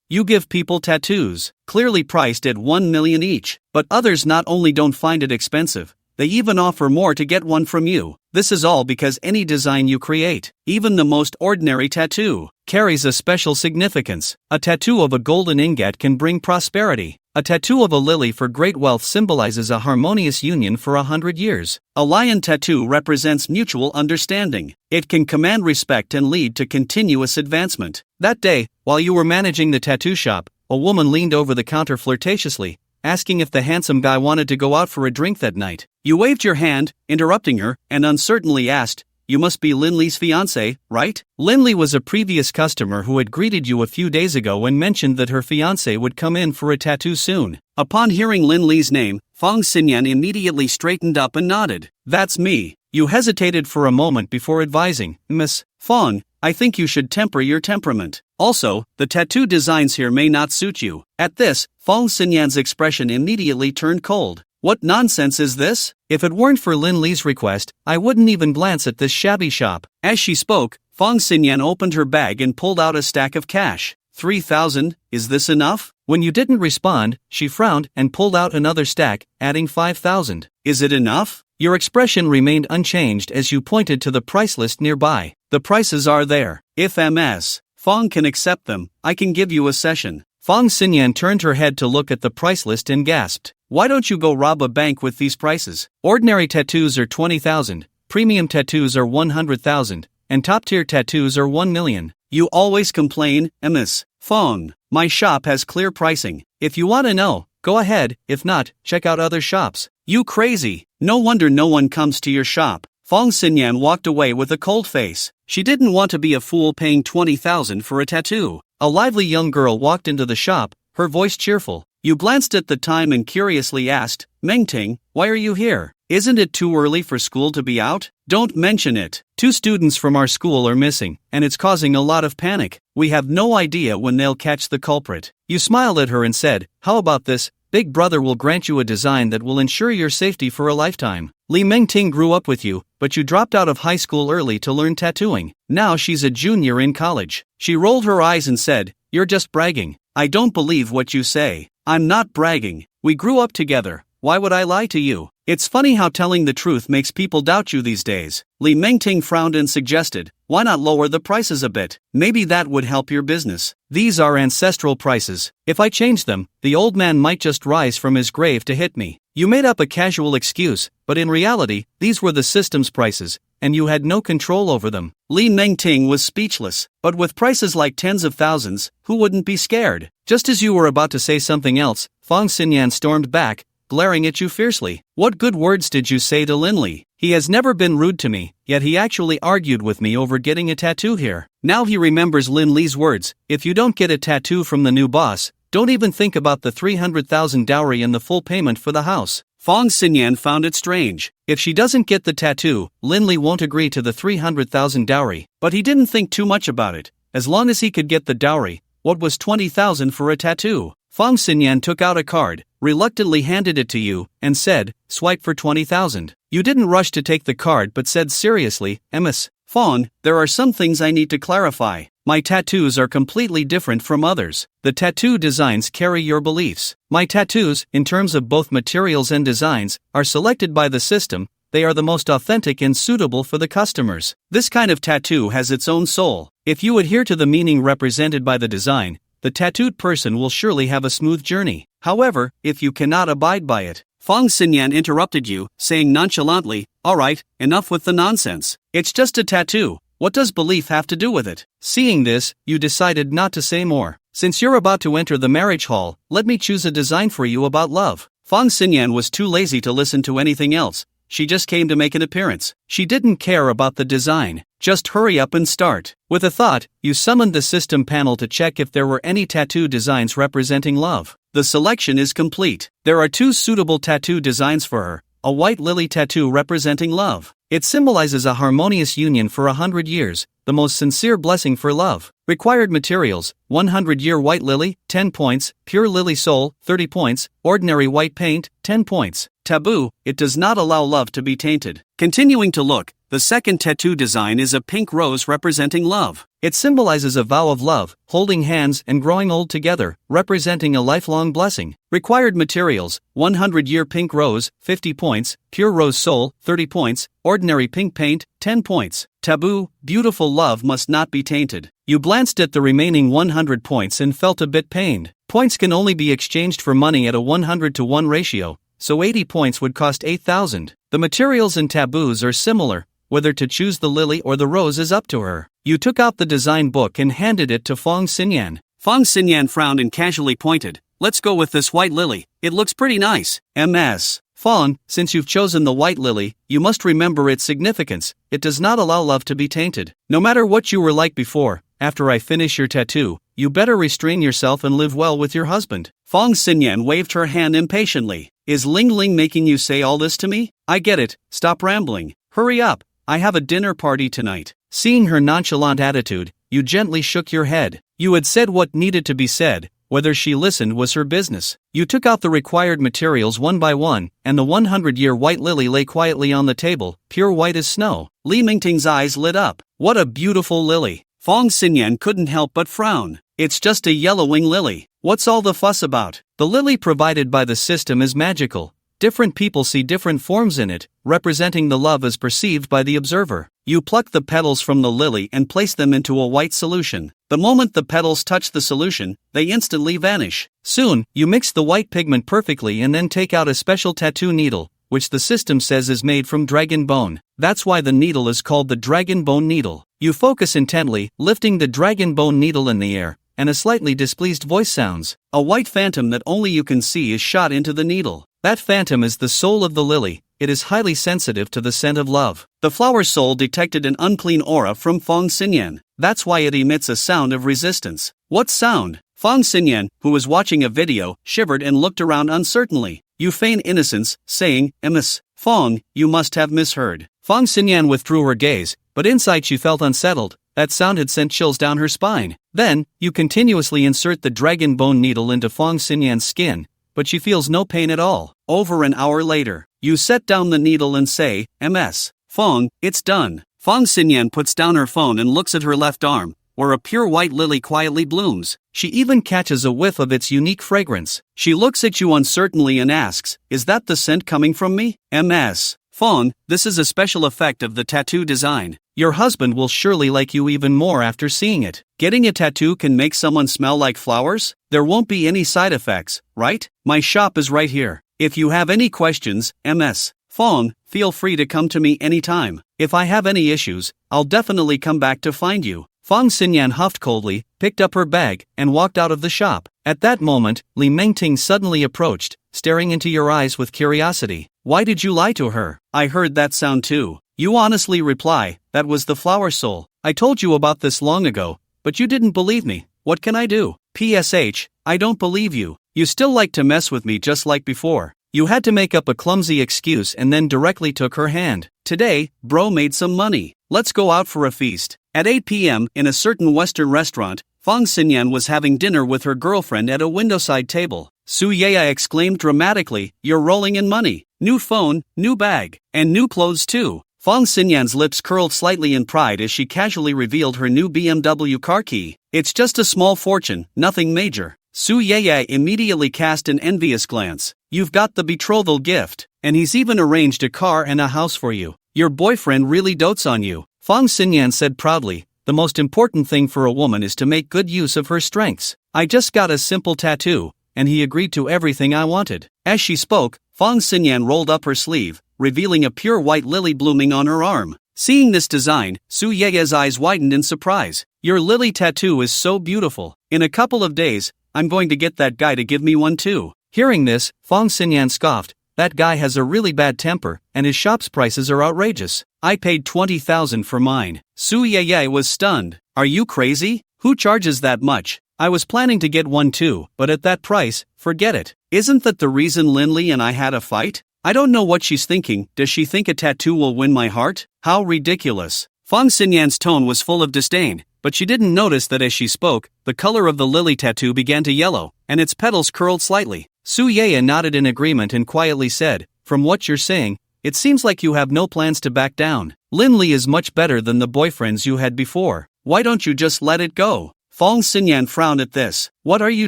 You give people tattoos, clearly priced at 1 million each, but others not only don't find it expensive, they even offer more to get one from you. This is all because any design you create, even the most ordinary tattoo, carries a special significance. A tattoo of a golden ingot can bring prosperity. A tattoo of a lily for great wealth symbolizes a harmonious union for 100 years. A lion tattoo represents mutual understanding. It can command respect and lead to continuous advancement. That day, while you were managing the tattoo shop, a woman leaned over the counter flirtatiously, asking if the handsome guy wanted to go out for a drink that night. You waved your hand, interrupting her, and uncertainly asked, "You must be Lin Li's fiancé, right?" Lin Li was a previous customer who had greeted you a few days ago and mentioned that her fiancé would come in for a tattoo soon. Upon hearing Lin Li's name, Fang Xinyan immediately straightened up and nodded. "That's me." You hesitated for a moment before advising, "Miss Fang, I think you should temper your temperament. Also, the tattoo designs here may not suit you." At this, Fang Xinyan's expression immediately turned cold. What nonsense is this? If it weren't for Lin Li's request, I wouldn't even glance at this shabby shop. As she spoke, Fang Xinyan opened her bag and pulled out a stack of cash. 3,000, is this enough? When you didn't respond, she frowned and pulled out another stack, adding 5,000. Is it enough? Your expression remained unchanged as you pointed to the price list nearby. The prices are there. If Ms. Fang can accept them, I can give you a session. Fang Xinyan turned her head to look at the price list and gasped. Why don't you go rob a bank with these prices? Ordinary tattoos are 20,000, premium tattoos are 100,000, and top-tier tattoos are 1 million. You always complain, Ms. Fang. My shop has clear pricing. If you want to know, go ahead. If not, check out other shops. You crazy. No wonder no one comes to your shop. Fang Xinyan walked away with a cold face. She didn't want to be a fool paying 20,000 for a tattoo. A lively young girl walked into the shop, her voice cheerful. You glanced at the time and curiously asked, "Mengting, why are you here? Isn't it too early for school to be out?" "Don't mention it. 2 students from our school are missing, and it's causing a lot of panic. We have no idea when they'll catch the culprit." You smiled at her and said, "How about this? Big Brother will grant you a design that will ensure your safety for a lifetime." Li Mengting grew up with you, but you dropped out of high school early to learn tattooing. Now she's a junior in college. She rolled her eyes and said, "You're just bragging. I don't believe what you say." "I'm not bragging. We grew up together. Why would I lie to you? It's funny how telling the truth makes people doubt you these days." Li Mengting frowned and suggested, "Why not lower the prices a bit? Maybe that would help your business." "These are ancestral prices. If I change them, the old man might just rise from his grave to hit me." You made up a casual excuse, but in reality, these were the system's prices, and you had no control over them. Li Mengting was speechless, but with prices like tens of thousands, who wouldn't be scared? Just as you were about to say something else, Fang Xinyan stormed back, glaring at you fiercely. "What good words did you say to Lin Li? He has never been rude to me, yet he actually argued with me over getting a tattoo here. Now he remembers Lin Li's words, if you don't get a tattoo from the new boss, don't even think about the 300,000 dowry and the full payment for the house." Fang Xinyan found it strange. If she doesn't get the tattoo, Lin Li won't agree to the 300,000 dowry, but he didn't think too much about it. As long as he could get the dowry, what was 20,000 for a tattoo? Fang Xinyan took out a card, reluctantly handed it to you, and said, "Swipe for 20,000. You didn't rush to take the card but said seriously, "Ms. Fang, there are some things I need to clarify. My tattoos are completely different from others. The tattoo designs carry your beliefs. My tattoos, in terms of both materials and designs, are selected by the system. They are the most authentic and suitable for the customers. This kind of tattoo has its own soul. If you adhere to the meaning represented by the design, the tattooed person will surely have a smooth journey. However, if you cannot abide by it..." Fang Xinyan interrupted you, saying nonchalantly, "All right, enough with the nonsense. It's just a tattoo. What does belief have to do with it?" Seeing this, you decided not to say more. "Since you're about to enter the marriage hall, let me choose a design for you about love." Fang Xinyan was too lazy to listen to anything else. She just came to make an appearance. She didn't care about the design. Just hurry up and start. With a thought, you summoned the system panel to check if there were any tattoo designs representing love. The selection is complete. There are 2 suitable tattoo designs for her. A white lily tattoo representing love. It symbolizes a harmonious union for 100 years, the most sincere blessing for love. Required materials: 100-year white lily, 10 points, pure lily soul, 30 points, ordinary white paint, 10 points. Taboo: it does not allow love to be tainted. Continuing to look, The second tattoo design is a pink rose representing love. It symbolizes a vow of love, holding hands and growing old together, representing a lifelong blessing. Required materials: 100-year pink rose, 50 points, pure rose soul, 30 points, ordinary pink paint, 10 points. Taboo: beautiful love must not be tainted. You glanced at the remaining 100 points and felt a bit pained. Points can only be exchanged for money at a 100-to-1 ratio, so 80 points would cost 8,000. The materials and taboos are similar. Whether to choose the lily or the rose is up to her. You took out the design book and handed it to Fong Xinyan. Fong Xinyan frowned and casually pointed. Let's go with this white lily. It looks pretty nice. MS. Fong, since you've chosen the white lily, you must remember its significance. It does not allow love to be tainted. No matter what you were like before, after I finish your tattoo, you better restrain yourself and live well with your husband. Fong Xinyan waved her hand impatiently. Is Ling Ling making you say all this to me? I get it. Stop rambling. Hurry up. I have a dinner party tonight. Seeing her nonchalant attitude, you gently shook your head. You had said what needed to be said. Whether she listened was her business. You took out the required materials one by one, and the 100-year white lily lay quietly on the table, pure white as snow. Li Mingting's eyes lit up. What a beautiful lily. Fong Xinyan couldn't help but frown. It's just a yellowing lily. What's all the fuss about? The lily provided by the system is magical. Different people see different forms in it, representing the love as perceived by the observer. You pluck the petals from the lily and place them into a white solution. The moment the petals touch the solution, they instantly vanish. Soon, you mix the white pigment perfectly and then take out a special tattoo needle, which the system says is made from dragon bone. That's why the needle is called the dragon bone needle. You focus intently, lifting the dragon bone needle in the air, and a slightly displeased voice sounds. A white phantom that only you can see is shot into the needle. That phantom is the soul of the lily. It is highly sensitive to the scent of love. The flower soul detected an unclean aura from Fong Xinyan. That's why it emits a sound of resistance. What sound? Fong Xinyan, who was watching a video, shivered and looked around uncertainly. You feign innocence, saying, "Ms. Fong, you must have misheard." Fong Xinyan withdrew her gaze, but inside she felt unsettled. That sound had sent chills down her spine. Then, you continuously insert the dragon bone needle into Fong Xinyan's skin, but she feels no pain at all. Over an hour later, you set down the needle and say, "Ms. Fong, it's done." Fong Xinyan puts down her phone and looks at her left arm, where a pure white lily quietly blooms. She even catches a whiff of its unique fragrance. She looks at you uncertainly and asks, "Is that the scent coming from me?" "Ms. Fong, this is a special effect of the tattoo design. Your husband will surely like you even more after seeing it. Getting a tattoo can make someone smell like flowers? There won't be any side effects, right? My shop is right here. If you have any questions, Ms. Fong, feel free to come to me anytime. If I have any issues, I'll definitely come back to find you." Fong Xinyan huffed coldly, picked up her bag, and walked out of the shop. At that moment, Li Mingting suddenly approached, staring into your eyes with curiosity. "Why did you lie to her? I heard that sound too." You honestly reply, "That was the flower soul. I told you about this long ago, but you didn't believe me. What can I do? PSH, I don't believe you. You still like to mess with me just like before." You had to make up a clumsy excuse and then directly took her hand. "Today, bro made some money. Let's go out for a feast." At 8 p.m., in a certain Western restaurant, Fong Xinyan was having dinner with her girlfriend at a windowside table. Su Yaya exclaimed dramatically, "You're rolling in money. New phone, new bag, and new clothes too." Fong Xinyan's lips curled slightly in pride as she casually revealed her new BMW car key. "It's just a small fortune, nothing major." Su Yaya immediately cast an envious glance. "You've got the betrothal gift, and he's even arranged a car and a house for you. Your boyfriend really dotes on you." Fong Xinyan said proudly, "The most important thing for a woman is to make good use of her strengths. I just got a simple tattoo, and he agreed to everything I wanted." As she spoke, Fong Xinyan rolled up her sleeve, revealing a pure white lily blooming on her arm. Seeing this design, Su Yaya's eyes widened in surprise. "Your lily tattoo is so beautiful. In a couple of days, I'm going to get that guy to give me one too." Hearing this, Fong Xinyan scoffed. "That guy has a really bad temper, and his shop's prices are outrageous. I paid 20,000 for mine." Su Yaya was stunned. "Are you crazy? Who charges that much? I was planning to get one too, but at that price, forget it. Isn't that the reason Linley and I had a fight? I don't know what she's thinking. Does she think a tattoo will win my heart? How ridiculous." Fong Xinyan's tone was full of disdain, but she didn't notice that as she spoke, the color of the lily tattoo began to yellow, and its petals curled slightly. Su Yaya nodded in agreement and quietly said, "From what you're saying, it seems like you have no plans to back down." Lin Li is much better than the boyfriends you had before. Why don't you just let it go? Fong Xinyan frowned at this. What are you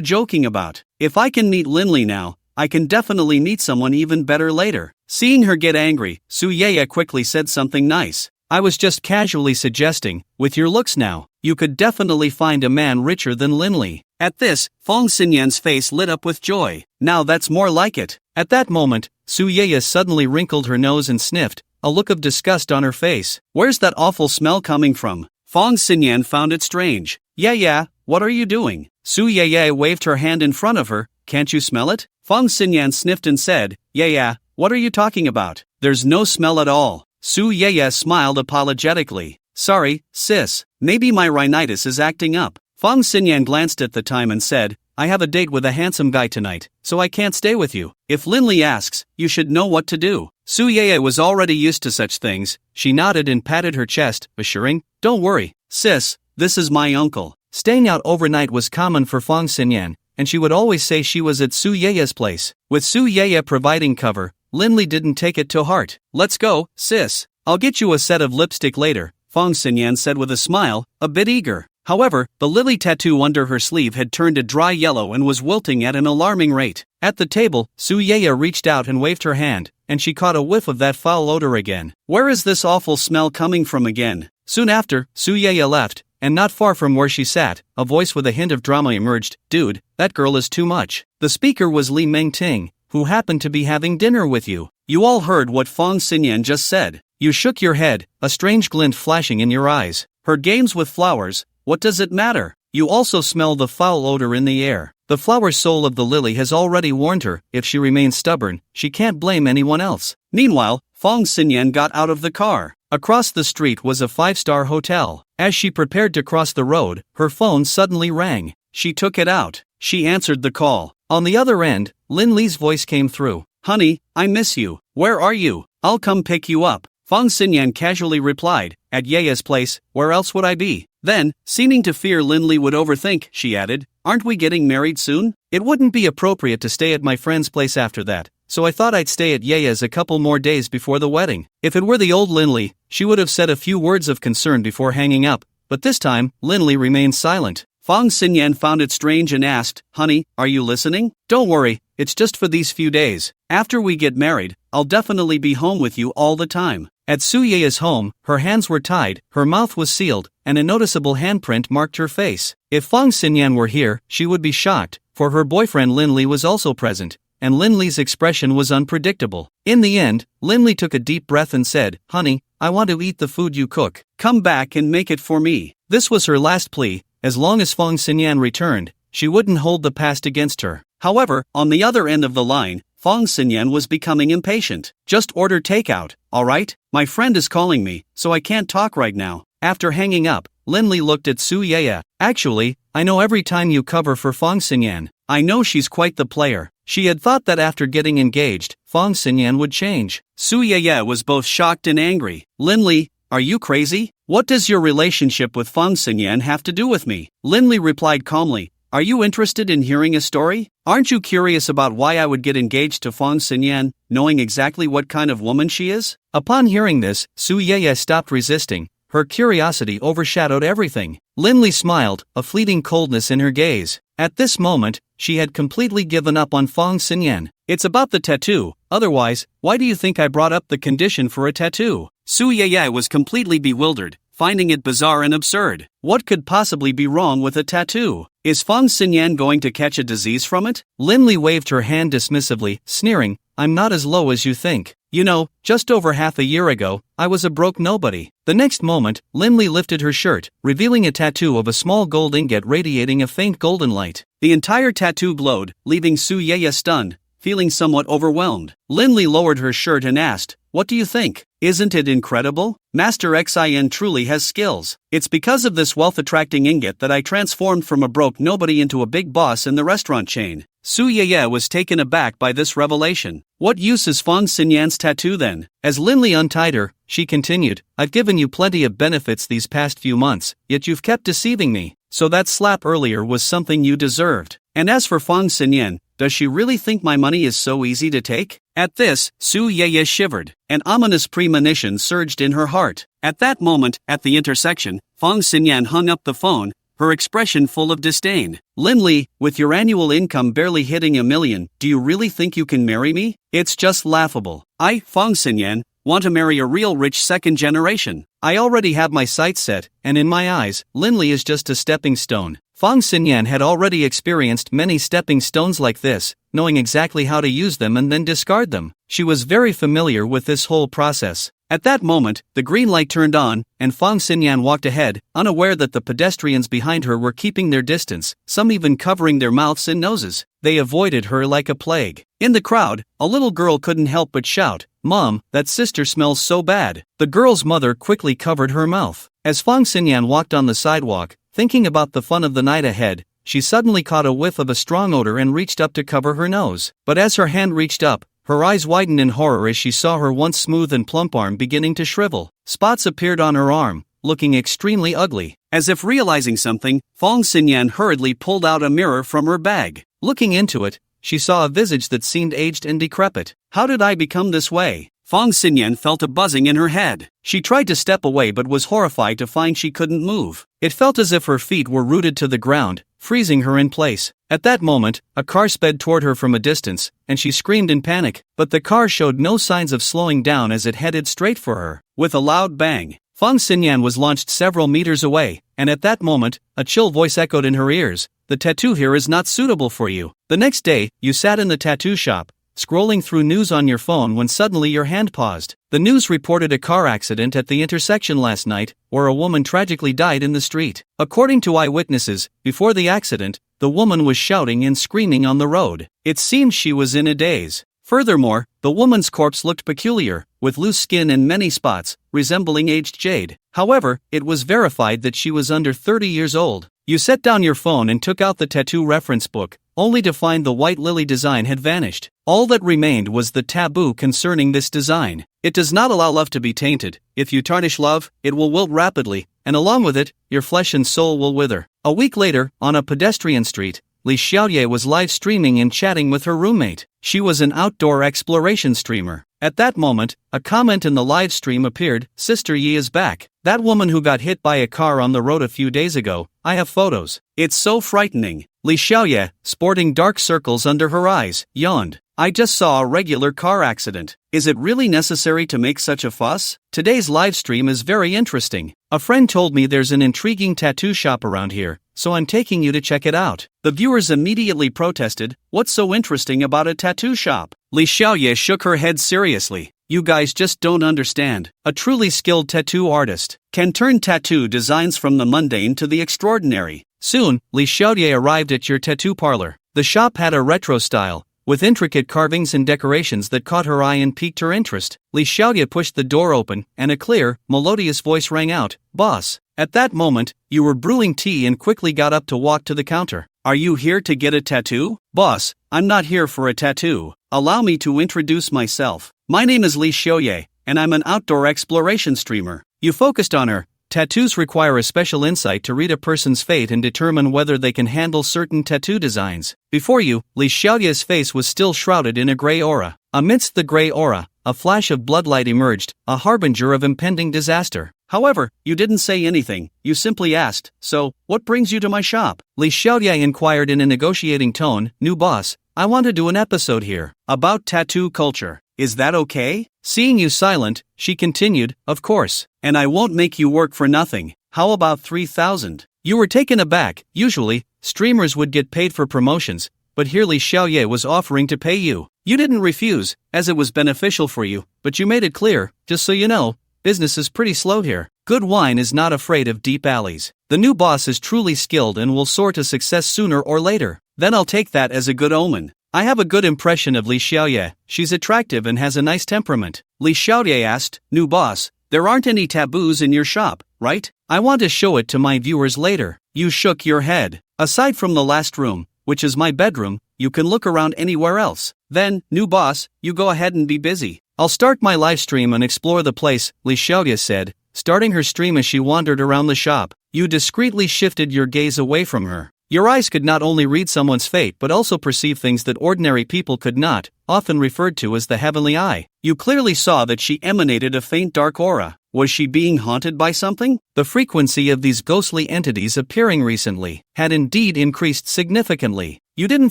joking about? If I can meet Lin Li now, I can definitely meet someone even better later. Seeing her get angry, Su Yeye quickly said something nice. I was just casually suggesting, with your looks now, you could definitely find a man richer than Lin Li. At this, Fong Xinyan's face lit up with joy. Now that's more like it. At that moment, Su Yeye suddenly wrinkled her nose and sniffed, a look of disgust on her face. Where's that awful smell coming from? Fong Xinyan found it strange. Yeah, what are you doing? Su Yeye waved her hand in front of her. Can't you smell it? Fong Xinyan sniffed and said, Yeah, what are you talking about? There's no smell at all. Su Yeye smiled apologetically. Sorry, sis, maybe my rhinitis is acting up. Fong Xinyan glanced at the time and said, I have a date with a handsome guy tonight, so I can't stay with you. If Lin Li asks, you should know what to do. Su Yeye was already used to such things. She nodded and patted her chest, assuring, Don't worry, sis, this is my uncle. Staying out overnight was common for Fong Xinyan, and she would always say she was at Su Yeye's place. With Su Yeye providing cover, Lin Li didn't take it to heart. Let's go, sis. I'll get you a set of lipstick later, Fong Xinyan said with a smile, a bit eager. However, the lily tattoo under her sleeve had turned a dry yellow and was wilting at an alarming rate. At the table, Su Yeye reached out and waved her hand, and she caught a whiff of that foul odor again. Where is this awful smell coming from again? Soon after, Su Yeye left, and not far from where she sat, a voice with a hint of drama emerged. Dude, that girl is too much. The speaker was Li Mengting, who happened to be having dinner with you. You all heard what Fong Xinyan just said. You shook your head, a strange glint flashing in your eyes. Her games with flowers, what does it matter? You also smell the foul odor in the air. The flower soul of the lily has already warned her, if she remains stubborn, she can't blame anyone else. Meanwhile, Fong Xinyan got out of the car. Across the street was a 5-star hotel. As she prepared to cross the road, her phone suddenly rang. She took it out. She answered the call. On the other end, Lin Li's voice came through. Honey, I miss you. Where are you? I'll come pick you up. Fong Xinyan casually replied, at Yeye's place, where else would I be? Then, seeming to fear Lin Li would overthink, she added, aren't we getting married soon? It wouldn't be appropriate to stay at my friend's place after that, so I thought I'd stay at Yeye's a couple more days before the wedding. If it were the old Lin Li, she would have said a few words of concern before hanging up, but this time, Lin Li remained silent. Fong Xinyan found it strange and asked, honey, are you listening? Don't worry, it's just for these few days. After we get married, I'll definitely be home with you all the time. At Su Yeye's home, her hands were tied, her mouth was sealed, and a noticeable handprint marked her face. If Fong Xinyan were here, she would be shocked, for her boyfriend Lin Li was also present, and Lin Li's expression was unpredictable. In the end, Lin Li took a deep breath and said, honey, I want to eat the food you cook. Come back and make it for me. This was her last plea. As long as Fong Xinyan returned, she wouldn't hold the past against her. However, on the other end of the line, Fong Xinyan was becoming impatient. Just order takeout, alright? My friend is calling me, so I can't talk right now. After hanging up, Lin Li looked at Su Yeye. Actually, I know every time you cover for Fong Xinyan. I know she's quite the player. She had thought that after getting engaged, Fong Xinyan would change. Su Yeye was both shocked and angry. Lin Li, are you crazy? What does your relationship with Fong Xinyan have to do with me? Lin Li replied calmly, are you interested in hearing a story? Aren't you curious about why I would get engaged to Fong Xinyan, knowing exactly what kind of woman she is? Upon hearing this, Su Yeye stopped resisting. Her curiosity overshadowed everything. Lin Li smiled, a fleeting coldness in her gaze. At this moment, she had completely given up on Fong Xinyan. It's about the tattoo, otherwise, why do you think I brought up the condition for a tattoo? Su Yeye was completely bewildered, finding it bizarre and absurd. What could possibly be wrong with a tattoo? Is Fong Xinyan going to catch a disease from it? Lin Li waved her hand dismissively, sneering, I'm not as low as you think. You know, just over half a year ago, I was a broke nobody. The next moment, Lin Li lifted her shirt, revealing a tattoo of a small gold ingot radiating a faint golden light. The entire tattoo glowed, leaving Su Yeye stunned, feeling somewhat overwhelmed. Lin Li lowered her shirt and asked, what do you think? Isn't it incredible? Master Xin truly has skills. It's because of this wealth-attracting ingot that I transformed from a broke nobody into a big boss in the restaurant chain. Su Yeye was taken aback by this revelation. What use is Fong Xinyan's tattoo then? As Lin Li untied her, she continued, I've given you plenty of benefits these past few months, yet you've kept deceiving me. So that slap earlier was something you deserved. And as for Fong Xinyan, Does she really think my money is so easy to take? At this, Su Yeye shivered. An ominous premonition surged in her heart. At that moment, at the intersection, Fang Xinyan hung up the phone, her expression full of disdain. Lin Li, with your annual income barely hitting $1 million, do you really think you can marry me? It's just laughable. I, Fang Xinyan, want to marry a real rich second generation. I already have my sights set, and in my eyes, Lin Li is just a stepping stone. Fang Xinyan had already experienced many stepping stones like this, knowing exactly how to use them and then discard them. She was very familiar with this whole process. At that moment, the green light turned on, and Fang Xinyan walked ahead, unaware that the pedestrians behind her were keeping their distance, some even covering their mouths and noses. They avoided her like a plague. In the crowd, a little girl couldn't help but shout, "Mom, that sister smells so bad." The girl's mother quickly covered her mouth. As Fang Xinyan walked on the sidewalk, thinking about the fun of the night ahead, she suddenly caught a whiff of a strong odor and reached up to cover her nose. But as her hand reached up, her eyes widened in horror as she saw her once smooth and plump arm beginning to shrivel. Spots appeared on her arm, looking extremely ugly. As if realizing something, Fang Xinyan hurriedly pulled out a mirror from her bag. Looking into it, she saw a visage that seemed aged and decrepit. How did I become this way? Fang Xinyan felt a buzzing in her head. She tried to step away but was horrified to find she couldn't move. It felt as if her feet were rooted to the ground, freezing her in place. At that moment, a car sped toward her from a distance, and she screamed in panic, but the car showed no signs of slowing down as it headed straight for her. With a loud bang, Fang Xinyan was launched several meters away, and at that moment, a chill voice echoed in her ears, "The tattoo here is not suitable for you." The next day, you sat in the tattoo shop, scrolling through news on your phone when suddenly your hand paused. The news reported a car accident at the intersection last night, where a woman tragically died in the street. According to eyewitnesses, before the accident, the woman was shouting and screaming on the road. It seemed she was in a daze. Furthermore, the woman's corpse looked peculiar, with loose skin and many spots, resembling aged jade. However, it was verified that she was under 30 years old. You set down your phone and took out the tattoo reference book, only to find the white lily design had vanished. All that remained was the taboo concerning this design. It does not allow love to be tainted. If you tarnish love, it will wilt rapidly, and along with it, your flesh and soul will wither. A week later, on a pedestrian street, Li Xiaoye was live streaming and chatting with her roommate. She was an outdoor exploration streamer. At that moment, a comment in the live stream appeared, "Sister Yi is back. That woman who got hit by a car on the road a few days ago, I have photos. It's so frightening." Li Xiaoye, sporting dark circles under her eyes, yawned. "I just saw a regular car accident. Is it really necessary to make such a fuss? Today's live stream is very interesting. A friend told me there's an intriguing tattoo shop around here, so I'm taking you to check it out." The viewers immediately protested, "What's so interesting about a tattoo shop?" Li Xiaoye shook her head seriously. "You guys just don't understand. A truly skilled tattoo artist can turn tattoo designs from the mundane to the extraordinary." Soon, Li Xiaoye arrived at your tattoo parlor. The shop had a retro style, with intricate carvings and decorations that caught her eye and piqued her interest. Li Xiaoye pushed the door open, and a clear, melodious voice rang out, "Boss." At that moment, you were brewing tea and quickly got up to walk to the counter. "Are you here to get a tattoo?" "Boss, I'm not here for a tattoo. Allow me to introduce myself. My name is Li Xiaoye, and I'm an outdoor exploration streamer." You focused on her. Tattoos require a special insight to read a person's fate and determine whether they can handle certain tattoo designs. Before you, Li Xiaoye's face was still shrouded in a gray aura. Amidst the gray aura, a flash of bloodlight emerged, a harbinger of impending disaster. However, you didn't say anything, you simply asked, "So, what brings you to my shop?" Li Xiaoye inquired in a negotiating tone, "New boss, I want to do an episode here about tattoo culture. Is that okay?" Seeing you silent, she continued, "Of course, and I won't make you work for nothing. How about 3,000? You were taken aback. Usually, streamers would get paid for promotions, but here Li Xiaoye was offering to pay you. You didn't refuse, as it was beneficial for you, but you made it clear, just so you know, business is pretty slow here. Good wine is not afraid of deep alleys. The new boss is truly skilled and will soar to success sooner or later. Then I'll take that as a good omen. I have a good impression of Li Xiaoye. She's attractive and has a nice temperament." Li Xiaoye asked, "New boss, there aren't any taboos in your shop, right? I want to show it to my viewers later." You shook your head. "Aside from the last room, which is my bedroom, you can look around anywhere else." "Then, new boss, you go ahead and be busy. I'll start my live stream and explore the place," Li Xiaoye said, starting her stream as she wandered around the shop. You discreetly shifted your gaze away from her. Your eyes could not only read someone's fate but also perceive things that ordinary people could not, often referred to as the heavenly eye. You clearly saw that she emanated a faint dark aura. Was she being haunted by something? The frequency of these ghostly entities appearing recently had indeed increased significantly. You didn't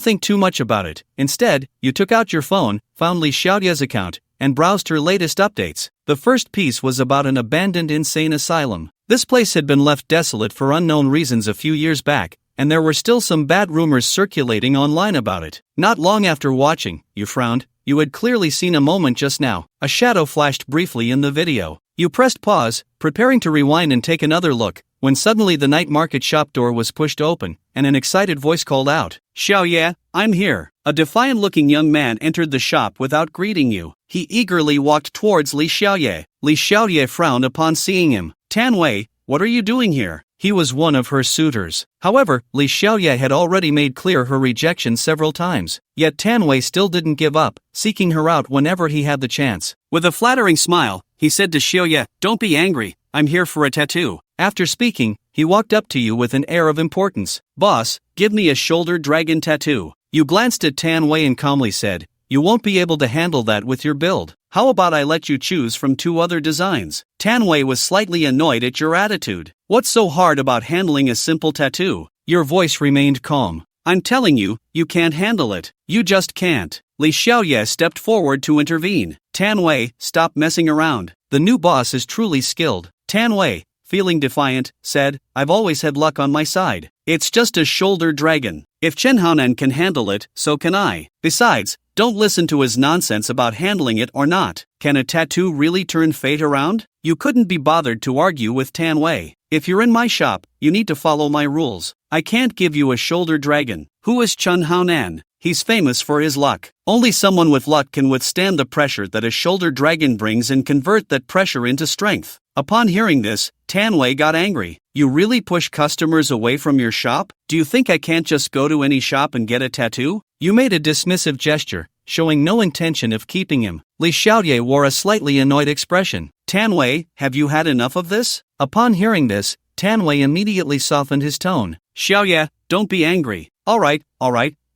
think too much about it. Instead, you took out your phone, found Li Xiaoye's account, and browsed her latest updates. The first piece was about an abandoned insane asylum. This place had been left desolate for unknown reasons a few years back, and there were still some bad rumors circulating online about it. Not long after watching, you frowned. You had clearly seen a moment just now. A shadow flashed briefly in the video. You pressed pause, preparing to rewind and take another look, when suddenly the night market shop door was pushed open, and an excited voice called out, "Xiaoye, I'm here." A defiant-looking young man entered the shop without greeting you. He eagerly walked towards Li Xiaoye. Li Xiaoye frowned upon seeing him. "Tan Wei, what are you doing here?" He was one of her suitors. However, Li Xiaoye had already made clear her rejection several times. Yet Tan Wei still didn't give up, seeking her out whenever he had the chance. With a flattering smile, he said to Xiaoye, "Don't be angry, I'm here for a tattoo." After speaking, he walked up to you with an air of importance. "Boss, give me a shoulder dragon tattoo." You glanced at Tan Wei and calmly said, "You won't be able to handle that with your build. How about I let you choose from 2 other designs?" Tan Wei was slightly annoyed at your attitude. "What's so hard about handling a simple tattoo?" Your voice remained calm. "I'm telling you, you can't handle it. You just can't." Li Xiaoye stepped forward to intervene. "Tan Wei, stop messing around. The new boss is truly skilled." Tan Wei, feeling defiant, said, "I've always had luck on my side. It's just a shoulder dragon. If Chen Haonan can handle it, so can I. Besides, don't listen to his nonsense about handling it or not. Can a tattoo really turn fate around?" You couldn't be bothered to argue with Tan Wei. "If you're in my shop, you need to follow my rules. I can't give you a shoulder dragon." Who is Chen Haonan? He's famous for his luck. Only someone with luck can withstand the pressure that a shoulder dragon brings and convert that pressure into strength. Upon hearing this, Tan Wei got angry. "You really push customers away from your shop? Do you think I can't just go to any shop and get a tattoo?" You made a dismissive gesture, showing no intention of keeping him. Li Xiaoye wore a slightly annoyed expression. "Tan Wei, have you had enough of this?" Upon hearing this, Tan Wei immediately softened his tone. "Xiaoye, don't be angry. All right,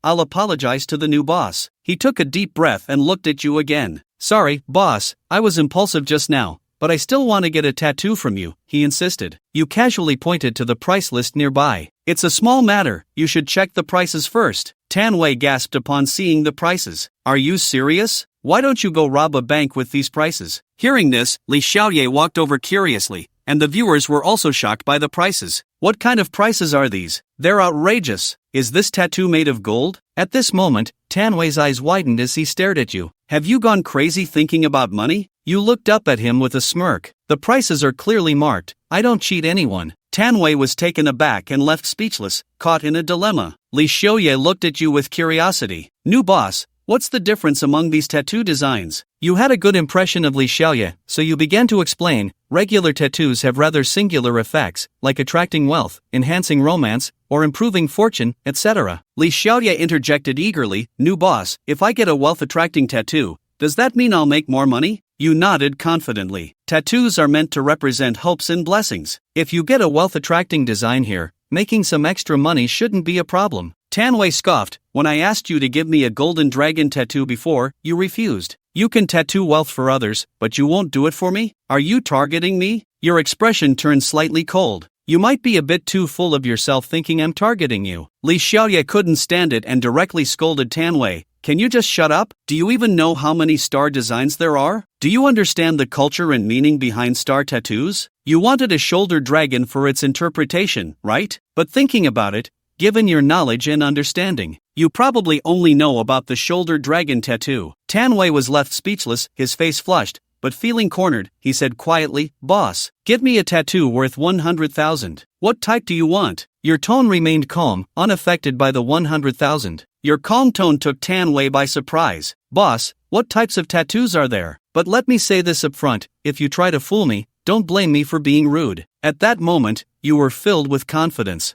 I'll apologize to the new boss." He took a deep breath and looked at you again. "Sorry, boss, I was impulsive just now, but I still want to get a tattoo from you," he insisted. You casually pointed to the price list nearby. "It's a small matter, you should check the prices first." Tan Wei gasped upon seeing the prices. "Are you serious? Why don't you go rob a bank with these prices?" Hearing this, Li Xiaoye walked over curiously, and the viewers were also shocked by the prices. "What kind of prices are these? They're outrageous. Is this tattoo made of gold?" At this moment, Tan Wei's eyes widened as he stared at you. "Have you gone crazy thinking about money?" You looked up at him with a smirk. "The prices are clearly marked. I don't cheat anyone." Tan Wei was taken aback and left speechless, caught in a dilemma. Li Xiaoye looked at you with curiosity. "New boss, what's the difference among these tattoo designs?" You had a good impression of Li Xiaoye, so you began to explain. Regular tattoos have rather singular effects, like attracting wealth, enhancing romance, or improving fortune, etc. Li Xiaoye interjected eagerly, "New boss, if I get a wealth-attracting tattoo, does that mean I'll make more money?" You nodded confidently. "Tattoos are meant to represent hopes and blessings. If you get a wealth-attracting design here, making some extra money shouldn't be a problem." Tan Wei scoffed. "When I asked you to give me a golden dragon tattoo before, you refused. You can tattoo wealth for others, but you won't do it for me? Are you targeting me?" Your expression turned slightly cold. "You might be a bit too full of yourself thinking I'm targeting you." Li Xiaoye couldn't stand it and directly scolded Tan Wei. "Can you just shut up? Do you even know how many star designs there are? Do you understand the culture and meaning behind star tattoos? You wanted a shoulder dragon for its interpretation, right? But thinking about it, given your knowledge and understanding, you probably only know about the shoulder dragon tattoo." Tan Wei was left speechless, his face flushed, but feeling cornered, he said quietly, "Boss, get me a tattoo worth 100,000. What type do you want?" Your tone remained calm, unaffected by the 100,000. Your calm tone took Tan Wei by surprise. "Boss, what types of tattoos are there? But let me say this up front, if you try to fool me, don't blame me for being rude." At that moment, you were filled with confidence.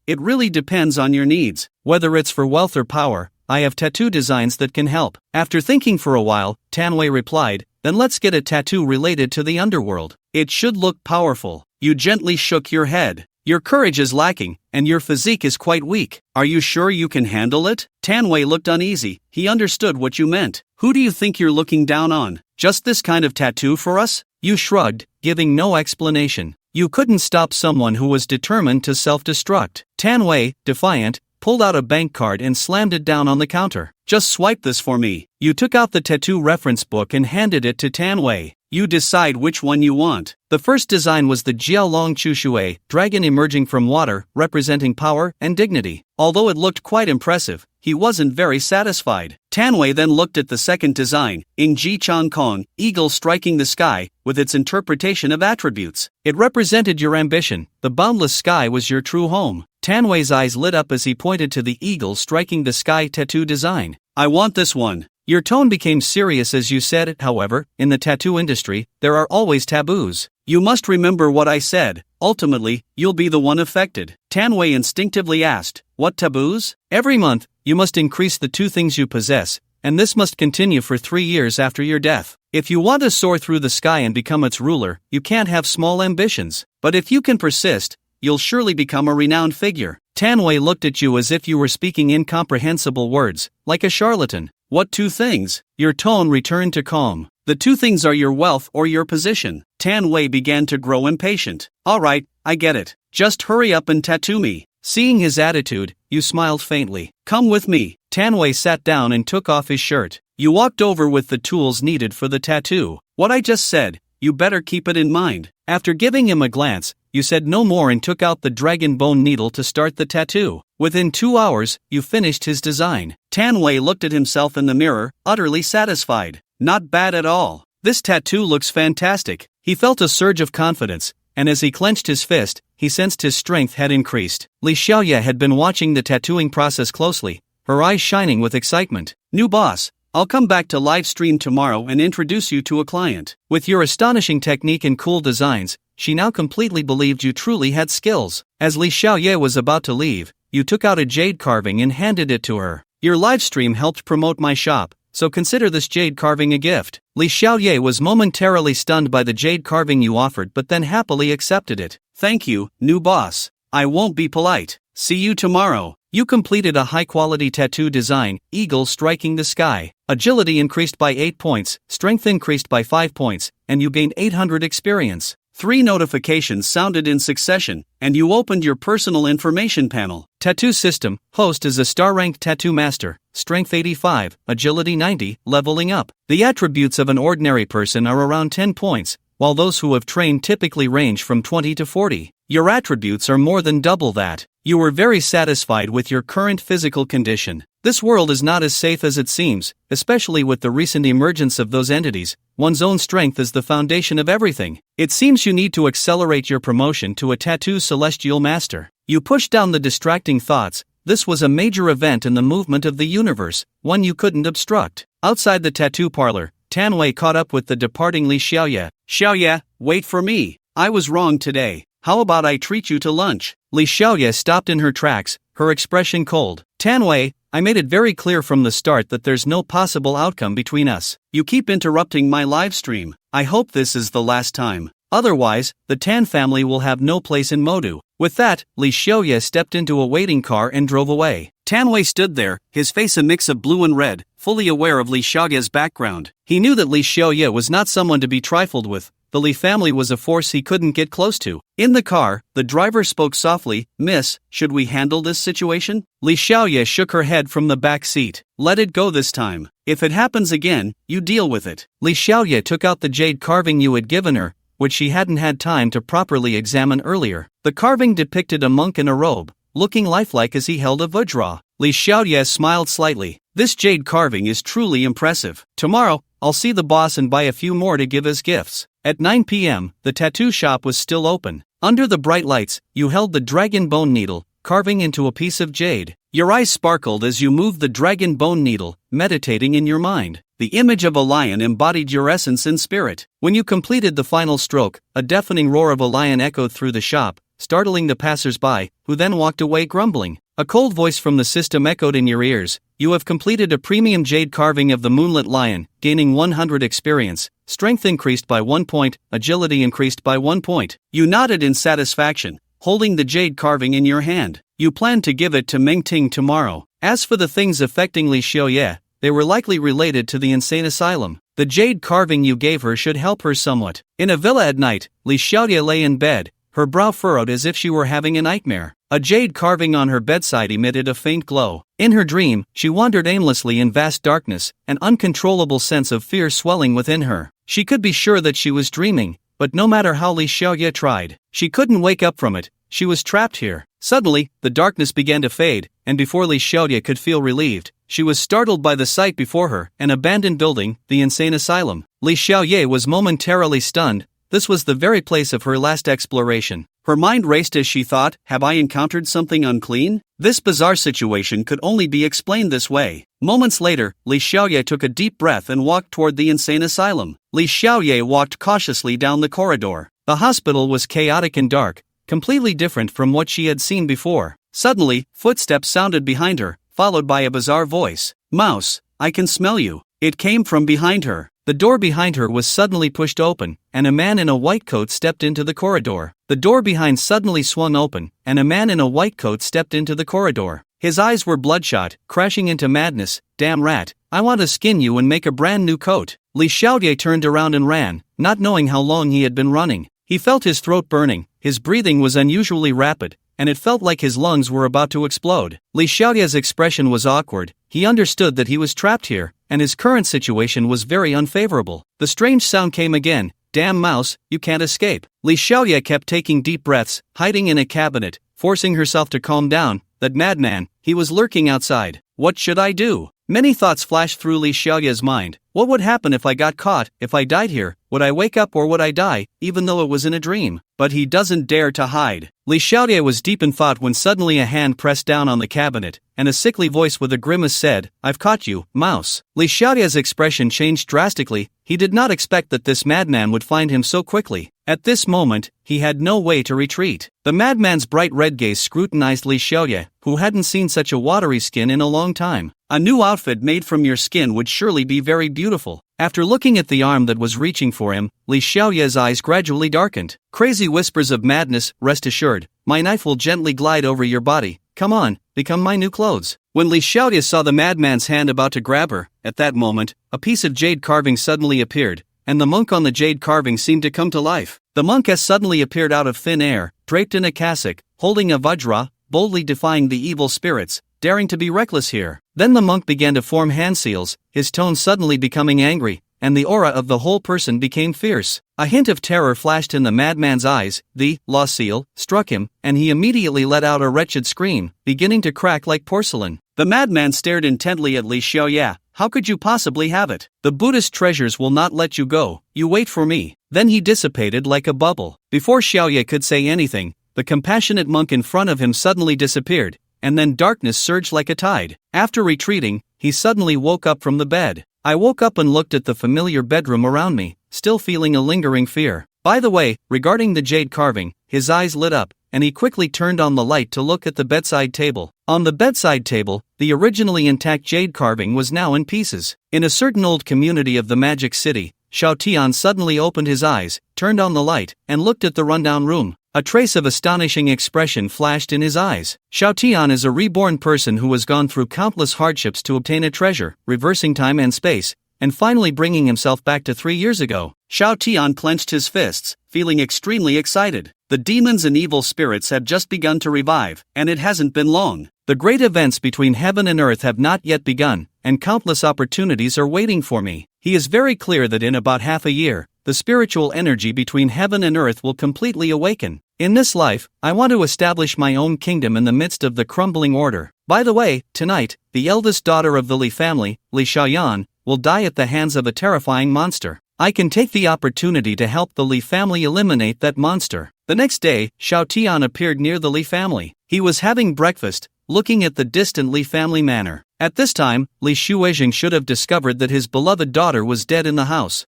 It really depends on your needs. Whether it's for wealth or power, I have tattoo designs that can help." After thinking for a while, Tan Wei replied, "Then let's get a tattoo related to the underworld. It should look powerful." You gently shook your head. Your courage is lacking, and your physique is quite weak. Are you sure you can handle it? Tanwei looked uneasy. He understood what you meant. Who do you think you're looking down on? Just this kind of tattoo for us? You shrugged, giving no explanation. You couldn't stop someone who was determined to self-destruct. Tanwei, defiant, pulled out a bank card and slammed it down on the counter. Just swipe this for me. You took out the tattoo reference book and handed it to Tanwei. You decide which one you want. The first design was the Jiaolong Chushui, dragon emerging from water, representing power and dignity. Although it looked quite impressive, he wasn't very satisfied. Tanwei then looked at the second design, Ing Ji Chang Kong, eagle striking the sky, with its interpretation of attributes. It represented your ambition. The boundless sky was your true home. Tanwei's eyes lit up as he pointed to the eagle striking the sky tattoo design. I want this one. Your tone became serious as you said it. However, in the tattoo industry, there are always taboos. You must remember what I said. Ultimately, you'll be the one affected. Tanwei instinctively asked, what taboos? Every month, you must increase the 2 things you possess, and this must continue for 3 years after your death. If you want to soar through the sky and become its ruler, you can't have small ambitions. But if you can persist, you'll surely become a renowned figure. Tanwei looked at you as if you were speaking incomprehensible words, like a charlatan. What 2 things? Your tone returned to calm. The 2 things are your wealth or your position. Tanwei began to grow impatient. Alright, I get it. Just hurry up and tattoo me. Seeing his attitude, you smiled faintly. Come with me. Tanwei sat down and took off his shirt. You walked over with the tools needed for the tattoo. What I just said, you better keep it in mind. After giving him a glance, you said no more and took out the dragon bone needle to start the tattoo. Within 2 hours, you finished his design. Tanwei looked at himself in the mirror, utterly satisfied. Not bad at all. This tattoo looks fantastic. He felt a surge of confidence, and as he clenched his fist, he sensed his strength had increased. Li Xiaoye had been watching the tattooing process closely, her eyes shining with excitement. New boss, I'll come back to live stream tomorrow and introduce you to a client. With your astonishing technique and cool designs, she now completely believed you truly had skills. As Li Xiaoye was about to leave, you took out a jade carving and handed it to her. Your live stream helped promote my shop, so consider this jade carving a gift. Li Xiaoye was momentarily stunned by the jade carving you offered but then happily accepted it. Thank you, new boss. I won't be polite. See you tomorrow. You completed a high-quality tattoo design, eagle striking the sky. Agility increased by 8 points, strength increased by 5 points, and you gained 800 experience. 3 notifications sounded in succession, and you opened your personal information panel. Tattoo system, host is a star-ranked tattoo master, strength 85, agility 90, leveling up. The attributes of an ordinary person are around 10 points, while those who have trained typically range from 20 to 40. Your attributes are more than double that. You were very satisfied with your current physical condition. This world is not as safe as it seems, especially with the recent emergence of those entities. One's own strength is the foundation of everything. It seems you need to accelerate your promotion to a tattoo celestial master. You pushed down the distracting thoughts. This was a major event in the movement of the universe, one you couldn't obstruct. Outside the tattoo parlor, Tanwei caught up with the departing Li Xiaoye. Xiaoye, wait for me. I was wrong today. How about I treat you to lunch? Li Xiaoye stopped in her tracks, her expression cold. Tanwei, I made it very clear from the start that there's no possible outcome between us. You keep interrupting my live stream. I hope this is the last time. Otherwise, the Tan family will have no place in Modu. With that, Li Xiaoye stepped into a waiting car and drove away. Tanwei stood there, his face a mix of blue and red, fully aware of Li Xiaoye's background. He knew that Li Xiaoye was not someone to be trifled with. The Li family was a force he couldn't get close to. In the car, the driver spoke softly, Miss, should we handle this situation? Li Xiaoye shook her head from the back seat. Let it go this time. If it happens again, you deal with it. Li Xiaoye took out the jade carving you had given her, which she hadn't had time to properly examine earlier. The carving depicted a monk in a robe, looking lifelike as he held a vajra. Li Xiaoye smiled slightly. This jade carving is truly impressive. Tomorrow, I'll see the boss and buy a few more to give as gifts. At 9 p.m., the tattoo shop was still open. Under the bright lights, you held the dragon bone needle, carving into a piece of jade. Your eyes sparkled as you moved the dragon bone needle, meditating in your mind. The image of a lion embodied your essence and spirit. When you completed the final stroke, a deafening roar of a lion echoed through the shop, startling the passers-by, who then walked away grumbling. A cold voice from the system echoed in your ears. You have completed a premium jade carving of the moonlit lion, gaining 100 experience. Strength increased by 1 point, agility increased by 1 point. You nodded in satisfaction. holding the jade carving in your hand. You plan to give it to Mingting tomorrow. As for the things affecting Li Xiaoye, they were likely related to the insane asylum. The jade carving you gave her should help her somewhat. In a villa at night, Li Xiaoye lay in bed, her brow furrowed as if she were having a nightmare. A jade carving on her bedside emitted a faint glow. In her dream, she wandered aimlessly in vast darkness, an uncontrollable sense of fear swelling within her. She could be sure that she was dreaming, but no matter how Li Xiaoye tried, she couldn't wake up from it. She was trapped here. Suddenly, the darkness began to fade, and before Li Xiaoye could feel relieved, she was startled by the sight before her, an abandoned building, the insane asylum. Li Xiaoye was momentarily stunned. This was the very place of her last exploration. Her mind raced as she thought, have I encountered something unclean? This bizarre situation could only be explained this way. Moments later, Li Xiaoye took a deep breath and walked toward the insane asylum. Li Xiaoye walked cautiously down the corridor. The hospital was chaotic and dark, completely different from what she had seen before. Suddenly, footsteps sounded behind her, followed by a bizarre voice. Mouse, I can smell you. It came from behind her. The door behind her was suddenly pushed open, and a man in a white coat stepped into the corridor. The door behind suddenly swung open, and a man in a white coat stepped into the corridor. His eyes were bloodshot, crashing into madness. Damn rat, I want to skin you and make a brand new coat. Li Xiaoye turned around and ran, not knowing how long he had been running. He felt his throat burning, his breathing was unusually rapid, and it felt like his lungs were about to explode. Li Xiaoye's expression was awkward. He understood that he was trapped here, and his current situation was very unfavorable. The strange sound came again. Damn mouse, you can't escape. Li Xiaoye kept taking deep breaths, hiding in a cabinet, forcing herself to calm down. That madman, he was lurking outside. What should I do? Many thoughts flashed through Li Xiaoye's mind. What would happen if I got caught? If I died here, would I wake up or would I die, even though it was in a dream? But he doesn't dare to hide. Li Xiaoye was deep in thought when suddenly a hand pressed down on the cabinet, and a sickly voice with a grimace said, I've caught you, mouse. Li Xiaoye's expression changed drastically. He did not expect that this madman would find him so quickly. At this moment, he had no way to retreat. The madman's bright red gaze scrutinized Li Xiaoye, who hadn't seen such a watery skin in a long time. A new outfit made from your skin would surely be very beautiful. After looking at the arm that was reaching for him, Li Xiaoye's eyes gradually darkened. Crazy whispers of madness, rest assured, my knife will gently glide over your body. Come on, become my new clothes. When Li Xiaoye saw the madman's hand about to grab her, at that moment, a piece of jade carving suddenly appeared, and the monk on the jade carving seemed to come to life. The monk has suddenly appeared out of thin air, draped in a cassock, holding a vajra, boldly defying the evil spirits, daring to be reckless here. Then the monk began to form hand seals, his tone suddenly becoming angry, and the aura of the whole person became fierce. A hint of terror flashed in the madman's eyes. The law seal struck him, and he immediately let out a wretched scream, beginning to crack like porcelain. The madman stared intently at Li Xiaoye. How could you possibly have it? The Buddhist treasures will not let you go. You wait for me. Then he dissipated like a bubble. Before Xiaoye could say anything, the compassionate monk in front of him suddenly disappeared, and then darkness surged like a tide. After retreating, he suddenly woke up from the bed. I woke up and looked at the familiar bedroom around me, still feeling a lingering fear. By the way, regarding the jade carving, his eyes lit up, and he quickly turned on the light to look at the bedside table. On the bedside table, the originally intact jade carving was now in pieces. In a certain old community of the Magic City, Xiao Tian suddenly opened his eyes, turned on the light, and looked at the rundown room. A trace of astonishing expression flashed in his eyes. Xiao Tian is a reborn person who has gone through countless hardships to obtain a treasure, reversing time and space, and finally bringing himself back to 3 years ago. Xiao Tian clenched his fists, feeling extremely excited. The demons and evil spirits have just begun to revive, and it hasn't been long. The great events between heaven and earth have not yet begun, and countless opportunities are waiting for me. He is very clear that in about half a year, the spiritual energy between heaven and earth will completely awaken. In this life, I want to establish my own kingdom in the midst of the crumbling order. By the way, tonight, the eldest daughter of the Li family, Li Xiaoyan, will die at the hands of a terrifying monster. I can take the opportunity to help the Li family eliminate that monster. The next day, Xiao Tian appeared near the Li family. He was having breakfast, looking at the distant Li family manor. At this time, Li Shuizhen should have discovered that his beloved daughter was dead in the house.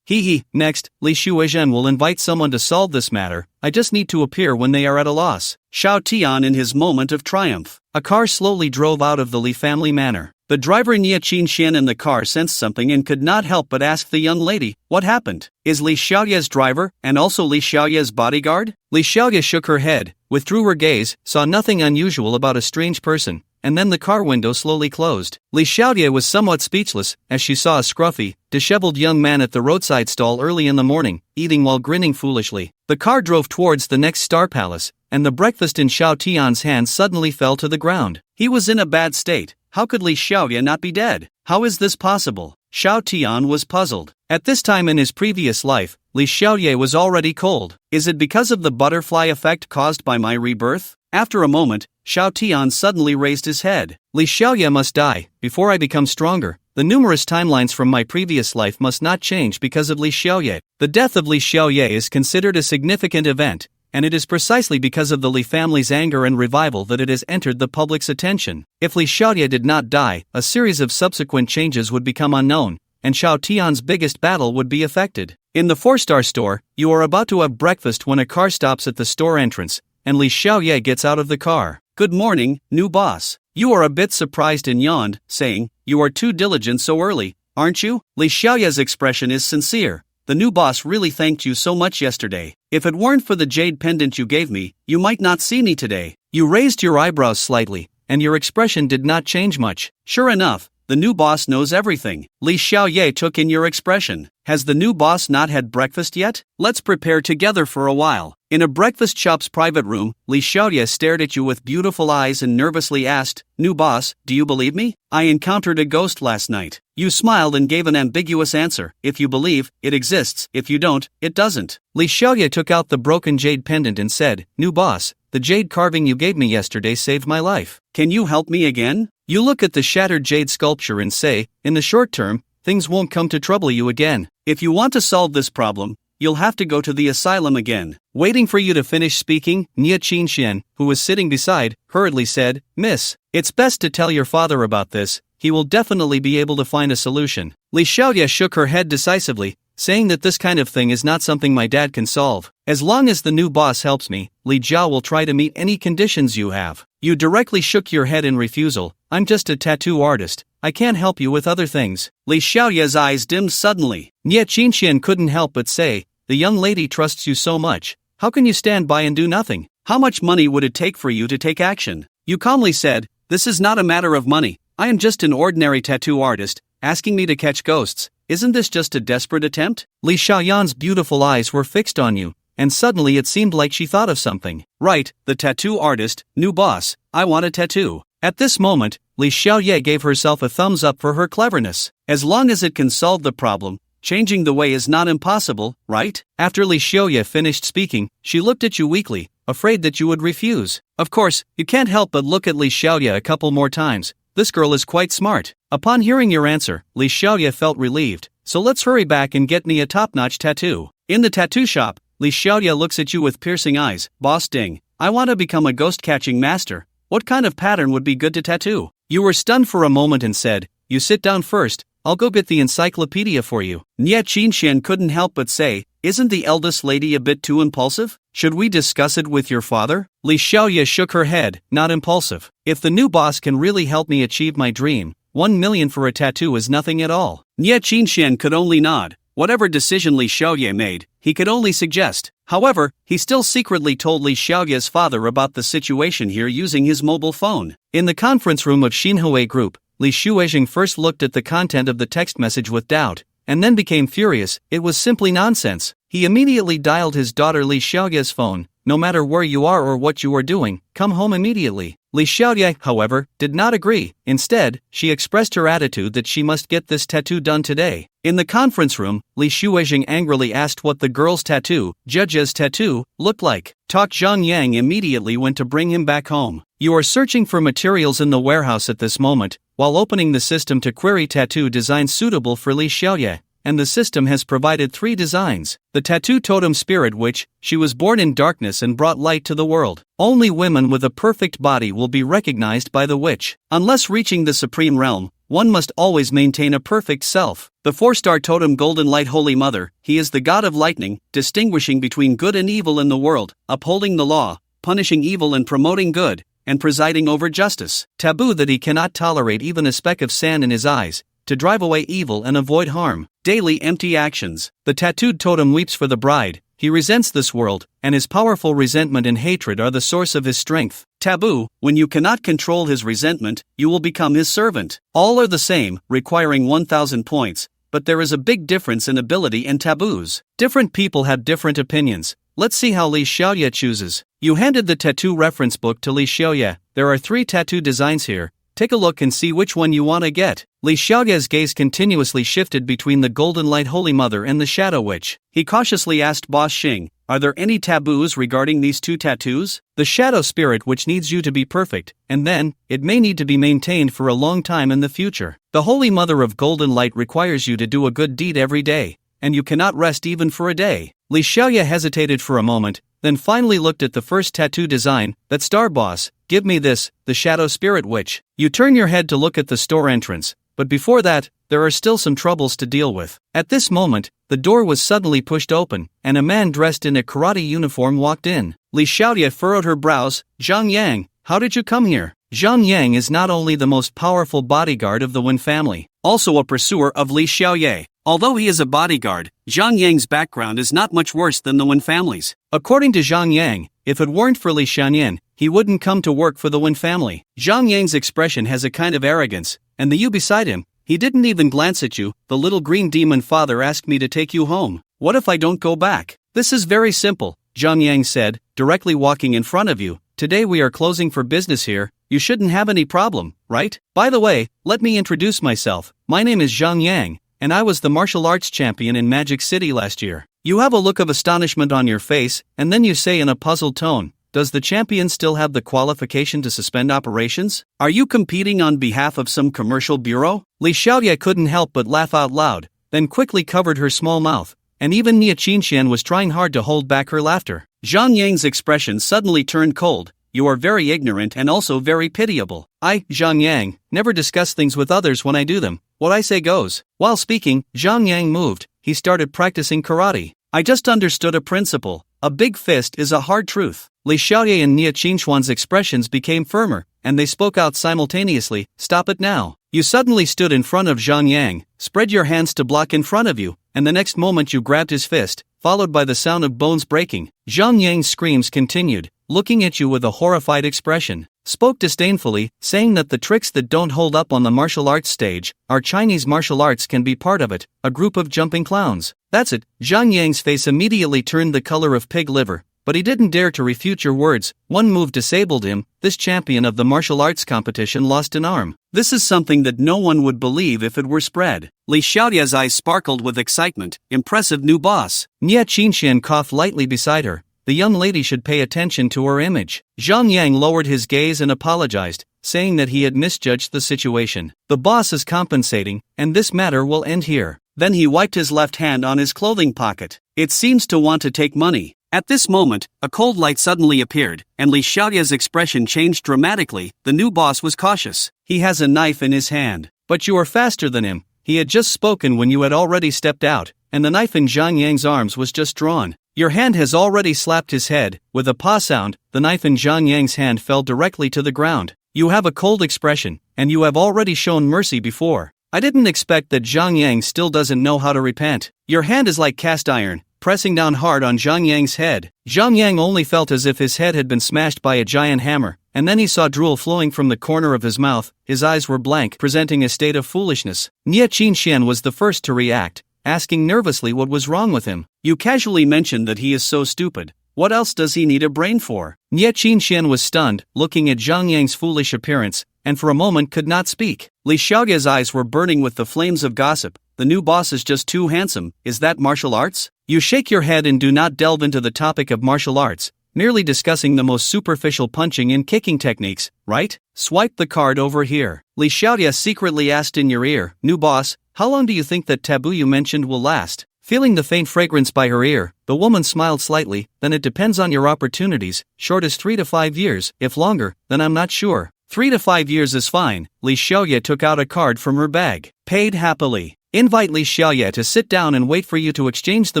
Next, Li Shuizhen will invite someone to solve this matter. I just need to appear when they are at a loss. Xiao Tian in his moment of triumph. A car slowly drove out of the Li family manor. The driver Nia Qinshan in the car sensed something and could not help but ask the young lady, what happened? Is Li Xiaoye's driver, and also Li Xiaoye's bodyguard? Li Xiaoye shook her head, withdrew her gaze, saw nothing unusual about a strange person, and then the car window slowly closed. Li Xiaoye was somewhat speechless, as she saw a scruffy, disheveled young man at the roadside stall early in the morning, eating while grinning foolishly. The car drove towards the next star palace, and the breakfast in Xiao Tian's hand suddenly fell to the ground. He was in a bad state. How could Li Xiaoye not be dead? How is this possible? Xiao Tian was puzzled. At this time in his previous life, Li Xiaoye was already cold. Is it because of the butterfly effect caused by my rebirth? After a moment, Xiao Tian suddenly raised his head. Li Xiaoye must die, before I become stronger. The numerous timelines from my previous life must not change because of Li Xiaoye. The death of Li Xiaoye is considered a significant event, and it is precisely because of the Li family's anger and revival that it has entered the public's attention. If Li Xiaoye did not die, a series of subsequent changes would become unknown, and Xiao Tian's biggest battle would be affected. In the 4-star store, you are about to have breakfast when a car stops at the store entrance, and Li Xiaoye gets out of the car. Good morning, new boss. You are a bit surprised and yawned, saying, you are too diligent so early, aren't you? Li Xiaoye's expression is sincere. The new boss really thanked you so much yesterday. If it weren't for the jade pendant you gave me, you might not see me today. You raised your eyebrows slightly, and your expression did not change much. Sure enough, the new boss knows everything. Li Xiaoye took in your expression. Has the new boss not had breakfast yet? Let's prepare together for a while. In a breakfast shop's private room, Li Xiaoye stared at you with beautiful eyes and nervously asked, new boss, do you believe me? I encountered a ghost last night. You smiled and gave an ambiguous answer. If you believe, it exists. If you don't, it doesn't. Li Xiaoye took out the broken jade pendant and said, new boss, the jade carving you gave me yesterday saved my life. Can you help me again? You look at the shattered jade sculpture and say, in the short term, things won't come to trouble you again. If you want to solve this problem, you'll have to go to the asylum again. Waiting for you to finish speaking, Nia Qinshan, who was sitting beside, hurriedly said, Miss, it's best to tell your father about this. He will definitely be able to find a solution. Li Xiaoye shook her head decisively, saying that this kind of thing is not something my dad can solve. As long as the new boss helps me, Li Jiao will try to meet any conditions you have. You directly shook your head in refusal. I'm just a tattoo artist. I can't help you with other things. Li Xiaoye's eyes dimmed suddenly. Nia Qinshan couldn't help but say, the young lady trusts you so much. How can you stand by and do nothing? How much money would it take for you to take action? You calmly said, this is not a matter of money. I am just an ordinary tattoo artist, asking me to catch ghosts. Isn't this just a desperate attempt? Li Xiaoyan's beautiful eyes were fixed on you, and suddenly it seemed like she thought of something. Right, the tattoo artist, new boss, I want a tattoo. At this moment, Li Xiaoye gave herself a thumbs up for her cleverness. As long as it can solve the problem, changing the way is not impossible, right? After Li Xiaoye finished speaking, she looked at you weakly, afraid that you would refuse. Of course, you can't help but look at Li Xiaoye a couple more times. This girl is quite smart. Upon hearing your answer, Li Xiaoye felt relieved. So let's hurry back and get me a top-notch tattoo. In the tattoo shop, Li Xiaoye looks at you with piercing eyes. Boss Ding, I want to become a ghost-catching master. What kind of pattern would be good to tattoo? You were stunned for a moment and said, you sit down first, I'll go get the encyclopedia for you. Nia Qinshan couldn't help but say, isn't the eldest lady a bit too impulsive? Should we discuss it with your father? Li Xiaoye shook her head, not impulsive. If the new boss can really help me achieve my dream, 1 million for a tattoo is nothing at all. Nia Qinshan could only nod. Whatever decision Li Xiaoye made, he could only suggest. However, he still secretly told Li Xiaoye's father about the situation here using his mobile phone. In the conference room of Xinhui Group, Li Shuizheng first looked at the content of the text message with doubt, and then became furious. It was simply nonsense. He immediately dialed his daughter Li Xiaoye's phone. No matter where you are or what you are doing, come home immediately. Li Xiaoye, however, did not agree. Instead, she expressed her attitude that she must get this tattoo done today. In the conference room, Li Shuizheng angrily asked what the girl's tattoo, Judge's tattoo, looked like. Tak Zhongyang immediately went to bring him back home. You are searching for materials in the warehouse at this moment, while opening the system to query tattoo designs suitable for Li Xiaoye, and the system has provided 3 designs. The tattoo totem spirit witch, she was born in darkness and brought light to the world. Only women with a perfect body will be recognized by the witch. Unless reaching the supreme realm, one must always maintain a perfect self. The 4-star totem golden light holy mother, he is the god of lightning, distinguishing between good and evil in the world, upholding the law, punishing evil and promoting good. and presiding over justice. Taboo that he cannot tolerate even a speck of sand in his eyes, to drive away evil and avoid harm. Daily empty actions. The tattooed totem weeps for the bride. He resents this world, and his powerful resentment and hatred are the source of his strength. Taboo, when you cannot control his resentment, you will become his servant. All are the same, requiring 1,000 points, but there is a big difference in ability and taboos. Different people have different opinions. Let's see how Li Xiaoye chooses. You handed the tattoo reference book to Li Xiaoye. There are 3 tattoo designs here. Take a look and see which one you want to get. Li Xiaoye's gaze continuously shifted between the Golden Light Holy Mother and the Shadow Witch. He cautiously asked Boss Xing, "Are there any taboos regarding these 2 tattoos? The Shadow Spirit which needs you to be perfect, and then, it may need to be maintained for a long time in the future. The Holy Mother of Golden Light requires you to do a good deed every day, and you cannot rest even for a day." Li Xiaoye hesitated for a moment, then finally looked at the first tattoo design. "That star boss, give me this, the Shadow Spirit Witch." You turn your head to look at the store entrance, but before that, there are still some troubles to deal with. At this moment, the door was suddenly pushed open, and a man dressed in a karate uniform walked in. Li Xiaoye furrowed her brows. "Zhang Yang, how did you come here?" Zhang Yang is not only the most powerful bodyguard of the Wen family, also a pursuer of Li Xiaoye. Although he is a bodyguard, Zhang Yang's background is not much worse than the Wen family's. According to Zhang Yang, if it weren't for Li Xianyan, he wouldn't come to work for the Wen family. Zhang Yang's expression has a kind of arrogance, and the you beside him, he didn't even glance at you. "The little green demon father asked me to take you home. What if I don't go back?" "This is very simple," Zhang Yang said, directly walking in front of you. "Today we are closing for business here. You shouldn't have any problem, right? By the way, let me introduce myself. My name is Zhang Yang, and I was the martial arts champion in Magic City last year." You have a look of astonishment on your face, and then you say in a puzzled tone, "Does the champion still have the qualification to suspend operations? Are you competing on behalf of some commercial bureau?" Li Xiaoye couldn't help but laugh out loud, then quickly covered her small mouth, and even Nia Qinxian was trying hard to hold back her laughter. Zhang Yang's expression suddenly turned cold. "You are very ignorant and also very pitiable. I, Zhang Yang, never discuss things with others when I do them. What I say goes." While speaking, Zhang Yang moved. He started practicing karate. "I just understood a principle. A big fist is a hard truth." Li Xiaoye and Nia Qinxuan's expressions became firmer, and they spoke out simultaneously. "Stop it now." You suddenly stood in front of Zhang Yang, spread your hands to block in front of you, and the next moment you grabbed his fist, followed by the sound of bones breaking. Zhang Yang's screams continued, looking at you with a horrified expression. Spoke disdainfully, saying that the tricks that don't hold up on the martial arts stage, our Chinese martial arts can be part of it, a group of jumping clowns. That's it. Zhang Yang's face immediately turned the color of pig liver, but he didn't dare to refute your words. One move disabled him. This champion of the martial arts competition lost an arm. This is something that no one would believe if it were spread. Li Xiaoye's eyes sparkled with excitement. Impressive new boss. Nia Qinxian coughed lightly beside her. The young lady should pay attention to her image. Zhang Yang lowered his gaze and apologized, saying that he had misjudged the situation. The boss is compensating, and this matter will end here. Then he wiped his left hand on his clothing pocket. It seems to want to take money. At this moment, a cold light suddenly appeared, and Li Xiaoye's expression changed dramatically. The new boss was cautious. He has a knife in his hand. But you are faster than him. He had just spoken when you had already stepped out, and the knife in Zhang Yang's arms was just drawn. Your hand has already slapped his head. With a paw sound, the knife in Zhang Yang's hand fell directly to the ground. You have a cold expression, and you have already shown mercy before. I didn't expect that Zhang Yang still doesn't know how to repent. Your hand is like cast iron, pressing down hard on Zhang Yang's head. Zhang Yang only felt as if his head had been smashed by a giant hammer, and then he saw drool flowing from the corner of his mouth. His eyes were blank, presenting a state of foolishness. Nia Qinxian was the first to react, asking nervously what was wrong with him. You casually mentioned that he is so stupid. What else does he need a brain for? Nia Qinxian was stunned, looking at Zhang Yang's foolish appearance, and for a moment could not speak. Li Xiaoye's eyes were burning with the flames of gossip. The new boss is just too handsome. Is that martial arts? You shake your head and do not delve into the topic of martial arts, merely discussing the most superficial punching and kicking techniques, right? Swipe the card over here. Li Xiaoye secretly asked in your ear, "New boss, how long do you think that taboo you mentioned will last?" Feeling the faint fragrance by her ear, the woman smiled slightly. "Then it depends on your opportunities. Short is 3 to 5 years. If longer, then I'm not sure." 3 to 5 years is fine. Li Xiaoye took out a card from her bag. Paid happily. Invite Li Xiaoye to sit down and wait for you to exchange the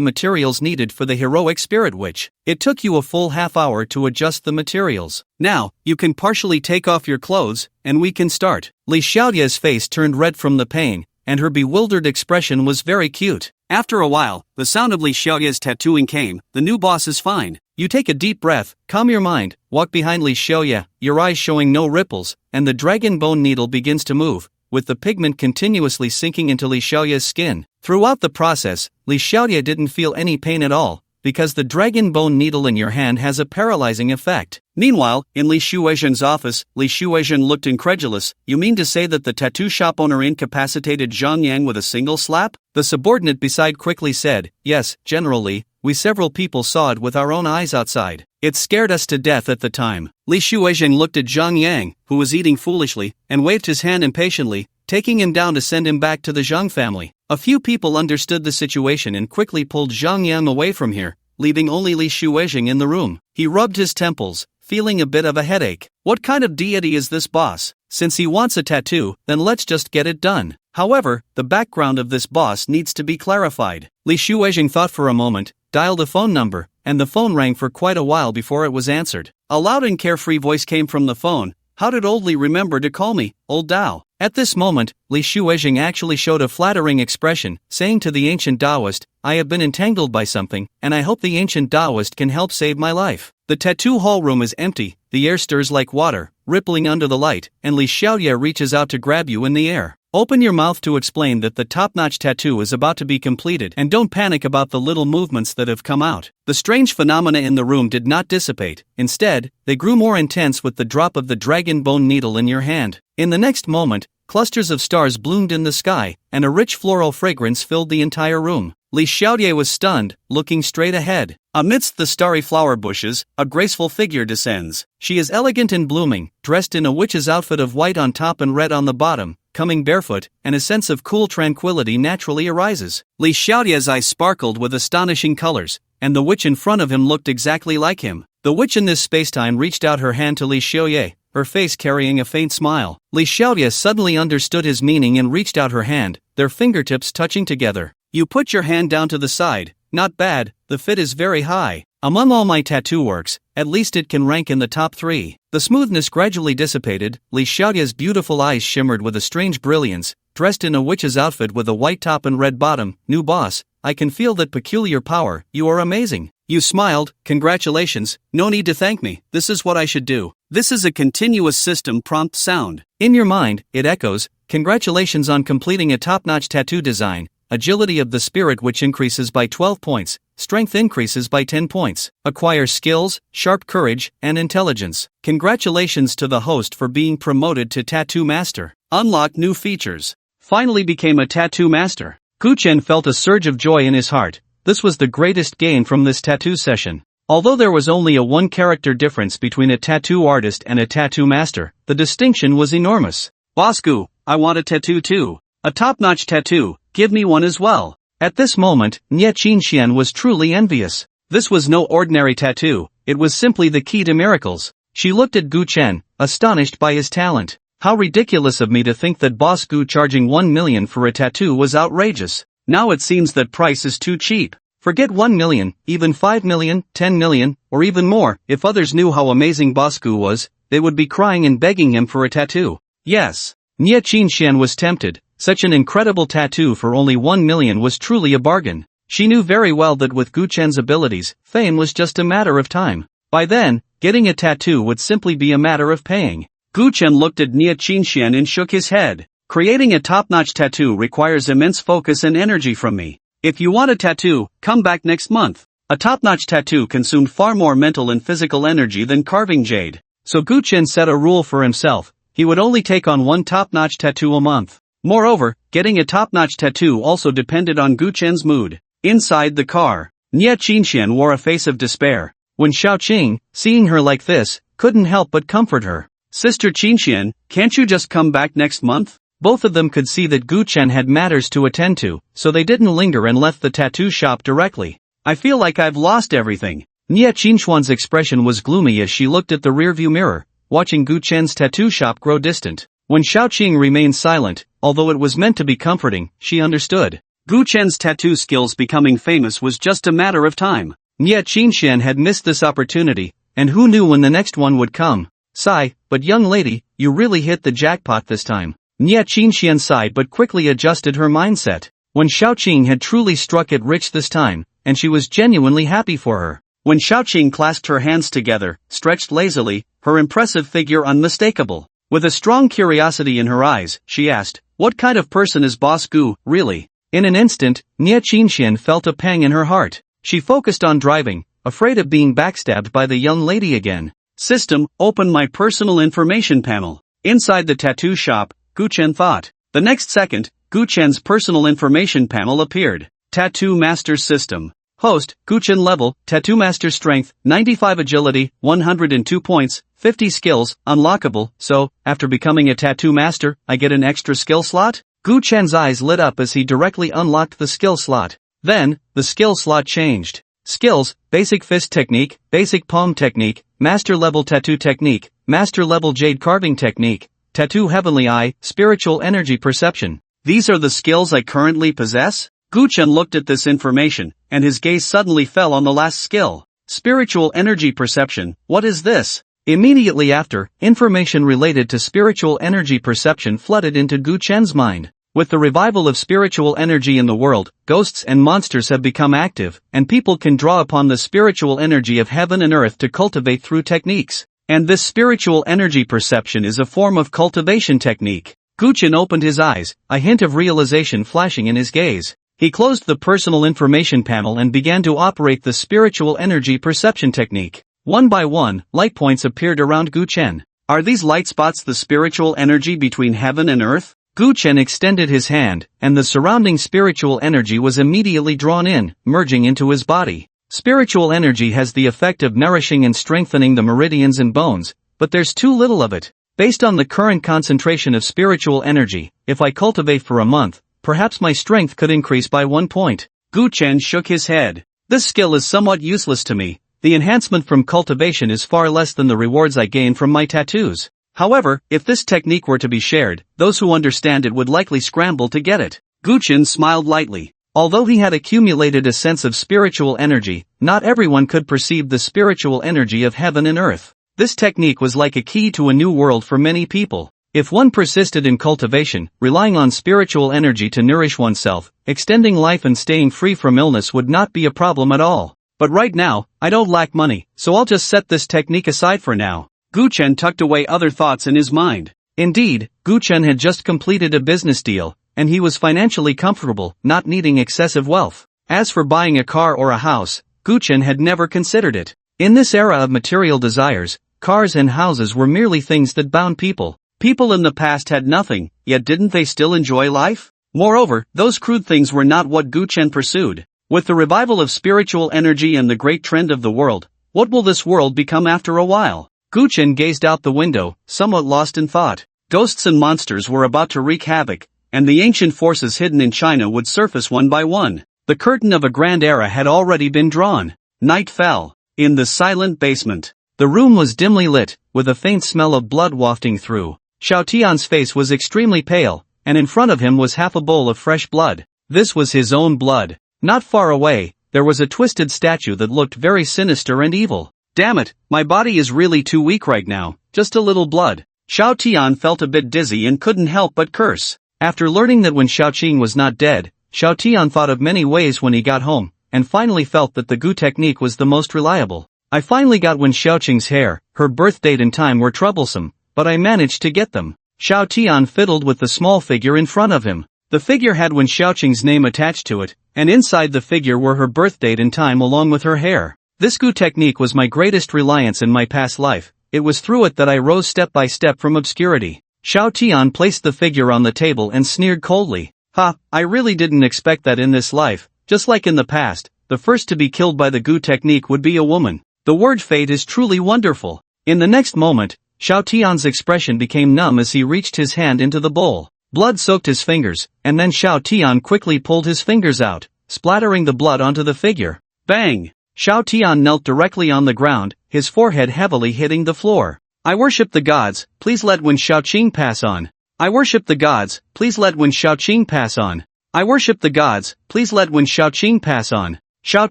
materials needed for the heroic spirit witch. It took you a full half hour to adjust the materials. Now, you can partially take off your clothes, and we can start. Li Xiaoye's face turned red from the pain, and her bewildered expression was very cute. After a while, the sound of Li Xiaoye's tattooing came. The new boss is fine. You take a deep breath, calm your mind, walk behind Li Xiaoye, your eyes showing no ripples, and the dragon bone needle begins to move, with the pigment continuously sinking into Li Xiaoye's skin. Throughout the process, Li Xiaoye didn't feel any pain at all, because the dragon bone needle in your hand has a paralyzing effect. Meanwhile, in Li Shuizhen's office, Li Shuizhen looked incredulous. You mean to say that the tattoo shop owner incapacitated Zhang Yang with a single slap? The subordinate beside quickly said, yes, generally, we several people saw it with our own eyes outside. It scared us to death at the time. Li Shuizhen looked at Zhang Yang, who was eating foolishly, and waved his hand impatiently, taking him down to send him back to the Zhang family. A few people understood the situation and quickly pulled Zhang Yang away from here, leaving only Li Shuizhen in the room. He rubbed his temples, feeling a bit of a headache. What kind of deity is this boss? Since he wants a tattoo, then let's just get it done. However, the background of this boss needs to be clarified. Li Shuizhen thought for a moment, dialed a phone number, and the phone rang for quite a while before it was answered. A loud and carefree voice came from the phone. How did old Li remember to call me, old Dao? At this moment, Li Shuizhen actually showed a flattering expression, saying to the ancient Taoist, I have been entangled by something, and I hope the ancient Taoist can help save my life. The tattoo hall room is empty, the air stirs like water, rippling under the light, and Li Xiaoye reaches out to grab you in the air. Open your mouth to explain that the top-notch tattoo is about to be completed, and don't panic about the little movements that have come out. The strange phenomena in the room did not dissipate. Instead, they grew more intense with the drop of the dragon bone needle in your hand. In the next moment, clusters of stars bloomed in the sky, and a rich floral fragrance filled the entire room. Li Xiaoye was stunned, looking straight ahead. Amidst the starry flower bushes, a graceful figure descends. She is elegant and blooming, dressed in a witch's outfit of white on top and red on the bottom. Coming barefoot, and a sense of cool tranquility naturally arises. Li Xiaoye's eyes sparkled with astonishing colors, and the witch in front of him looked exactly like him. The witch in this spacetime reached out her hand to Li Xiaoye, her face carrying a faint smile. Li Xiaoye suddenly understood his meaning and reached out her hand, their fingertips touching together. You put your hand down to the side. Not bad, the fit is very high. Among all my tattoo works, at least it can rank in the top 3. The smoothness gradually dissipated. Li Xiaoye's beautiful eyes shimmered with a strange brilliance. Dressed in a witch's outfit with a white top and red bottom, new boss, I can feel that peculiar power. You are amazing. You smiled. Congratulations. No need to thank me. This is what I should do. This is a continuous system prompt sound. In your mind, it echoes, congratulations on completing a top-notch tattoo design. Agility of the spirit which increases by 12 points, strength increases by 10 points, acquire skills, sharp courage, and intelligence. Congratulations to the host for being promoted to tattoo master. Unlock new features. Finally became a tattoo master. Gu Chen felt a surge of joy in his heart. This was the greatest gain from this tattoo session. Although there was only a one-character difference between a tattoo artist and a tattoo master, the distinction was enormous. Boss Gu, I want a tattoo too. A top-notch tattoo. Give me one as well. At this moment, Nye Qingxian was truly envious. This was no ordinary tattoo, it was simply the key to miracles. She looked at Gu Chen, astonished by his talent. How ridiculous of me to think that Boss Gu charging 1 million for a tattoo was outrageous. Now it seems that price is too cheap. Forget 1 million, even 5 million, 10 million, or even more. If others knew how amazing Boss Gu was, they would be crying and begging him for a tattoo. Yes. Nye Qingxian was tempted. Such an incredible tattoo for only 1 million was truly a bargain. She knew very well that with Gu Chen's abilities, fame was just a matter of time. By then, getting a tattoo would simply be a matter of paying. Gu Chen looked at Nye Qingxian and shook his head. Creating a top-notch tattoo requires immense focus and energy from me. If you want a tattoo, come back next month. A top-notch tattoo consumed far more mental and physical energy than carving jade. So Gu Chen set a rule for himself. He would only take on one top-notch tattoo a month. Moreover, getting a top-notch tattoo also depended on Gu Chen's mood. Inside the car, Nye Qingxian wore a face of despair. When Xiaoqing, seeing her like this, couldn't help but comfort her. Sister Qingxian, can't you just come back next month? Both of them could see that Gu Chen had matters to attend to, so they didn't linger and left the tattoo shop directly. I feel like I've lost everything. Nye Qingxian's expression was gloomy as she looked at the rearview mirror, watching Gu Chen's tattoo shop grow distant. When Xiaoqing remained silent, although it was meant to be comforting, she understood. Gu Chen's tattoo skills becoming famous was just a matter of time. Yet Qinshan had missed this opportunity, and who knew when the next one would come. Sigh, but young lady, you really hit the jackpot this time. Yet Qinshan sighed but quickly adjusted her mindset. When Xiaoqing had truly struck it rich this time, and she was genuinely happy for her. When Xiaoqing clasped her hands together, stretched lazily, her impressive figure unmistakable. With a strong curiosity in her eyes, she asked, "What kind of person is Boss Gu, really?" In an instant, Nie Qinshan felt a pang in her heart. She focused on driving, afraid of being backstabbed by the young lady again. System, open my personal information panel. Inside the tattoo shop, Gu Chen thought. The next second, Gu Chen's personal information panel appeared. Tattoo Master System. Host, Gu Chen level, Tattoo Master Strength, 95 Agility, 102 points, 50 skills, unlockable, so, after becoming a tattoo master, I get an extra skill slot? Gu Chen's eyes lit up as he directly unlocked the skill slot. Then, the skill slot changed. Skills, Basic Fist Technique, Basic Palm Technique, Master Level Tattoo Technique, Master Level Jade Carving Technique, Tattoo Heavenly Eye, Spiritual Energy Perception. These are the skills I currently possess? Gu Chen looked at this information, and his gaze suddenly fell on the last skill. Spiritual Energy Perception, what is this? Immediately after, information related to spiritual energy perception flooded into Gu Chen's mind. With the revival of spiritual energy in the world, ghosts and monsters have become active, and people can draw upon the spiritual energy of heaven and earth to cultivate through techniques. And this spiritual energy perception is a form of cultivation technique. Gu Chen opened his eyes, a hint of realization flashing in his gaze. He closed the personal information panel and began to operate the spiritual energy perception technique. One by one, light points appeared around Gu Chen. Are these light spots the spiritual energy between heaven and earth? Gu Chen extended his hand, and the surrounding spiritual energy was immediately drawn in, merging into his body. Spiritual energy has the effect of nourishing and strengthening the meridians and bones, but there's too little of it. Based on the current concentration of spiritual energy, if I cultivate for a month, perhaps my strength could increase by 1 point. Gu Chen shook his head. This skill is somewhat useless to me. The enhancement from cultivation is far less than the rewards I gain from my tattoos. However, if this technique were to be shared, those who understand it would likely scramble to get it. Gu Chen smiled lightly. Although he had accumulated a sense of spiritual energy, not everyone could perceive the spiritual energy of heaven and earth. This technique was like a key to a new world for many people. If one persisted in cultivation, relying on spiritual energy to nourish oneself, extending life and staying free from illness would not be a problem at all. But right now, I don't lack money, so I'll just set this technique aside for now. Gu Chen tucked away other thoughts in his mind. Indeed, Gu Chen had just completed a business deal, and he was financially comfortable, not needing excessive wealth. As for buying a car or a house, Gu Chen had never considered it. In this era of material desires, cars and houses were merely things that bound people. People in the past had nothing, yet didn't they still enjoy life? Moreover, those crude things were not what Gu Chen pursued. With the revival of spiritual energy and the great trend of the world, what will this world become after a while? Gu Chen gazed out the window, somewhat lost in thought. Ghosts and monsters were about to wreak havoc, and the ancient forces hidden in China would surface one by one. The curtain of a grand era had already been drawn. Night fell. In the silent basement, the room was dimly lit, with a faint smell of blood wafting through. Xiao Tian's face was extremely pale, and in front of him was half a bowl of fresh blood. This was his own blood. Not far away, there was a twisted statue that looked very sinister and evil. Damn it, my body is really too weak right now, just a little blood. Xiao Tian felt a bit dizzy and couldn't help but curse. After learning that when Xiaoqing was not dead, Xiao Tian thought of many ways when he got home, and finally felt that the Gu technique was the most reliable. I finally got when Xiaoqing's hair, her birth date and time were troublesome, but I managed to get them. Xiao Tian fiddled with the small figure in front of him. The figure had when Xiaoqing's name attached to it, and inside the figure were her birth date and time along with her hair. This Gu technique was my greatest reliance in my past life. It was through it that I rose step by step from obscurity. Xiao Tian placed the figure on the table and sneered coldly. Ha, I really didn't expect that in this life. Just like in the past, the first to be killed by the Gu technique would be a woman. The word fate is truly wonderful. In the next moment, Xiao Tian's expression became numb as he reached his hand into the bowl. Blood soaked his fingers, and then Xiao Tian quickly pulled his fingers out, splattering the blood onto the figure. Bang! Xiao Tian knelt directly on the ground, his forehead heavily hitting the floor. I worship the gods, please let Wen Xiaoqing pass on. I worship the gods, please let Wen Xiaoqing pass on. I worship the gods, please let Wen Xiaoqing pass on. Xiao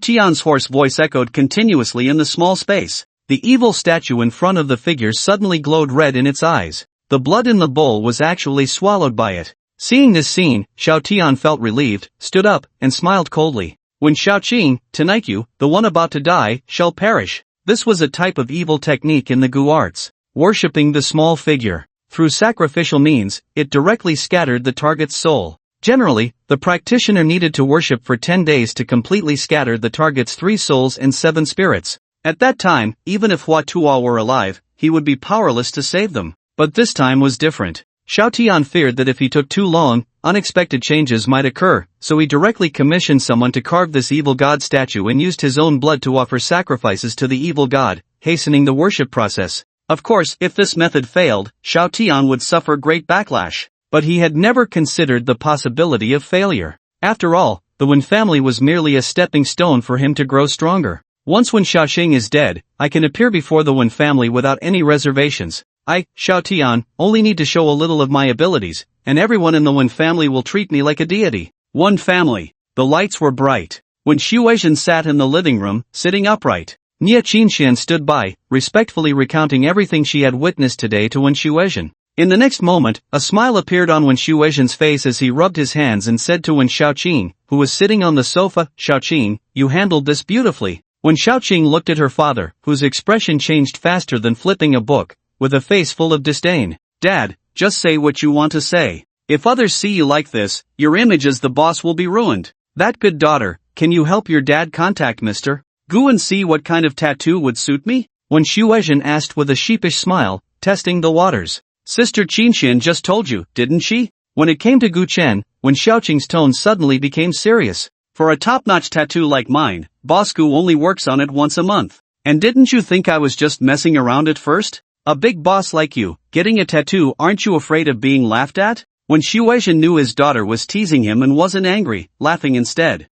Tian's hoarse voice echoed continuously in the small space. The evil statue in front of the figure suddenly glowed red in its eyes. The blood in the bowl was actually swallowed by it. Seeing this scene, Xiao Tian felt relieved, stood up, and smiled coldly. Wen Xiaoqing, tonight you, the one about to die, shall perish. This was a type of evil technique in the Gu arts. Worshipping the small figure. Through sacrificial means, it directly scattered the target's soul. Generally, the practitioner needed to worship for 10 days to completely scatter the target's 3 souls and 7 spirits. At that time, even if Hua Tuo were alive, he would be powerless to save them. But this time was different. Xiao Tian feared that if he took too long, unexpected changes might occur, so he directly commissioned someone to carve this evil god statue and used his own blood to offer sacrifices to the evil god, hastening the worship process. Of course, if this method failed, Xiao Tian would suffer great backlash. But he had never considered the possibility of failure. After all, the Wen family was merely a stepping stone for him to grow stronger. Once Wen Xiaoqing is dead, I can appear before the Wen family without any reservations. I, Xiao Tian, only need to show a little of my abilities, and everyone in the Wen family will treat me like a deity. One family. The lights were bright. When Xuezhen sat in the living room, sitting upright, Nie Qinxian stood by, respectfully recounting everything she had witnessed today to Wen Xuezhen. In the next moment, a smile appeared on Wen Xuezhen's face as he rubbed his hands and said to Wen Xiaoqing, who was sitting on the sofa, Xiaoqing, you handled this beautifully. Wen Xiaoqing looked at her father, whose expression changed faster than flipping a book, with a face full of disdain. Dad, just say what you want to say. If others see you like this, your image as the boss will be ruined. That good daughter, can you help your dad contact Mr. Gu and see what kind of tattoo would suit me? Wen Xuezhen asked with a sheepish smile, testing the waters. Sister Qinxian just told you, didn't she? When it came to Gu Chen, Wen Xiaoqing's tone suddenly became serious. For a top-notch tattoo like mine, Boss Gu only works on it once a month. And didn't you think I was just messing around at first? A big boss like you, getting a tattoo, aren't you afraid of being laughed at? When Xuezhen knew his daughter was teasing him and wasn't angry, laughing instead.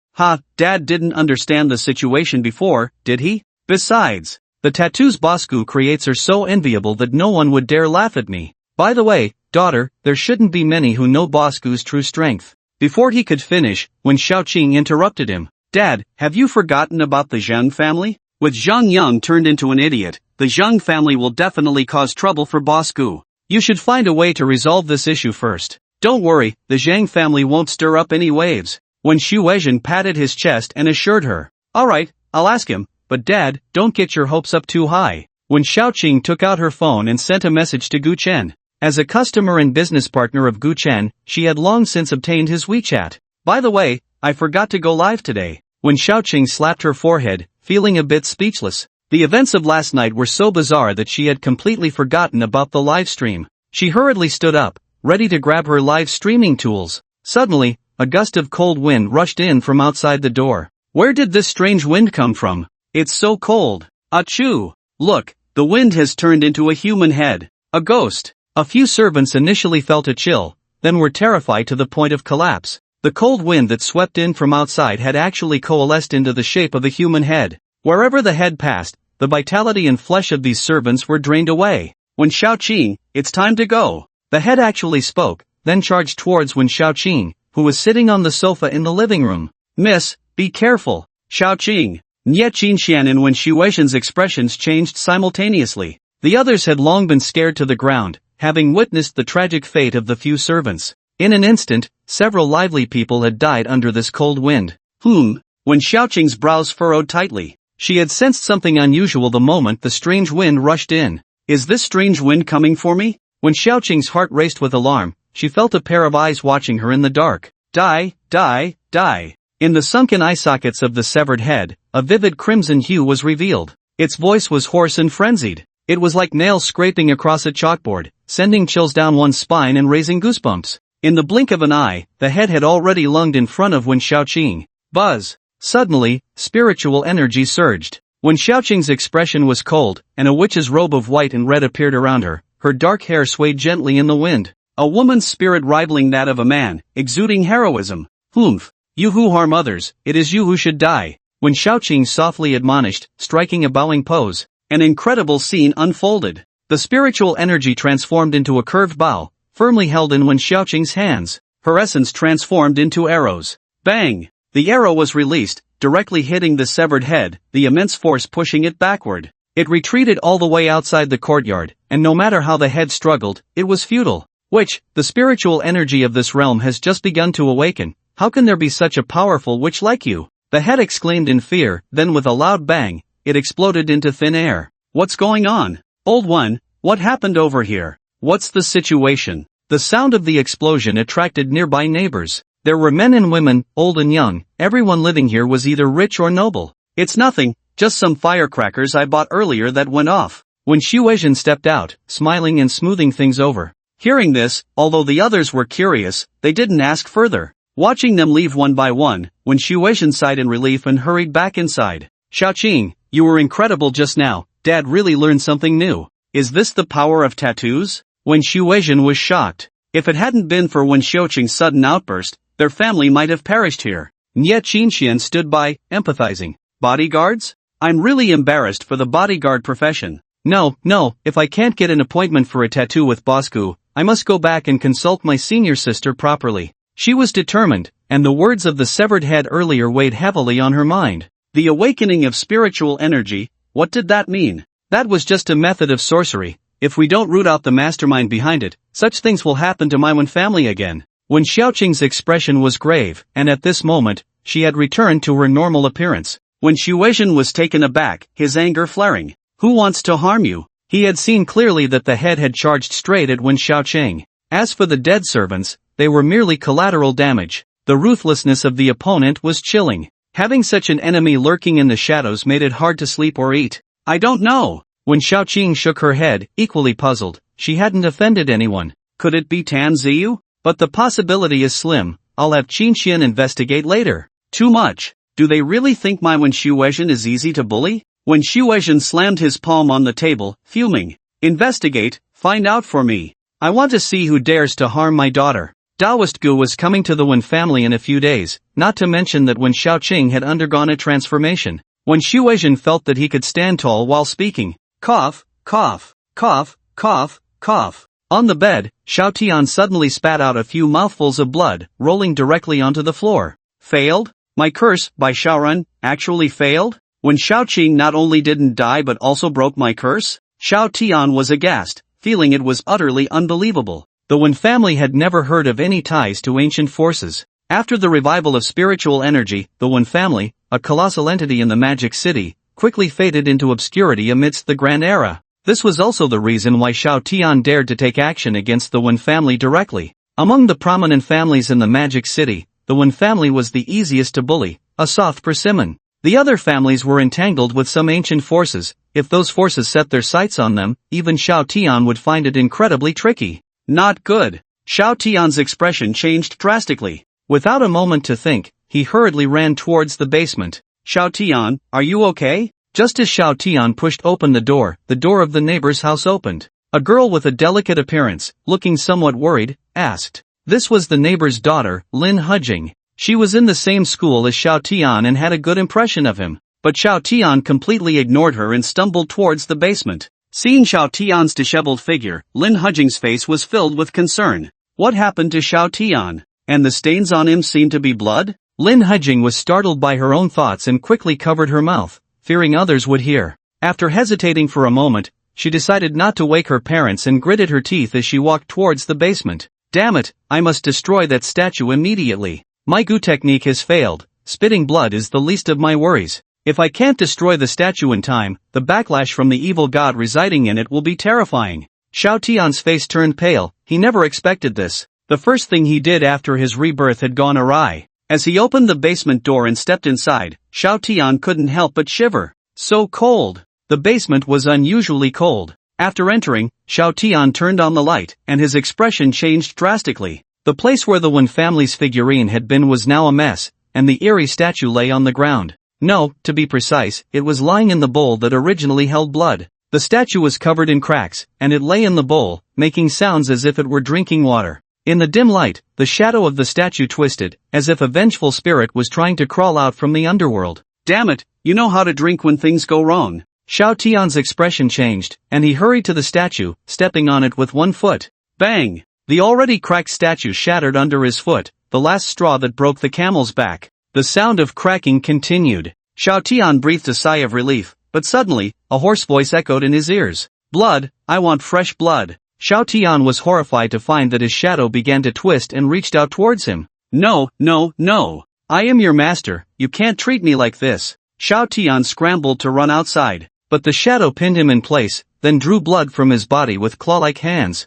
Dad didn't understand the situation before, did he? Besides, the tattoos Boss Gu creates are so enviable that no one would dare laugh at me. By the way, daughter, there shouldn't be many who know Boss Gu's true strength. Before he could finish, Wen Xiaoqing interrupted him. Dad, have you forgotten about the Zhang family? With Zhang Yang turned into an idiot, the Zhang family will definitely cause trouble for Boss Gu. You should find a way to resolve this issue first. Don't worry, the Zhang family won't stir up any waves. When Xuezhen patted his chest and assured her. Alright, I'll ask him, but Dad, don't get your hopes up too high. When Xiaoqing took out her phone and sent a message to Gu Chen. As a customer and business partner of Gu Chen, she had long since obtained his WeChat. By the way, I forgot to go live today. When Xiaoqing slapped her forehead, feeling a bit speechless. The events of last night were so bizarre that she had completely forgotten about the live stream. She hurriedly stood up, ready to grab her live streaming tools. Suddenly, a gust of cold wind rushed in from outside the door. Where did this strange wind come from? It's so cold. Achoo! Look, the wind has turned into a human head. A ghost. A few servants initially felt a chill, then were terrified to the point of collapse. The cold wind that swept in from outside had actually coalesced into the shape of a human head. Wherever the head passed, the vitality and flesh of these servants were drained away. When Xiaoqing, it's time to go. The head actually spoke, then charged towards Wen Xiaoqing, who was sitting on the sofa in the living room. Miss, be careful. Xiaoqing. Nie Qinxian and Wen Xuezhen's expressions changed simultaneously. The others had long been scared to the ground, having witnessed the tragic fate of the few servants. In an instant, several lively people had died under this cold wind. When Xiaoqing's brows furrowed tightly. She had sensed something unusual the moment the strange wind rushed in. Is this strange wind coming for me? When Xiaoqing's heart raced with alarm, she felt a pair of eyes watching her in the dark. Die, die, die. In the sunken eye sockets of the severed head, a vivid crimson hue was revealed. Its voice was hoarse and frenzied. It was like nails scraping across a chalkboard, sending chills down one's spine and raising goosebumps. In the blink of an eye, the head had already lunged in front of Wen Xiaoqing. Buzz! Suddenly, spiritual energy surged. When Xiaoqing's expression was cold, and a witch's robe of white and red appeared around her, her dark hair swayed gently in the wind. A woman's spirit rivaling that of a man, exuding heroism. You who harm others, it is you who should die. When Xiaoqing softly admonished, striking a bowing pose, an incredible scene unfolded. The spiritual energy transformed into a curved bow, firmly held in Wen Xiaoqing's hands. Her essence transformed into arrows. Bang! The arrow was released, directly hitting the severed head, the immense force pushing it backward. It retreated all the way outside the courtyard, and no matter how the head struggled, it was futile. Witch, the spiritual energy of this realm has just begun to awaken. How can there be such a powerful witch like you? The head exclaimed in fear, then with a loud bang, it exploded into thin air. What's going on? Old one, what happened over here? What's the situation? The sound of the explosion attracted nearby neighbors. There were men and women, old and young, everyone living here was either rich or noble. It's nothing, just some firecrackers I bought earlier that went off. When Xu Weizhen stepped out, smiling and smoothing things over. Hearing this, although the others were curious, they didn't ask further. Watching them leave one by one, when Xu Weizhen sighed in relief and hurried back inside. Xiaoqing, you were incredible just now, Dad really learned something new. Is this the power of tattoos? When Xu Weizhen was shocked. If it hadn't been for Wen Xiaoqing's sudden outburst, their family might have perished here. Nye Qinxian stood by, empathizing. Bodyguards? I'm really embarrassed for the bodyguard profession. No, if I can't get an appointment for a tattoo with Bosku, I must go back and consult my senior sister properly. She was determined, and the words of the severed head earlier weighed heavily on her mind. The awakening of spiritual energy, what did that mean? That was just a method of sorcery. If we don't root out the mastermind behind it, such things will happen to my Wen family again. Wen Xiaoqing's expression was grave, and at this moment, she had returned to her normal appearance. When Xu Weizhen was taken aback, his anger flaring. Who wants to harm you? He had seen clearly that the head had charged straight at Wen Xiaoqing. As for the dead servants, they were merely collateral damage. The ruthlessness of the opponent was chilling. Having such an enemy lurking in the shadows made it hard to sleep or eat. I don't know. When Xiaoqing shook her head, equally puzzled, she hadn't offended anyone. Could it be Tan Ziyu? But the possibility is slim. I'll have Qinxian investigate later. Too much. Do they really think my Wen Xiuweizhen is easy to bully? When Xu Weizhen slammed his palm on the table, fuming. Investigate, find out for me. I want to see who dares to harm my daughter. Daoist Gu was coming to the Wen family in a few days, not to mention that Wen Xiaoqing had undergone a transformation. When Xu Weizhen felt that he could stand tall while speaking. Cough, cough, cough, cough, cough. On the bed, Xiao Tian suddenly spat out a few mouthfuls of blood, rolling directly onto the floor. Failed? My curse, by Shaorun, actually failed? When Xiaoqing not only didn't die but also broke my curse? Xiao Tian was aghast, feeling it was utterly unbelievable. The Wen family had never heard of any ties to ancient forces. After the revival of spiritual energy, the Wen family, a colossal entity in the Magic City, quickly faded into obscurity amidst the Grand Era. This was also the reason why Xiao Tian dared to take action against the Wen family directly. Among the prominent families in the Magic City, the Wen family was the easiest to bully, a soft persimmon. The other families were entangled with some ancient forces. If those forces set their sights on them, even Xiao Tian would find it incredibly tricky. Not good. Xiao Tian's expression changed drastically. Without a moment to think, he hurriedly ran towards the basement. Xiao Tian, are you okay? Just as Xiao Tian pushed open the door of the neighbor's house opened. A girl with a delicate appearance, looking somewhat worried, asked. This was the neighbor's daughter, Lin Hujing. She was in the same school as Xiao Tian and had a good impression of him. But Xiao Tian completely ignored her and stumbled towards the basement. Seeing Xiao Tian's disheveled figure, Lin Hujing's face was filled with concern. What happened to Xiao Tian? And the stains on him seemed to be blood? Lin Hujing was startled by her own thoughts and quickly covered her mouth, fearing others would hear. After hesitating for a moment, she decided not to wake her parents and gritted her teeth as she walked towards the basement. Damn it, I must destroy that statue immediately. My Gu technique has failed. Spitting blood is the least of my worries. If I can't destroy the statue in time, the backlash from the evil god residing in it will be terrifying. Xiao Tian's face turned pale. He never expected this. The first thing he did after his rebirth had gone awry. As he opened the basement door and stepped inside, Xiao Tian couldn't help but shiver. So cold. The basement was unusually cold. After entering, Xiao Tian turned on the light, and his expression changed drastically. The place where the Wen family's figurine had been was now a mess, and the eerie statue lay on the ground. No, to be precise, it was lying in the bowl that originally held blood. The statue was covered in cracks, and it lay in the bowl, making sounds as if it were drinking water. In the dim light, the shadow of the statue twisted, as if a vengeful spirit was trying to crawl out from the underworld. Damn it, you know how to drink when things go wrong. Xiao Tian's expression changed, and he hurried to the statue, stepping on it with one foot. Bang! The already cracked statue shattered under his foot, the last straw that broke the camel's back. The sound of cracking continued. Xiao Tian breathed a sigh of relief, but suddenly, a hoarse voice echoed in his ears. Blood, I want fresh blood. Xiao Tian was horrified to find that his shadow began to twist and reached out towards him. No, no, no. I am your master, you can't treat me like this. Xiao Tian scrambled to run outside, but the shadow pinned him in place, then drew blood from his body with claw-like hands.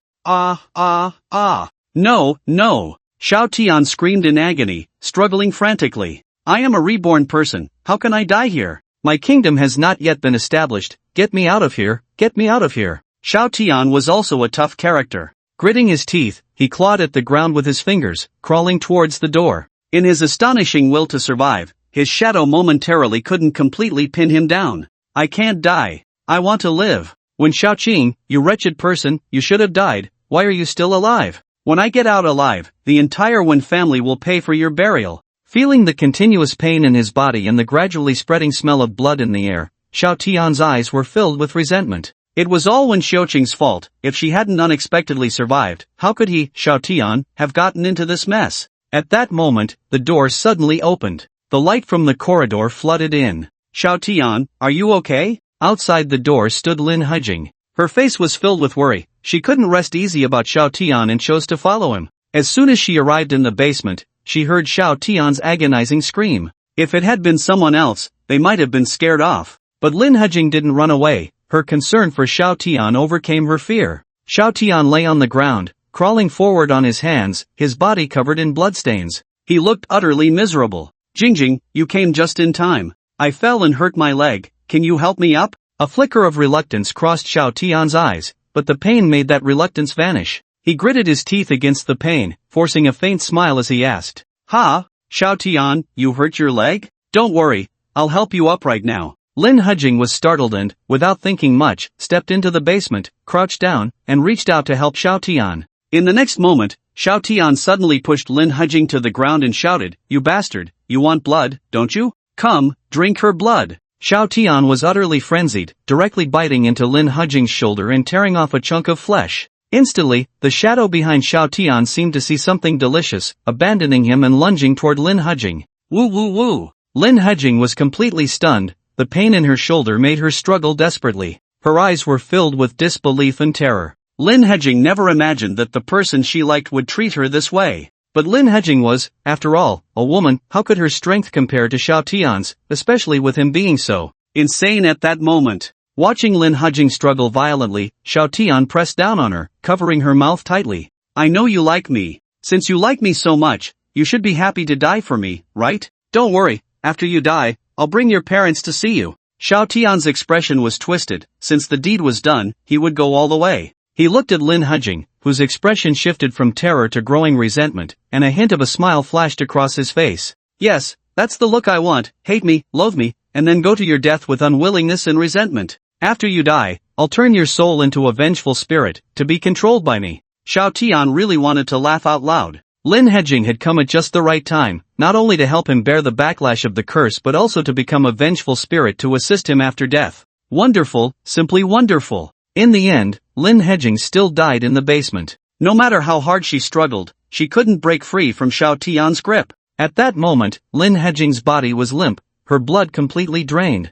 No, no. Xiao Tian screamed in agony, struggling frantically. I am a reborn person, how can I die here? My kingdom has not yet been established, get me out of here, get me out of here. Xiao Tian was also a tough character. Gritting his teeth, he clawed at the ground with his fingers, crawling towards the door. In his astonishing will to survive, his shadow momentarily couldn't completely pin him down. I can't die. I want to live. When Xiaoqing, you wretched person, you should have died, why are you still alive? When I get out alive, the entire Wen family will pay for your burial. Feeling the continuous pain in his body and the gradually spreading smell of blood in the air, Xiao Tian's eyes were filled with resentment. It was all Wen Xiaoqing's fault. If she hadn't unexpectedly survived, how could he, Xiao Tian, have gotten into this mess? At that moment, the door suddenly opened. The light from the corridor flooded in. Xiao Tian, are you okay? Outside the door stood Lin Hejing. Her face was filled with worry. She couldn't rest easy about Xiao Tian and chose to follow him. As soon as she arrived in the basement, she heard Xiao Tian's agonizing scream. If it had been someone else, they might have been scared off. But Lin Hejing didn't run away. Her concern for Xiao Tian overcame her fear. Xiao Tian lay on the ground, crawling forward on his hands, his body covered in bloodstains. He looked utterly miserable. Jingjing, you came just in time. I fell and hurt my leg, can you help me up? A flicker of reluctance crossed Xiao Tian's eyes, but the pain made that reluctance vanish. He gritted his teeth against the pain, forcing a faint smile as he asked. Ha, Xiao Tian, you hurt your leg? Don't worry, I'll help you up right now. Lin Hejing was startled and, without thinking much, stepped into the basement, crouched down, and reached out to help Xiao Tian. In the next moment, Xiao Tian suddenly pushed Lin Hejing to the ground and shouted, You bastard, you want blood, don't you? Come, drink her blood. Xiao Tian was utterly frenzied, directly biting into Lin Hejing's shoulder and tearing off a chunk of flesh. Instantly, the shadow behind Xiao Tian seemed to see something delicious, abandoning him and lunging toward Lin Hejing. Woo woo woo! Lin Hejing was completely stunned. The pain in her shoulder made her struggle desperately. Her eyes were filled with disbelief and terror. Lin Hejing never imagined that the person she liked would treat her this way. But Lin Hejing was, after all, a woman. How could her strength compare to Xiao Tian's, especially with him being so insane at that moment? Watching Lin Hejing struggle violently, Xiao Tian pressed down on her, covering her mouth tightly. I know you like me. Since you like me so much, you should be happy to die for me, right? Don't worry, after you die, I'll bring your parents to see you. Xiao Tian's expression was twisted. Since the deed was done, he would go all the way. He looked at Lin Hejing, whose expression shifted from terror to growing resentment, and a hint of a smile flashed across his face. Yes, that's the look I want. Hate me, loathe me, and then go to your death with unwillingness and resentment. After you die, I'll turn your soul into a vengeful spirit, to be controlled by me. Xiao Tian really wanted to laugh out loud. Lin Hejing had come at just the right time, not only to help him bear the backlash of the curse but also to become a vengeful spirit to assist him after death. Wonderful, simply wonderful. In the end, Lin Hejing still died in the basement. No matter how hard she struggled, she couldn't break free from Xiao Tian's grip. At that moment, Lin Hejing's body was limp, her blood completely drained.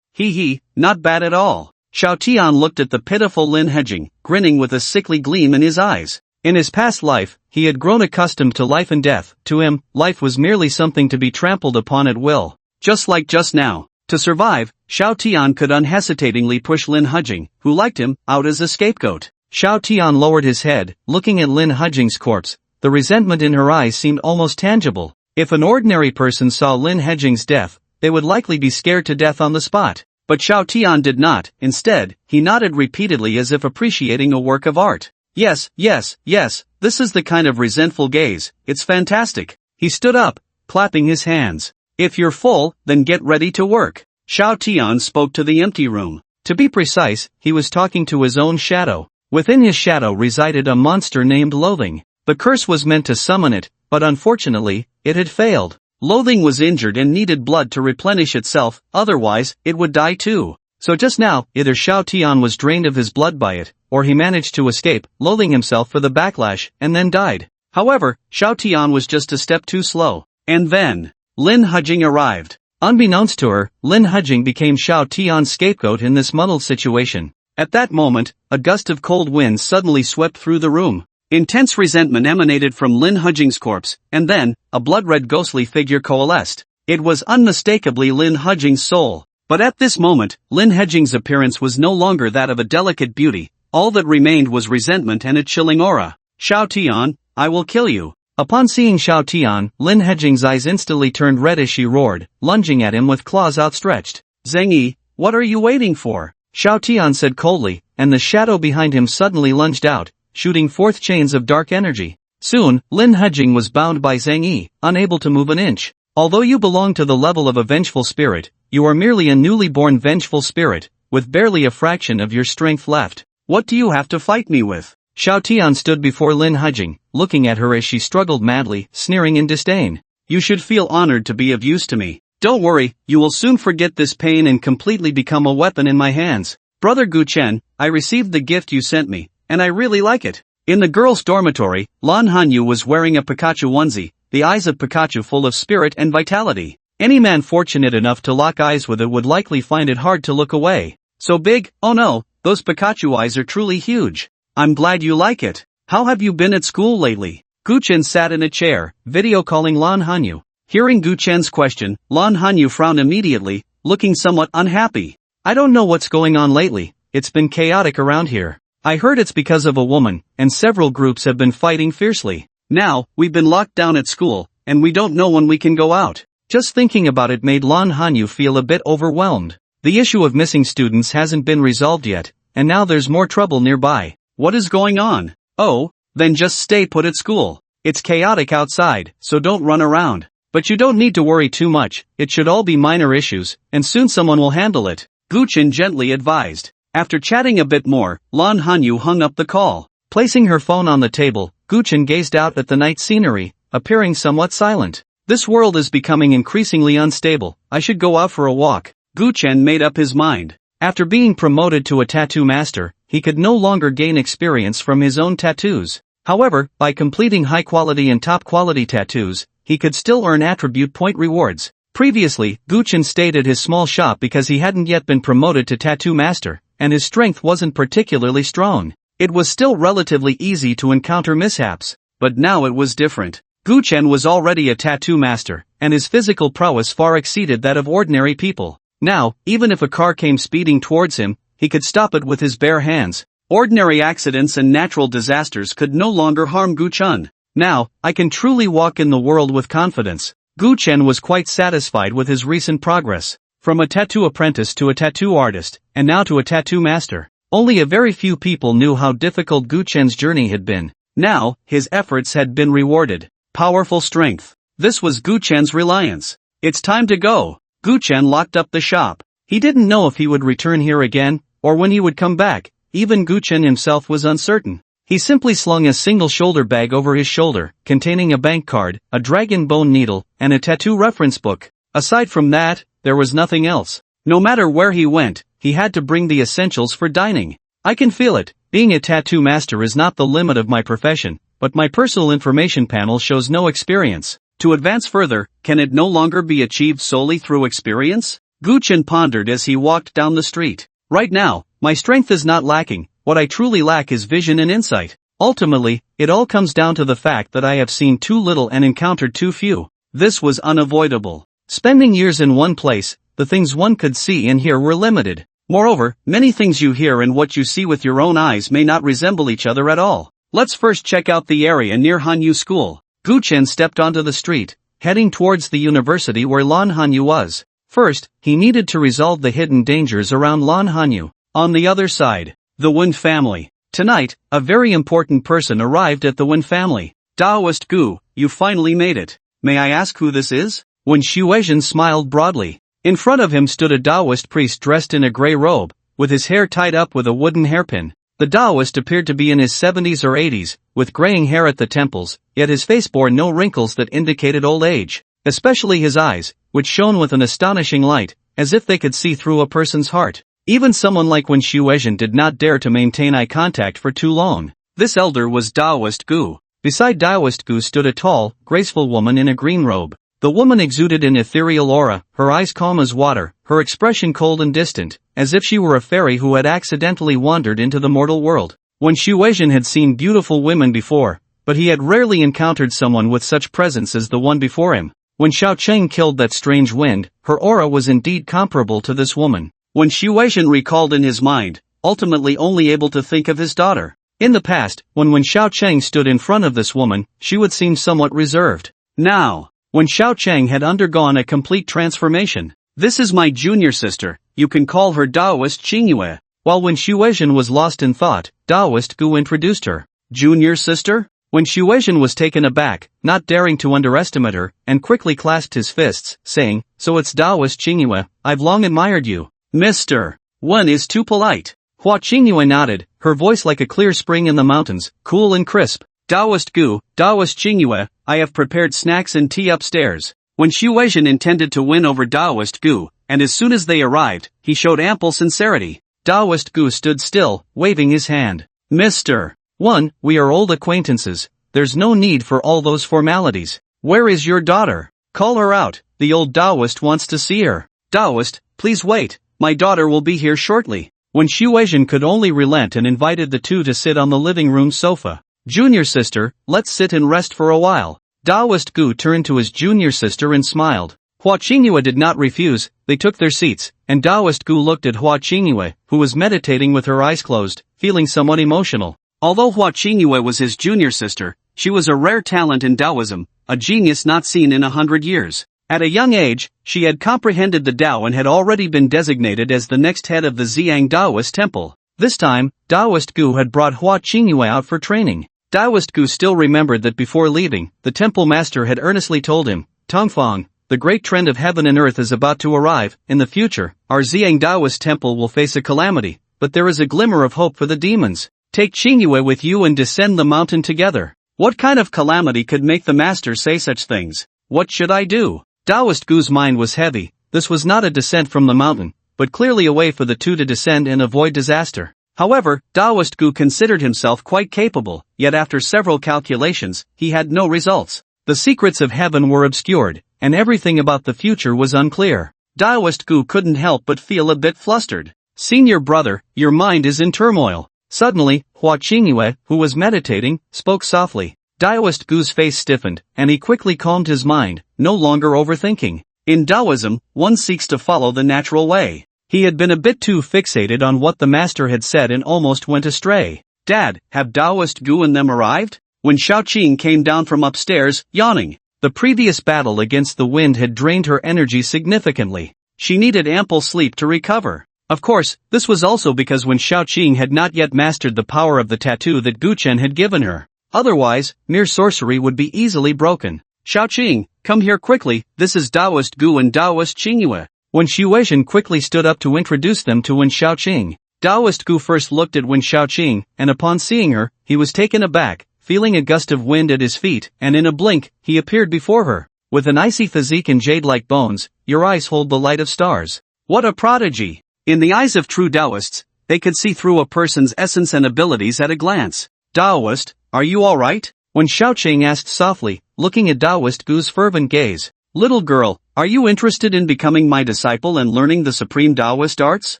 Not bad at all. Xiao Tian looked at the pitiful Lin Hejing, grinning with a sickly gleam in his eyes. In his past life, he had grown accustomed to life and death. To him, life was merely something to be trampled upon at will. Just like just now. To survive, Xiao Tian could unhesitatingly push Lin Hejing, who liked him, out as a scapegoat. Xiao Tian lowered his head, looking at Lin Hejing's corpse. The resentment in her eyes seemed almost tangible. If an ordinary person saw Lin Hejing's death, they would likely be scared to death on the spot. But Xiao Tian did not. Instead, he nodded repeatedly as if appreciating a work of art. Yes, this is the kind of resentful gaze. It's fantastic. He stood up, clapping his hands. If you're full, then get ready to work. Xiao Tian spoke to the empty room. To be precise, he was talking to his own shadow. Within his shadow resided a monster named Loathing. The curse was meant to summon it, but unfortunately, it had failed. Loathing was injured and needed blood to replenish itself, otherwise, it would die too. So just now, either Xiao Tian was drained of his blood by it, or he managed to escape, loathing himself for the backlash, and then died. However, Xiao Tian was just a step too slow. And then, Lin Hejing arrived. Unbeknownst to her, Lin Hejing became Xiao Tian's scapegoat in this muddled situation. At that moment, a gust of cold wind suddenly swept through the room. Intense resentment emanated from Lin Hejing's corpse, and then, a blood-red ghostly figure coalesced. It was unmistakably Lin Hejing's soul. But at this moment, Lin Hejing's appearance was no longer that of a delicate beauty. All that remained was resentment and a chilling aura. Xiao Tian, I will kill you. Upon seeing Xiao Tian, Lin Hejing's eyes instantly turned red as she roared, lunging at him with claws outstretched. Zheng Yi, what are you waiting for? Xiao Tian said coldly, and the shadow behind him suddenly lunged out, shooting forth chains of dark energy. Soon, Lin Hejing was bound by Zheng Yi, unable to move an inch. Although you belong to the level of a vengeful spirit, you are merely a newly born vengeful spirit, with barely a fraction of your strength left. What do you have to fight me with? Xiao Tian stood before Lin Hejing, looking at her as she struggled madly, sneering in disdain. You should feel honored to be of use to me. Don't worry, you will soon forget this pain and completely become a weapon in my hands. Brother Gu Chen, I received the gift you sent me, and I really like it. In the girls' dormitory, Lan Hanyu was wearing a Pikachu onesie, the eyes of Pikachu full of spirit and vitality. Any man fortunate enough to lock eyes with it would likely find it hard to look away. So big, oh no, those Pikachu eyes are truly huge. I'm glad you like it. How have you been at school lately? Gu Chen sat in a chair, video calling Lan Hanyu. Hearing Gu Chen's question, Lan Hanyu frowned immediately, looking somewhat unhappy. I don't know what's going on lately, it's been chaotic around here. I heard it's because of a woman, and several groups have been fighting fiercely. Now, we've been locked down at school, and we don't know when we can go out. Just thinking about it made Lan Hanyu feel a bit overwhelmed. The issue of missing students hasn't been resolved yet, and now there's more trouble nearby. What is going on? Oh, then just stay put at school. It's chaotic outside, so don't run around. But you don't need to worry too much, it should all be minor issues, and soon someone will handle it, Gu Chen gently advised. After chatting a bit more, Lan Hanyu hung up the call. Placing her phone on the table, Gu Chen gazed out at the night scenery, appearing somewhat silent. This world is becoming increasingly unstable, I should go out for a walk. Gu Chen made up his mind. After being promoted to a tattoo master, he could no longer gain experience from his own tattoos. However, by completing high-quality and top-quality tattoos, he could still earn attribute point rewards. Previously, Gu Chen stayed at his small shop because he hadn't yet been promoted to tattoo master, and his strength wasn't particularly strong. It was still relatively easy to encounter mishaps, but now it was different. Gu Chen was already a tattoo master, and his physical prowess far exceeded that of ordinary people. Now, even if a car came speeding towards him, he could stop it with his bare hands. Ordinary accidents and natural disasters could no longer harm Gu Chen. Now, I can truly walk in the world with confidence. Gu Chen was quite satisfied with his recent progress. From a tattoo apprentice to a tattoo artist, and now to a tattoo master. Only a very few people knew how difficult Gu Chen's journey had been. Now, his efforts had been rewarded. Powerful strength. This was Gu Chen's reliance. It's time to go. Gu Chen locked up the shop. He didn't know if he would return here again, or when he would come back. Even Gu Chen himself was uncertain. He simply slung a single shoulder bag over his shoulder, containing a bank card, a dragon bone needle, and a tattoo reference book. Aside from that, there was nothing else. No matter where he went, he had to bring the essentials for dining. I can feel it. Being a tattoo master is not the limit of my profession, but my personal information panel shows no experience. To advance further, can it no longer be achieved solely through experience? Gu Chen pondered as he walked down the street. Right now, my strength is not lacking, what I truly lack is vision and insight. Ultimately, it all comes down to the fact that I have seen too little and encountered too few. This was unavoidable. Spending years in one place, the things one could see and hear were limited. Moreover, many things you hear and what you see with your own eyes may not resemble each other at all. Let's first check out the area near Hanyu School. Gu Chen stepped onto the street, heading towards the university where Lan Hanyu was. First, he needed to resolve the hidden dangers around Lan Hanyu. On the other side, the Wen family. Tonight, a very important person arrived at the Wen family. Taoist Gu, you finally made it. May I ask who this is? Wen Shuizhen smiled broadly. In front of him stood a Taoist priest dressed in a gray robe, with his hair tied up with a wooden hairpin. The Taoist appeared to be in his 70s or 80s, with graying hair at the temples, yet his face bore no wrinkles that indicated old age. Especially his eyes, which shone with an astonishing light, as if they could see through a person's heart. Even someone like Wen Shuizhen did not dare to maintain eye contact for too long. This elder was Taoist Gu. Beside Taoist Gu stood a tall, graceful woman in a green robe. The woman exuded an ethereal aura, her eyes calm as water, her expression cold and distant, as if she were a fairy who had accidentally wandered into the mortal world. Wen Shuizhen had seen beautiful women before, but he had rarely encountered someone with such presence as the one before him. When Xiaocheng killed that strange wind, her aura was indeed comparable to this woman. When Shuizhen recalled in his mind, ultimately only able to think of his daughter. In the past, when Xiaocheng stood in front of this woman, she would seem somewhat reserved. Now, when Xiaocheng had undergone a complete transformation. This is my junior sister, you can call her Taoist Qingyue. While Wen Shuizhen was lost in thought, Taoist Gu introduced her. Junior sister? When Shuizhen was taken aback, not daring to underestimate her, and quickly clasped his fists, saying, so it's Taoist Qingyue, I've long admired you. Mr. Wen is too polite. Hua Qingyue nodded, her voice like a clear spring in the mountains, cool and crisp. Taoist Gu, Taoist Qingyue, I have prepared snacks and tea upstairs. When Shuizhen intended to win over Taoist Gu, and as soon as they arrived, he showed ample sincerity. Taoist Gu stood still, waving his hand. Mr. Wen, we are old acquaintances, there's no need for all those formalities. Where is your daughter? Call her out, the old Taoist wants to see her. Taoist, please wait, my daughter will be here shortly. When Shuizhen could only relent and invited the two to sit on the living room sofa. Junior sister, let's sit and rest for a while. Taoist Gu turned to his junior sister and smiled. Hua Qingyue did not refuse, they took their seats, and Taoist Gu looked at Hua Qingyue, who was meditating with her eyes closed, feeling somewhat emotional. Although Hua Qingyue was his junior sister, she was a rare talent in Taoism, a genius not seen in 100 years. At a young age, she had comprehended the Tao and had already been designated as the next head of the Xiang Taoist temple. This time, Taoist Gu had brought Hua Qingyue out for training. Taoist Gu still remembered that before leaving, the temple master had earnestly told him, Tongfang, the great trend of heaven and earth is about to arrive. In the future, our Xiang Taoist temple will face a calamity, but there is a glimmer of hope for the demons. Take Qingyue with you and descend the mountain together. What kind of calamity could make the master say such things? What should I do? Taoist Gu's mind was heavy. This was not a descent from the mountain, but clearly a way for the two to descend and avoid disaster. However, Taoist Gu considered himself quite capable, yet after several calculations, he had no results. The secrets of heaven were obscured, and everything about the future was unclear. Taoist Gu couldn't help but feel a bit flustered. Senior brother, your mind is in turmoil. Suddenly, Hua Qingyue, who was meditating, spoke softly. Taoist Gu's face stiffened, and he quickly calmed his mind, no longer overthinking. In Taoism, one seeks to follow the natural way. He had been a bit too fixated on what the master had said and almost went astray. Dad, have Taoist Gu and them arrived? When Xiaoqing came down from upstairs, yawning. The previous battle against the wind had drained her energy significantly. She needed ample sleep to recover. Of course, this was also because when Xiaoqing had not yet mastered the power of the tattoo that Guchen had given her. Otherwise, mere sorcery would be easily broken. Xiaoqing, come here quickly, this is Taoist Gu and Taoist Qingyue. When Shuizhen quickly stood up to introduce them to Wen Xiaoqing. Taoist Gu first looked at Wen Xiaoqing, and upon seeing her, he was taken aback, feeling a gust of wind at his feet, and in a blink, he appeared before her. With an icy physique and jade-like bones, your eyes hold the light of stars. What a prodigy! In the eyes of true Taoists, they could see through a person's essence and abilities at a glance. Taoist, are you alright? When Xiaoqing asked softly, looking at Taoist Gu's fervent gaze. Little girl, are you interested in becoming my disciple and learning the supreme Taoist arts?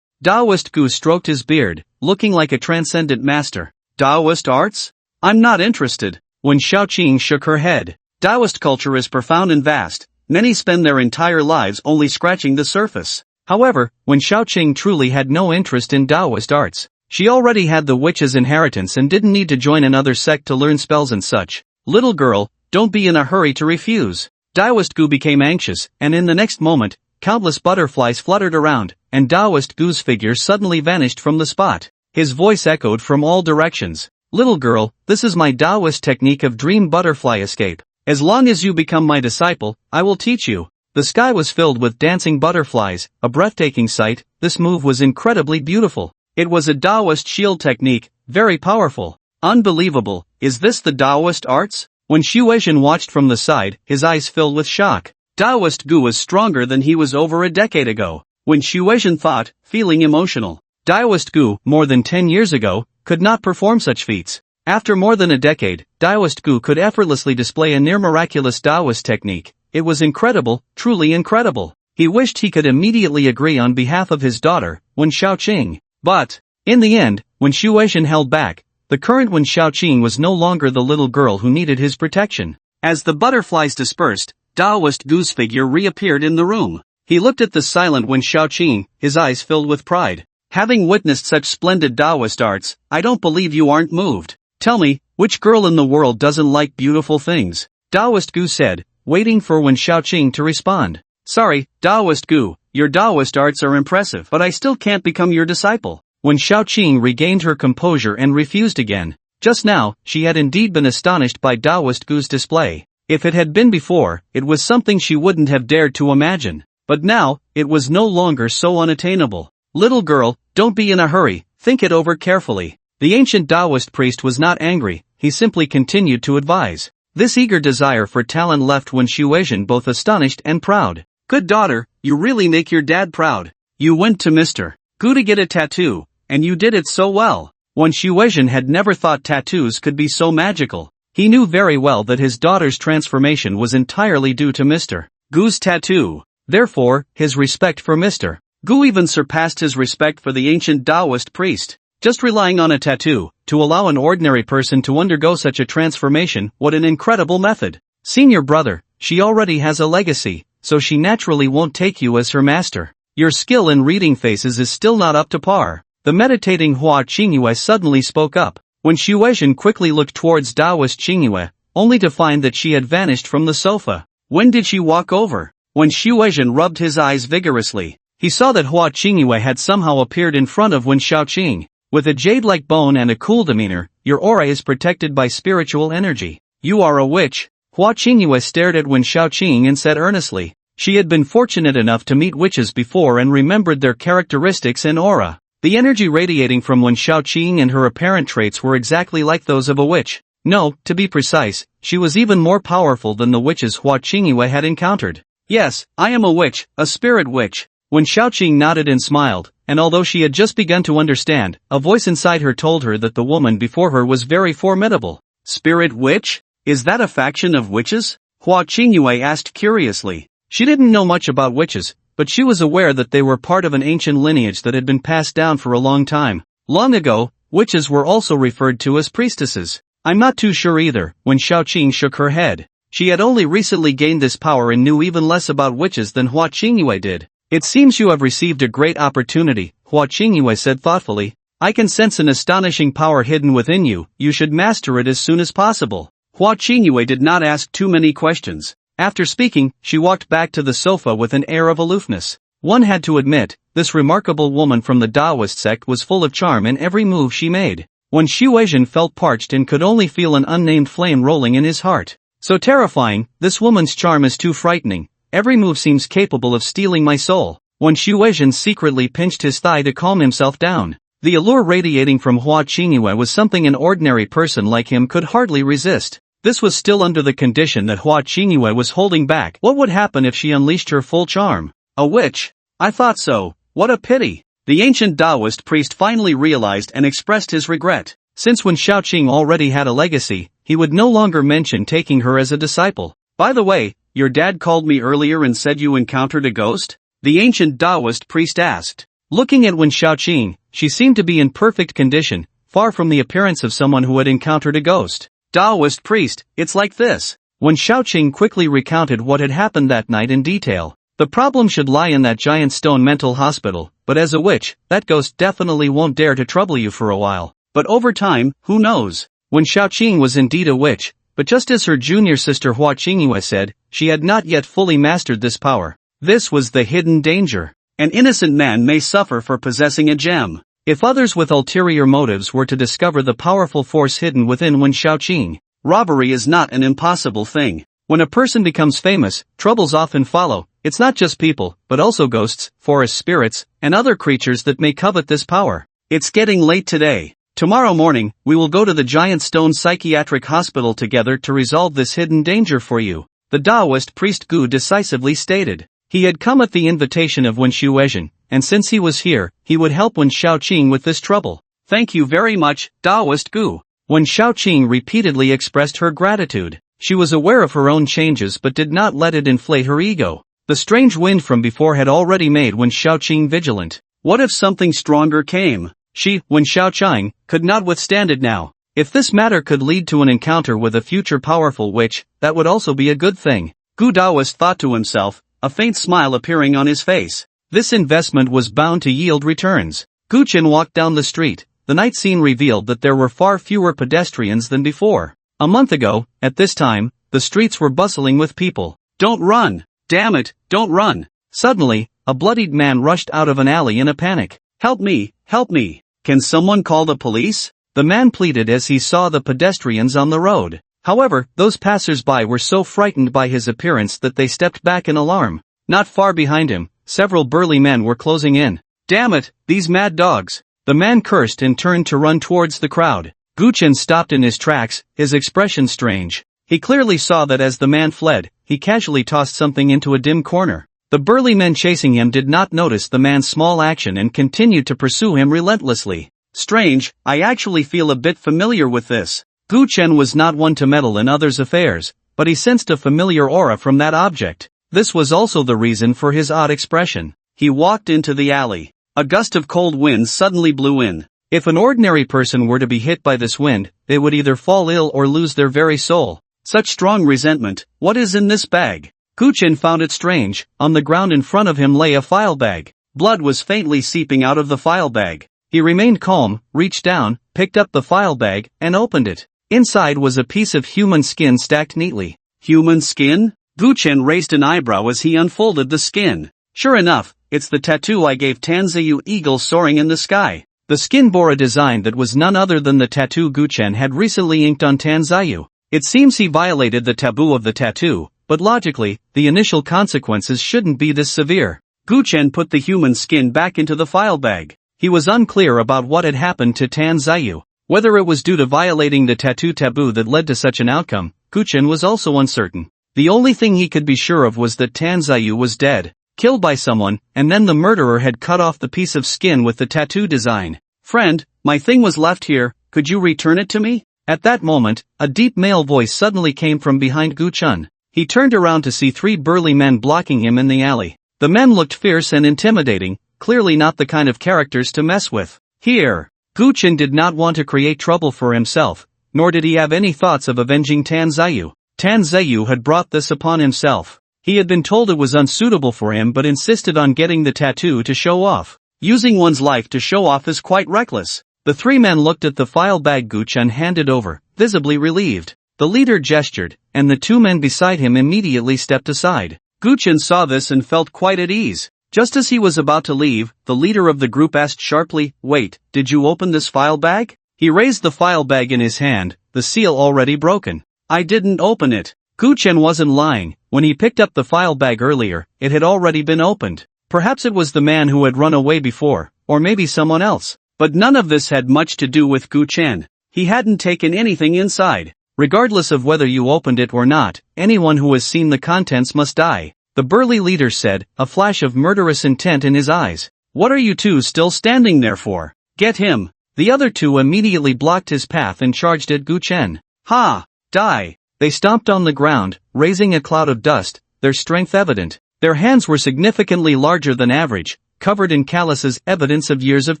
Taoist Gu stroked his beard, looking like a transcendent master. Taoist arts? I'm not interested. When Xiaoqing shook her head. Taoist culture is profound and vast. Many spend their entire lives only scratching the surface. However, when Xiaoqing truly had no interest in Taoist arts. She already had the witch's inheritance and didn't need to join another sect to learn spells and such. Little girl, don't be in a hurry to refuse. Taoist Gu became anxious, and in the next moment, countless butterflies fluttered around, and Taoist Gu's figure suddenly vanished from the spot. His voice echoed from all directions. Little girl, this is my Taoist technique of dream butterfly escape. As long as you become my disciple, I will teach you. The sky was filled with dancing butterflies, a breathtaking sight. This move was incredibly beautiful. It was a Taoist shield technique, very powerful. Unbelievable, is this the Taoist arts? When Shuizhen watched from the side, his eyes filled with shock. Taoist Gu was stronger than he was over a decade ago. Wen Shuexian thought, feeling emotional. Daoist Gu, more than 10 years ago, could not perform such feats. After more than a decade, Daoist Gu could effortlessly display a near-miraculous Daoist technique. It was incredible, truly incredible. He wished he could immediately agree on behalf of his daughter, Wen Shaoqing. But, in the end, Wen Shuexian held back. The current Wen Shaoqing was no longer the little girl who needed his protection. As the butterflies dispersed, Daoist Gu's figure reappeared in the room. He looked at the silent Wen Shaoqing, his eyes filled with pride. Having witnessed such splendid Daoist arts, I don't believe you aren't moved. Tell me, which girl in the world doesn't like beautiful things? Daoist Gu said, waiting for Wen Shaoqing to respond. Sorry, Daoist Gu, your Daoist arts are impressive, but I still can't become your disciple. Wen Shaoqing regained her composure and refused again. Just now, she had indeed been astonished by Daoist Gu's display. If it had been before, it was something she wouldn't have dared to imagine. But now, it was no longer so unattainable. Little girl, don't be in a hurry, think it over carefully. The ancient Taoist priest was not angry, he simply continued to advise. This eager desire for talent left Wen Shuexian both astonished and proud. Good daughter, you really make your dad proud. You went to Mr. Gu to get a tattoo, and you did it so well. Wen Shuexian had never thought tattoos could be so magical. He knew very well that his daughter's transformation was entirely due to Mr. Gu's tattoo. Therefore, his respect for Mr. Gu even surpassed his respect for the ancient Taoist priest. Just relying on a tattoo, to allow an ordinary person to undergo such a transformation, what an incredible method. Senior brother, she already has a legacy, so she naturally won't take you as her master. Your skill in reading faces is still not up to par. The meditating Hua Qingyue suddenly spoke up. When Shuexian quickly looked towards Taoist Qingyue, only to find that she had vanished from the sofa. When did she walk over? When Shuexian rubbed his eyes vigorously, he saw that Hua Qingyue had somehow appeared in front of Wen Shaoqing. With a jade-like bone and a cool demeanor, your aura is protected by spiritual energy. You are a witch. Hua Qingyue stared at Wen Shaoqing and said earnestly. She had been fortunate enough to meet witches before and remembered their characteristics and aura. The energy radiating from Wen Shaoqing and her apparent traits were exactly like those of a witch. No, to be precise, she was even more powerful than the witches Hua Qingyue had encountered. Yes, I am a witch, a spirit witch. Wen Shaoqing nodded and smiled, and although she had just begun to understand, a voice inside her told her that the woman before her was very formidable. Spirit witch? Is that a faction of witches? Hua Qingyue asked curiously. She didn't know much about witches, but she was aware that they were part of an ancient lineage that had been passed down for a long time. Long ago, witches were also referred to as priestesses. I'm not too sure either. Wen Shaoqing shook her head. She had only recently gained this power and knew even less about witches than Hua Qingyue did. It seems you have received a great opportunity, Hua Qingyue said thoughtfully. I can sense an astonishing power hidden within you, you should master it as soon as possible. Hua Qingyue did not ask too many questions. After speaking, she walked back to the sofa with an air of aloofness. One had to admit, this remarkable woman from the Taoist sect was full of charm in every move she made. When Shuexian felt parched and could only feel an unnamed flame rolling in his heart. So terrifying, this woman's charm is too frightening. Every move seems capable of stealing my soul. When Shuexian secretly pinched his thigh to calm himself down. The allure radiating from Hua Qingyue was something an ordinary person like him could hardly resist. This was still under the condition that Hua Qingyue was holding back. What would happen if she unleashed her full charm? A witch? I thought so. What a pity. The ancient Taoist priest finally realized and expressed his regret. Since Wen Shaoqing already had a legacy, he would no longer mention taking her as a disciple. By the way, your dad called me earlier and said you encountered a ghost? The ancient Taoist priest asked. Looking at Wen Shaoqing, she seemed to be in perfect condition, far from the appearance of someone who had encountered a ghost. Taoist priest, it's like this. Wen Shaoqing quickly recounted what had happened that night in detail. The problem should lie in that giant stone mental hospital, but as a witch, that ghost definitely won't dare to trouble you for a while. But over time, who knows? Wen Shaoqing was indeed a witch. But just as her junior sister Hua Qingyue said, she had not yet fully mastered this power. This was the hidden danger. An innocent man may suffer for possessing a gem. If others with ulterior motives were to discover the powerful force hidden within Wen Shaoqing, robbery is not an impossible thing. When a person becomes famous, troubles often follow. It's not just people, but also ghosts, forest spirits, and other creatures that may covet this power. It's getting late today. Tomorrow morning, we will go to the Giant Stone Psychiatric Hospital together to resolve this hidden danger for you, the Taoist priest Gu decisively stated. He had come at the invitation of Wen Shuexian, and since he was here, he would help Wen Shaoqing with this trouble. Thank you very much, Taoist Gu. Wen Shaoqing repeatedly expressed her gratitude. She was aware of her own changes but did not let it inflate her ego. The strange wind from before had already made Wen Shaoqing vigilant. What if something stronger came? She, Wen Shaoqing, could not withstand it now. If this matter could lead to an encounter with a future powerful witch, that would also be a good thing. Gu Daoist thought to himself, a faint smile appearing on his face. This investment was bound to yield returns. Gu Chen walked down the street. The night scene revealed that there were far fewer pedestrians than before. A month ago, at this time, the streets were bustling with people. Don't run! Damn it, don't run! Suddenly, a bloodied man rushed out of an alley in a panic. Help me, help me! Can someone call the police? The man pleaded as he saw the pedestrians on the road. However, those passers-by were so frightened by his appearance that they stepped back in alarm. Not far behind him, several burly men were closing in. Damn it, these mad dogs! The man cursed and turned to run towards the crowd. Gu Chen stopped in his tracks, his expression strange. He clearly saw that as the man fled, he casually tossed something into a dim corner. The burly men chasing him did not notice the man's small action and continued to pursue him relentlessly. Strange, I actually feel a bit familiar with this. Gu Chen was not one to meddle in others' affairs, but he sensed a familiar aura from that object. This was also the reason for his odd expression. He walked into the alley. A gust of cold wind suddenly blew in. If an ordinary person were to be hit by this wind, they would either fall ill or lose their very soul. Such strong resentment. What is in this bag? Gu Chen found it strange. On the ground in front of him lay a file bag. Blood was faintly seeping out of the file bag. He remained calm, reached down, picked up the file bag, and opened it. Inside was a piece of human skin stacked neatly. Human skin? Gu Chen raised an eyebrow as he unfolded the skin. Sure enough, it's the tattoo I gave Tanziyu, eagle soaring in the sky. The skin bore a design that was none other than the tattoo Gu Chen had recently inked on Tanziyu. It seems he violated the taboo of the tattoo, but logically, the initial consequences shouldn't be this severe. Gu Chen put the human skin back into the file bag. He was unclear about what had happened to Tanziyu. Whether it was due to violating the tattoo taboo that led to such an outcome, Gu Chen was also uncertain. The only thing he could be sure of was that Tanziyu was dead. Killed by someone, and then the murderer had cut off the piece of skin with the tattoo design. Friend, my thing was left here, could you return it to me? At that moment, a deep male voice suddenly came from behind Gu Chen. He turned around to see three burly men blocking him in the alley. The men looked fierce and intimidating, clearly not the kind of characters to mess with. Here, Gu Chen did not want to create trouble for himself, nor did he have any thoughts of avenging Tanziyu. Tanziyu had brought this upon himself. He had been told it was unsuitable for him but insisted on getting the tattoo to show off. Using one's life to show off is quite reckless. The three men looked at the file bag Gu Chen handed over, visibly relieved. The leader gestured, and the two men beside him immediately stepped aside. Gu Chen saw this and felt quite at ease. Just as he was about to leave, the leader of the group asked sharply, "Wait, did you open this file bag?" He raised the file bag in his hand, the seal already broken. "I didn't open it." Gu Chen wasn't lying. When he picked up the file bag earlier, it had already been opened. Perhaps it was the man who had run away before, or maybe someone else. But none of this had much to do with Gu Chen. He hadn't taken anything inside. Regardless of whether you opened it or not, anyone who has seen the contents must die, the burly leader said, a flash of murderous intent in his eyes. What are you two still standing there for? Get him! The other two immediately blocked his path and charged at Gu Chen. Ha! Die! They stomped on the ground, raising a cloud of dust, their strength evident. Their hands were significantly larger than average, covered in calluses, evidence of years of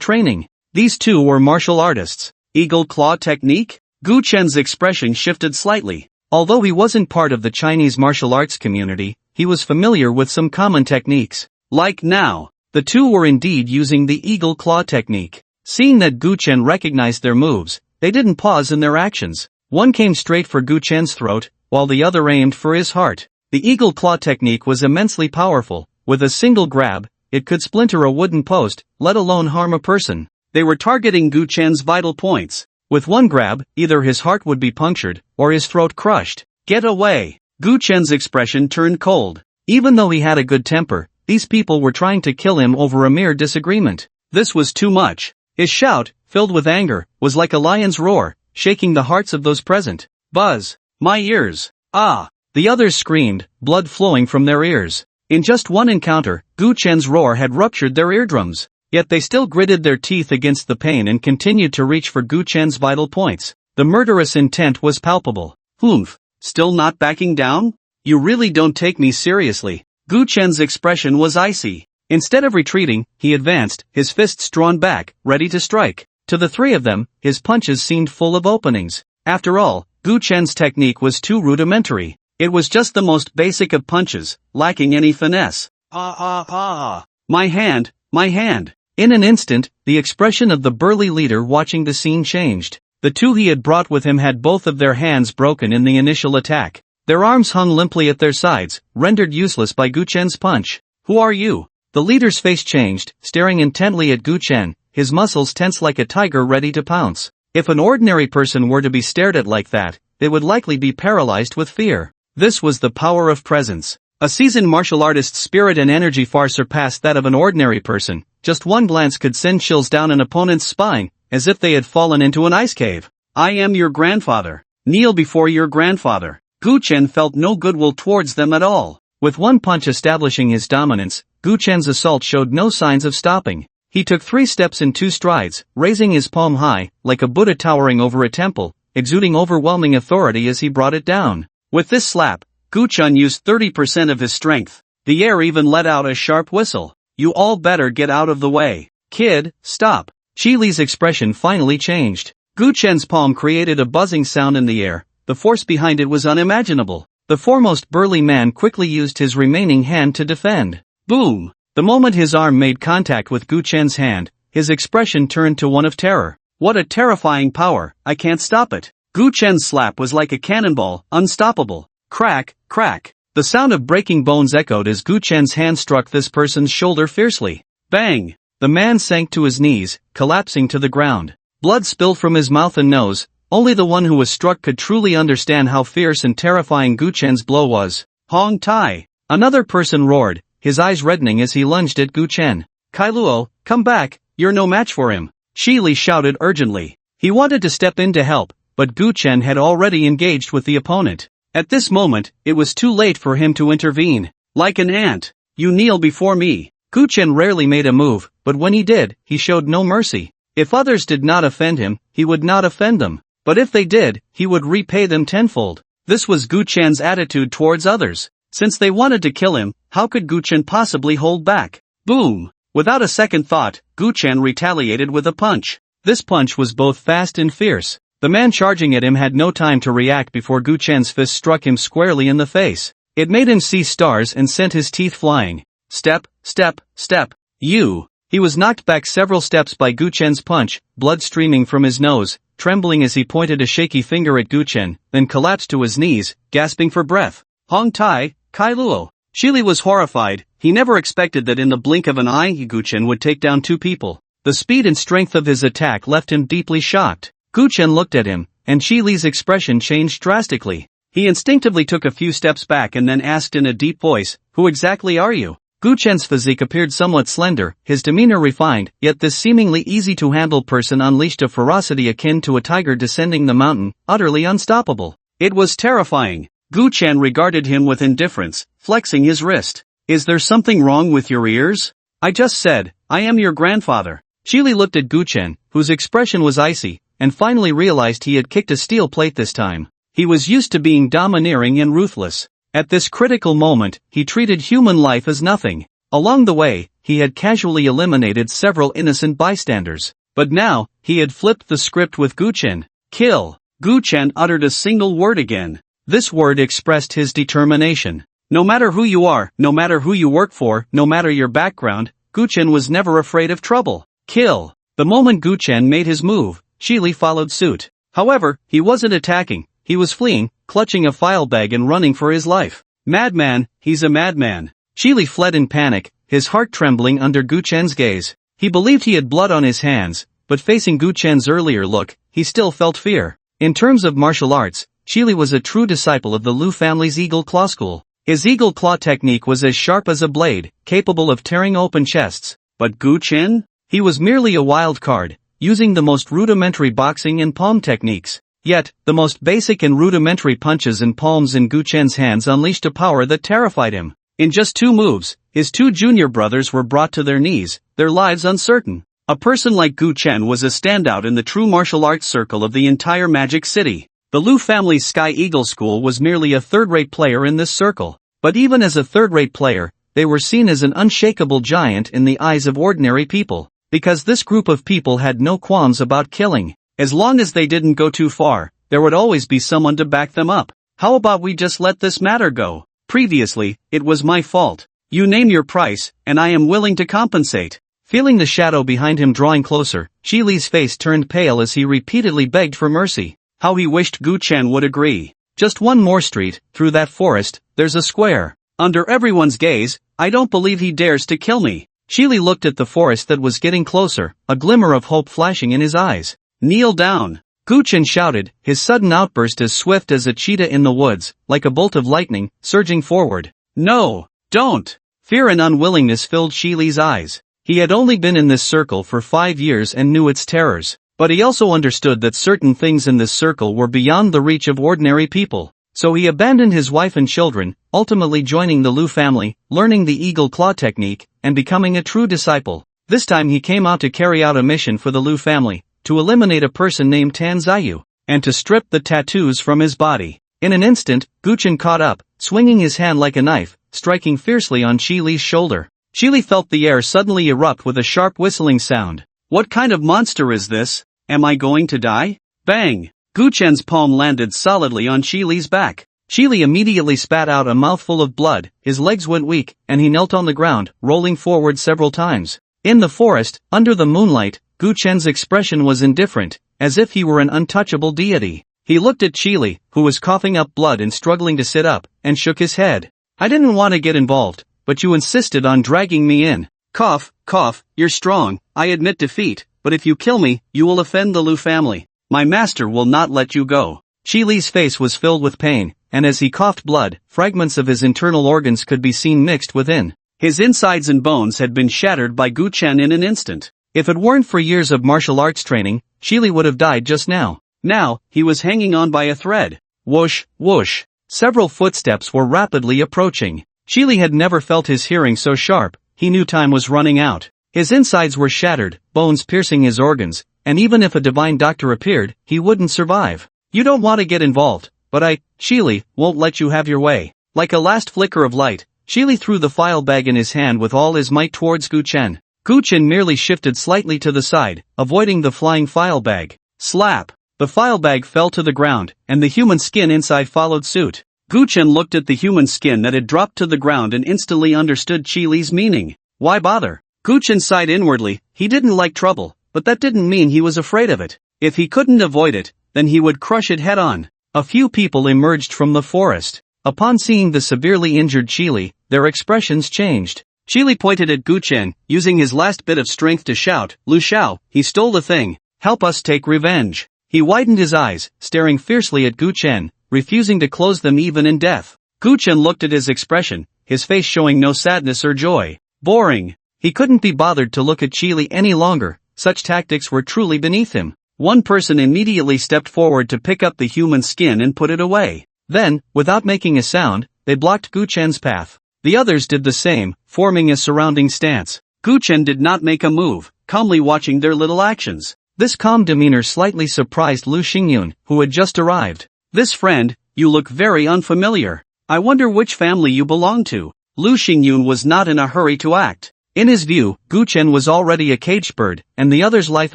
training. These two were martial artists. Eagle claw technique? Gu Chen's expression shifted slightly. Although he wasn't part of the Chinese martial arts community, he was familiar with some common techniques. Like now, the two were indeed using the eagle claw technique. Seeing that Gu Chen recognized their moves, they didn't pause in their actions. One came straight for Gu Chen's throat, while the other aimed for his heart. The eagle claw technique was immensely powerful. With a single grab, it could splinter a wooden post, let alone harm a person. They were targeting Gu Chen's vital points. With one grab, either his heart would be punctured, or his throat crushed. Get away! Gu Chen's expression turned cold. Even though he had a good temper, these people were trying to kill him over a mere disagreement. This was too much. His shout, filled with anger, was like a lion's roar, shaking the hearts of those present. Buzz! My ears! Ah! The others screamed, blood flowing from their ears. In just one encounter, Gu Chen's roar had ruptured their eardrums. Yet they still gritted their teeth against the pain and continued to reach for Gu Chen's vital points. The murderous intent was palpable. Humph. Still not backing down? You really don't take me seriously. Gu Chen's expression was icy. Instead of retreating, he advanced, his fists drawn back, ready to strike. To the three of them, his punches seemed full of openings. After all, Gu Chen's technique was too rudimentary. It was just the most basic of punches, lacking any finesse. My hand, my hand. In an instant, the expression of the burly leader watching the scene changed. The two he had brought with him had both of their hands broken in the initial attack. Their arms hung limply at their sides, rendered useless by Gu Chen's punch. Who are you? The leader's face changed, staring intently at Gu Chen, his muscles tense like a tiger ready to pounce. If an ordinary person were to be stared at like that, they would likely be paralyzed with fear. This was the power of presence. A seasoned martial artist's spirit and energy far surpassed that of an ordinary person. Just one glance could send chills down an opponent's spine, as if they had fallen into an ice cave. I am your grandfather. Kneel before your grandfather. Gu Chen felt no goodwill towards them at all. With one punch establishing his dominance, Gu Chen's assault showed no signs of stopping. He took 3 steps in 2 strides, raising his palm high, like a Buddha towering over a temple, exuding overwhelming authority as he brought it down. With this slap, Gu Chen used 30% of his strength. The air even let out a sharp whistle. You all better get out of the way. Kid, stop. Shi Li's expression finally changed. Gu Chen's palm created a buzzing sound in the air. The force behind it was unimaginable. The foremost burly man quickly used his remaining hand to defend. Boom! The moment his arm made contact with Gu Chen's hand, his expression turned to one of terror. What a terrifying power, I can't stop it. Gu Chen's slap was like a cannonball, unstoppable. Crack, crack. The sound of breaking bones echoed as Gu Chen's hand struck this person's shoulder fiercely. Bang! The man sank to his knees, collapsing to the ground. Blood spilled from his mouth and nose. Only the one who was struck could truly understand how fierce and terrifying Gu Chen's blow was. Hong Tai! Another person roared, his eyes reddening as he lunged at Gu Chen. Kailuo, come back, you're no match for him. Shi Li shouted urgently. He wanted to step in to help, but Gu Chen had already engaged with the opponent. At this moment, it was too late for him to intervene. Like an ant, you kneel before me. Gu Chen rarely made a move, but when he did, he showed no mercy. If others did not offend him, he would not offend them. But if they did, he would repay them tenfold. This was Gu Chen's attitude towards others. Since they wanted to kill him, how could Gu Chen possibly hold back? Boom! Without a second thought, Gu Chen retaliated with a punch. This punch was both fast and fierce. The man charging at him had no time to react before Gu Chen's fist struck him squarely in the face. It made him see stars and sent his teeth flying. Step, step, step. You! He was knocked back several steps by Gu Chen's punch, blood streaming from his nose, trembling as he pointed a shaky finger at Gu Chen, then collapsed to his knees, gasping for breath. Hong Tai, Kailuo. Shi Li was horrified. He never expected that in the blink of an eye Gu Chen would take down 2 people. The speed and strength of his attack left him deeply shocked. Gu Chen looked at him, and Shi Li's expression changed drastically. He instinctively took a few steps back and then asked in a deep voice, "Who exactly are you?" Gu Chen's physique appeared somewhat slender, his demeanor refined, yet this seemingly easy-to-handle person unleashed a ferocity akin to a tiger descending the mountain, utterly unstoppable. It was terrifying. Gu Chen regarded him with indifference, flexing his wrist. Is there something wrong with your ears? I just said, I am your grandfather. Shi Li looked at Gu Chen, whose expression was icy, and finally realized he had kicked a steel plate this time. He was used to being domineering and ruthless. At this critical moment, he treated human life as nothing. Along the way, he had casually eliminated several innocent bystanders. But now, he had flipped the script with Gu Chen. Kill. Gu Chen uttered a single word again. This word expressed his determination. No matter who you are, no matter who you work for, no matter your background, Gu Chen was never afraid of trouble. Kill. The moment Gu Chen made his move, Shi Li followed suit. However, he wasn't attacking, he was fleeing, clutching a file bag and running for his life. Madman, he's a madman. Shi Li fled in panic, his heart trembling under Gu Chen's gaze. He believed he had blood on his hands, but facing Gu Chen's earlier look, he still felt fear. In terms of martial arts, Shi Li was a true disciple of the Lu family's Eagle Claw school. His Eagle Claw technique was as sharp as a blade, capable of tearing open chests. But Gu Chen? He was merely a wild card, using the most rudimentary boxing and palm techniques. Yet, the most basic and rudimentary punches and palms in Gu Chen's hands unleashed a power that terrified him. In just 2 moves, his 2 junior brothers were brought to their knees, their lives uncertain. A person like Gu Chen was a standout in the true martial arts circle of the entire Magic City. The Lu family's Sky Eagle School was merely a third-rate player in this circle. But even as a third-rate player, they were seen as an unshakable giant in the eyes of ordinary people. Because this group of people had no qualms about killing. As long as they didn't go too far, there would always be someone to back them up. How about we just let this matter go? Previously, it was my fault. You name your price, and I am willing to compensate. Feeling the shadow behind him drawing closer, Shi Li's face turned pale as he repeatedly begged for mercy. How he wished Gu Chen would agree. Just one more street, through that forest, there's a square. Under everyone's gaze, I don't believe he dares to kill me. Shi Li looked at the forest that was getting closer, a glimmer of hope flashing in his eyes. Kneel down. Gu Chen shouted, his sudden outburst as swift as a cheetah in the woods, like a bolt of lightning, surging forward. No, don't. Fear and unwillingness filled Shi Li's eyes. He had only been in this circle for 5 years and knew its terrors, but he also understood that certain things in this circle were beyond the reach of ordinary people. So he abandoned his wife and children, ultimately joining the Lu family, learning the eagle claw technique, and becoming a true disciple. This time he came out to carry out a mission for the Lu family, to eliminate a person named Tan Ziyu, and to strip the tattoos from his body. In an instant, Gu Chen caught up, swinging his hand like a knife, striking fiercely on Shi Li's shoulder. Shi Li felt the air suddenly erupt with a sharp whistling sound. What kind of monster is this? Am I going to die? Bang! Gu Chen's palm landed solidly on Shi Li's back. Shi Li immediately spat out a mouthful of blood, his legs went weak, and he knelt on the ground, rolling forward several times. In the forest, under the moonlight, Gu Chen's expression was indifferent, as if he were an untouchable deity. He looked at Shi Li, who was coughing up blood and struggling to sit up, and shook his head. I didn't want to get involved, but you insisted on dragging me in. Cough, cough, you're strong, I admit defeat, but if you kill me, you will offend the Lu family. My master will not let you go. Shi Li's face was filled with pain, and as he coughed blood, fragments of his internal organs could be seen mixed within. His insides and bones had been shattered by Gu Chen in an instant. If it weren't for years of martial arts training, Shi Li would have died just now. Now, he was hanging on by a thread. Whoosh, whoosh. Several footsteps were rapidly approaching. Shi Li had never felt his hearing so sharp, he knew time was running out. His insides were shattered, bones piercing his organs, and even if a divine doctor appeared, he wouldn't survive. You don't want to get involved, but Shi Li, won't let you have your way. Like a last flicker of light, Shi Li threw the file bag in his hand with all his might towards Gu Chen. Gu Chen merely shifted slightly to the side, avoiding the flying file bag. Slap! The file bag fell to the ground, and the human skin inside followed suit. Gu Chen looked at the human skin that had dropped to the ground and instantly understood Shi Li's meaning. Why bother? Gu Chen sighed inwardly. He didn't like trouble, but that didn't mean he was afraid of it. If he couldn't avoid it, then he would crush it head-on. A few people emerged from the forest. Upon seeing the severely injured Shi Li, their expressions changed. Shi Li pointed at Gu Chen, using his last bit of strength to shout, Lu Xiao, he stole the thing. Help us take revenge. He widened his eyes, staring fiercely at Gu Chen, refusing to close them even in death. Gu Chen looked at his expression, his face showing no sadness or joy. Boring. He couldn't be bothered to look at Shi Li any longer, such tactics were truly beneath him. One person immediately stepped forward to pick up the human skin and put it away. Then, without making a sound, they blocked Gu Chen's path. The others did the same, forming a surrounding stance. Gu Chen did not make a move, calmly watching their little actions. This calm demeanor slightly surprised Lu Xingyun, who had just arrived. This friend, you look very unfamiliar. I wonder which family you belong to. Lu Xingyun was not in a hurry to act. In his view, Gu Chen was already a caged bird, and the other's life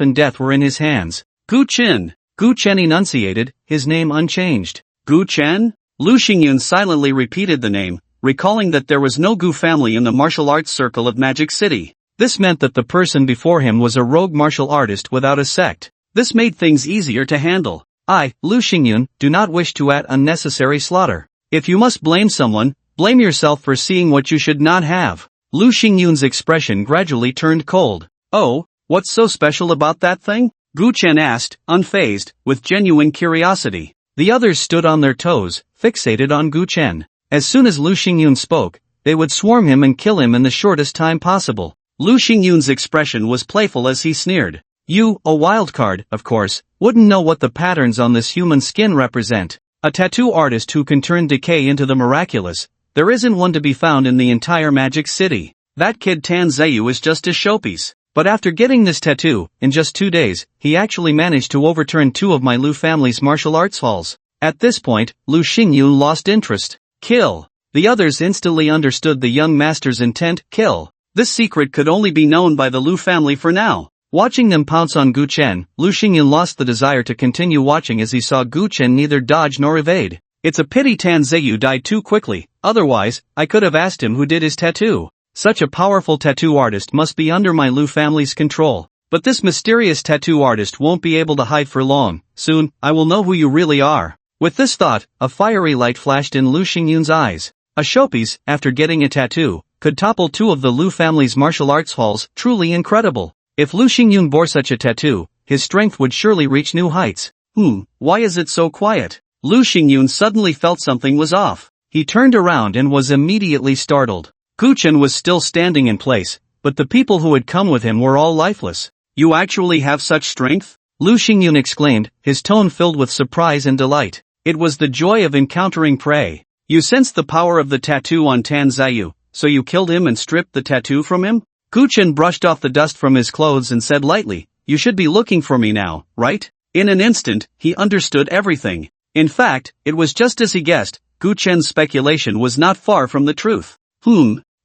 and death were in his hands. Gu Chen. Gu Chen enunciated, his name unchanged. Gu Chen? Lu Xingyun silently repeated the name, recalling that there was no Gu family in the martial arts circle of Magic City. This meant that the person before him was a rogue martial artist without a sect. This made things easier to handle. I, Lu Xingyun, do not wish to add unnecessary slaughter. If you must blame someone, blame yourself for seeing what you should not have. Lu Xingyun's expression gradually turned cold. Oh, what's so special about that thing? Gu Chen asked, unfazed, with genuine curiosity. The others stood on their toes, fixated on Gu Chen. As soon as Lu Xingyun spoke, they would swarm him and kill him in the shortest time possible. Lu Xingyun's expression was playful as he sneered. You, a wildcard, of course, wouldn't know what the patterns on this human skin represent. A tattoo artist who can turn decay into the miraculous, There isn't one to be found in the entire Magic City. That kid Tan Zayu is just a showpiece. But after getting this tattoo, in just 2 days, he actually managed to overturn 2 of my Lu family's martial arts halls. At this point, Lu Xingyun lost interest. Kill. The others instantly understood the young master's intent, kill. This secret could only be known by the Lu family for now. Watching them pounce on Gu Chen, Lu Xingyun lost the desire to continue watching as he saw Gu Chen neither dodge nor evade. It's a pity Tan Zayu died too quickly, otherwise, I could have asked him who did his tattoo. Such a powerful tattoo artist must be under my Lu family's control. But this mysterious tattoo artist won't be able to hide for long. Soon, I will know who you really are. With this thought, a fiery light flashed in Lu Xingyun's eyes. A showpiece, after getting a tattoo, could topple 2 of the Lu family's martial arts halls, truly incredible. If Lu Xingyun bore such a tattoo, his strength would surely reach new heights. Why is it so quiet? Lu Xingyun suddenly felt something was off. He turned around and was immediately startled. Gu Chen was still standing in place, but the people who had come with him were all lifeless. You actually have such strength? Lu Xingyun exclaimed, his tone filled with surprise and delight. It was the joy of encountering prey. You sensed the power of the tattoo on Tan Zayu, so you killed him and stripped the tattoo from him? Gu Chen brushed off the dust from his clothes and said lightly, you should be looking for me now, right? In an instant, he understood everything. In fact, it was just as he guessed, Gu Chen's speculation was not far from the truth.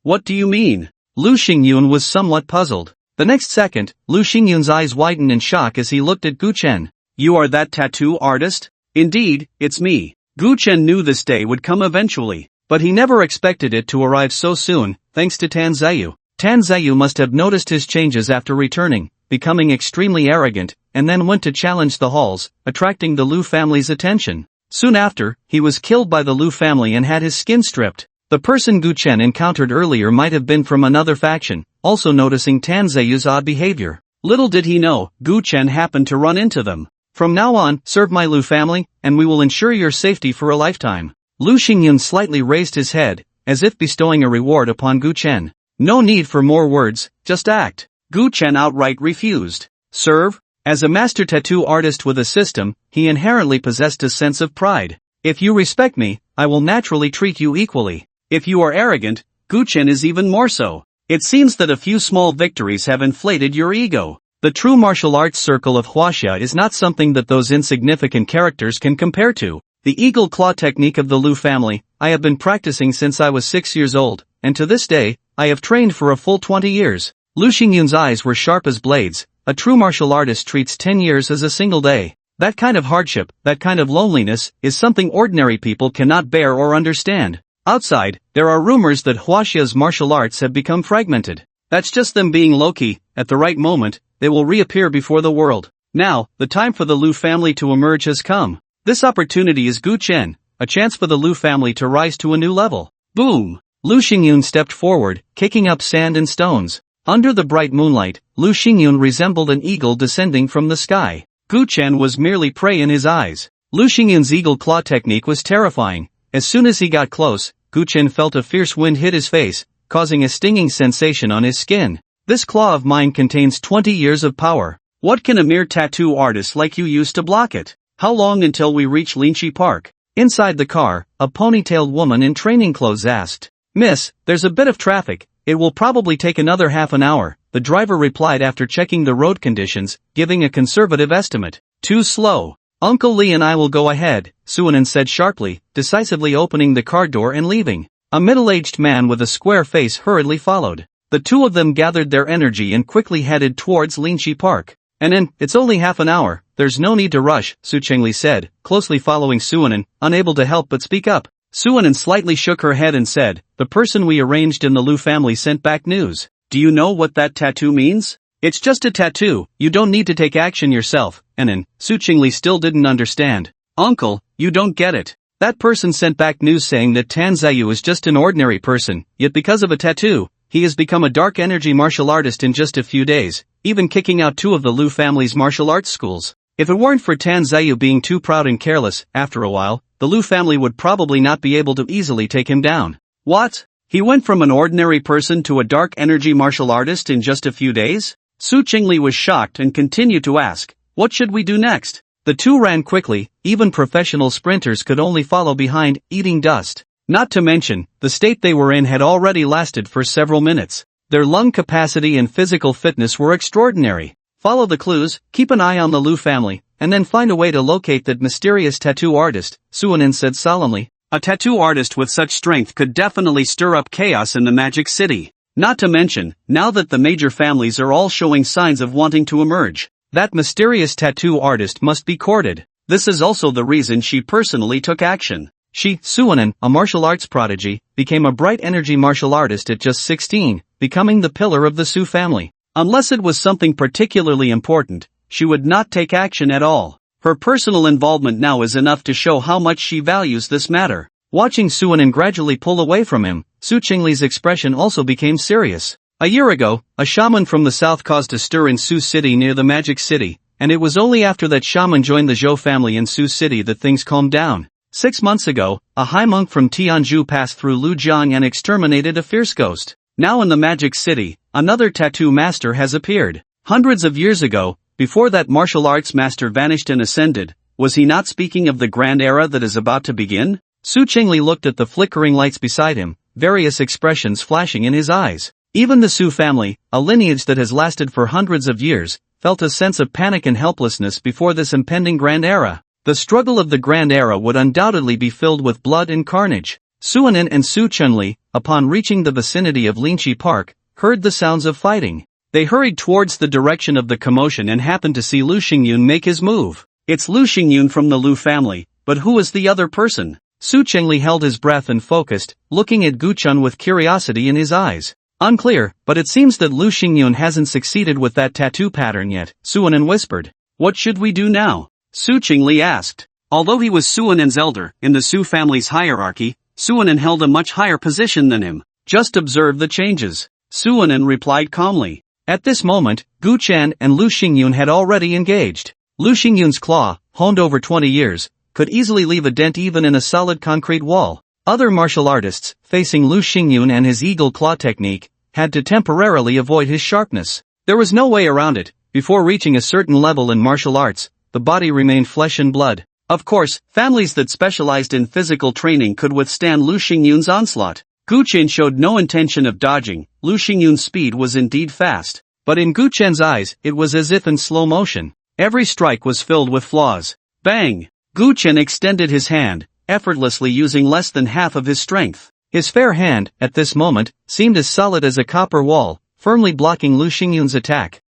What do you mean? Lu Xingyun was somewhat puzzled. The next second, Lu Xingyun's eyes widened in shock as he looked at Gu Chen. You are that tattoo artist? Indeed, it's me. Gu Chen knew this day would come eventually, but he never expected it to arrive so soon, thanks to Tan Zayu. Tan Zayu must have noticed his changes after returning, becoming extremely arrogant, and then went to challenge the halls, attracting the Lu family's attention. Soon after, he was killed by the Lu family and had his skin stripped. The person Gu Chen encountered earlier might have been from another faction, also noticing Tan Zayu's odd behavior. Little did he know, Gu Chen happened to run into them. From now on, serve my Lu family, and we will ensure your safety for a lifetime. Lu Xingyun slightly raised his head, as if bestowing a reward upon Gu Chen. No need for more words, just act. Gu Chen outright refused. Serve? As a master tattoo artist with a system, he inherently possessed a sense of pride. If you respect me, I will naturally treat you equally. If you are arrogant, Gu Chen is even more so. It seems that a few small victories have inflated your ego. The true martial arts circle of Huaxia is not something that those insignificant characters can compare to. The eagle claw technique of the Lu family, I have been practicing since I was 6 years old, and to this day, I have trained for a full 20 years. Lu Xingyun's eyes were sharp as blades. A true martial artist treats 10 years as a single day. That kind of hardship, that kind of loneliness, is something ordinary people cannot bear or understand. Outside, there are rumors that Huaxia's martial arts have become fragmented. That's just them being low-key. At the right moment, they will reappear before the world. Now, the time for the Lu family to emerge has come. This opportunity is Gu Chen, a chance for the Lu family to rise to a new level. Boom! Lu Xingyun stepped forward, kicking up sand and stones. Under the bright moonlight, Lu Xingyun resembled an eagle descending from the sky. Gu Chen was merely prey in his eyes. Lu Xingyun's eagle claw technique was terrifying. As soon as he got close, Gu Chen felt a fierce wind hit his face, causing a stinging sensation on his skin. This claw of mine contains 20 years of power. What can a mere tattoo artist like you use to block it? How long until we reach Linchi Park? Inside the car, a ponytailed woman in training clothes asked. Miss, there's a bit of traffic. It will probably take another half an hour, the driver replied after checking the road conditions, giving a conservative estimate. Too slow. Uncle Lee and I will go ahead, Suanan said sharply, decisively opening the car door and leaving. A middle-aged man with a square face hurriedly followed. The two of them gathered their energy and quickly headed towards Linchi Park. And then, it's only half an hour, there's no need to rush, Su Chengli said, closely following Suanan, unable to help but speak up. Suanan slightly shook her head and said, the person we arranged in the Lu family sent back news. Do you know what that tattoo means? It's just a tattoo, you don't need to take action yourself, and then, Su Chengli still didn't understand. Uncle, you don't get it. That person sent back news saying that Tan Zayu is just an ordinary person, yet because of a tattoo, he has become a dark energy martial artist in just a few days, even kicking out 2 of the Lu family's martial arts schools. If it weren't for Tan Zayu being too proud and careless, after a while, the Lu family would probably not be able to easily take him down. What? He went from an ordinary person to a dark energy martial artist in just a few days? Su Chengli was shocked and continued to ask, what should we do next? The two ran quickly, even professional sprinters could only follow behind, eating dust. Not to mention, the state they were in had already lasted for several minutes. Their lung capacity and physical fitness were extraordinary. Follow the clues, keep an eye on the Lu family, and then find a way to locate that mysterious tattoo artist, Suanin said solemnly. A tattoo artist with such strength could definitely stir up chaos in the Magic City. Not to mention, now that the major families are all showing signs of wanting to emerge, that mysterious tattoo artist must be courted. This is also the reason she personally took action. She, Suanin, a martial arts prodigy, became a bright energy martial artist at just 16, becoming the pillar of the Su family. Unless it was something particularly important, she would not take action at all. Her personal involvement now is enough to show how much she values this matter. Watching Suanin gradually pull away from him, Su Qingli's expression also became serious. A year ago, a shaman from the south caused a stir in Su City near the Magic City, and it was only after that shaman joined the Zhou family in Su City that things calmed down. 6 months ago, a high monk from Tianzhu passed through Lujiang and exterminated a fierce ghost. Now in the Magic City, another tattoo master has appeared. Hundreds of years ago, before that martial arts master vanished and ascended, was he not speaking of the grand era that is about to begin? Su Qingli looked at the flickering lights beside him, various expressions flashing in his eyes. Even the Su family, a lineage that has lasted for hundreds of years, felt a sense of panic and helplessness before this impending grand era. The struggle of the grand era would undoubtedly be filled with blood and carnage. Suanin and Su Qinli, upon reaching the vicinity of Linqi Park, heard the sounds of fighting. They hurried towards the direction of the commotion and happened to see Lu Xingyun make his move. It's Lu Xingyun from the Lu family, but who is the other person? Su Qingli held his breath and focused, looking at Guchun with curiosity in his eyes. Unclear, but it seems that Lu Xingyun hasn't succeeded with that tattoo pattern yet, Suanin whispered. What should we do now? Su Qingli asked. Although he was Suanin's elder, in the Su family's hierarchy, Suanin held a much higher position than him. Just observe the changes. Suanin replied calmly. At this moment, Gu Chen and Lu Xingyun had already engaged. Lu Xingyun's claw, honed over 20 years, could easily leave a dent even in a solid concrete wall. Other martial artists, facing Lu Xingyun and his eagle claw technique, had to temporarily avoid his sharpness. There was no way around it. Before reaching a certain level in martial arts, the body remained flesh and blood. Of course, families that specialized in physical training could withstand Lu Xingyun's onslaught. Gu Chen showed no intention of dodging. Lu Xingyun's speed was indeed fast. But in Gu Chen's eyes, it was as if in slow motion. Every strike was filled with flaws. Bang! Gu Chen extended his hand, effortlessly using less than half of his strength. His fair hand, at this moment, seemed as solid as a copper wall, firmly blocking Lu Xingyun's attack.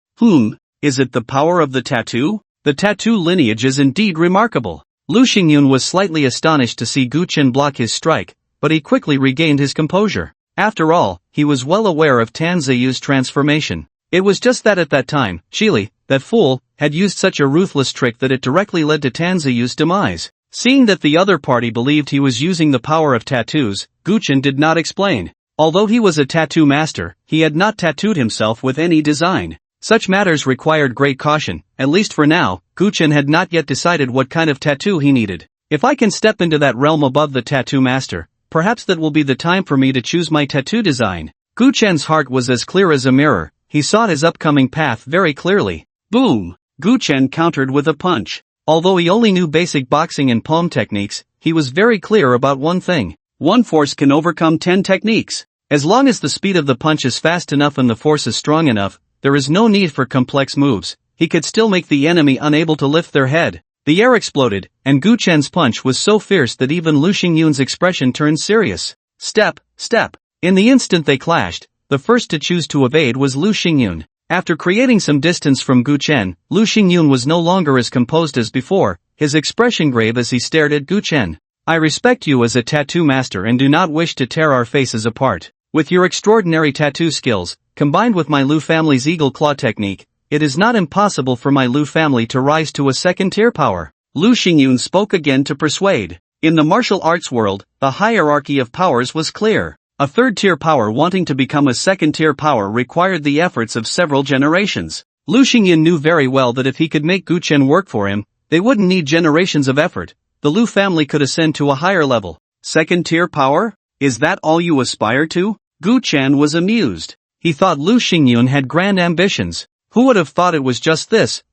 Is it the power of the tattoo? The tattoo lineage is indeed remarkable. Lu Xingyun was slightly astonished to see Gu Chen block his strike, but he quickly regained his composure. After all, he was well aware of Tan Ziyu's transformation. It was just that at that time, Shili, that fool, had used such a ruthless trick that it directly led to Tan Ziyu's demise. Seeing that the other party believed he was using the power of tattoos, Gu Chen did not explain. Although he was a tattoo master, he had not tattooed himself with any design. Such matters required great caution. At least for now, Gu Chen had not yet decided what kind of tattoo he needed. If I can step into that realm above the tattoo master, perhaps that will be the time for me to choose my tattoo design. Gu Chen's heart was as clear as a mirror. He saw his upcoming path very clearly. Boom! Gu Chen countered with a punch. Although he only knew basic boxing and palm techniques, he was very clear about one thing. One force can overcome 10 techniques. As long as the speed of the punch is fast enough and the force is strong enough, there is no need for complex moves. He could still make the enemy unable to lift their head. The air exploded, and Gu Chen's punch was so fierce that even Lu Xingyun's expression turned serious. Step, step. In the instant they clashed, the first to choose to evade was Lu Xingyun. After creating some distance from Gu Chen, Lu Xingyun was no longer as composed as before, his expression grave as he stared at Gu Chen. I respect you as a tattoo master and do not wish to tear our faces apart. With your extraordinary tattoo skills, combined with my Lu family's eagle claw technique, it is not impossible for my Lu family to rise to a second-tier power. Lu Xingyun spoke again to persuade. In the martial arts world, the hierarchy of powers was clear. A third-tier power wanting to become a second-tier power required the efforts of several generations. Lu Xingyun knew very well that if he could make Gu Chen work for him, they wouldn't need generations of effort. The Lu family could ascend to a higher level. Second-tier power? Is that all you aspire to? Gu Chen was amused. He thought Lu Xingyun had grand ambitions. Who would have thought it was just this?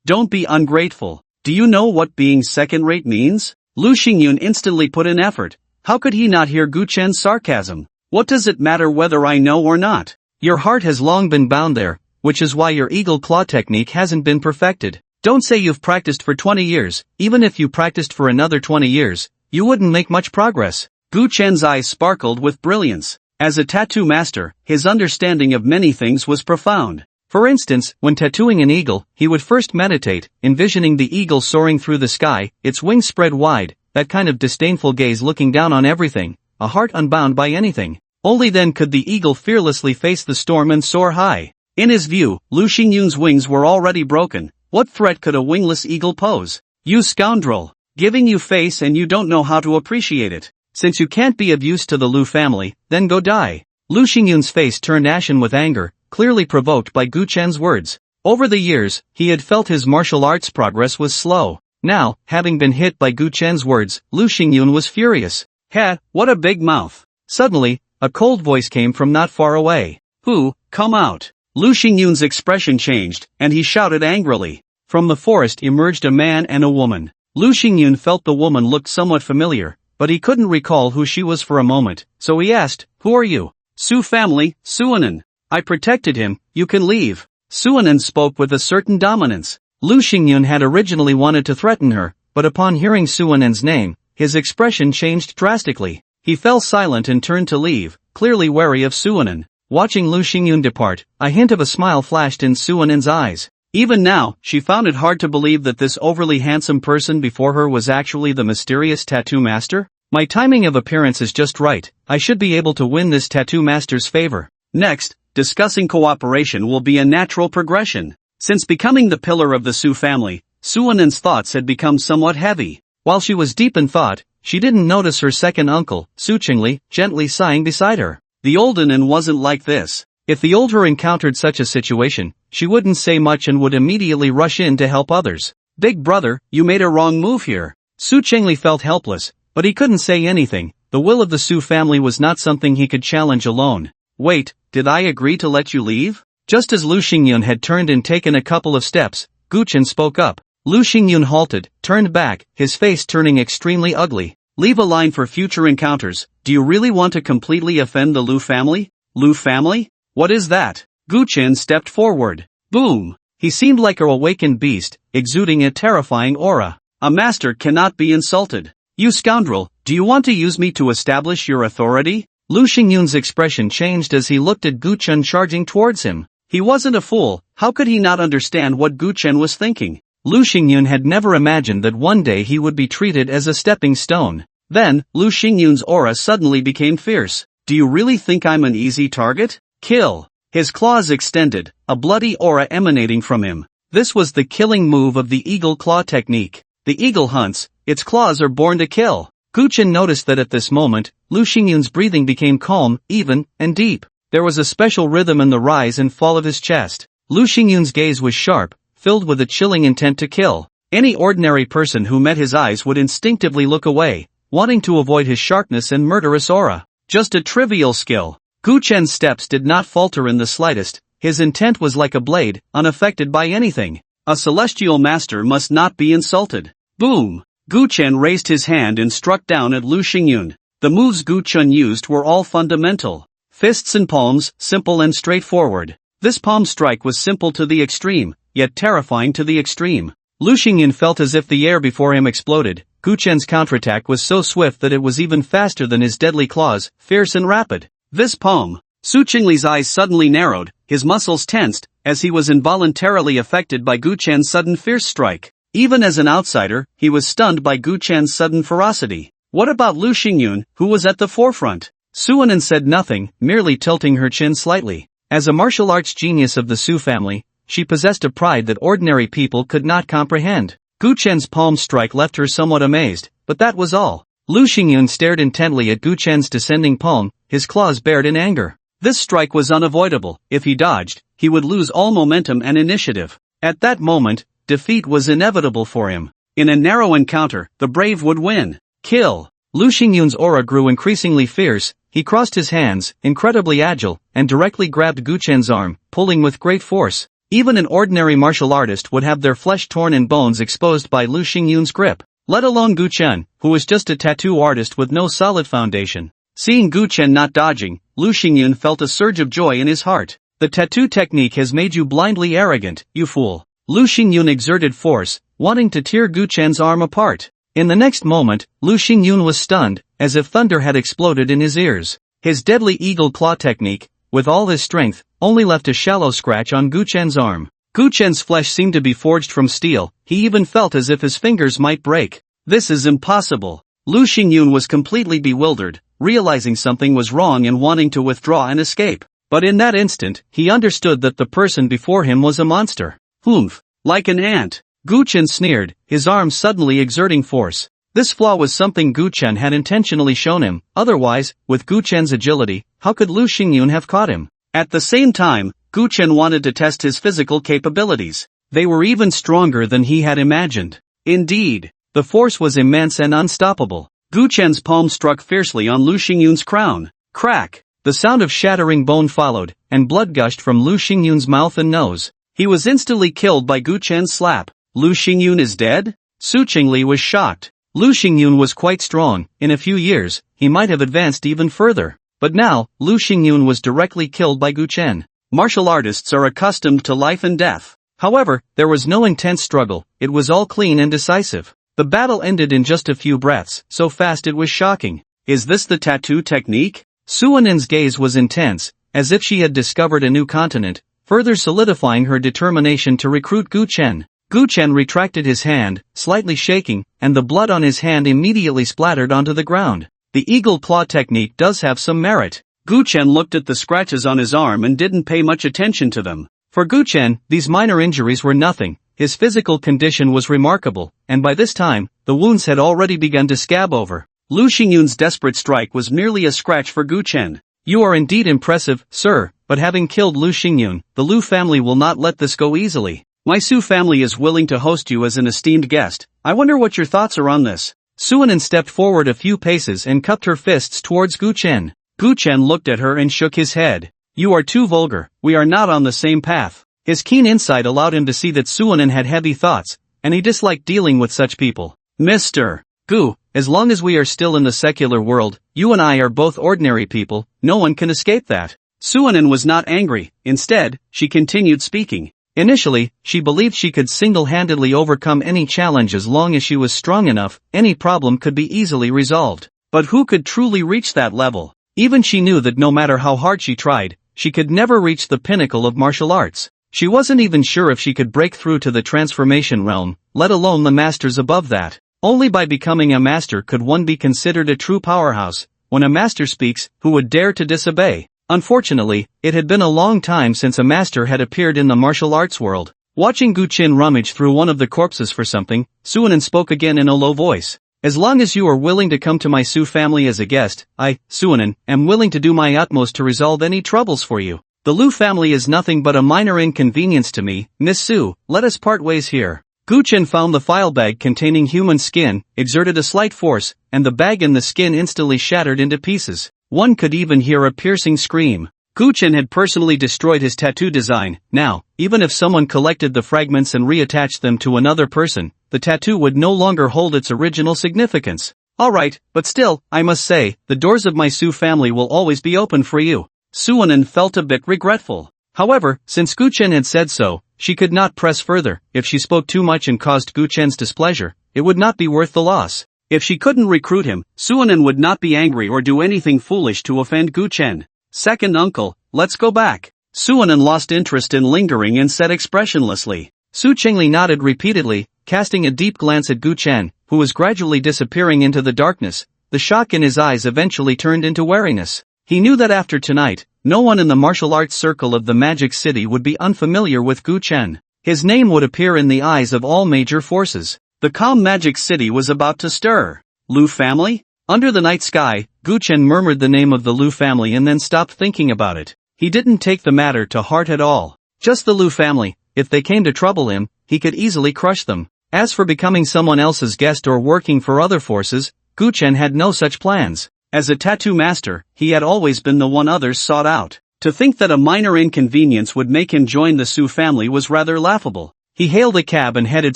Don't be ungrateful. Do you know what being second-rate means? Lu Xingyun instantly put in effort. How could he not hear Gu Chen's sarcasm? What does it matter whether I know or not? Your heart has long been bound there, which is why your eagle claw technique hasn't been perfected. Don't say you've practiced for 20 years, even if you practiced for another 20 years, you wouldn't make much progress. Gu Chen's eyes sparkled with brilliance. As a tattoo master, his understanding of many things was profound. For instance, when tattooing an eagle, he would first meditate, envisioning the eagle soaring through the sky, its wings spread wide, that kind of disdainful gaze looking down on everything, a heart unbound by anything. Only then could the eagle fearlessly face the storm and soar high. In his view, Lu Xingyun's wings were already broken. What threat could a wingless eagle pose? You scoundrel! Giving you face and you don't know how to appreciate it. Since you can't be of use to the Lu family, then go die. Lu Xingyun's face turned ashen with anger, clearly provoked by Gu Chen's words. Over the years, he had felt his martial arts progress was slow. Now, having been hit by Gu Chen's words, Lu Xingyun was furious. Ha, what a big mouth! Suddenly, a cold voice came from not far away. Who, come out! Lu Xingyun's expression changed, and he shouted angrily. From the forest emerged a man and a woman. Lu Xingyun felt the woman looked somewhat familiar, but he couldn't recall who she was for a moment, so he asked, Who are you? Su family, Suanan. I protected him, you can leave. Suanan spoke with a certain dominance. Lu Xingyun had originally wanted to threaten her, but upon hearing Suanan's name, his expression changed drastically. He fell silent and turned to leave, clearly wary of Suanan. Watching Lu Xingyun depart, a hint of a smile flashed in Suanan's eyes. Even now, she found it hard to believe that this overly handsome person before her was actually the mysterious tattoo master. My timing of appearance is just right, I should be able to win this tattoo master's favor. Next, discussing cooperation will be a natural progression. Since becoming the pillar of the Su family, Suanan's thoughts had become somewhat heavy. While she was deep in thought, she didn't notice her second uncle, Su Qingli, gently sighing beside her. The olden wasn't like this. If the older encountered such a situation, she wouldn't say much and would immediately rush in to help others. Big brother, you made a wrong move here. Su Qingli felt helpless, but he couldn't say anything. The will of the Su family was not something he could challenge alone. Wait, did I agree to let you leave? Just as Lu Xingyun had turned and taken a couple of steps, Gu Chen spoke up. Lu Xingyun halted, turned back, his face turning extremely ugly. Leave a line for future encounters. Do you really want to completely offend the Lu family? Lu family? What is that? Gu Chen stepped forward. Boom! He seemed like a awakened beast, exuding a terrifying aura. A master cannot be insulted. You scoundrel, do you want to use me to establish your authority? Lu Xingyun's expression changed as he looked at Gu Chen charging towards him. He wasn't a fool, how could he not understand what Gu Chen was thinking? Lu Xingyun had never imagined that one day he would be treated as a stepping stone. Then, Lu Xingyun's aura suddenly became fierce. Do you really think I'm an easy target? Kill! His claws extended, a bloody aura emanating from him. This was the killing move of the eagle claw technique. The eagle hunts, its claws are born to kill. Gu Chen noticed that at this moment, Lu Xingyun's breathing became calm, even, and deep. There was a special rhythm in the rise and fall of his chest. Lu Xingyun's gaze was sharp, filled with a chilling intent to kill. Any ordinary person who met his eyes would instinctively look away, wanting to avoid his sharpness and murderous aura. Just a trivial skill. Gu Chen's steps did not falter in the slightest, his intent was like a blade, unaffected by anything. A celestial master must not be insulted. Boom! Gu Chen raised his hand and struck down at Lu Xingyun. The moves Gu Chen used were all fundamental. Fists and palms, simple and straightforward. This palm strike was simple to the extreme, yet terrifying to the extreme. Lu Xingyun felt as if the air before him exploded. Gu Chen's counterattack was so swift that it was even faster than his deadly claws, fierce and rapid. This palm. Su Qingli's eyes suddenly narrowed, his muscles tensed, as he was involuntarily affected by Gu Chen's sudden fierce strike. Even as an outsider, he was stunned by Gu Chen's sudden ferocity. What about Lu Xingyun, who was at the forefront? Suanan said nothing, merely tilting her chin slightly. As a martial arts genius of the Su family, she possessed a pride that ordinary people could not comprehend. Gu Chen's palm strike left her somewhat amazed, but that was all. Lu Xingyun stared intently at Gu Chen's descending palm, his claws bared in anger. This strike was unavoidable. If he dodged, he would lose all momentum and initiative. At that moment, defeat was inevitable for him. In a narrow encounter, the brave would win. Kill! Lu Xingyun's aura grew increasingly fierce. He crossed his hands, incredibly agile, and directly grabbed Gu Chen's arm, pulling with great force. Even an ordinary martial artist would have their flesh torn and bones exposed by Lu Xingyun's grip. let alone Gu Chen, who was just a tattoo artist with no solid foundation. Seeing Gu Chen not dodging, Lu Xingyun felt a surge of joy in his heart. The tattoo technique has made you blindly arrogant, you fool. Lu Xingyun exerted force, wanting to tear Gu Chen's arm apart. In the next moment, Lu Xingyun was stunned, as if thunder had exploded in his ears. His deadly eagle claw technique, with all his strength, only left a shallow scratch on Gu Chen's arm. Gu Chen's flesh seemed to be forged from steel, he even felt as if his fingers might break. This is impossible. Lu Xingyun was completely bewildered, realizing something was wrong and wanting to withdraw and escape. But in that instant, he understood that the person before him was a monster. Humph! Like an ant. Gu Chen sneered, his arm suddenly exerting force. This flaw was something Gu Chen had intentionally shown him, otherwise, with Gu Chen's agility, how could Lu Xingyun have caught him? At the same time, Gu Chen wanted to test his physical capabilities. They were even stronger than he had imagined. Indeed, the force was immense and unstoppable. Gu Chen's palm struck fiercely on Lu Xingyun's crown. Crack! The sound of shattering bone followed, and blood gushed from Lu Xingyun's mouth and nose. He was instantly killed by Gu Chen's slap. Lu Xingyun is dead? Su Qingli was shocked. Lu Xingyun was quite strong, in a few years, he might have advanced even further. But now, Lu Xingyun was directly killed by Gu Chen. Martial artists are accustomed to life and death. However, there was no intense struggle, it was all clean and decisive. The battle ended in just a few breaths, so fast it was shocking. Is this the tattoo technique? Suanin's gaze was intense, as if she had discovered a new continent, further solidifying her determination to recruit Gu Chen. Gu Chen retracted his hand, slightly shaking, and the blood on his hand immediately splattered onto the ground. The eagle claw technique does have some merit. Gu Chen looked at the scratches on his arm and didn't pay much attention to them. For Gu Chen, these minor injuries were nothing. His physical condition was remarkable, and by this time, the wounds had already begun to scab over. Lu Xingyun's desperate strike was merely a scratch for Gu Chen. You are indeed impressive, sir, but having killed Lu Xingyun, the Lu family will not let this go easily. My Su family is willing to host you as an esteemed guest. I wonder what your thoughts are on this. Suanin stepped forward a few paces and cupped her fists towards Gu Chen. Gu Chen looked at her and shook his head. You are too vulgar, we are not on the same path. His keen insight allowed him to see that Suanin had heavy thoughts, and he disliked dealing with such people. Mr. Gu, as long as we are still in the secular world, you and I are both ordinary people, no one can escape that. Suanin was not angry, instead, she continued speaking. Initially, she believed she could single-handedly overcome any challenge as long as she was strong enough, any problem could be easily resolved. But who could truly reach that level? Even she knew that no matter how hard she tried, she could never reach the pinnacle of martial arts. She wasn't even sure if she could break through to the transformation realm, let alone the masters above that. Only by becoming a master could one be considered a true powerhouse. When a master speaks, who would dare to disobey? Unfortunately, it had been a long time since a master had appeared in the martial arts world. Watching Gu Chen rummage through one of the corpses for something, Suanin spoke again in a low voice. As long as you are willing to come to my Su family as a guest, I, Suanin, am willing to do my utmost to resolve any troubles for you. The Lu family is nothing but a minor inconvenience to me, Miss Su, let us part ways here. Gu Chen found the file bag containing human skin, exerted a slight force, and the bag and the skin instantly shattered into pieces. One could even hear a piercing scream. Gu Chen had personally destroyed his tattoo design. Now, even if someone collected the fragments and reattached them to another person, the tattoo would no longer hold its original significance. Alright, but still, I must say, the doors of my Su family will always be open for you. Suanin felt a bit regretful. However, since Gu Chen had said so, she could not press further. If she spoke too much and caused Gu Chen's displeasure, it would not be worth the loss. If she couldn't recruit him, Suanin would not be angry or do anything foolish to offend Gu Chen. Second uncle, let's go back. Suanin lost interest in lingering and said expressionlessly. Su Qingli nodded repeatedly, casting a deep glance at Gu Chen, who was gradually disappearing into the darkness. The shock in his eyes eventually turned into wariness. He knew that after tonight, no one in the martial arts circle of the Magic City would be unfamiliar with Gu Chen. His name would appear in the eyes of all major forces. The calm Magic City was about to stir. Lu family? Under the night sky, Gu Chen murmured the name of the Lu family and then stopped thinking about it. He didn't take the matter to heart at all. Just the Lu family, if they came to trouble him, he could easily crush them. As for becoming someone else's guest or working for other forces, Gu Chen had no such plans. As a tattoo master, he had always been the one others sought out. To think that a minor inconvenience would make him join the Su family was rather laughable. He hailed a cab and headed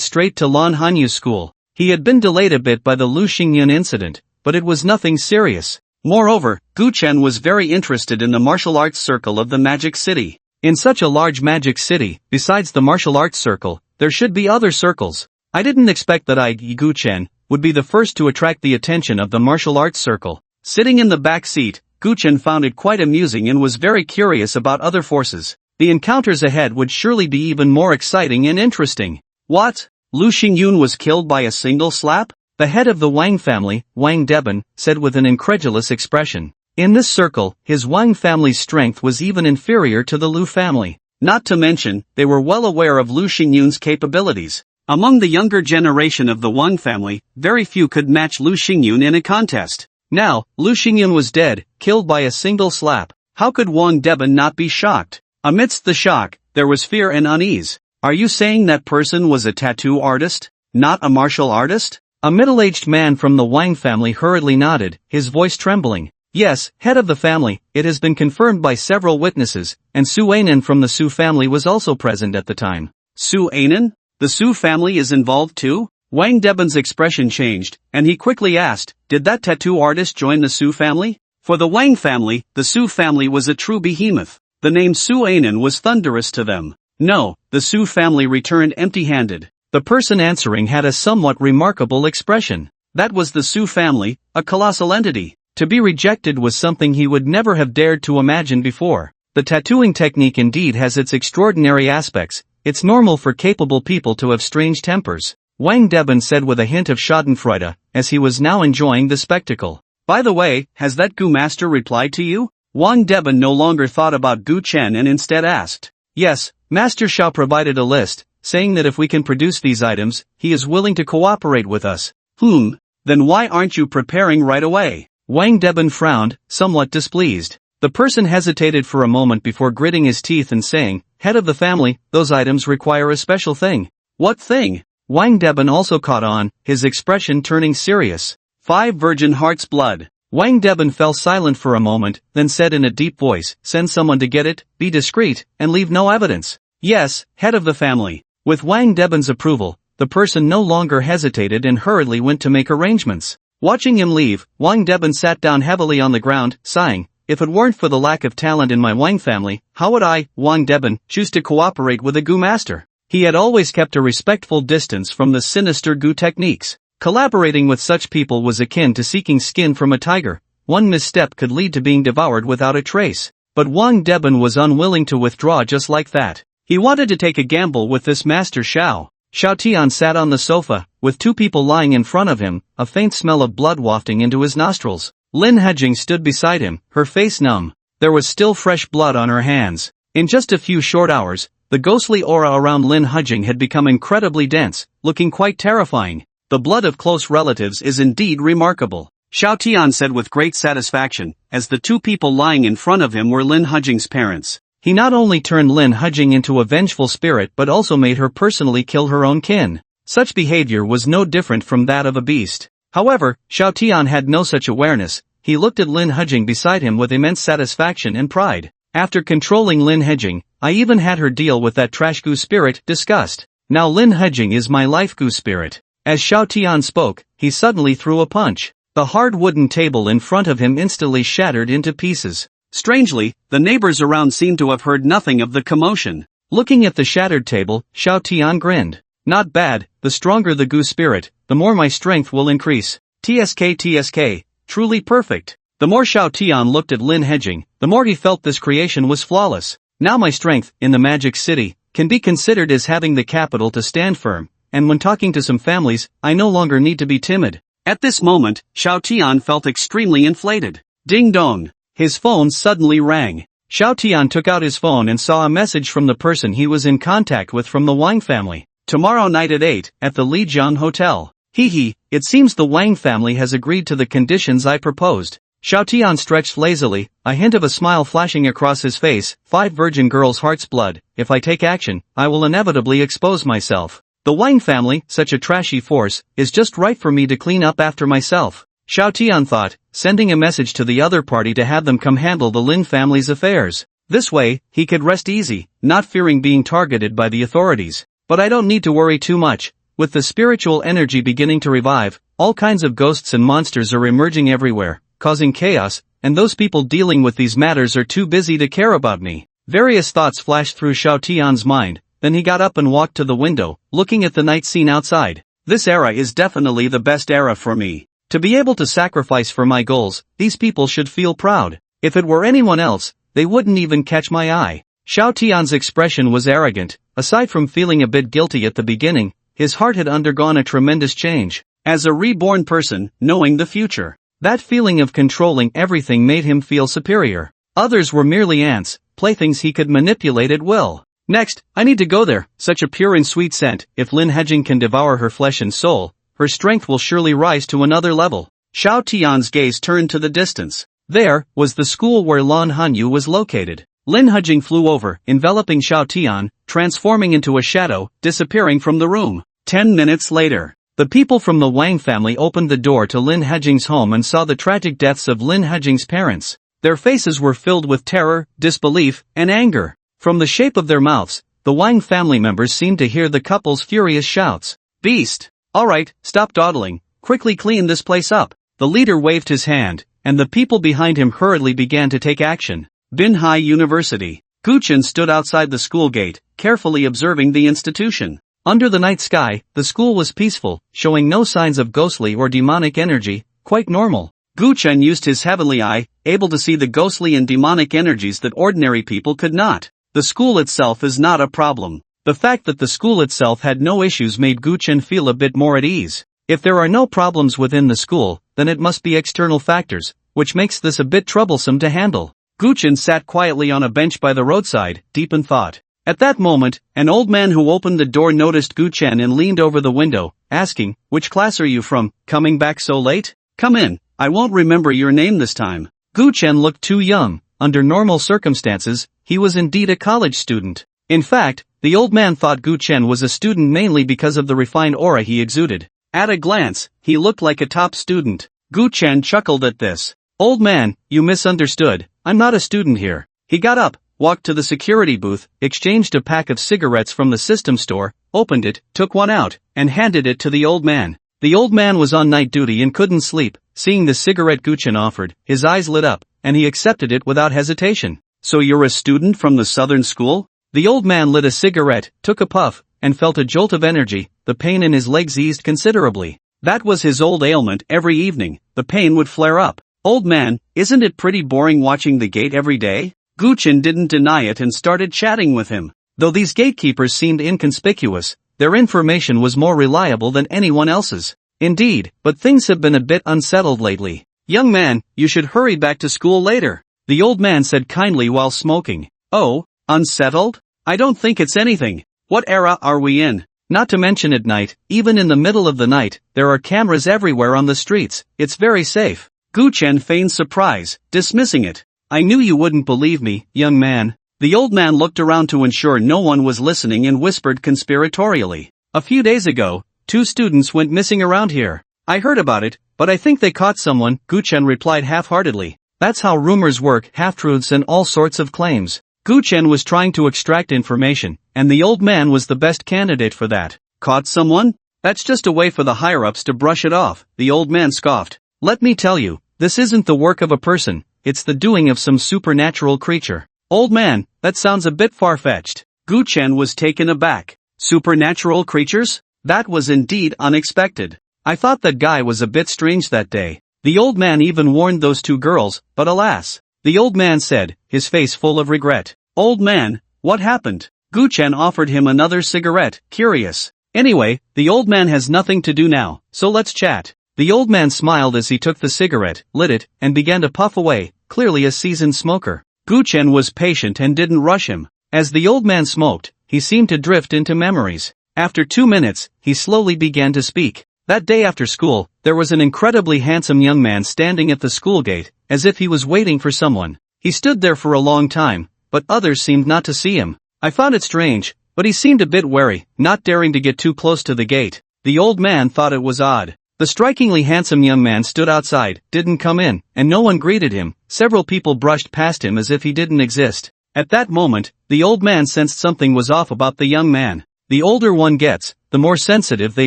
straight to Lan Hanyu's school. He had been delayed a bit by the Lu Xingyun incident, but it was nothing serious. Moreover, Gu Chen was very interested in the martial arts circle of the Magic City. In such a large magic city, besides the martial arts circle, there should be other circles. I didn't expect that Gu Chen would be the first to attract the attention of the martial arts circle. Sitting in the back seat, Gu Chen found it quite amusing and was very curious about other forces. The encounters ahead would surely be even more exciting and interesting. What? Lu Xingyun was killed by a single slap? The head of the Wang family, Wang Deben, said with an incredulous expression. In this circle, his Wang family's strength was even inferior to the Lu family. Not to mention, they were well aware of Lu Xingyun's capabilities. Among the younger generation of the Wang family, very few could match Lu Xingyun in a contest. Now, Lu Xingyun was dead, killed by a single slap. How could Wang Deben not be shocked? Amidst the shock, there was fear and unease. Are you saying that person was a tattoo artist, not a martial artist? A middle-aged man from the Wang family hurriedly nodded, his voice trembling. Yes, head of the family, it has been confirmed by several witnesses, and Su Ainen from the Su family was also present at the time. Su Ainen? The Su family is involved too? Wang Deben's expression changed, and he quickly asked, did that tattoo artist join the Su family? For the Wang family, the Su family was a true behemoth. The name Su Ainen was thunderous to them. No, the Su family returned empty-handed. The person answering had a somewhat remarkable expression. That was the Su family, a colossal entity. To be rejected was something he would never have dared to imagine before. The tattooing technique indeed has its extraordinary aspects. It's normal for capable people to have strange tempers, Wang Deben said with a hint of schadenfreude, as he was now enjoying the spectacle. By the way, has that Gu master replied to you? Wang Deben no longer thought about Gu Chen and instead asked. Yes, Master Xiao provided a list, saying that if we can produce these items, he is willing to cooperate with us. Then why aren't you preparing right away? Wang Deben frowned, somewhat displeased. The person hesitated for a moment before gritting his teeth and saying, head of the family, those items require a special thing. What thing? Wang Deben also caught on, his expression turning serious. 5 virgin hearts blood. Wang Deben fell silent for a moment, then said in a deep voice, send someone to get it, be discreet, and leave no evidence. Yes, head of the family. With Wang Deben's approval, the person no longer hesitated and hurriedly went to make arrangements. Watching him leave, Wang Deben sat down heavily on the ground, sighing. If it weren't for the lack of talent in my Wang family, how would I, Wang Deben, choose to cooperate with a Gu master? He had always kept a respectful distance from the sinister Gu techniques. Collaborating with such people was akin to seeking skin from a tiger. One misstep could lead to being devoured without a trace. But Wang Deben was unwilling to withdraw just like that. He wanted to take a gamble with this Master Xiao. Xiao Tian sat on the sofa, with 2 people lying in front of him, a faint smell of blood wafting into his nostrils. Lin Hejing stood beside him, her face numb. There was still fresh blood on her hands. In just a few short hours, the ghostly aura around Lin Hejing had become incredibly dense, looking quite terrifying. The blood of close relatives is indeed remarkable, Xiao Tian said with great satisfaction, as the 2 people lying in front of him were Lin Hejing's parents. He not only turned Lin Hejing into a vengeful spirit but also made her personally kill her own kin. Such behavior was no different from that of a beast. However, Xiao Tian had no such awareness. He looked at Lin Hejing beside him with immense satisfaction and pride. After controlling Lin Hejing, I even had her deal with that trash Gu spirit, disgust. Now Lin Hejing is my life Gu spirit. As Xiao Tian spoke, he suddenly threw a punch. The hard wooden table in front of him instantly shattered into pieces. Strangely, the neighbors around seemed to have heard nothing of the commotion. Looking at the shattered table, Xiao Tian grinned. Not bad, the stronger the Gu spirit, the more my strength will increase. TSK, truly perfect. The more Xiao Tian looked at Lin Hejing, the more he felt this creation was flawless. Now my strength, in the Magic City, can be considered as having the capital to stand firm, and when talking to some families, I no longer need to be timid. At this moment, Xiao Tian felt extremely inflated. Ding dong. His phone suddenly rang. Xiao Tian took out his phone and saw a message from the person he was in contact with from the Wang family. Tomorrow night at 8, at the Lijiang Hotel. It seems the Wang family has agreed to the conditions I proposed. Xiao Tian stretched lazily, a hint of a smile flashing across his face. 5 virgin girls' heart's blood. If I take action, I will inevitably expose myself. The Wang family, such a trashy force, is just right for me to clean up after myself. Xiao Tian thought, sending a message to the other party to have them come handle the Lin family's affairs. This way, he could rest easy, not fearing being targeted by the authorities. But I don't need to worry too much. With the spiritual energy beginning to revive, all kinds of ghosts and monsters are emerging everywhere, causing chaos, and those people dealing with these matters are too busy to care about me. Various thoughts flashed through Xiao Tian's mind, then he got up and walked to the window, looking at the night scene outside. This era is definitely the best era for me. To be able to sacrifice for my goals, these people should feel proud. If it were anyone else, they wouldn't even catch my eye. Xiao Tian's expression was arrogant. Aside from feeling a bit guilty at the beginning, his heart had undergone a tremendous change. As a reborn person, knowing the future, that feeling of controlling everything made him feel superior. Others were merely ants, playthings he could manipulate at will. Next, I need to go there. Such a pure and sweet scent. If Lin Hejing can devour her flesh and soul, her strength will surely rise to another level. Xiao Tian's gaze turned to the distance. There was the school where Lan Hanyu was located. Lin Hejing flew over, enveloping Xiao Tian, transforming into a shadow, disappearing from the room. 10 minutes later, the people from the Wang family opened the door to Lin Hejing's home and saw the tragic deaths of Lin Hejing's parents. Their faces were filled with terror, disbelief, and anger. From the shape of their mouths, the Wang family members seemed to hear the couple's furious shouts. Beast! Alright, stop dawdling, quickly clean this place up. The leader waved his hand, and the people behind him hurriedly began to take action. Binhai University. Guchen stood outside the school gate, carefully observing the institution. Under the night sky, the school was peaceful, showing no signs of ghostly or demonic energy, quite normal. Guchen used his heavenly eye, able to see the ghostly and demonic energies that ordinary people could not. The school itself is not a problem. The fact that the school itself had no issues made Guchen feel a bit more at ease. If there are no problems within the school, then it must be external factors, which makes this a bit troublesome to handle. Guchen sat quietly on a bench by the roadside, deep in thought. At that moment, an old man who opened the door noticed Guchen and leaned over the window, asking, "Which class are you from, coming back so late? Come in, I won't remember your name this time." Guchen looked too young. Under normal circumstances, he was indeed a college student. In fact, the old man thought Guchen was a student mainly because of the refined aura he exuded. At a glance, he looked like a top student. Guchen chuckled at this. "Old man, you misunderstood, I'm not a student here." He got up, walked to the security booth, exchanged a pack of cigarettes from the system store, opened it, took one out, and handed it to the old man. The old man was on night duty and couldn't sleep. Seeing the cigarette Guchen offered, his eyes lit up, and he accepted it without hesitation. "So you're a student from the southern school?" The old man lit a cigarette, took a puff, and felt a jolt of energy. The pain in his legs eased considerably. That was his old ailment. Every evening, the pain would flare up. "Old man, isn't it pretty boring watching the gate every day?" Guchen didn't deny it and started chatting with him. Though these gatekeepers seemed inconspicuous, their information was more reliable than anyone else's. Indeed, but things have been a bit unsettled lately. "Young man, you should hurry back to school later," the old man said kindly while smoking. "Oh, unsettled? I don't think it's anything. What era are we in? Not to mention at night, even in the middle of the night, there are cameras everywhere on the streets. It's very safe." Guchen feigned surprise, dismissing it. "I knew you wouldn't believe me, young man." The old man looked around to ensure no one was listening and whispered conspiratorially. "A few days ago, 2 students went missing around here. I heard about it, but I think they caught someone," Guchen replied half-heartedly. "That's how rumors work, half-truths and all sorts of claims." Guchen was trying to extract information, and the old man was the best candidate for that. "Caught someone? That's just a way for the higher-ups to brush it off," the old man scoffed. "Let me tell you, this isn't the work of a person, it's the doing of some supernatural creature." "Old man, that sounds a bit far-fetched." Guchen was taken aback. Supernatural creatures? That was indeed unexpected. "I thought that guy was a bit strange that day. The old man even warned those 2 girls, but alas," the old man said, his face full of regret. "Old man, what happened?" Guchen offered him another cigarette, curious. "Anyway, the old man has nothing to do now, so let's chat." The old man smiled as he took the cigarette, lit it, and began to puff away, clearly a seasoned smoker. Guchen was patient and didn't rush him. As the old man smoked, he seemed to drift into memories. After 2 minutes, he slowly began to speak. That day after school, there was an incredibly handsome young man standing at the school gate, as if he was waiting for someone. He stood there for a long time, but others seemed not to see him. I found it strange, but he seemed a bit wary, not daring to get too close to the gate. The old man thought it was odd. The strikingly handsome young man stood outside, didn't come in, and no one greeted him. Several people brushed past him as if he didn't exist. At that moment, the old man sensed something was off about the young man. The older one gets, the more sensitive they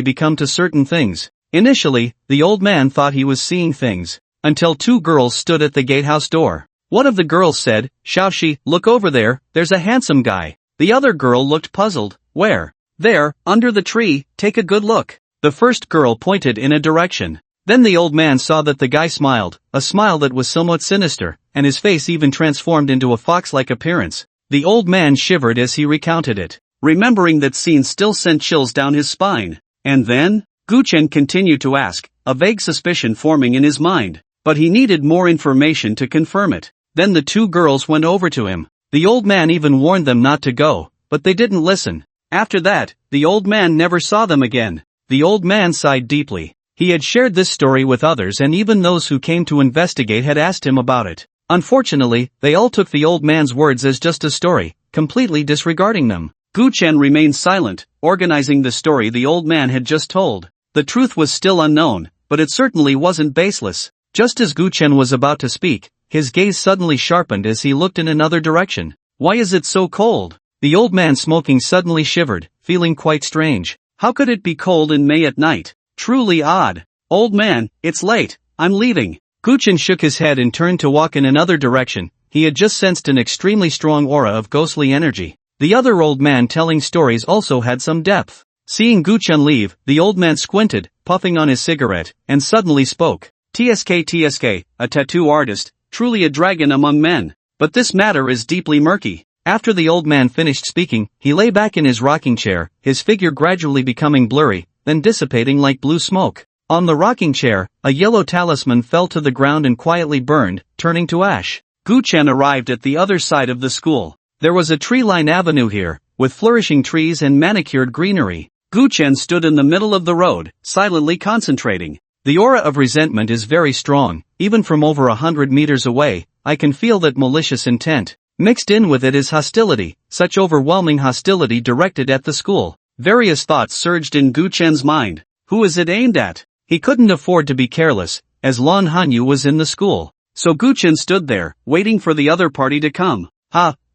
become to certain things. Initially, the old man thought he was seeing things, until two girls stood at the gatehouse door. One of the girls said, "Xiaoxi, look over there, there's a handsome guy." The other girl looked puzzled. "Where?" "There, under the tree, take a good look." The first girl pointed in a direction. Then the old man saw that the guy smiled, a smile that was somewhat sinister, and his face even transformed into a fox-like appearance. The old man shivered as he recounted it. Remembering that scene still sent chills down his spine. And then? Guchen continued to ask, a vague suspicion forming in his mind. But he needed more information to confirm it. Then the two girls went over to him. The old man even warned them not to go, but they didn't listen. After that, the old man never saw them again. The old man sighed deeply. He had shared this story with others, and even those who came to investigate had asked him about it. Unfortunately, they all took the old man's words as just a story, completely disregarding them. Gu Chen remained silent, organizing the story the old man had just told. The truth was still unknown, but it certainly wasn't baseless. Just as Gu Chen was about to speak, his gaze suddenly sharpened as he looked in another direction. "Why is it so cold?" The old man smoking suddenly shivered, feeling quite strange. How could it be cold in May at night? Truly odd. "Old man, it's late, I'm leaving." Gu Chen shook his head and turned to walk in another direction. He had just sensed an extremely strong aura of ghostly energy. The other old man telling stories also had some depth. Seeing Gu Chen leave, the old man squinted, puffing on his cigarette, and suddenly spoke. TSK, a tattoo artist, truly a dragon among men. But this matter is deeply murky." After the old man finished speaking, he lay back in his rocking chair, his figure gradually becoming blurry, then dissipating like blue smoke. On the rocking chair, a yellow talisman fell to the ground and quietly burned, turning to ash. Gu Chen arrived at the other side of the school. There was a tree-lined avenue here, with flourishing trees and manicured greenery. Gu Chen stood in the middle of the road, silently concentrating. The aura of resentment is very strong. Even from over 100 meters away, I can feel that malicious intent. Mixed in with it is hostility, such overwhelming hostility directed at the school. Various thoughts surged in Gu Chen's mind. Who is it aimed at? He couldn't afford to be careless, as Lan Hanyu was in the school. So Gu Chen stood there, waiting for the other party to come.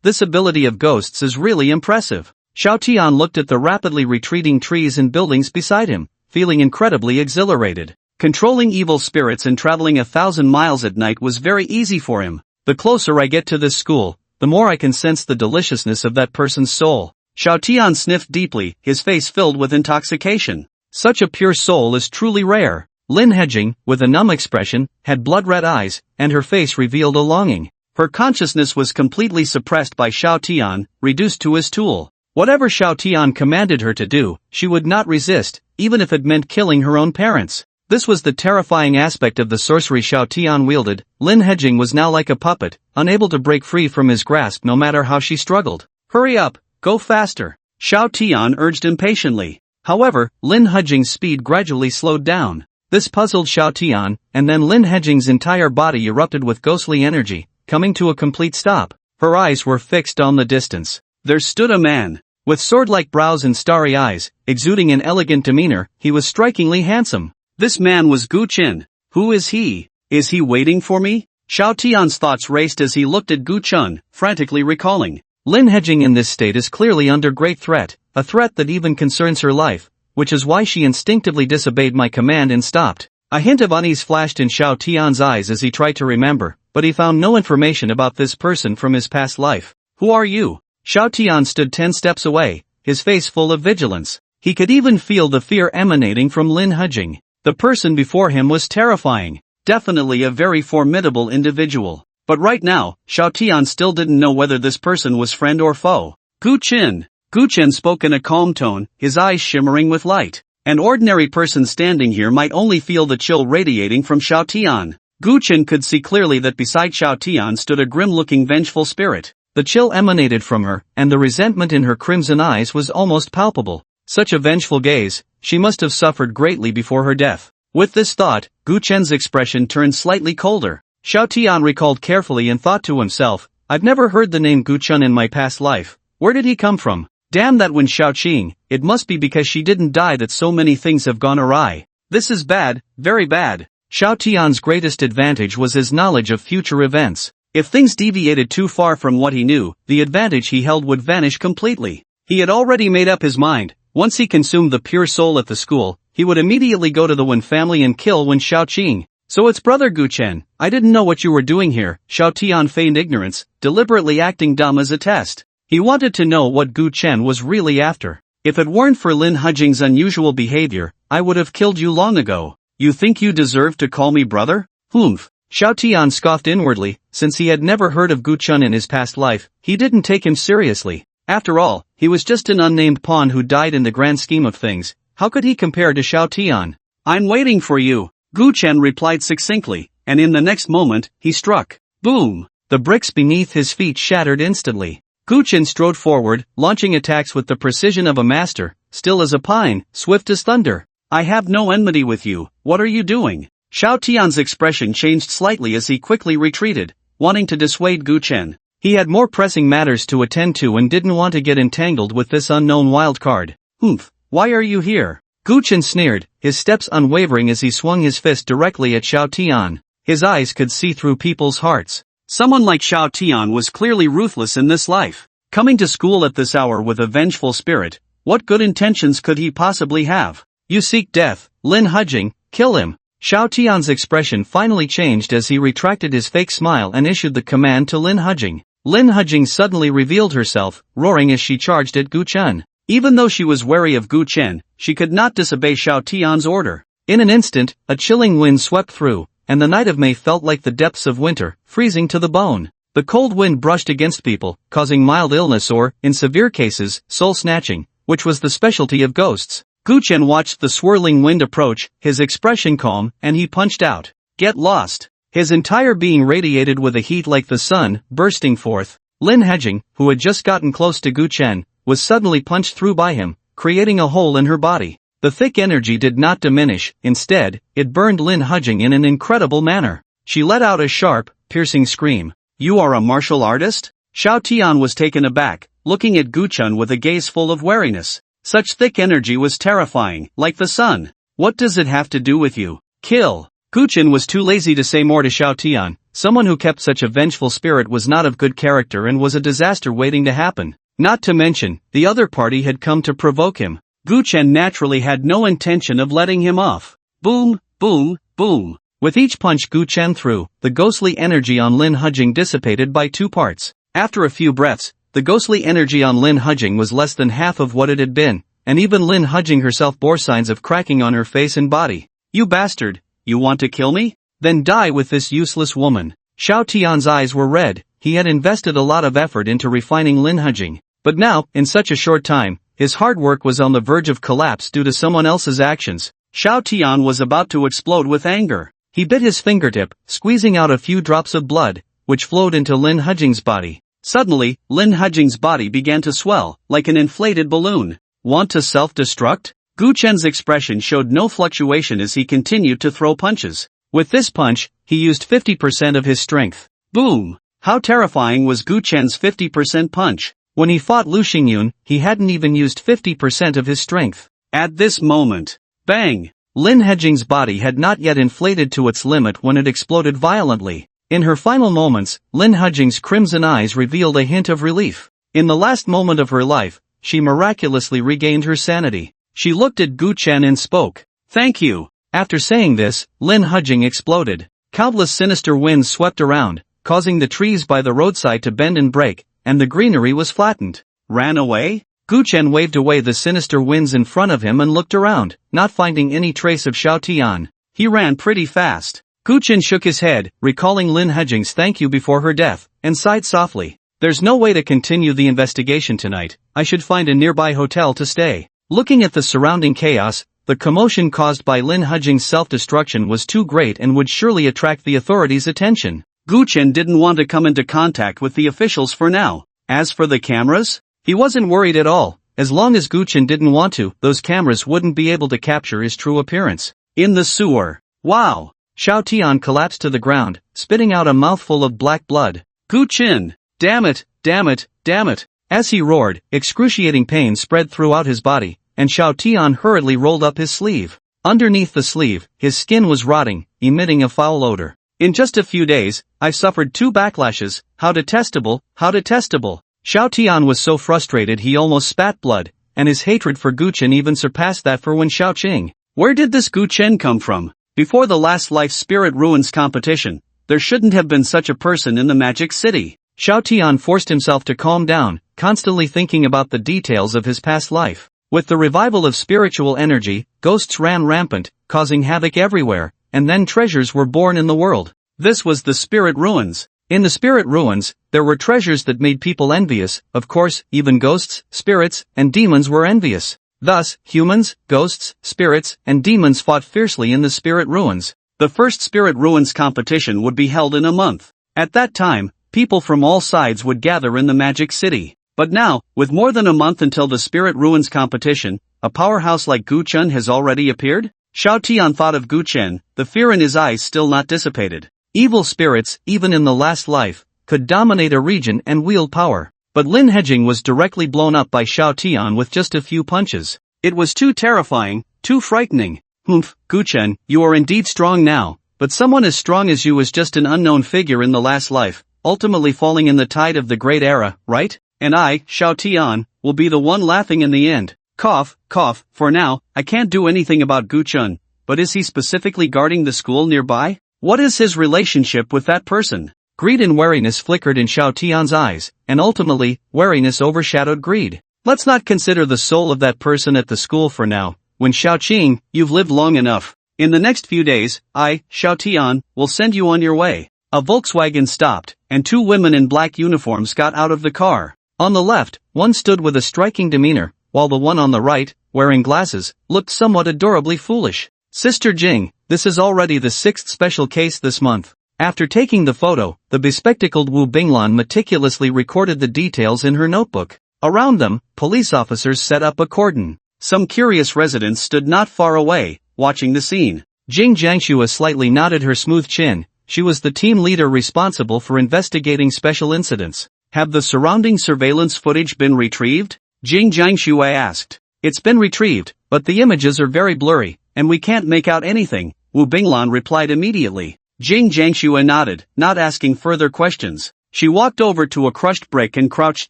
This ability of ghosts is really impressive. Xiao Tian looked at the rapidly retreating trees and buildings beside him, feeling incredibly exhilarated. Controlling evil spirits and traveling 1,000 miles at night was very easy for him. The closer I get to this school, the more I can sense the deliciousness of that person's soul. Xiao Tian sniffed deeply, his face filled with intoxication. Such a pure soul is truly rare. Lin Hejing, with a numb expression, had blood-red eyes, and her face revealed a longing. Her consciousness was completely suppressed by Xiao Tian, reduced to his tool. Whatever Xiao Tian commanded her to do, she would not resist, even if it meant killing her own parents. This was the terrifying aspect of the sorcery Xiao Tian wielded. Lin Hejing was now like a puppet, unable to break free from his grasp no matter how she struggled. "Hurry up, go faster," Xiao Tian urged impatiently. However, Lin Hejing's speed gradually slowed down. This puzzled Xiao Tian, and then Lin Hejing's entire body erupted with ghostly energy, coming to a complete stop. Her eyes were fixed on the distance. There stood a man. With sword-like brows and starry eyes, exuding an elegant demeanor, he was strikingly handsome. This man was Gu Chen. Who is he? Is he waiting for me? Xiao Tian's thoughts raced as he looked at Gu Chen, frantically recalling. Lin Hejing in this state is clearly under great threat, a threat that even concerns her life, which is why she instinctively disobeyed my command and stopped. A hint of unease flashed in Xiao Tian's eyes as he tried to remember, but he found no information about this person from his past life. Who are you? Xiao Tian stood 10 steps away, his face full of vigilance. He could even feel the fear emanating from Lin Hejing. The person before him was terrifying. Definitely a very formidable individual. But right now, Xiao Tian still didn't know whether this person was friend or foe. Gu Chen. Gu Chen spoke in a calm tone, his eyes shimmering with light. An ordinary person standing here might only feel the chill radiating from Xiao Tian. Gu Chen could see clearly that beside Xiao Tian stood a grim-looking vengeful spirit. The chill emanated from her, and the resentment in her crimson eyes was almost palpable. Such a vengeful gaze, she must have suffered greatly before her death. With this thought, Gu Chen's expression turned slightly colder. Xiao Tian recalled carefully and thought to himself, I've never heard the name Gu Chen in my past life. Where did he come from? Damn that one Xiao Qing, it must be because she didn't die that so many things have gone awry. This is bad, very bad. Xiao Tian's greatest advantage was his knowledge of future events. If things deviated too far from what he knew, the advantage he held would vanish completely. He had already made up his mind, Once he consumed the pure soul at the school, he would immediately go to the Wen family and kill Wen Xiaoqing. So it's brother Gu Chen, I didn't know what you were doing here, Xiao Tian feigned ignorance, deliberately acting dumb as a test. He wanted to know what Gu Chen was really after. If it weren't for Lin Hujing's unusual behavior, I would have killed you long ago. You think you deserve to call me brother? Humph. Xiao Tian scoffed inwardly, since he had never heard of Gu Chen in his past life, he didn't take him seriously. After all, he was just an unnamed pawn who died in the grand scheme of things. How could he compare to Xiao Tian? I'm waiting for you, Gu Chen replied succinctly, and in the next moment, he struck. Boom! The bricks beneath his feet shattered instantly. Gu Chen strode forward, launching attacks with the precision of a master, still as a pine, swift as thunder. I have no enmity with you, what are you doing? Xiao Tian's expression changed slightly as he quickly retreated, wanting to dissuade Gu Chen. He had more pressing matters to attend to and didn't want to get entangled with this unknown wild card. Humph, why are you here? Gu Chen sneered, his steps unwavering as he swung his fist directly at Xiao Tian. His eyes could see through people's hearts. Someone like Xiao Tian was clearly ruthless in this life. Coming to school at this hour with a vengeful spirit, what good intentions could he possibly have? You seek death, Lin Hujing, kill him. Xiao Tian's expression finally changed as he retracted his fake smile and issued the command to Lin Hujing. Lin Hujing suddenly revealed herself, roaring as she charged at Gu Chen. Even though she was wary of Gu Chen, she could not disobey Xiao Tian's order. In an instant, a chilling wind swept through, and the night of May felt like the depths of winter, freezing to the bone. The cold wind brushed against people, causing mild illness or, in severe cases, soul-snatching, which was the specialty of ghosts. Gu Chen watched the swirling wind approach, his expression calm, and he punched out. Get lost. His entire being radiated with a heat like the sun, bursting forth. Lin Hujing, who had just gotten close to Gu Chen, was suddenly punched through by him, creating a hole in her body. The thick energy did not diminish, instead, it burned Lin Hujing in an incredible manner. She let out a sharp, piercing scream. You are a martial artist? Xiao Tian was taken aback, looking at Gu Chen with a gaze full of wariness. Such thick energy was terrifying, like the sun. What does it have to do with you? Kill. Gu Chen was too lazy to say more to Xiao Tian. Someone who kept such a vengeful spirit was not of good character and was a disaster waiting to happen. Not to mention, the other party had come to provoke him. Gu Chen naturally had no intention of letting him off. Boom, boom, boom. With each punch Gu Chen threw, the ghostly energy on Lin Hujing dissipated by 2 parts. After a few breaths, the ghostly energy on Lin Hujing was less than half of what it had been, and even Lin Hujing herself bore signs of cracking on her face and body. You bastard, you want to kill me? Then die with this useless woman. Xiao Tian's eyes were red. He had invested a lot of effort into refining Lin Hujing. But now, in such a short time, his hard work was on the verge of collapse due to someone else's actions. Xiao Tian was about to explode with anger. He bit his fingertip, squeezing out a few drops of blood, which flowed into Lin Hujing's body. Suddenly, Lin Hujing's body began to swell, like an inflated balloon. Want to self-destruct? Gu Chen's expression showed no fluctuation as he continued to throw punches. With this punch, he used 50% of his strength. Boom! How terrifying was Gu Chen's 50% punch? When he fought Lu Xingyun, he hadn't even used 50% of his strength. At this moment, bang! Lin Hujing's body had not yet inflated to its limit when it exploded violently. In her final moments, Lin Hujing's crimson eyes revealed a hint of relief. In the last moment of her life, she miraculously regained her sanity. She looked at Gu Chen and spoke. Thank you. After saying this, Lin Hujing exploded. Countless sinister winds swept around, causing the trees by the roadside to bend and break, and the greenery was flattened. Ran away? Gu Chen waved away the sinister winds in front of him and looked around, not finding any trace of Xiao Tian. He ran pretty fast. Gu Chen shook his head, recalling Lin Hujing's thank you before her death, and sighed softly. There's no way to continue the investigation tonight. I should find a nearby hotel to stay. Looking at the surrounding chaos, the commotion caused by Lin Hujing's self-destruction was too great and would surely attract the authorities' attention. Gu Chen didn't want to come into contact with the officials for now. As for the cameras, he wasn't worried at all. As long as Gu Chen didn't want to, those cameras wouldn't be able to capture his true appearance. In the sewer. Wow! Xiao Tian collapsed to the ground, spitting out a mouthful of black blood. Gu Chen! Damn it, damn it, damn it! As he roared, excruciating pain spread throughout his body, and Xiao Tian hurriedly rolled up his sleeve. Underneath the sleeve, his skin was rotting, emitting a foul odor. In just a few days, I've suffered 2 backlashes. How detestable, how detestable! Xiao Tian was so frustrated he almost spat blood, and his hatred for Gu Chen even surpassed that for Wen Shaoqing. Where did this Gu Chen come from? Before the last life spirit ruins competition, there shouldn't have been such a person in the Magic City. Xiao Tian forced himself to calm down, constantly thinking about the details of his past life. With the revival of spiritual energy, ghosts ran rampant, causing havoc everywhere, and then treasures were born in the world. This was the spirit ruins. In the spirit ruins, there were treasures that made people envious. Of course, even ghosts, spirits, and demons were envious. Thus, humans, ghosts, spirits, and demons fought fiercely in the spirit ruins. The first spirit ruins competition would be held in a month. At that time, people from all sides would gather in the Magic City. But now, with more than a month until the spirit ruins competition, a powerhouse like Gu Chen has already appeared? Xiao Tian thought of Gu Chen, the fear in his eyes still not dissipated. Evil spirits, even in the last life, could dominate a region and wield power. But Lin Hejing was directly blown up by Xiao Tian with just a few punches. It was too terrifying, too frightening. Humph, Gu Chen, you are indeed strong now, but someone as strong as you was just an unknown figure in the last life, ultimately falling in the tide of the great era, right? And I, Xiao Tian, will be the one laughing in the end. Cough, cough, for now, I can't do anything about Gu Chen, but is he specifically guarding the school nearby? What is his relationship with that person? Greed and wariness flickered in Xiao Tian's eyes, and ultimately, wariness overshadowed greed. Let's not consider the soul of that person at the school for now. When Shaoqing, you've lived long enough. In the next few days, I, Xiao Tian, will send you on your way. A Volkswagen stopped, and two women in black uniforms got out of the car. On the left, one stood with a striking demeanor, while the one on the right, wearing glasses, looked somewhat adorably foolish. Sister Jing, this is already the 6th special case this month. After taking the photo, the bespectacled Wu Binglan meticulously recorded the details in her notebook. Around them, police officers set up a cordon. Some curious residents stood not far away, watching the scene. Jing Jiangxue slightly nodded her smooth chin. She was the team leader responsible for investigating special incidents. Have the surrounding surveillance footage been retrieved? Jing Jiangxue asked. It's been retrieved, but the images are very blurry, and we can't make out anything, Wu Binglan replied immediately. Jing Jiangxue nodded, not asking further questions. She walked over to a crushed brick and crouched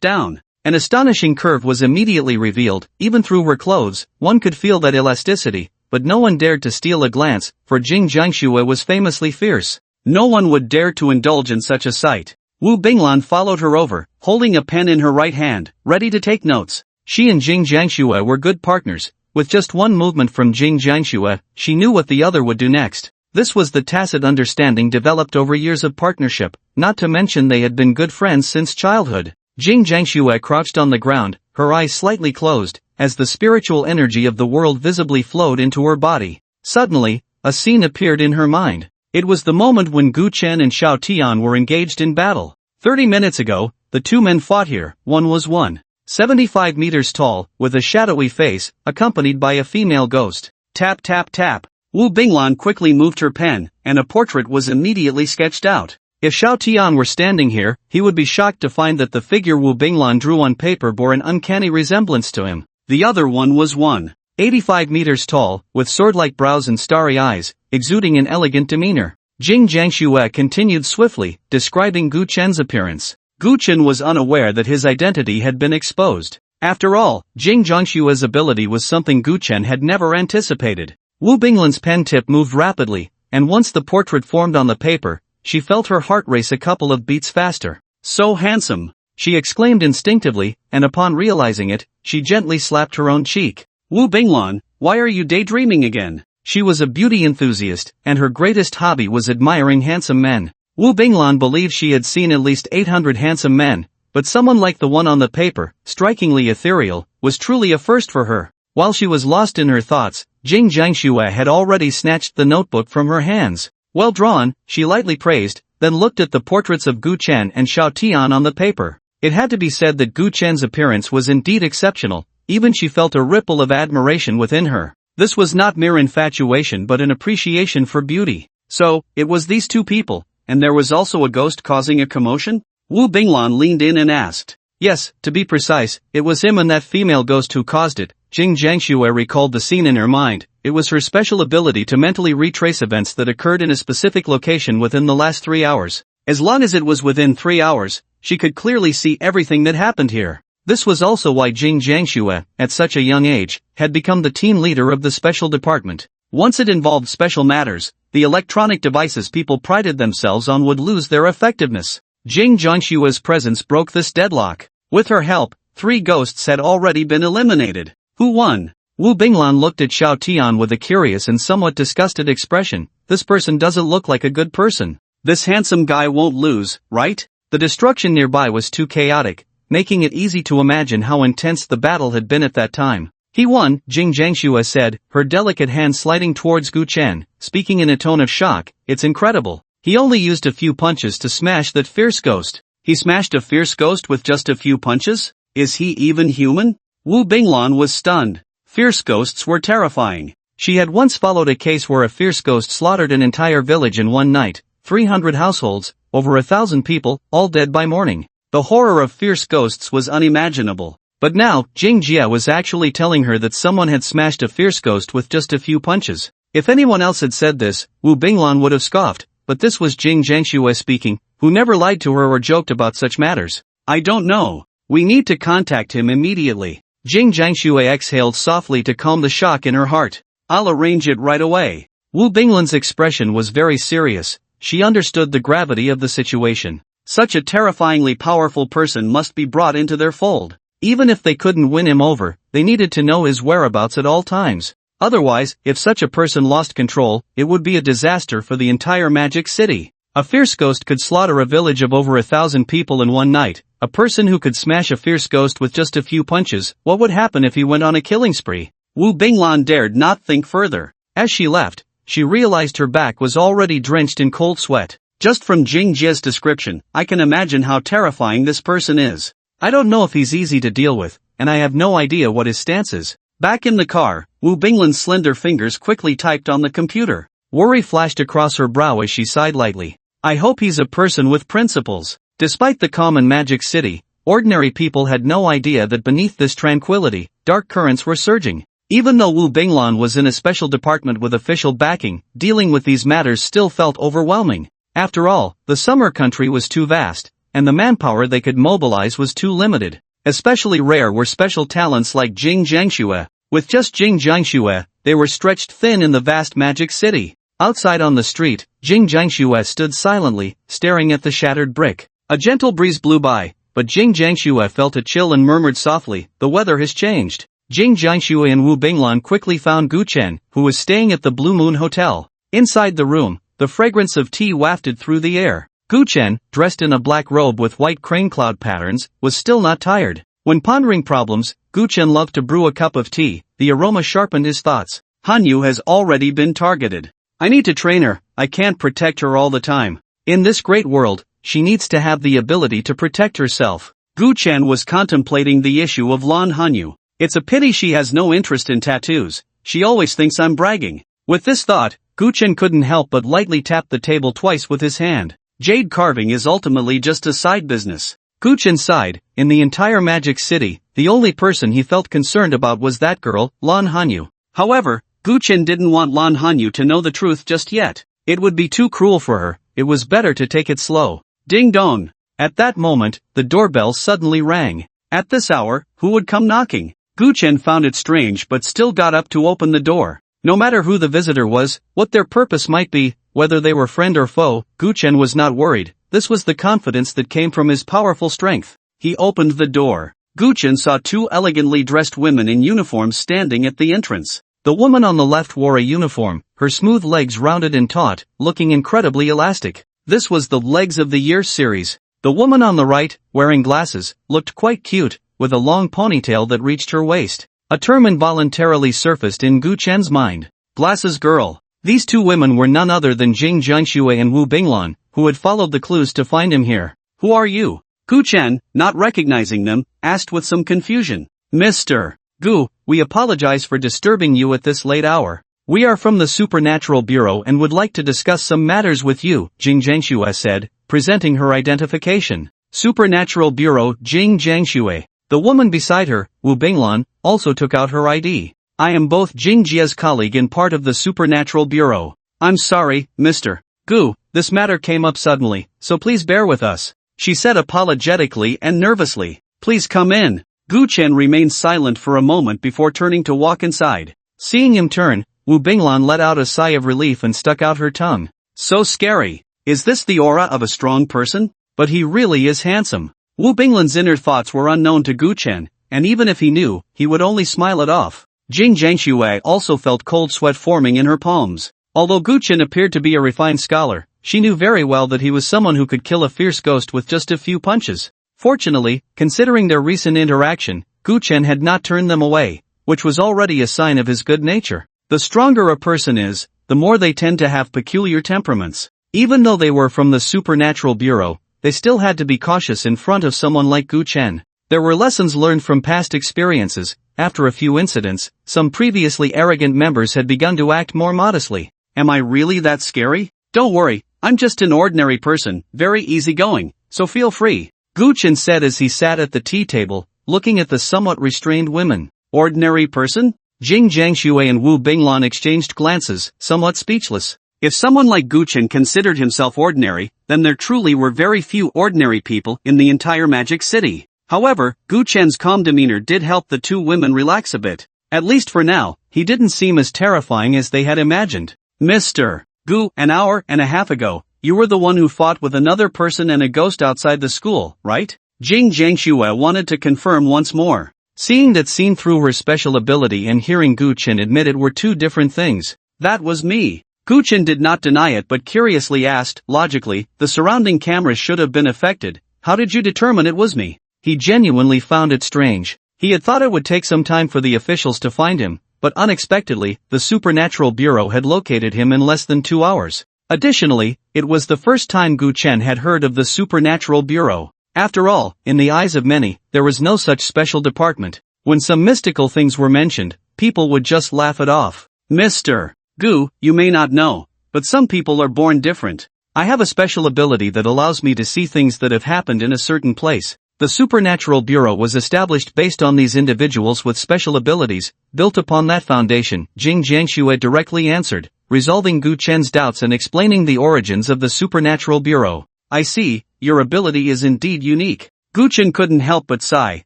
down. An astonishing curve was immediately revealed. Even through her clothes, one could feel that elasticity, but no one dared to steal a glance, for Jing Jiangxue was famously fierce. No one would dare to indulge in such a sight. Wu Binglan followed her over, holding a pen in her right hand, ready to take notes. She and Jing Jiangxue were good partners. With just one movement from Jing Jiangxue, she knew what the other would do next. This was the tacit understanding developed over years of partnership, not to mention they had been good friends since childhood. Jing Jiangxue crouched on the ground, her eyes slightly closed, as the spiritual energy of the world visibly flowed into her body. Suddenly, a scene appeared in her mind. It was the moment when Gu Chen and Xiao Tian were engaged in battle. 30 minutes ago, the two men fought here. One was 175 meters tall, with a shadowy face, accompanied by a female ghost. Tap tap tap. Wu Binglan quickly moved her pen, and a portrait was immediately sketched out. If Xiao Tian were standing here, he would be shocked to find that the figure Wu Binglan drew on paper bore an uncanny resemblance to him. The other one was 185 meters tall, with sword-like brows and starry eyes, exuding an elegant demeanor. Jing Jiangxue continued swiftly, describing Gu Chen's appearance. Gu Chen was unaware that his identity had been exposed. After all, Jing Jiangxue's ability was something Gu Chen had never anticipated. Wu Binglan's pen tip moved rapidly, and once the portrait formed on the paper, she felt her heart race a couple of beats faster. So handsome, she exclaimed instinctively, and upon realizing it, she gently slapped her own cheek. Wu Binglan, why are you daydreaming again? She was a beauty enthusiast, and her greatest hobby was admiring handsome men. Wu Binglan believed she had seen at least 800 handsome men, but someone like the one on the paper, strikingly ethereal, was truly a first for her. While she was lost in her thoughts, Jing Jiangxue had already snatched the notebook from her hands. Well drawn, she lightly praised, then looked at the portraits of Gu Chen and Xiao Tian on the paper. It had to be said that Gu Chen's appearance was indeed exceptional, even she felt a ripple of admiration within her. This was not mere infatuation but an appreciation for beauty. So, it was these two people, and there was also a ghost causing a commotion? Wu Binglan leaned in and asked. Yes, to be precise, it was him and that female ghost who caused it. Jing Jiangxue recalled the scene in her mind. It was her special ability to mentally retrace events that occurred in a specific location within the last 3 hours. As long as it was within 3 hours, she could clearly see everything that happened here. This was also why Jing Jiangxue, at such a young age, had become the team leader of the special department. Once it involved special matters, the electronic devices people prided themselves on would lose their effectiveness. Jing Jiangxue's presence broke this deadlock. With her help, 3 ghosts had already been eliminated. Who won? Wu Binglan looked at Xiao Tian with a curious and somewhat disgusted expression. This person doesn't look like a good person. This handsome guy won't lose, right? The destruction nearby was too chaotic, making it easy to imagine how intense the battle had been at that time. He won, Jing Jiangxue said, her delicate hand sliding towards Gu Chen, speaking in a tone of shock. It's incredible. He only used a few punches to smash that fierce ghost. He smashed a fierce ghost with just a few punches? Is he even human? Wu Binglan was stunned. Fierce ghosts were terrifying. She had once followed a case where a fierce ghost slaughtered an entire village in one night, 300 households, over 1,000 people, all dead by morning. The horror of fierce ghosts was unimaginable. But now, Jing Jia was actually telling her that someone had smashed a fierce ghost with just a few punches. If anyone else had said this, Wu Binglan would have scoffed, but this was Jing Jiangxue speaking, who never lied to her or joked about such matters. I don't know. We need to contact him immediately. Jing Jiangxue exhaled softly to calm the shock in her heart. I'll arrange it right away. Wu Binglan's expression was very serious. She understood the gravity of the situation. Such a terrifyingly powerful person must be brought into their fold. Even if they couldn't win him over, they needed to know his whereabouts at all times. Otherwise, if such a person lost control, it would be a disaster for the entire Magic City. A fierce ghost could slaughter a village of over 1,000 people in one night. A person who could smash a fierce ghost with just a few punches, what would happen if he went on a killing spree? Wu Binglan dared not think further. As she left, she realized her back was already drenched in cold sweat. Just from Jing Jia's description, I can imagine how terrifying this person is. I don't know if he's easy to deal with, and I have no idea what his stance is. Back in the car, Wu Binglan's slender fingers quickly typed on the computer. Worry flashed across her brow as she sighed lightly. I hope he's a person with principles. Despite the calm in Magic City, ordinary people had no idea that beneath this tranquility, dark currents were surging. Even though Wu Binglan was in a special department with official backing, dealing with these matters still felt overwhelming. After all, the summer country was too vast, and the manpower they could mobilize was too limited. Especially rare were special talents like Jing Jiangxue. With just Jing Jiangxue, they were stretched thin in the vast Magic City. Outside on the street, Jing Jiangxue stood silently, staring at the shattered brick. A gentle breeze blew by, but Jing Jiangxue felt a chill and murmured softly, the weather has changed. Jing Jiangxue and Wu Binglan quickly found Gu Chen, who was staying at the Blue Moon Hotel. Inside the room, the fragrance of tea wafted through the air. Gu Chen, dressed in a black robe with white crane cloud patterns, was still not tired. When pondering problems, Gu Chen loved to brew a cup of tea. The aroma sharpened his thoughts. Hanyu has already been targeted. I need to train her. I can't protect her all the time. In this great world, she needs to have the ability to protect herself. Gu Chen was contemplating the issue of Lan Hanyu. It's a pity she has no interest in tattoos. She always thinks I'm bragging. With this thought, Gu Chen couldn't help but lightly tap the table twice with his hand. Jade carving is ultimately just a side business. Gu Chen sighed. In the entire Magic City, the only person he felt concerned about was that girl, Lan Hanyu. However, Gu Chen didn't want Lan Hanyu to know the truth just yet. It would be too cruel for her. It was better to take it slow. Ding dong. At that moment, the doorbell suddenly rang. At this hour, who would come knocking? Gu Chen found it strange but still got up to open the door. No matter who the visitor was, what their purpose might be, whether they were friend or foe, Gu Chen was not worried. This was the confidence that came from his powerful strength. He opened the door. Gu Chen saw 2 elegantly dressed women in uniforms standing at the entrance. The woman on the left wore a uniform, her smooth legs rounded and taut, looking incredibly elastic. This was the Legs of the Year series. The woman on the right, wearing glasses, looked quite cute, with a long ponytail that reached her waist. A term involuntarily surfaced in Gu Chen's mind. Glasses girl. These 2 women were none other than Jing Jiangxue and Wu Binglan, who had followed the clues to find him here. Who are you? Gu Chen, not recognizing them, asked with some confusion. Mr. Gu, we apologize for disturbing you at this late hour. We are from the Supernatural Bureau and would like to discuss some matters with you, Jing Jiangxue said, presenting her identification. Supernatural Bureau, Jing Jiangxue. The woman beside her, Wu Binglan, also took out her ID. I am both Jing Jia's colleague and part of the Supernatural Bureau. I'm sorry, Mr. Gu, this matter came up suddenly, so please bear with us, she said apologetically and nervously. Please come in. Gu Chen remained silent for a moment before turning to walk inside. Seeing him turn, Wu Binglan let out a sigh of relief and stuck out her tongue. So scary. Is this the aura of a strong person? But he really is handsome. Wu Binglan's inner thoughts were unknown to Gu Chen, and even if he knew, he would only smile it off. Jing Jiangxue also felt cold sweat forming in her palms. Although Gu Chen appeared to be a refined scholar, she knew very well that he was someone who could kill a fierce ghost with just a few punches. Fortunately, considering their recent interaction, Gu Chen had not turned them away, which was already a sign of his good nature. The stronger a person is, the more they tend to have peculiar temperaments. Even though they were from the Supernatural Bureau, they still had to be cautious in front of someone like Gu Chen. There were lessons learned from past experiences. After a few incidents, some previously arrogant members had begun to act more modestly. Am I really that scary? Don't worry, I'm just an ordinary person, very easygoing, so feel free, Gu Chen said as he sat at the tea table, looking at the somewhat restrained women. Ordinary person? Jing Jiangxue and Wu Binglan exchanged glances, somewhat speechless. If someone like Gu Chen considered himself ordinary, then there truly were very few ordinary people in the entire Magic City. However, Gu Chen's calm demeanor did help the two women relax a bit. At least for now, he didn't seem as terrifying as they had imagined. Mr. Gu, an hour and a half ago, you were the one who fought with another person and a ghost outside the school, right? Jing Jiangxue wanted to confirm once more. Seeing that scene through her special ability and hearing Gu Chen admit it were two different things. That was me. Gu Chen did not deny it but curiously asked, logically, the surrounding cameras should have been affected. How did you determine it was me? He genuinely found it strange. He had thought it would take some time for the officials to find him, but unexpectedly, the Supernatural Bureau had located him in less than 2 hours. Additionally, it was the first time Gu Chen had heard of the Supernatural Bureau. After all, in the eyes of many, there was no such special department. When some mystical things were mentioned, people would just laugh it off. Mr. Gu, you may not know, but some people are born different. I have a special ability that allows me to see things that have happened in a certain place. The Supernatural Bureau was established based on these individuals with special abilities. Built upon that foundation, Jing Jiangxue directly answered, resolving Gu Chen's doubts and explaining the origins of the Supernatural Bureau. I see, your ability is indeed unique. Gu Chen couldn't help but sigh.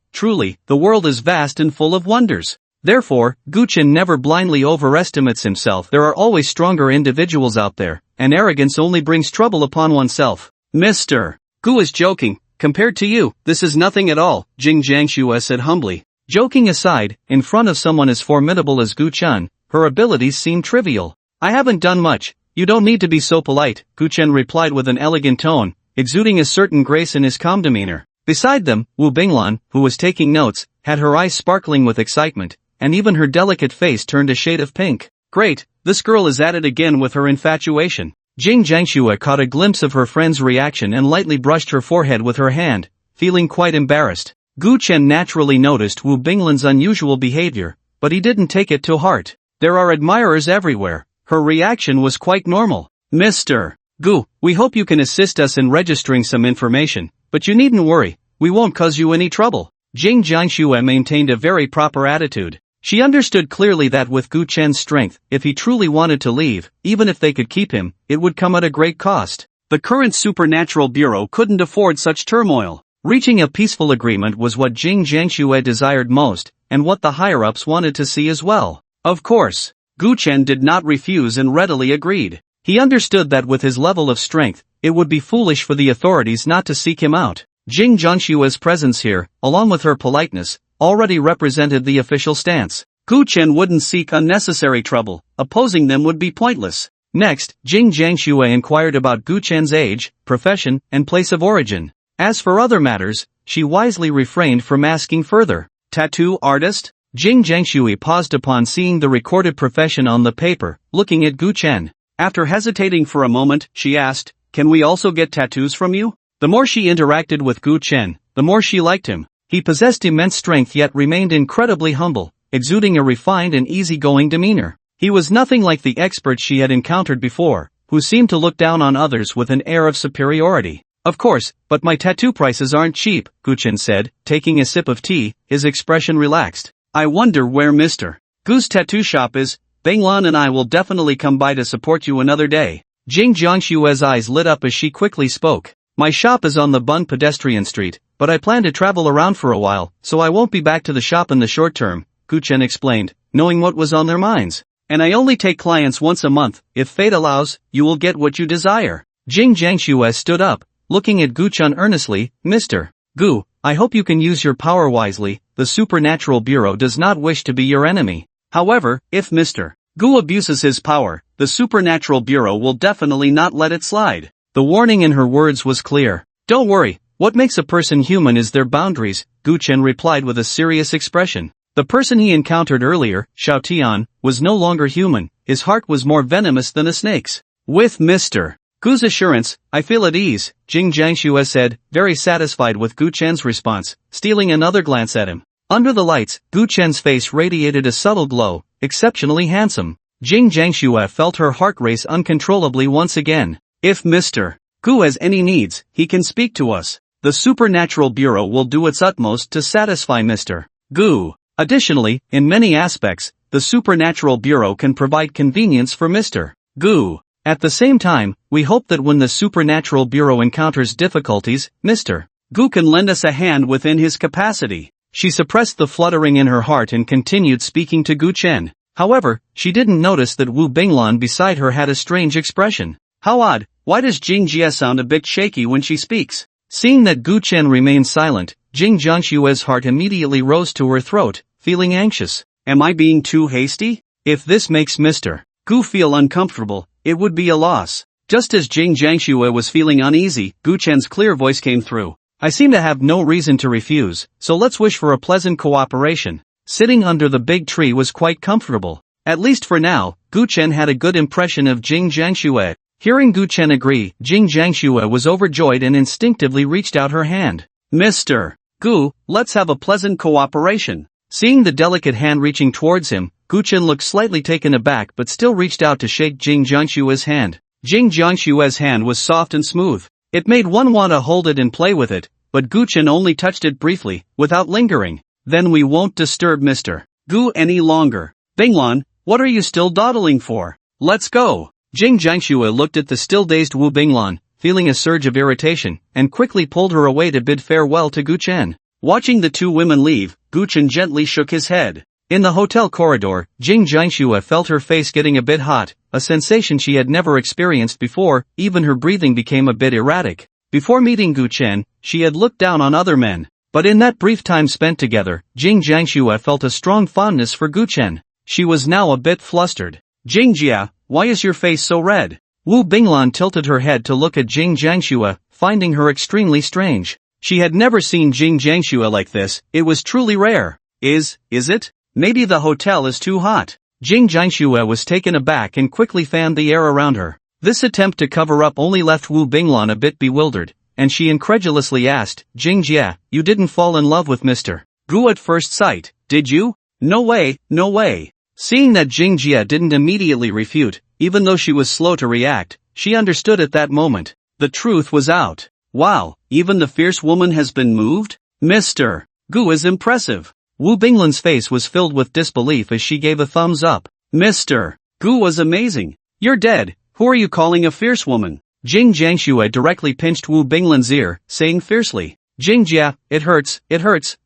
Truly, the world is vast and full of wonders. Therefore, Gu Chen never blindly overestimates himself. There are always stronger individuals out there, and arrogance only brings trouble upon oneself. Mr. Gu is joking. Compared to you, this is nothing at all, Jing Jiangxue said humbly. Joking aside, in front of someone as formidable as Gu Chen, her abilities seem trivial. I haven't done much. You don't need to be so polite, Gu Chen replied with an elegant tone, exuding a certain grace in his calm demeanor. Beside them, Wu Binglan, who was taking notes, had her eyes sparkling with excitement, and even her delicate face turned a shade of pink. Great, this girl is at it again with her infatuation. Jing Jiangxue caught a glimpse of her friend's reaction and lightly brushed her forehead with her hand, feeling quite embarrassed. Gu Chen naturally noticed Wu Binglan's unusual behavior, but he didn't take it to heart. There are admirers everywhere. Her reaction was quite normal. Mr. Gu, we hope you can assist us in registering some information, but you needn't worry, we won't cause you any trouble. Jing Jiangxue maintained a very proper attitude. She understood clearly that with Gu Chen's strength, if he truly wanted to leave, even if they could keep him, it would come at a great cost. The current Supernatural Bureau couldn't afford such turmoil. Reaching a peaceful agreement was what Jing Jiangxue desired most, and what the higher-ups wanted to see as well. Of course, Gu Chen did not refuse and readily agreed. He understood that with his level of strength, it would be foolish for the authorities not to seek him out. Jing Jiangxue's presence here, along with her politeness, already represented the official stance. Gu Chen wouldn't seek unnecessary trouble, opposing them would be pointless. Next, Jing Jiangxue inquired about Gu Chen's age, profession, and place of origin. As for other matters, she wisely refrained from asking further. Tattoo artist? Jing Jiangxue paused upon seeing the recorded profession on the paper, looking at Gu Chen. After hesitating for a moment, she asked, "Can we also get tattoos from you?" The more she interacted with Gu Chen, the more she liked him. He possessed immense strength yet remained incredibly humble, exuding a refined and easygoing demeanor. He was nothing like the experts she had encountered before, who seemed to look down on others with an air of superiority. Of course, but my tattoo prices aren't cheap, Gu Chen said, taking a sip of tea, his expression relaxed. I wonder where Mr. Gu's tattoo shop is. Binglan and I will definitely come by to support you another day. Jing Jiangxue's eyes lit up as she quickly spoke. My shop is on the Bund pedestrian street, but I plan to travel around for a while, so I won't be back to the shop in the short term, Gu Chen explained, knowing what was on their minds. And I only take clients once a month. If fate allows, you will get what you desire. Jing Jiangxue stood up, looking at Gu Chen earnestly. Mr. Gu, I hope you can use your power wisely. The Supernatural Bureau does not wish to be your enemy. However, if Mr. Gu abuses his power, the Supernatural Bureau will definitely not let it slide. The warning in her words was clear. Don't worry, what makes a person human is their boundaries, Gu Chen replied with a serious expression. The person he encountered earlier, Xiao Tian, was no longer human. His heart was more venomous than a snake's. With Mr. Gu's assurance, I feel at ease, Jing Jiangxue said, very satisfied with Gu Chen's response, stealing another glance at him. Under the lights, Gu Chen's face radiated a subtle glow, exceptionally handsome. Jing Jiangxue felt her heart race uncontrollably once again. If Mr. Gu has any needs, he can speak to us. The Supernatural Bureau will do its utmost to satisfy Mr. Gu. Additionally, in many aspects, the Supernatural Bureau can provide convenience for Mr. Gu. At the same time, we hope that when the Supernatural Bureau encounters difficulties, Mr. Gu can lend us a hand within his capacity. She suppressed the fluttering in her heart and continued speaking to Gu Chen. However, she didn't notice that Wu Binglan beside her had a strange expression. How odd, why does Jing Jia sound a bit shaky when she speaks? Seeing that Gu Chen remained silent, Jing Jiangxue's heart immediately rose to her throat, feeling anxious. Am I being too hasty? If this makes Mr. Gu feel uncomfortable, it would be a loss. Just as Jing Jiangxue was feeling uneasy, Gu Chen's clear voice came through. I seem to have no reason to refuse, so let's wish for a pleasant cooperation. Sitting under the big tree was quite comfortable. At least for now, Gu Chen had a good impression of Jing Jiangxue. Hearing Gu Chen agree, Jing Jiangxue was overjoyed and instinctively reached out her hand. Mr. Gu, let's have a pleasant cooperation. Seeing the delicate hand reaching towards him, Gu Chen looked slightly taken aback but still reached out to shake Jing Jiangxue's hand. Jing Jiangxue's hand was soft and smooth. It made one want to hold it and play with it, but Gu Chen only touched it briefly, without lingering. Then we won't disturb Mr. Gu any longer. Binglan, what are you still dawdling for? Let's go. Jing Jiangxue looked at the still dazed Wu Binglan, feeling a surge of irritation, and quickly pulled her away to bid farewell to Gu Chen. Watching the two women leave, Gu Chen gently shook his head. In the hotel corridor, Jing Jiangxue felt her face getting a bit hot, a sensation she had never experienced before. Even her breathing became a bit erratic. Before meeting Gu Chen, she had looked down on other men. But in that brief time spent together, Jing Jiangxue felt a strong fondness for Gu Chen. She was now a bit flustered. Jing Jia, why is your face so red? Wu Binglan tilted her head to look at Jing Jiangxue, finding her extremely strange. She had never seen Jing Jiangxue like this. It was truly rare. Is it? Maybe the hotel is too hot. Jing Jiangxue was taken aback and quickly fanned the air around her. This attempt to cover up only left Wu Binglan a bit bewildered, and she incredulously asked, Jing Jia, you didn't fall in love with Mr. Gu at first sight, did you? No way, no way. Seeing that Jing Jia didn't immediately refute, even though she was slow to react, she understood at that moment. The truth was out. Wow, even the fierce woman has been moved? Mr. Gu is impressive. Wu Binglan's face was filled with disbelief as she gave a thumbs up. Mr. Gu was amazing. You're dead. Who are you calling a fierce woman? Jing Jiangxue directly pinched Wu Binglan's ear, saying fiercely, Jing Jia, it hurts,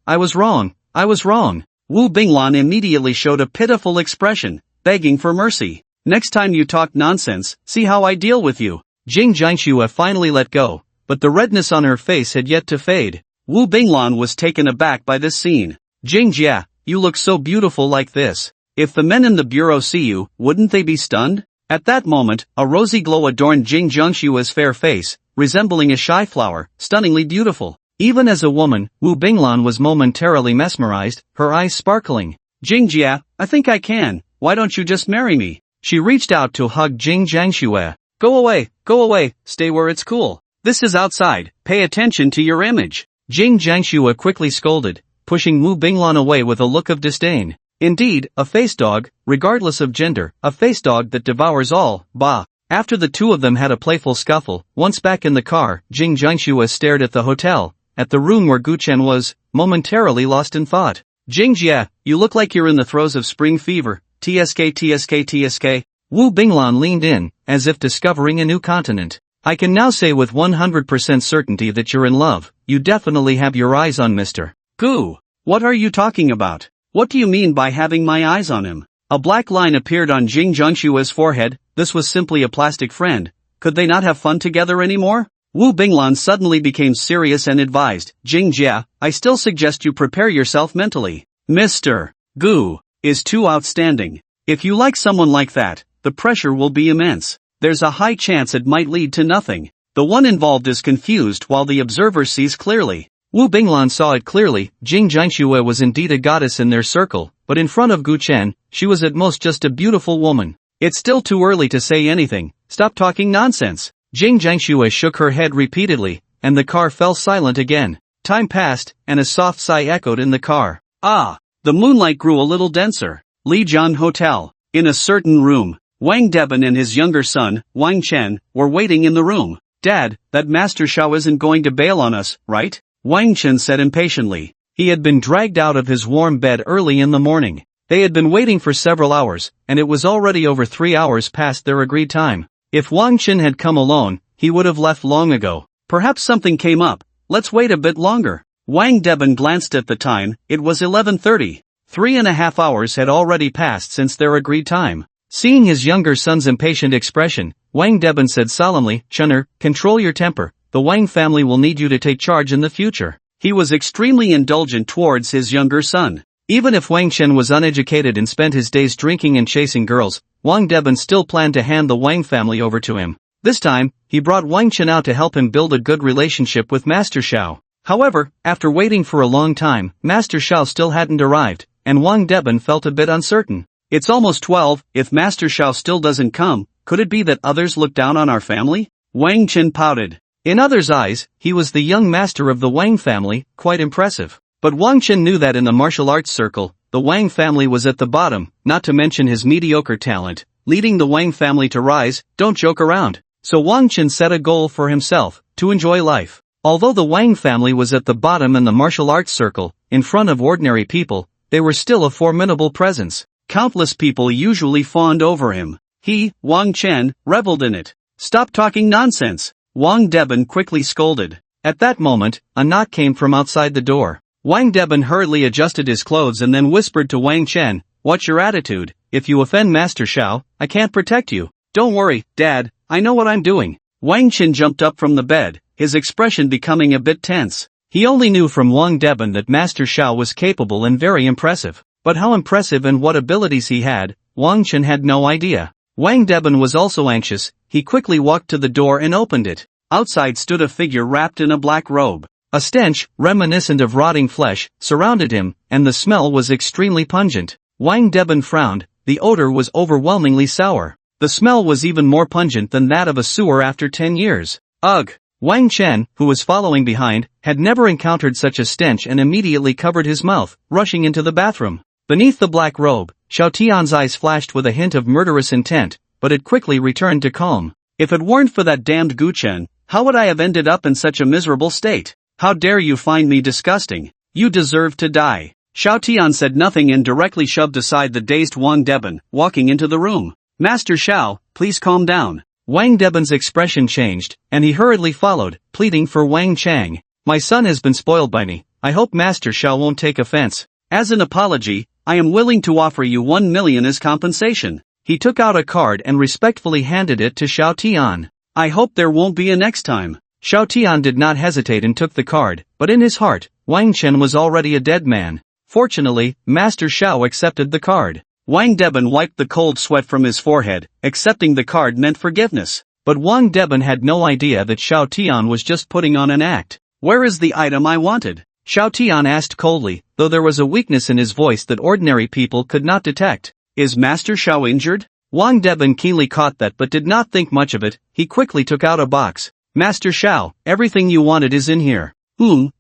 I was wrong. Wu Binglan immediately showed a pitiful expression, begging for mercy. Next time you talk nonsense, see how I deal with you. Jing Jiangxue finally let go, but the redness on her face had yet to fade. Wu Binglan was taken aback by this scene. Jing Jia, you look so beautiful like this. If the men in the bureau see you, wouldn't they be stunned? At that moment, a rosy glow adorned Jing Jiangxue's fair face, resembling a shy flower, stunningly beautiful. Even as a woman, Wu Binglan was momentarily mesmerized, her eyes sparkling. Jing Jia, I think I can. Why don't you just marry me? She reached out to hug Jing Jiangxue. Go away, stay where it's cool. This is outside, pay attention to your image. Jing Jiangxue quickly scolded, pushing Wu Binglan away with a look of disdain. Indeed, a face dog, regardless of gender, a face dog that devours all, bah. After the two of them had a playful scuffle, once back in the car, Jing Jiangxue stared at the hotel, at the room where Gu Chen was, momentarily lost in thought. Jing Jia, you look like you're in the throes of spring fever, tsk. Wu Binglan leaned in, as if discovering a new continent. I can now say with 100% certainty that you're in love. you definitely have your eyes on Mr. Gu. What are you talking about? What do you mean by having my eyes on him? A black line appeared on Jing Zhengshua's forehead. This was simply a plastic friend. Could they not have fun together anymore? Wu Binglan suddenly became serious and advised, Jing Jia, I still suggest you prepare yourself mentally. Mr. Gu is too outstanding. If you like someone like that, the pressure will be immense. There's a high chance it might lead to nothing. The one involved is confused while the observer sees clearly. Wu Binglan saw it clearly. Jing Zhengxue was indeed a goddess in their circle, but in front of Gu Chen, she was at most just a beautiful woman. It's still too early to say anything. Stop talking nonsense. Jing Zhengxue shook her head repeatedly, and the car fell silent again. Time passed, and a soft sigh echoed in the car. Ah! The moonlight grew a little denser. Lijian Hotel. In a certain room, Wang Deben and his younger son, Wang Chen, were waiting in the room. Dad, that Master Xiao isn't going to bail on us, right? Wang Chen said impatiently. He had been dragged out of his warm bed early in the morning. They had been waiting for several hours, and it was already over 3 hours past their agreed time. If Wang Chen had come alone, he would have left long ago. Perhaps something came up. Let's wait a bit longer. Wang Deben glanced at the time. It was 11:30. 3.5 hours had already passed since their agreed time. Seeing his younger son's impatient expression, Wang Deben said solemnly, Chen'er, control your temper. The Wang family will need you to take charge in the future. He was extremely indulgent towards his younger son. Even if Wang Chen was uneducated and spent his days drinking and chasing girls, Wang Deben still planned to hand the Wang family over to him. This time, he brought Wang Chen out to help him build a good relationship with Master Xiao. However, after waiting for a long time, Master Xiao still hadn't arrived, and Wang Deben felt a bit uncertain. It's almost 12, if Master Xiao still doesn't come, could it be that others look down on our family? Wang Chen pouted. In others' eyes, he was the young master of the Wang family, quite impressive. But Wang Chen knew that in the martial arts circle, the Wang family was at the bottom, not to mention his mediocre talent, leading the Wang family to rise. Don't joke around. So Wang Chen set a goal for himself, to enjoy life. Although the Wang family was at the bottom in the martial arts circle, in front of ordinary people, they were still a formidable presence. Countless people usually fawned over him. He, Wang Chen, reveled in it. Stop talking nonsense. Wang Deben quickly scolded. At that moment, a knock came from outside the door. Wang Deben hurriedly adjusted his clothes and then whispered to Wang Chen, what's your attitude? If you offend Master Xiao, I can't protect you. Don't worry, Dad, I know what I'm doing. Wang Chen jumped up from the bed, his expression becoming a bit tense. He only knew from Wang Deben that Master Xiao was capable and very impressive. But how impressive and what abilities he had, Wang Chen had no idea. Wang Deben was also anxious. He quickly walked to the door and opened it. Outside stood a figure wrapped in a black robe. A stench, reminiscent of rotting flesh, surrounded him, and the smell was extremely pungent. Wang Deben frowned. The odor was overwhelmingly sour. The smell was even more pungent than that of a sewer after 10 years. Ugh! Wang Chen, who was following behind, had never encountered such a stench and immediately covered his mouth, rushing into the bathroom. Beneath the black robe, Xiao Tian's eyes flashed with a hint of murderous intent, but it quickly returned to calm. If it weren't for that damned Gu Chen, how would I have ended up in such a miserable state? How dare you find me disgusting? You deserve to die. Xiao Tian said nothing and directly shoved aside the dazed Wang Deben, walking into the room. Master Xiao, please calm down. Wang Deben's expression changed, and he hurriedly followed, pleading for Wang Chang. My son has been spoiled by me. I hope Master Xiao won't take offense. As an apology, I am willing to offer you 1 million as compensation. He took out a card and respectfully handed it to Xiao Tian. I hope there won't be a next time. Xiao Tian did not hesitate and took the card, but in his heart, Wang Chen was already a dead man. Fortunately, Master Xiao accepted the card. Wang Deben wiped the cold sweat from his forehead. Accepting the card meant forgiveness. But Wang Deben had no idea that Xiao Tian was just putting on an act. Where is the item I wanted? Xiao Tian asked coldly, though there was a weakness in his voice that ordinary people could not detect. Is Master Xiao injured? Wang Deben keenly caught that but did not think much of it. He quickly took out a box. Master Xiao, everything you wanted is in here.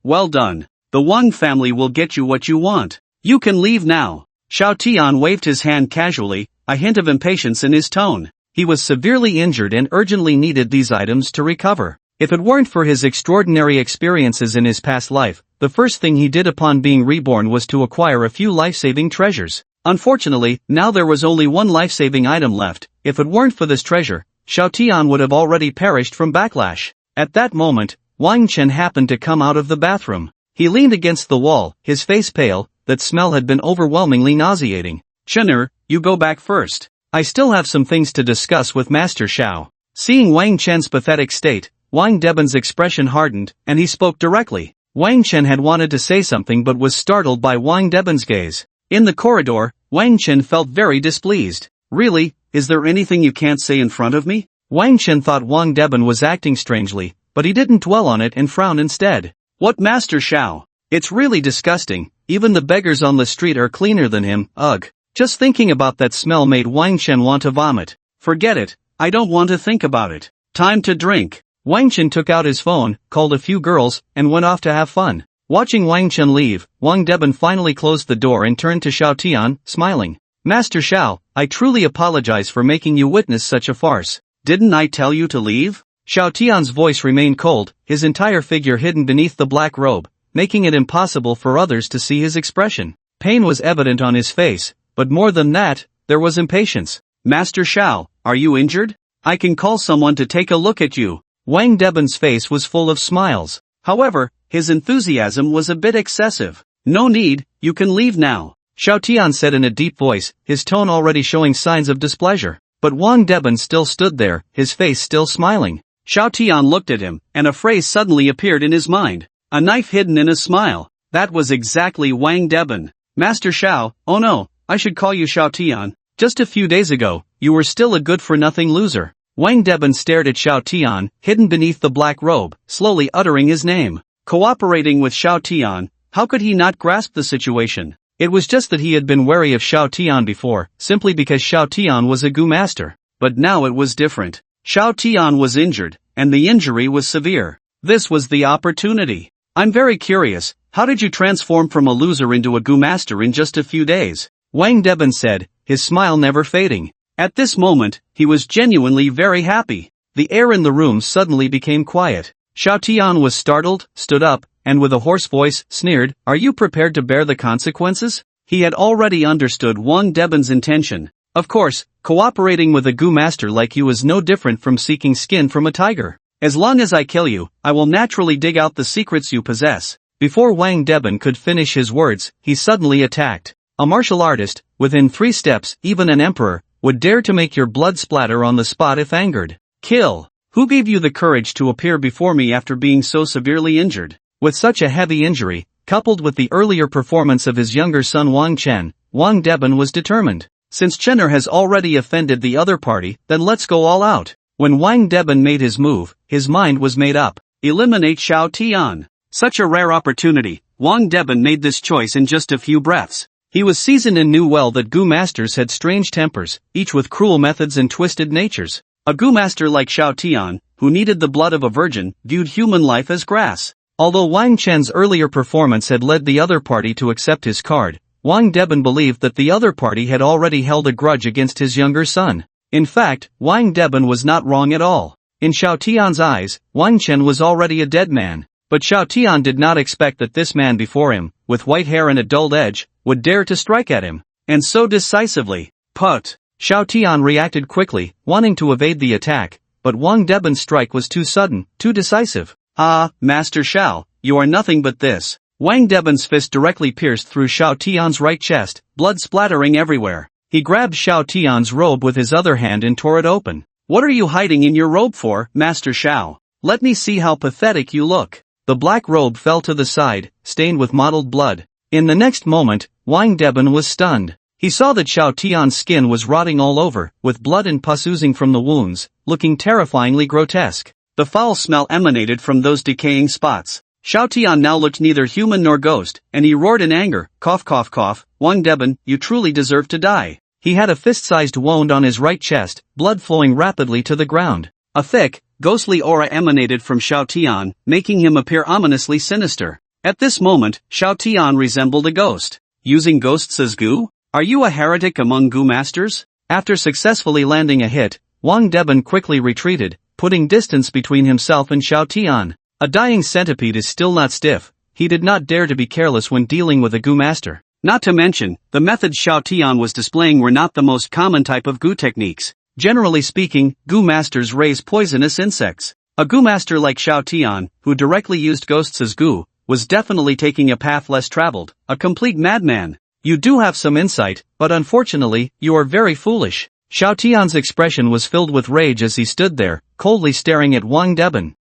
Well done. The Wang family will get you what you want. You can leave now. Xiao Tian waved his hand casually, a hint of impatience in his tone. He was severely injured and urgently needed these items to recover. If it weren't for his extraordinary experiences in his past life, the first thing he did upon being reborn was to acquire a few life-saving treasures. Unfortunately, now there was only one life-saving item left. If it weren't for this treasure, Xiao Tian would have already perished from backlash. At that moment, Wang Chen happened to come out of the bathroom. He leaned against the wall, his face pale. That smell had been overwhelmingly nauseating. "Chener, you go back first. I still have some things to discuss with Master Xiao." Seeing Wang Chen's pathetic state, Wang Debin's expression hardened, and he spoke directly. Wang Chen had wanted to say something but was startled by Wang Debin's gaze. In the corridor, Wang Chen felt very displeased. "Really, is there anything you can't say in front of me?" Wang Chen thought Wang Debin was acting strangely, but he didn't dwell on it and frowned instead. "What, Master Xiao? It's really disgusting. Even the beggars on the street are cleaner than him, ugh." Just thinking about that smell made Wang Chen want to vomit. "Forget it, I don't want to think about it. Time to drink." Wang Chen took out his phone, called a few girls, and went off to have fun. Watching Wang Chen leave, Wang Debin finally closed the door and turned to Xiao Tian, smiling. "Master Xiao, I truly apologize for making you witness such a farce. Didn't I tell you to leave?" Xiao Tian's voice remained cold, his entire figure hidden beneath the black robe, making it impossible for others to see his expression. Pain was evident on his face, but more than that, there was impatience. "Master Xiao, are you injured? I can call someone to take a look at you." Wang Debin's face was full of smiles. However, his enthusiasm was a bit excessive. "No need, you can leave now," Xiao Tian said in a deep voice, his tone already showing signs of displeasure. But Wang Debin still stood there, his face still smiling. Xiao Tian looked at him, and a phrase suddenly appeared in his mind. A knife hidden in a smile. That was exactly Wang Debin. "Master Xiao, oh no, I should call you Xiao Tian. Just a few days ago, you were still a good-for-nothing loser." Wang Debin stared at Xiao Tian, hidden beneath the black robe, slowly uttering his name. Cooperating with Xiao Tian, how could he not grasp the situation? It was just that he had been wary of Xiao Tian before, simply because Xiao Tian was a Gu master. But now it was different. Xiao Tian was injured, and the injury was severe. This was the opportunity. "I'm very curious, how did you transform from a loser into a Gu master in just a few days?" Wang Debin said, his smile never fading. At this moment, he was genuinely very happy. The air in the room suddenly became quiet. Xiao Tian was startled, stood up, and with a hoarse voice, sneered, "Are you prepared to bear the consequences?" He had already understood Wang Debin's intention. Of course, cooperating with a Gu master like you is no different from seeking skin from a tiger. "As long as I kill you, I will naturally dig out the secrets you possess." Before Wang Debin could finish his words, he suddenly attacked. A martial artist, within 3 steps, even an emperor, would dare to make your blood splatter on the spot if angered. "Kill. Who gave you the courage to appear before me after being so severely injured?" With such a heavy injury, coupled with the earlier performance of his younger son Wang Chen, Wang Debin was determined. Since Chener has already offended the other party, then let's go all out. When Wang Debin made his move, his mind was made up. Eliminate Xiao Tian. Such a rare opportunity, Wang Debin made this choice in just a few breaths. He was seasoned and knew well that Gu masters had strange tempers, each with cruel methods and twisted natures. A Gu master like Xiao Tian, who needed the blood of a virgin, viewed human life as grass. Although Wang Chen's earlier performance had led the other party to accept his card, Wang Debin believed that the other party had already held a grudge against his younger son. In fact, Wang Debin was not wrong at all. In Xiao Tian's eyes, Wang Chen was already a dead man. But Xiao Tian did not expect that this man before him, with white hair and a dulled edge, would dare to strike at him. And so decisively. Put! Xiao Tian reacted quickly, wanting to evade the attack, but Wang Debin's strike was too sudden, too decisive. "Ah, Master Xiao, you are nothing but this." Wang Debin's fist directly pierced through Xiao Tian's right chest, blood splattering everywhere. He grabbed Xiao Tian's robe with his other hand and tore it open. "What are you hiding in your robe for, Master Xiao? Let me see how pathetic you look." The black robe fell to the side, stained with mottled blood. In the next moment, Wang Debin was stunned. He saw that Xiao Tian's skin was rotting all over, with blood and pus oozing from the wounds, looking terrifyingly grotesque. The foul smell emanated from those decaying spots. Xiao Tian now looked neither human nor ghost, and he roared in anger, "Cough cough cough, Wang Debin, you truly deserve to die." He had a fist-sized wound on his right chest, blood flowing rapidly to the ground. A thick, ghostly aura emanated from Xiao Tian, making him appear ominously sinister. At this moment, Xiao Tian resembled a ghost. Using ghosts as Gu? Are you a heretic among Gu masters? After successfully landing a hit, Wang Debin quickly retreated, putting distance between himself and Xiao Tian. A dying centipede is still not stiff. He did not dare to be careless when dealing with a Gu master. Not to mention, the methods Xiao Tian was displaying were not the most common type of Gu techniques. Generally speaking, Gu masters raise poisonous insects. A goo master like Xiao Tian, who directly used ghosts as goo, was definitely taking a path less traveled, a complete madman. You do have some insight, but unfortunately, you are very foolish. Xiao Tian's expression was filled with rage as he stood there, coldly staring at Wang Deben.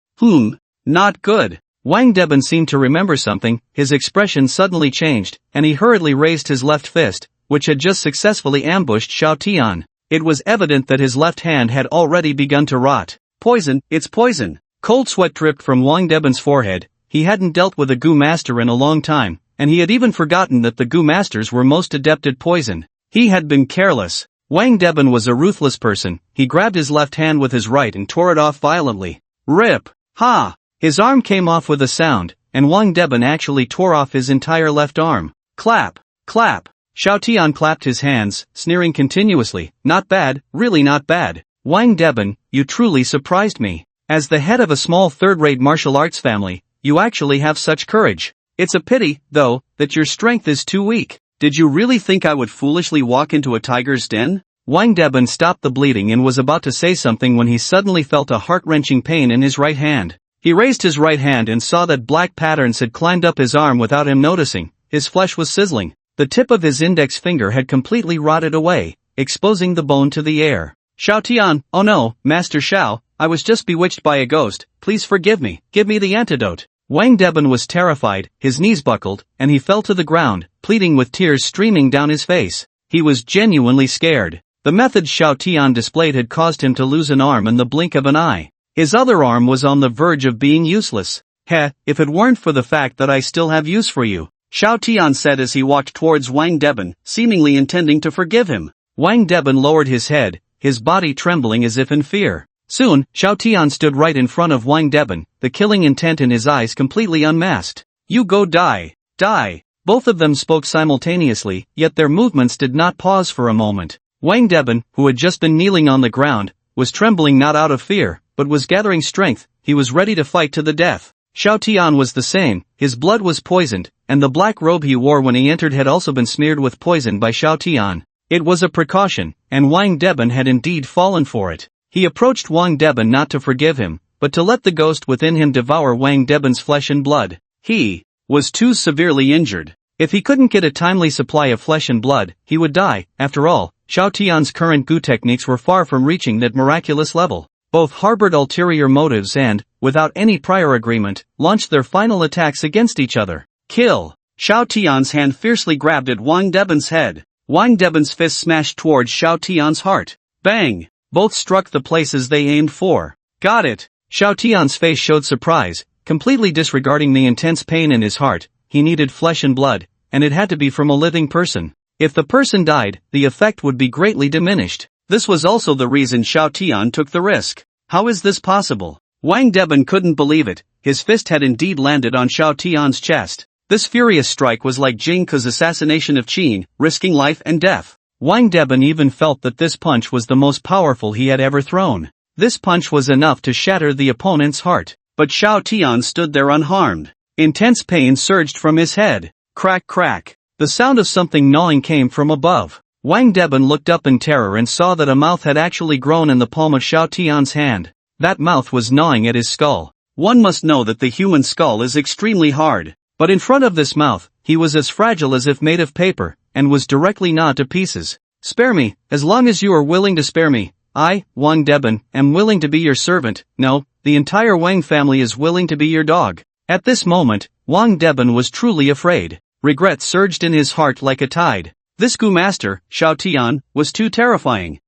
Not good. Wang Deben seemed to remember something, his expression suddenly changed, and he hurriedly raised his left fist, which had just successfully ambushed Xiao Tian. It was evident that his left hand had already begun to rot. Poison, it's poison. Cold sweat dripped from Wang Deben's forehead. He hadn't dealt with a goo master in a long time, and he had even forgotten that the goo masters were most adept at poison. He had been careless. Wang Deben was a ruthless person. He grabbed his left hand with his right and tore it off violently. Rip! Ha! His arm came off with a sound, and Wang Deben actually tore off his entire left arm. Clap! Clap! Xiao Tian clapped his hands, sneering continuously. Not bad, really not bad. Wang Deben, you truly surprised me. As the head of a small third-rate martial arts family, you actually have such courage. It's a pity, though, that your strength is too weak. Did you really think I would foolishly walk into a tiger's den? Wang Deben stopped the bleeding and was about to say something when he suddenly felt a heart-wrenching pain in his right hand. He raised his right hand and saw that black patterns had climbed up his arm without him noticing. His flesh was sizzling. The tip of his index finger had completely rotted away, exposing the bone to the air. Xiao Tian, oh no, Master Xiao, I was just bewitched by a ghost, please forgive me, give me the antidote. Wang Deben was terrified, his knees buckled, and he fell to the ground, pleading with tears streaming down his face. He was genuinely scared. The methods Xiao Tian displayed had caused him to lose an arm in the blink of an eye. His other arm was on the verge of being useless. If it weren't for the fact that I still have use for you, Xiao Tian said as he walked towards Wang Deben, seemingly intending to forgive him. Wang Deben lowered his head, his body trembling as if in fear. Soon, Xiao Tian stood right in front of Wang Deben, the killing intent in his eyes completely unmasked. You go die. Die. Both of them spoke simultaneously, yet their movements did not pause for a moment. Wang Deben, who had just been kneeling on the ground, was trembling not out of fear, but was gathering strength. He was ready to fight to the death. Xiao Tian was the same, his blood was poisoned, and the black robe he wore when he entered had also been smeared with poison by Xiao Tian. It was a precaution, and Wang Deben had indeed fallen for it. He approached Wang Deben not to forgive him, but to let the ghost within him devour Wang Deben's flesh and blood. He was too severely injured. If he couldn't get a timely supply of flesh and blood, he would die. After all, Xiao Tian's current goo techniques were far from reaching that miraculous level. Both harbored ulterior motives and, without any prior agreement, launched their final attacks against each other. Kill! Xiao Tian's hand fiercely grabbed at Wang Deben's head. Wang Deben's fist smashed towards Xiao Tian's heart. Bang! Both struck the places they aimed for. Got it! Xiao Tian's face showed surprise, completely disregarding the intense pain in his heart. He needed flesh and blood, and it had to be from a living person. If the person died, the effect would be greatly diminished. This was also the reason Xiao Tian took the risk. How is this possible? Wang Deben couldn't believe it. His fist had indeed landed on Xiao Tian's chest. This furious strike was like Jing Ke's assassination of Qin, risking life and death. Wang Deben even felt that this punch was the most powerful he had ever thrown. This punch was enough to shatter the opponent's heart. But Xiao Tian stood there unharmed. Intense pain surged from his head. Crack crack. The sound of something gnawing came from above. Wang Deben looked up in terror and saw that a mouth had actually grown in the palm of Xiao Tian's hand. That mouth was gnawing at his skull. One must know that the human skull is extremely hard. But in front of this mouth, he was as fragile as if made of paper, and was directly gnawed to pieces. Spare me, as long as you are willing to spare me. I, Wang Deben, am willing to be your servant. No, the entire Wang family is willing to be your dog. At this moment, Wang Deben was truly afraid. Regret surged in his heart like a tide. This goo master, Xiao Tian, was too terrifying.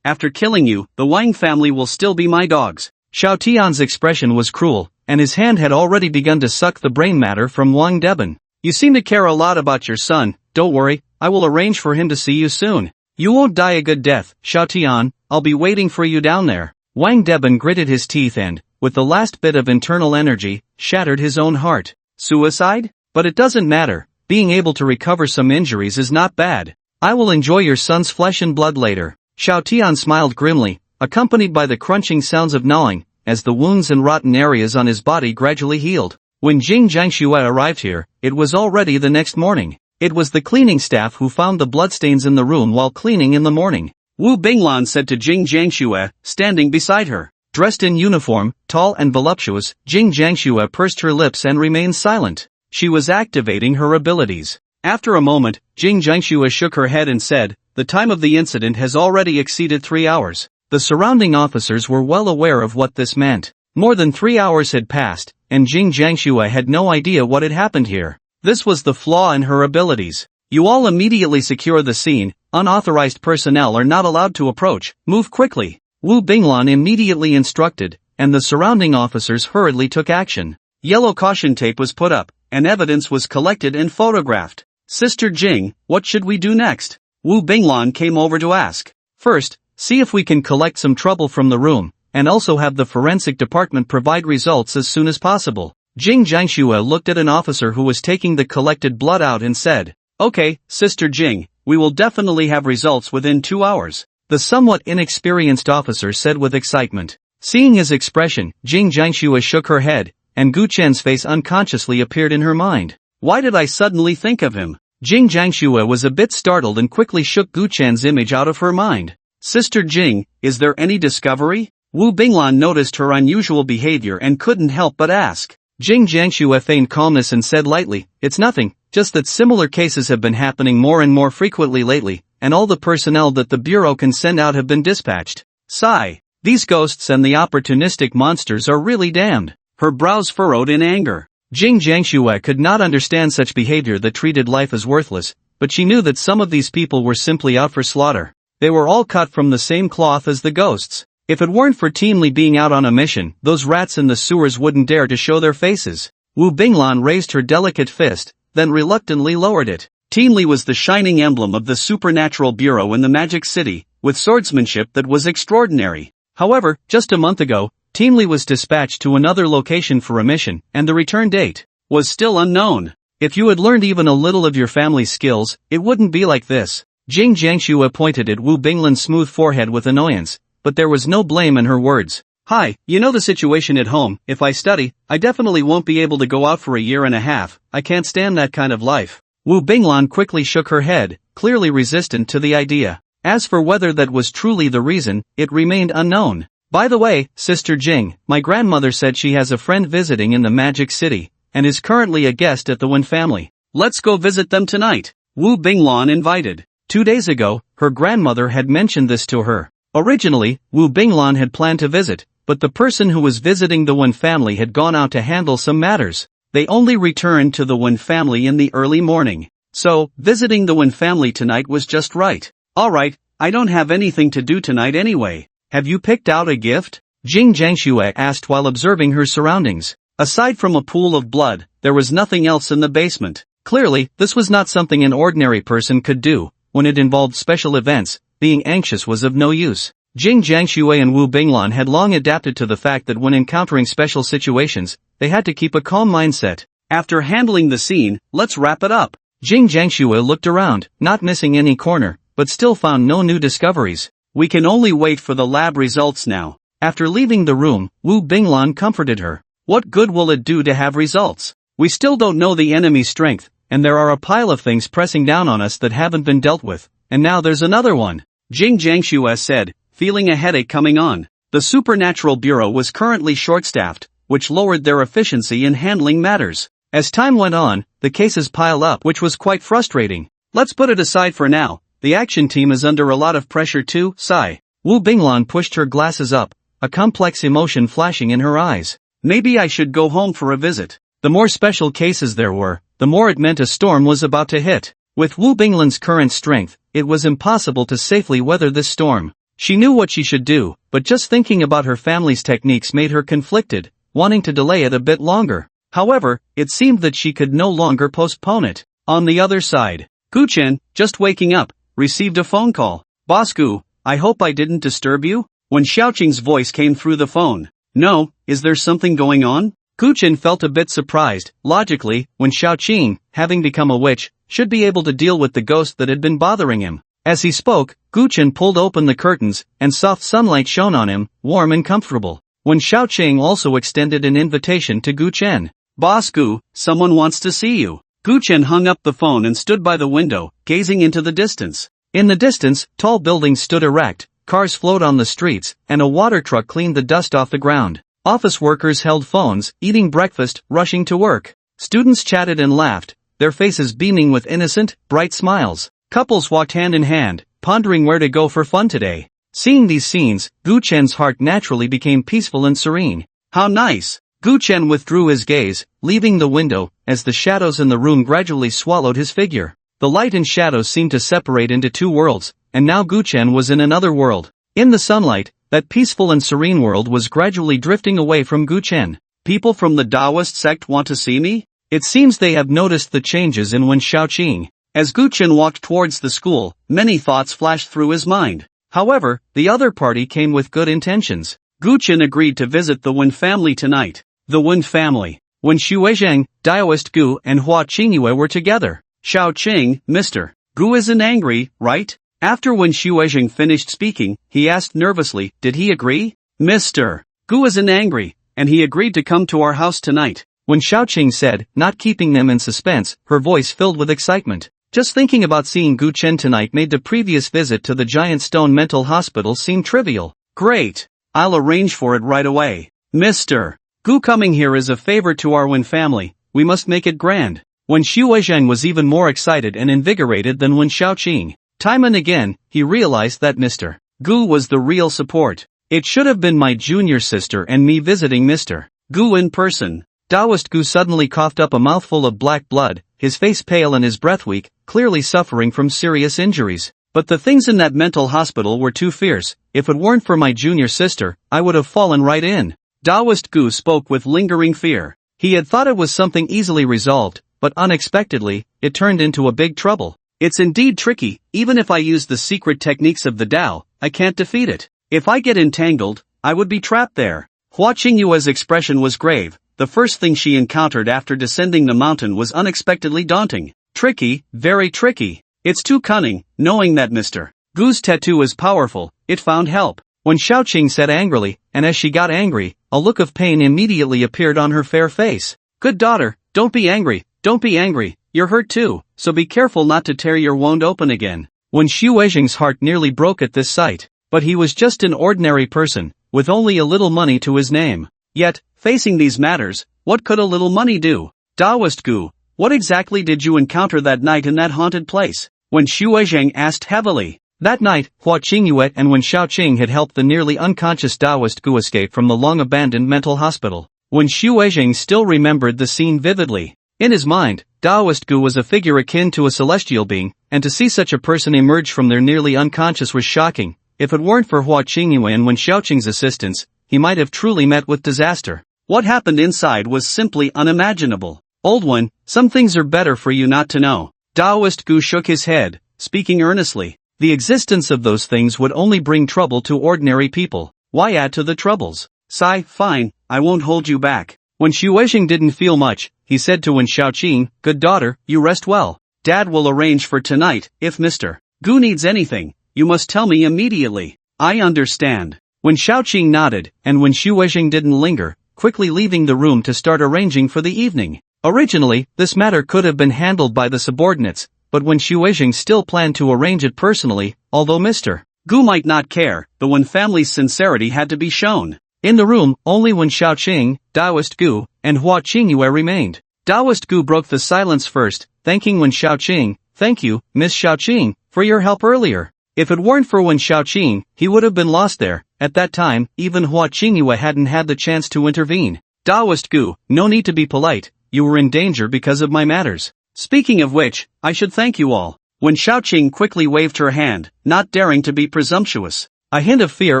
After killing you, the Wang family will still be my dogs. Xiao Tian's expression was cruel, and his hand had already begun to suck the brain matter from Wang Deben. You seem to care a lot about your son. Don't worry, I will arrange for him to see you soon. You won't die a good death, Xiao Tian, I'll be waiting for you down there. Wang Deben gritted his teeth and, with the last bit of internal energy, shattered his own heart. Suicide? But it doesn't matter. Being able to recover some injuries is not bad. I will enjoy your son's flesh and blood later. Xiao Tian smiled grimly, accompanied by the crunching sounds of gnawing, as the wounds and rotten areas on his body gradually healed. When Jing Jiangxue arrived here, it was already the next morning. It was the cleaning staff who found the bloodstains in the room while cleaning in the morning. Wu Binglan said to Jing Jiangxue, standing beside her. Dressed in uniform, tall and voluptuous, Jing Jiangxue pursed her lips and remained silent. She was activating her abilities. After a moment, Jing Jiangxue shook her head and said, "The time of the incident has already exceeded 3 hours." The surrounding officers were well aware of what this meant. More than 3 hours had passed, and Jing Jiangxue had no idea what had happened here. This was the flaw in her abilities. You all immediately secure the scene. Unauthorized personnel are not allowed to approach. Move quickly. Wu Binglan immediately instructed, and the surrounding officers hurriedly took action. Yellow caution tape was put up, and evidence was collected and photographed. "Sister Jing, what should we do next?" Wu Binglan came over to ask. "First, see if we can collect some trouble from the room, and also have the forensic department provide results as soon as possible." Jing Jiangxue looked at an officer who was taking the collected blood out and said, "Okay, Sister Jing, we will definitely have results within 2 hours." The somewhat inexperienced officer said with excitement. Seeing his expression, Jing Jiangxue shook her head, and Gu Chen's face unconsciously appeared in her mind. Why did I suddenly think of him? Jing Jiangxue was a bit startled and quickly shook Gu Chen's image out of her mind. "Sister Jing, is there any discovery?" Wu Binglan noticed her unusual behavior and couldn't help but ask. Jing Jiangxue feigned calmness and said lightly, "It's nothing, just that similar cases have been happening more and more frequently lately, and all the personnel that the Bureau can send out have been dispatched." Sigh. These ghosts and the opportunistic monsters are really damned. Her brows furrowed in anger. Jing Jiangxue could not understand such behavior that treated life as worthless, but she knew that some of these people were simply out for slaughter. They were all cut from the same cloth as the ghosts. If it weren't for Team Li being out on a mission, those rats in the sewers wouldn't dare to show their faces. Wu Binglan raised her delicate fist, then reluctantly lowered it. Team Li was the shining emblem of the supernatural bureau in the Magic City, with swordsmanship that was extraordinary. However, just a month ago, Team Li was dispatched to another location for a mission, and the return date was still unknown. If you had learned even a little of your family's skills, it wouldn't be like this. Jing Jiangxue pointed at Wu Binglan's smooth forehead with annoyance, but there was no blame in her words. "Hi, you know the situation at home. If I study, I definitely won't be able to go out for a year and a half. I can't stand that kind of life." Wu Binglan quickly shook her head, clearly resistant to the idea. As for whether that was truly the reason, it remained unknown. "By the way, Sister Jing, my grandmother said she has a friend visiting in the Magic City, and is currently a guest at the Wen family. Let's go visit them tonight," Wu Binglan invited. 2 days ago, her grandmother had mentioned this to her. Originally, Wu Binglan had planned to visit, but the person who was visiting the Wen family had gone out to handle some matters. They only returned to the Wen family in the early morning. So, visiting the Wen family tonight was just right. "Alright, I don't have anything to do tonight anyway. Have you picked out a gift?" Jing Jiangxue asked while observing her surroundings. Aside from a pool of blood, there was nothing else in the basement. Clearly, this was not something an ordinary person could do. When it involved special events, being anxious was of no use. Jing Jiangxue and Wu Binglan had long adapted to the fact that when encountering special situations, they had to keep a calm mindset. "After handling the scene, let's wrap it up." Jing Jiangxue looked around, not missing any corner, but still found no new discoveries. "We can only wait for the lab results now." After leaving the room, Wu Binglan comforted her. "What good will it do to have results? We still don't know the enemy's strength, and there are a pile of things pressing down on us that haven't been dealt with, and now there's another one," Jing Jiangxue said, feeling a headache coming on. The Supernatural Bureau was currently short-staffed, which lowered their efficiency in handling matters. As time went on, the cases piled up, which was quite frustrating. "Let's put it aside for now. The action team is under a lot of pressure too." Sigh. Wu Binglan pushed her glasses up, a complex emotion flashing in her eyes. "Maybe I should go home for a visit." The more special cases there were, the more it meant a storm was about to hit. With Wu Binglan's current strength, it was impossible to safely weather this storm. She knew what she should do, but just thinking about her family's techniques made her conflicted, wanting to delay it a bit longer. However, it seemed that she could no longer postpone it. On the other side, Gu Chen, just waking up, received a phone call. "Boss Gu, I hope I didn't disturb you?" When Xiaoqing's voice came through the phone. "No, is there something going on?" Gu Chen felt a bit surprised. Logically, when Xiaoqing, having become a witch, should be able to deal with the ghost that had been bothering him. As he spoke, Gu Chen pulled open the curtains, and soft sunlight shone on him, warm and comfortable. When Xiaoqing also extended an invitation to Gu Chen. "Boss Gu, someone wants to see you." Gu Chen hung up the phone and stood by the window, gazing into the distance. In the distance, tall buildings stood erect, cars flowed on the streets, and a water truck cleaned the dust off the ground. Office workers held phones, eating breakfast, rushing to work. Students chatted and laughed, their faces beaming with innocent, bright smiles. Couples walked hand in hand, pondering where to go for fun today. Seeing these scenes, Gu Chen's heart naturally became peaceful and serene. How nice! Gu Chen withdrew his gaze, leaving the window, as the shadows in the room gradually swallowed his figure. The light and shadows seemed to separate into two worlds, and now Gu Chen was in another world. In the sunlight, that peaceful and serene world was gradually drifting away from Gu Chen. People from the Taoist sect want to see me? It seems they have noticed the changes in Wen Xiaoqing. As Gu Chen walked towards the school, many thoughts flashed through his mind. However, the other party came with good intentions. Gu Chen agreed to visit the Wen family tonight. The Wen family. When Xuezhang, Daoist Gu and Hua Qingyue were together. Xiaoqing, Mr. Gu isn't angry, right? After when Xuezhang finished speaking, he asked nervously, did he agree? Mr. Gu isn't angry, and he agreed to come to our house tonight. When Xiaoqing said, not keeping them in suspense, her voice filled with excitement. Just thinking about seeing Gu Chen tonight made the previous visit to the Giant Stone Mental Hospital seem trivial. Great! I'll arrange for it right away. Mr. Gu coming here is a favor to our Wen family, we must make it grand. When Xuezhang was even more excited and invigorated than Wen Xiaoqing. Time and again, he realized that Mr. Gu was the real support. It should have been my junior sister and me visiting Mr. Gu in person. Daoist Gu suddenly coughed up a mouthful of black blood, his face pale and his breath weak, clearly suffering from serious injuries. But the things in that mental hospital were too fierce. If it weren't for my junior sister, I would have fallen right in. Daoist Gu spoke with lingering fear. He had thought it was something easily resolved, but unexpectedly, it turned into a big trouble. It's indeed tricky, even if I use the secret techniques of the Tao, I can't defeat it. If I get entangled, I would be trapped there. Hua Qingyue's expression was grave. The first thing she encountered after descending the mountain was unexpectedly daunting. Tricky, very tricky. It's too cunning, knowing that Mr. Gu's tattoo is powerful, it found help. When Xiaoqing said angrily, and as she got angry, a look of pain immediately appeared on her fair face. Good daughter, don't be angry, don't be angry. You're hurt too, so be careful not to tear your wound open again. When Xuezhang's heart nearly broke at this sight, but he was just an ordinary person, with only a little money to his name. Yet, facing these matters, what could a little money do? Daoist Gu, what exactly did you encounter that night in that haunted place? When Xuezhang asked heavily. That night, Hua Qingyue and Wen Xiaoqing had helped the nearly unconscious Daoist Gu escape from the long-abandoned mental hospital. When Xuezhang still remembered the scene vividly. In his mind, Daoist Gu was a figure akin to a celestial being, and to see such a person emerge from their nearly unconscious was shocking. If it weren't for Hua Qingyue and Wen Xiaoqing's assistance, he might have truly met with disaster. What happened inside was simply unimaginable. Old one, some things are better for you not to know. Daoist Gu shook his head, speaking earnestly. The existence of those things would only bring trouble to ordinary people. Why add to the troubles? Sigh, fine, I won't hold you back. When Xuezhang didn't feel much, he said to Wen Xiaoqing, good daughter, you rest well. Dad will arrange for tonight. If Mr. Gu needs anything, you must tell me immediately. I understand. When Xiaoqing nodded, and when Xuezhang didn't linger, quickly leaving the room to start arranging for the evening. Originally, this matter could have been handled by the subordinates, but when Xuezhang still planned to arrange it personally, although Mr. Gu might not care, the Wen family's sincerity had to be shown. In the room, only Wen Xiaoqing, Daoist Gu, and Hua Qingyue remained. Daoist Gu broke the silence first, thanking Wen Xiaoqing. Thank you, Miss Xiaoqing, for your help earlier. If it weren't for Wen Xiaoqing, he would have been lost there. At that time, even Hua Qingyue hadn't had the chance to intervene. Daoist Gu, no need to be polite, you were in danger because of my matters. Speaking of which, I should thank you all. Wen Xiaoqing quickly waved her hand, not daring to be presumptuous. A hint of fear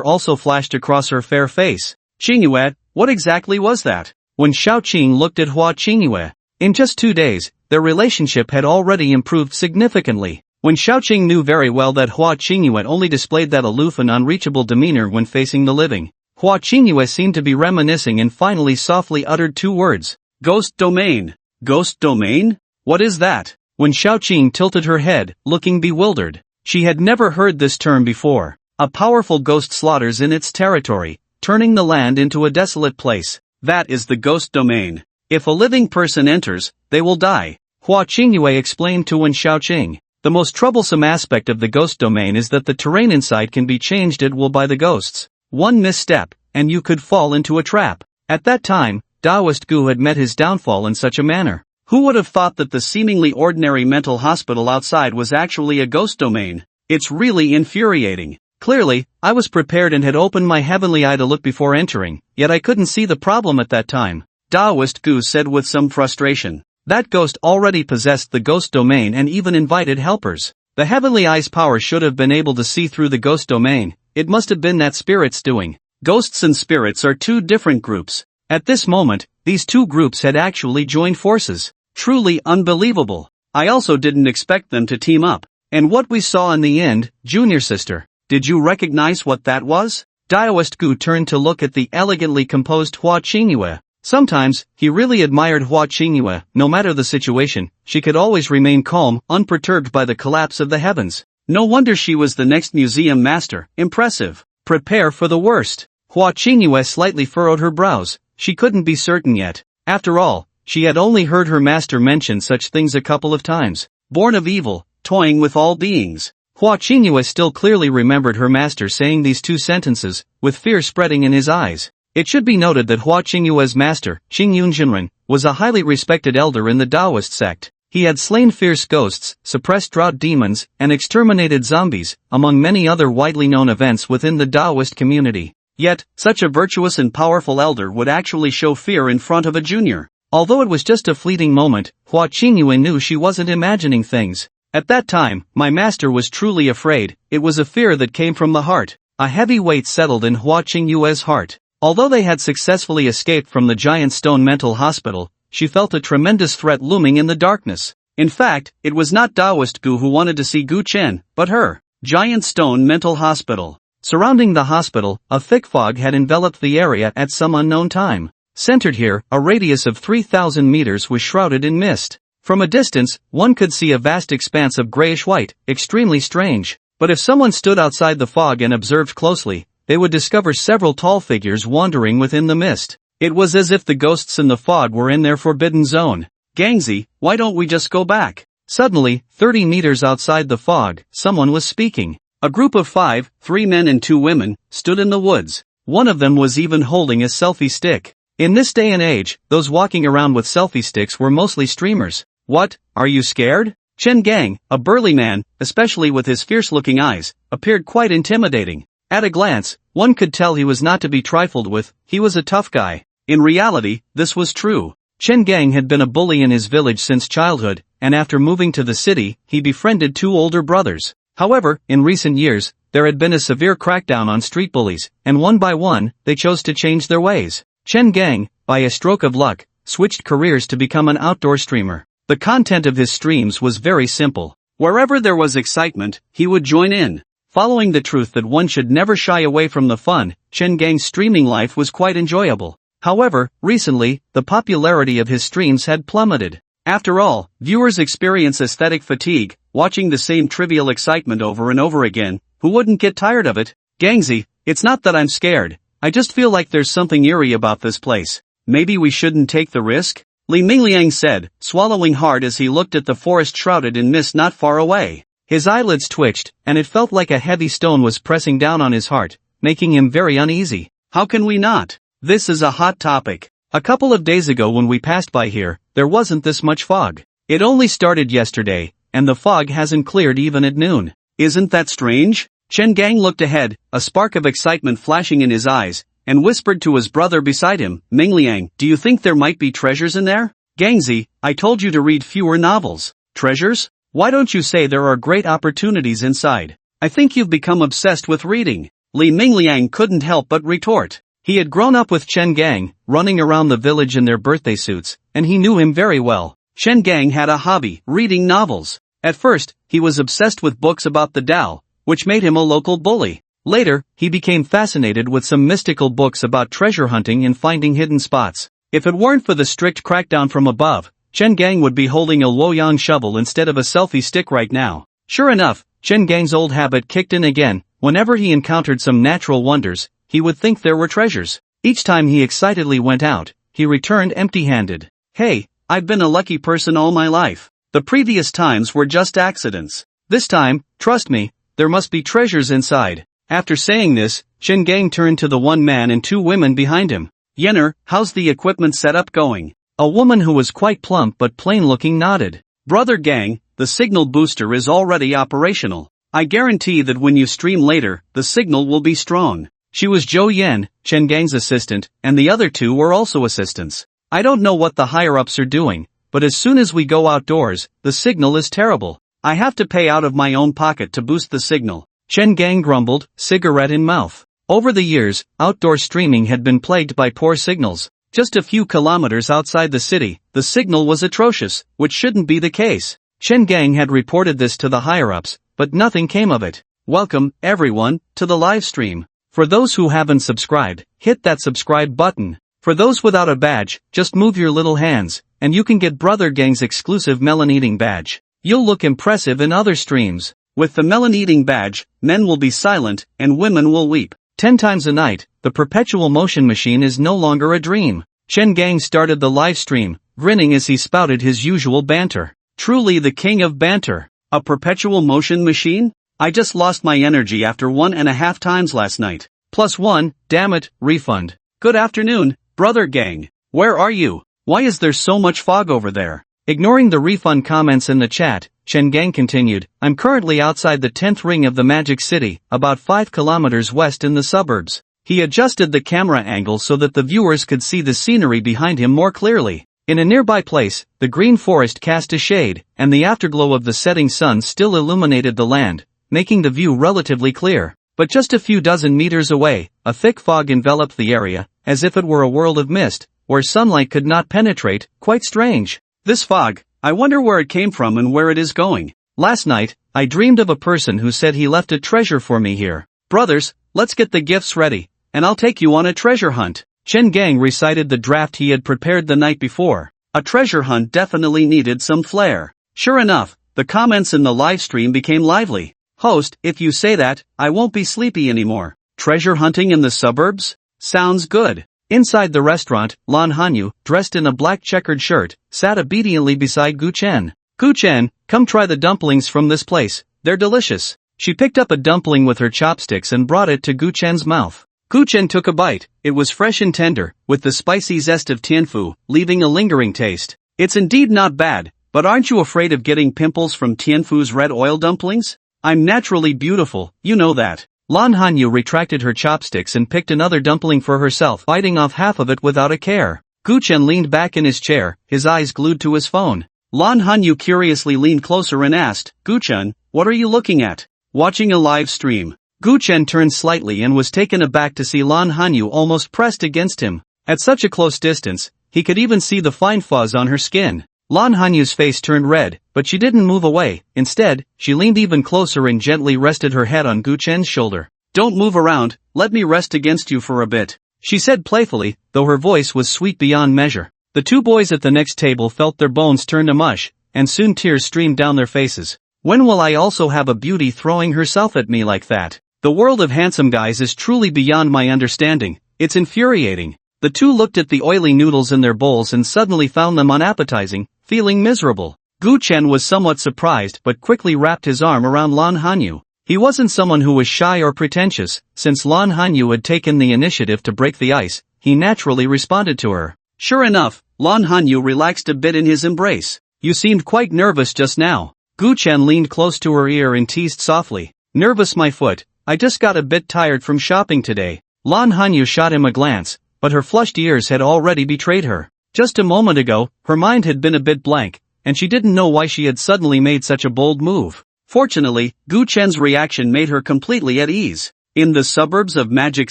also flashed across her fair face. Qingyue, what exactly was that? When Xiaoqing looked at Hua Qingyue. In just 2 days, their relationship had already improved significantly. When Xiaoqing knew very well that Hua Qingyue only displayed that aloof and unreachable demeanor when facing the living. Hua Qingyue seemed to be reminiscing and finally softly uttered 2 words. Ghost domain. Ghost domain? What is that? When Xiaoqing tilted her head, looking bewildered. She had never heard this term before. A powerful ghost slaughters in its territory, turning the land into a desolate place. That is the ghost domain. If a living person enters, they will die. Hua Qingyue explained to Wen Xiaoqing. The most troublesome aspect of the ghost domain is that the terrain inside can be changed at will by the ghosts. One misstep, and you could fall into a trap. At that time, Taoist Gu had met his downfall in such a manner. Who would have thought that the seemingly ordinary mental hospital outside was actually a ghost domain? It's really infuriating. Clearly, I was prepared and had opened my heavenly eye to look before entering, yet I couldn't see the problem at that time. Taoist Gu said with some frustration. That ghost already possessed the ghost domain and even invited helpers. The heavenly eye's power should have been able to see through the ghost domain. It must have been that spirit's doing. Ghosts and spirits are two different groups. At this moment, these two groups had actually joined forces. Truly unbelievable. I also didn't expect them to team up. And what we saw in the end, junior sister, did you recognize what that was? Taoist Gu turned to look at the elegantly composed Hua Qingyue. Sometimes, he really admired Hua Qingyue. No matter the situation, she could always remain calm, unperturbed by the collapse of the heavens. No wonder she was the next museum master. Impressive. Prepare for the worst. Hua Qingyue slightly furrowed her brows. She couldn't be certain yet. After all, she had only heard her master mention such things a couple of times. Born of evil, toying with all beings. Hua Qingyue still clearly remembered her master saying these two sentences, with fear spreading in his eyes. It should be noted that Hua Qingyue's master, Xing Yunjinren, was a highly respected elder in the Taoist sect. He had slain fierce ghosts, suppressed drought demons, and exterminated zombies, among many other widely known events within the Taoist community. Yet, such a virtuous and powerful elder would actually show fear in front of a junior. Although it was just a fleeting moment, Hua Qingyue knew she wasn't imagining things. At that time, my master was truly afraid. It was a fear that came from the heart. A heavy weight settled in Hua Qingyue's heart. Although they had successfully escaped from the giant stone mental hospital, she felt a tremendous threat looming in the darkness. In fact, it was not Taoist Gu who wanted to see Gu Chen, but her. Giant stone mental hospital. Surrounding the hospital, a thick fog had enveloped the area at some unknown time. Centered here, a radius of 3,000 meters was shrouded in mist. From a distance, one could see a vast expanse of grayish-white, extremely strange. But if someone stood outside the fog and observed closely, they would discover several tall figures wandering within the mist. It was as if the ghosts in the fog were in their forbidden zone. Gangzi, why don't we just go back? Suddenly, 30 meters outside the fog, someone was speaking. A group of 5, 3 men and 2 women, stood in the woods. One of them was even holding a selfie stick. In this day and age, those walking around with selfie sticks were mostly streamers. What, are you scared? Chen Gang, a burly man, especially with his fierce-looking eyes, appeared quite intimidating. At a glance, one could tell he was not to be trifled with. He was a tough guy. In reality, this was true. Chen Gang had been a bully in his village since childhood, and after moving to the city, he befriended 2 older brothers. However, in recent years, there had been a severe crackdown on street bullies, and one by one, they chose to change their ways. Chen Gang, by a stroke of luck, switched careers to become an outdoor streamer. The content of his streams was very simple. Wherever there was excitement, he would join in. Following the truth that one should never shy away from the fun, Chen Gang's streaming life was quite enjoyable. However, recently, the popularity of his streams had plummeted. After all, viewers experience aesthetic fatigue, watching the same trivial excitement over and over again. Who wouldn't get tired of it? Gangzi, it's not that I'm scared. I just feel like there's something eerie about this place. Maybe we shouldn't take the risk? Li Mingliang said, swallowing hard as he looked at the forest shrouded in mist not far away. His eyelids twitched, and it felt like a heavy stone was pressing down on his heart, making him very uneasy. How can we not? This is a hot topic. A couple of days ago when we passed by here, there wasn't this much fog. It only started yesterday, and the fog hasn't cleared even at noon. Isn't that strange? Chen Gang looked ahead, a spark of excitement flashing in his eyes, and whispered to his brother beside him, Mingliang, do you think there might be treasures in there? Gangzi, I told you to read fewer novels. Treasures? Why don't you say there are great opportunities inside? I think you've become obsessed with reading. Li Mingliang couldn't help but retort. He had grown up with Chen Gang, running around the village in their birthday suits, and he knew him very well. Chen Gang had a hobby, reading novels. At first, he was obsessed with books about the Tao, which made him a local bully. Later, he became fascinated with some mystical books about treasure hunting and finding hidden spots. If it weren't for the strict crackdown from above, Chen Gang would be holding a Luoyang shovel instead of a selfie stick right now. Sure enough, Chen Gang's old habit kicked in again. Whenever he encountered some natural wonders, he would think there were treasures. Each time he excitedly went out, he returned empty-handed. Hey, I've been a lucky person all my life. The previous times were just accidents. This time, trust me, there must be treasures inside. After saying this, Chen Gang turned to the 1 man and 2 women behind him. Yenner, how's the equipment setup going? A woman who was quite plump but plain-looking nodded. Brother Gang, the signal booster is already operational. I guarantee that when you stream later, the signal will be strong. She was Zhou Yan, Chen Gang's assistant, and the other two were also assistants. I don't know what the higher-ups are doing, but as soon as we go outdoors, the signal is terrible. I have to pay out of my own pocket to boost the signal. Chen Gang grumbled, cigarette in mouth. Over the years, outdoor streaming had been plagued by poor signals. Just a few kilometers outside the city, the signal was atrocious, which shouldn't be the case. Chen Gang had reported this to the higher-ups, but nothing came of it. Welcome, everyone, to the live stream. For those who haven't subscribed, hit that subscribe button. For those without a badge, just move your little hands, and you can get Brother Gang's exclusive melon-eating badge. You'll look impressive in other streams. With the melon-eating badge, men will be silent, and women will weep. 10 times a night, the perpetual motion machine is no longer a dream. Chen Gang started the live stream, grinning as he spouted his usual banter. Truly the king of banter. A perpetual motion machine? I just lost my energy after 1.5 times last night. +1, damn it, refund. Good afternoon, Brother Gang. Where are you? Why is there so much fog over there? Ignoring the refund comments in the chat, Chen Gang continued, I'm currently outside the 10th ring of the Magic City, about 5 kilometers west in the suburbs. He adjusted the camera angle so that the viewers could see the scenery behind him more clearly. In a nearby place, the green forest cast a shade, and the afterglow of the setting sun still illuminated the land, making the view relatively clear. But just a few dozen meters away, a thick fog enveloped the area, as if it were a world of mist, where sunlight could not penetrate. Quite strange. This fog, I wonder where it came from and where it is going. Last night, I dreamed of a person who said he left a treasure for me here. Brothers, let's get the gifts ready, and I'll take you on a treasure hunt. Chen Gang recited the draft he had prepared the night before. A treasure hunt definitely needed some flair. Sure enough, the comments in the live stream became lively. Host, if you say that, I won't be sleepy anymore. Treasure hunting in the suburbs? Sounds good. Inside the restaurant, Lan Hanyu, dressed in a black checkered shirt, sat obediently beside Gu Chen. Gu Chen, come try the dumplings from this place, they're delicious. She picked up a dumpling with her chopsticks and brought it to Gu Chen's mouth. Gu Chen took a bite. It was fresh and tender, with the spicy zest of tianfu, leaving a lingering taste. It's indeed not bad, but aren't you afraid of getting pimples from tianfu's red oil dumplings? I'm naturally beautiful, you know that. Lan Hanyu retracted her chopsticks and picked another dumpling for herself, biting off half of it without a care. Gu Chen leaned back in his chair, his eyes glued to his phone. Lan Hanyu curiously leaned closer and asked, Gu Chen, what are you looking at? Watching a live stream. Gu Chen turned slightly and was taken aback to see Lan Hanyu almost pressed against him. At such a close distance, he could even see the fine fuzz on her skin. Lan Hanyu's face turned red, but she didn't move away. Instead, she leaned even closer and gently rested her head on Gu Chen's shoulder. Don't move around, let me rest against you for a bit, she said playfully, though her voice was sweet beyond measure. The two boys at the next table felt their bones turn to mush, and soon tears streamed down their faces. When will I also have a beauty throwing herself at me like that? The world of handsome guys is truly beyond my understanding. It's infuriating. The two looked at the oily noodles in their bowls and suddenly found them unappetizing, feeling miserable. Gu Chen was somewhat surprised but quickly wrapped his arm around Lan Hanyu. He wasn't someone who was shy or pretentious. Since Lan Hanyu had taken the initiative to break the ice, he naturally responded to her. Sure enough, Lan Hanyu relaxed a bit in his embrace. You seemed quite nervous just now. Gu Chen leaned close to her ear and teased softly. Nervous my foot, I just got a bit tired from shopping today. Lan Hanyu shot him a glance, but her flushed ears had already betrayed her. Just a moment ago, her mind had been a bit blank, and she didn't know why she had suddenly made such a bold move. Fortunately, Gu Chen's reaction made her completely at ease. In the suburbs of Magic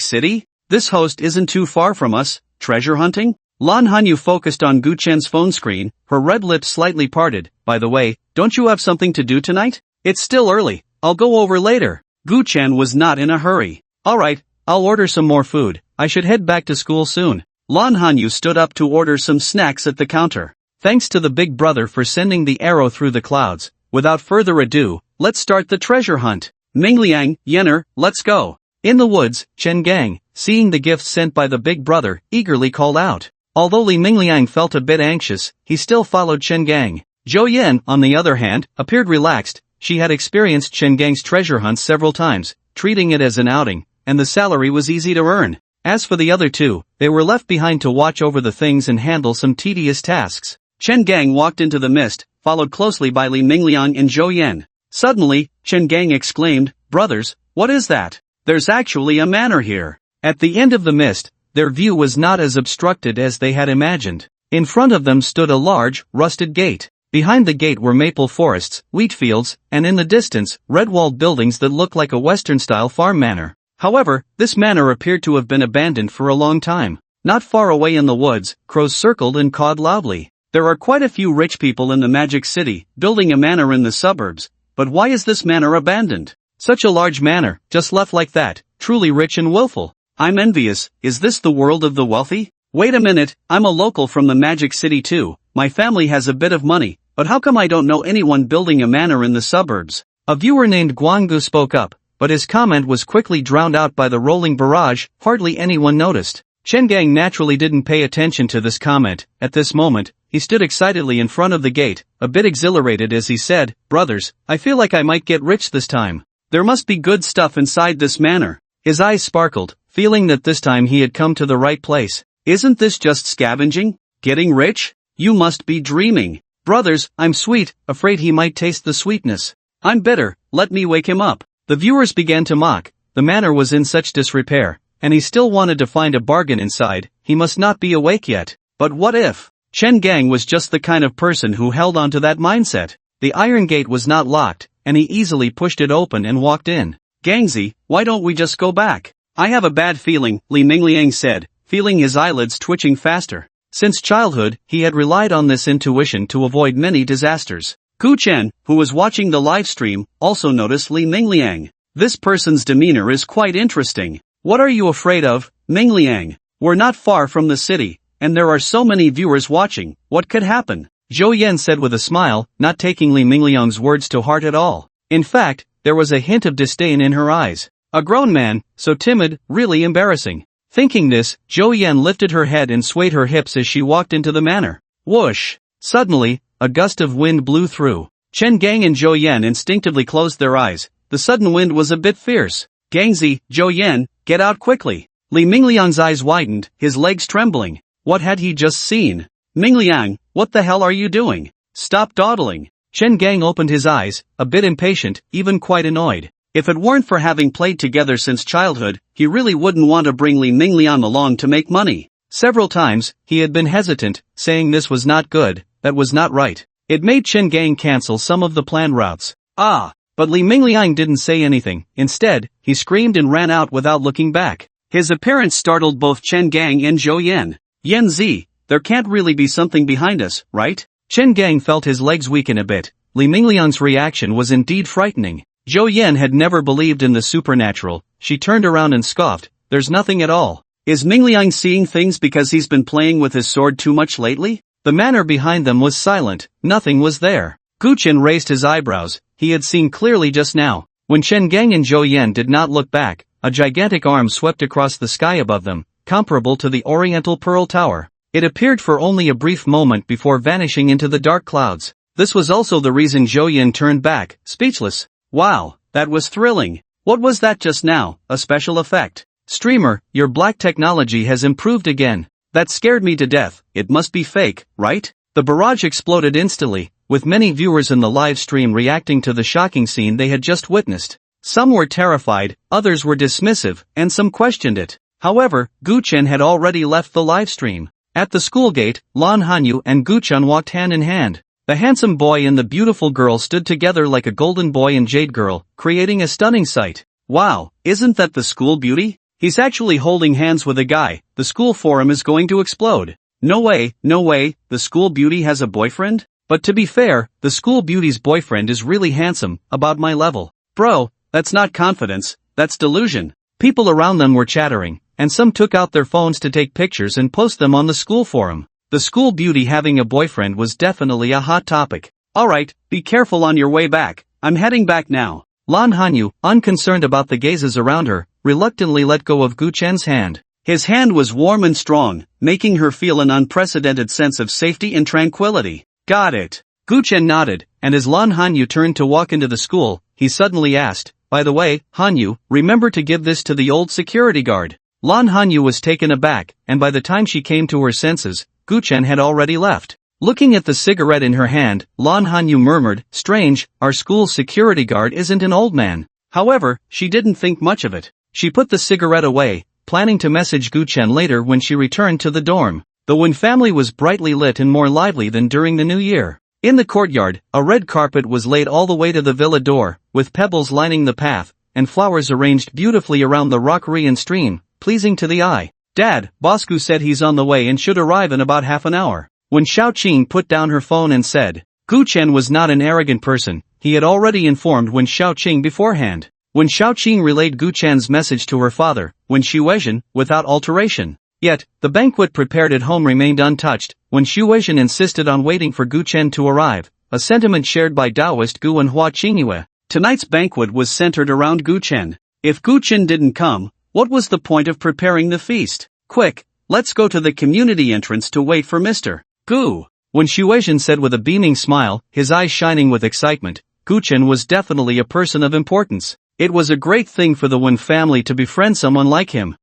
City? This host isn't too far from us. Treasure hunting? Lan Hanyu focused on Gu Chen's phone screen, her red lips slightly parted. By the way, don't you have something to do tonight? It's still early, I'll go over later. Gu Chen was not in a hurry. Alright, I'll order some more food, I should head back to school soon. Lan Hanyu stood up to order some snacks at the counter. Thanks to the big brother for sending the arrow through the clouds. Without further ado, let's start the treasure hunt. Mingliang, Yenner, let's go. In the woods, Chen Gang, seeing the gifts sent by the big brother, eagerly called out. Although Li Mingliang felt a bit anxious, he still followed Chen Gang. Zhou Yan, on the other hand, appeared relaxed. She had experienced Chen Gang's treasure hunt several times, treating it as an outing, and the salary was easy to earn. As for the other two, they were left behind to watch over the things and handle some tedious tasks. Chen Gang walked into the mist, followed closely by Li Mingliang and Zhou Yan. Suddenly, Chen Gang exclaimed, "Brothers, what is that? There's actually a manor here." At the end of the mist, their view was not as obstructed as they had imagined. In front of them stood a large, rusted gate. Behind the gate were maple forests, wheat fields, and in the distance, red-walled buildings that looked like a Western-style farm manor. However, this manor appeared to have been abandoned for a long time. Not far away in the woods, crows circled and cawed loudly. There are quite a few rich people in the Magic City, building a manor in the suburbs, but why is this manor abandoned? Such a large manor, just left like that, truly rich and willful. I'm envious. Is this the world of the wealthy? Wait a minute, I'm a local from the Magic City too. My family has a bit of money, but how come I don't know anyone building a manor in the suburbs? A viewer named Guanggu spoke up, but his comment was quickly drowned out by the rolling barrage. Hardly anyone noticed. Chen Gang naturally didn't pay attention to this comment. At this moment, he stood excitedly in front of the gate, a bit exhilarated as he said, "Brothers, I feel like I might get rich this time. There must be good stuff inside this manor." His eyes sparkled, feeling that this time he had come to the right place. Isn't this just scavenging? Getting rich? You must be dreaming. Brothers, I'm sweet, afraid he might taste the sweetness. I'm bitter, let me wake him up. The viewers began to mock. The manor was in such disrepair, and he still wanted to find a bargain inside. He must not be awake yet. But what if? Chen Gang was just the kind of person who held on to that mindset. The iron gate was not locked, and he easily pushed it open and walked in. "Gangzi, why don't we just go back? I have a bad feeling," Li Mingliang said, feeling his eyelids twitching faster. Since childhood, he had relied on this intuition to avoid many disasters. Gu Chen, who was watching the live stream, also noticed Li Mingliang. This person's demeanor is quite interesting. What are you afraid of, Mingliang? We're not far from the city, and there are so many viewers watching. What could happen? Zhou Yan said with a smile, not taking Li Mingliang's words to heart at all. In fact, there was a hint of disdain in her eyes. A grown man, so timid, really embarrassing. Thinking this, Zhou Yan lifted her head and swayed her hips as she walked into the manor. Whoosh! Suddenly, a gust of wind blew through. Chen Gang and Zhou Yan instinctively closed their eyes. The sudden wind was a bit fierce. "Gangzi, Zhou Yan, get out quickly." Li Mingliang's eyes widened, his legs trembling. What had he just seen? "Mingliang, what the hell are you doing? Stop dawdling." Chen Gang opened his eyes, a bit impatient, even quite annoyed. If it weren't for having played together since childhood, he really wouldn't want to bring Li Mingliang along to make money. Several times, he had been hesitant, saying this was not good, that was not right. It made Chen Gang cancel some of the planned routes. But Li Mingliang didn't say anything. Instead, he screamed and ran out without looking back. His appearance startled both Chen Gang and Zhou Yan. "Yan Zi, there can't really be something behind us, right?" Chen Gang felt his legs weaken a bit. Li Mingliang's reaction was indeed frightening. Zhou Yan had never believed in the supernatural. She turned around and scoffed, "There's nothing at all. Is Mingliang seeing things because he's been playing with his sword too much lately?" The manor behind them was silent, nothing was there. Gu Chen raised his eyebrows. He had seen clearly just now. When Chen Gang and Zhou Yan did not look back, a gigantic arm swept across the sky above them, comparable to the Oriental Pearl Tower. It appeared for only a brief moment before vanishing into the dark clouds. This was also the reason Zhou Yan turned back, speechless. Wow, that was thrilling. What was that just now, a special effect? Streamer, your black technology has improved again. That scared me to death. It must be fake, right? The barrage exploded instantly, with many viewers in the live stream reacting to the shocking scene they had just witnessed. Some were terrified, others were dismissive, and some questioned it. However, Gu Chen had already left the live stream. At the school gate, Lan Hanyu and Gu Chen walked hand in hand. The handsome boy and the beautiful girl stood together like a golden boy and jade girl, creating a stunning sight. Wow, isn't that the school beauty? He's actually holding hands with a guy. The school forum is going to explode. No way, the school beauty has a boyfriend? But to be fair, the school beauty's boyfriend is really handsome, about my level. Bro, that's not confidence, that's delusion. People around them were chattering, and some took out their phones to take pictures and post them on the school forum. The school beauty having a boyfriend was definitely a hot topic. Alright, be careful on your way back. I'm heading back now. Lan Hanyu, unconcerned about the gazes around her, reluctantly let go of Gu Chen's hand. His hand was warm and strong, making her feel an unprecedented sense of safety and tranquility. Got it. Gu Chen nodded, and as Lan Hanyu turned to walk into the school, he suddenly asked, "By the way, Hanyu, remember to give this to the old security guard." Lan Hanyu was taken aback, and by the time she came to her senses, Gu Chen had already left. Looking at the cigarette in her hand, Lan Hanyu murmured, "Strange, our school's security guard isn't an old man." However, she didn't think much of it. She put the cigarette away, planning to message Gu Chen later when she returned to the dorm. The Wen family was brightly lit and more lively than during the New Year. In the courtyard, a red carpet was laid all the way to the villa door, with pebbles lining the path, and flowers arranged beautifully around the rockery and stream, pleasing to the eye. "Dad, Bosku said he's on the way and should arrive in about half an hour." When Xiaoqing put down her phone and said, Gu Chen was not an arrogant person, he had already informed Wen Xiaoqing beforehand. When Xiaoqing relayed Gu Chen's message to her father, Wen Xuezhen, without alteration. Yet, the banquet prepared at home remained untouched, when Xuezhen insisted on waiting for Gu Chen to arrive, a sentiment shared by Taoist Gu and Hua Qingyue. Tonight's banquet was centered around Gu Chen. If Gu Chen didn't come, what was the point of preparing the feast? "Quick, let's go to the community entrance to wait for Mr. Gu." When Xuezhen said with a beaming smile, his eyes shining with excitement, Gu Chen was definitely a person of importance. It was a great thing for the Wen family to befriend someone like him.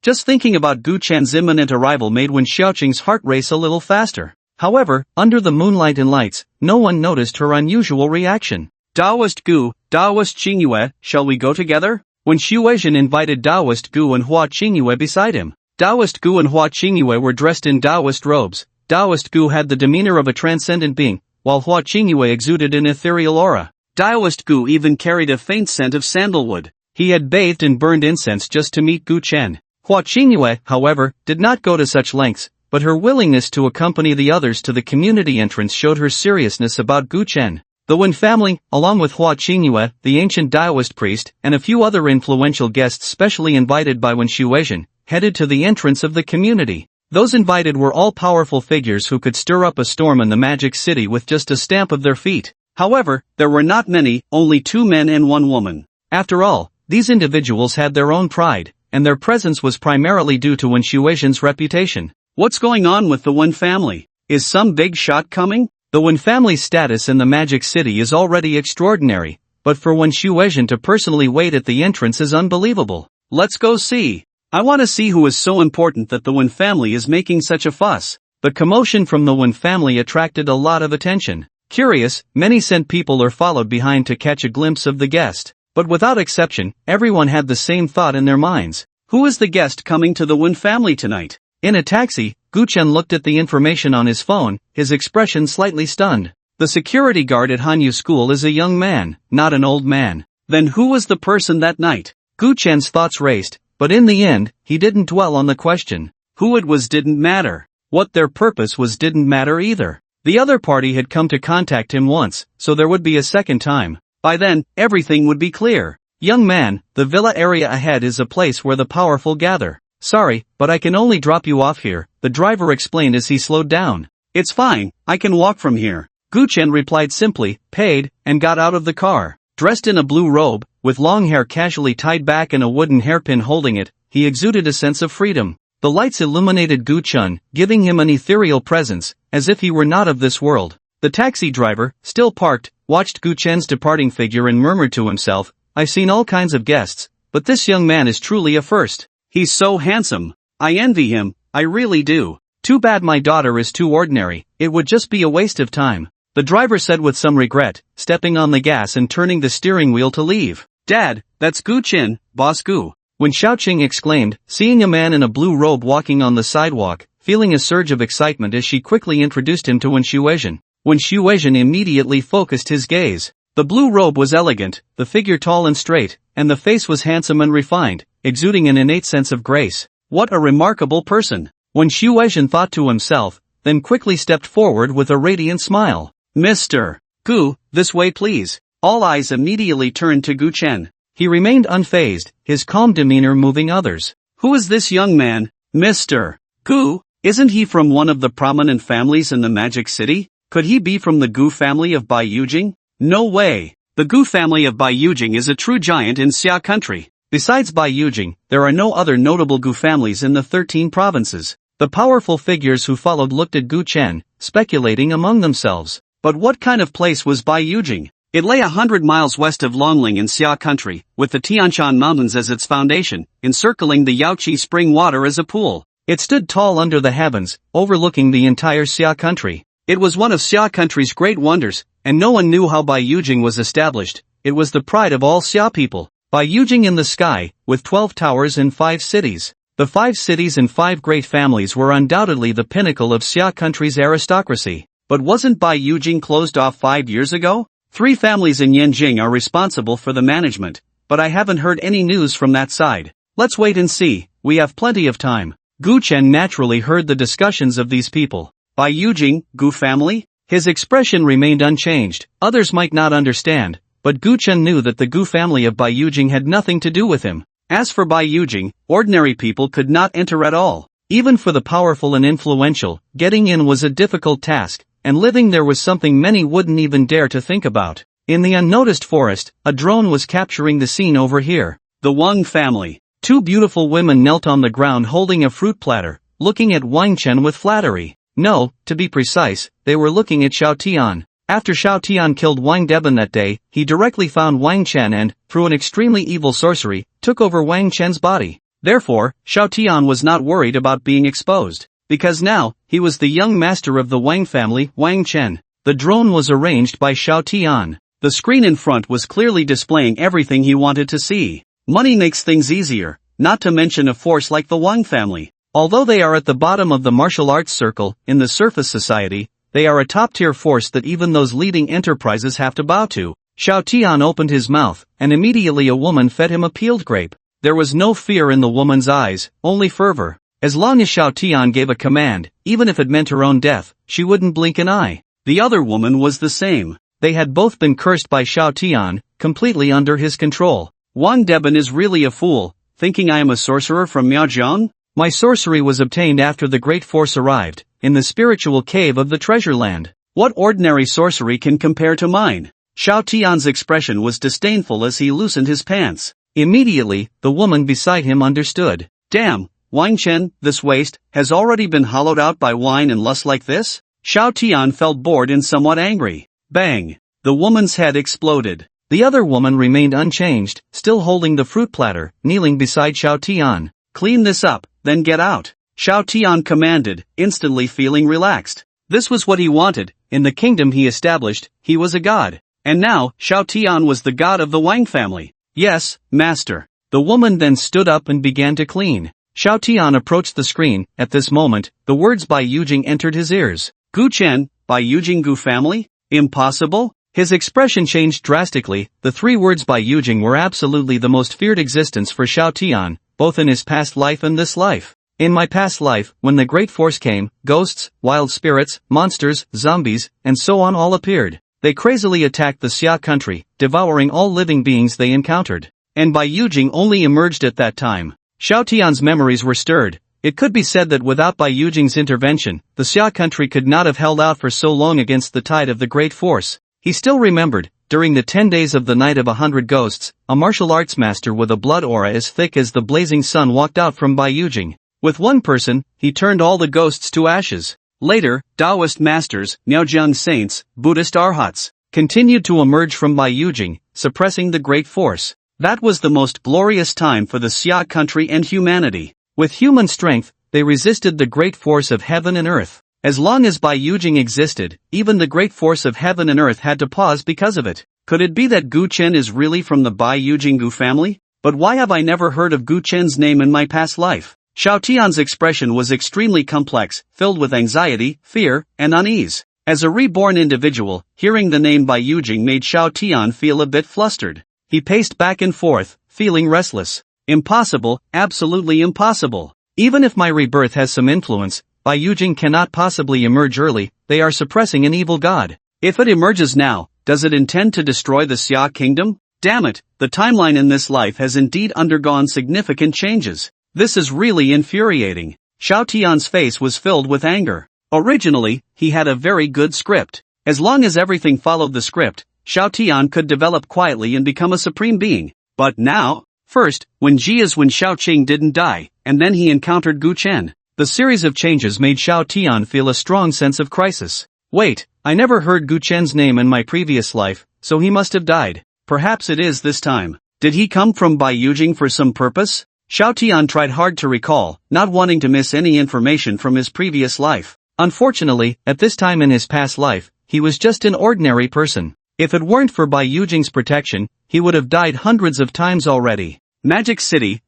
Just thinking about Gu Chen's imminent arrival made Wen Xiaoqing's heart race a little faster. However, under the moonlight and lights, no one noticed her unusual reaction. "Taoist Gu, Taoist Qingyue, shall we go together?" When Xuezhen invited Taoist Gu and Hua Qingyue beside him. Taoist Gu and Hua Qingyue were dressed in Taoist robes. Taoist Gu had the demeanor of a transcendent being, while Hua Qingyue exuded an ethereal aura. Taoist Gu even carried a faint scent of sandalwood. He had bathed and burned incense just to meet Gu Chen. Hua Qingyue, however, did not go to such lengths, but her willingness to accompany the others to the community entrance showed her seriousness about Gu Chen. The Wen family, along with Hua Qingyue, the ancient Taoist priest, and a few other influential guests specially invited by Wen Xuezhen, headed to the entrance of the community. Those invited were all powerful figures who could stir up a storm in the magic city with just a stamp of their feet. However, there were not many, only 2 men and 1 woman. After all, these individuals had their own pride, and their presence was primarily due to Wen Xuezhen's reputation. What's going on with the Wen family? Is some big shot coming? The Wen family's status in the magic city is already extraordinary, but for Wen Xuezhen to personally wait at the entrance is unbelievable. Let's go see. I want to see who is so important that the Wen family is making such a fuss. The commotion from the Wen family attracted a lot of attention. Curious, many sent people or followed behind to catch a glimpse of the guest. But without exception, everyone had the same thought in their minds. Who is the guest coming to the Wen family tonight? In a taxi, Gu Chen looked at the information on his phone, his expression slightly stunned. The security guard at Hanyu School is a young man, not an old man. Then who was the person that night? Gu Chen's thoughts raced, but in the end, he didn't dwell on the question. Who it was didn't matter. What their purpose was didn't matter either. The other party had come to contact him once, so there would be a second time. By then, everything would be clear. "Young man, the villa area ahead is a place where the powerful gather. Sorry, but I can only drop you off here," the driver explained as he slowed down. "It's fine, I can walk from here." Gu Chen replied simply, paid, and got out of the car. Dressed in a blue robe, with long hair casually tied back and a wooden hairpin holding it, he exuded a sense of freedom. The lights illuminated Gu Chen, giving him an ethereal presence, as if he were not of this world. The taxi driver, still parked, watched Gu Chen's departing figure and murmured to himself, "I've seen all kinds of guests, but this young man is truly a first. He's so handsome. I envy him, I really do. Too bad my daughter is too ordinary, it would just be a waste of time," the driver said with some regret, stepping on the gas and turning the steering wheel to leave. "Dad, that's Gu Chen, Boss Gu," Wen Xiaoqing exclaimed, seeing a man in a blue robe walking on the sidewalk, feeling a surge of excitement as she quickly introduced him to Wen Xuezhen. Wen Xuezhen immediately focused his gaze. The blue robe was elegant, the figure tall and straight, and the face was handsome and refined, exuding an innate sense of grace. What a remarkable person! Wen Xuezhen thought to himself, then quickly stepped forward with a radiant smile. "Mr. Gu, this way please." All eyes immediately turned to Gu Chen. He remained unfazed, his calm demeanor moving others. "Who is this young man, Mr. Gu? Isn't he from one of the prominent families in the Magic City? Could he be from the Gu family of Bai Yujing? No way. The Gu family of Bai Yujing is a true giant in Xia country. Besides Bai Yujing, there are no other notable Gu families in the 13 provinces." The powerful figures who followed looked at Gu Chen, speculating among themselves. But what kind of place was Bai Yujing? It lay 100 miles west of Longling in Xia country, with the Tianshan Mountains as its foundation, encircling the Yaoqi spring water as a pool. It stood tall under the heavens, overlooking the entire Xia country. It was one of Xia country's great wonders, and no one knew how Baiyujing was established. It was the pride of all Xia people. Baiyujing in the sky, with 12 towers and 5 cities. The 5 cities and 5 great families were undoubtedly the pinnacle of Xia country's aristocracy. But wasn't Baiyujing closed off 5 years ago? 3 families in Yanjing are responsible for the management, but I haven't heard any news from that side. Let's wait and see, we have plenty of time. Gu Chen naturally heard the discussions of these people. Baiyujing, Gu family? His expression remained unchanged. Others might not understand, but Gu Chen knew that the Gu family of Baiyujing had nothing to do with him. As for Baiyujing, ordinary people could not enter at all. Even for the powerful and influential, getting in was a difficult task, and living there was something many wouldn't even dare to think about. In the unnoticed forest, a drone was capturing the scene over here. The Wang family. 2 beautiful women knelt on the ground holding a fruit platter, looking at Wang Chen with flattery. No, to be precise, they were looking at Xiao Tian. After Xiao Tian killed Wang Deben that day, he directly found Wang Chen and, through an extremely evil sorcery, took over Wang Chen's body. Therefore, Xiao Tian was not worried about being exposed. Because now, he was the young master of the Wang family, Wang Chen. The drone was arranged by Xiao Tian. The screen in front was clearly displaying everything he wanted to see. Money makes things easier, not to mention a force like the Wang family. Although they are at the bottom of the martial arts circle, in the surface society, they are a top-tier force that even those leading enterprises have to bow to. Xiao Tian opened his mouth, and immediately a woman fed him a peeled grape. There was no fear in the woman's eyes, only fervor. As long as Xiao Tian gave a command, even if it meant her own death, she wouldn't blink an eye. The other woman was the same. They had both been cursed by Xiao Tian, completely under his control. Wang Deben is really a fool, thinking I am a sorcerer from Miaozhong? My sorcery was obtained after the great force arrived, in the spiritual cave of the treasure land. What ordinary sorcery can compare to mine? Xiao Tian's expression was disdainful as he loosened his pants. Immediately, the woman beside him understood. Damn, Wang Chen, this waste, has already been hollowed out by wine and lust like this? Xiao Tian felt bored and somewhat angry. Bang! The woman's head exploded. The other woman remained unchanged, still holding the fruit platter, kneeling beside Xiao Tian. Clean this up, then get out. Xiao Tian commanded, instantly feeling relaxed. This was what he wanted. In the kingdom he established, he was a god. And now, Xiao Tian was the god of the Wang family. Yes, master. The woman then stood up and began to clean. Xiao Tian approached the screen. At this moment, the words Baiyujing entered his ears. Gu Chen, Baiyujing Gu family? Impossible? His expression changed drastically. The 3 words Baiyujing were absolutely the most feared existence for Xiao Tian, both in his past life and this life. In my past life, when the great force came, ghosts, wild spirits, monsters, zombies, and so on all appeared. They crazily attacked the Xia country, devouring all living beings they encountered. And Baiyujing only emerged at that time. Xiao Tian's memories were stirred. It could be said that without Baiyujing's intervention, the Xia country could not have held out for so long against the tide of the great force. He still remembered, during the 10 days of the Night of 100 Ghosts, a martial arts master with a blood aura as thick as the blazing sun walked out from Baiyujing. With one person, he turned all the ghosts to ashes. Later, Taoist masters, Miaozhong saints, Buddhist arhats, continued to emerge from Baiyujing, suppressing the great force. That was the most glorious time for the Xia country and humanity. With human strength, they resisted the great force of heaven and earth. As long as Baiyujing existed, even the great force of heaven and earth had to pause because of it. Could it be that Gu Chen is really from the Baiyujing Gu family? But why have I never heard of Gu Chen's name in my past life? Xiao Tian's expression was extremely complex, filled with anxiety, fear, and unease. As a reborn individual, hearing the name Baiyujing made Xiao Tian feel a bit flustered. He paced back and forth, feeling restless. Impossible, absolutely impossible. Even if my rebirth has some influence, Baiyujing cannot possibly emerge early. They are suppressing an evil god. If it emerges now, does it intend to destroy the Xia kingdom? Damn it, the timeline in this life has indeed undergone significant changes. This is really infuriating. Xiao Tian's face was filled with anger. Originally, he had a very good script. As long as everything followed the script, Xiao Tian could develop quietly and become a supreme being. But now, first, when Xiao Qing didn't die, and then he encountered Gu Chen. The series of changes made Xiao Tian feel a strong sense of crisis. Wait, I never heard Gu Chen's name in my previous life. so he must have died. Perhaps it is this time. Did he come from Bai Yujing for some purpose? Xiao Tian tried hard to recall, not wanting to miss any information from his previous life. Unfortunately, at this time in his past life, he was just an ordinary person. If it weren't for Bai Yujing's protection, he would have died hundreds of times already. Magic City,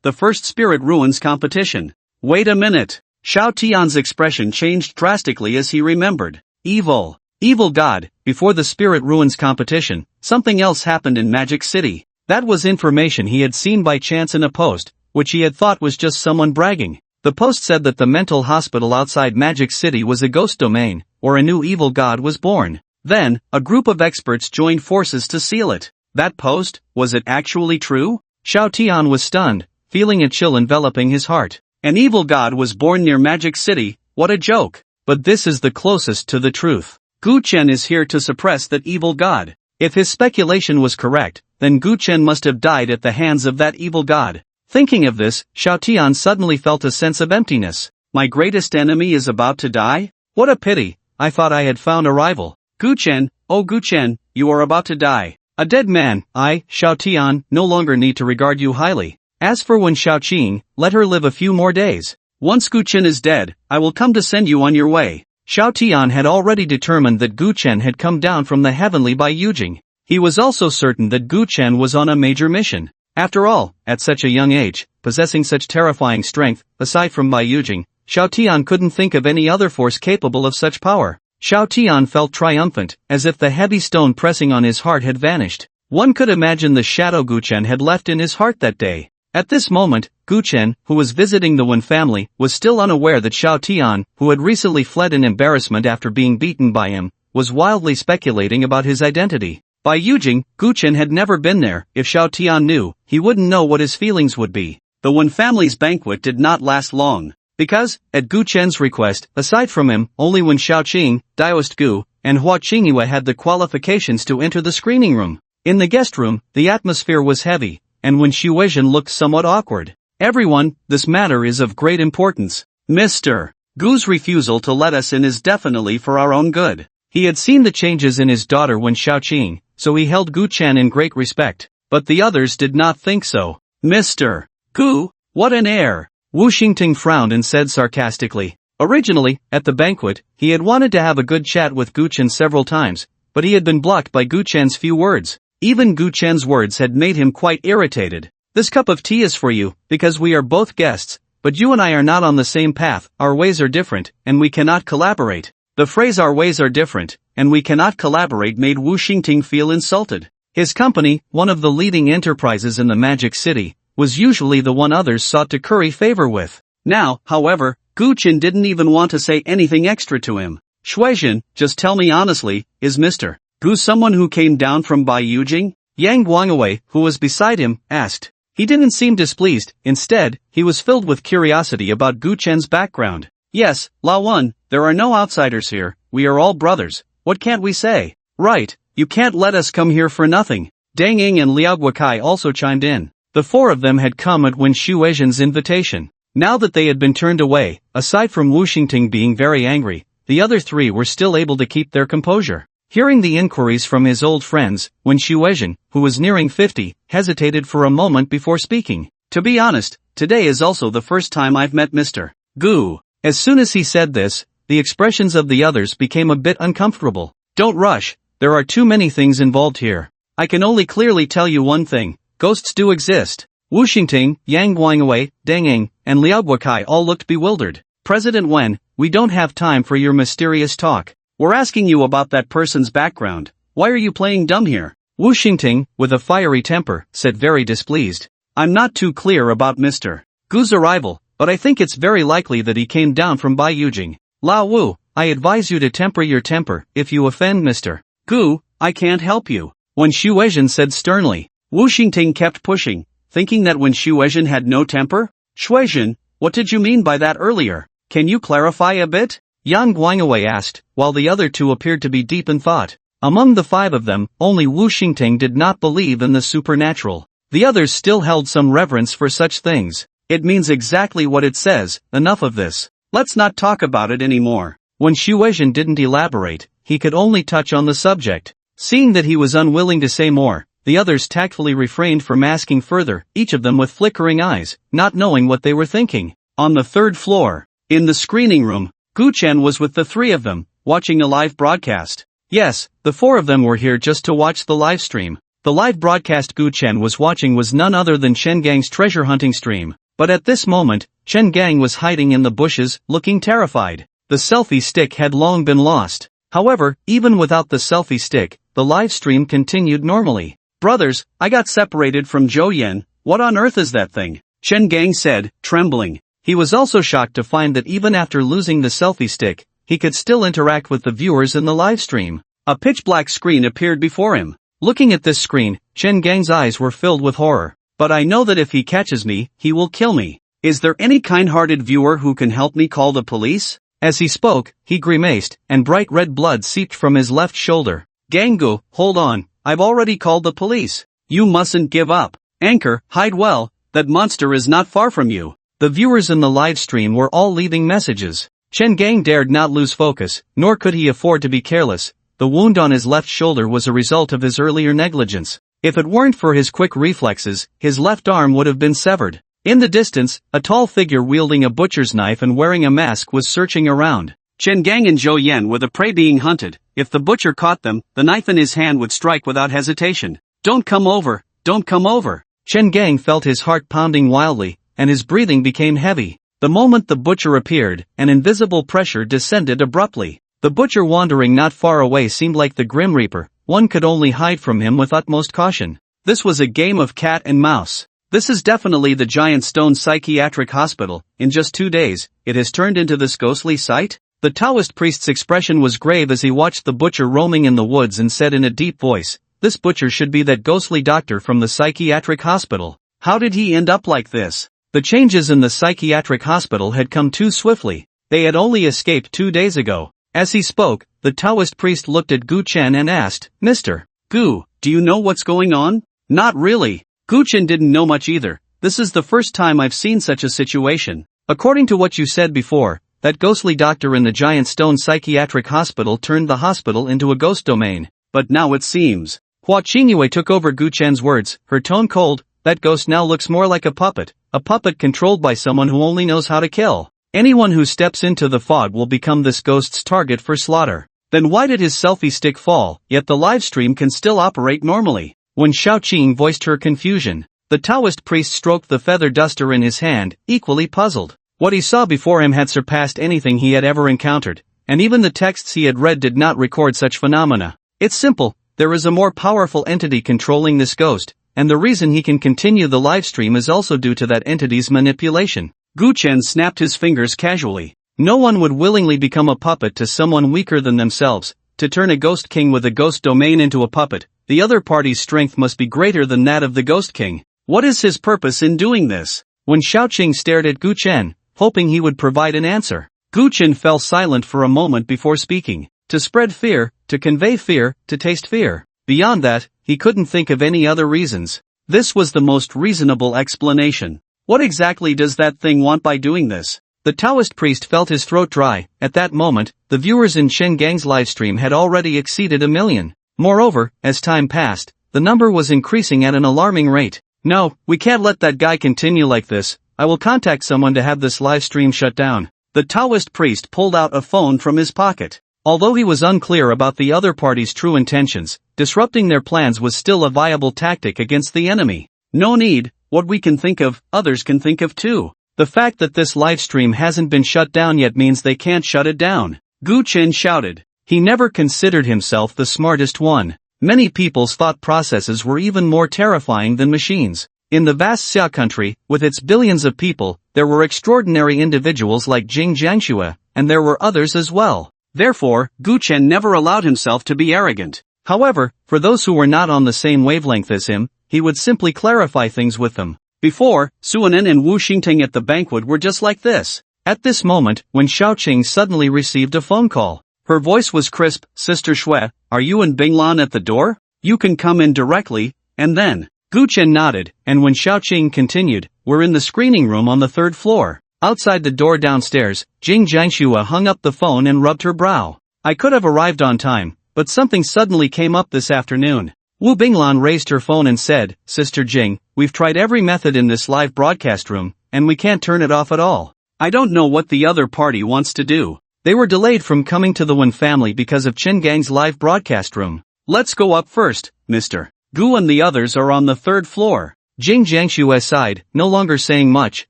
the first spirit ruins competition. Wait a minute. Xiao Tian's expression changed drastically as he remembered. Evil God, before the spirit ruins competition, something else happened in Magic City. That was information he had seen by chance in a post, which he had thought was just someone bragging. The post said that the mental hospital outside Magic City was a ghost domain, or a new evil god was born. Then, a group of experts joined forces to seal it. That post, was it actually true? Xiao Tian was stunned, feeling a chill enveloping his heart. An evil god was born near Magic City, what a joke. But this is the closest to the truth. Gu Chen is here to suppress that evil god. If his speculation was correct, then Gu Chen must have died at the hands of that evil god. Thinking of this, Xiao Tian suddenly felt a sense of emptiness. My greatest enemy is about to die? What a pity, I thought I had found a rival. Gu Chen, oh Gu Chen, you are about to die. A dead man, I, Xiao Tian, no longer need to regard you highly. As for Wen Xiaoqing, let her live a few more days. Once Gu Chen is dead, I will come to send you on your way. Xiao Tian had already determined that Gu Chen had come down from the heavenly Bai Yujing. He was also certain that Gu Chen was on a major mission. After all, at such a young age, possessing such terrifying strength, aside from Bai Yujing, Xiao Tian couldn't think of any other force capable of such power. Xiao Tian felt triumphant, as if the heavy stone pressing on his heart had vanished. One could imagine the shadow Gu Chen had left in his heart that day. At this moment, Gu Chen, who was visiting the Wen family, was still unaware that Xiao Tian, who had recently fled in embarrassment after being beaten by him, was wildly speculating about his identity. By Yujing, Gu Chen had never been there. If Xiao Tian knew, he wouldn't know what his feelings would be. The Wen family's banquet did not last long. Because, at Gu Chen's request, aside from him, only Wen Xiaoqing, Daoist Gu, and Hua Qingyue had the qualifications to enter the screening room. In the guest room, the atmosphere was heavy, and Wen Xuezhen looked somewhat awkward. Everyone, this matter is of great importance. Mr. Gu's refusal to let us in is definitely for our own good. He had seen the changes in his daughter Wen Xiaoqing, so he held Gu Chen in great respect. But the others did not think so. Mr. Gu, what an air! Wu Xingting frowned and said sarcastically. Originally, at the banquet, he had wanted to have a good chat with Gu Chen several times, but he had been blocked by Gu Chen's few words. Even Gu Chen's words had made him quite irritated. This cup of tea is for you, because we are both guests, but you and I are not on the same path, our ways are different, and we cannot collaborate. The phrase our ways are different, and we cannot collaborate made Wu Xingting feel insulted. His company, one of the leading enterprises in the Magic City, was usually the one others sought to curry favor with. Now, however, Gu Chen didn't even want to say anything extra to him. Xuezhen, just tell me honestly, is Mr. Gu someone who came down from Bai Yujing? Yang Guangwei, who was beside him, asked. He didn't seem displeased, instead, he was filled with curiosity about Gu Chen's background. Yes, La Wen, there are no outsiders here, we are all brothers, what can't we say? Right, you can't let us come here for nothing. Dang Ying and Liao Guokai also chimed in. The four of them had come at Wen Xuezhen's invitation. Now that they had been turned away, aside from Wu Xingting being very angry, the other three were still able to keep their composure. Hearing the inquiries from his old friends, Wen Xuezhen, who was nearing 50, hesitated for a moment before speaking. To be honest, today is also the first time I've met Mr. Gu. As soon as he said this, the expressions of the others became a bit uncomfortable. Don't rush, there are too many things involved here. I can only clearly tell you one thing. Ghosts do exist. Wu Xingting, Yang Guangwei, Deng Ying, and Liao Guokai all looked bewildered. President Wen, we don't have time for your mysterious talk. We're asking you about that person's background. Why are you playing dumb here? Wu Xingting, with a fiery temper, said very displeased. I'm not too clear about Mr. Gu's arrival, but I think it's very likely that he came down from Bai Yujing. Lao Wu, I advise you to temper your temper. If you offend Mr. Gu, I can't help you. Wen Xuezhen said sternly. Wu Xingting kept pushing, thinking that Wen Xuezhen had no temper? Xuezhen, what did you mean by that earlier? Can you clarify a bit? Yang Guangwei asked, while the other two appeared to be deep in thought. Among the five of them, only Wu Xingting did not believe in the supernatural. The others still held some reverence for such things. It means exactly what it says, enough of this. Let's not talk about it anymore. When Xuezhen didn't elaborate, he could only touch on the subject. Seeing that he was unwilling to say more, the others tactfully refrained from asking further, each of them with flickering eyes, not knowing what they were thinking. On the third floor, in the screening room, Gu Chen was with the three of them, watching a live broadcast. Yes, the four of them were here just to watch the live stream. The live broadcast Gu Chen was watching was none other than Chen Gang's treasure hunting stream. But at this moment, Chen Gang was hiding in the bushes, looking terrified. The selfie stick had long been lost. However, even without the selfie stick, the live stream continued normally. Brothers, I got separated from Zhou Yan. What on earth is that thing? Chen Gang said, trembling. He was also shocked to find that even after losing the selfie stick, he could still interact with the viewers in the live stream. A pitch-black screen appeared before him. Looking at this screen, Chen Gang's eyes were filled with horror. But I know that if he catches me, he will kill me. Is there any kind-hearted viewer who can help me call the police? As he spoke, he grimaced, and bright red blood seeped from his left shoulder. Ganggu, hold on, I've already called the police. You mustn't give up. Anchor, hide well, that monster is not far from you. The viewers in the live stream were all leaving messages. Chen Gang dared not lose focus, nor could he afford to be careless. The wound on his left shoulder was a result of his earlier negligence. If it weren't for his quick reflexes, his left arm would have been severed. In the distance, a tall figure wielding a butcher's knife and wearing a mask was searching around. Chen Gang and Zhou Yan were the prey being hunted. If the butcher caught them, the knife in his hand would strike without hesitation. Don't come over, don't come over. Chen Gang felt his heart pounding wildly, and his breathing became heavy. The moment the butcher appeared, an invisible pressure descended abruptly. The butcher wandering not far away seemed like the Grim Reaper. One could only hide from him with utmost caution. This was a game of cat and mouse. This is definitely the Giant Stone Psychiatric Hospital. In just 2 days, it has turned into this ghostly site? The Taoist priest's expression was grave as he watched the butcher roaming in the woods and said in a deep voice, "This butcher should be that ghostly doctor from the psychiatric hospital. How did he end up like this?" The changes in the psychiatric hospital had come too swiftly. They had only escaped 2 days ago. As he spoke, the Taoist priest looked at Gu Chen and asked, "Mr. Gu, do you know what's going on?" "Not really." Gu Chen didn't know much either. "This is the first time I've seen such a situation. According to what you said before, that ghostly doctor in the Giant Stone Psychiatric Hospital turned the hospital into a ghost domain. But now it seems." Hua Qingyue took over Gu Chen's words, her tone cold. "That ghost now looks more like a puppet controlled by someone who only knows how to kill. Anyone who steps into the fog will become this ghost's target for slaughter." Then why did his selfie stick fall, yet the livestream can still operate normally? When Xiaoqing voiced her confusion, the Taoist priest stroked the feather duster in his hand, equally puzzled. What he saw before him had surpassed anything he had ever encountered, and even the texts he had read did not record such phenomena. It's simple, there is a more powerful entity controlling this ghost, and the reason he can continue the livestream is also due to that entity's manipulation. Gu Chen snapped his fingers casually. No one would willingly become a puppet to someone weaker than themselves. To turn a ghost king with a ghost domain into a puppet, the other party's strength must be greater than that of the ghost king. What is his purpose in doing this? When Xiaoqing stared at Gu Chen, hoping he would provide an answer, Gu Chen fell silent for a moment before speaking. To spread fear, to convey fear, to taste fear. Beyond that, he couldn't think of any other reasons. This was the most reasonable explanation. What exactly does that thing want by doing this? The Taoist priest felt his throat dry. At that moment, the viewers in Chen Gang's livestream had already exceeded 1 million. Moreover, as time passed, the number was increasing at an alarming rate. "No, we can't let that guy continue like this. I will contact someone to have this livestream shut down." The Taoist priest pulled out a phone from his pocket. Although he was unclear about the other party's true intentions, disrupting their plans was still a viable tactic against the enemy. "No need, what we can think of, others can think of too. The fact that this livestream hasn't been shut down yet means they can't shut it down." Gu Chen shouted. He never considered himself the smartest one. Many people's thought processes were even more terrifying than machines. In the vast Xia country, with its billions of people, there were extraordinary individuals like Jing Jiangxue, and there were others as well. Therefore, Gu Chen never allowed himself to be arrogant. However, for those who were not on the same wavelength as him, he would simply clarify things with them. Before, Suanen and Wu Xingting at the banquet were just like this. At this moment, when Xiaoqing suddenly received a phone call, her voice was crisp. "Sister Shui, are you and Binglan at the door? You can come in directly," and then, Gu Chen nodded, and when Xiaoqing continued, "We're in the screening room on the 3rd floor. Outside the door downstairs, Jing Jiangxue hung up the phone and rubbed her brow. "I could have arrived on time, but something suddenly came up this afternoon. Wu Binglan raised her phone and said, "Sister Jing, we've tried every method in this live broadcast room, and we can't turn it off at all. I don't know what the other party wants to do. They were delayed from coming to the Wen family because of Chen Gang's live broadcast room. Let's go up first, Mr. Gu and the others are on the 3rd floor. Jing Jiangxue sighed, no longer saying much,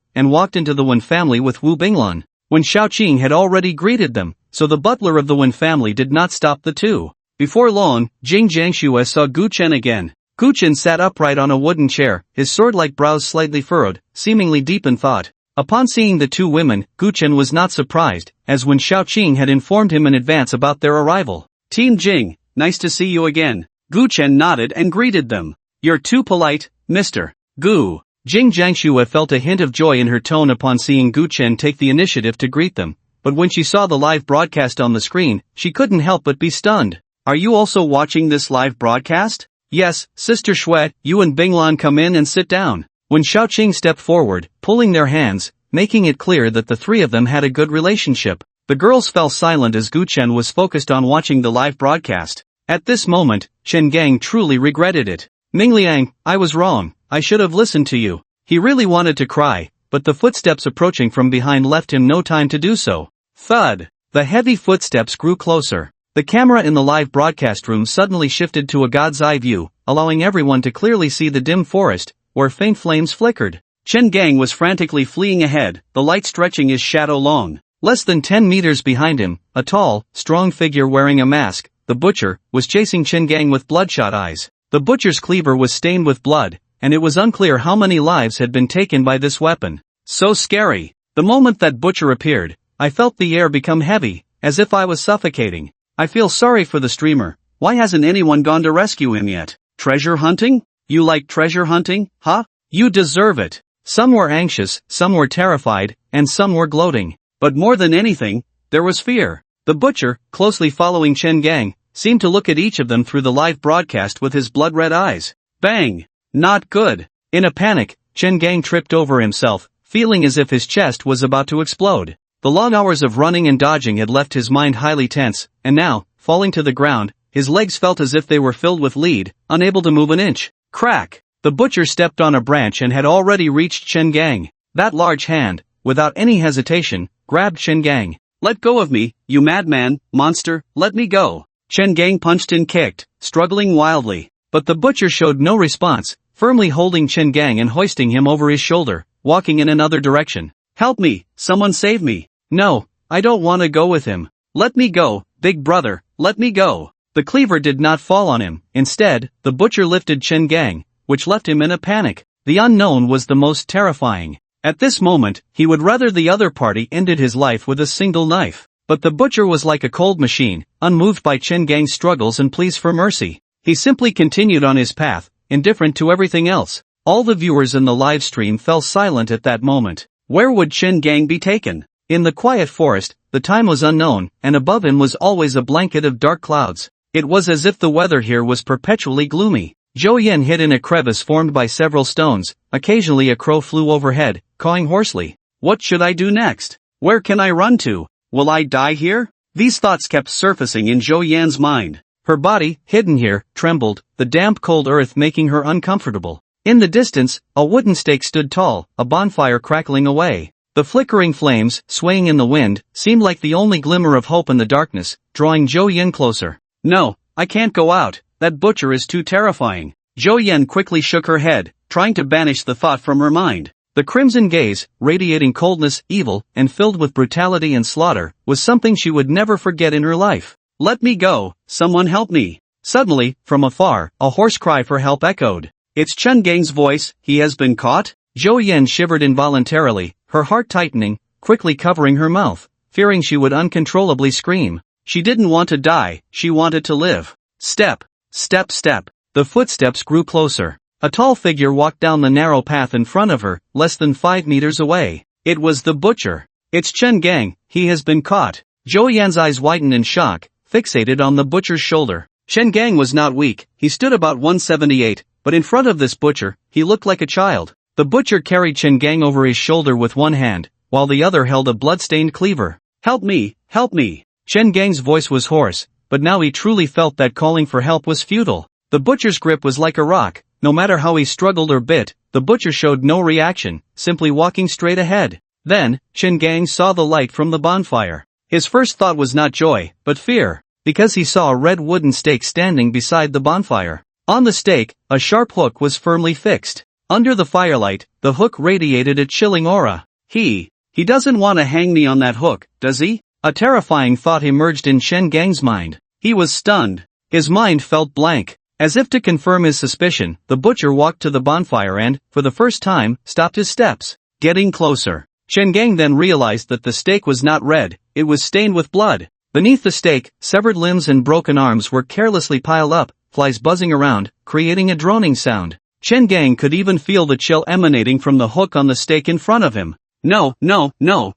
and walked into the Wen family with Wu Binglan. When Xiaoqing had already greeted them, so the butler of the Wen family did not stop the two. Before long, Jing Jiangxue saw Gu Chen again. Gu Chen sat upright on a wooden chair, his sword-like brows slightly furrowed, seemingly deep in thought. Upon seeing the two women, Gu Chen was not surprised, as when Xiaoqing had informed him in advance about their arrival. "Team Jing, nice to see you again." Gu Chen nodded and greeted them. "You're too polite, Mr. Gu." Jing Jiangxue felt a hint of joy in her tone upon seeing Gu Chen take the initiative to greet them, but when she saw the live broadcast on the screen, she couldn't help but be stunned. "Are you also watching this live broadcast?" "Yes, Sister Shui, you and Binglan come in and sit down." When Xiaoqing stepped forward, pulling their hands, making it clear that the three of them had a good relationship, the girls fell silent as Gu Chen was focused on watching the live broadcast. At this moment, Chen Gang truly regretted it. "Mingliang, I was wrong, I should have listened to you." He really wanted to cry, but the footsteps approaching from behind left him no time to do so. Thud! The heavy footsteps grew closer. The camera in the live broadcast room suddenly shifted to a god's eye view, allowing everyone to clearly see the dim forest, where faint flames flickered. Chen Gang was frantically fleeing ahead, the light stretching his shadow long. Less than 10 meters behind him, a tall, strong figure wearing a mask, the butcher, was chasing Chen Gang with bloodshot eyes. The butcher's cleaver was stained with blood, and it was unclear how many lives had been taken by this weapon. So scary. The moment that butcher appeared, I felt the air become heavy, as if I was suffocating. I feel sorry for the streamer. Why hasn't anyone gone to rescue him yet? Treasure hunting? You like treasure hunting, huh? You deserve it. Some were anxious, some were terrified, and some were gloating. But more than anything, there was fear. The butcher, closely following Chen Gang, seemed to look at each of them through the live broadcast with his blood-red eyes. Bang! Not good. In a panic, Chen Gang tripped over himself, feeling as if his chest was about to explode. The long hours of running and dodging had left his mind highly tense, and now, falling to the ground, his legs felt as if they were filled with lead, unable to move an inch. Crack! The butcher stepped on a branch and had already reached Chen Gang. That large hand, without any hesitation, grabbed Chen Gang. "Let go of me, you madman, monster, let me go." Chen Gang punched and kicked, struggling wildly. But the butcher showed no response, firmly holding Chen Gang and hoisting him over his shoulder, walking in another direction. "Help me, someone save me." "No, I don't want to go with him. Let me go, big brother, let me go." The cleaver did not fall on him. Instead, the butcher lifted Chen Gang, which left him in a panic. The unknown was the most terrifying. At this moment, he would rather the other party ended his life with a single knife. But the butcher was like a cold machine, unmoved by Chen Gang's struggles and pleas for mercy. He simply continued on his path, indifferent to everything else. All the viewers in the live stream fell silent at that moment. Where would Chen Gang be taken? In the quiet forest, the time was unknown, and above him was always a blanket of dark clouds. It was as if the weather here was perpetually gloomy. Zhou Yan hid in a crevice formed by several stones. Occasionally a crow flew overhead, cawing hoarsely. What should I do next? Where can I run to? Will I die here? These thoughts kept surfacing in Zhou Yan's mind. Her body, hidden here, trembled, the damp cold earth making her uncomfortable. In the distance, a wooden stake stood tall, a bonfire crackling away. The flickering flames, swaying in the wind, seemed like the only glimmer of hope in the darkness, drawing Zhou Yan closer. "No, I can't go out, that butcher is too terrifying." Zhou Yan quickly shook her head, trying to banish the thought from her mind. The crimson gaze, radiating coldness, evil, and filled with brutality and slaughter, was something she would never forget in her life. "Let me go, someone help me." Suddenly, from afar, a hoarse cry for help echoed. It's Chen Gang's voice. He has been caught? Zhou Yan shivered involuntarily, her heart tightening, quickly covering her mouth, fearing she would uncontrollably scream. She didn't want to die, she wanted to live. Step, step, step. The footsteps grew closer. A tall figure walked down the narrow path in front of her, less than 5 meters away. It was the butcher. It's Chen Gang, he has been caught. Zhou Yan's eyes widened in shock, fixated on the butcher's shoulder. Chen Gang was not weak, he stood about 178, but in front of this butcher, he looked like a child. The butcher carried Chen Gang over his shoulder with one hand, while the other held a blood-stained cleaver. Help me, help me. Chen Gang's voice was hoarse, but now he truly felt that calling for help was futile. The butcher's grip was like a rock. No matter how he struggled or bit, the butcher showed no reaction, simply walking straight ahead. Then, Chen Gang saw the light from the bonfire. His first thought was not joy, but fear, because he saw a red wooden stake standing beside the bonfire. On the stake, a sharp hook was firmly fixed. Under the firelight, the hook radiated a chilling aura. He doesn't want to hang me on that hook, does he? A terrifying thought emerged in Chen Gang's mind. He was stunned. His mind felt blank. As if to confirm his suspicion, the butcher walked to the bonfire and, for the first time, stopped his steps. Getting closer. Chen Gang then realized that the stake was not red, it was stained with blood. Beneath the stake, severed limbs and broken arms were carelessly piled up, flies buzzing around, creating a droning sound. Chen Gang could even feel the chill emanating from the hook on the stake in front of him. No,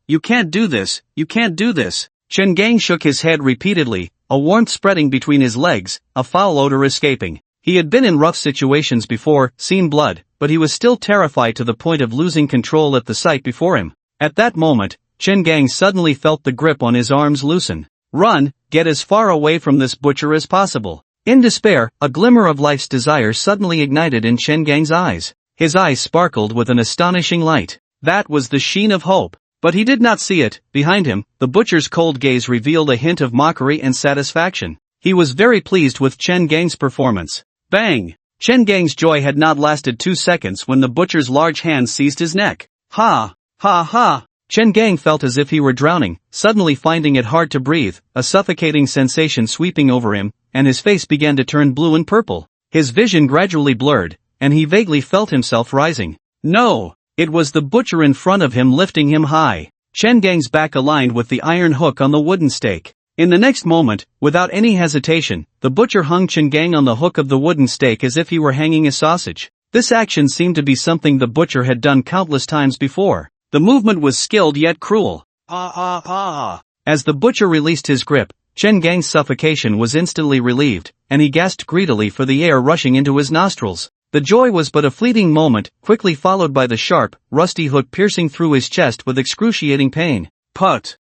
you can't do this, you can't do this. Chen Gang shook his head repeatedly, a warmth spreading between his legs, a foul odor escaping. He had been in rough situations before, seen blood, but he was still terrified to the point of losing control at the sight before him. At that moment, Chen Gang suddenly felt the grip on his arms loosen. Run, get as far away from this butcher as possible. In despair, a glimmer of life's desire suddenly ignited in Chen Gang's eyes. His eyes sparkled with an astonishing light. That was the sheen of hope. But he did not see it. Behind him, the butcher's cold gaze revealed a hint of mockery and satisfaction. He was very pleased with Chen Gang's performance. Bang! Chen Gang's joy had not lasted 2 seconds when the butcher's large hand seized his neck. Ha! Ha ha! Chen Gang felt as if he were drowning, suddenly finding it hard to breathe, a suffocating sensation sweeping over him, and his face began to turn blue and purple. His vision gradually blurred, and he vaguely felt himself rising. No! It was the butcher in front of him lifting him high. Chen Gang's back aligned with the iron hook on the wooden stake. In the next moment, without any hesitation, the butcher hung Chen Gang on the hook of the wooden stake as if he were hanging a sausage. This action seemed to be something the butcher had done countless times before. The movement was skilled yet cruel. As the butcher released his grip, Chen Gang's suffocation was instantly relieved, and he gasped greedily for the air rushing into his nostrils. The joy was but a fleeting moment, quickly followed by the sharp, rusty hook piercing through his chest with excruciating pain. Put!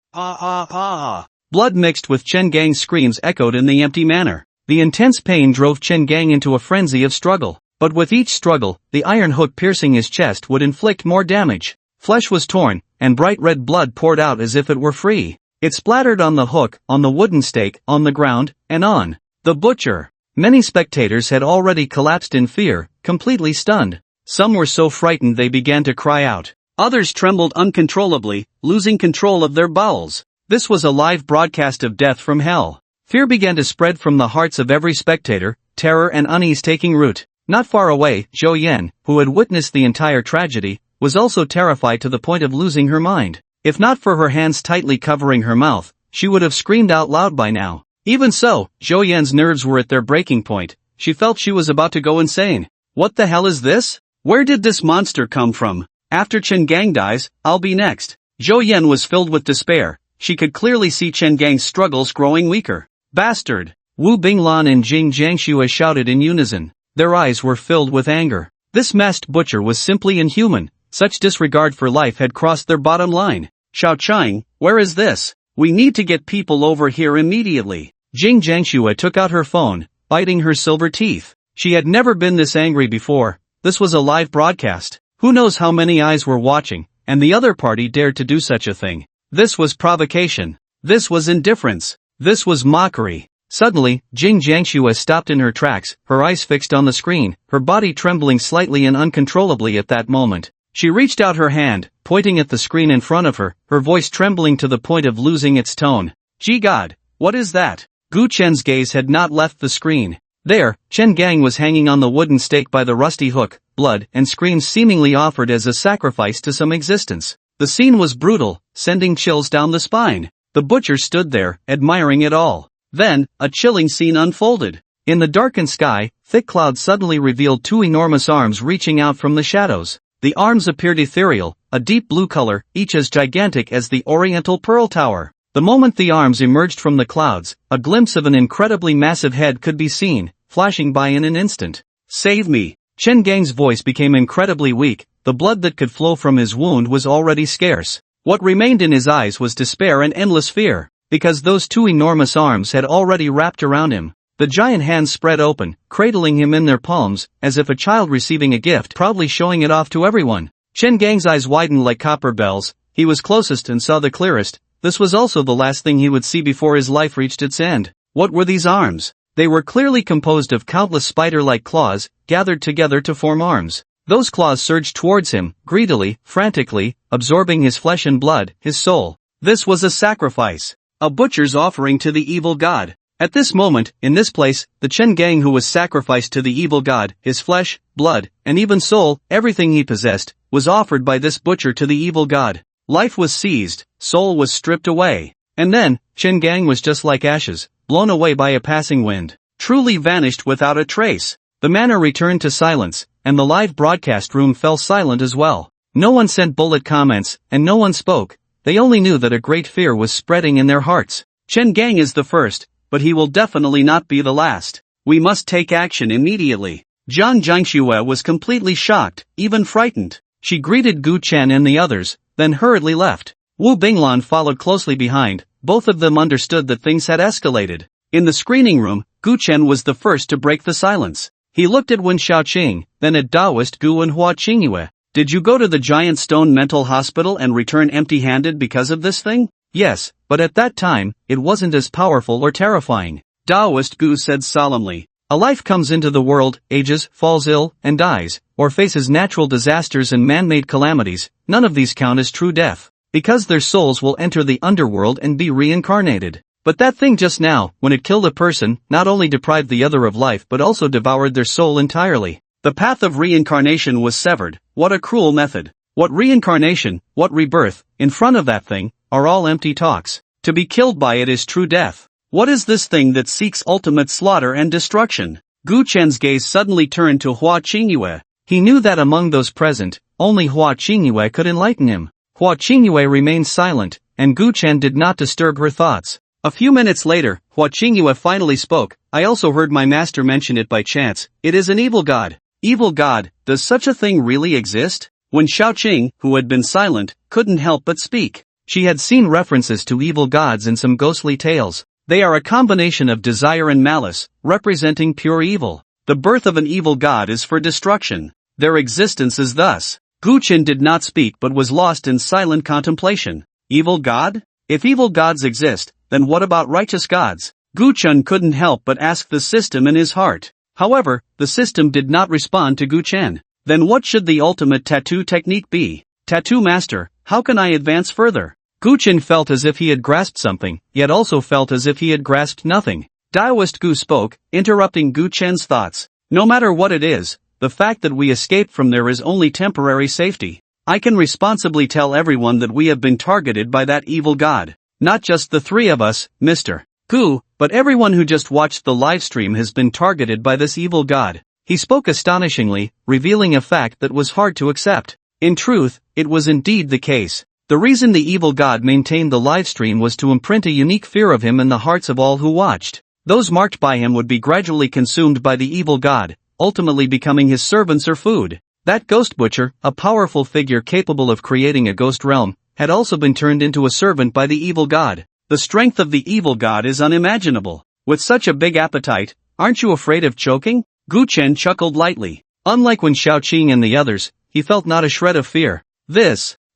Blood mixed with Chen Gang's screams echoed in the empty manor. The intense pain drove Chen Gang into a frenzy of struggle. But with each struggle, the iron hook piercing his chest would inflict more damage. Flesh was torn, and bright red blood poured out as if it were free. It splattered on the hook, on the wooden stake, on the ground, and on the butcher. Many spectators had already collapsed in fear, completely stunned. Some were so frightened they began to cry out. Others trembled uncontrollably, losing control of their bowels. This was a live broadcast of death from hell. Fear began to spread from the hearts of every spectator, terror and unease taking root. Not far away, Zhou Yan, who had witnessed the entire tragedy, was also terrified to the point of losing her mind. If not for her hands tightly covering her mouth, she would have screamed out loud by now. Even so, Zhou Yan's nerves were at their breaking point. She felt she was about to go insane. What the hell is this? Where did this monster come from? After Chen Gang dies, I'll be next. Zhou Yan was filled with despair. She could clearly see Chen Gang's struggles growing weaker. Bastard! Wu Binglan and Jing Jiangxue shouted in unison. Their eyes were filled with anger. This masked butcher was simply inhuman. Such disregard for life had crossed their bottom line. Xiao Chang, where is this? We need to get people over here immediately. Jing Jiangxue took out her phone, biting her silver teeth. She had never been this angry before. This was a live broadcast. Who knows how many eyes were watching, and the other party dared to do such a thing. This was provocation. This was indifference. This was mockery. Suddenly, Jing Jiangxue stopped in her tracks, her eyes fixed on the screen, her body trembling slightly and uncontrollably at that moment. She reached out her hand, pointing at the screen in front of her, her voice trembling to the point of losing its tone. Gee God, what is that? Gu Chen's gaze had not left the screen. There, Chen Gang was hanging on the wooden stake by the rusty hook, blood and screams seemingly offered as a sacrifice to some existence. The scene was brutal, sending chills down the spine. The butcher stood there, admiring it all. Then, a chilling scene unfolded. In the darkened sky, thick clouds suddenly revealed two enormous arms reaching out from the shadows. The arms appeared ethereal, a deep blue color, each as gigantic as the Oriental Pearl Tower. The moment the arms emerged from the clouds, a glimpse of an incredibly massive head could be seen, flashing by in an instant. Save me! Chen Gang's voice became incredibly weak, the blood that could flow from his wound was already scarce. What remained in his eyes was despair and endless fear. because those two enormous arms had already wrapped around him. The giant hands spread open, cradling him in their palms, as if a child receiving a gift, proudly showing it off to everyone. Chen Gang's eyes widened like copper bells. He was closest and saw the clearest. This was also the last thing he would see before his life reached its end. What were these arms? They were clearly composed of countless spider-like claws, gathered together to form arms. Those claws surged towards him, greedily, frantically, absorbing his flesh and blood, his soul. This was a sacrifice. A butcher's offering to the evil god. At this moment, in this place, the Chen Gang who was sacrificed to the evil god, his flesh, blood, and even soul, everything he possessed, was offered by this butcher to the evil god. Life was seized, soul was stripped away. And then, Chen Gang was just like ashes, blown away by a passing wind. Truly vanished without a trace. The manor returned to silence, and the live broadcast room fell silent as well. No one sent bullet comments, and no one spoke. They only knew that a great fear was spreading in their hearts. Chen Gang is the first, but he will definitely not be the last. We must take action immediately. Jiang Jiangxue was completely shocked, even frightened. She greeted Gu Chen and the others, then hurriedly left. Wu Binglan followed closely behind. Both of them understood that things had escalated. In the screening room, Gu Chen was the first to break the silence. He looked at Wen Xiaoqing, then at Taoist Gu and Hua Qingyue. Did you go to the Giant Stone Mental Hospital and return empty-handed because of this thing? Yes, but at that time, it wasn't as powerful or terrifying. Taoist Gu said solemnly. A life comes into the world, ages, falls ill, and dies, or faces natural disasters and man-made calamities. None of these count as true death, because their souls will enter the underworld and be reincarnated. But that thing just now, when it killed a person, not only deprived the other of life but also devoured their soul entirely. The path of reincarnation was severed. What a cruel method. What reincarnation, what rebirth, in front of that thing, are all empty talks. To be killed by it is true death. What is this thing that seeks ultimate slaughter and destruction? Gu Chen's gaze suddenly turned to Hua Qingyue. He knew that among those present, only Hua Qingyue could enlighten him. Hua Qingyue remained silent, and Gu Chen did not disturb her thoughts. A few minutes later, Hua Qingyue finally spoke. I also heard my master mention it by chance. It is an evil god. Evil god, does such a thing really exist? When Xiaoqing, who had been silent, couldn't help but speak. She had seen references to evil gods in some ghostly tales. They are a combination of desire and malice, representing pure evil. The birth of an evil god is for destruction. Their existence is thus. Gu Chen did not speak but was lost in silent contemplation. Evil god? If evil gods exist, then what about righteous gods? Gu Chen couldn't help but ask the system in his heart. However, the system did not respond to Gu Chen. Then what should the ultimate tattoo technique be? Tattoo master, how can I advance further? Gu Chen felt as if he had grasped something, yet also felt as if he had grasped nothing. Taoist Gu spoke, interrupting Gu Chen's thoughts. No matter what it is, the fact that we escaped from there is only temporary safety. I can responsibly tell everyone that we have been targeted by that evil god. Not just the three of us, Mr. Gu, but everyone who just watched the livestream has been targeted by this evil god. He spoke astonishingly, revealing a fact that was hard to accept. In truth, it was indeed the case. The reason the evil god maintained the livestream was to imprint a unique fear of him in the hearts of all who watched. Those marked by him would be gradually consumed by the evil god, ultimately becoming his servants or food. That ghost butcher, a powerful figure capable of creating a ghost realm, had also been turned into a servant by the evil god. The strength of the evil god is unimaginable. With such a big appetite, aren't you afraid of choking? Gu Chen chuckled lightly. Unlike when Xiaoqing and the others, he felt not a shred of fear.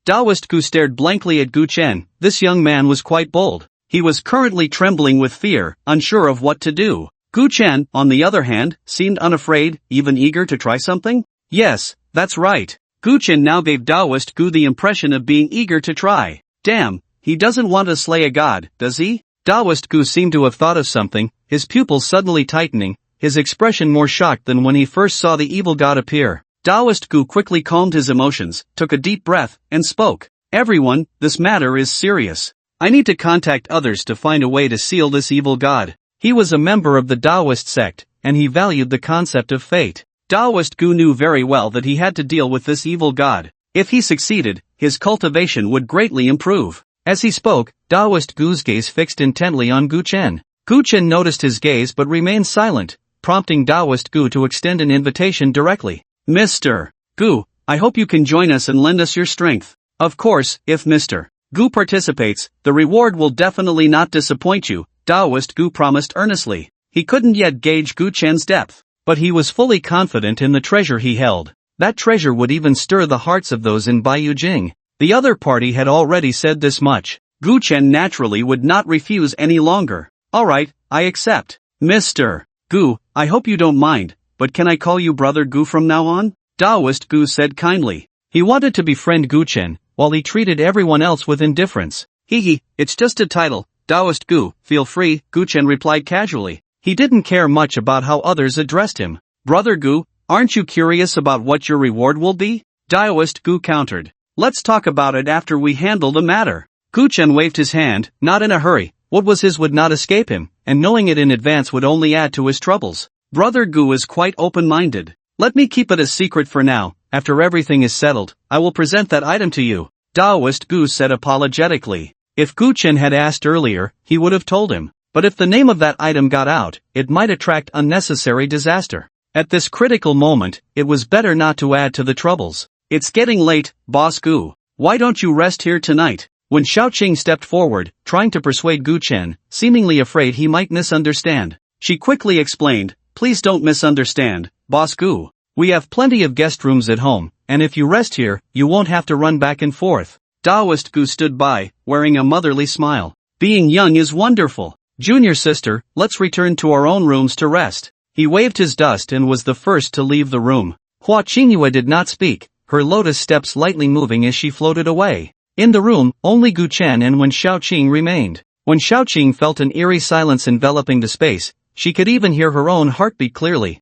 Taoist Gu stared blankly at Gu Chen. This young man was quite bold. He was currently trembling with fear, unsure of what to do. Gu Chen, on the other hand, seemed unafraid, even eager to try something. Yes, that's right. Gu Chen now gave Taoist Gu the impression of being eager to try. Damn, he doesn't want to slay a god, does he? Taoist Gu seemed to have thought of something, his pupils suddenly tightening, his expression more shocked than when he first saw the evil god appear. Taoist Gu quickly calmed his emotions, took a deep breath, and spoke. Everyone, this matter is serious. I need to contact others to find a way to seal this evil god. He was a member of the Taoist sect, and he valued the concept of fate. Taoist Gu knew very well that he had to deal with this evil god. If he succeeded, his cultivation would greatly improve. As he spoke, Taoist Gu's gaze fixed intently on Gu Chen. Gu Chen noticed his gaze but remained silent, prompting Taoist Gu to extend an invitation directly. Mr. Gu, I hope you can join us and lend us your strength. Of course, if Mr. Gu participates, the reward will definitely not disappoint you, Taoist Gu promised earnestly. He couldn't yet gauge Gu Chen's depth, but he was fully confident in the treasure he held. That treasure would even stir the hearts of those in Baiyu Jing. The other party had already said this much. Gu Chen naturally would not refuse any longer. Alright, I accept. Mr. Gu, I hope you don't mind, but can I call you Brother Gu from now on? Taoist Gu said kindly. He wanted to befriend Gu Chen, while he treated everyone else with indifference. Hee, it's just a title, Taoist Gu, feel free, Gu Chen replied casually. He didn't care much about how others addressed him. Brother Gu, aren't you curious about what your reward will be? Taoist Gu countered. Let's talk about it after we handle the matter. Gu Chen waved his hand, not in a hurry. What was his would not escape him, and knowing it in advance would only add to his troubles. Brother Gu is quite open-minded. Let me keep it a secret for now. After everything is settled, I will present that item to you. Taoist Gu said apologetically. If Gu Chen had asked earlier, he would have told him. But if the name of that item got out, it might attract unnecessary disaster. At this critical moment, it was better not to add to the troubles. It's getting late, Boss Gu. Why don't you rest here tonight? When Xiaoqing stepped forward, trying to persuade Gu Chen, seemingly afraid he might misunderstand, she quickly explained, please don't misunderstand, Boss Gu. We have plenty of guest rooms at home, and if you rest here, you won't have to run back and forth. Taoist Gu stood by, wearing a motherly smile. Being young is wonderful. Junior sister, let's return to our own rooms to rest. He waved his dust and was the first to leave the room. Hua Qingyue did not speak, her lotus steps lightly moving as she floated away. In the room, only Gu Chen and Wen Xiaoqing remained. When Xiaoqing felt an eerie silence enveloping the space, she could even hear her own heartbeat clearly.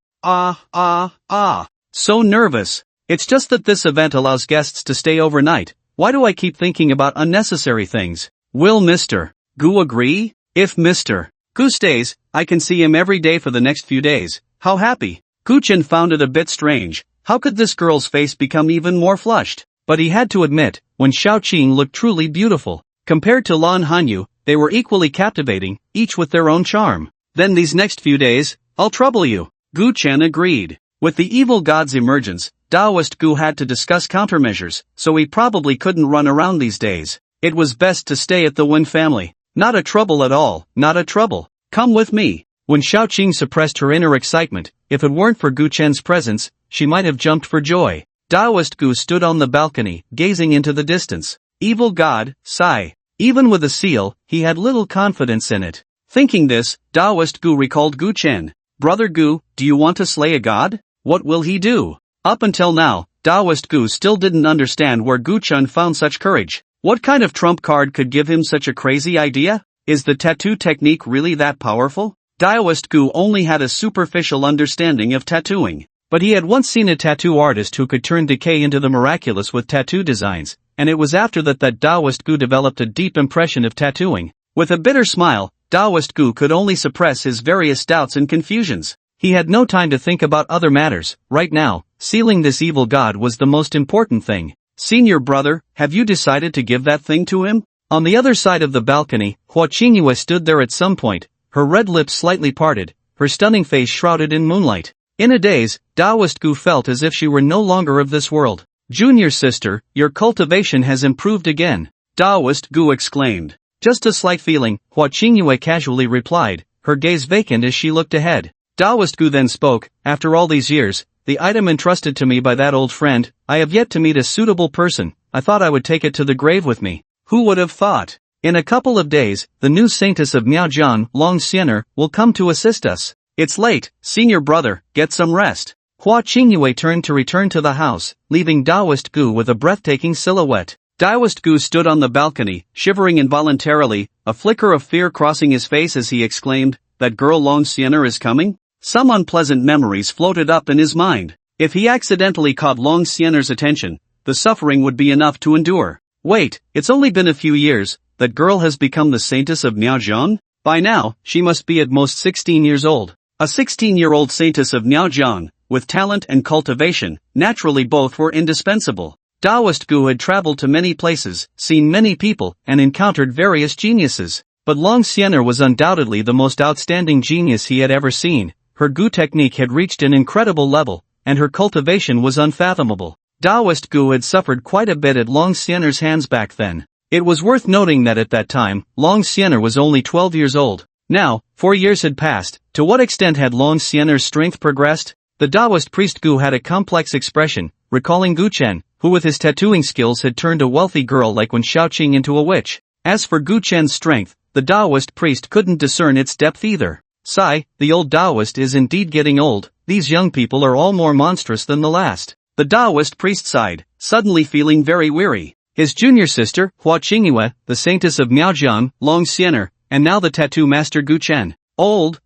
So nervous. It's just that this event allows guests to stay overnight. Why do I keep thinking about unnecessary things? Will Mr. Gu agree? If Mr. Gu stays, I can see him every day for the next few days. How happy. Gu Chen found it a bit strange. How could this girl's face become even more flushed? But he had to admit, when Xiaoqing looked truly beautiful. Compared to Lan Hanyu, they were equally captivating, each with their own charm. Then these next few days, I'll trouble you. Gu Chen agreed. With the evil god's emergence, Taoist Gu had to discuss countermeasures, so he probably couldn't run around these days. It was best to stay at the Wen family. Not a trouble at all, not a trouble. Come with me. When Xiaoqing suppressed her inner excitement, if it weren't for Gu Chen's presence, she might have jumped for joy. Taoist Gu stood on the balcony, gazing into the distance. Evil god, sigh. Even with a seal, he had little confidence in it. Thinking this, Taoist Gu recalled Gu Chen. Brother Gu, do you want to slay a god? What will he do? Up until now, Taoist Gu still didn't understand where Gu Chen found such courage. What kind of trump card could give him such a crazy idea? Is the tattoo technique really that powerful? Taoist Gu only had a superficial understanding of tattooing. But he had once seen a tattoo artist who could turn decay into the miraculous with tattoo designs, and it was after that Taoist Gu developed a deep impression of tattooing. With a bitter smile, Taoist Gu could only suppress his various doubts and confusions. He had no time to think about other matters. Right now, sealing this evil god was the most important thing. Senior brother, have you decided to give that thing to him? On the other side of the balcony, Hua Qingyue stood there at some point, her red lips slightly parted, her stunning face shrouded in moonlight. In a daze, Taoist Gu felt as if she were no longer of this world. Junior sister, your cultivation has improved again. Taoist Gu exclaimed. Just a slight feeling, Hua Qingyue casually replied, her gaze vacant as she looked ahead. Taoist Gu then spoke, after all these years, the item entrusted to me by that old friend, I have yet to meet a suitable person. I thought I would take it to the grave with me. Who would have thought? In a couple of days, the new saintess of Miaojian, Long Xiener, will come to assist us. It's late, senior brother, get some rest. Hua Qingyue turned to return to the house, leaving Taoist Gu with a breathtaking silhouette. Taoist Gu stood on the balcony, shivering involuntarily, a flicker of fear crossing his face as he exclaimed, that girl Long Xiener is coming? Some unpleasant memories floated up in his mind. If he accidentally caught Long Xiener's attention, the suffering would be enough to endure. Wait, it's only been a few years, that girl has become the saintess of Miaojian? By now, she must be at most 16 years old. A 16-year-old saintess of Miaojian, with talent and cultivation, naturally both were indispensable. Taoist Gu had traveled to many places, seen many people, and encountered various geniuses. But Long Xiener was undoubtedly the most outstanding genius he had ever seen. Her Gu technique had reached an incredible level, and her cultivation was unfathomable. Taoist Gu had suffered quite a bit at Long Xiener's hands back then. It was worth noting that at that time, Long Xiener was only 12 years old. Now, 4 years had passed. To what extent had Long Xiener's strength progressed? The Taoist priest Gu had a complex expression, recalling Gu Chen, who with his tattooing skills had turned a wealthy girl like Wen Shaoqing into a witch. As for Gu Chen's strength, the Taoist priest couldn't discern its depth either. Sigh, the old Taoist is indeed getting old. These young people are all more monstrous than the last. The Taoist priest sighed, suddenly feeling very weary. His junior sister, Hua Qingyue, the saintess of Miaojiang, Long Xiener, and now the tattoo master Gu Chen. Old.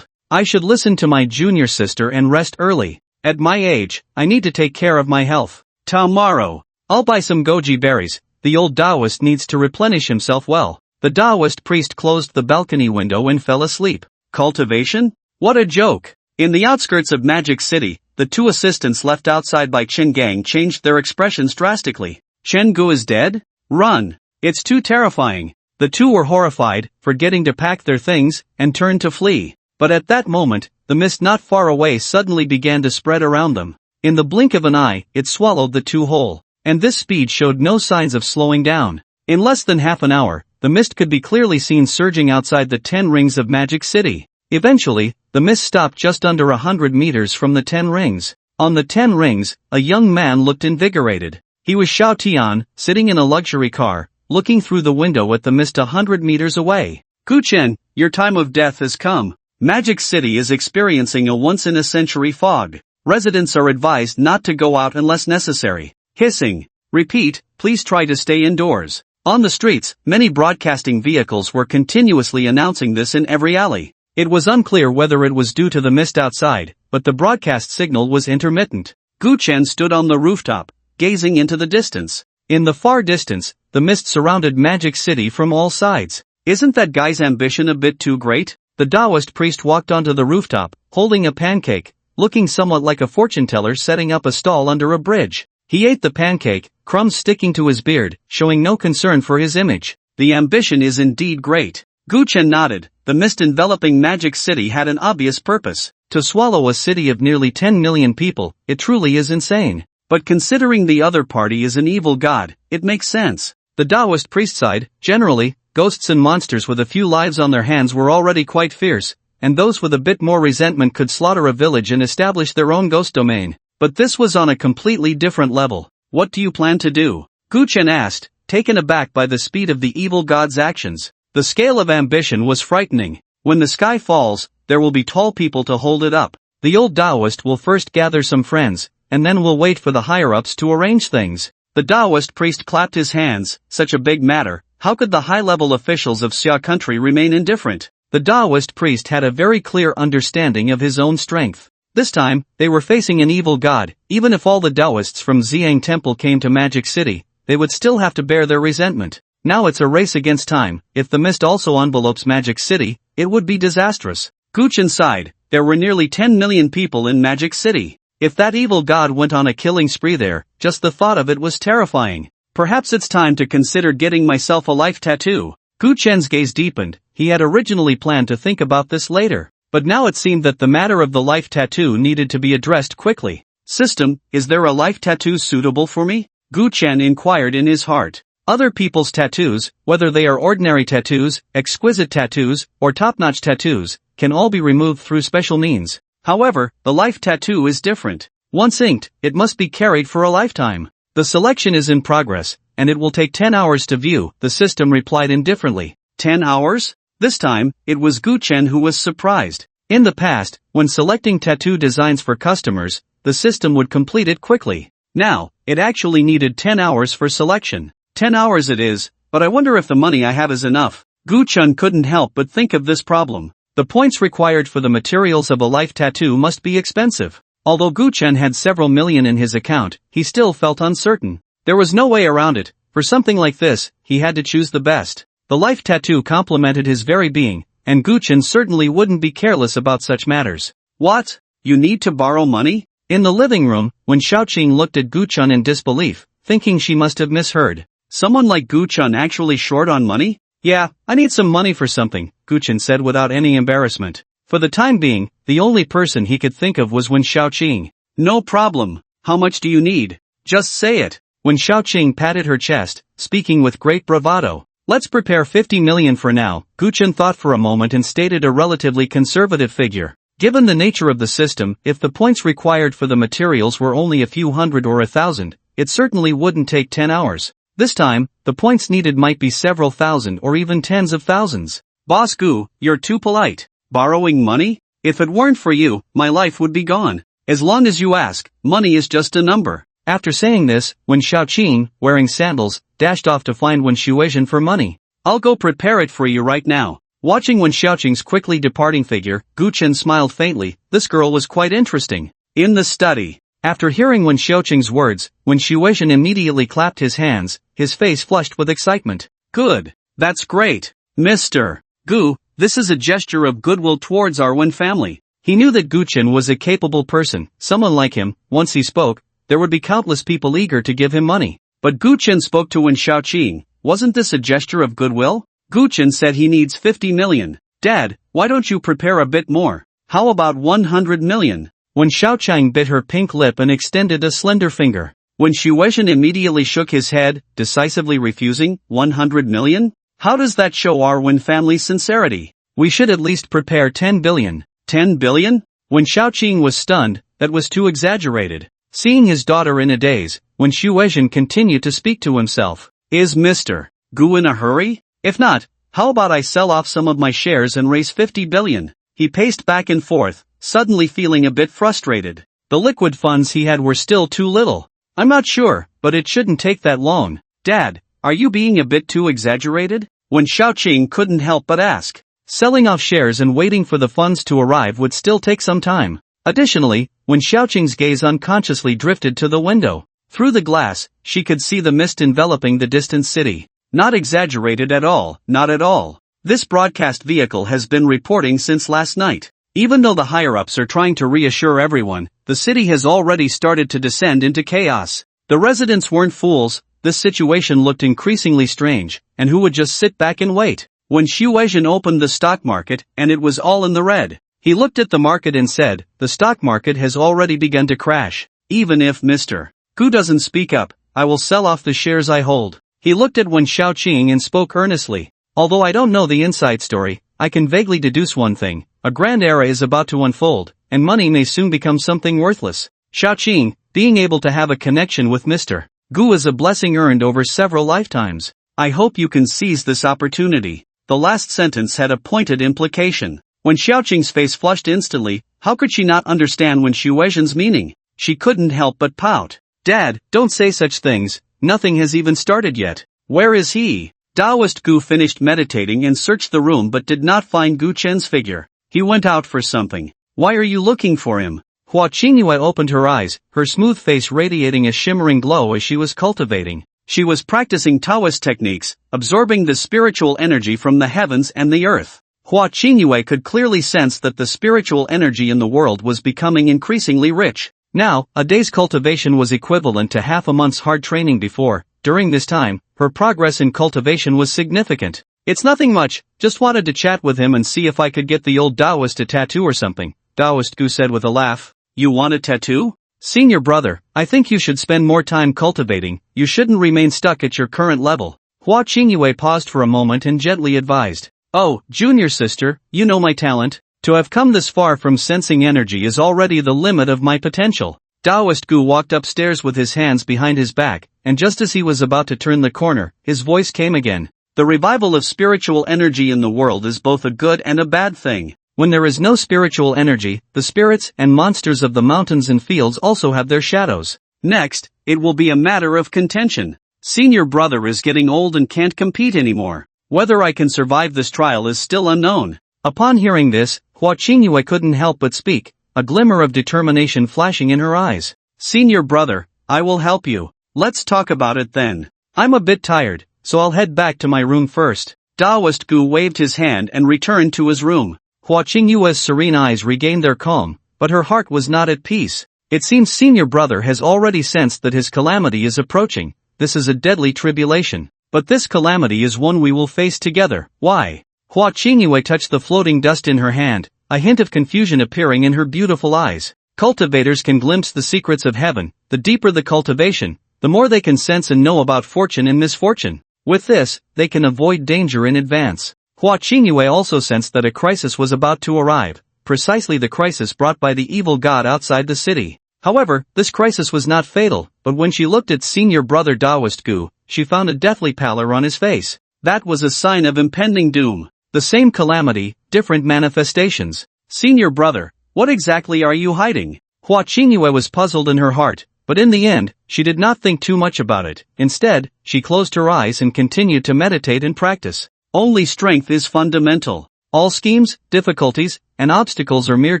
I should listen to my junior sister and rest early. At my age, I need to take care of my health. Tomorrow, I'll buy some goji berries. The old Taoist needs to replenish himself well. The Taoist priest closed the balcony window and fell asleep. Cultivation? What a joke! In the outskirts of Magic City, the two assistants left outside by Chen Gang changed their expressions drastically. Chen Gu is dead? Run! It's too terrifying. The two were horrified, forgetting to pack their things, and turned to flee. But at that moment, the mist not far away suddenly began to spread around them. In the blink of an eye, it swallowed the two whole. And this speed showed no signs of slowing down. In less than half an hour, the mist could be clearly seen surging outside the 10 rings of Magic City. Eventually, the mist stopped just under 100 meters from the 10 rings. On the 10 rings, a young man looked invigorated. He was Xiao Tian, sitting in a luxury car, looking through the window at the mist 100 meters away. Gu Chen, your time of death has come. Magic City is experiencing a once-in-a-century fog. Residents are advised not to go out unless necessary. Hissing. Repeat, please try to stay indoors. On the streets, many broadcasting vehicles were continuously announcing this in every alley. It was unclear whether it was due to the mist outside, but the broadcast signal was intermittent. Gu Chen stood on the rooftop, gazing into the distance. In the far distance, the mist surrounded Magic City from all sides. Isn't that guy's ambition a bit too great? The Taoist priest walked onto the rooftop, holding a pancake, looking somewhat like a fortune teller setting up a stall under a bridge. He ate the pancake, crumbs sticking to his beard, showing no concern for his image. The ambition is indeed great. Gu Chen nodded. The mist enveloping Magic City had an obvious purpose. To swallow a city of nearly 10 million people, it truly is insane. But considering the other party is an evil god, it makes sense. The Taoist priest sighed. Generally, ghosts and monsters with a few lives on their hands were already quite fierce, and those with a bit more resentment could slaughter a village and establish their own ghost domain. But this was on a completely different level. What do you plan to do? Gu Chen asked, taken aback by the speed of the evil god's actions. The scale of ambition was frightening. When the sky falls, there will be tall people to hold it up. The old Taoist will first gather some friends, and then we'll wait for the higher-ups to arrange things. The Taoist priest clapped his hands. Such a big matter, how could the high-level officials of Xia country remain indifferent? The Taoist priest had a very clear understanding of his own strength. This time, they were facing an evil god. Even if all the Taoists from Xiang Temple came to Magic City, they would still have to bear their resentment. Now it's a race against time. If the mist also envelopes Magic City, it would be disastrous. Gu Chen sighed. There were nearly 10 million people in Magic City. If that evil god went on a killing spree there, just the thought of it was terrifying. Perhaps it's time to consider getting myself a life tattoo. Gu Chen's gaze deepened. He had originally planned to think about this later, but now it seemed that the matter of the life tattoo needed to be addressed quickly. System, is there a life tattoo suitable for me? Gu Chen inquired in his heart. Other people's tattoos, whether they are ordinary tattoos, exquisite tattoos, or top-notch tattoos, can all be removed through special means. However, the life tattoo is different. Once inked, it must be carried for a lifetime. The selection is in progress, and it will take 10 hours to view, the system replied indifferently. 10 hours? This time, it was Gu Chen who was surprised. In the past, when selecting tattoo designs for customers, the system would complete it quickly. Now, it actually needed 10 hours for selection. 10 hours it is, but I wonder if the money I have is enough. Gu Chen couldn't help but think of this problem. The points required for the materials of a life tattoo must be expensive. Although Gu Chen had several million in his account, he still felt uncertain. There was no way around it. For something like this, he had to choose the best. The life tattoo complemented his very being, and Gu Chen certainly wouldn't be careless about such matters. What? You need to borrow money? In the living room, when Shaoqing looked at Gu Chen in disbelief, thinking she must have misheard. Someone like Gu Chen actually short on money? Yeah, I need some money for something, Gu Chen said without any embarrassment. For the time being, the only person he could think of was Wen Shaoqing. No problem. How much do you need? Just say it. When Xiaoqing patted her chest, speaking with great bravado. Let's prepare 50 million for now. Gu Chen thought for a moment and stated a relatively conservative figure. Given the nature of the system, if the points required for the materials were only a few hundred or 1,000, it certainly wouldn't take 10 hours. This time, the points needed might be several thousand or even tens of thousands. Boss Gu, you're too polite. Borrowing money? If it weren't for you, my life would be gone. As long as you ask, money is just a number. After saying this, Wen Xiaoqing, wearing sandals, dashed off to find Wen Shuizhen for money. I'll go prepare it for you right now. Watching Wen Xiaoqing's quickly departing figure, Gu Chen smiled faintly. This girl was quite interesting. In the study. After hearing Wen Xiaoqing's words, Wen Shuizhen immediately clapped his hands, his face flushed with excitement. Good. That's great. Mr. Gu, this is a gesture of goodwill towards our Wen family. He knew that Gu Chen was a capable person, someone like him. Once he spoke, there would be countless people eager to give him money. But Gu Chen spoke to Wen Xiaoqing. Wasn't this a gesture of goodwill? Gu Chen said he needs 50 million. Dad, why don't you prepare a bit more? How about 100 million? Wen Xiaoqing bit her pink lip and extended a slender finger. Wen Shuizhen immediately shook his head, decisively refusing. 100 million? How does that show our Wen family's sincerity? We should at least prepare 10 billion. 10 billion? Wen Xiaoqing was stunned. That was too exaggerated. Seeing his daughter in a daze, Wen Shuizhen continued to speak to himself. Is Mr. Gu in a hurry? If not, how about I sell off some of my shares and raise 50 billion? He paced back and forth, suddenly feeling a bit frustrated. The liquid funds he had were still too little. I'm not sure, but it shouldn't take that long. Dad, are you being a bit too exaggerated? Wen Xiaoqing couldn't help but ask. Selling off shares and waiting for the funds to arrive would still take some time. Additionally, Wen Xiaoqing's gaze unconsciously drifted to the window. Through the glass, she could see the mist enveloping the distant city. Not exaggerated at all, not at all. This broadcast vehicle has been reporting since last night. Even though the higher-ups are trying to reassure everyone, the city has already started to descend into chaos. The residents weren't fools. This situation looked increasingly strange, and who would just sit back and wait? When Shuizhen opened the stock market, and it was all in the red. He looked at the market and said, the stock market has already begun to crash. Even if Mr. Gu doesn't speak up, I will sell off the shares I hold. He looked at Wen Xiaoqing and spoke earnestly. Although I don't know the inside story, I can vaguely deduce one thing. A grand era is about to unfold, and money may soon become something worthless. Xiaoqing, being able to have a connection with Mr. Gu is a blessing earned over several lifetimes. I hope you can seize this opportunity. The last sentence had a pointed implication. When Xiaoqing's face flushed instantly, how could she not understand Wen Shuizhen's meaning? She couldn't help but pout. Dad, don't say such things, nothing has even started yet. Where is he? Taoist Gu finished meditating and searched the room but did not find Gu Chen's figure. He went out for something. Why are you looking for him? Hua Qingyue opened her eyes, her smooth face radiating a shimmering glow as she was cultivating. She was practicing Taoist techniques, absorbing the spiritual energy from the heavens and the earth. Hua Qingyue could clearly sense that the spiritual energy in the world was becoming increasingly rich. Now, a day's cultivation was equivalent to half a month's hard training before. During this time, her progress in cultivation was significant. It's nothing much, just wanted to chat with him and see if I could get the old Taoist a tattoo or something, Taoist Gu said with a laugh. You want a tattoo? Senior brother, I think you should spend more time cultivating, you shouldn't remain stuck at your current level. Hua Qingyue paused for a moment and gently advised. Oh, junior sister, you know my talent. To have come this far from sensing energy is already the limit of my potential. Taoist Gu walked upstairs with his hands behind his back, and just as he was about to turn the corner, his voice came again. The revival of spiritual energy in the world is both a good and a bad thing. When there is no spiritual energy, the spirits and monsters of the mountains and fields also have their shadows. Next, it will be a matter of contention. Senior brother is getting old and can't compete anymore. Whether I can survive this trial is still unknown. Upon hearing this, Hua Qingyue couldn't help but speak, a glimmer of determination flashing in her eyes. Senior brother, I will help you. Let's talk about it then. I'm a bit tired, so I'll head back to my room first. Taoist Gu waved his hand and returned to his room. Hua Qingyue's serene eyes regained their calm, but her heart was not at peace. It seems senior brother has already sensed that his calamity is approaching. This is a deadly tribulation. But this calamity is one we will face together. Why? Hua Qingyue touched the floating dust in her hand, a hint of confusion appearing in her beautiful eyes. Cultivators can glimpse the secrets of heaven. The deeper the cultivation, the the more they can sense and know about fortune and misfortune. With this, they can avoid danger in advance. Hua Qingyue also sensed that a crisis was about to arrive, precisely the crisis brought by the evil god outside the city. However, this crisis was not fatal, but when she looked at senior brother Daoist Gu, she found a deathly pallor on his face. That was a sign of impending doom. The same calamity, different manifestations. Senior brother, what exactly are you hiding? Hua Qingyue was puzzled in her heart, but in the end, she did not think too much about it. Instead, she closed her eyes and continued to meditate and practice. Only strength is fundamental. All schemes, difficulties, and obstacles are mere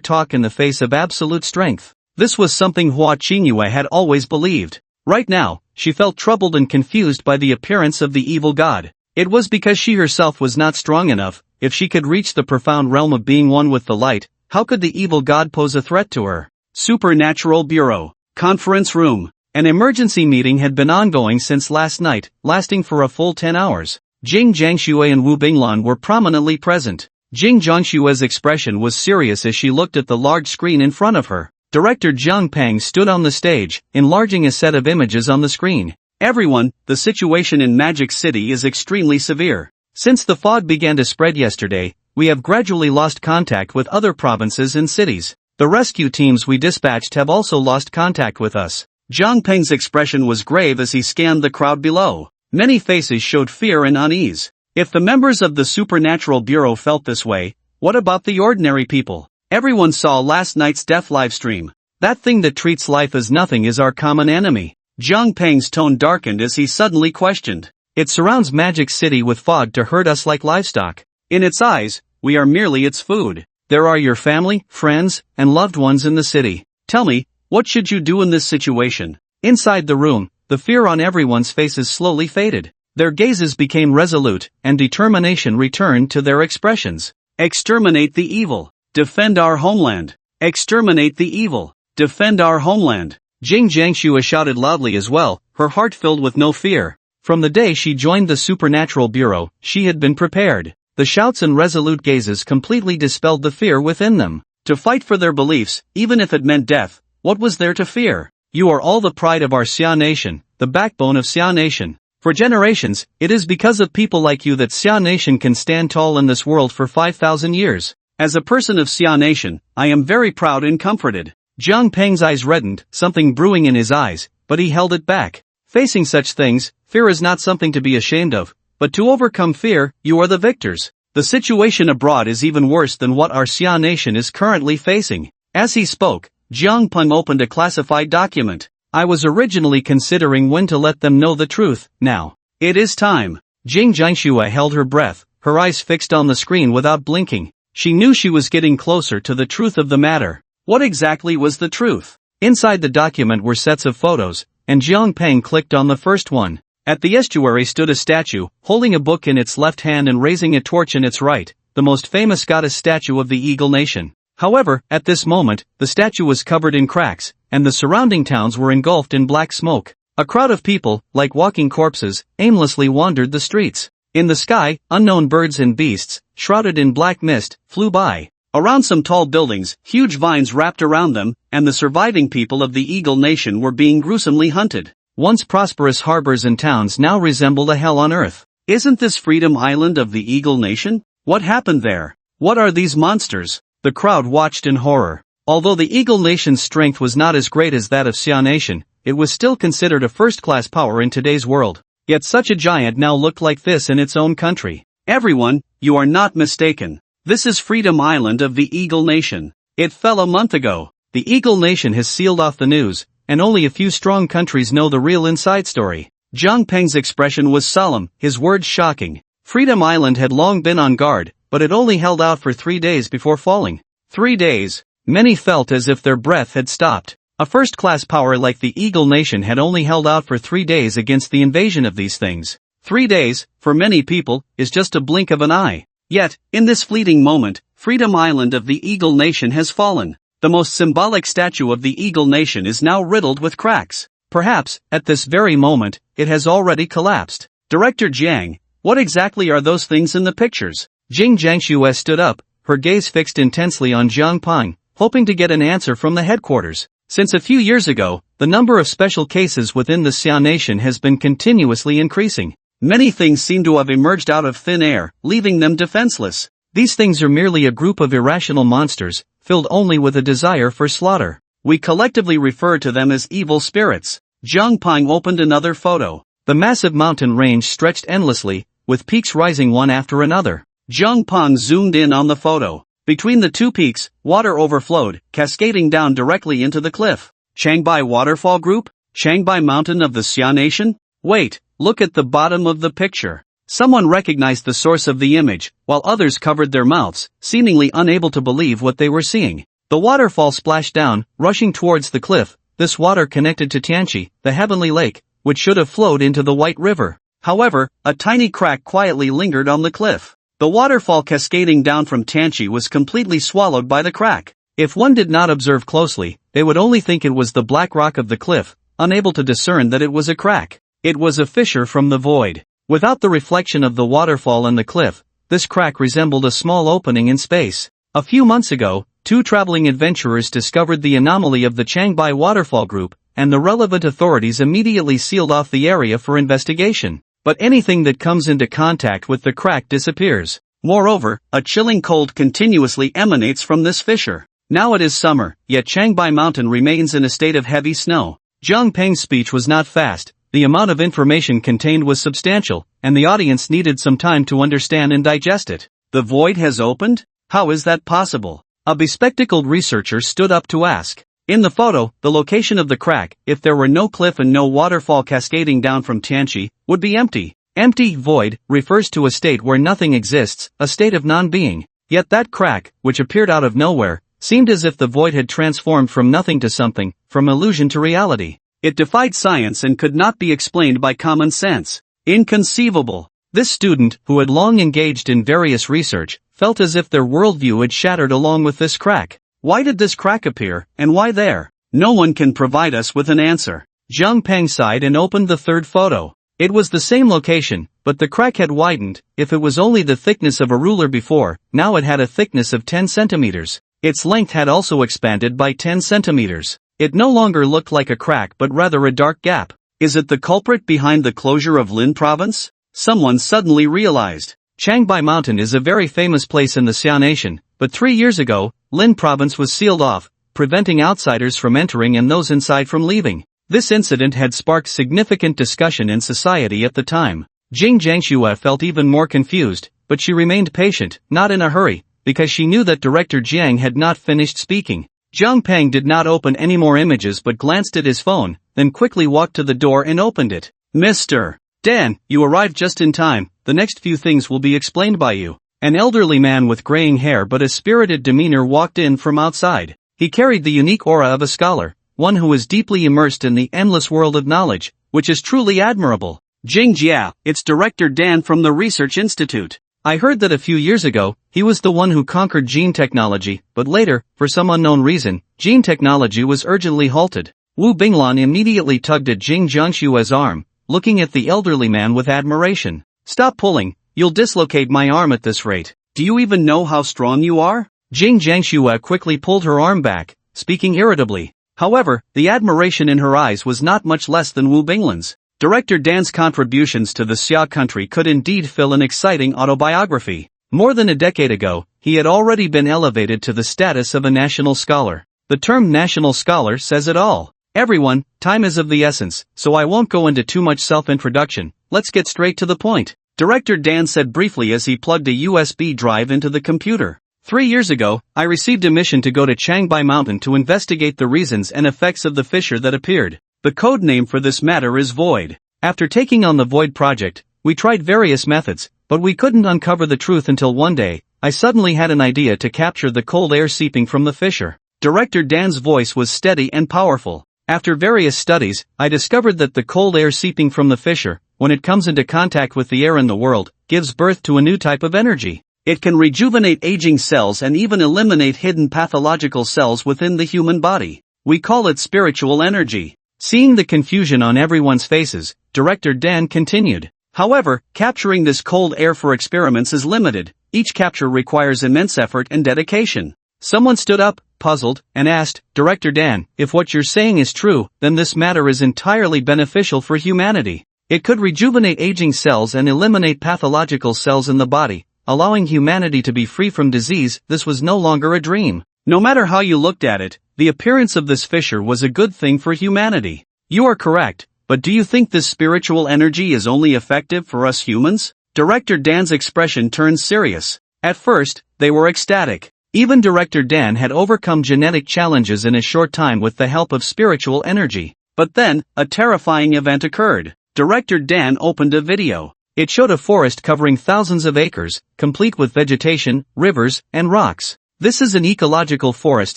talk in the face of absolute strength. This was something Hua Qingyue had always believed. Right now, she felt troubled and confused by the appearance of the evil god. It was because she herself was not strong enough. If she could reach the profound realm of being one with the light, how could the evil god pose a threat to her? Supernatural Bureau. Conference room. An emergency meeting had been ongoing since last night, lasting for a full 10 hours. Jing Jiangxue and Wu Binglan were prominently present. Jing Jiangshue's expression was serious as she looked at the large screen in front of her. Director Jiang Peng stood on the stage, enlarging a set of images on the screen. Everyone, the situation in Magic City is extremely severe. Since the fog began to spread yesterday, we have gradually lost contact with other provinces and cities. The rescue teams we dispatched have also lost contact with us. Jiang Peng's expression was grave as he scanned the crowd below. Many faces showed fear and unease. If the members of the Supernatural Bureau felt this way, what about the ordinary people? Everyone saw last night's death livestream. That thing that treats life as nothing is our common enemy. Jiang Peng's tone darkened as he suddenly questioned. It surrounds Magic City with fog to herd us like livestock. In its eyes, we are merely its food. There are your family, friends, and loved ones in the city. Tell me, what should you do in this situation? Inside the room, the fear on everyone's faces slowly faded. Their gazes became resolute, and determination returned to their expressions. Exterminate the evil. Defend our homeland. Exterminate the evil. Defend our homeland. Jing Jiangxue shouted loudly as well, her heart filled with no fear. From the day she joined the Supernatural Bureau, she had been prepared. The shouts and resolute gazes completely dispelled the fear within them. To fight for their beliefs, even if it meant death, what was there to fear? You are all the pride of our Xia Nation, the backbone of Xia Nation. For generations, it is because of people like you that Xia Nation can stand tall in this world for 5,000 years. As a person of Xia Nation, I am very proud and comforted. Jiang Peng's eyes reddened, something brewing in his eyes, but he held it back. Facing such things, fear is not something to be ashamed of. But to overcome fear, you are the victors. The situation abroad is even worse than what our Xia Nation is currently facing. As he spoke, Jiang Peng opened a classified document. I was originally considering when to let them know the truth. Now, it is time. Jing Jiangxue held her breath, her eyes fixed on the screen without blinking. She knew she was getting closer to the truth of the matter. What exactly was the truth? Inside the document were sets of photos, and Jiang Peng clicked on the first one. At the estuary stood a statue, holding a book in its left hand and raising a torch in its right, the most famous goddess statue of the Eagle Nation. However, at this moment, the statue was covered in cracks, and the surrounding towns were engulfed in black smoke. A crowd of people, like walking corpses, aimlessly wandered the streets. In the sky, unknown birds and beasts, shrouded in black mist, flew by. Around some tall buildings, huge vines wrapped around them, and the surviving people of the Eagle Nation were being gruesomely hunted. Once prosperous harbors and towns now resembled a hell on earth. Isn't this Freedom Island of the Eagle Nation? What happened there? What are these monsters? The crowd watched in horror. Although the Eagle Nation's strength was not as great as that of Xia Nation, it was still considered a first-class power in today's world. Yet such a giant now looked like this in its own country. Everyone, you are not mistaken. This is Freedom Island of the Eagle Nation. It fell a month ago. The Eagle Nation has sealed off the news, and only a few strong countries know the real inside story. Jiang Peng's expression was solemn, his words shocking. Freedom Island had long been on guard, but it only held out for 3 days before falling. 3 days. Many felt as if their breath had stopped. A first-class power like the Eagle Nation had only held out for 3 days against the invasion of these things. 3 days, for many people, is just a blink of an eye. Yet, in this fleeting moment, Freedom Island of the Eagle Nation has fallen. The most symbolic statue of the Eagle Nation is now riddled with cracks. Perhaps, at this very moment, it has already collapsed. Director Jiang, what exactly are those things in the pictures? Jing Jiangxue stood up, her gaze fixed intensely on Jiang Peng, hoping to get an answer from the headquarters. Since a few years ago, the number of special cases within the Xiao nation has been continuously increasing. Many things seem to have emerged out of thin air, leaving them defenseless. These things are merely a group of irrational monsters, filled only with a desire for slaughter. We collectively refer to them as evil spirits. Zhang Peng opened another photo. The massive mountain range stretched endlessly, with peaks rising one after another. Zhang Peng zoomed in on the photo. Between the two peaks, water overflowed, cascading down directly into the cliff. Changbai Waterfall Group? Changbai Mountain of the Xia Nation? Wait, look at the bottom of the picture. Someone recognized the source of the image, while others covered their mouths, seemingly unable to believe what they were seeing. The waterfall splashed down, rushing towards the cliff. This water connected to Tianqi, the heavenly lake, which should have flowed into the White River. However, a tiny crack quietly lingered on the cliff. The waterfall cascading down from Tianqi was completely swallowed by the crack. If one did not observe closely, they would only think it was the black rock of the cliff, unable to discern that it was a crack. It was a fissure from the void. Without the reflection of the waterfall and the cliff, this crack resembled a small opening in space. A few months ago, two traveling adventurers discovered the anomaly of the Changbai Waterfall Group, and the relevant authorities immediately sealed off the area for investigation. But anything that comes into contact with the crack disappears. Moreover, a chilling cold continuously emanates from this fissure. Now it is summer, yet Changbai Mountain remains in a state of heavy snow. Zhang Peng's speech was not fast, the amount of information contained was substantial, and the audience needed some time to understand and digest it. The void has opened? How is that possible? A bespectacled researcher stood up to ask. In the photo, the location of the crack, if there were no cliff and no waterfall cascading down from Tianqi, would be empty. Empty, void, refers to a state where nothing exists, a state of non-being. Yet that crack, which appeared out of nowhere, seemed as if the void had transformed from nothing to something, from illusion to reality. It defied science and could not be explained by common sense. Inconceivable. This student, who had long engaged in various research, felt as if their worldview had shattered along with this crack. Why did this crack appear, and why there? No one can provide us with an answer. Zhang Peng sighed and opened the third photo. It was the same location, but the crack had widened. If it was only the thickness of a ruler before, now it had a thickness of 10 centimeters. Its length had also expanded by 10 centimeters. It no longer looked like a crack but rather a dark gap. Is it the culprit behind the closure of Lin province? Someone suddenly realized. Changbai Mountain is a very famous place in the Xiao Nation, but 3 years ago, Lin province was sealed off, preventing outsiders from entering and those inside from leaving. This incident had sparked significant discussion in society at the time. Jing Jiangxue felt even more confused, but she remained patient, not in a hurry, because she knew that Director Jiang had not finished speaking. Zhang Peng did not open any more images but glanced at his phone, then quickly walked to the door and opened it. Mr. Dan, you arrived just in time. The next few things will be explained by you. An elderly man with graying hair but a spirited demeanor walked in from outside. He carried the unique aura of a scholar, one who is deeply immersed in the endless world of knowledge, which is truly admirable. Jing Jia, it's Director Dan from the Research Institute. I heard that a few years ago, he was the one who conquered gene technology, but later, for some unknown reason, gene technology was urgently halted. Wu Binglan immediately tugged at Jing Jiangshue's arm, looking at the elderly man with admiration. Stop pulling, you'll dislocate my arm at this rate. Do you even know how strong you are? Jing Jiangxue quickly pulled her arm back, speaking irritably. However, the admiration in her eyes was not much less than Wu Binglan's. Director Dan's contributions to the Xia country could indeed fill an exciting autobiography. More than a decade ago, he had already been elevated to the status of a national scholar. The term national scholar says it all. Everyone, time is of the essence, so I won't go into too much self-introduction. Let's get straight to the point. Director Dan said briefly as he plugged a USB drive into the computer. 3 years ago, I received a mission to go to Changbai Mountain to investigate the reasons and effects of the fissure that appeared. The code name for this matter is Void. After taking on the Void project, we tried various methods, but we couldn't uncover the truth until one day, I suddenly had an idea to capture the cold air seeping from the fissure. Director Dan's voice was steady and powerful. After various studies, I discovered that the cold air seeping from the fissure, when it comes into contact with the air in the world, gives birth to a new type of energy. It can rejuvenate aging cells and even eliminate hidden pathological cells within the human body. We call it spiritual energy. Seeing the confusion on everyone's faces, Director Dan continued. However, capturing this cold air for experiments is limited. Each capture requires immense effort and dedication. Someone stood up, puzzled, and asked, Director Dan, if what you're saying is true, then this matter is entirely beneficial for humanity. It could rejuvenate aging cells and eliminate pathological cells in the body, allowing humanity to be free from disease. This was no longer a dream. No matter how you looked at it, the appearance of this fissure was a good thing for humanity. You are correct, but do you think this spiritual energy is only effective for us humans? Director Dan's expression turned serious. At first, they were ecstatic. Even Director Dan had overcome genetic challenges in a short time with the help of spiritual energy. But then, a terrifying event occurred. Director Dan opened a video. It showed a forest covering thousands of acres, complete with vegetation, rivers, and rocks. This is an ecological forest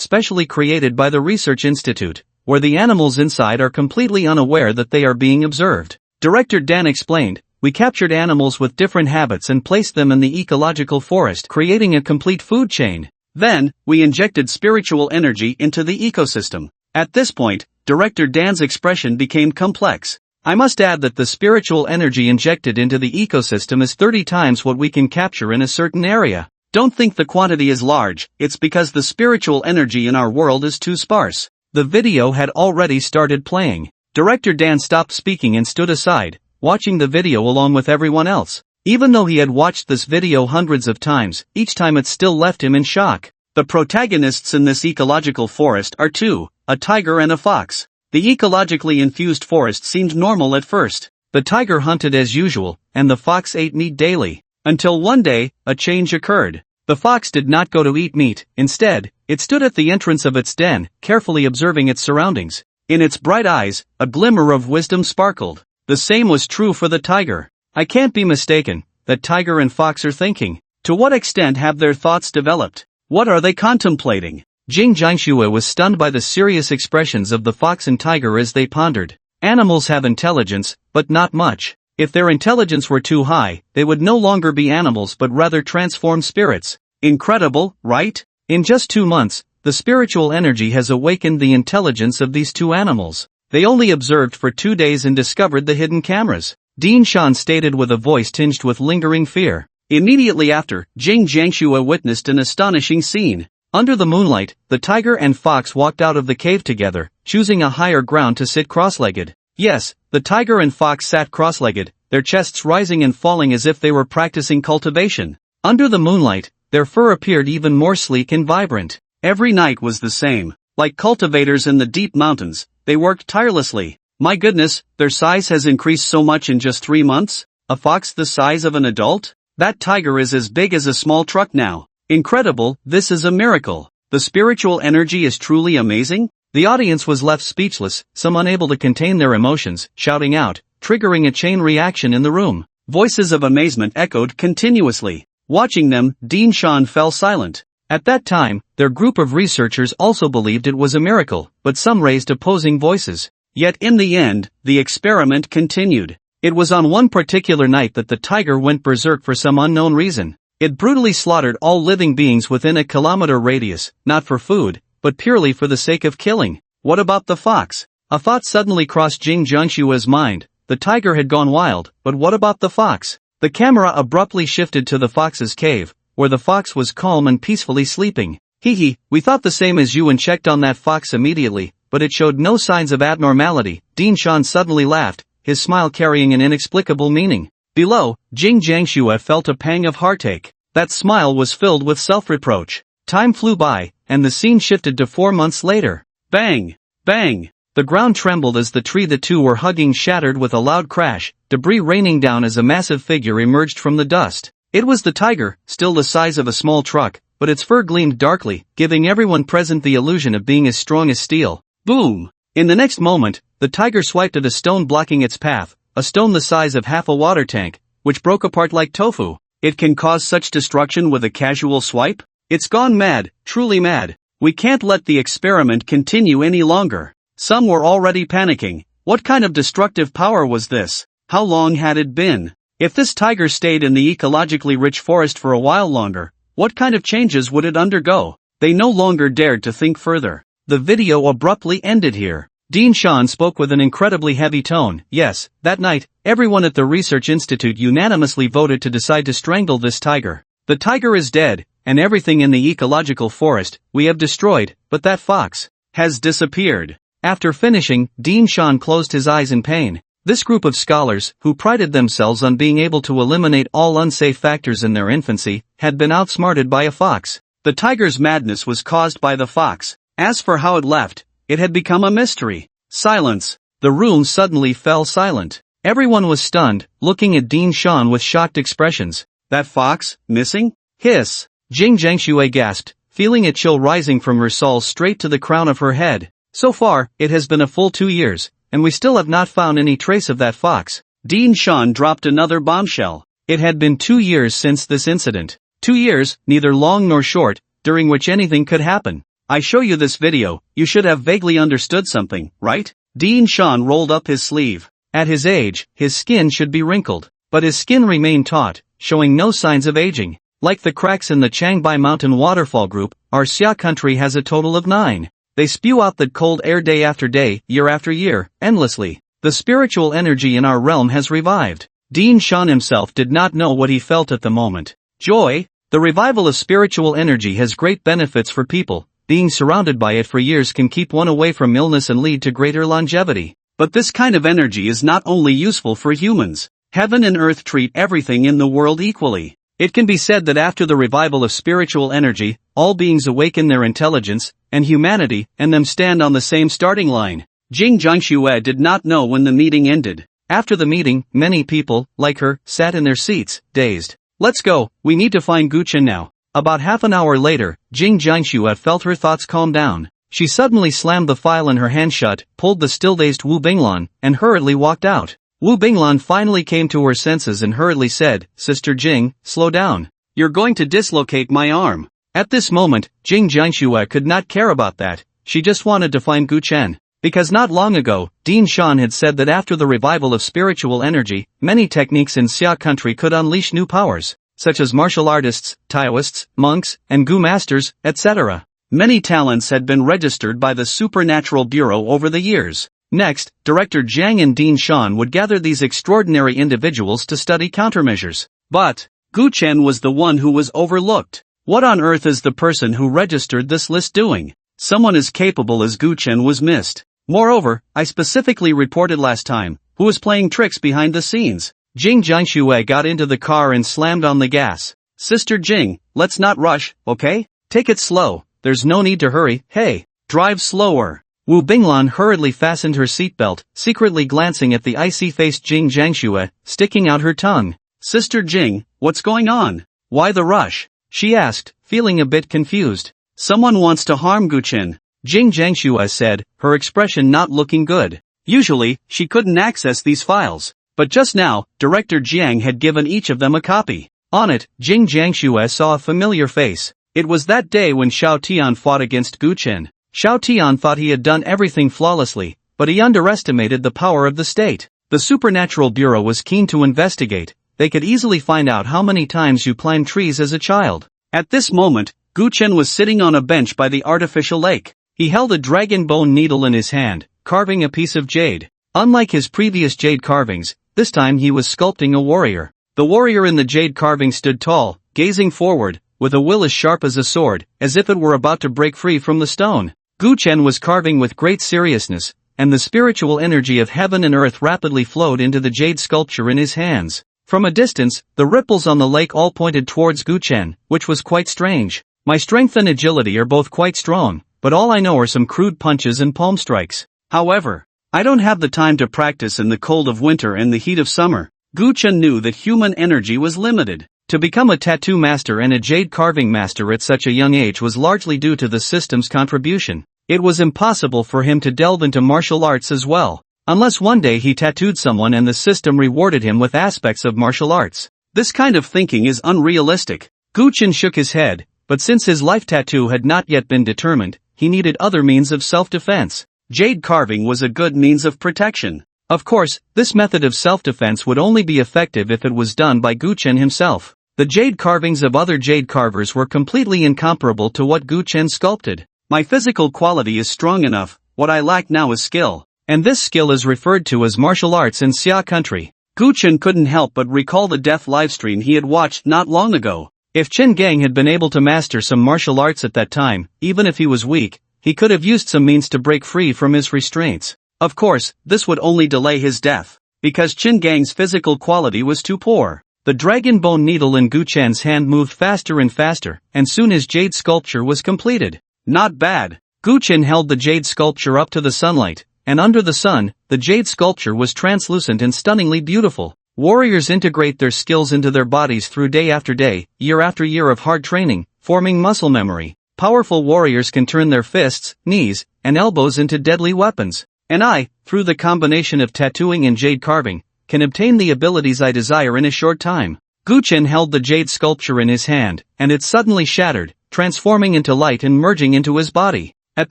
specially created by the Research Institute, where the animals inside are completely unaware that they are being observed. Director Dan explained, we captured animals with different habits and placed them in the ecological forest, creating a complete food chain. Then, we injected spiritual energy into the ecosystem. At this point, Director Dan's expression became complex. I must add that the spiritual energy injected into the ecosystem is 30 times what we can capture in a certain area. Don't think the quantity is large, it's because the spiritual energy in our world is too sparse. The video had already started playing. Director Dan stopped speaking and stood aside, watching the video along with everyone else. Even though he had watched this video hundreds of times, each time it still left him in shock. The protagonists in this ecological forest are two, a tiger and a fox. The ecologically infused forest seemed normal at first. The tiger hunted as usual, and the fox ate meat daily. Until one day, a change occurred. The fox did not go to eat meat, instead, it stood at the entrance of its den, carefully observing its surroundings. In its bright eyes, a glimmer of wisdom sparkled. The same was true for the tiger. I can't be mistaken, that tiger and fox are thinking. To what extent have their thoughts developed? What are they contemplating? Jing Jiangxue was stunned by the serious expressions of the fox and tiger as they pondered. Animals have intelligence, but not much. If their intelligence were too high, they would no longer be animals but rather transformed spirits. Incredible, right? In just 2 months, the spiritual energy has awakened the intelligence of these two animals. They only observed for 2 days and discovered the hidden cameras. Dean Shan stated with a voice tinged with lingering fear. Immediately after, Jing Jiangxue witnessed an astonishing scene. Under the moonlight, the tiger and fox walked out of the cave together, choosing a higher ground to sit cross-legged. Yes, the tiger and fox sat cross-legged, their chests rising and falling as if they were practicing cultivation. Under the moonlight, their fur appeared even more sleek and vibrant. Every night was the same. Like cultivators in the deep mountains, they worked tirelessly. My goodness, their size has increased so much in just 3 months? A fox the size of an adult? That tiger is as big as a small truck now. Incredible, this is a miracle. The spiritual energy is truly amazing? The audience was left speechless, some unable to contain their emotions, shouting out, triggering a chain reaction in the room. Voices of amazement echoed continuously. Watching them, Dean Shan fell silent. At that time, their group of researchers also believed it was a miracle, but some raised opposing voices. Yet in the end, the experiment continued. It was on one particular night that the tiger went berserk for some unknown reason. It brutally slaughtered all living beings within a kilometer radius, not for food, but purely for the sake of killing. What about the fox? A thought suddenly crossed Jing Jiangshue's mind. The tiger had gone wild, but what about the fox? The camera abruptly shifted to the fox's cave, where the fox was calm and peacefully sleeping. Hee, we thought the same as you and checked on that fox immediately, but it showed no signs of abnormality. Dean Shan suddenly laughed, his smile carrying an inexplicable meaning. Below, Jing Jiangxue felt a pang of heartache. That smile was filled with self-reproach. Time flew by, and the scene shifted to 4 months later. Bang! Bang! The ground trembled as the tree the two were hugging shattered with a loud crash, debris raining down as a massive figure emerged from the dust. It was the tiger, still the size of a small truck, but its fur gleamed darkly, giving everyone present the illusion of being as strong as steel. Boom! In the next moment, the tiger swiped at a stone blocking its path, a stone the size of half a water tank, which broke apart like tofu. It can cause such destruction with a casual swipe? It's gone mad, truly mad. We can't let the experiment continue any longer. Some were already panicking. What kind of destructive power was this? How long had it been? If this tiger stayed in the ecologically rich forest for a while longer, what kind of changes would it undergo? They no longer dared to think further. The video abruptly ended here. Dean Shan spoke with an incredibly heavy tone. Yes, that night, everyone at the Research Institute unanimously voted to decide to strangle this tiger. The tiger is dead, and everything in the ecological forest we have destroyed, but that fox has disappeared. After finishing, Dean Shan closed his eyes in pain. This group of scholars, who prided themselves on being able to eliminate all unsafe factors in their infancy, had been outsmarted by a fox. The tiger's madness was caused by the fox. As for how it left, it had become a mystery. Silence. The room suddenly fell silent. Everyone was stunned, looking at Dean Shan with shocked expressions. That fox, missing? Hiss. Jing Jiangxue gasped, feeling a chill rising from her soul straight to the crown of her head. So far, it has been a full 2 years, and we still have not found any trace of that fox. Dean Shan dropped another bombshell. It had been 2 years since this incident. 2 years, neither long nor short, during which anything could happen. I show you this video, you should have vaguely understood something, right? Dean Shan rolled up his sleeve. At his age, his skin should be wrinkled, but his skin remained taut, showing no signs of aging. Like the cracks in the Changbai Mountain waterfall group, our Xia country has a total of 9. They spew out that cold air day after day, year after year, endlessly. The spiritual energy in our realm has revived. Dean Shan himself did not know what he felt at the moment. Joy. The revival of spiritual energy has great benefits for people. Being surrounded by it for years can keep one away from illness and lead to greater longevity. But this kind of energy is not only useful for humans. Heaven and earth treat everything in the world equally. It can be said that after the revival of spiritual energy, all beings awaken their intelligence, and humanity and them stand on the same starting line. Jing Jiangxue did not know when the meeting ended. After the meeting, many people, like her, sat in their seats, dazed. Let's go, we need to find Guchen now. About half an hour later, Jing Jiangxue felt her thoughts calm down. She suddenly slammed the file in her hand shut, pulled the still-dazed Wu Binglan, and hurriedly walked out. Wu Binglan finally came to her senses and hurriedly said, Sister Jing, slow down. You're going to dislocate my arm. At this moment, Jing Jiangxue could not care about that. She just wanted to find Guchen. Because not long ago, Dean Shan had said that after the revival of spiritual energy, many techniques in Xia country could unleash new powers, such as martial artists, Taoists, monks, and Gu masters, etc. Many talents had been registered by the Supernatural Bureau over the years. Next, Director Jiang and Dean Shan would gather these extraordinary individuals to study countermeasures. But Guchen was the one who was overlooked. What on earth is the person who registered this list doing? Someone as capable as Guchen was missed. Moreover, I specifically reported last time, who was playing tricks behind the scenes. Jing Jiangxue got into the car and slammed on the gas. Sister Jing, let's not rush, okay? Take it slow. There's no need to hurry. Hey, drive slower. Wu Binglan hurriedly fastened her seatbelt, secretly glancing at the icy-faced Jing Jiangxue, sticking out her tongue. Sister Jing, what's going on? Why the rush? She asked, feeling a bit confused. Someone wants to harm Guchen. Jing Jiangxue said, her expression not looking good. Usually, she couldn't access these files. But just now, Director Jiang had given each of them a copy. On it, Jing Jiangxue saw a familiar face. It was that day when Xiao Tian fought against Guchen. Xiao Tian thought he had done everything flawlessly, but he underestimated the power of the state. The Supernatural Bureau was keen to investigate. They could easily find out how many times you climbed trees as a child. At this moment, Guchen was sitting on a bench by the artificial lake. He held a dragon bone needle in his hand, carving a piece of jade. Unlike his previous jade carvings, this time he was sculpting a warrior. The warrior in the jade carving stood tall, gazing forward, with a will as sharp as a sword, as if it were about to break free from the stone. Guchen was carving with great seriousness, and the spiritual energy of heaven and earth rapidly flowed into the jade sculpture in his hands. From a distance, the ripples on the lake all pointed towards Guchen, which was quite strange. My strength and agility are both quite strong, but all I know are some crude punches and palm strikes. However, I don't have the time to practice in the cold of winter and the heat of summer. Guchen knew that human energy was limited. To become a tattoo master and a jade carving master at such a young age was largely due to the system's contribution. It was impossible for him to delve into martial arts as well, unless one day he tattooed someone and the system rewarded him with aspects of martial arts. This kind of thinking is unrealistic. Guchen shook his head, but since his life tattoo had not yet been determined, he needed other means of self-defense. Jade carving was a good means of protection. Of course, this method of self-defense would only be effective if it was done by Guchen himself. The jade carvings of other jade carvers were completely incomparable to what Guchen sculpted. My physical quality is strong enough, what I lack now is skill. And this skill is referred to as martial arts in Xia country. Guchen couldn't help but recall the death livestream he had watched not long ago. If Qin Gang had been able to master some martial arts at that time, even if he was weak, he could have used some means to break free from his restraints. Of course, this would only delay his death, because Qin Gang's physical quality was too poor. The dragon bone needle in Gu Chen's hand moved faster and faster, and soon his jade sculpture was completed. Not bad. Gu Chen held the jade sculpture up to the sunlight, and under the sun, the jade sculpture was translucent and stunningly beautiful. Warriors integrate their skills into their bodies through day after day, year after year of hard training, forming muscle memory. Powerful warriors can turn their fists, knees, and elbows into deadly weapons. And I, through the combination of tattooing and jade carving, can obtain the abilities I desire in a short time. Gu Chen held the jade sculpture in his hand, and it suddenly shattered, transforming into light and merging into his body. At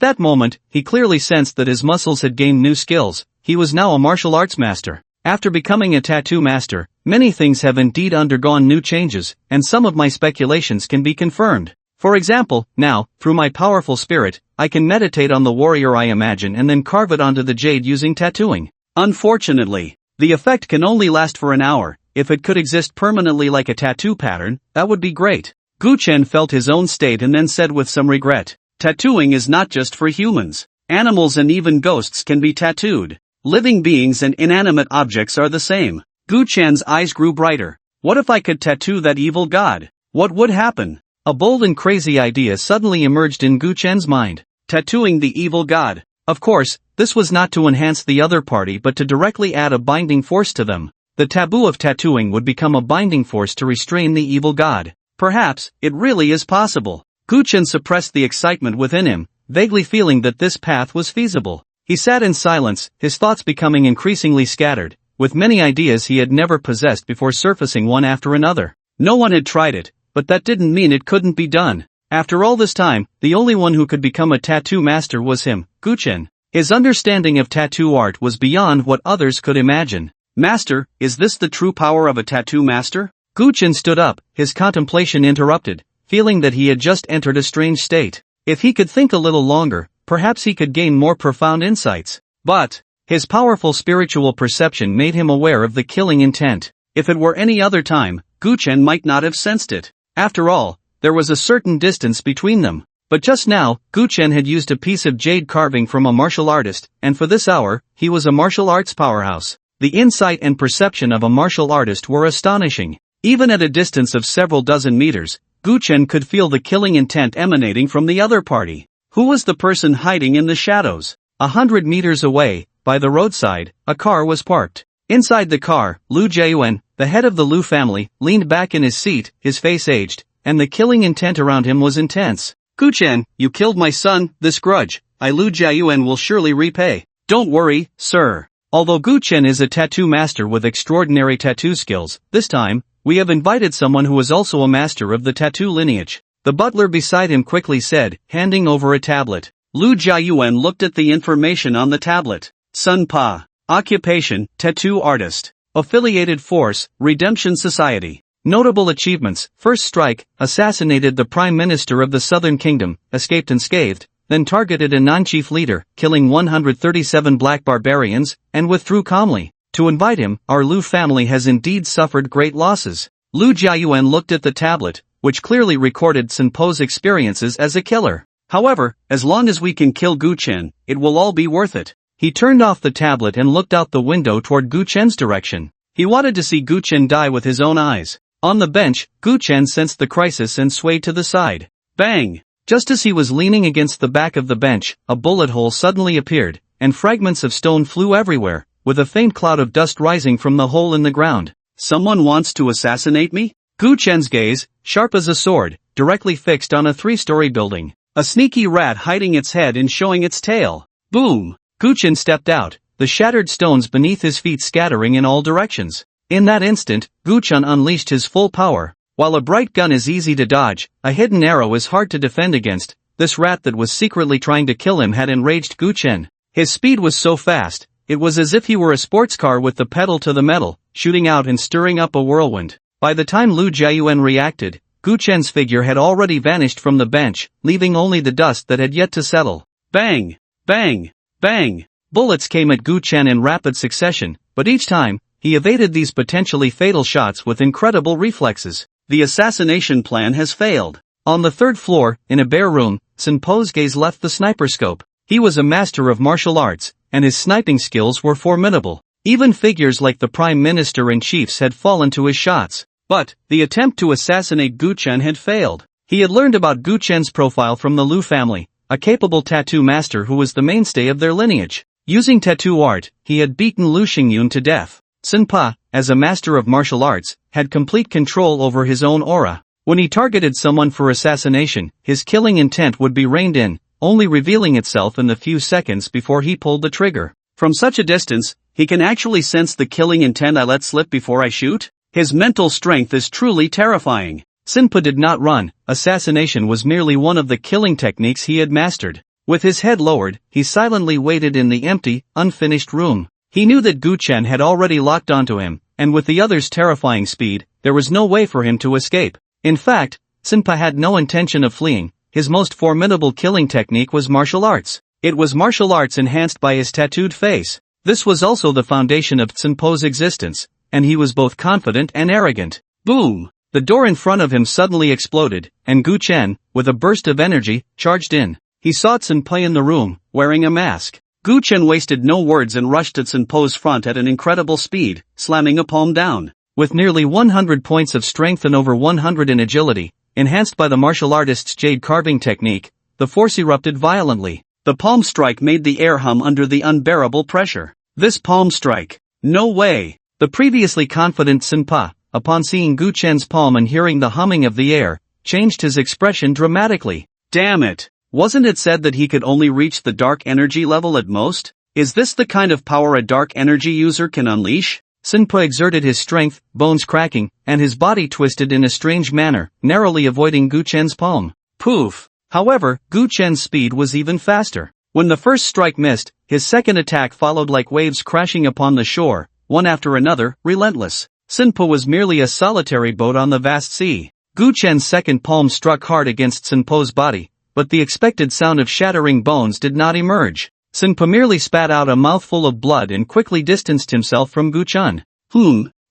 that moment, he clearly sensed that his muscles had gained new skills. He was now a martial arts master. After becoming a tattoo master, many things have indeed undergone new changes, and some of my speculations can be confirmed. For example, now, through my powerful spirit, I can meditate on the warrior I imagine and then carve it onto the jade using tattooing. Unfortunately, the effect can only last for an hour. If it could exist permanently like a tattoo pattern, that would be great. Gu Chen felt his own state and then said with some regret, "Tattooing is not just for humans. Animals and even ghosts can be tattooed. Living beings and inanimate objects are the same." Gu Chen's eyes grew brighter. What if I could tattoo that evil god? What would happen? A bold and crazy idea suddenly emerged in Gu Chen's mind. Tattooing the evil god. Of course, this was not to enhance the other party but to directly add a binding force to them. The taboo of tattooing would become a binding force to restrain the evil god. Perhaps, it really is possible. Gu Chen suppressed the excitement within him, vaguely feeling that this path was feasible. He sat in silence, his thoughts becoming increasingly scattered, with many ideas he had never possessed before surfacing one after another. No one had tried it, but that didn't mean it couldn't be done. After all this time, the only one who could become a tattoo master was him, Gu Chen. His understanding of tattoo art was beyond what others could imagine. "Master, is this the true power of a tattoo master?" Gu Chen stood up, his contemplation interrupted, feeling that he had just entered a strange state. If he could think a little longer, perhaps he could gain more profound insights. But his powerful spiritual perception made him aware of the killing intent. If it were any other time, Gu Chen might not have sensed it. After all, there was a certain distance between them. But just now, Gu Chen had used a piece of jade carving from a martial artist, and for this hour, he was a martial arts powerhouse. The insight and perception of a martial artist were astonishing. Even at a distance of several dozen meters, Gu Chen could feel the killing intent emanating from the other party. Who was the person hiding in the shadows? 100 meters away, by the roadside, a car was parked. Inside the car, Lu Jiayuan, the head of the Lu family, leaned back in his seat, his face aged, and the killing intent around him was intense. "Gu Chen, you killed my son, this grudge, I Lu Jiayuan will surely repay." "Don't worry, sir. Although Gu Chen is a tattoo master with extraordinary tattoo skills, this time, we have invited someone who is also a master of the tattoo lineage." The butler beside him quickly said, handing over a tablet. Lu Jiayuan looked at the information on the tablet. Sun Pa. Occupation, tattoo artist. Affiliated force, Redemption Society. Notable achievements: first strike, assassinated the Prime Minister of the Southern Kingdom, escaped unscathed, then targeted a non-chief leader, killing 137 black barbarians, and withdrew calmly. To invite him, our Lu family has indeed suffered great losses. Lu Jiayuan looked at the tablet, which clearly recorded Sun Po's experiences as a killer. However, as long as we can kill Gu Chen, it will all be worth it. He turned off the tablet and looked out the window toward Gu Chen's direction. He wanted to see Gu Chen die with his own eyes. On the bench, Gu Chen sensed the crisis and swayed to the side. Bang! Just as he was leaning against the back of the bench, a bullet hole suddenly appeared, and fragments of stone flew everywhere, with a faint cloud of dust rising from the hole in the ground. "Someone wants to assassinate me?" Gu Chen's gaze, sharp as a sword, directly fixed on a 3-story building. A sneaky rat hiding its head and showing its tail. Boom! Gu Chen stepped out, the shattered stones beneath his feet scattering in all directions. In that instant, Gu Chen unleashed his full power. While a bright gun is easy to dodge, a hidden arrow is hard to defend against. This rat that was secretly trying to kill him had enraged Gu Chen. His speed was so fast, it was as if he were a sports car with the pedal to the metal, shooting out and stirring up a whirlwind. By the time Lu Jiayuan reacted, Gu Chen's figure had already vanished from the bench, leaving only the dust that had yet to settle. Bang! Bang! Bang! Bullets came at Gu Chen in rapid succession, but each time, he evaded these potentially fatal shots with incredible reflexes. The assassination plan has failed. On the third floor, in a bare room, Sinpo's gaze left the sniper scope. He was a master of martial arts, and his sniping skills were formidable. Even figures like the Prime Minister and chiefs had fallen to his shots. But, the attempt to assassinate Gu Chen had failed. He had learned about Gu Chen's profile from the Lu family, a capable tattoo master who was the mainstay of their lineage. Using tattoo art, he had beaten Lu Xingyun to death. Sinpa, as a master of martial arts, had complete control over his own aura. When he targeted someone for assassination, his killing intent would be reined in, only revealing itself in the few seconds before he pulled the trigger. From such a distance, he can actually sense the killing intent I let slip before I shoot? His mental strength is truly terrifying. Sinpa did not run. Assassination was merely one of the killing techniques he had mastered. With his head lowered, he silently waited in the empty, unfinished room. He knew that Gu Chen had already locked onto him, and with the other's terrifying speed, there was no way for him to escape. In fact, Sinpa had no intention of fleeing. His most formidable killing technique was martial arts. It was martial arts enhanced by his tattooed face. This was also the foundation of Sinpo's existence, and he was both confident and arrogant. Boom! The door in front of him suddenly exploded, and Gu Chen, with a burst of energy, charged in. He saw Sinpa in the room, wearing a mask. Gu Chen wasted no words and rushed at Sinpo's front at an incredible speed, slamming a palm down. With nearly 100 points of strength and over 100 in agility, enhanced by the martial artist's jade carving technique, the force erupted violently. The palm strike made the air hum under the unbearable pressure. This palm strike. No way! The previously confident Sinpa, upon seeing Gu Chen's palm and hearing the humming of the air, changed his expression dramatically. Damn it! Wasn't it said that he could only reach the dark energy level at most? Is this the kind of power a dark energy user can unleash? Sinpa exerted his strength, bones cracking, and his body twisted in a strange manner, narrowly avoiding Gu Chen's palm. Poof! However, Gu Chen's speed was even faster. When the first strike missed, his second attack followed like waves crashing upon the shore, one after another, relentless. Sinpa was merely a solitary boat on the vast sea. Gu Chen's second palm struck hard against Sinpo's body, but the expected sound of shattering bones did not emerge. Sinpa merely spat out a mouthful of blood and quickly distanced himself from Gu Chen.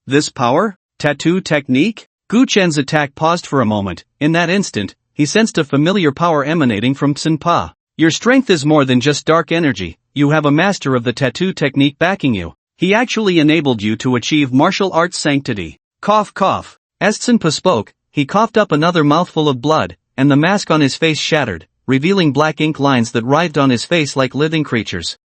This power? Tattoo technique? Gu Chen's attack paused for a moment. In that instant, he sensed a familiar power emanating from Sinpa. Your strength is more than just dark energy. You have a master of the tattoo technique backing you. He actually enabled you to achieve martial arts sanctity. Cough cough. As Sinpa spoke, he coughed up another mouthful of blood, and the mask on his face shattered, revealing black ink lines that writhed on his face like living creatures.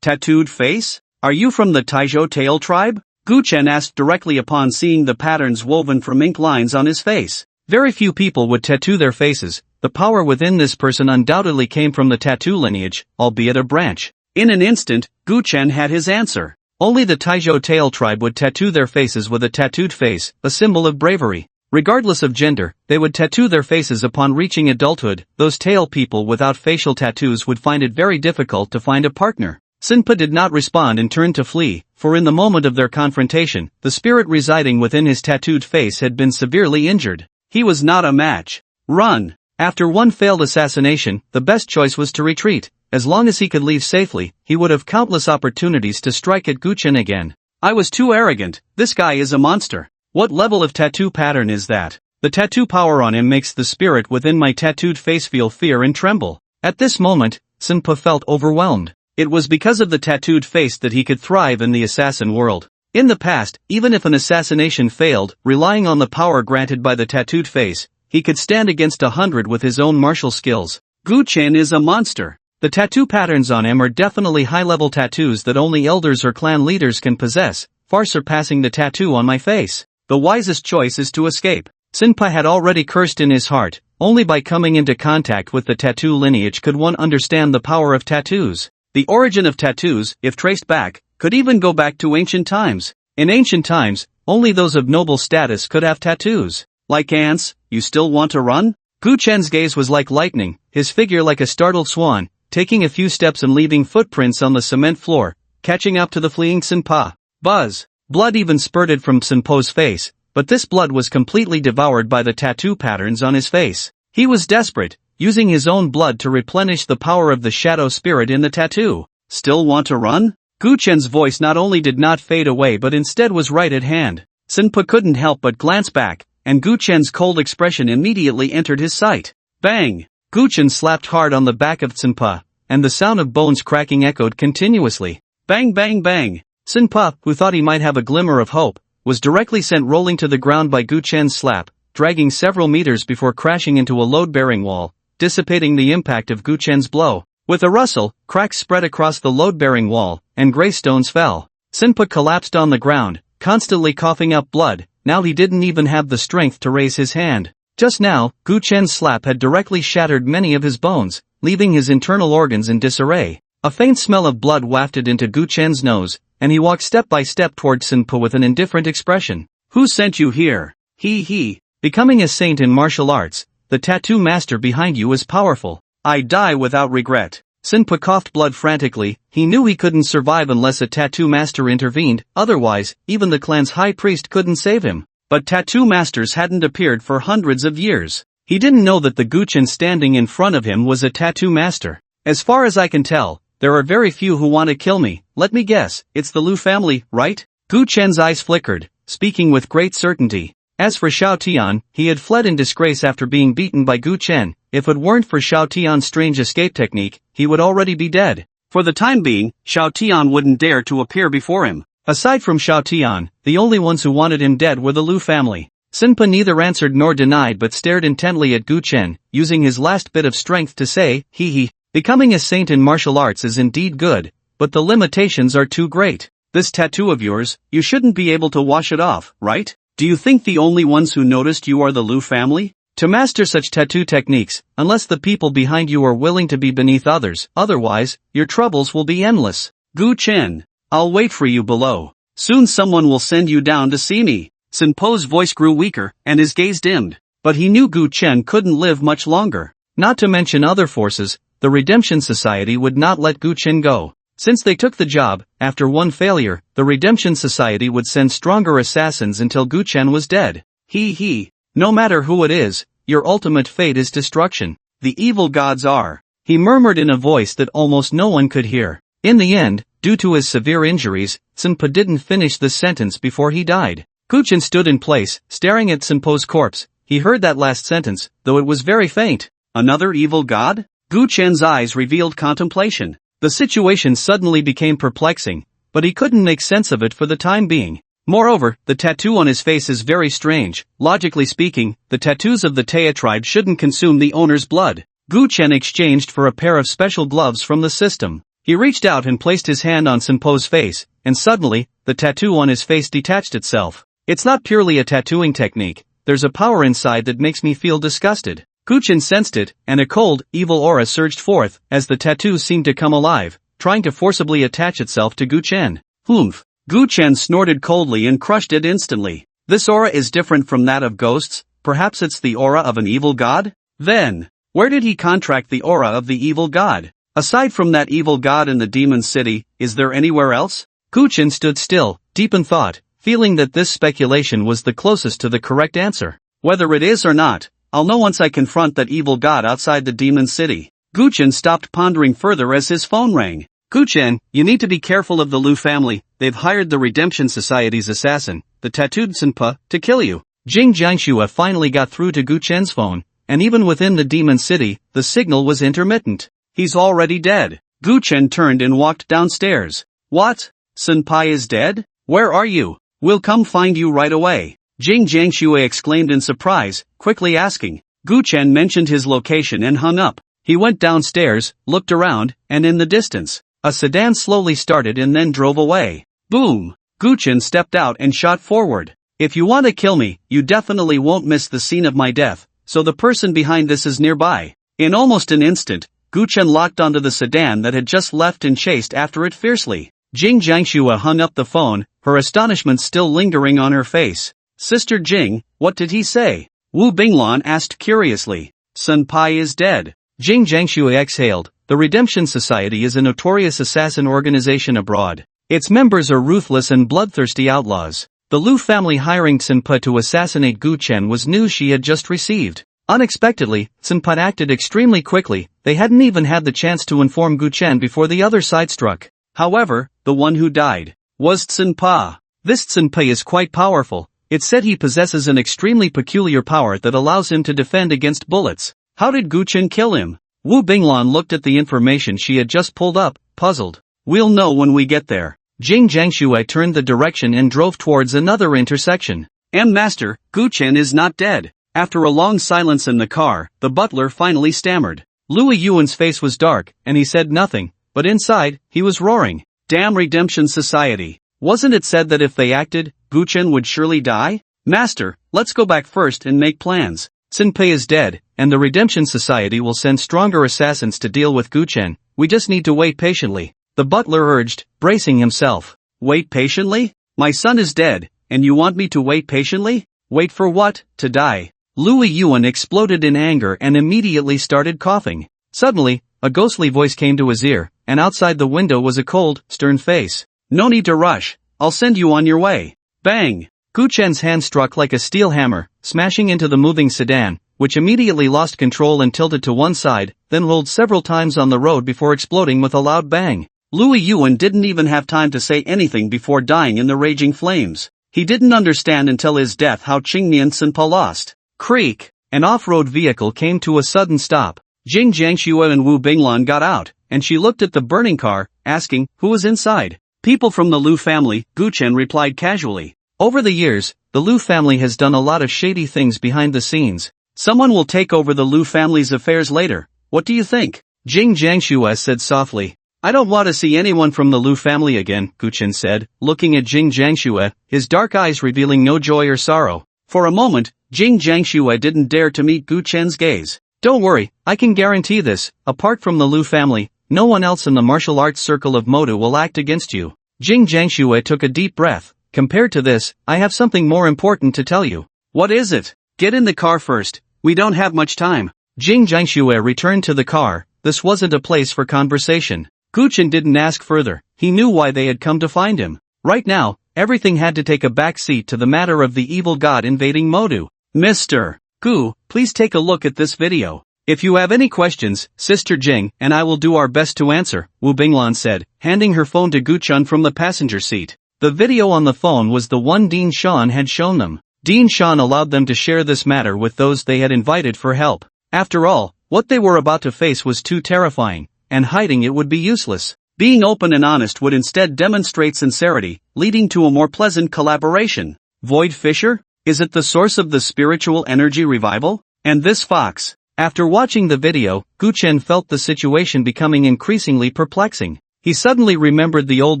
Tattooed face? Are you from the Taizhou Tail tribe? Gu Chen asked directly upon seeing the patterns woven from ink lines on his face. Very few people would tattoo their faces. The power within this person undoubtedly came from the tattoo lineage, albeit a branch. In an instant, Gu Chen had his answer. Only the Taizhou Tail tribe would tattoo their faces with a tattooed face, a symbol of bravery. Regardless of gender, they would tattoo their faces upon reaching adulthood. Those tail people without facial tattoos would find it very difficult to find a partner. Sinpa did not respond and turned to flee, for in the moment of their confrontation, the spirit residing within his tattooed face had been severely injured. He was not a match. Run! After one failed assassination, the best choice was to retreat. As long as he could leave safely, he would have countless opportunities to strike at Gu Chen again. I was too arrogant. This guy is a monster. What level of tattoo pattern is that? The tattoo power on him makes the spirit within my tattooed face feel fear and tremble. At this moment, Sinpa felt overwhelmed. It was because of the tattooed face that he could thrive in the assassin world. In the past, even if an assassination failed, relying on the power granted by the tattooed face, he could stand against 100 with his own martial skills. Gu Chen is a monster. The tattoo patterns on him are definitely high-level tattoos that only elders or clan leaders can possess, far surpassing the tattoo on my face. The wisest choice is to escape. Sinpa had already cursed in his heart. Only by coming into contact with the tattoo lineage could one understand the power of tattoos. The origin of tattoos, if traced back, could even go back to ancient times. In ancient times, only those of noble status could have tattoos. Like ants, you still want to run? Gu Chen's gaze was like lightning, his figure like a startled swan, taking a few steps and leaving footprints on the cement floor, catching up to the fleeing Sinpa. Buzz! Blood even spurted from Sinpo's face, but this blood was completely devoured by the tattoo patterns on his face. He was desperate, using his own blood to replenish the power of the shadow spirit in the tattoo. Still want to run? Gu Chen's voice not only did not fade away but instead was right at hand. Sinpa couldn't help but glance back, and Gu Chen's cold expression immediately entered his sight. Bang! Gu Chen slapped hard on the back of Tsinpa, and the sound of bones cracking echoed continuously. Bang bang bang! Tsinpa, who thought he might have a glimmer of hope, was directly sent rolling to the ground by Gu Chen's slap, dragging several meters before crashing into a load-bearing wall, dissipating the impact of Gu Chen's blow. With a rustle, cracks spread across the load-bearing wall, and gray stones fell. Tsinpa collapsed on the ground, constantly coughing up blood. Now he didn't even have the strength to raise his hand. Just now, Gu Chen's slap had directly shattered many of his bones, leaving his internal organs in disarray. A faint smell of blood wafted into Gu Chen's nose, and he walked step by step toward Tsinpa with an indifferent expression. Who sent you here? He. Becoming a saint in martial arts, the tattoo master behind you is powerful. I die without regret. Tsinpa coughed blood frantically. He knew he couldn't survive unless a tattoo master intervened, otherwise, even the clan's high priest couldn't save him. But tattoo masters hadn't appeared for hundreds of years. He didn't know that the Gu Chen standing in front of him was a tattoo master. As far as I can tell, there are very few who want to kill me. Let me guess, it's the Lu family, right? Gu Chen's eyes flickered, speaking with great certainty. As for Xiao Tian, he had fled in disgrace after being beaten by Gu Chen. If it weren't for Xiao Tian's strange escape technique, he would already be dead. For the time being, Xiao Tian wouldn't dare to appear before him. Aside from Xiao Tian, the only ones who wanted him dead were the Lu family. Tsinpa neither answered nor denied but stared intently at Gu Chen, using his last bit of strength to say, he. Becoming a saint in martial arts is indeed good, but the limitations are too great. This tattoo of yours, you shouldn't be able to wash it off, right? Do you think the only ones who noticed you are the Lu family? To master such tattoo techniques, unless the people behind you are willing to be beneath others, otherwise, your troubles will be endless. Gu Chen, I'll wait for you below. Soon someone will send you down to see me. Tsinpo's voice grew weaker, and his gaze dimmed. But he knew Gu Chen couldn't live much longer. Not to mention other forces, the Redemption Society would not let Gu Chen go. Since they took the job, after one failure, the Redemption Society would send stronger assassins until Gu Chen was dead. He. No matter who it is, your ultimate fate is destruction. The evil gods are. He murmured in a voice that almost no one could hear. In the end, due to his severe injuries, Tsinpa didn't finish the sentence before he died. Gu Chen stood in place, staring at Tsinpo's corpse. He heard that last sentence, though it was very faint. Another evil god? Gu Chen's eyes revealed contemplation. The situation suddenly became perplexing, but he couldn't make sense of it for the time being. Moreover, the tattoo on his face is very strange. Logically speaking, the tattoos of the Taya tribe shouldn't consume the owner's blood. Gu Chen exchanged for a pair of special gloves from the system. He reached out and placed his hand on Tsinpo's face, and suddenly, the tattoo on his face detached itself. It's not purely a tattooing technique. There's a power inside that makes me feel disgusted. Gu Chen sensed it, and a cold, evil aura surged forth, as the tattoo seemed to come alive, trying to forcibly attach itself to Gu Chen. Humph! Gu Chen snorted coldly and crushed it instantly. This aura is different from that of ghosts. Perhaps it's the aura of an evil god? Then, where did he contract the aura of the evil god? Aside from that evil god in the demon city, is there anywhere else? Gu Chen stood still, deep in thought, feeling that this speculation was the closest to the correct answer. Whether it is or not, I'll know once I confront that evil god outside the demon city. Gu Chen stopped pondering further as his phone rang. Gu Chen, you need to be careful of the Lu family. They've hired the Redemption Society's assassin, the tattooed Tsinpa, to kill you. Jing Jiangxue finally got through to Gu Chen's phone, and even within the demon city, the signal was intermittent. He's already dead. Gu Chen turned and walked downstairs. What? Tsinpa is dead? Where are you? We'll come find you right away. Jing Jiangxue exclaimed in surprise, quickly asking. Gu Chen mentioned his location and hung up. He went downstairs, looked around, and in the distance, a sedan slowly started and then drove away. Boom! Gu Chen stepped out and shot forward. If you want to kill me, you definitely won't miss the scene of my death, so the person behind this is nearby. In almost an instant, Gu Chen locked onto the sedan that had just left and chased after it fiercely. Jing Jiangxue hung up the phone, her astonishment still lingering on her face. Sister Jing, what did he say? Wu Binglan asked curiously. Tsinpa is dead. Jing Jiangxue exhaled. The Redemption Society is a notorious assassin organization abroad. Its members are ruthless and bloodthirsty outlaws. The Lu family hiring Tsinpa to assassinate Gu Chen was news she had just received. Unexpectedly, Tsinpa acted extremely quickly. They hadn't even had the chance to inform Gu Chen before the other side struck. However, the one who died was Tsinpa. This Tsinpa is quite powerful. It said he possesses an extremely peculiar power that allows him to defend against bullets. How did Guchen kill him? Wu Binglan looked at the information she had just pulled up, puzzled. We'll know when we get there. Jing Jiangxue turned the direction and drove towards another intersection. Master, Guchen is not dead. After a long silence in the car, the butler finally stammered. Louis Yuan's face was dark, and he said nothing, but inside, he was roaring. Damn Redemption Society. Wasn't it said that if they acted, Guchen would surely die? Master, let's go back first and make plans. Sinpei is dead, and the Redemption Society will send stronger assassins to deal with Guchen. We just need to wait patiently. The butler urged, bracing himself. Wait patiently? My son is dead, and you want me to wait patiently? Wait for what? To die. Louis Yuan exploded in anger and immediately started coughing. Suddenly, a ghostly voice came to his ear, and outside the window was a cold, stern face. No need to rush. I'll send you on your way. Bang! Guchen's hand struck like a steel hammer, smashing into the moving sedan, which immediately lost control and tilted to one side, then rolled several times on the road before exploding with a loud bang. Louis Yuan didn't even have time to say anything before dying in the raging flames. He didn't understand until his death how Qingmian Sinpa lost. Creak! An off-road vehicle came to a sudden stop. Jing Jiangxue and Wu Binglan got out, and she looked at the burning car, asking, who was inside? People from the Lu family, Guchen replied casually. Over the years, the Lu family has done a lot of shady things behind the scenes. Someone will take over the Lu family's affairs later. What do you think? Jing Jiangxue said softly. I don't want to see anyone from the Lu family again, Guchen said, looking at Jing Jiangxue, his dark eyes revealing no joy or sorrow. For a moment, Jing Jiangxue didn't dare to meet Guchen's gaze. Don't worry, I can guarantee this, apart from the Lu family, no one else in the martial arts circle of Modu will act against you. Jing Jiangxue took a deep breath. Compared to this, I have something more important to tell you. What is it? Get in the car first, we don't have much time. Jing Jiangxue returned to the car. This wasn't a place for conversation. Guchen didn't ask further, he knew why they had come to find him. Right now, everything had to take a back seat to the matter of the evil god invading Modu. Mr. Gu, please take a look at this video. If you have any questions, Sister Jing and I will do our best to answer, Wu Binglan said, handing her phone to Guchen from the passenger seat. The video on the phone was the one Dean Shan had shown them. Dean Shan allowed them to share this matter with those they had invited for help. After all, what they were about to face was too terrifying, and hiding it would be useless. Being open and honest would instead demonstrate sincerity, leading to a more pleasant collaboration. Void Fisher? Is it the source of the spiritual energy revival? And this fox? After watching the video, Guchen felt the situation becoming increasingly perplexing. He suddenly remembered the old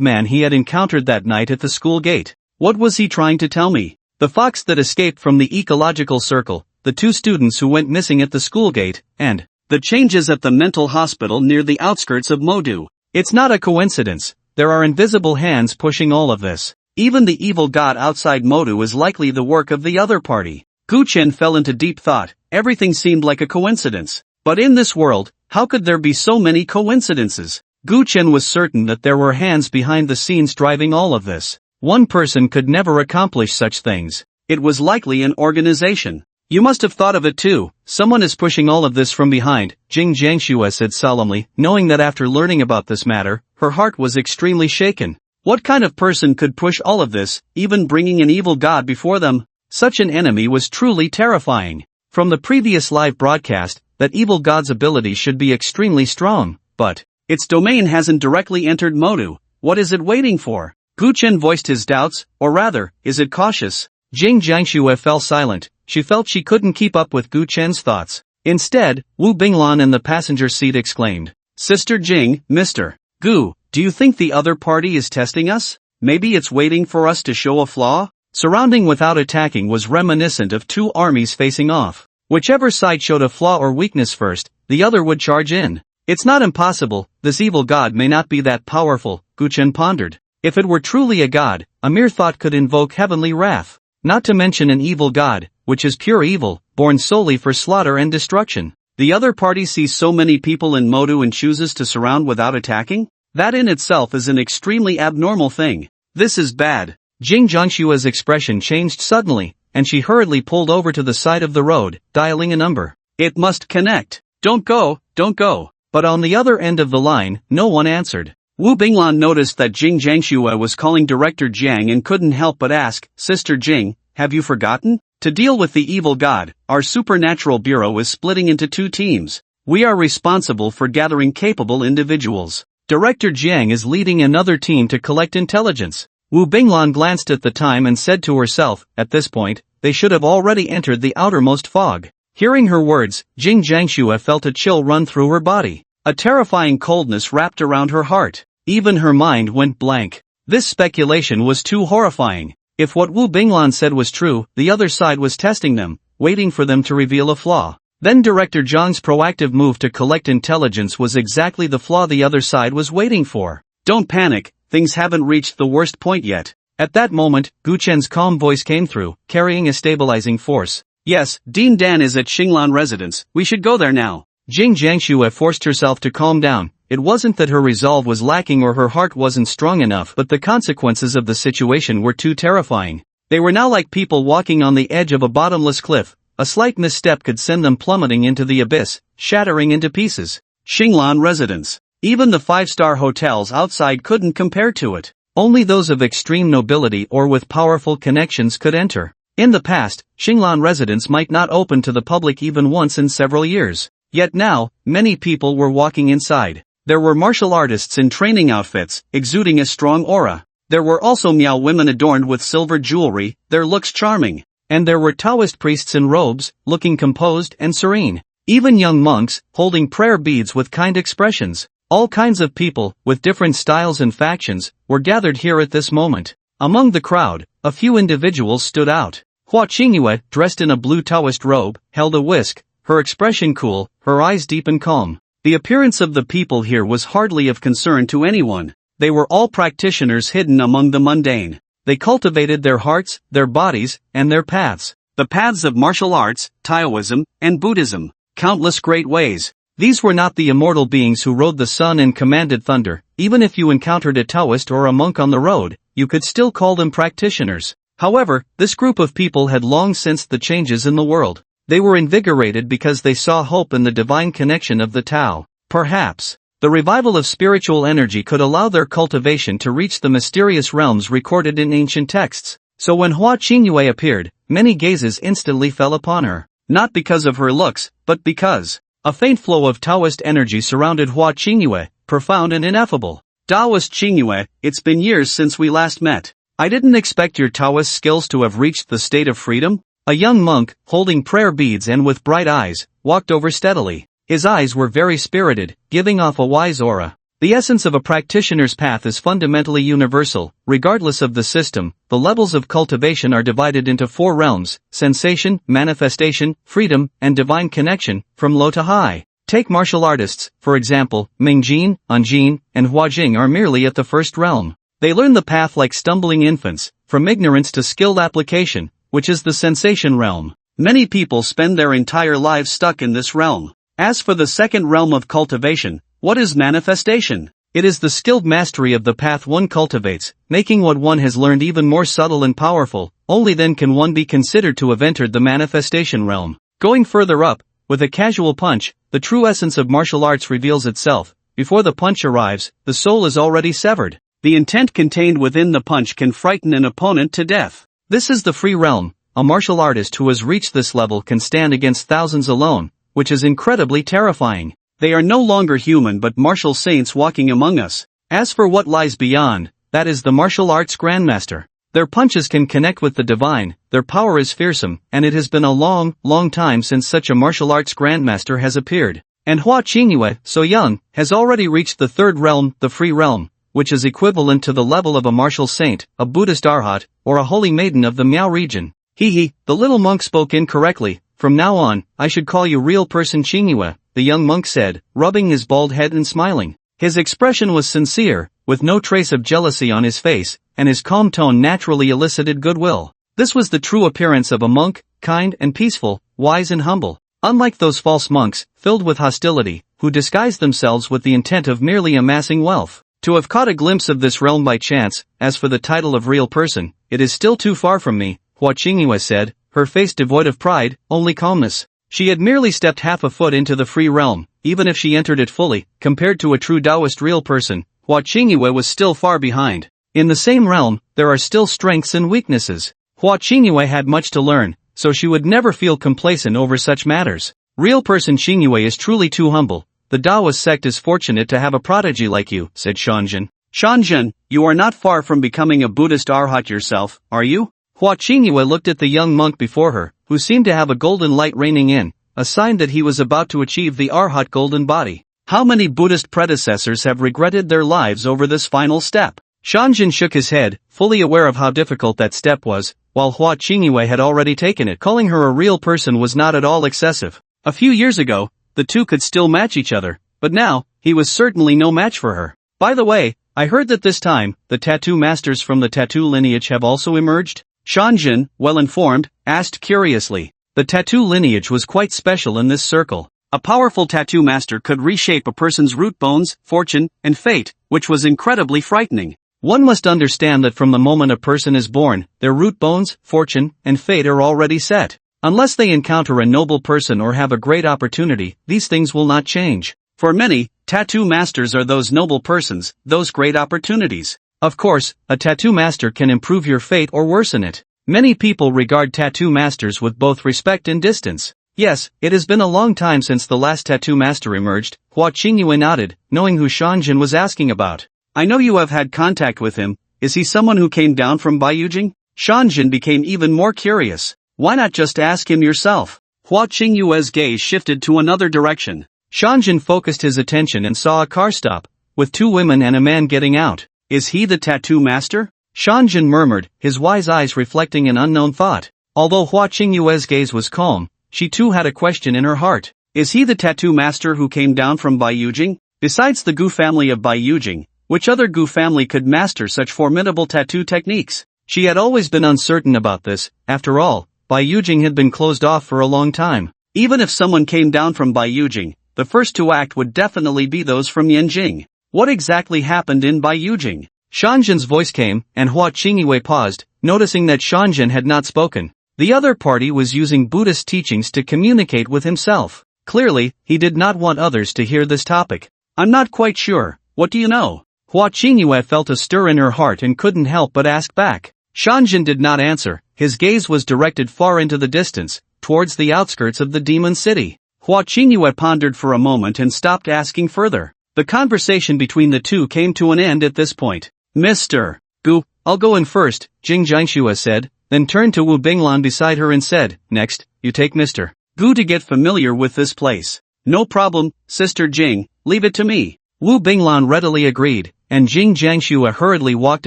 man he had encountered that night at the school gate. What was he trying to tell me? The fox that escaped from the ecological circle, the two students who went missing at the school gate, and the changes at the mental hospital near the outskirts of Modu. It's not a coincidence. There are invisible hands pushing all of this. Even the evil god outside Modu is likely the work of the other party. Guchen fell into deep thought. Everything seemed like a coincidence. But in this world, how could there be so many coincidences? Guchen was certain that there were hands behind the scenes driving all of this. One person could never accomplish such things. It was likely an organization. You must have thought of it too. Someone is pushing all of this from behind, Jing Jiangxue said solemnly, knowing that after learning about this matter, her heart was extremely shaken. What kind of person could push all of this, even bringing an evil god before them? Such an enemy was truly terrifying. From the previous live broadcast, that evil god's ability should be extremely strong, but its domain hasn't directly entered Modu. What is it waiting for? Guchen voiced his doubts, or rather, is it cautious? Jing Jiangxue fell silent. She felt she couldn't keep up with Guchen's thoughts. Instead, Wu Binglan in the passenger seat exclaimed, Sister Jing, Mr. Gu, do you think the other party is testing us? Maybe it's waiting for us to show a flaw? Surrounding without attacking was reminiscent of two armies facing off. Whichever side showed a flaw or weakness first, the other would charge in. It's not impossible, this evil god may not be that powerful, Guchen pondered. If it were truly a god, a mere thought could invoke heavenly wrath. Not to mention an evil god, which is pure evil, born solely for slaughter and destruction. The other party sees so many people in Modu and chooses to surround without attacking? That in itself is an extremely abnormal thing. This is bad. Jing Jiangshua's expression changed suddenly, and she hurriedly pulled over to the side of the road, dialing a number. It must connect. Don't go, don't go. But on the other end of the line, no one answered. Wu Binglan noticed that Jing Jiangxue was calling Director Jiang and couldn't help but ask, Sister Jing, have you forgotten? To deal with the evil god, our supernatural bureau is splitting into 2 teams. We are responsible for gathering capable individuals. Director Jiang is leading another team to collect intelligence. Wu Binglan glanced at the time and said to herself, at this point, they should have already entered the outermost fog. Hearing her words, Jing Jiangxue felt a chill run through her body. A terrifying coldness wrapped around her heart. Even her mind went blank. This speculation was too horrifying. If what Wu Binglan said was true, the other side was testing them, waiting for them to reveal a flaw. Then Director Zhang's proactive move to collect intelligence was exactly the flaw the other side was waiting for. Don't panic, things haven't reached the worst point yet. At that moment, Gu Chen's calm voice came through, carrying a stabilizing force. Yes, Dean Dan is at Xinglan residence, we should go there now. Jing Jiangxue forced herself to calm down. It wasn't that her resolve was lacking or her heart wasn't strong enough, but the consequences of the situation were too terrifying. They were now like people walking on the edge of a bottomless cliff. A slight misstep could send them plummeting into the abyss, shattering into pieces. Xinglan residence. Even the 5-star hotels outside couldn't compare to it. Only those of extreme nobility or with powerful connections could enter. In the past, Xinglan residence might not open to the public even once in several years. Yet now, many people were walking inside. There were martial artists in training outfits, exuding a strong aura. There were also Miao women adorned with silver jewelry, their looks charming. And there were Taoist priests in robes, looking composed and serene. Even young monks, holding prayer beads with kind expressions. All kinds of people, with different styles and factions, were gathered here at this moment. Among the crowd, a few individuals stood out. Hua Qingyue, dressed in a blue Taoist robe, held a whisk, her expression cool, her eyes deep and calm. The appearance of the people here was hardly of concern to anyone. They were all practitioners hidden among the mundane. They cultivated their hearts, their bodies, and their paths. The paths of martial arts, Taoism, and Buddhism. Countless great ways. These were not the immortal beings who rode the sun and commanded thunder. Even if you encountered a Taoist or a monk on the road, you could still call them practitioners. However, this group of people had long sensed the changes in the world. They were invigorated because they saw hope in the divine connection of the Tao. Perhaps the revival of spiritual energy could allow their cultivation to reach the mysterious realms recorded in ancient texts. So when Hua Qingyue appeared, many gazes instantly fell upon her. Not because of her looks, but because a faint flow of Taoist energy surrounded Hua Qingyue, profound and ineffable. Taoist Qingyue, it's been years since we last met. I didn't expect your Taoist skills to have reached the state of freedom. A young monk, holding prayer beads and with bright eyes, walked over steadily. His eyes were very spirited, giving off a wise aura. The essence of a practitioner's path is fundamentally universal. Regardless of the system, the levels of cultivation are divided into 4 realms: sensation, manifestation, freedom, and divine connection, from low to high. Take martial artists, for example. Mingjin, Anjin, and Huajing are merely at the first realm. They learn the path like stumbling infants, from ignorance to skilled application, which is the sensation realm. Many people spend their entire lives stuck in this realm. As for the second realm of cultivation, what is manifestation? It is the skilled mastery of the path one cultivates, making what one has learned even more subtle and powerful. Only then can one be considered to have entered the manifestation realm. Going further up, with a casual punch, the true essence of martial arts reveals itself. Before the punch arrives, the soul is already severed. The intent contained within the punch can frighten an opponent to death. This is the free realm. A martial artist who has reached this level can stand against thousands alone, which is incredibly terrifying. They are no longer human but martial saints walking among us. As for what lies beyond, that is the martial arts grandmaster. Their punches can connect with the divine, their power is fearsome, and it has been a long, long time since such a martial arts grandmaster has appeared. And Hua Qingyue, so young, has already reached the third realm, the free realm, which is equivalent to the level of a martial saint, a Buddhist arhat, or a holy maiden of the Miao region. The little monk spoke incorrectly. From now on, I should call you real person Qingyue, the young monk said, rubbing his bald head and smiling. His expression was sincere, with no trace of jealousy on his face, and his calm tone naturally elicited goodwill. This was the true appearance of a monk, kind and peaceful, wise and humble. Unlike those false monks, filled with hostility, who disguised themselves with the intent of merely amassing wealth. To have caught a glimpse of this realm by chance, as for the title of real person, it is still too far from me, Hua Qingyue said, her face devoid of pride, only calmness. She had merely stepped half a foot into the free realm. Even if she entered it fully, compared to a true Taoist real person, Hua Qingyue was still far behind. In the same realm, there are still strengths and weaknesses. Hua Qingyue had much to learn, so she would never feel complacent over such matters. Real person Qingyue is truly too humble. The Taoist sect is fortunate to have a prodigy like you, said Shanjin. Shanjin, you are not far from becoming a Buddhist arhat yourself, are you? Hua Qingyue looked at the young monk before her, who seemed to have a golden light raining in, a sign that he was about to achieve the arhat golden body. How many Buddhist predecessors have regretted their lives over this final step? Shanjin shook his head, fully aware of how difficult that step was, while Hua Qingyue had already taken it. Calling her a real person was not at all excessive. A few years ago, the two could still match each other, but now, he was certainly no match for her. By the way, I heard that this time, the tattoo masters from the tattoo lineage have also emerged? Shanjin, well informed, asked curiously. The tattoo lineage was quite special in this circle. A powerful tattoo master could reshape a person's root bones, fortune, and fate, which was incredibly frightening. One must understand that from the moment a person is born, their root bones, fortune, and fate are already set. Unless they encounter a noble person or have a great opportunity, these things will not change. For many, tattoo masters are those noble persons, those great opportunities. Of course, a tattoo master can improve your fate or worsen it. Many people regard tattoo masters with both respect and distance. Yes, it has been a long time since the last tattoo master emerged. Hua Qingyue nodded, knowing who Shanjin was asking about. I know you have had contact with him. Is he someone who came down from Baiyujing? Shanjin became even more curious. Why not just ask him yourself? Hua Qingyue's gaze shifted to another direction. Shanjin focused his attention and saw a car stop, with two women and a man getting out. Is he the tattoo master? Shanjin murmured, his wise eyes reflecting an unknown thought. Although Hua Qingyue's gaze was calm, she too had a question in her heart. Is he the tattoo master who came down from Baiyujing? Besides the Gu family of Baiyujing, which other Gu family could master such formidable tattoo techniques? She had always been uncertain about this. After all, Baiyujing had been closed off for a long time. Even if someone came down from Baiyujing, the first to act would definitely be those from Yanjing. What exactly happened in Baiyujing? Shanjin's voice came, and Hua Qingyue paused, noticing that Shanjin had not spoken. The other party was using Buddhist teachings to communicate with himself. Clearly, he did not want others to hear this topic. I'm not quite sure. What do you know? Hua Qingyue felt a stir in her heart and couldn't help but ask back. Shanjin did not answer. His gaze was directed far into the distance, towards the outskirts of the demon city. Hua Qingyue pondered for a moment and stopped asking further. The conversation between the two came to an end at this point. Mr. Gu, I'll go in first, Jing Jiangxue said, then turned to Wu Binglan beside her and said, next, you take Mr. Gu to get familiar with this place. No problem, Sister Jing, leave it to me. Wu Binglan readily agreed, and Jing Jiangxue hurriedly walked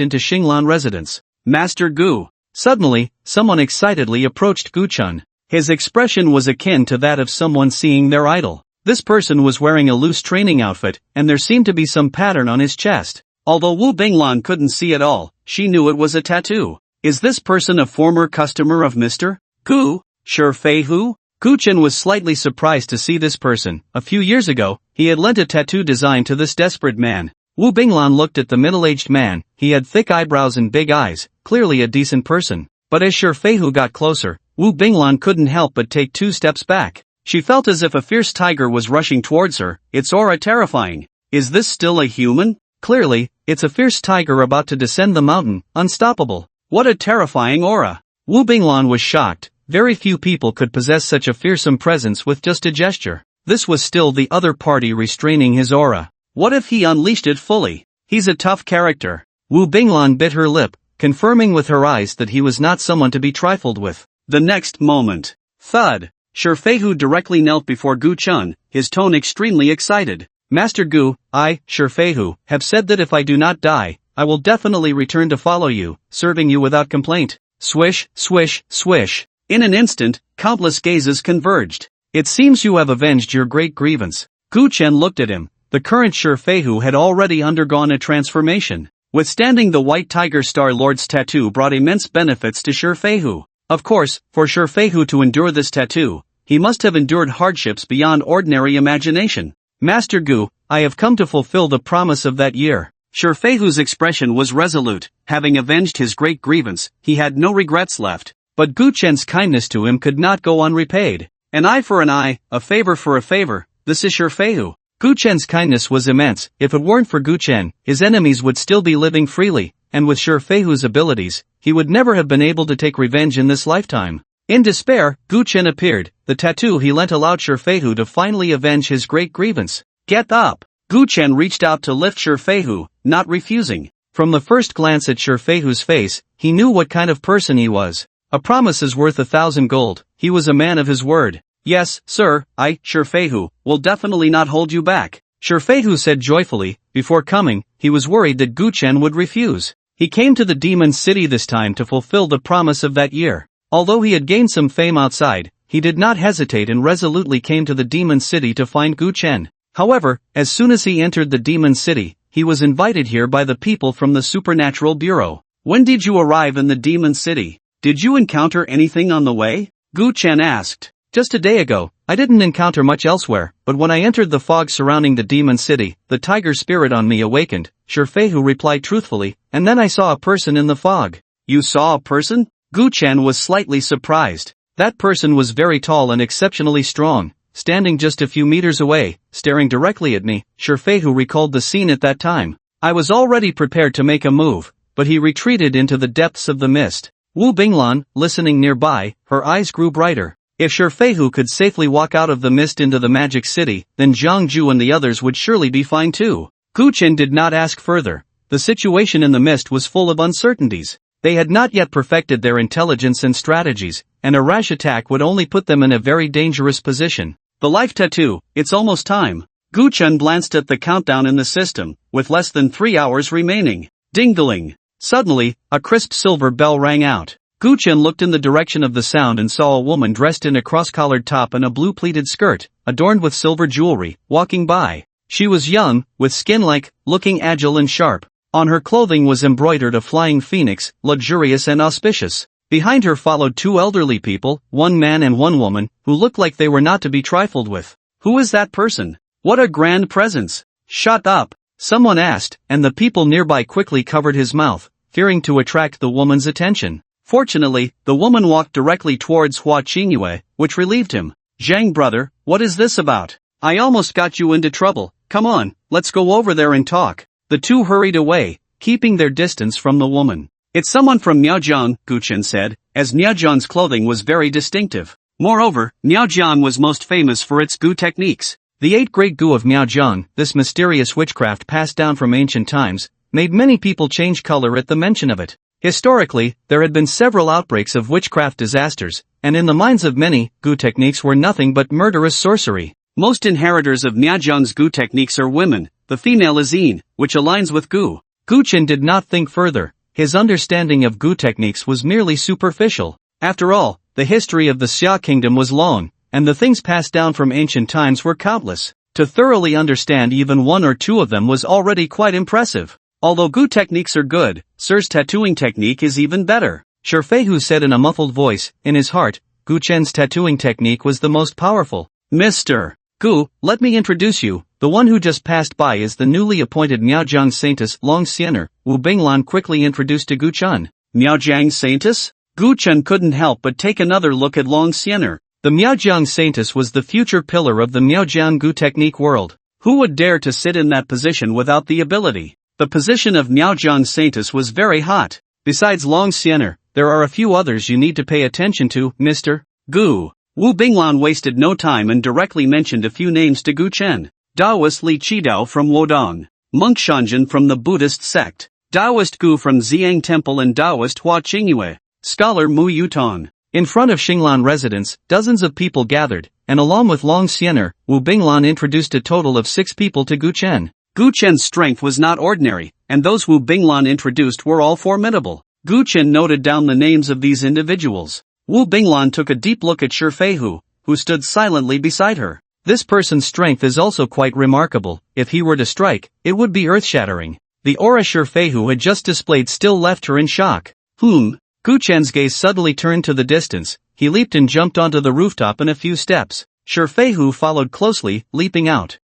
into Xinglan residence. Master Gu. Suddenly, someone excitedly approached Gu Chun. His expression was akin to that of someone seeing their idol. This person was wearing a loose training outfit, and there seemed to be some pattern on his chest. Although Wu Binglan couldn't see it all, she knew it was a tattoo. Is this person a former customer of Mr. Gu? Shi Fei Hu? Gu Chen was slightly surprised to see this person. A few years ago, he had lent a tattoo design to this desperate man. Wu Binglan looked at the middle-aged man. He had thick eyebrows and big eyes, clearly a decent person. But as Shi Fei Hu got closer, Wu Binglan couldn't help but take 2 steps back. She felt as if a fierce tiger was rushing towards her, its aura terrifying. Is this still a human? Clearly, it's a fierce tiger about to descend the mountain, unstoppable. What a terrifying aura. Wu Binglan was shocked. Very few people could possess such a fearsome presence with just a gesture. This was still the other party restraining his aura. What if he unleashed it fully? He's a tough character. Wu Binglan bit her lip, confirming with her eyes that he was not someone to be trifled with. The next moment. Thud. Shi Fei Hu directly knelt before Gu Chun, his tone extremely excited. Master Gu, I, Shi Fei Hu, have said that if I do not die, I will definitely return to follow you, serving you without complaint. Swish, swish, swish. In an instant, countless gazes converged. It seems you have avenged your great grievance. Gu Chen looked at him. The current Shi Fei Hu had already undergone a transformation. Withstanding the White Tiger Star Lord's tattoo brought immense benefits to Shi Fei Hu. Of course, for Shi Fei Hu to endure this tattoo, he must have endured hardships beyond ordinary imagination. Master Gu, I have come to fulfill the promise of that year. Shi Fei Hu's expression was resolute. Having avenged his great grievance, he had no regrets left. But Gu Chen's kindness to him could not go unrepaid. An eye for an eye, a favor for a favor. This is Shi Fei Hu. Gu Chen's kindness was immense. If it weren't for Gu Chen, his enemies would still be living freely. and with Shifeihu's abilities, he would never have been able to take revenge in this lifetime. In despair, Gu Chen appeared. The tattoo he lent allowed Shifeihu to finally avenge his great grievance. Get up! Gu Chen reached out to lift Shifeihu, not refusing. From the first glance at Shifeihu's face, he knew what kind of person he was. A promise is worth 1,000 gold. He was a man of his word. Yes, sir, I, Shifeihu, will definitely not hold you back, Shifeihu said joyfully. Before coming, he was worried that Gu Chen would refuse. He came to the demon city this time to fulfill the promise of that year. Although he had gained some fame outside, he did not hesitate and resolutely came to the demon city to find Gu Chen. However, as soon as he entered the demon city, he was invited here by the people from the Supernatural Bureau. When did you arrive in the demon city? Did you encounter anything on the way? Gu Chen asked. Just a day ago, I didn't encounter much elsewhere, but when I entered the fog surrounding the demon city, the tiger spirit on me awakened, Shifeihu replied truthfully, and then I saw a person in the fog. You saw a person? Gu Chen was slightly surprised. That person was very tall and exceptionally strong, standing just a few meters away, staring directly at me. Shifeihu recalled the scene at that time. I was already prepared to make a move, but he retreated into the depths of the mist. Wu Binglan, listening nearby, her eyes grew brighter. If Shifeihu could safely walk out of the mist into the magic city, then Zhang Ju and the others would surely be fine too. Gu Chen did not ask further. The situation in the mist was full of uncertainties. They had not yet perfected their intelligence and strategies, and a rash attack would only put them in a very dangerous position. The life tattoo, it's almost time. Gu Chen glanced at the countdown in the system, with less than 3 hours remaining. Ding-a-ling. Suddenly, a crisp silver bell rang out. Gu Chen looked in the direction of the sound and saw a woman dressed in a cross-collared top and a blue-pleated skirt, adorned with silver jewelry, walking by. She was young, with skin like, looking agile and sharp. On her clothing was embroidered a flying phoenix, luxurious and auspicious. Behind her followed 2 elderly people, 1 man and 1 woman, who looked like they were not to be trifled with. Who is that person? What a grand presence! Shut up! Someone asked, and the people nearby quickly covered his mouth, fearing to attract the woman's attention. Fortunately, the woman walked directly towards Hua Qingyue, which relieved him. Zhang brother, what is this about? I almost got you into trouble. Come on, let's go over there and talk. The 2 hurried away, keeping their distance from the woman. It's someone from Miaojiang, Gu Chen said, as Miaojiang's clothing was very distinctive. Moreover, Miaojiang was most famous for its gu techniques. The 8 great gu of Miaojiang, this mysterious witchcraft passed down from ancient times, made many people change color at the mention of it. Historically, there had been several outbreaks of witchcraft disasters, and in the minds of many, gu techniques were nothing but murderous sorcery. Most inheritors of Miaojiang's gu techniques are women. The female is yin, which aligns with gu. Gu Chen did not think further. His understanding of gu techniques was merely superficial. After all, the history of the Xia kingdom was long, and the things passed down from ancient times were countless. To thoroughly understand even 1 or 2 of them was already quite impressive. Although gu techniques are good, Sir's tattooing technique is even better. Shifeihu said in a muffled voice. In his heart, Gu Chen's tattooing technique was the most powerful. Mr. Gu, let me introduce you. The one who just passed by is the newly appointed Miaojiang Saintess Long Xiener, Wu Binglan quickly introduced to Gu Chen. Miaojiang Saintess? Gu Chen couldn't help but take another look at Long Xiener. The Miaojiang Saintess was the future pillar of the Miaojiang gu technique world. Who would dare to sit in that position without the ability? The position of Miaojiang Saintess was very hot. Besides Long Xiener, there are a few others you need to pay attention to, Mr. Gu. Wu Binglan wasted no time and directly mentioned a few names to Gu Chen. Taoist Li Qidao from Wodong. Monk Shanjin from the Buddhist sect. Taoist Gu from Xiang Temple and Taoist Hua Qingyue. Scholar Mu Yutong. In front of Xinglan residence, dozens of people gathered, and along with Long Xiener, Wu Binglan introduced a total of 6 people to Gu Chen. Gu Chen's strength was not ordinary, and those Wu Binglan introduced were all formidable. Gu Chen noted down the names of these individuals. Wu Binglan took a deep look at Shifeihu, who stood silently beside her. This person's strength is also quite remarkable. If he were to strike, it would be earth-shattering. The aura Shifeihu had just displayed still left her in shock. Gu Chen's gaze suddenly turned to the distance. He leaped and jumped onto the rooftop in a few steps. Shifeihu followed closely, leaping out.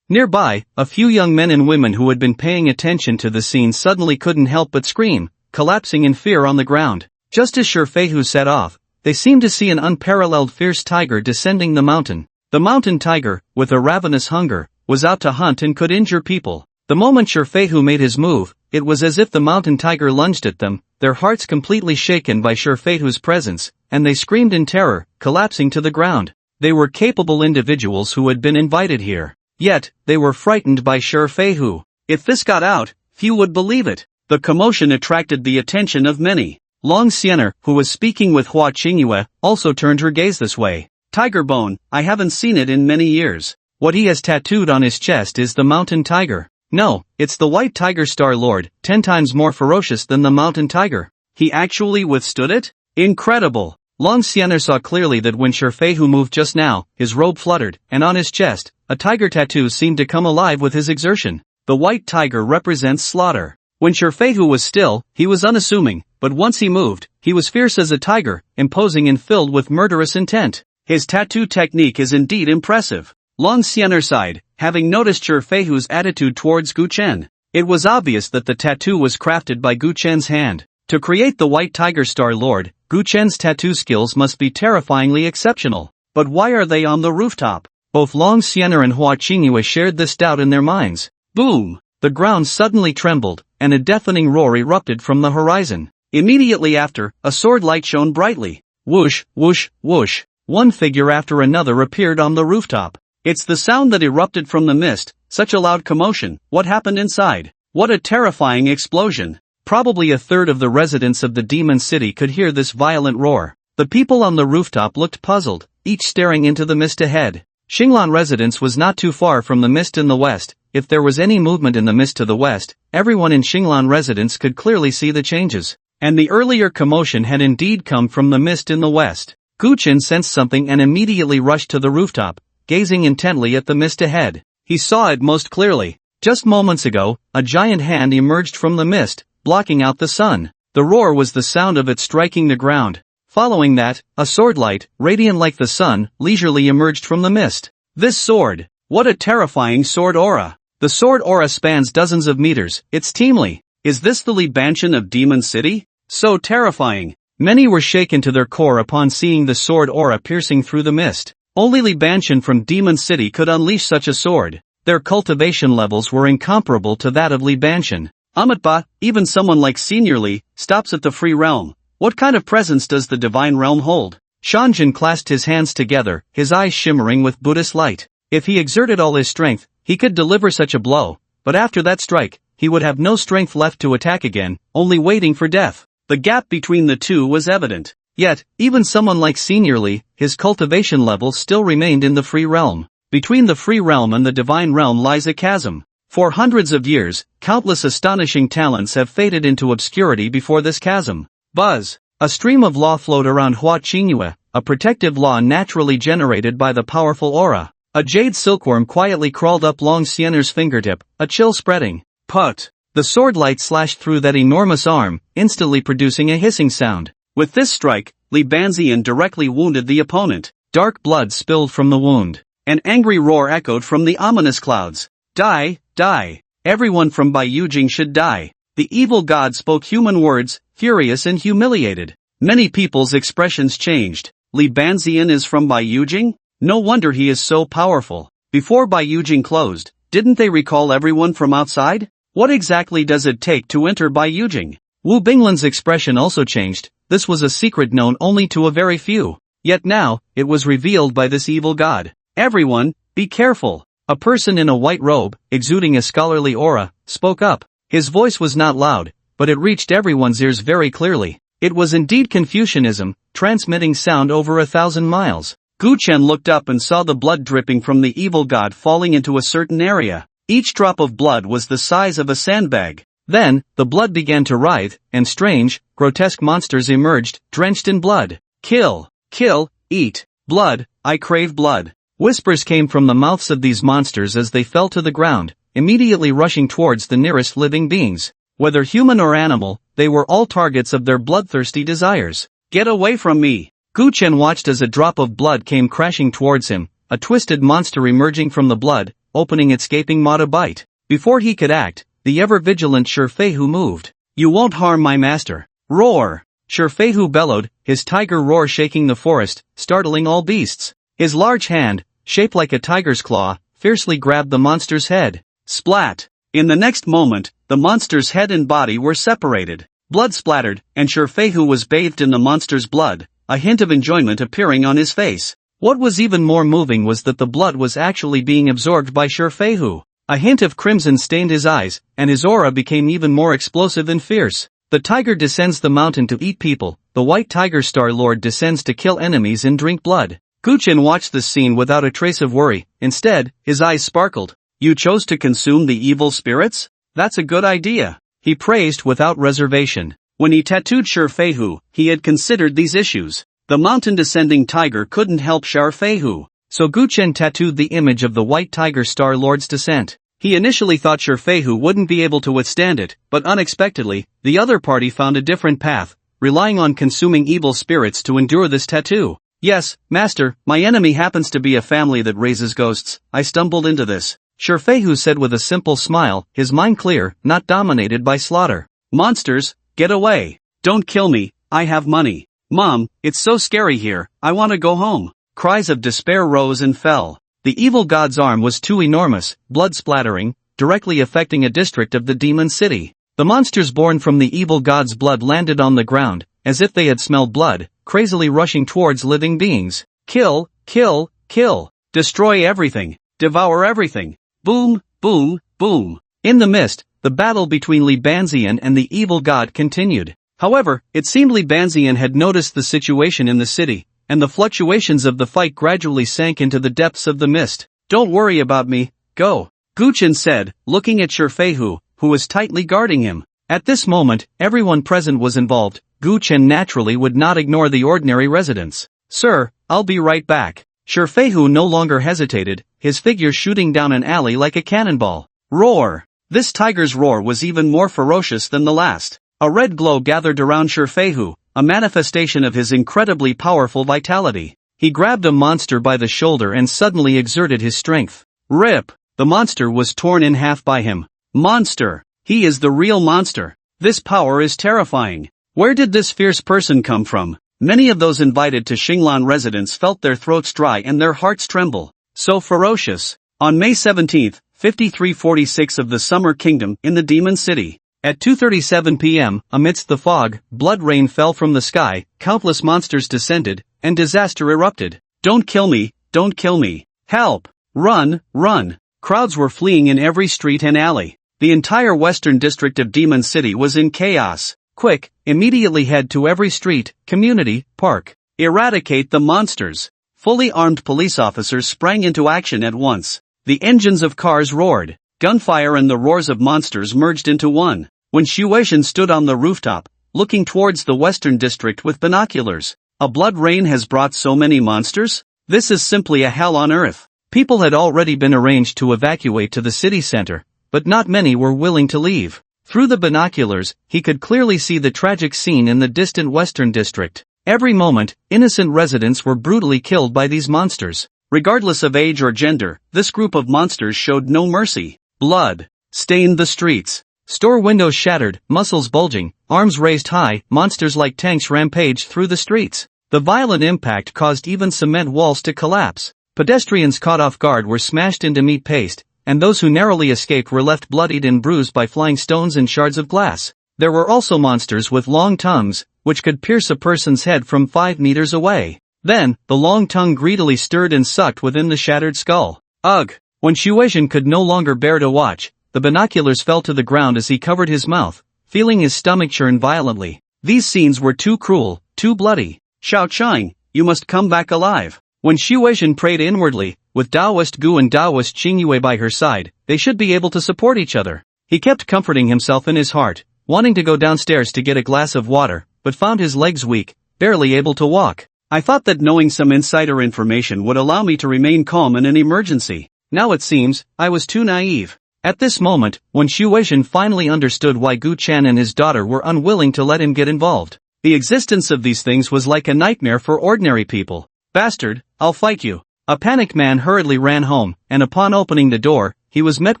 Nearby, a few young men and women who had been paying attention to the scene suddenly couldn't help but scream, collapsing in fear on the ground. Just as Shifeihu set off, they seemed to see an unparalleled fierce tiger descending the mountain. The mountain tiger, with a ravenous hunger, was out to hunt and could injure people. The moment Shifeihu made his move, it was as if the mountain tiger lunged at them, their hearts completely shaken by Shurfeihu's presence, and they screamed in terror, collapsing to the ground. They were capable individuals who had been invited here. Yet, they were frightened by Shurfeihu. If this got out, few would believe it. The commotion attracted the attention of many. Long Xiener, who was speaking with Hua Qingyue, also turned her gaze this way. Tiger bone, I haven't seen it in many years. What he has tattooed on his chest is the mountain tiger. No, it's the white tiger Star Lord, 10 times more ferocious than the mountain tiger. He actually withstood it? Incredible! Long Xiener saw clearly that when Shurfeihu moved just now, his robe fluttered, and on his chest, a tiger tattoo seemed to come alive with his exertion. The white tiger represents slaughter. When Shurfeihu was still, he was unassuming, but once he moved, he was fierce as a tiger, imposing and filled with murderous intent. His tattoo technique is indeed impressive. Long Xiener sighed, having noticed Shurfeihu's attitude towards Gu Chen. It was obvious that the tattoo was crafted by Gu Chen's hand. To create the white tiger Star Lord, Gu Chen's tattoo skills must be terrifyingly exceptional. But why are they on the rooftop? Both Long Xiener and Hua Qingyue shared this doubt in their minds. Boom! The ground suddenly trembled, and a deafening roar erupted from the horizon. Immediately after, a sword light shone brightly. Whoosh, whoosh, whoosh. One figure after another appeared on the rooftop. It's the sound that erupted from the mist, such a loud commotion. What happened inside? What a terrifying explosion! Probably a third of the residents of the demon city could hear this violent roar. The people on the rooftop looked puzzled, each staring into the mist ahead. Xinglan residence was not too far from the mist in the west. If there was any movement in the mist to the west, everyone in Xinglan residence could clearly see the changes. And the earlier commotion had indeed come from the mist in the west. Gu Chen sensed something and immediately rushed to the rooftop, gazing intently at the mist ahead. He saw it most clearly. Just moments ago, a giant hand emerged from the mist, blocking out the sun. The roar was the sound of it striking the ground. Following that, a sword light, radiant like the sun, leisurely emerged from the mist. This sword! What a terrifying sword aura! The sword aura spans dozens of meters. It's teemly. Is this the Li Banshan of Demon City? So terrifying. Many were shaken to their core upon seeing the sword aura piercing through the mist. Only Li Banshan from Demon City could unleash such a sword. Their cultivation levels were incomparable to that of Li Banshan. Amatba, even someone like Senior Li, stops at the free realm. What kind of presence does the divine realm hold? Shanjin clasped his hands together, his eyes shimmering with Buddhist light. If he exerted all his strength, he could deliver such a blow, but after that strike, he would have no strength left to attack again, only waiting for death. The gap between the two was evident. Yet, even someone like Senior Li, his cultivation level still remained in the free realm. Between the free realm and the divine realm lies a chasm. For hundreds of years, countless astonishing talents have faded into obscurity before this chasm. Buzz! A stream of law flowed around Hua Qingyue, a protective law naturally generated by the powerful aura. A jade silkworm quietly crawled up Long Xiener's fingertip, a chill spreading. Put! The sword light slashed through that enormous arm, instantly producing a hissing sound. With this strike, Li Banxian directly wounded the opponent. Dark blood spilled from the wound. An angry roar echoed from the ominous clouds. Die, die. Everyone from Baiyujing should die. The evil god spoke human words, furious and humiliated. Many people's expressions changed. Li Banxian is from Baiyujing? No wonder he is so powerful. Before Baiyujing closed, didn't they recall everyone from outside? What exactly does it take to enter Baiyujing? Wu Binglan's expression also changed. This was a secret known only to a very few. Yet now, it was revealed by this evil god. Everyone, be careful. A person in a white robe, exuding a scholarly aura, spoke up. His voice was not loud, but it reached everyone's ears very clearly. It was indeed Confucianism, transmitting sound over 1,000 miles. Gu Chen looked up and saw the blood dripping from the evil god falling into a certain area. Each drop of blood was the size of a sandbag. Then, the blood began to writhe, and strange, grotesque monsters emerged, drenched in blood. Kill! Kill! Eat! Blood! I crave blood! Whispers came from the mouths of these monsters as they fell to the ground, immediately rushing towards the nearest living beings. Whether human or animal, they were all targets of their bloodthirsty desires. Get away from me! Gu Chen watched as a drop of blood came crashing towards him, a twisted monster emerging from the blood, opening its gaping maw to bite. Before he could act, the ever-vigilant Shurfeihu moved. You won't harm my master. Roar! Shurfeihu bellowed, his tiger roar shaking the forest, startling all beasts. His large hand, shaped like a tiger's claw, fiercely grabbed the monster's head. Splat! In the next moment, the monster's head and body were separated. Blood splattered, and Shurfeihu was bathed in the monster's blood, a hint of enjoyment appearing on his face. What was even more moving was that the blood was actually being absorbed by Shurfeihu. A hint of crimson stained his eyes, and his aura became even more explosive and fierce. The tiger descends the mountain to eat people, the white tiger Star Lord descends to kill enemies and drink blood. Gu Chen watched this scene without a trace of worry. Instead, his eyes sparkled. You chose to consume the evil spirits? That's a good idea. He praised without reservation. When he tattooed Shurfeihu, he had considered these issues. The mountain-descending tiger couldn't help Shurfeihu, so Gu Chen tattooed the image of the white tiger Star Lord's descent. He initially thought Shurfeihu wouldn't be able to withstand it, but unexpectedly, the other party found a different path, relying on consuming evil spirits to endure this tattoo. Yes, master, my enemy happens to be a family that raises ghosts. I stumbled into this, Shurfeihu said with a simple smile, his mind clear, not dominated by slaughter. Monsters, get away. Don't kill me, I have money. Mom, it's so scary here, I want to go home. Cries of despair rose and fell. The evil god's arm was too enormous, blood splattering, directly affecting a district of the demon city. The monsters born from the evil god's blood landed on the ground, as if they had smelled blood, crazily rushing towards living beings. Kill, kill, kill. Destroy everything. Devour everything. Boom, boom, boom. In the mist, the battle between Li Banxian and the evil god continued. However, it seemed Li Banxian had noticed the situation in the city, and the fluctuations of the fight gradually sank into the depths of the mist. Don't worry about me, go. Gu Chen said, looking at Shurfeihu, who was tightly guarding him. At this moment, everyone present was involved. Gu Chen naturally would not ignore the ordinary residents. Sir, I'll be right back. Shurfeihu no longer hesitated, his figure shooting down an alley like a cannonball. Roar! This tiger's roar was even more ferocious than the last. A red glow gathered around Shurfeihu, a manifestation of his incredibly powerful vitality. He grabbed a monster by the shoulder and suddenly exerted his strength. Rip! The monster was torn in half by him. Monster! He is the real monster. This power is terrifying. Where did this fierce person come from? Many of those invited to Xinglan residence felt their throats dry and their hearts tremble. So ferocious. On May 17, 5346 of the Summer Kingdom in the Demon City. At 2:37 p.m., amidst the fog, blood rain fell from the sky, countless monsters descended, and disaster erupted. Don't kill me, don't kill me. Help! Run, run! Crowds were fleeing in every street and alley. The entire western district of Demon City was in chaos. Quick, immediately head to every street, community, park. Eradicate the monsters. Fully armed police officers sprang into action at once. The engines of cars roared. Gunfire and the roars of monsters merged into one. When Xuexian stood on the rooftop, looking towards the western district with binoculars. A blood rain has brought so many monsters? This is simply a hell on earth. People had already been arranged to evacuate to the city center, but not many were willing to leave. Through the binoculars, he could clearly see the tragic scene in the distant western district. Every moment, innocent residents were brutally killed by these monsters. Regardless of age or gender, this group of monsters showed no mercy. Blood stained the streets. Store windows shattered, muscles bulging, arms raised high, monsters like tanks rampaged through the streets. The violent impact caused even cement walls to collapse. Pedestrians caught off guard were smashed into meat paste, and those who narrowly escaped were left bloodied and bruised by flying stones and shards of glass. There were also monsters with long tongues, which could pierce a person's head from 5 meters away. Then, the long tongue greedily stirred and sucked within the shattered skull. Ugh! When Xuexian could no longer bear to watch, the binoculars fell to the ground as he covered his mouth, feeling his stomach churn violently. These scenes were too cruel, too bloody. Xiao Chang, you must come back alive. When Xuexian prayed inwardly, with Taoist Gu and Taoist Xingyue by her side, they should be able to support each other. He kept comforting himself in his heart, wanting to go downstairs to get a glass of water, but found his legs weak, barely able to walk. I thought that knowing some insider information would allow me to remain calm in an emergency. Now it seems, I was too naive. At this moment, when Xuexian finally understood why Gu Chen and his daughter were unwilling to let him get involved. The existence of these things was like a nightmare for ordinary people. Bastard, I'll fight you. A panicked man hurriedly ran home, and upon opening the door, he was met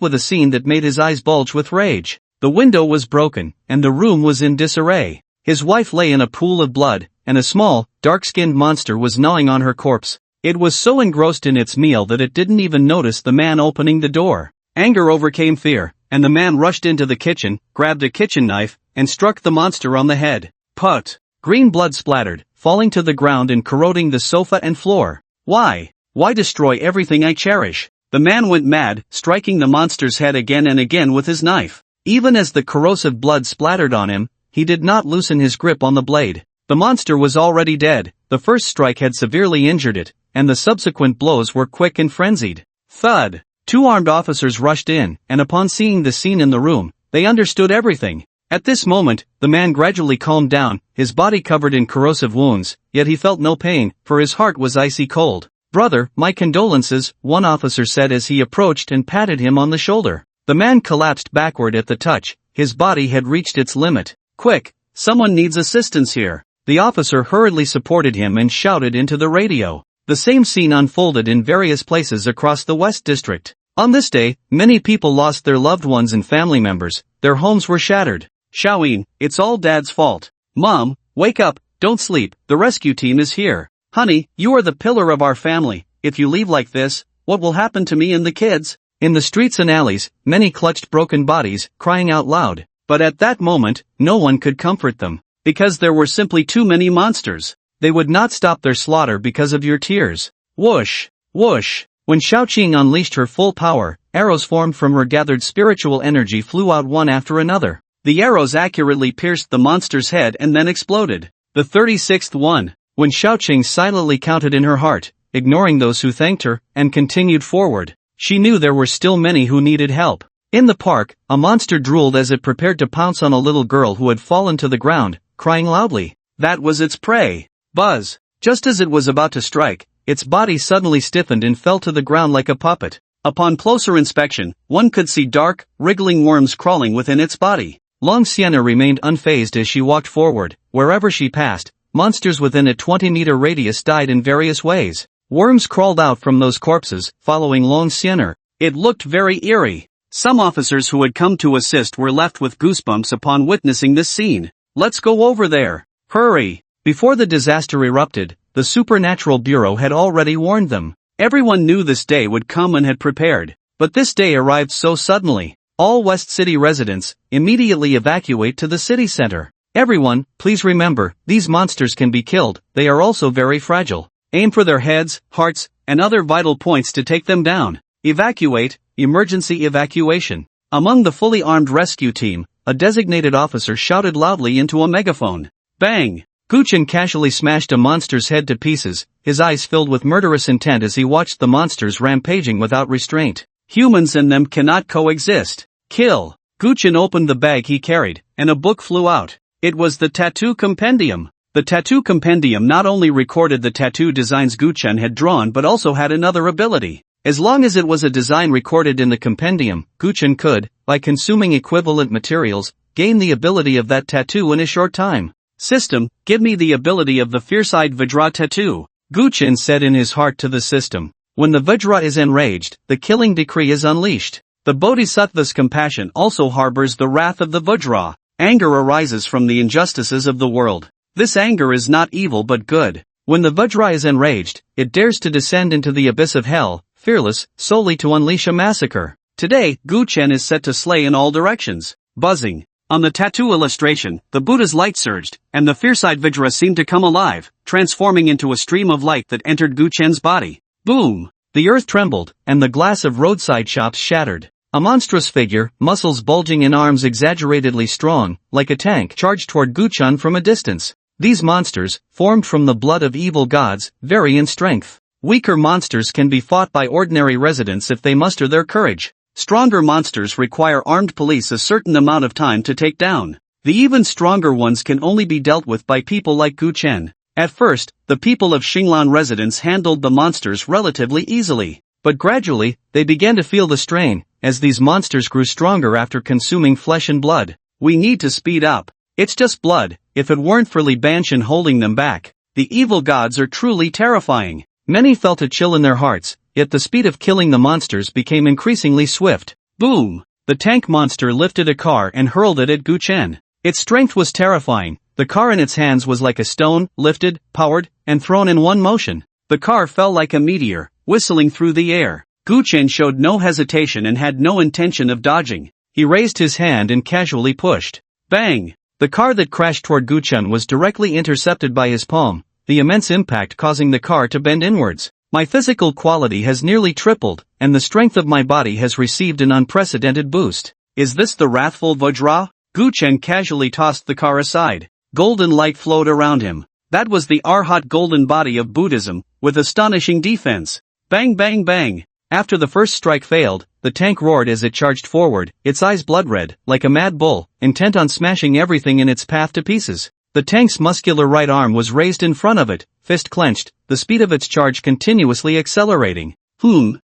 with a scene that made his eyes bulge with rage. The window was broken, and the room was in disarray. His wife lay in a pool of blood, and a small, dark-skinned monster was gnawing on her corpse. It was so engrossed in its meal that it didn't even notice the man opening the door. Anger overcame fear, and the man rushed into the kitchen, grabbed a kitchen knife, and struck the monster on the head. Put! Green blood splattered, falling to the ground and corroding the sofa and floor. Why? Why destroy everything I cherish? The man went mad, striking the monster's head again and again with his knife. Even as the corrosive blood splattered on him, he did not loosen his grip on the blade. The monster was already dead, the first strike had severely injured it, and the subsequent blows were quick and frenzied. Thud! 2 armed officers rushed in, and upon seeing the scene in the room, they understood everything. At this moment, the man gradually calmed down, his body covered in corrosive wounds, yet he felt no pain, for his heart was icy cold. "Brother, my condolences," one officer said as he approached and patted him on the shoulder. The man collapsed backward at the touch, his body had reached its limit. "Quick! Someone needs assistance here." The officer hurriedly supported him and shouted into the radio. The same scene unfolded in various places across the West District. On this day, many people lost their loved ones and family members, their homes were shattered. "Xiaoyin, it's all Dad's fault. Mom, wake up, don't sleep, the rescue team is here. Honey, you are the pillar of our family. If you leave like this, what will happen to me and the kids?" In the streets and alleys, many clutched broken bodies, crying out loud. But at that moment, no one could comfort them. Because there were simply too many monsters. They would not stop their slaughter because of your tears. Whoosh! Whoosh! When Xiaoqing unleashed her full power, arrows formed from her gathered spiritual energy flew out one after another. The arrows accurately pierced the monster's head and then exploded. The 36th one. When Xiaoqing silently counted in her heart, ignoring those who thanked her, and continued forward, she knew there were still many who needed help. In the park, a monster drooled as it prepared to pounce on a little girl who had fallen to the ground, crying loudly. That was its prey. Buzz! Just as it was about to strike, its body suddenly stiffened and fell to the ground like a puppet. Upon closer inspection, one could see dark, wriggling worms crawling within its body. Long Sienna remained unfazed as she walked forward. Wherever she passed, monsters within a 20-meter radius died in various ways. Worms crawled out from those corpses, following Long Sienna. It looked very eerie. Some officers who had come to assist were left with goosebumps upon witnessing this scene. "Let's go over there. Hurry!" Before the disaster erupted, the Supernatural Bureau had already warned them. Everyone knew this day would come and had prepared. But this day arrived so suddenly. All West City residents, immediately evacuate to the city center. Everyone, please remember, these monsters can be killed, they are also very fragile. Aim for their heads, hearts, and other vital points to take them down. Evacuate, emergency evacuation. Among the fully armed rescue team, a designated officer shouted loudly into a megaphone. Bang! Guchen casually smashed a monster's head to pieces, his eyes filled with murderous intent as he watched the monsters rampaging without restraint. Humans and them cannot coexist. Kill! Guchen opened the bag he carried, and a book flew out. It was the Tattoo Compendium. The Tattoo Compendium not only recorded the tattoo designs Guchen had drawn but also had another ability. As long as it was a design recorded in the compendium, Guchen could, by consuming equivalent materials, gain the ability of that tattoo in a short time. System, give me the ability of the fierce-eyed Vajra tattoo, Guchen said in his heart to the system. When the Vajra is enraged, the killing decree is unleashed. The Bodhisattva's compassion also harbors the wrath of the Vajra. Anger arises from the injustices of the world. This anger is not evil but good. When the Vajra is enraged, it dares to descend into the abyss of hell, fearless, solely to unleash a massacre. Today, Guchen is set to slay in all directions. Buzzing. On the tattoo illustration, the Buddha's light surged, and the fierce-eyed Vajra seemed to come alive, transforming into a stream of light that entered Guchen's body. Boom! The earth trembled, and the glass of roadside shops shattered. A monstrous figure, muscles bulging in arms exaggeratedly strong, like a tank, charged toward Guchen from a distance. These monsters, formed from the blood of evil gods, vary in strength. Weaker monsters can be fought by ordinary residents if they muster their courage. Stronger monsters require armed police a certain amount of time to take down. The even stronger ones can only be dealt with by people like Guchen. At first, the people of Xinglan residents handled the monsters relatively easily. But gradually, they began to feel the strain, as these monsters grew stronger after consuming flesh and blood. We need to speed up. It's just blood, if it weren't for Li Banshan holding them back. The evil gods are truly terrifying. Many felt a chill in their hearts, yet the speed of killing the monsters became increasingly swift. Boom! The tank monster lifted a car and hurled it at Guchen. Its strength was terrifying. The car in its hands was like a stone, lifted, powered, and thrown in one motion. The car fell like a meteor, whistling through the air. Guchen showed no hesitation and had no intention of dodging. He raised his hand and casually pushed. Bang! The car that crashed toward Guchen was directly intercepted by his palm, the immense impact causing the car to bend inwards. My physical quality has nearly tripled, and the strength of my body has received an unprecedented boost. Is this the wrathful Vajra? Guchen casually tossed the car aside. Golden light flowed around him. That was the Arhat golden body of Buddhism, with astonishing defense. Bang bang bang! After the first strike failed, the tank roared as it charged forward, its eyes blood-red, like a mad bull, intent on smashing everything in its path to pieces. The tank's muscular right arm was raised in front of it, fist clenched, the speed of its charge continuously accelerating.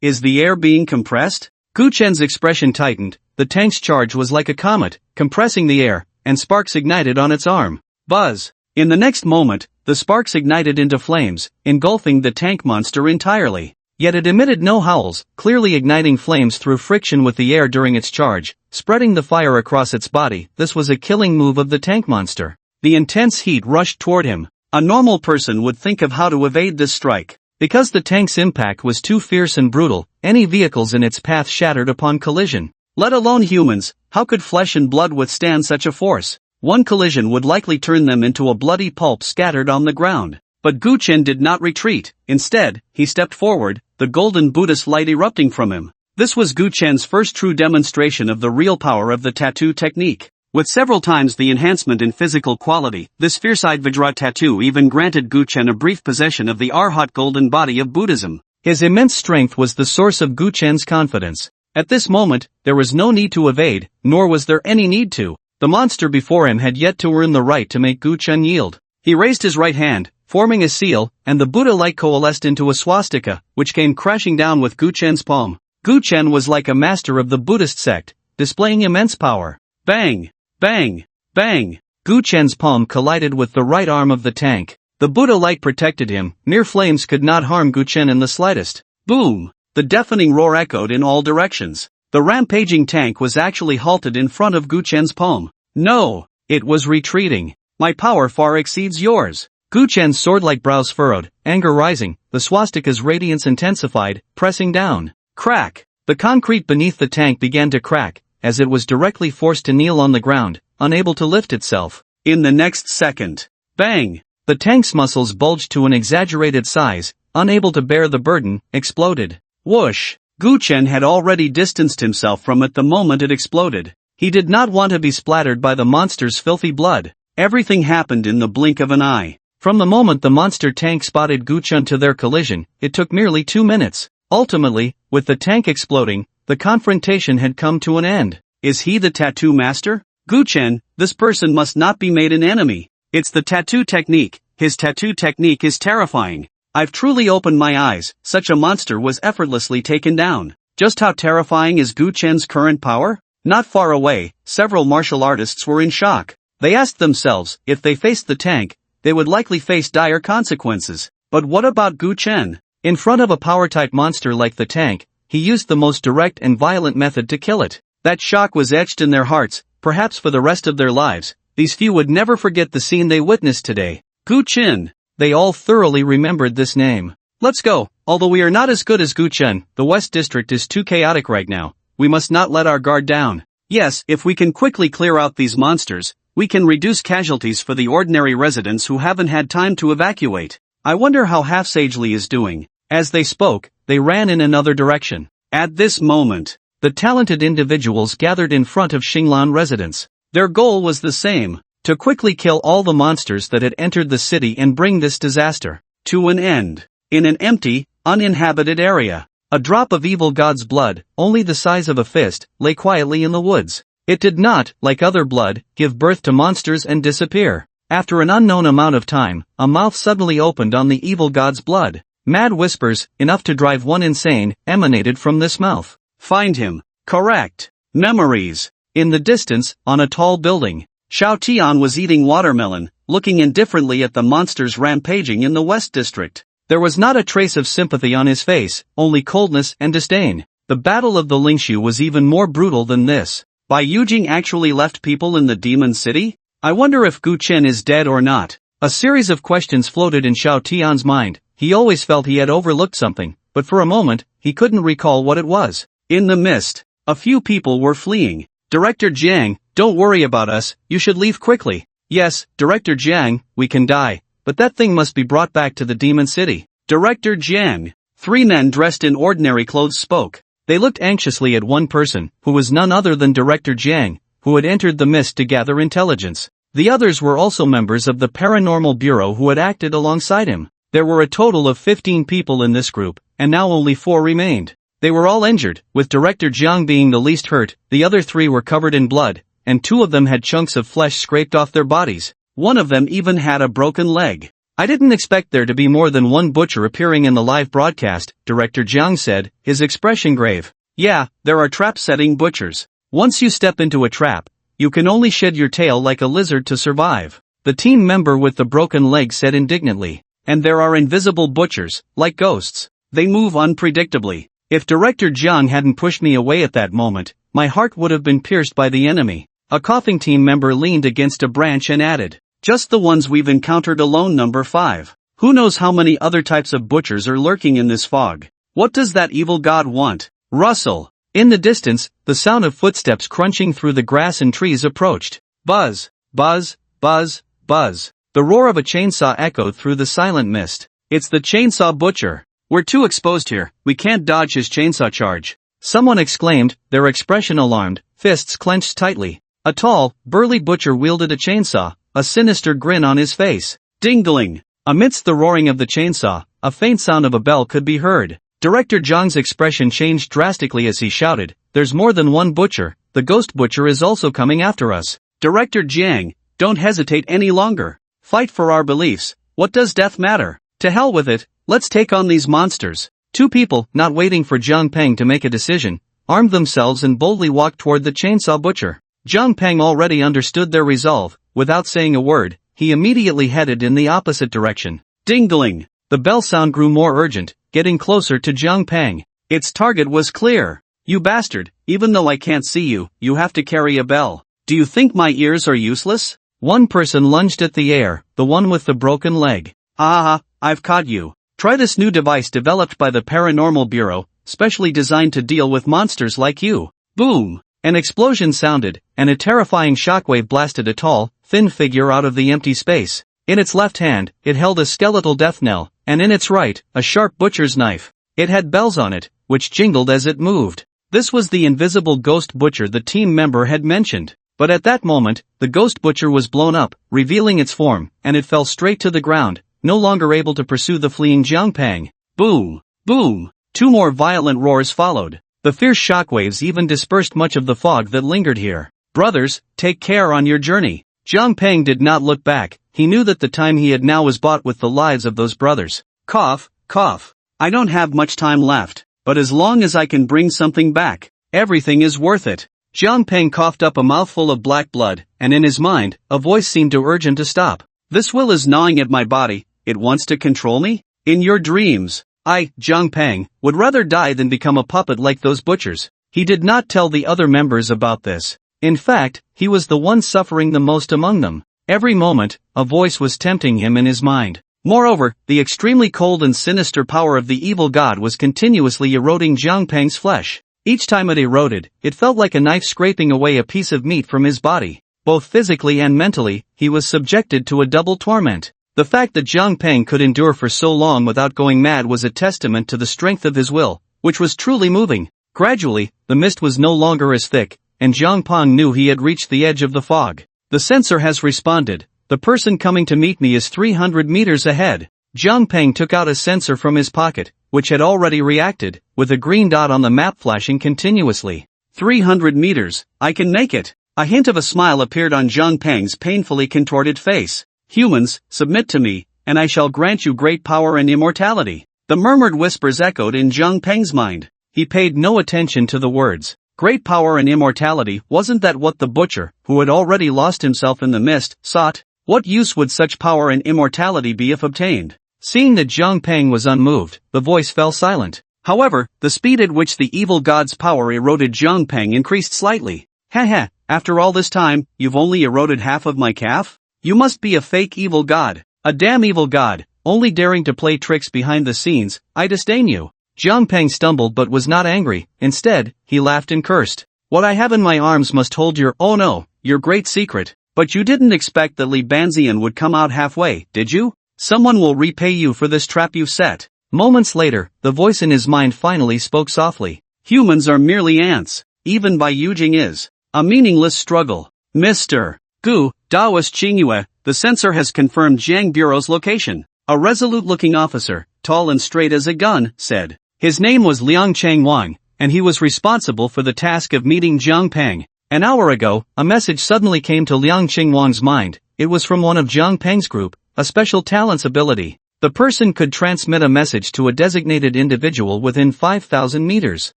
Is the air being compressed? Guchen's expression tightened. The tank's charge was like a comet, compressing the air, and sparks ignited on its arm. Buzz! In the next moment, the sparks ignited into flames, engulfing the tank monster entirely. Yet it emitted no howls, clearly igniting flames through friction with the air during its charge, spreading the fire across its body. This was a killing move of the tank monster. The intense heat rushed toward him. A normal person would think of how to evade this strike. Because the tank's impact was too fierce and brutal, any vehicles in its path shattered upon collision. Let alone humans, how could flesh and blood withstand such a force? One collision would likely turn them into a bloody pulp scattered on the ground. But Guchen did not retreat. Instead, he stepped forward, the golden Buddhist light erupting from him. This was Guchen's first true demonstration of the real power of the tattoo technique. With several times the enhancement in physical quality, this fierce-eyed Vajra tattoo even granted Guchen a brief possession of the Arhat golden body of Buddhism. His immense strength was the source of Guchen's confidence. At this moment, there was no need to evade, nor was there any need to. The monster before him had yet to earn the right to make Guchen yield. He raised his right hand, forming a seal, and the Buddha light coalesced into a swastika, which came crashing down with Guchen's palm. Guchen was like a master of the Buddhist sect, displaying immense power. Bang! Bang! Bang! Guchen's palm collided with the right arm of the tank. The Buddha light protected him. Mere flames could not harm Guchen in the slightest. Boom! The deafening roar echoed in all directions. The rampaging tank was actually halted in front of Guchen's palm. No! It was retreating. My power far exceeds yours. Guchen's sword-like brows furrowed, anger rising, the swastika's radiance intensified, pressing down. Crack! The concrete beneath the tank began to crack, as it was directly forced to kneel on the ground, unable to lift itself. In the next second, bang! The tank's muscles bulged to an exaggerated size, unable to bear the burden, exploded. Whoosh! Guchen had already distanced himself from it the moment it exploded. He did not want to be splattered by the monster's filthy blood. Everything happened in the blink of an eye. From the moment the monster tank spotted Guchen to their collision, it took merely 2 minutes. Ultimately, with the tank exploding, the confrontation had come to an end. Is he the tattoo master? Guchen, this person must not be made an enemy. It's the tattoo technique. His tattoo technique is terrifying. I've truly opened my eyes. Such a monster was effortlessly taken down. Just how terrifying is Guchen's current power? Not far away, several martial artists were in shock. They asked themselves, if they faced the tank, they would likely face dire consequences. But what about Guchen? In front of a power-type monster like the tank, he used the most direct and violent method to kill it. That shock was etched in their hearts, perhaps for the rest of their lives. These few would never forget the scene they witnessed today. Guchen! They all thoroughly remembered this name. Let's go. Although we are not as good as Guchen, the West District is too chaotic right now. We must not let our guard down. Yes, if we can quickly clear out these monsters, we can reduce casualties for the ordinary residents who haven't had time to evacuate. I wonder how Half-Sagely is doing. As they spoke, they ran in another direction. At this moment, the talented individuals gathered in front of Xinglan residence. Their goal was the same, to quickly kill all the monsters that had entered the city and bring this disaster to an end. In an empty, uninhabited area, a drop of evil god's blood, only the size of a fist, lay quietly in the woods. It did not, like other blood, give birth to monsters and disappear. After an unknown amount of time, a mouth suddenly opened on the evil god's blood. Mad whispers, enough to drive one insane, emanated from this mouth. Find him. Correct. Memories. In the distance, on a tall building, Xiao Tian was eating watermelon, looking indifferently at the monsters rampaging in the West District. There was not a trace of sympathy on his face, only coldness and disdain. The Battle of the Lingshu was even more brutal than this. Bai Yujing actually left people in the Demon City? I wonder if Guchen is dead or not. A series of questions floated in Xiao Tian's mind. He always felt he had overlooked something, but for a moment, he couldn't recall what it was. In the mist, a few people were fleeing. Director Jiang, don't worry about us, you should leave quickly. Yes, Director Jiang, we can die, but that thing must be brought back to the Demon City. Director Jiang. 3 men dressed in ordinary clothes spoke. They looked anxiously at one person, who was none other than Director Jiang, who had entered the mist to gather intelligence. The others were also members of the Paranormal Bureau who had acted alongside him. There were a total of 15 people in this group, and now only 4 remained. They were all injured, with Director Jiang being the least hurt. The other 3 were covered in blood, and 2 of them had chunks of flesh scraped off their bodies. One of them even had a broken leg. I didn't expect there to be more than one butcher appearing in the live broadcast, Director Jiang said, his expression grave. Yeah, there are trap-setting butchers. Once you step into a trap, you can only shed your tail like a lizard to survive. The team member with the broken leg said indignantly. And there are invisible butchers, like ghosts. They move unpredictably. If Director Jiang hadn't pushed me away at that moment, my heart would have been pierced by the enemy. A coughing team member leaned against a branch and added, just the ones we've encountered alone, number 5. Who knows how many other types of butchers are lurking in this fog? What does that evil god want? Rustle. In the distance, the sound of footsteps crunching through the grass and trees approached. Buzz, buzz, buzz, buzz. The roar of a chainsaw echoed through the silent mist. It's the chainsaw butcher. We're too exposed here, we can't dodge his chainsaw charge. Someone exclaimed, their expression alarmed, fists clenched tightly. A tall, burly butcher wielded a chainsaw, a sinister grin on his face. Dingling. Amidst the roaring of the chainsaw, a faint sound of a bell could be heard. Director Jiang's expression changed drastically as he shouted, there's more than one butcher, the ghost butcher is also coming after us. Director Jiang, don't hesitate any longer. Fight for our beliefs. What does death matter? To hell with it, let's take on these monsters. 2 people, not waiting for Zhang Peng to make a decision, armed themselves and boldly walked toward the chainsaw butcher. Zhang Peng already understood their resolve. Without saying a word, he immediately headed in the opposite direction. Dingling. The bell sound grew more urgent, getting closer to Zhang Peng. Its target was clear. You bastard, even though I can't see you, you have to carry a bell. Do you think my ears are useless? One person lunged at the air, the one with the broken leg. Ah, I've caught you. Try this new device developed by the Paranormal Bureau, specially designed to deal with monsters like you. Boom! An explosion sounded, and a terrifying shockwave blasted a tall, thin figure out of the empty space. In its left hand, it held a skeletal death knell, and in its right, a sharp butcher's knife. It had bells on it, which jingled as it moved. This was the invisible ghost butcher the team member had mentioned. But at that moment, the ghost butcher was blown up, revealing its form, and it fell straight to the ground, no longer able to pursue the fleeing Zhang Peng. Boom! Boom! 2 more violent roars followed. The fierce shockwaves even dispersed much of the fog that lingered here. Brothers, take care on your journey. Zhang Peng did not look back. He knew that the time he had now was bought with the lives of those brothers. Cough, cough. I don't have much time left, but as long as I can bring something back, everything is worth it. Zhang Peng coughed up a mouthful of black blood, and in his mind, a voice seemed to urge him to stop. This will is gnawing at my body, it wants to control me? In your dreams, I, Zhang Peng, would rather die than become a puppet like those butchers. He did not tell the other members about this. In fact, he was the one suffering the most among them. Every moment, a voice was tempting him in his mind. Moreover, the extremely cold and sinister power of the evil god was continuously eroding Zhang Peng's flesh. Each time it eroded, it felt like a knife scraping away a piece of meat from his body. Both physically and mentally, he was subjected to a double torment. The fact that Zhang Peng could endure for so long without going mad was a testament to the strength of his will, which was truly moving. Gradually, the mist was no longer as thick, and Zhang Peng knew he had reached the edge of the fog. The sensor has responded. The person coming to meet me is 300 meters ahead. Zhang Peng took out a sensor from his pocket, which had already reacted, with a green dot on the map flashing continuously. 300 meters, I can make it. A hint of a smile appeared on Zhang Peng's painfully contorted face. Humans, submit to me, and I shall grant you great power and immortality. The murmured whispers echoed in Zhang Peng's mind. He paid no attention to the words. Great power and immortality, wasn't that what the butcher, who had already lost himself in the mist, sought? What use would such power and immortality be if obtained? Seeing that Zhang Peng was unmoved, the voice fell silent. However, the speed at which the evil god's power eroded Zhang Peng increased slightly. Heh, after all this time, you've only eroded half of my calf? You must be a fake evil god. A damn evil god, only daring to play tricks behind the scenes. I disdain you. Zhang Peng stumbled but was not angry. Instead, he laughed and cursed. What I have in my arms must hold your great secret. But you didn't expect that Li Banxian would come out halfway, did you? Someone will repay you for this trap you've set. Moments later, the voice in his mind finally spoke softly. Humans are merely ants. Even by Yujing is a meaningless struggle. Mr. Gu, Daoist Qingyue, the censor has confirmed Jiang Bureau's location. A resolute-looking officer, tall and straight as a gun, said. His name was Liang Changwang, and he was responsible for the task of meeting Jiang Peng. An hour ago, a message suddenly came to Liang Changwang's mind. It was from one of Jiang Peng's group, a special talents ability. The person could transmit a message to a designated individual within 5,000 meters.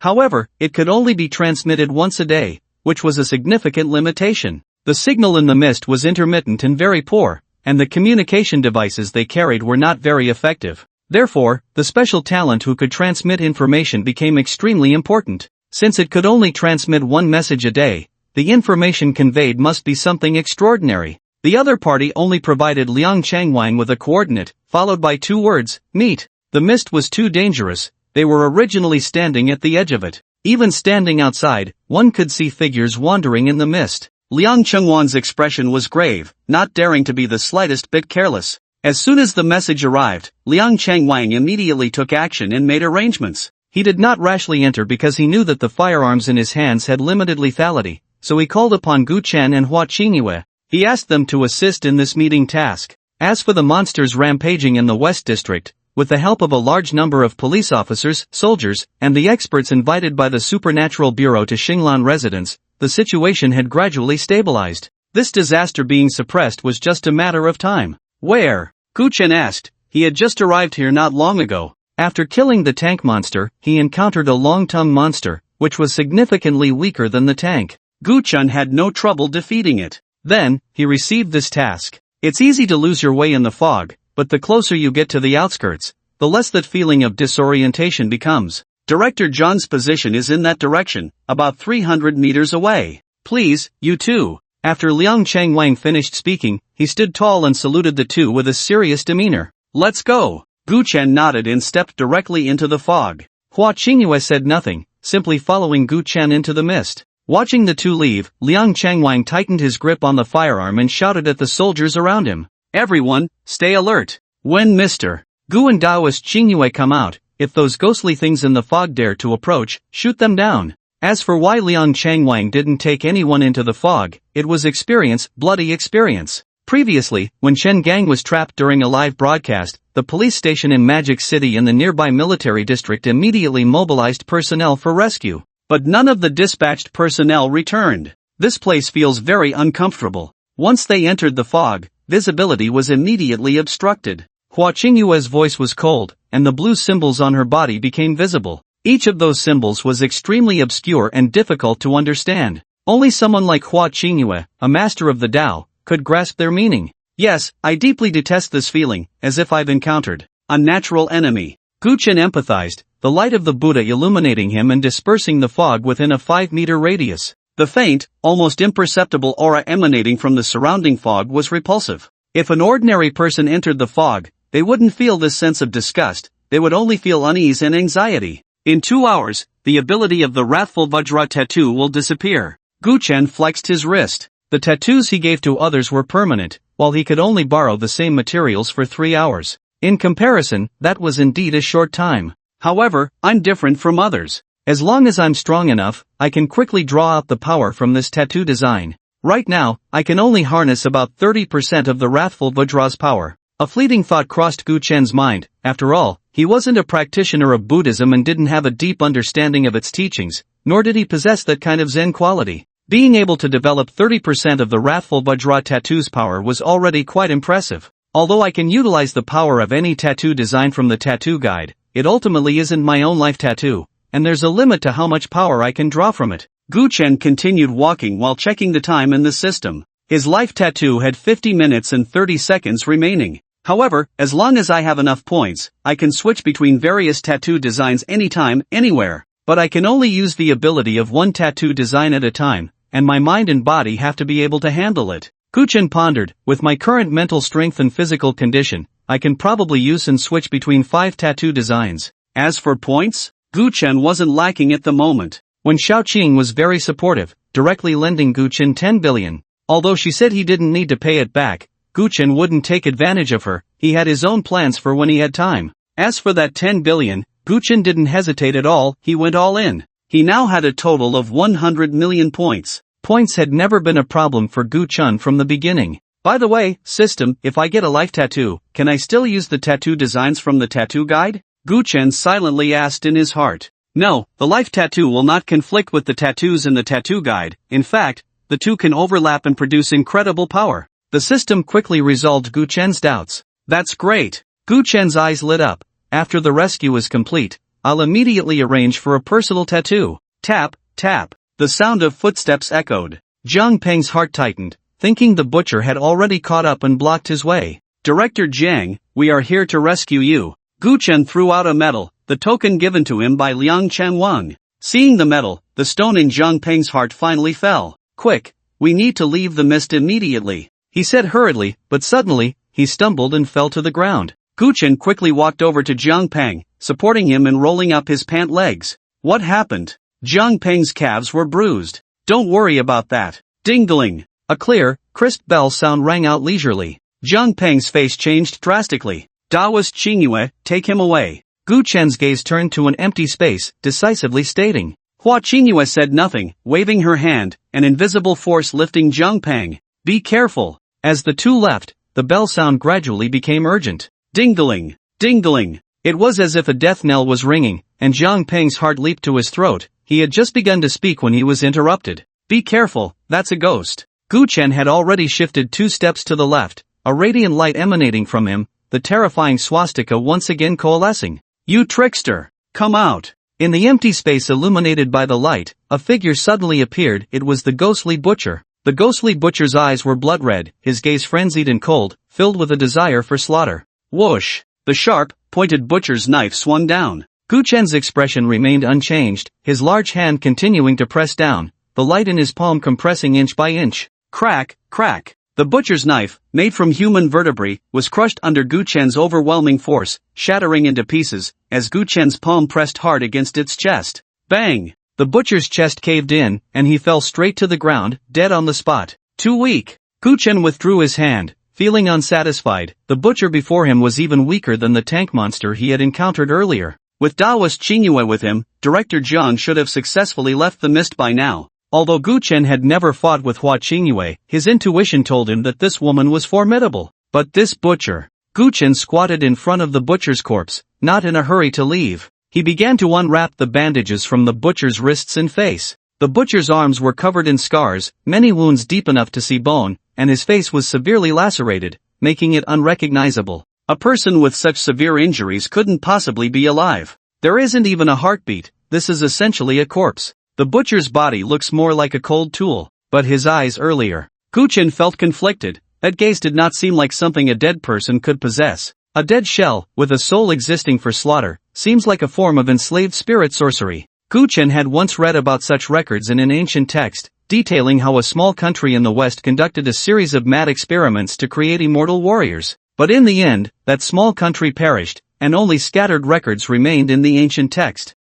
However, it could only be transmitted once a day, which was a significant limitation. The signal in the mist was intermittent and very poor, and the communication devices they carried were not very effective. Therefore, the special talent who could transmit information became extremely important. Since it could only transmit one message a day, the information conveyed must be something extraordinary. The other party only provided Liang Changwang with a coordinate, followed by 2 words, meet. The mist was too dangerous. They were originally standing at the edge of it. Even standing outside, one could see figures wandering in the mist. Liang Chengwan's expression was grave, not daring to be the slightest bit careless. As soon as the message arrived, Liang Changwang immediately took action and made arrangements. He did not rashly enter because he knew that the firearms in his hands had limited lethality, so he called upon Gu Chen and Hua Qingyue. He asked them to assist in this meeting task. As for the monsters rampaging in the West District, with the help of a large number of police officers, soldiers, and the experts invited by the Supernatural Bureau to Xinglan residence, the situation had gradually stabilized. This disaster being suppressed was just a matter of time. Where? Gu Chen asked. He had just arrived here not long ago. After killing the tank monster, he encountered a long-tongued monster, which was significantly weaker than the tank. Gu Chen had no trouble defeating it. Then, he received this task. It's easy to lose your way in the fog, but the closer you get to the outskirts, the less that feeling of disorientation becomes. Director John's position is in that direction, about 300 meters away. Please, you too. After Liang Changwang finished speaking, he stood tall and saluted the two with a serious demeanor. Let's go. Gu Chen nodded and stepped directly into the fog. Hua Qingyue said nothing, simply following Gu Chen into the mist. Watching the two leave, Liang Changwang tightened his grip on the firearm and shouted at the soldiers around him. Everyone, stay alert. When Mr. Gu and Daoist Qingyue come out, if those ghostly things in the fog dare to approach, shoot them down. As for why Liang Changwang didn't take anyone into the fog, it was experience, bloody experience. Previously, when Chen Gang was trapped during a live broadcast, the police station in Magic City in the nearby military district immediately mobilized personnel for rescue. But none of the dispatched personnel returned. This place feels very uncomfortable. Once they entered the fog, visibility was immediately obstructed. Hua Qingyue's voice was cold, and the blue symbols on her body became visible. Each of those symbols was extremely obscure and difficult to understand. Only someone like Hua Qingyue, a master of the Tao, could grasp their meaning. Yes, I deeply detest this feeling, as if I've encountered a natural enemy. Gu Chen empathized, the light of the Buddha illuminating him and dispersing the fog within a 5-meter radius. The faint, almost imperceptible aura emanating from the surrounding fog was repulsive. If an ordinary person entered the fog, they wouldn't feel this sense of disgust, they would only feel unease and anxiety. In 2 hours, the ability of the Wrathful Vajra tattoo will disappear. Gu Chen flexed his wrist. The tattoos he gave to others were permanent, while he could only borrow the same materials for 3 hours. In comparison, that was indeed a short time. However, I'm different from others. As long as I'm strong enough, I can quickly draw out the power from this tattoo design. Right now, I can only harness about 30% of the Wrathful Vajra's power. A fleeting thought crossed Gu Chen's mind. After all, he wasn't a practitioner of Buddhism and didn't have a deep understanding of its teachings, nor did he possess that kind of Zen quality. Being able to develop 30% of the Wrathful Vajra tattoo's power was already quite impressive. Although I can utilize the power of any tattoo design from the tattoo guide, it ultimately isn't my own life tattoo, and there's a limit to how much power I can draw from it. Gu Chen continued walking while checking the time in the system. His life tattoo had 50 minutes and 30 seconds remaining. However, as long as I have enough points, I can switch between various tattoo designs anytime, anywhere. But I can only use the ability of one tattoo design at a time, and my mind and body have to be able to handle it. Gu Chen pondered, with my current mental strength and physical condition, I can probably use and switch between 5 tattoo designs. As for points, Gu Chen wasn't lacking at the moment. when Xiaoqing was very supportive, directly lending Gu Chen 10 billion. Although she said he didn't need to pay it back, Gu Chen wouldn't take advantage of her, he had his own plans for when he had time. As for that 10 billion, Gu Chen didn't hesitate at all, he went all in. He now had a total of 100 million points. Points had never been a problem for Gu Chen from the beginning. By the way, system, if I get a life tattoo, can I still use the tattoo designs from the tattoo guide? Gu Chen silently asked in his heart. No, the life tattoo will not conflict with the tattoos in the tattoo guide. In fact, the two can overlap and produce incredible power. The system quickly resolved Gu Chen's doubts. That's great. Gu Chen's eyes lit up. After the rescue is complete, I'll immediately arrange for a personal tattoo. Tap, tap. The sound of footsteps echoed. Zhang Peng's heart tightened, thinking the butcher had already caught up and blocked his way. Director Jiang, we are here to rescue you. Gu Chen threw out a medal, the token given to him by Liang Chanwang. Seeing the medal, the stone in Zhang Peng's heart finally fell. Quick, we need to leave the mist immediately, he said hurriedly, but suddenly, he stumbled and fell to the ground. Gu Chen quickly walked over to Zhang Peng, supporting him and rolling up his pant legs. What happened? Zhang Peng's calves were bruised. Don't worry about that. Ding-dling. A clear, crisp bell sound rang out leisurely. Zhang Peng's face changed drastically. Daoist Qingyue, take him away. Gu Chen's gaze turned to an empty space, decisively stating. Hua Qingyue said nothing, waving her hand, an invisible force lifting Zhang Peng. Be careful. As the two left, the bell sound gradually became urgent. Ding-dling. Ding-dling. It was as if a death knell was ringing, and Zhang Peng's heart leaped to his throat. He had just begun to speak when he was interrupted. Be careful, that's a ghost. Gu Chen had already shifted 2 steps to the left, a radiant light emanating from him, the terrifying swastika once again coalescing. You trickster! Come out! In the empty space illuminated by the light, a figure suddenly appeared. It was the ghostly butcher. The ghostly butcher's eyes were blood red, his gaze frenzied and cold, filled with a desire for slaughter. Whoosh! The sharp, pointed butcher's knife swung down. Gu Chen's expression remained unchanged, his large hand continuing to press down, the light in his palm compressing inch by inch. Crack, crack. The butcher's knife, made from human vertebrae, was crushed under Gu Chen's overwhelming force, shattering into pieces, as Gu Chen's palm pressed hard against its chest. Bang! The butcher's chest caved in, and he fell straight to the ground, dead on the spot. Too weak. Gu Chen withdrew his hand, feeling unsatisfied. The butcher before him was even weaker than the tank monster he had encountered earlier. With Daoist Qingyue with him, Director Zhang should have successfully left the mist by now. Although Gu Chen had never fought with Hua Qingyue, his intuition told him that this woman was formidable. But this butcher. Gu Chen squatted in front of the butcher's corpse, not in a hurry to leave. He began to unwrap the bandages from the butcher's wrists and face. The butcher's arms were covered in scars, many wounds deep enough to see bone, and his face was severely lacerated, making it unrecognizable. A person with such severe injuries couldn't possibly be alive. There isn't even a heartbeat, this is essentially a corpse. The butcher's body looks more like a cold tool, but his eyes earlier. Gu Chen felt conflicted, that gaze did not seem like something a dead person could possess. A dead shell, with a soul existing for slaughter, seems like a form of enslaved spirit sorcery. Gu Chen had once read about such records in an ancient text, detailing how a small country in the West conducted a series of mad experiments to create immortal warriors. But in the end, that small country perished, and only scattered records remained in the ancient text.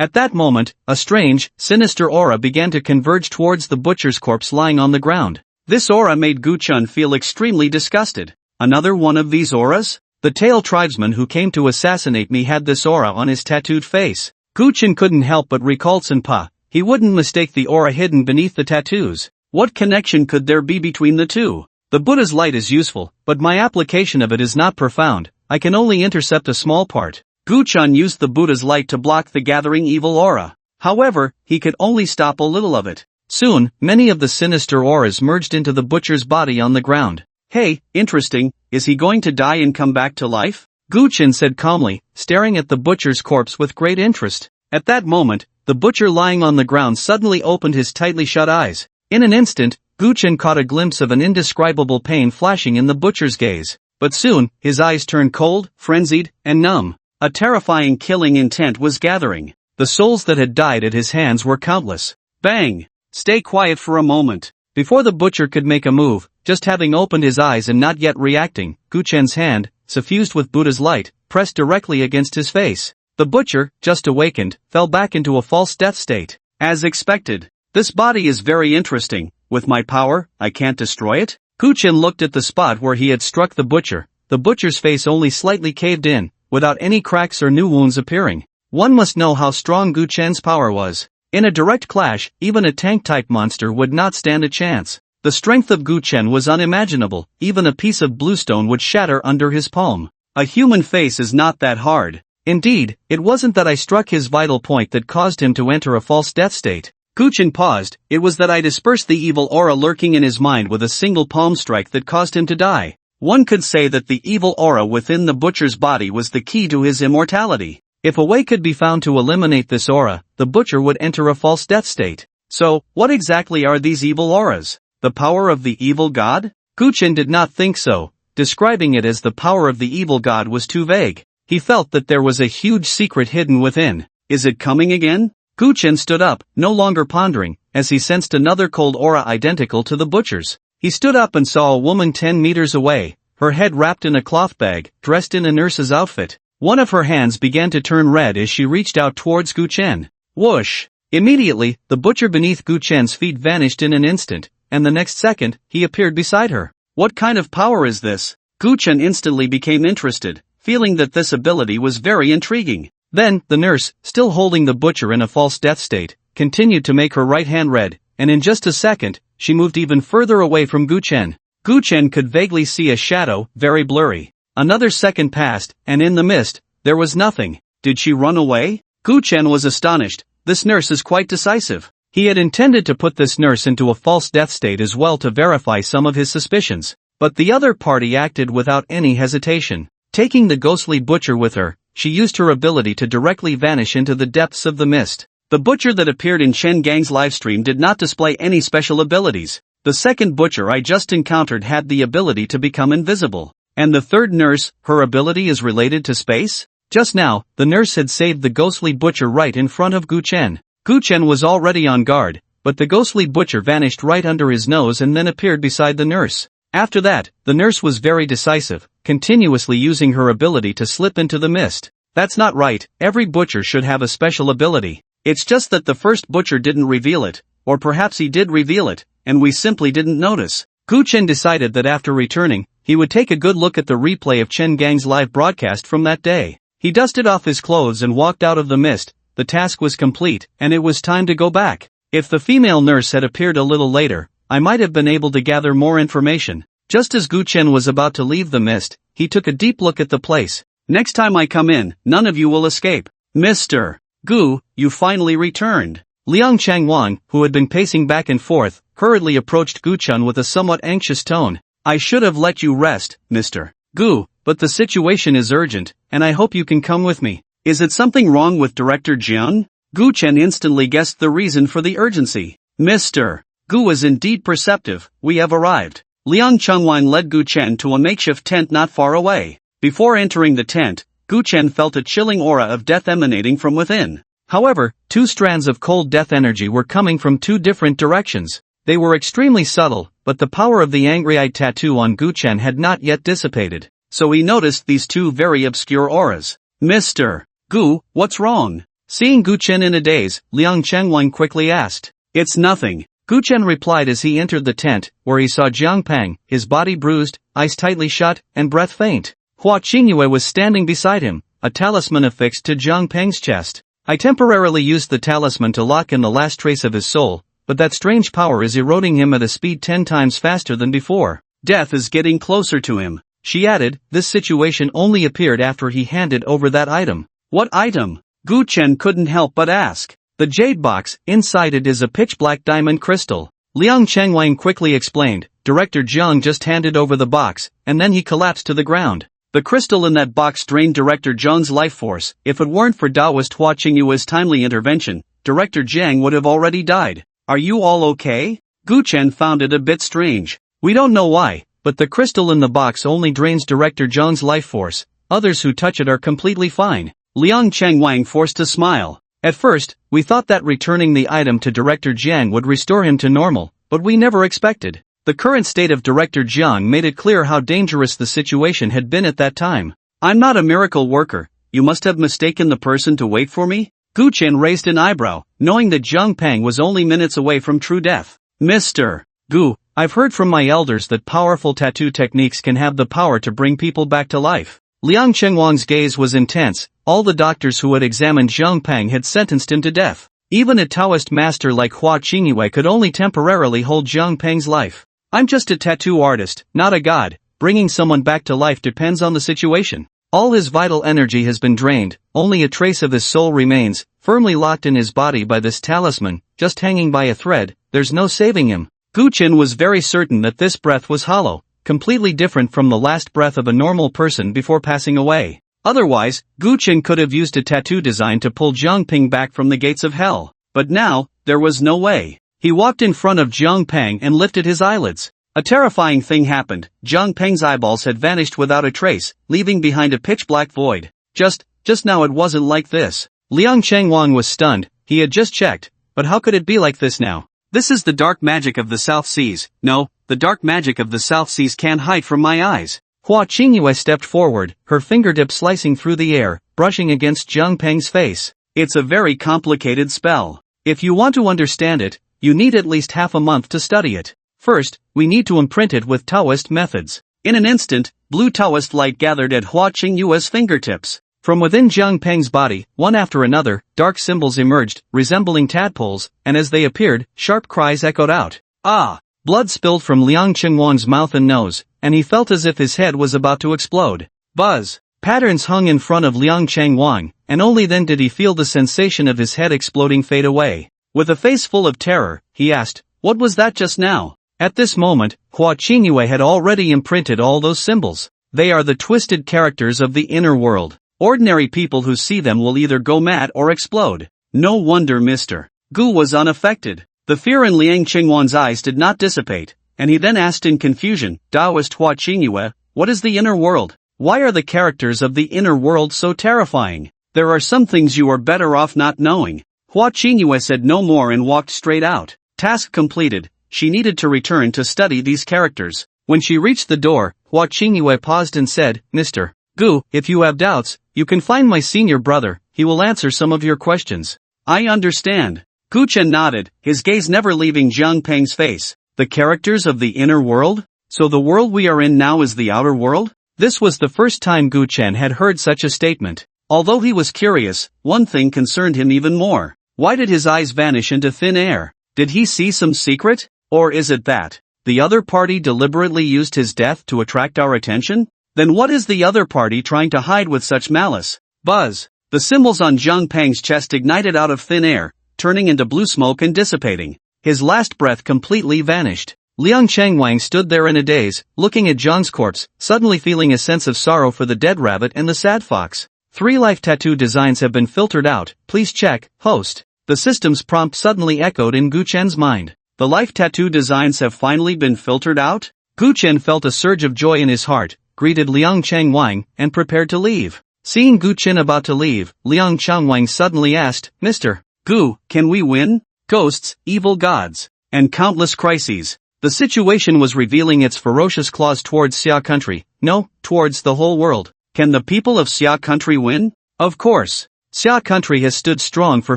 At that moment, a strange, sinister aura began to converge towards the butcher's corpse lying on the ground. This aura made Gu Chen feel extremely disgusted. Another one of these auras? The tail tribesman who came to assassinate me had this aura on his tattooed face. Gu Chen couldn't help but recall Senpa. He wouldn't mistake the aura hidden beneath the tattoos. What connection could there be between the two? The Buddha's light is useful, but my application of it is not profound. I can only intercept a small part. Gu Chen used the Buddha's light to block the gathering evil aura. However, he could only stop a little of it. Soon, many of the sinister auras merged into the butcher's body on the ground. Hey, interesting, is he going to die and come back to life? Gu Chen said calmly, staring at the butcher's corpse with great interest. At that moment, the butcher lying on the ground suddenly opened his tightly shut eyes. In an instant, Gu Chen caught a glimpse of an indescribable pain flashing in the butcher's gaze. But soon, his eyes turned cold, frenzied, and numb. A terrifying killing intent was gathering. The souls that had died at his hands were countless. Bang! Stay quiet for a moment. Before the butcher could make a move, just having opened his eyes and not yet reacting, Gu Chen's hand, suffused with Buddha's light, pressed directly against his face. The butcher, just awakened, fell back into a false death state. As expected. This body is very interesting. With my power, I can't destroy it? Gu Chen looked at the spot where he had struck the butcher. The butcher's face only slightly caved in, without any cracks or new wounds appearing. One must know how strong Gu Chen's power was. In a direct clash, even a tank-type monster would not stand a chance. The strength of Gu Chen was unimaginable, even a piece of bluestone would shatter under his palm. A human face is not that hard. Indeed, it wasn't that I struck his vital point that caused him to enter a false death state. Gu Chen paused, it was that I dispersed the evil aura lurking in his mind with a single palm strike that caused him to die. One could say that the evil aura within the butcher's body was the key to his immortality. If a way could be found to eliminate this aura, the butcher would enter a false death state. So, what exactly are these evil auras? The power of the evil god? Gu Chen did not think so. Describing it as the power of the evil god was too vague. He felt that there was a huge secret hidden within. Is it coming again? Gu Chen stood up, no longer pondering, as he sensed another cold aura identical to the butcher's. He stood up and saw a woman 10 meters away, her head wrapped in a cloth bag, dressed in a nurse's outfit. One of her hands began to turn red as she reached out towards Gu Chen. Whoosh! Immediately, the butcher beneath Gu Chen's feet vanished in an instant, and the next second, he appeared beside her. What kind of power is this? Gu Chen instantly became interested, feeling that this ability was very intriguing. Then, the nurse, still holding the butcher in a false death state, continued to make her right hand red, and in just a second, she moved even further away from Gu Chen. Gu Chen could vaguely see a shadow, very blurry. Another second passed, and in the mist, there was nothing. Did she run away? Gu Chen was astonished. This nurse is quite decisive. He had intended to put this nurse into a false death state as well to verify some of his suspicions. But the other party acted without any hesitation. Taking the ghostly butcher with her, she used her ability to directly vanish into the depths of the mist. The butcher that appeared in Chen Gang's livestream did not display any special abilities. The second butcher I just encountered had the ability to become invisible. And the third nurse, her ability is related to space? Just now, the nurse had saved the ghostly butcher right in front of Gu Chen. Gu Chen was already on guard, but the ghostly butcher vanished right under his nose and then appeared beside the nurse. After that, the nurse was very decisive, continuously using her ability to slip into the mist. That's not right, every butcher should have a special ability. It's just that the first butcher didn't reveal it, or perhaps he did reveal it, and we simply didn't notice. Gu Chen decided that after returning, he would take a good look at the replay of Chen Gang's live broadcast from that day. He dusted off his clothes and walked out of the mist. The task was complete, and it was time to go back. If the female nurse had appeared a little later, I might have been able to gather more information. Just as Gu Chen was about to leave the mist, he took a deep look at the place. Next time I come in, none of you will escape. Mr. Gu, you finally returned. Liang Changwang, who had been pacing back and forth, hurriedly approached Gu Chen with a somewhat anxious tone. I should have let you rest, Mr. Gu, but the situation is urgent, and I hope you can come with me. Is it something wrong with Director Jiang? Gu Chen instantly guessed the reason for the urgency. Mr. Gu is indeed perceptive, we have arrived. Liang Chengwan led Gu Chen to a makeshift tent not far away. Before entering the tent, Gu Chen felt a chilling aura of death emanating from within. However, two strands of cold death energy were coming from two different directions. They were extremely subtle, but the power of the angry-eyed tattoo on Gu Chen had not yet dissipated. So he noticed these two very obscure auras. Mr. Gu, what's wrong? Seeing Gu Chen in a daze, Liang Chengwan quickly asked. It's nothing. Gu Chen replied as he entered the tent, where he saw Jiang Peng, his body bruised, eyes tightly shut, and breath faint. Hua Qingyue was standing beside him, a talisman affixed to Jiang Peng's chest. I temporarily used the talisman to lock in the last trace of his soul, but that strange power is eroding him at a speed 10 times faster than before. Death is getting closer to him. She added, this situation only appeared after he handed over that item. What item? Gu Chen couldn't help but ask. The jade box, inside it is a pitch-black diamond crystal. Liang Chengwang quickly explained, Director Jiang just handed over the box, and then he collapsed to the ground. The crystal in that box drained Director Jiang's life force. If it weren't for Taoist Hua Qingyue's timely intervention, Director Jiang would have already died. Are you all okay? Gu Chen found it a bit strange. We don't know why, but the crystal in the box only drains Director Jiang's life force. Others who touch it are completely fine. Liang Chengwang forced a smile. At first, we thought that returning the item to Director Jiang would restore him to normal, but we never expected. The current state of Director Jiang made it clear how dangerous the situation had been at that time. I'm not a miracle worker, you must have mistaken the person to wait for me? Gu Chen raised an eyebrow, knowing that Zhang Peng was only minutes away from true death. Mr. Gu, I've heard from my elders that powerful tattoo techniques can have the power to bring people back to life. Liang Chengwang's gaze was intense. All the doctors who had examined Zhang Peng had sentenced him to death. Even a Taoist master like Hua Qingyue could only temporarily hold Zhang Peng's life. I'm just a tattoo artist, not a god. Bringing someone back to life depends on the situation. All his vital energy has been drained, only a trace of his soul remains, firmly locked in his body by this talisman, just hanging by a thread. There's no saving him. Gu Qin was very certain that this breath was hollow, completely different from the last breath of a normal person before passing away. Otherwise, Gu Qin could have used a tattoo design to pull Zhang Peng back from the gates of hell. But now, there was no way. He walked in front of Zhang Peng and lifted his eyelids. A terrifying thing happened. Zhang Peng's eyeballs had vanished without a trace, leaving behind a pitch-black void. Just now it wasn't like this. Liang Chengwang was stunned. He had just checked. But how could it be like this now? This is the dark magic of the South Seas. No, the dark magic of the South Seas can't hide from my eyes. Hua Qingyue stepped forward, her fingertip slicing through the air, brushing against Zhang Peng's face. It's a very complicated spell. If you want to understand it, you need at least half a month to study it. First, we need to imprint it with Taoist methods. In an instant, blue Taoist light gathered at Hua Qingyue's fingertips. From within Zhang Peng's body, one after another, dark symbols emerged, resembling tadpoles, and as they appeared, sharp cries echoed out. Ah! Blood spilled from Liang Chengwang's mouth and nose, and he felt as if his head was about to explode. Buzz! Patterns hung in front of Liang Chengwang, and only then did he feel the sensation of his head exploding fade away. With a face full of terror, he asked, "What was that just now?" At this moment, Hua Qingyue had already imprinted all those symbols. They are the twisted characters of the inner world. Ordinary people who see them will either go mad or explode. No wonder Mr. Gu was unaffected. The fear in Liang Chengwang's eyes did not dissipate, and he then asked in confusion, "Taoist Hua Qingyue, what is the inner world? Why are the characters of the inner world so terrifying? There are some things you are better off not knowing." Hua Qingyue said no more and walked straight out. Task completed. She needed to return to study these characters. When she reached the door, Hua Qingyue paused and said, "Mr. Gu, if you have doubts, you can find my senior brother, he will answer some of your questions." "I understand." Gu Chen nodded, his gaze never leaving Zhang Peng's face. The characters of the inner world? So the world we are in now is the outer world? This was the first time Gu Chen had heard such a statement. Although he was curious, one thing concerned him even more. Why did his eyes vanish into thin air? Did he see some secret? Or is it that the other party deliberately used his death to attract our attention? Then what is the other party trying to hide with such malice? Buzz! The symbols on Zhang Peng's chest ignited out of thin air, turning into blue smoke and dissipating. His last breath completely vanished. Liang Chengwang stood there in a daze, looking at Zhang's corpse, suddenly feeling a sense of sorrow for the dead rabbit and the sad fox. 3 life tattoo designs have been filtered out, please check, host. The system's prompt suddenly echoed in Gu Chen's mind. The life tattoo designs have finally been filtered out? Gu Chen felt a surge of joy in his heart, greeted Liang Chengwang, and prepared to leave. Seeing Gu Chen about to leave, Liang Chengwang suddenly asked, "Mr. Gu, can we win? Ghosts, evil gods, and countless crises." The situation was revealing its ferocious claws towards Xia country, no, towards the whole world. Can the people of Xia country win? Of course. Xia country has stood strong for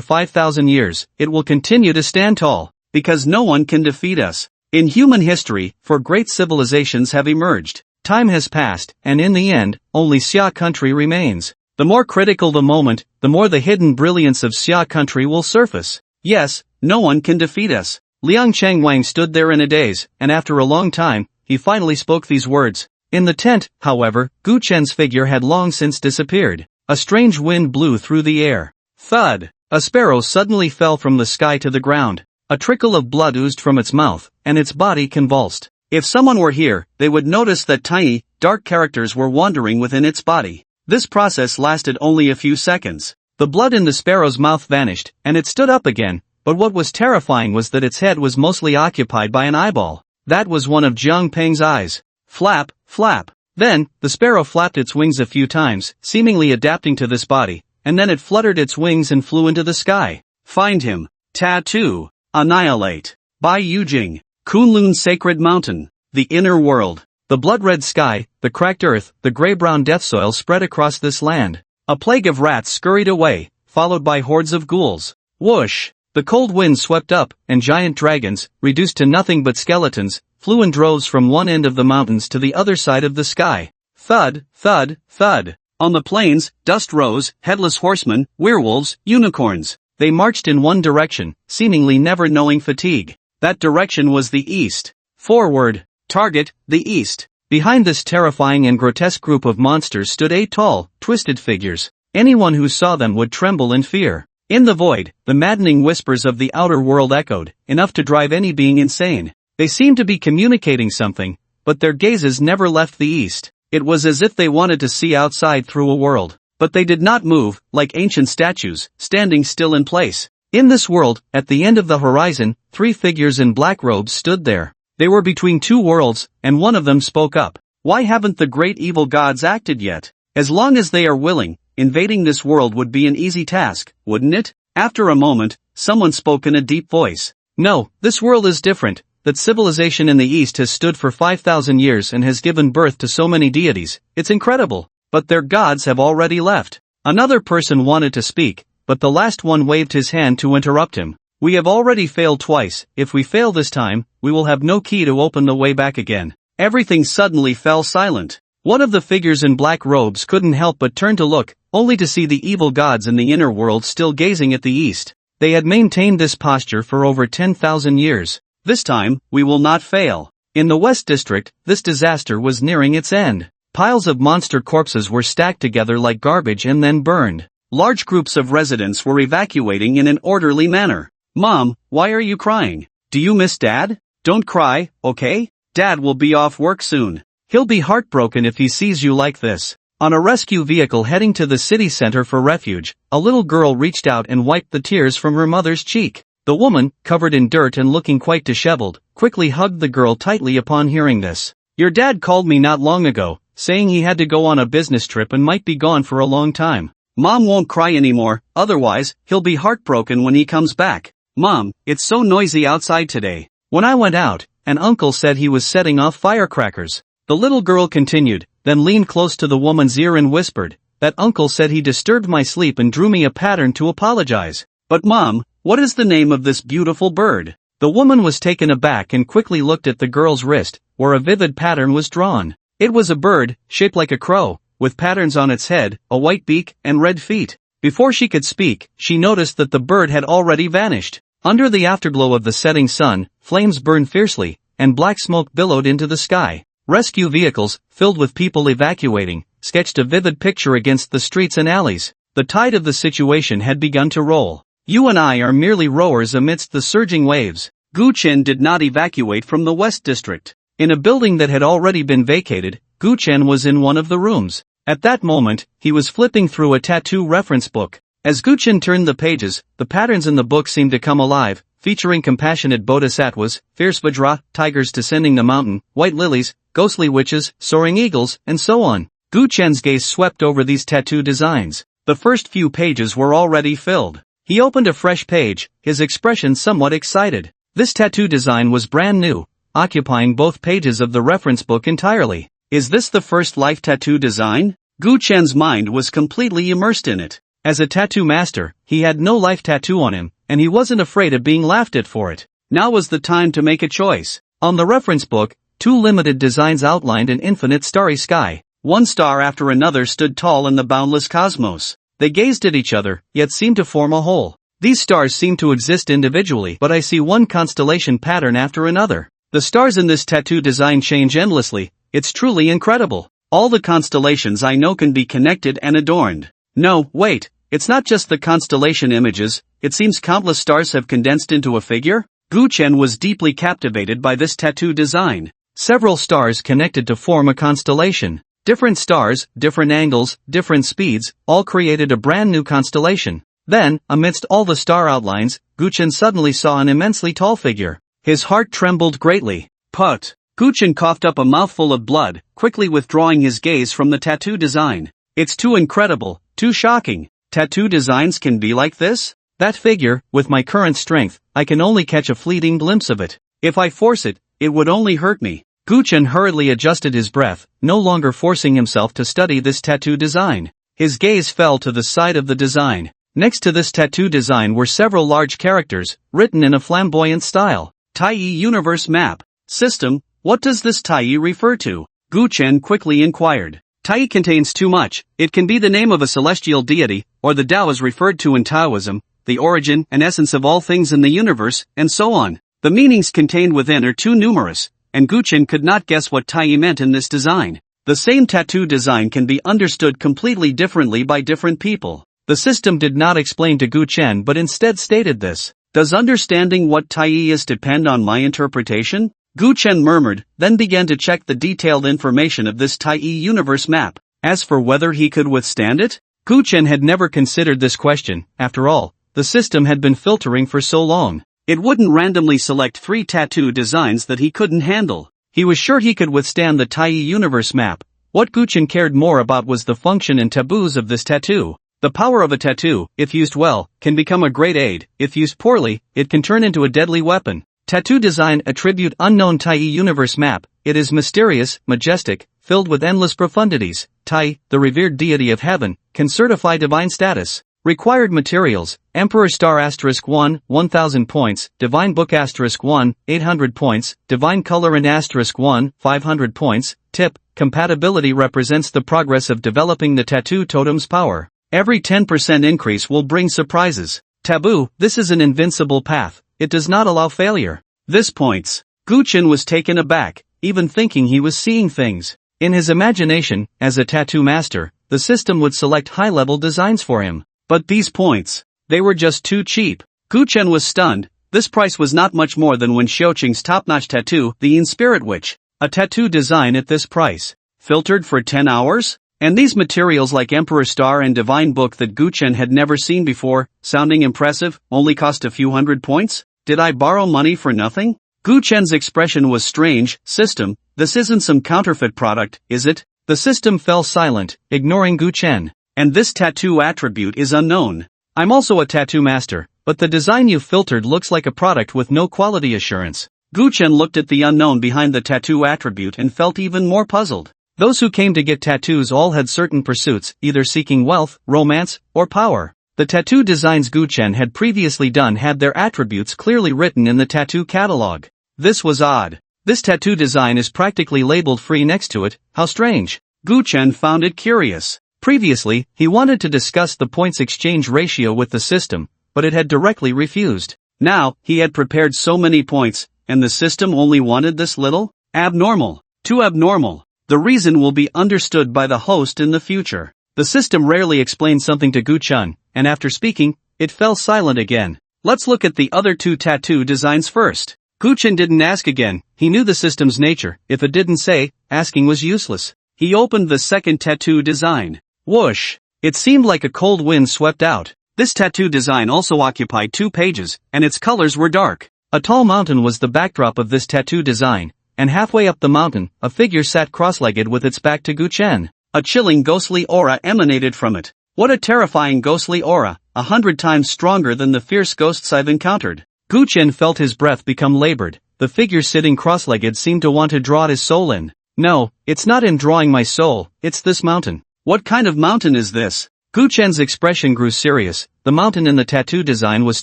5,000 years, it will continue to stand tall, because no one can defeat us. In human history, 4 great civilizations have emerged. Time has passed, and in the end, only Xia country remains. The more critical the moment, the more the hidden brilliance of Xia country will surface. Yes, no one can defeat us. Liang Chengwang stood there in a daze, and after a long time, he finally spoke these words. In the tent, however, Gu Chen's figure had long since disappeared. A strange wind blew through the air. Thud! A sparrow suddenly fell from the sky to the ground. A trickle of blood oozed from its mouth, and its body convulsed. If someone were here, they would notice that tiny, dark characters were wandering within its body. This process lasted only a few seconds. The blood in the sparrow's mouth vanished, and it stood up again, but what was terrifying was that its head was mostly occupied by an eyeball. That was one of Zhang Peng's eyes. Flap, flap. Then, the sparrow flapped its wings a few times, seemingly adapting to this body, and then it fluttered its wings and flew into the sky. Find him. Tattoo. Annihilate. By Yujing. Kunlun Sacred Mountain. The inner world. The blood-red sky, the cracked earth, the gray-brown death soil spread across this land. A plague of rats scurried away, followed by hordes of ghouls. Whoosh! The cold wind swept up, and giant dragons, reduced to nothing but skeletons, flew in droves from one end of the mountains to the other side of the sky. Thud, thud, thud. On the plains, dust rose, headless horsemen, werewolves, unicorns. They marched in one direction, seemingly never knowing fatigue. That direction was the east. Forward. Target, the east. Behind this terrifying and grotesque group of monsters stood 8 tall, twisted figures. Anyone who saw them would tremble in fear. In the void, the maddening whispers of the outer world echoed, enough to drive any being insane. They seemed to be communicating something, but their gazes never left the east. It was as if they wanted to see outside through a world. But they did not move, like ancient statues, standing still in place. In this world, at the end of the horizon, 3 figures in black robes stood there. They were between 2 worlds, and one of them spoke up. Why haven't the great evil gods acted yet? As long as they are willing, invading this world would be an easy task, wouldn't it? After a moment, someone spoke in a deep voice. No, this world is different. That civilization in the East has stood for 5,000 years and has given birth to so many deities. It's incredible. But their gods have already left. Another person wanted to speak, but the last one waved his hand to interrupt him. We have already failed twice. If we fail this time, we will have no key to open the way back again. Everything suddenly fell silent. One of the figures in black robes couldn't help but turn to look, only to see the evil gods in the inner world still gazing at the east. They had maintained this posture for over 10,000 years. This time, we will not fail. In the West District, this disaster was nearing its end. Piles of monster corpses were stacked together like garbage and then burned. Large groups of residents were evacuating in an orderly manner. Mom, why are you crying? Do you miss Dad? Don't cry, okay? Dad will be off work soon. He'll be heartbroken if he sees you like this. On a rescue vehicle heading to the city center for refuge, a little girl reached out and wiped the tears from her mother's cheek. The woman, covered in dirt and looking quite disheveled, quickly hugged the girl tightly upon hearing this. Your dad called me not long ago, saying he had to go on a business trip and might be gone for a long time. Mom won't cry anymore, otherwise, he'll be heartbroken when he comes back. Mom, it's so noisy outside today. When I went out, an uncle said he was setting off firecrackers. The little girl continued, then leaned close to the woman's ear and whispered, that uncle said he disturbed my sleep and drew me a pattern to apologize. But Mom, what is the name of this beautiful bird? The woman was taken aback and quickly looked at the girl's wrist, where a vivid pattern was drawn. It was a bird, shaped like a crow, with patterns on its head, a white beak, and red feet. Before she could speak, she noticed that the bird had already vanished. Under the afterglow of the setting sun, flames burned fiercely, and black smoke billowed into the sky. Rescue vehicles, filled with people evacuating, sketched a vivid picture against the streets and alleys. The tide of the situation had begun to roll. You and I are merely rowers amidst the surging waves. Gu Chen did not evacuate from the West District. In a building that had already been vacated, Gu Chen was in one of the rooms. At that moment, he was flipping through a tattoo reference book. As Gu Chen turned the pages, the patterns in the book seemed to come alive, featuring compassionate bodhisattvas, fierce vajra, tigers descending the mountain, white lilies, ghostly witches, soaring eagles, and so on. Gu Chen's gaze swept over these tattoo designs. The first few pages were already filled. He opened a fresh page, his expression somewhat excited. This tattoo design was brand new, occupying both pages of the reference book entirely. Is this the first life tattoo design? Gu Chen's mind was completely immersed in it. As a tattoo master, he had no life tattoo on him, and he wasn't afraid of being laughed at for it. Now was the time to make a choice. On the reference book, 2 limited designs outlined an infinite starry sky. One star after another stood tall in the boundless cosmos. They gazed at each other, yet seemed to form a whole. These stars seem to exist individually, but I see one constellation pattern after another. The stars in this tattoo design change endlessly. It's truly incredible. All the constellations I know can be connected and adorned. No, wait, it's not just the constellation images, it seems countless stars have condensed into a figure? Gu Chen was deeply captivated by this tattoo design. Several stars connected to form a constellation. Different stars, different angles, different speeds, all created a brand new constellation. Then, amidst all the star outlines, Gu Chen suddenly saw an immensely tall figure. His heart trembled greatly. Put! Gu Chen coughed up a mouthful of blood, quickly withdrawing his gaze from the tattoo design. It's too incredible, too shocking. Tattoo designs can be like this? That figure, with my current strength, I can only catch a fleeting glimpse of it. If I force it, it would only hurt me. Gu Chen hurriedly adjusted his breath, no longer forcing himself to study this tattoo design. His gaze fell to the side of the design. Next to this tattoo design were several large characters, written in a flamboyant style. Tai Universe Map. System, what does this Tai refer to? Gu Chen quickly inquired. Tai contains too much. It can be the name of a celestial deity, or the Tao is referred to in Taoism, the origin and essence of all things in the universe, and so on. The meanings contained within are too numerous, and Gu Chen could not guess what Tai meant in this design. The same tattoo design can be understood completely differently by different people. The system did not explain to Gu Chen but instead stated this. Does understanding what Tai is depend on my interpretation? Gu Chen murmured, then began to check the detailed information of this Tai universe map. As for whether he could withstand it, Gu Chen had never considered this question. After all, the system had been filtering for so long. It wouldn't randomly select 3 tattoo designs that he couldn't handle. He was sure he could withstand the Tai universe map. What Gu Chen cared more about was the function and taboos of this tattoo. The power of a tattoo, if used well, can become a great aid. If used poorly, it can turn into a deadly weapon. Tattoo design attribute unknown Tai universe map. It is mysterious, majestic, filled with endless profundities. Tai, the revered deity of heaven, can certify divine status. Required materials: Emperor Star *1, 1000 points, Divine Book *1, 800 points, Divine Color and *1, 500 points. Tip: compatibility represents the progress of developing the tattoo totem's power. Every 10% increase will bring surprises. Taboo: this is an invincible path. It does not allow failure. This points. Gu Chen was taken aback, even thinking he was seeing things. In his imagination, as a tattoo master, the system would select high-level designs for him. But these points, they were just too cheap. Gu Chen was stunned. This price was not much more than Wen Xiaoqing's top-notch tattoo, the In Spirit Witch. A tattoo design at this price. Filtered for 10 hours? And these materials like Emperor Star and Divine Book that Gu Chen had never seen before, sounding impressive, only cost a few hundred points? Did I borrow money for nothing? Gu Chen's expression was strange. System, this isn't some counterfeit product, is it? The system fell silent, ignoring Gu Chen. And this tattoo attribute is unknown. I'm also a tattoo master, but the design you filtered looks like a product with no quality assurance. Gu Chen looked at the unknown behind the tattoo attribute and felt even more puzzled. Those who came to get tattoos all had certain pursuits, either seeking wealth, romance, or power. The tattoo designs Gu Chen had previously done had their attributes clearly written in the tattoo catalog. This was odd. This tattoo design is practically labeled free next to it. How strange. Gu Chen found it curious. Previously, he wanted to discuss the points exchange ratio with the system, but it had directly refused. Now, he had prepared so many points, and the system only wanted this little? Abnormal. Too abnormal. The reason will be understood by the host in the future. The system rarely explained something to Gu Chen, and after speaking, it fell silent again. Let's look at the other 2 tattoo designs first. Gu Chen didn't ask again. He knew the system's nature. If it didn't say, asking was useless. He opened the second tattoo design. Whoosh! It seemed like a cold wind swept out. This tattoo design also occupied 2 pages, and its colors were dark. A tall mountain was the backdrop of this tattoo design, and halfway up the mountain, a figure sat cross-legged with its back to Gu Chen. A chilling ghostly aura emanated from it. What a terrifying ghostly aura, 100 times stronger than the fierce ghosts I've encountered. Gu Chen felt his breath become labored. The figure sitting cross-legged seemed to want to draw his soul in. No, it's not in drawing my soul, it's this mountain. What kind of mountain is this? Gu Chen's expression grew serious. The mountain in the tattoo design was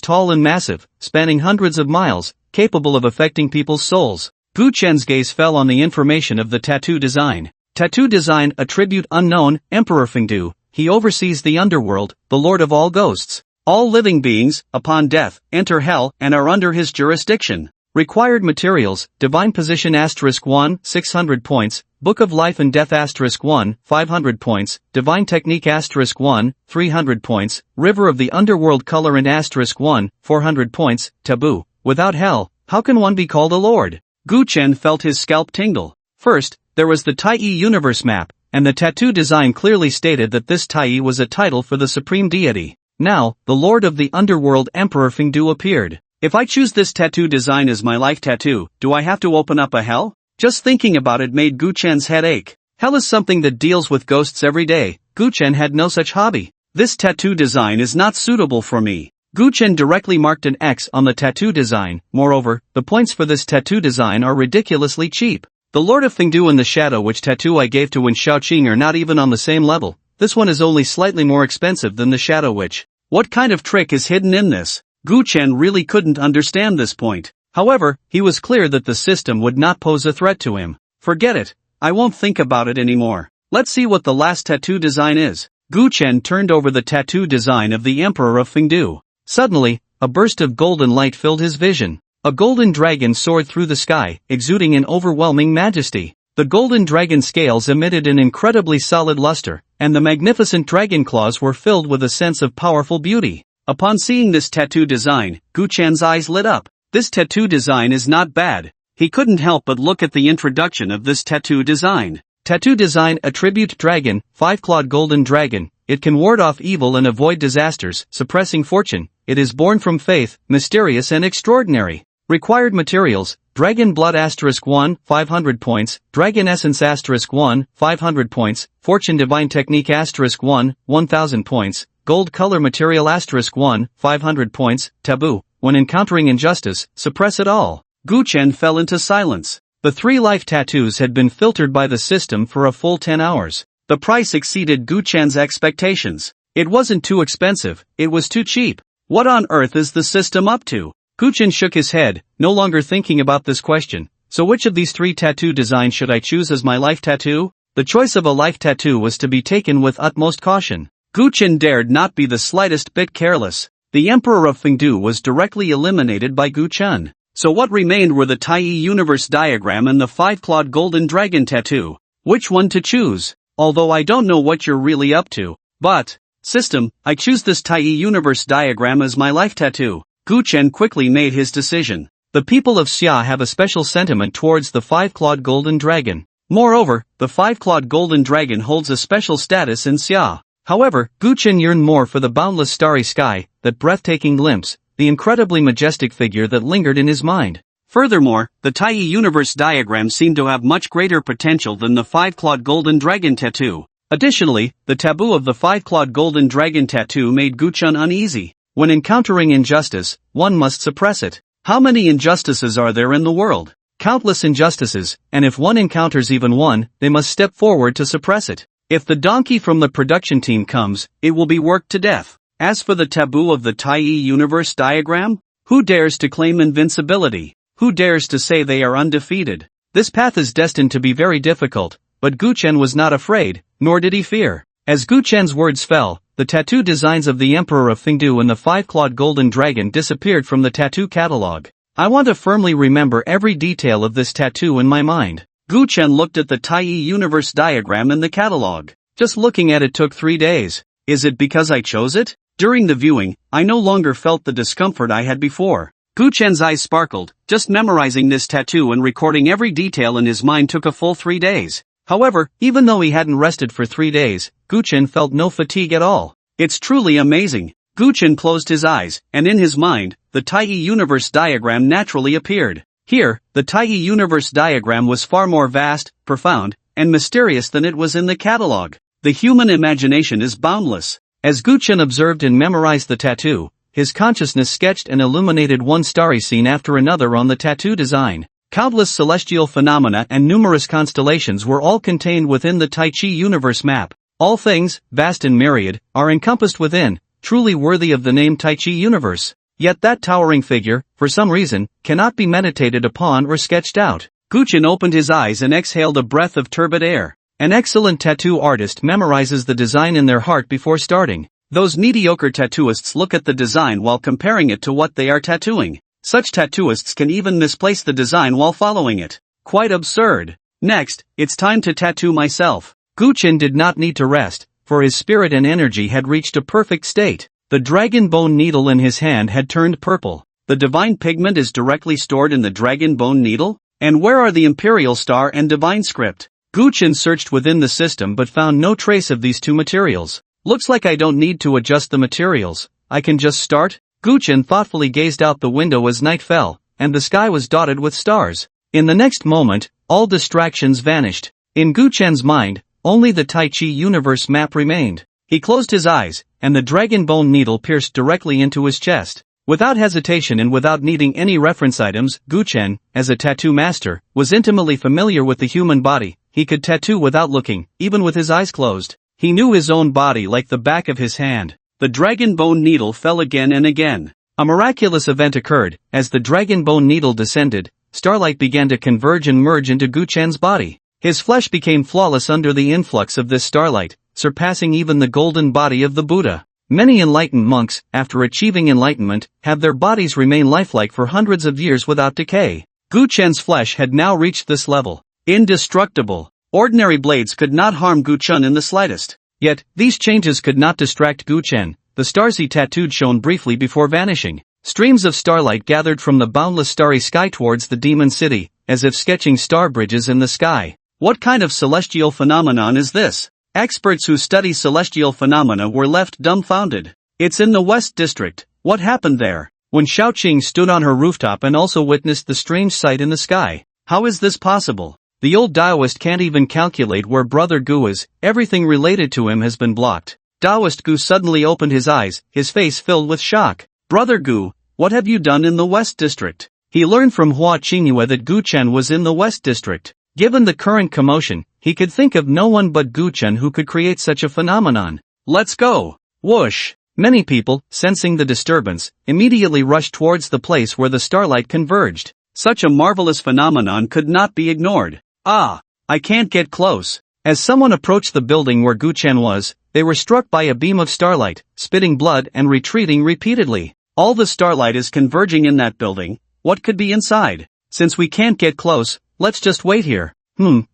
tall and massive, spanning hundreds of miles, capable of affecting people's souls. Gu Chen's gaze fell on the information of the tattoo design. Tattoo design attribute unknown, Emperor Fengdu. He oversees the underworld, the lord of all ghosts. All living beings, upon death, enter hell and are under his jurisdiction. Required materials: Divine Position *1, 600 points, Book of Life and Death *1, 500 points, Divine Technique *1, 300 points, River of the Underworld Color and *1, 400 points, Taboo. Without hell, how can one be called a lord? Gu Chen felt his scalp tingle. First, there was the Tai universe map, and the tattoo design clearly stated that this Tai was a title for the supreme deity. Now, the lord of the underworld Emperor Fengdu appeared. If I choose this tattoo design as my life tattoo, do I have to open up a hell? Just thinking about it made Gu Chen's head ache. Hell is something that deals with ghosts every day. Gu Chen had no such hobby. This tattoo design is not suitable for me. Gu Chen directly marked an X on the tattoo design. Moreover, the points for this tattoo design are ridiculously cheap. The Lord of Fengdu and the Shadow Witch tattoo I gave to Wen Xiaoqing are not even on the same level. This one is only slightly more expensive than the Shadow Witch. What kind of trick is hidden in this? Gu Chen really couldn't understand this point. However, he was clear that the system would not pose a threat to him. Forget it. I won't think about it anymore. Let's see what the last tattoo design is. Gu Chen turned over the tattoo design of the Emperor of Fengdu. Suddenly, a burst of golden light filled his vision. A golden dragon soared through the sky, exuding an overwhelming majesty. The golden dragon scales emitted an incredibly solid luster, and the magnificent dragon claws were filled with a sense of powerful beauty. Upon seeing this tattoo design, Gu Chen's eyes lit up. This tattoo design is not bad. He couldn't help but look at the introduction of this tattoo design. Tattoo design attribute dragon, 5-clawed golden dragon. It can ward off evil and avoid disasters, suppressing fortune. It is born from faith, mysterious and extraordinary. Required materials: dragon blood *1, 500 points, dragon essence *1, 500 points, fortune divine technique *1, 1000 points, gold color material *1, 500 points, taboo. When encountering injustice, suppress it all. Gu Chen fell into silence. The 3 life tattoos had been filtered by the system for a full 10 hours. The price exceeded Gu Chen's expectations. It wasn't too expensive, it was too cheap. What on earth is the system up to? Gu Chen shook his head, no longer thinking about this question. So which of these 3 tattoo designs should I choose as my life tattoo? The choice of a life tattoo was to be taken with utmost caution. Gu Chen dared not be the slightest bit careless. The Emperor of Fengdu was directly eliminated by Gu Chen. So what remained were the Taiyi universe diagram and the 5-clawed golden dragon tattoo. Which one to choose? Although I don't know what you're really up to. But, system, I choose this Taiyi universe diagram as my life tattoo. Gu Chen quickly made his decision. The people of Xia have a special sentiment towards the 5-clawed golden dragon. Moreover, the 5-clawed golden dragon holds a special status in Xia. However, Gu Chen yearned more for the boundless starry sky, that breathtaking glimpse, the incredibly majestic figure that lingered in his mind. Furthermore, the Taiyi universe diagram seemed to have much greater potential than the 5-clawed golden dragon tattoo. Additionally, the taboo of the 5-clawed golden dragon tattoo made Gu Chen uneasy. When encountering injustice, one must suppress it. How many injustices are there in the world? Countless injustices, and if one encounters even one, they must step forward to suppress it. If the donkey from the production team comes, it will be worked to death. As for the taboo of the Taiyi universe diagram, who dares to claim invincibility? Who dares to say they are undefeated? This path is destined to be very difficult, but Gu Chen was not afraid, nor did he fear. As Gu Chen's words fell, the tattoo designs of the Emperor of Fengdu and the 5-clawed golden dragon disappeared from the tattoo catalog. I want to firmly remember every detail of this tattoo in my mind. Gu Chen looked at the Taiyi universe diagram in the catalog. Just looking at it took 3 days. Is it because I chose it? During the viewing, I no longer felt the discomfort I had before. Gu Chen's eyes sparkled. Just memorizing this tattoo and recording every detail in his mind took a full 3 days. However, even though he hadn't rested for 3 days, Gu Chen felt no fatigue at all. It's truly amazing. Gu Chen closed his eyes, and in his mind, the Taiyi universe diagram naturally appeared. Here, the Taiyi universe diagram was far more vast, profound, and mysterious than it was in the catalog. The human imagination is boundless. As Gu Chen observed and memorized the tattoo, his consciousness sketched and illuminated one starry scene after another on the tattoo design. Countless celestial phenomena and numerous constellations were all contained within the Tai Chi universe map. All things, vast and myriad, are encompassed within, truly worthy of the name Tai Chi universe. Yet that towering figure, for some reason, cannot be meditated upon or sketched out. Gu Chen opened his eyes and exhaled a breath of turbid air. An excellent tattoo artist memorizes the design in their heart before starting. Those mediocre tattooists look at the design while comparing it to what they are tattooing. Such tattooists can even misplace the design while following it. Quite absurd. Next, it's time to tattoo myself. Gu Chen did not need to rest, for his spirit and energy had reached a perfect state. The dragon bone needle in his hand had turned purple. The divine pigment is directly stored in the dragon bone needle? And where are the imperial star and divine script? Gu Chen searched within the system but found no trace of these 2 materials. Looks like I don't need to adjust the materials. I can just start? Gu Chen thoughtfully gazed out the window as night fell, and the sky was dotted with stars. In the next moment, all distractions vanished. In Gu Chen's mind, only the Tai Chi universe map remained. He closed his eyes, and the dragon bone needle pierced directly into his chest. Without hesitation and without needing any reference items, Gu Chen, as a tattoo master, was intimately familiar with the human body. He could tattoo without looking, even with his eyes closed. He knew his own body like the back of his hand. the dragon bone needle fell again and again. A miraculous event occurred. As the dragon bone needle descended, starlight began to converge and merge into Gu Chen's body. His flesh became flawless under the influx of this starlight, surpassing even the golden body of the Buddha. Many enlightened monks, after achieving enlightenment, have their bodies remain lifelike for hundreds of years without decay. Gu Chen's flesh had now reached this level. Indestructible. Ordinary blades could not harm Gu Chen in the slightest. Yet, these changes could not distract Gu Chen. The stars he tattooed shone briefly before vanishing. Streams of starlight gathered from the boundless starry sky towards the demon city, as if sketching star bridges in the sky. What kind of celestial phenomenon is this? Experts who study celestial phenomena were left dumbfounded. It's in the West District. What happened there? When Shaoqing stood on her rooftop and also witnessed the strange sight in the sky. How is this possible? The old Taoist can't even calculate where Brother Gu is. Everything related to him has been blocked. Taoist Gu suddenly opened his eyes, his face filled with shock. Brother Gu, what have you done in the West District? He learned from Hua Qingyue that Gu Chen was in the West District. Given the current commotion, he could think of no one but Gu Chen who could create such a phenomenon. Let's go! Whoosh! Many people, sensing the disturbance, immediately rushed towards the place where the starlight converged. Such a marvelous phenomenon could not be ignored. Ah! I can't get close. As someone approached the building where Gu Chen was, they were struck by a beam of starlight, spitting blood and retreating repeatedly. All the starlight is converging in that building. What could be inside? Since we can't get close, let's just wait here.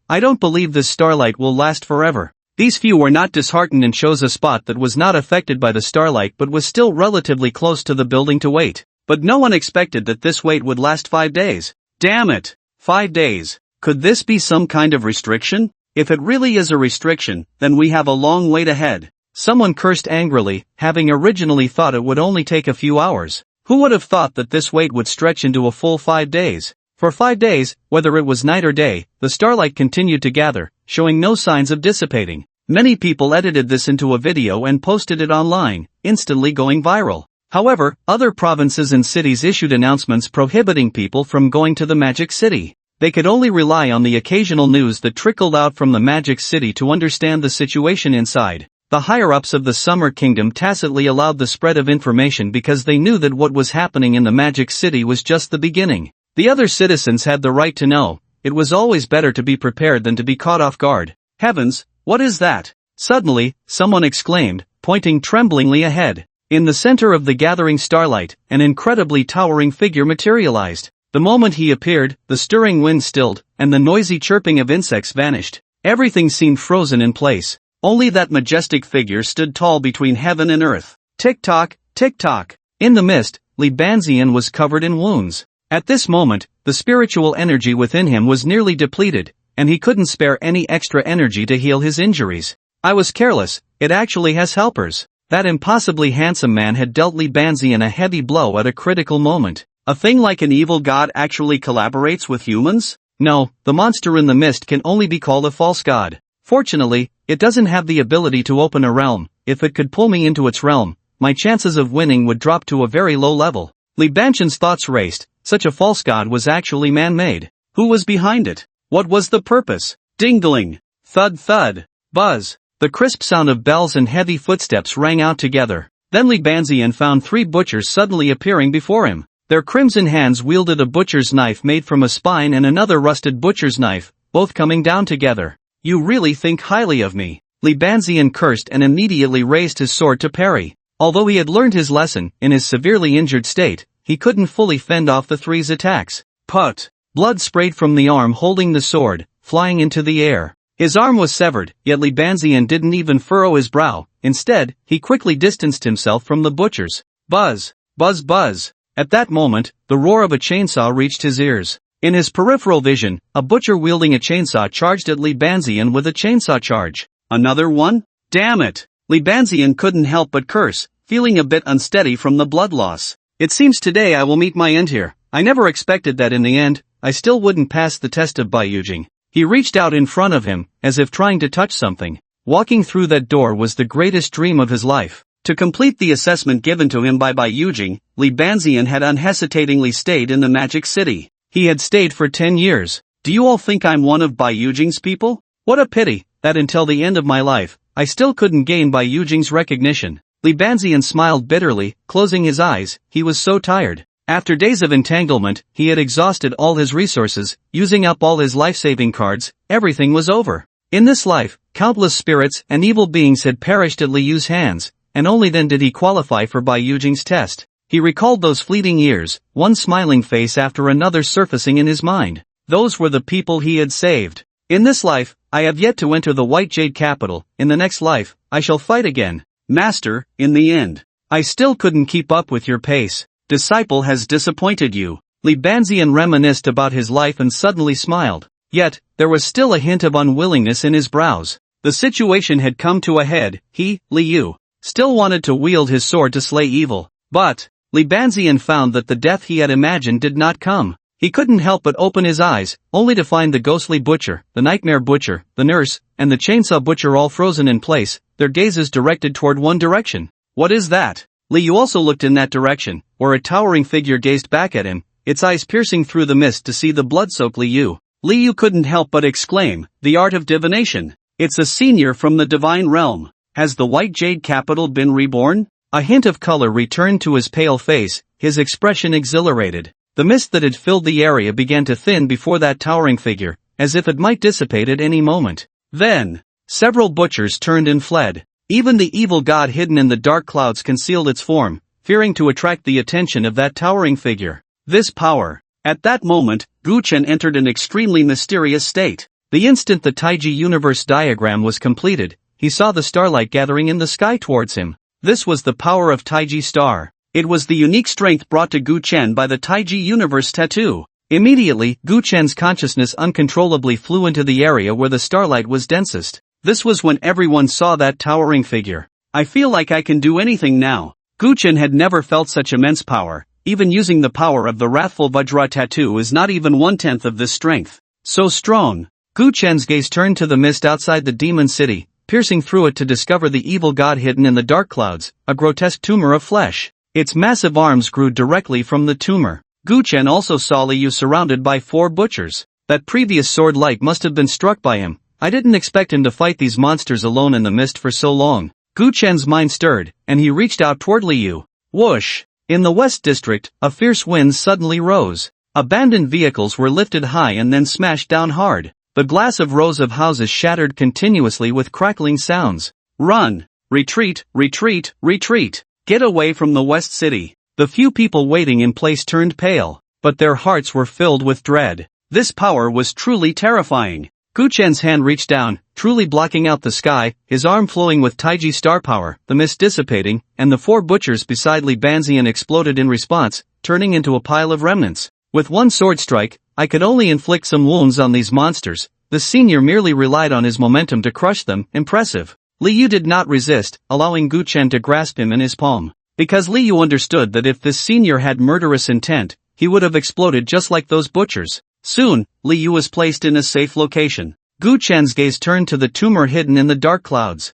I don't believe this starlight will last forever. These few were not disheartened and chose a spot that was not affected by the starlight but was still relatively close to the building to wait. But no one expected that this wait would last 5 days. Damn it! 5 days. Could this be some kind of restriction? If it really is a restriction, then we have a long wait ahead. Someone cursed angrily, having originally thought it would only take a few hours. Who would have thought that this wait would stretch into a full 5 days? For 5 days, whether it was night or day, the starlight continued to gather, showing no signs of dissipating. Many people edited this into a video and posted it online, instantly going viral. However, other provinces and cities issued announcements prohibiting people from going to the Magic City. They could only rely on the occasional news that trickled out from the Magic City to understand the situation inside. The higher-ups of the Summer Kingdom tacitly allowed the spread of information because they knew that what was happening in the Magic City was just the beginning. The other citizens had the right to know. It was always better to be prepared than to be caught off guard. Heavens, what is that? Suddenly, someone exclaimed, pointing tremblingly ahead. In the center of the gathering starlight, an incredibly towering figure materialized. The moment he appeared, the stirring wind stilled, and the noisy chirping of insects vanished. Everything seemed frozen in place. Only that majestic figure stood tall between heaven and earth. Tick-tock, tick-tock. In the mist, Li Banxian was covered in wounds. At this moment, the spiritual energy within him was nearly depleted, and he couldn't spare any extra energy to heal his injuries. I was careless, it actually has helpers. That impossibly handsome man had dealt Li Banxian a heavy blow at a critical moment. A thing like an evil god actually collaborates with humans? No, the monster in the mist can only be called a false god. Fortunately, it doesn't have the ability to open a realm. If it could pull me into its realm, my chances of winning would drop to a very low level. Li Banxian's thoughts raced. Such a false god was actually man-made. Who was behind it? What was the purpose? Ding-dling. Thud-thud. Buzz. The crisp sound of bells and heavy footsteps rang out together. Then Li Banxian found 3 butchers suddenly appearing before him. Their crimson hands wielded a butcher's knife made from a spine and another rusted butcher's knife, both coming down together. You really think highly of me. Li Banxian cursed and immediately raised his sword to parry. Although he had learned his lesson, in his severely injured state, he couldn't fully fend off the 3's attacks. Put! Blood sprayed from the arm holding the sword, flying into the air. His arm was severed, yet Li Banxian didn't even furrow his brow. Instead, he quickly distanced himself from the butchers. Buzz! Buzz buzz! At that moment, the roar of a chainsaw reached his ears. In his peripheral vision, a butcher wielding a chainsaw charged at Li Banxian with a chainsaw charge. Another one? Damn it! Li Banxian couldn't help but curse, feeling a bit unsteady from the blood loss. It seems today I will meet my end here. I never expected that in the end, I still wouldn't pass the test of Baiyujing. He reached out in front of him, as if trying to touch something. Walking through that door was the greatest dream of his life. To complete the assessment given to him by Baiyujing, Li Banxian had unhesitatingly stayed in the Magic City. He had stayed for 10 years. Do you all think I'm one of Baiyujing's people? What a pity, that until the end of my life, I still couldn't gain Baiyujing's recognition. Li Banxian smiled bitterly, closing his eyes. He was so tired. After days of entanglement, he had exhausted all his resources, using up all his life-saving cards. Everything was over. In this life, countless spirits and evil beings had perished at Li Yu's hands, and only then did he qualify for Bai Yujing's test. He recalled those fleeting years, one smiling face after another surfacing in his mind. Those were the people he had saved. In this life, I have yet to enter the White Jade capital. In the next life, I shall fight again. Master, in the end, I still couldn't keep up with your pace. Disciple has disappointed you. Li Banxian reminisced about his life and suddenly smiled. Yet, there was still a hint of unwillingness in his brows. The situation had come to a head. He, Li Yu, still wanted to wield his sword to slay evil. But, Li Banxian found that the death he had imagined did not come. He couldn't help but open his eyes, only to find the ghostly butcher, the nightmare butcher, the nurse, and the chainsaw butcher all frozen in place, their gazes directed toward one direction. What is that? Li Yu also looked in that direction, where a towering figure gazed back at him, its eyes piercing through the mist to see the blood-soaked Li Yu. Li Yu couldn't help but exclaim, the art of divination. It's a senior from the divine realm. Has the White Jade capital been reborn? A hint of color returned to his pale face, his expression exhilarated. The mist that had filled the area began to thin before that towering figure, as if it might dissipate at any moment. Then, several butchers turned and fled. Even the evil god hidden in the dark clouds concealed its form, fearing to attract the attention of that towering figure. This power. At that moment, Gu Chen entered an extremely mysterious state. The instant the Taiji universe diagram was completed, he saw the starlight gathering in the sky towards him. This was the power of Taiji Star. It was the unique strength brought to Gu Chen by the Taiji universe tattoo. Immediately, Gu Chen's consciousness uncontrollably flew into the area where the starlight was densest. This was when everyone saw that towering figure. I feel like I can do anything now. Gu Chen had never felt such immense power. Even using the power of the wrathful Vajra tattoo is not even 1/10 of this strength. So strong. Gu Chen's gaze turned to the mist outside the demon city, piercing through it to discover the evil god hidden in the dark clouds, a grotesque tumor of flesh. Its massive arms grew directly from the tumor. Gu Chen also saw Li Yu surrounded by 4 butchers. That previous sword light must have been struck by him. I didn't expect him to fight these monsters alone in the mist for so long. Gu Chen's mind stirred, and he reached out toward Li Yu. Whoosh! In the West District, a fierce wind suddenly rose. Abandoned vehicles were lifted high and then smashed down hard. The glass of rows of houses shattered continuously with crackling sounds. Run! Retreat! Retreat! Retreat! Get away from the West City! The few people waiting in place turned pale, but their hearts were filled with dread. This power was truly terrifying. Gu Chen's hand reached down, truly blocking out the sky, his arm flowing with Taiji star power, the mist dissipating, and the 4 butchers beside Li Banxian exploded in response, turning into a pile of remnants. With one sword strike, I could only inflict some wounds on these monsters. The senior merely relied on his momentum to crush them. Impressive. Li Yu did not resist, allowing Gu Chen to grasp him in his palm. Because Li Yu understood that if this senior had murderous intent, he would have exploded just like those butchers. Soon, Li Yu was placed in a safe location. Gu Chen's gaze turned to the tumor hidden in the dark clouds.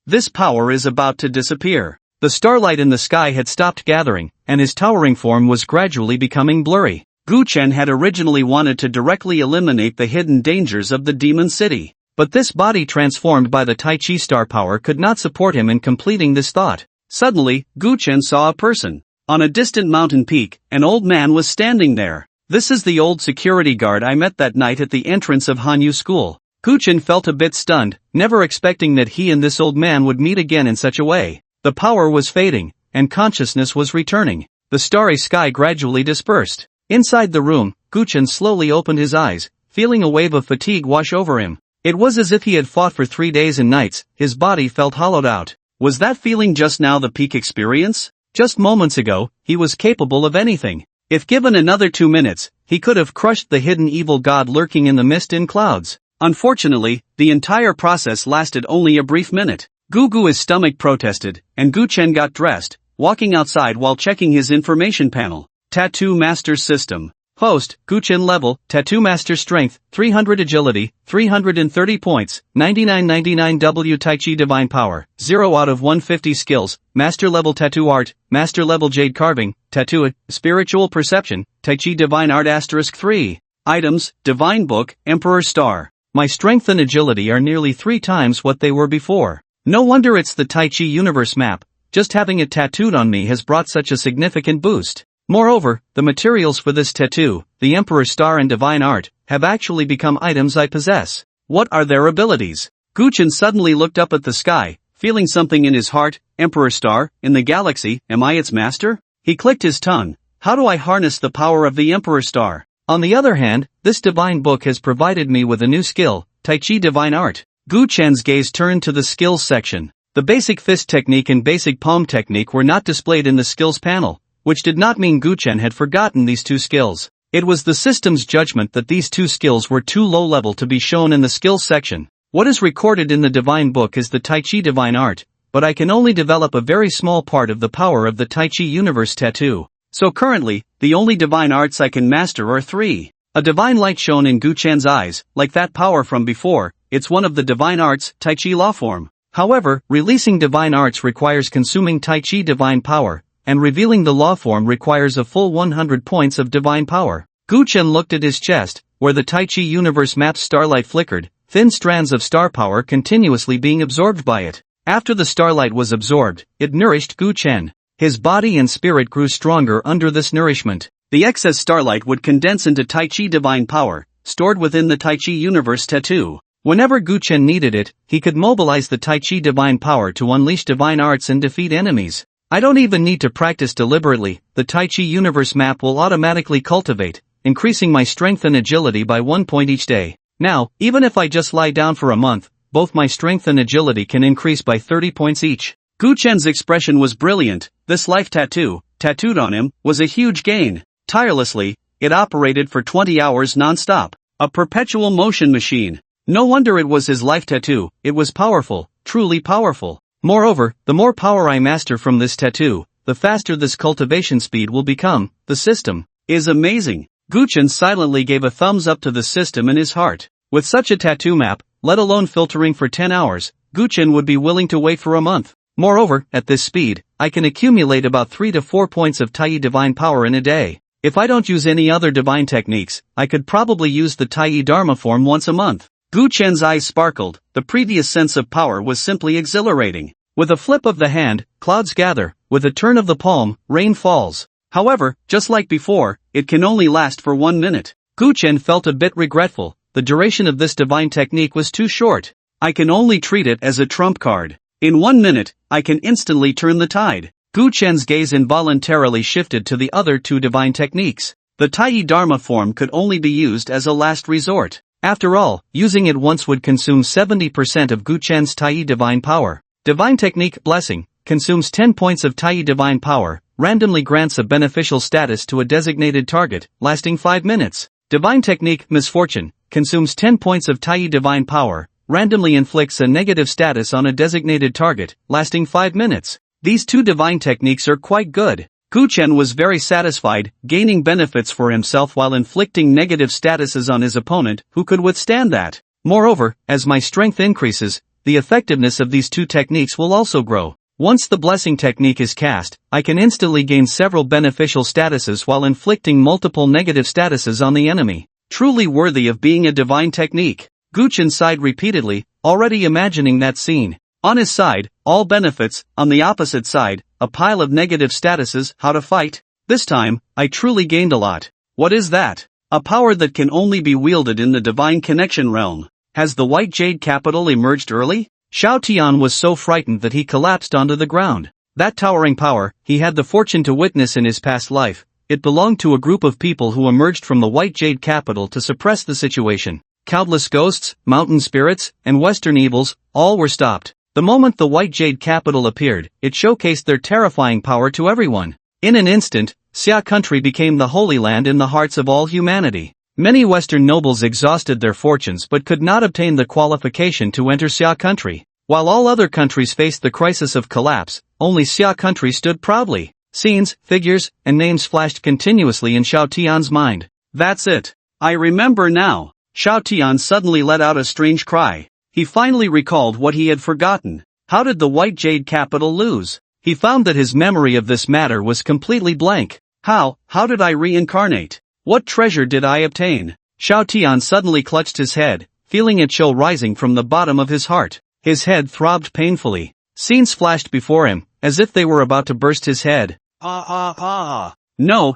This power is about to disappear. The starlight in the sky had stopped gathering, and his towering form was gradually becoming blurry. Gu Chen had originally wanted to directly eliminate the hidden dangers of the demon city. But this body transformed by the Tai Chi star power could not support him in completing this thought. Suddenly, Gu Chen saw a person. On a distant mountain peak, an old man was standing there. This is the old security guard I met that night at the entrance of Hanyu School. Gu Chen felt a bit stunned, never expecting that he and this old man would meet again in such a way. The power was fading, and consciousness was returning. The starry sky gradually dispersed. Inside the room, Gu Chen slowly opened his eyes, feeling a wave of fatigue wash over him. It was as if he had fought for 3 days and nights. His body felt hollowed out. Was that feeling just now the peak experience? Just moments ago, he was capable of anything. If given another 2 minutes, he could have crushed the hidden evil god lurking in the mist and clouds. Unfortunately, the entire process lasted only a brief minute. Gugu's stomach protested, and Gu Chen got dressed, walking outside while checking his information panel. Tattoo Master System. Host, Gu Chen level, Tattoo Master Strength, 300 Agility, 330 points, 9999 W Tai Chi Divine Power, 0 out of 150 Skills, Master Level Tattoo Art, Master Level Jade Carving, Tattoo, Spiritual Perception, Tai Chi Divine Art *3. Items, Divine Book, Emperor Star. My strength and agility are nearly 3 times what they were before. No wonder it's the Tai Chi Universe map. just having it tattooed on me has brought such a significant boost. Moreover, the materials for this tattoo, the Emperor Star and Divine Art, have actually become items I possess. What are their abilities? Guchen suddenly looked up at the sky, feeling something in his heart. Emperor Star, in the galaxy, am I its master? He clicked his tongue. How do I harness the power of the Emperor Star? On the other hand, this divine book has provided me with a new skill, Tai Chi Divine Art. Gu Chen's gaze turned to the skills section. The basic fist technique and basic palm technique were not displayed in the skills panel, which did not mean Gu Chen had forgotten these two skills. It was the system's judgment that these two skills were too low level to be shown in the skills section. What is recorded in the divine book is the Tai Chi Divine Art, but I can only develop a very small part of the power of the Tai Chi Universe tattoo. So currently, the only divine arts I can master are 3. A divine light shone in Gu Chen's eyes, like that power from before. It's one of the divine arts, Tai Chi law form. However, releasing divine arts requires consuming Tai Chi divine power, and revealing the law form requires a full 100 points of divine power. Gu Chen looked at his chest, where the Tai Chi universe map's starlight flickered, thin strands of star power continuously being absorbed by it. After the starlight was absorbed, it nourished Gu Chen. His body and spirit grew stronger under this nourishment. The excess starlight would condense into Tai Chi divine power, stored within the Tai Chi universe tattoo. Whenever Gu Chen needed it, he could mobilize the Tai Chi divine power to unleash divine arts and defeat enemies. I don't even need to practice deliberately, the Tai Chi universe map will automatically cultivate, increasing my strength and agility by 1 point each day. Now, even if I just lie down for a month, both my strength and agility can increase by 30 points each. Gu Chen's expression was brilliant. This life tattoo, tattooed on him, was a huge gain. Tirelessly, it operated for 20 hours non-stop. A perpetual motion machine. No wonder it was his life tattoo. It was powerful, truly powerful. Moreover, the more power I master from this tattoo, the faster this cultivation speed will become. The system is amazing. Gu Chen silently gave a thumbs up to the system in his heart. With such a tattoo map, let alone filtering for 10 hours, Gu Chen would be willing to wait for a month. Moreover, at this speed, I can accumulate about 3 to 4 points of Tai divine power in a day. If I don't use any other divine techniques, I could probably use the Tai Dharma form once a month. Gu Chen's eyes sparkled. The previous sense of power was simply exhilarating. With a flip of the hand, clouds gather. With a turn of the palm, rain falls. However, just like before, it can only last for 1 minute. Gu Chen felt a bit regretful. The duration of this divine technique was too short. I can only treat it as a trump card. In 1 minute, I can instantly turn the tide. Gu Chen's gaze involuntarily shifted to the other 2 divine techniques. The Tai Dharma form could only be used as a last resort. After all, using it once would consume 70% of Gu Chen's Tai divine power. Divine technique Blessing consumes 10 points of Tai divine power, randomly grants a beneficial status to a designated target, lasting 5 minutes. Divine technique Misfortune consumes 10 points of Tai divine power, randomly inflicts a negative status on a designated target, lasting 5 minutes. These 2 divine techniques are quite good. Gu Chen was very satisfied, gaining benefits for himself while inflicting negative statuses on his opponent. Who could withstand that? Moreover, as my strength increases, the effectiveness of these 2 techniques will also grow. Once the blessing technique is cast, I can instantly gain several beneficial statuses while inflicting multiple negative statuses on the enemy. Truly worthy of being a divine technique. Gu Chen sighed repeatedly, already imagining that scene. On his side, all benefits. On the opposite side, a pile of negative statuses. How to fight? This time, I truly gained a lot. What is that? A power that can only be wielded in the divine connection realm. Has the White Jade Capital emerged early? Xiao Tian was so frightened that he collapsed onto the ground. That towering power, he had the fortune to witness in his past life. It belonged to a group of people who emerged from the White Jade Capital to suppress the situation. Countless ghosts, mountain spirits, and western evils, all were stopped. The moment the White Jade Capital appeared, it showcased their terrifying power to everyone. In an instant, Xia country became the Holy Land in the hearts of all humanity. Many Western nobles exhausted their fortunes but could not obtain the qualification to enter Xia country. While all other countries faced the crisis of collapse, only Xia country stood proudly. Scenes, figures, and names flashed continuously in Xiao Tian's mind. That's it. I remember now. Xiao Tian suddenly let out a strange cry. He finally recalled what he had forgotten. How did the White Jade Capital lose? He found that his memory of this matter was completely blank. How did I reincarnate? What treasure did I obtain? Xiao Tian suddenly clutched his head, feeling a chill rising from the bottom of his heart. His head throbbed painfully. Scenes flashed before him, as if they were about to burst his head. Ah. No.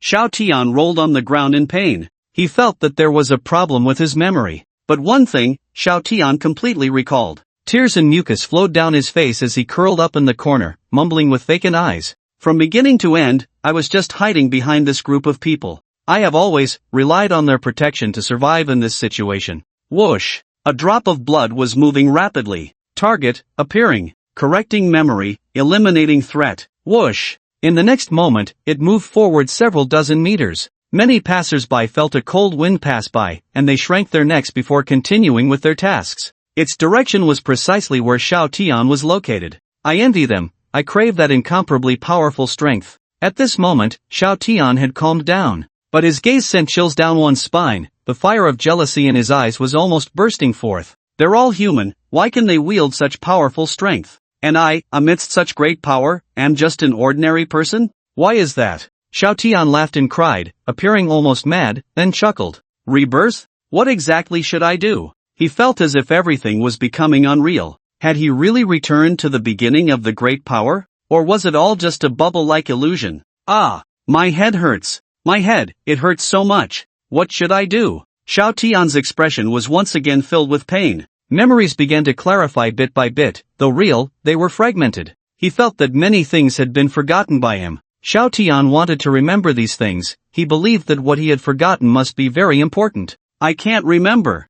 Xiao Tian rolled on the ground in pain. He felt that there was a problem with his memory. But one thing, Xiao Tian completely recalled. Tears and mucus flowed down his face as he curled up in the corner, mumbling with vacant eyes. From beginning to end, I was just hiding behind this group of people. I have always relied on their protection to survive in this situation. Whoosh! A drop of blood was moving rapidly. Target, appearing. Correcting memory, eliminating threat. Whoosh! In the next moment, it moved forward several dozen meters. Many passers-by felt a cold wind pass by, and they shrank their necks before continuing with their tasks. Its direction was precisely where Xiao Tian was located. I envy them. I crave that incomparably powerful strength. At this moment, Xiao Tian had calmed down. But his gaze sent chills down one's spine. The fire of jealousy in his eyes was almost bursting forth. They're all human, why can they wield such powerful strength? And I, amidst such great power, am just an ordinary person? Why is that? Xiao Tian laughed and cried, appearing almost mad, then chuckled. Rebirth? What exactly should I do? He felt as if everything was becoming unreal. Had he really returned to the beginning of the great power? Or was it all just a bubble-like illusion? Ah! My head hurts. My head, it hurts so much. What should I do? Xiao Tian's expression was once again filled with pain. Memories began to clarify bit by bit, though real, they were fragmented. He felt that many things had been forgotten by him. Xiao Tian wanted to remember these things. He believed that what he had forgotten must be very important. I can't remember.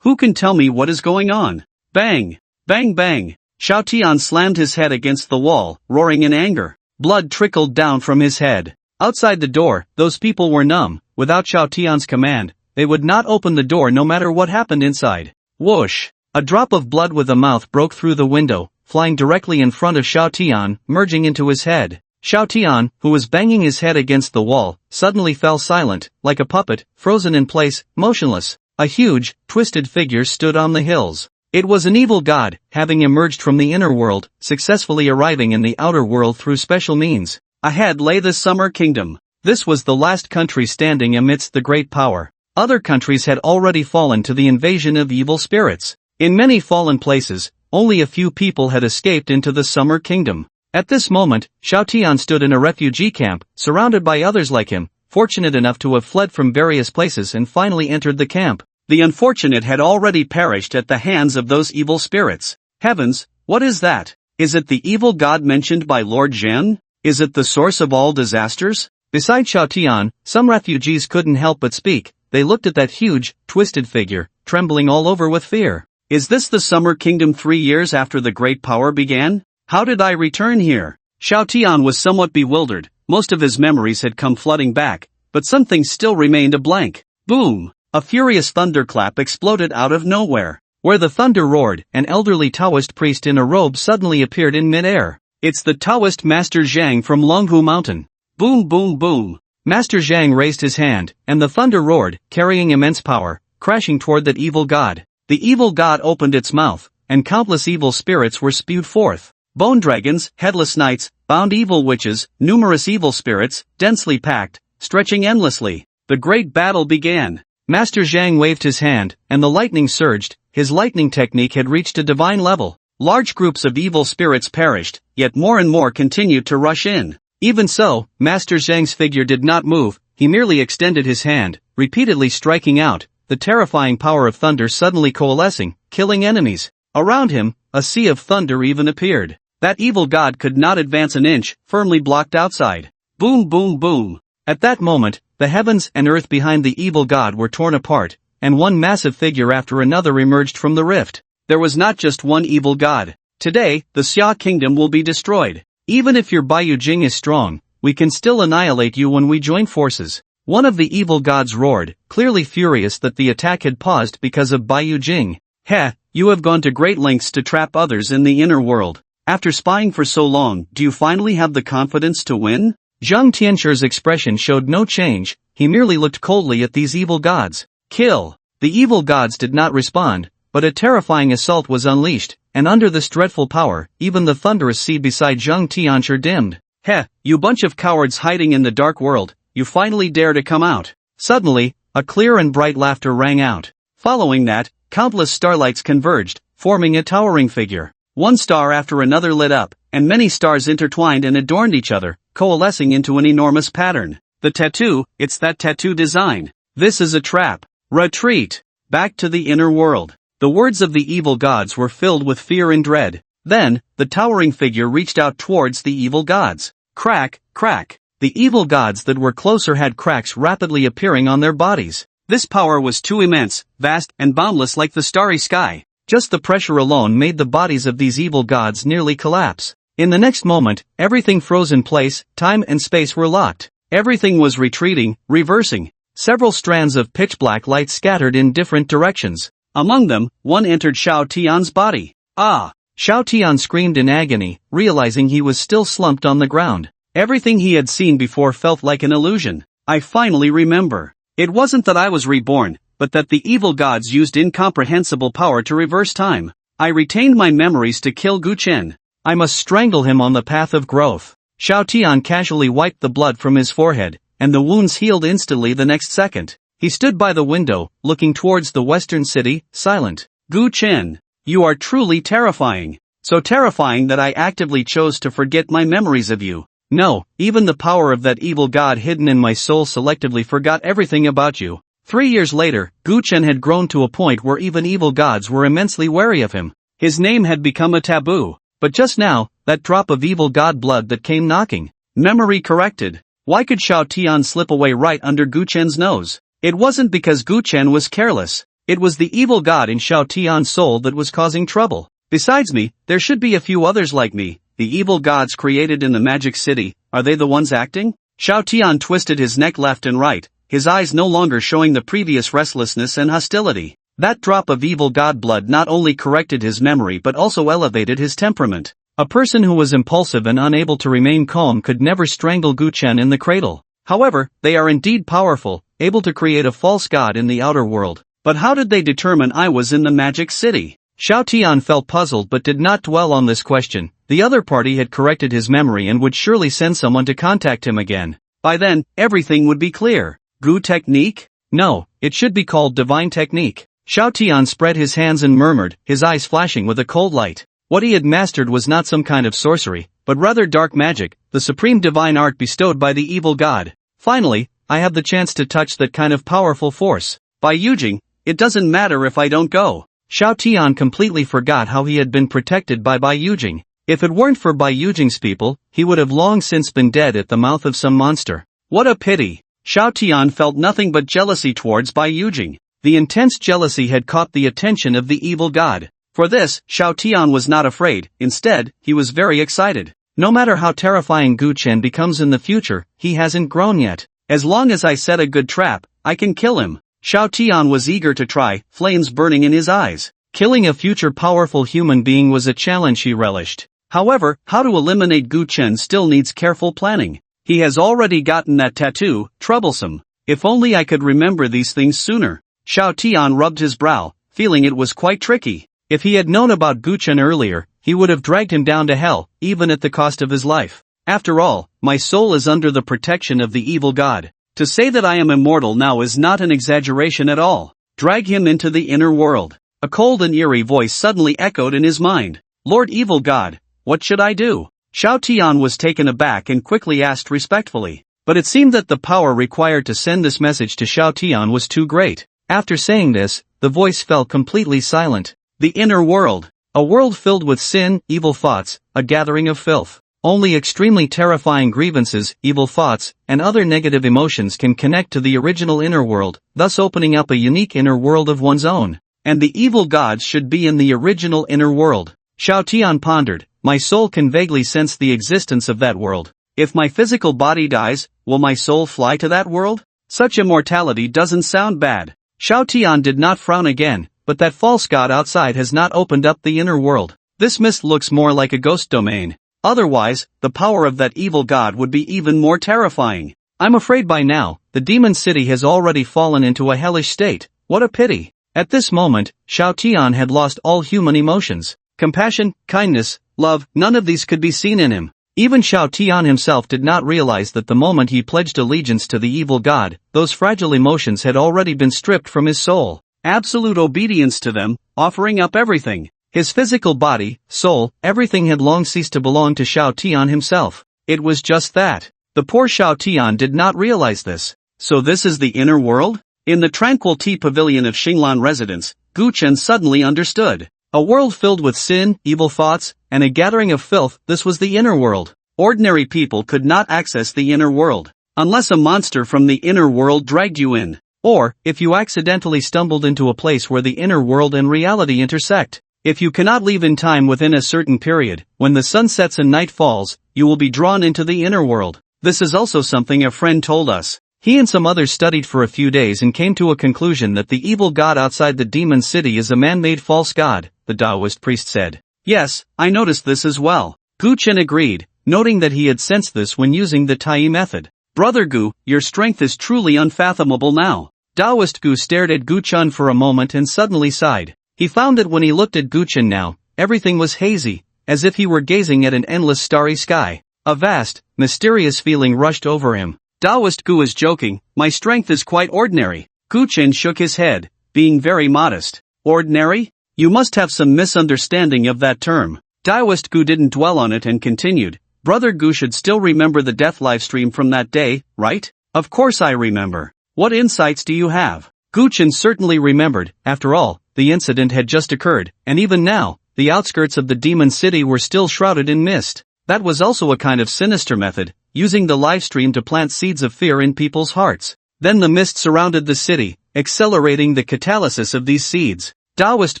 Who can tell me what is going on? Bang! Bang bang! Xiao Tian slammed his head against the wall, roaring in anger. Blood trickled down from his head. Outside the door, those people were numb. Without Xiao Tian's command, they would not open the door no matter what happened inside. Whoosh! A drop of blood with a mouth broke through the window, flying directly in front of Xiao Tian, merging into his head. Xiao Tian, who was banging his head against the wall, suddenly fell silent, like a puppet, frozen in place, motionless. A huge, twisted figure stood on the hills. It was an evil god, having emerged from the inner world, successfully arriving in the outer world through special means. Ahead lay the Summer Kingdom. This was the last country standing amidst the great power. Other countries had already fallen to the invasion of evil spirits. In many fallen places, only a few people had escaped into the Summer Kingdom. At this moment, Xiao Tian stood in a refugee camp, surrounded by others like him, fortunate enough to have fled from various places and finally entered the camp. The unfortunate had already perished at the hands of those evil spirits. Heavens, what is that? Is it the evil god mentioned by Lord Zhen? Is it the source of all disasters? Beside Xiao Tian, some refugees couldn't help but speak. They looked at that huge, twisted figure, trembling all over with fear. Is this the Summer Kingdom 3 years after the Great Power began? How did I return here? Xiao Tian was somewhat bewildered. Most of his memories had come flooding back, but some things still remained a blank. Boom! A furious thunderclap exploded out of nowhere. Where the thunder roared, an elderly Taoist priest in a robe suddenly appeared in mid-air. It's the Taoist Master Zhang from Longhu Mountain. Boom boom boom. Master Zhang raised his hand, and the thunder roared, carrying immense power, crashing toward that evil god. The evil god opened its mouth, and countless evil spirits were spewed forth. Bone dragons, headless knights, bound evil witches, numerous evil spirits, densely packed, stretching endlessly. The great battle began. Master Zhang waved his hand, and the lightning surged. His lightning technique had reached a divine level. Large groups of evil spirits perished, yet more and more continued to rush in. Even so, Master Zhang's figure did not move. He merely extended his hand, repeatedly striking out, the terrifying power of thunder suddenly coalescing, killing enemies. Around him, a sea of thunder even appeared. That evil god could not advance an inch, firmly blocked outside. Boom boom boom. At that moment, the heavens and earth behind the evil god were torn apart, and one massive figure after another emerged from the rift. There was not just one evil god. Today, the Xia kingdom will be destroyed. Even if your Baiyu Jing is strong, we can still annihilate you when we join forces. One of the evil gods roared, clearly furious that the attack had paused because of Baiyu Jing. Heh, you have gone to great lengths to trap others in the inner world. After spying for so long, do you finally have the confidence to win? Zhang Tianshur's expression showed no change. He merely looked coldly at these evil gods. Kill! The evil gods did not respond. But a terrifying assault was unleashed, and under this dreadful power, even the thunderous sea beside Zhang Tianshur dimmed. Heh, you bunch of cowards hiding in the dark world, you finally dare to come out. Suddenly, a clear and bright laughter rang out. Following that, countless starlights converged, forming a towering figure. One star after another lit up, and many stars intertwined and adorned each other, coalescing into an enormous pattern. The tattoo, it's that tattoo design. This is a trap. Retreat. Back to the inner world. The words of the evil gods were filled with fear and dread. Then, the towering figure reached out towards the evil gods. Crack, crack. The evil gods that were closer had cracks rapidly appearing on their bodies. This power was too immense, vast, and boundless like the starry sky. Just the pressure alone made the bodies of these evil gods nearly collapse. In the next moment, everything froze in place, time and space were locked. Everything was retreating, reversing. Several strands of pitch-black light scattered in different directions. Among them, one entered Xiao Tian's body. Ah! Xiao Tian screamed in agony, realizing he was still slumped on the ground. Everything he had seen before felt like an illusion. I finally remember. It wasn't that I was reborn, but that the evil gods used incomprehensible power to reverse time. I retained my memories to kill Gu Chen. I must strangle him on the path of growth. Xiao Tian casually wiped the blood from his forehead, and the wounds healed instantly the next second. He stood by the window, looking towards the western city, silent. Gu Chen, you are truly terrifying. So terrifying that I actively chose to forget my memories of you. No, even the power of that evil god hidden in my soul selectively forgot everything about you. 3 years later, Gu Chen had grown to a point where even evil gods were immensely wary of him. His name had become a taboo. But just now, that drop of evil god blood that came knocking. Memory corrected. Why could Xiao Tian slip away right under Gu Chen's nose? It wasn't because Gu Chen was careless. It was the evil god in Xiao Tian's soul that was causing trouble. Besides me, there should be a few others like me. The evil gods created in the magic city, are they the ones acting? Xiao Tian twisted his neck left and right, his eyes no longer showing the previous restlessness and hostility. That drop of evil god blood not only corrected his memory but also elevated his temperament. A person who was impulsive and unable to remain calm could never strangle Gu Chen in the cradle. However, they are indeed powerful, able to create a false god in the outer world. But how did they determine I was in the magic city? Xiao Tian felt puzzled but did not dwell on this question. The other party had corrected his memory and would surely send someone to contact him again. By then, everything would be clear. Gu technique? No, it should be called divine technique. Xiao Tian spread his hands and murmured, his eyes flashing with a cold light. What he had mastered was not some kind of sorcery, but rather dark magic, the supreme divine art bestowed by the evil god. Finally, I have the chance to touch that kind of powerful force. By Yujing, it doesn't matter if I don't go. Xiao Tian completely forgot how he had been protected by Bai Yujing. If it weren't for Bai Yujing's people, he would have long since been dead at the mouth of some monster. What a pity! Xiao Tian felt nothing but jealousy towards Bai Yujing. The intense jealousy had caught the attention of the evil god. For this, Xiao Tian was not afraid, instead, he was very excited. No matter how terrifying Gu Chen becomes in the future, he hasn't grown yet. As long as I set a good trap, I can kill him. Xiao Tian was eager to try, flames burning in his eyes. Killing a future powerful human being was a challenge he relished. However, how to eliminate Gu Chen still needs careful planning. He has already gotten that tattoo, troublesome. If only I could remember these things sooner. Xiao Tian rubbed his brow, feeling it was quite tricky. If he had known about Gu Chen earlier, he would have dragged him down to hell, even at the cost of his life. After all, my soul is under the protection of the evil god. To say that I am immortal now is not an exaggeration at all. Drag him into the inner world. A cold and eerie voice suddenly echoed in his mind. Lord Evil God, what should I do? Xiao Tian was taken aback and quickly asked respectfully. But it seemed that the power required to send this message to Xiao Tian was too great. After saying this, the voice fell completely silent. The inner world. A world filled with sin, evil thoughts, a gathering of filth. Only extremely terrifying grievances, evil thoughts, and other negative emotions can connect to the original inner world, thus opening up a unique inner world of one's own. And the evil gods should be in the original inner world. Xiao Tian pondered, my soul can vaguely sense the existence of that world. If my physical body dies, will my soul fly to that world? Such immortality doesn't sound bad. Xiao Tian did not frown again, but that false god outside has not opened up the inner world. This mist looks more like a ghost domain. Otherwise, the power of that evil god would be even more terrifying. I'm afraid by now, the demon city has already fallen into a hellish state. What a pity. At this moment, Xiao Tian had lost all human emotions. Compassion, kindness, love, none of these could be seen in him. Even Xiao Tian himself did not realize that the moment he pledged allegiance to the evil god, those fragile emotions had already been stripped from his soul. Absolute obedience to them, offering up everything. His physical body, soul, everything had long ceased to belong to Xiao Tian himself. It was just that. The poor Xiao Tian did not realize this. So this is the inner world? In the tranquil tea pavilion of Xinglan residence, Gu Chen suddenly understood. A world filled with sin, evil thoughts, and a gathering of filth, this was the inner world. Ordinary people could not access the inner world, unless a monster from the inner world dragged you in. Or, if you accidentally stumbled into a place where the inner world and reality intersect. If you cannot leave in time within a certain period, when the sun sets and night falls, you will be drawn into the inner world. This is also something a friend told us. He and some others studied for a few days and came to a conclusion that the evil god outside the demon city is a man-made false god, the Taoist priest said. Yes, I noticed this as well. Gu Chen agreed, noting that he had sensed this when using the Tai method. Brother Gu, your strength is truly unfathomable now. Taoist Gu stared at Gu Chen for a moment and suddenly sighed. He found that when he looked at Gu Chen now, everything was hazy, as if he were gazing at an endless starry sky. A vast, mysterious feeling rushed over him. Taoist Gu is joking, my strength is quite ordinary. Gu Chen shook his head, being very modest. Ordinary? You must have some misunderstanding of that term. Taoist Gu didn't dwell on it and continued, Brother Gu should still remember the death livestream from that day, right? Of course I remember. What insights do you have? Gu Chen certainly remembered, after all, the incident had just occurred, and even now, the outskirts of the demon city were still shrouded in mist. That was also a kind of sinister method, using the livestream to plant seeds of fear in people's hearts. Then the mist surrounded the city, accelerating the catalysis of these seeds. Taoist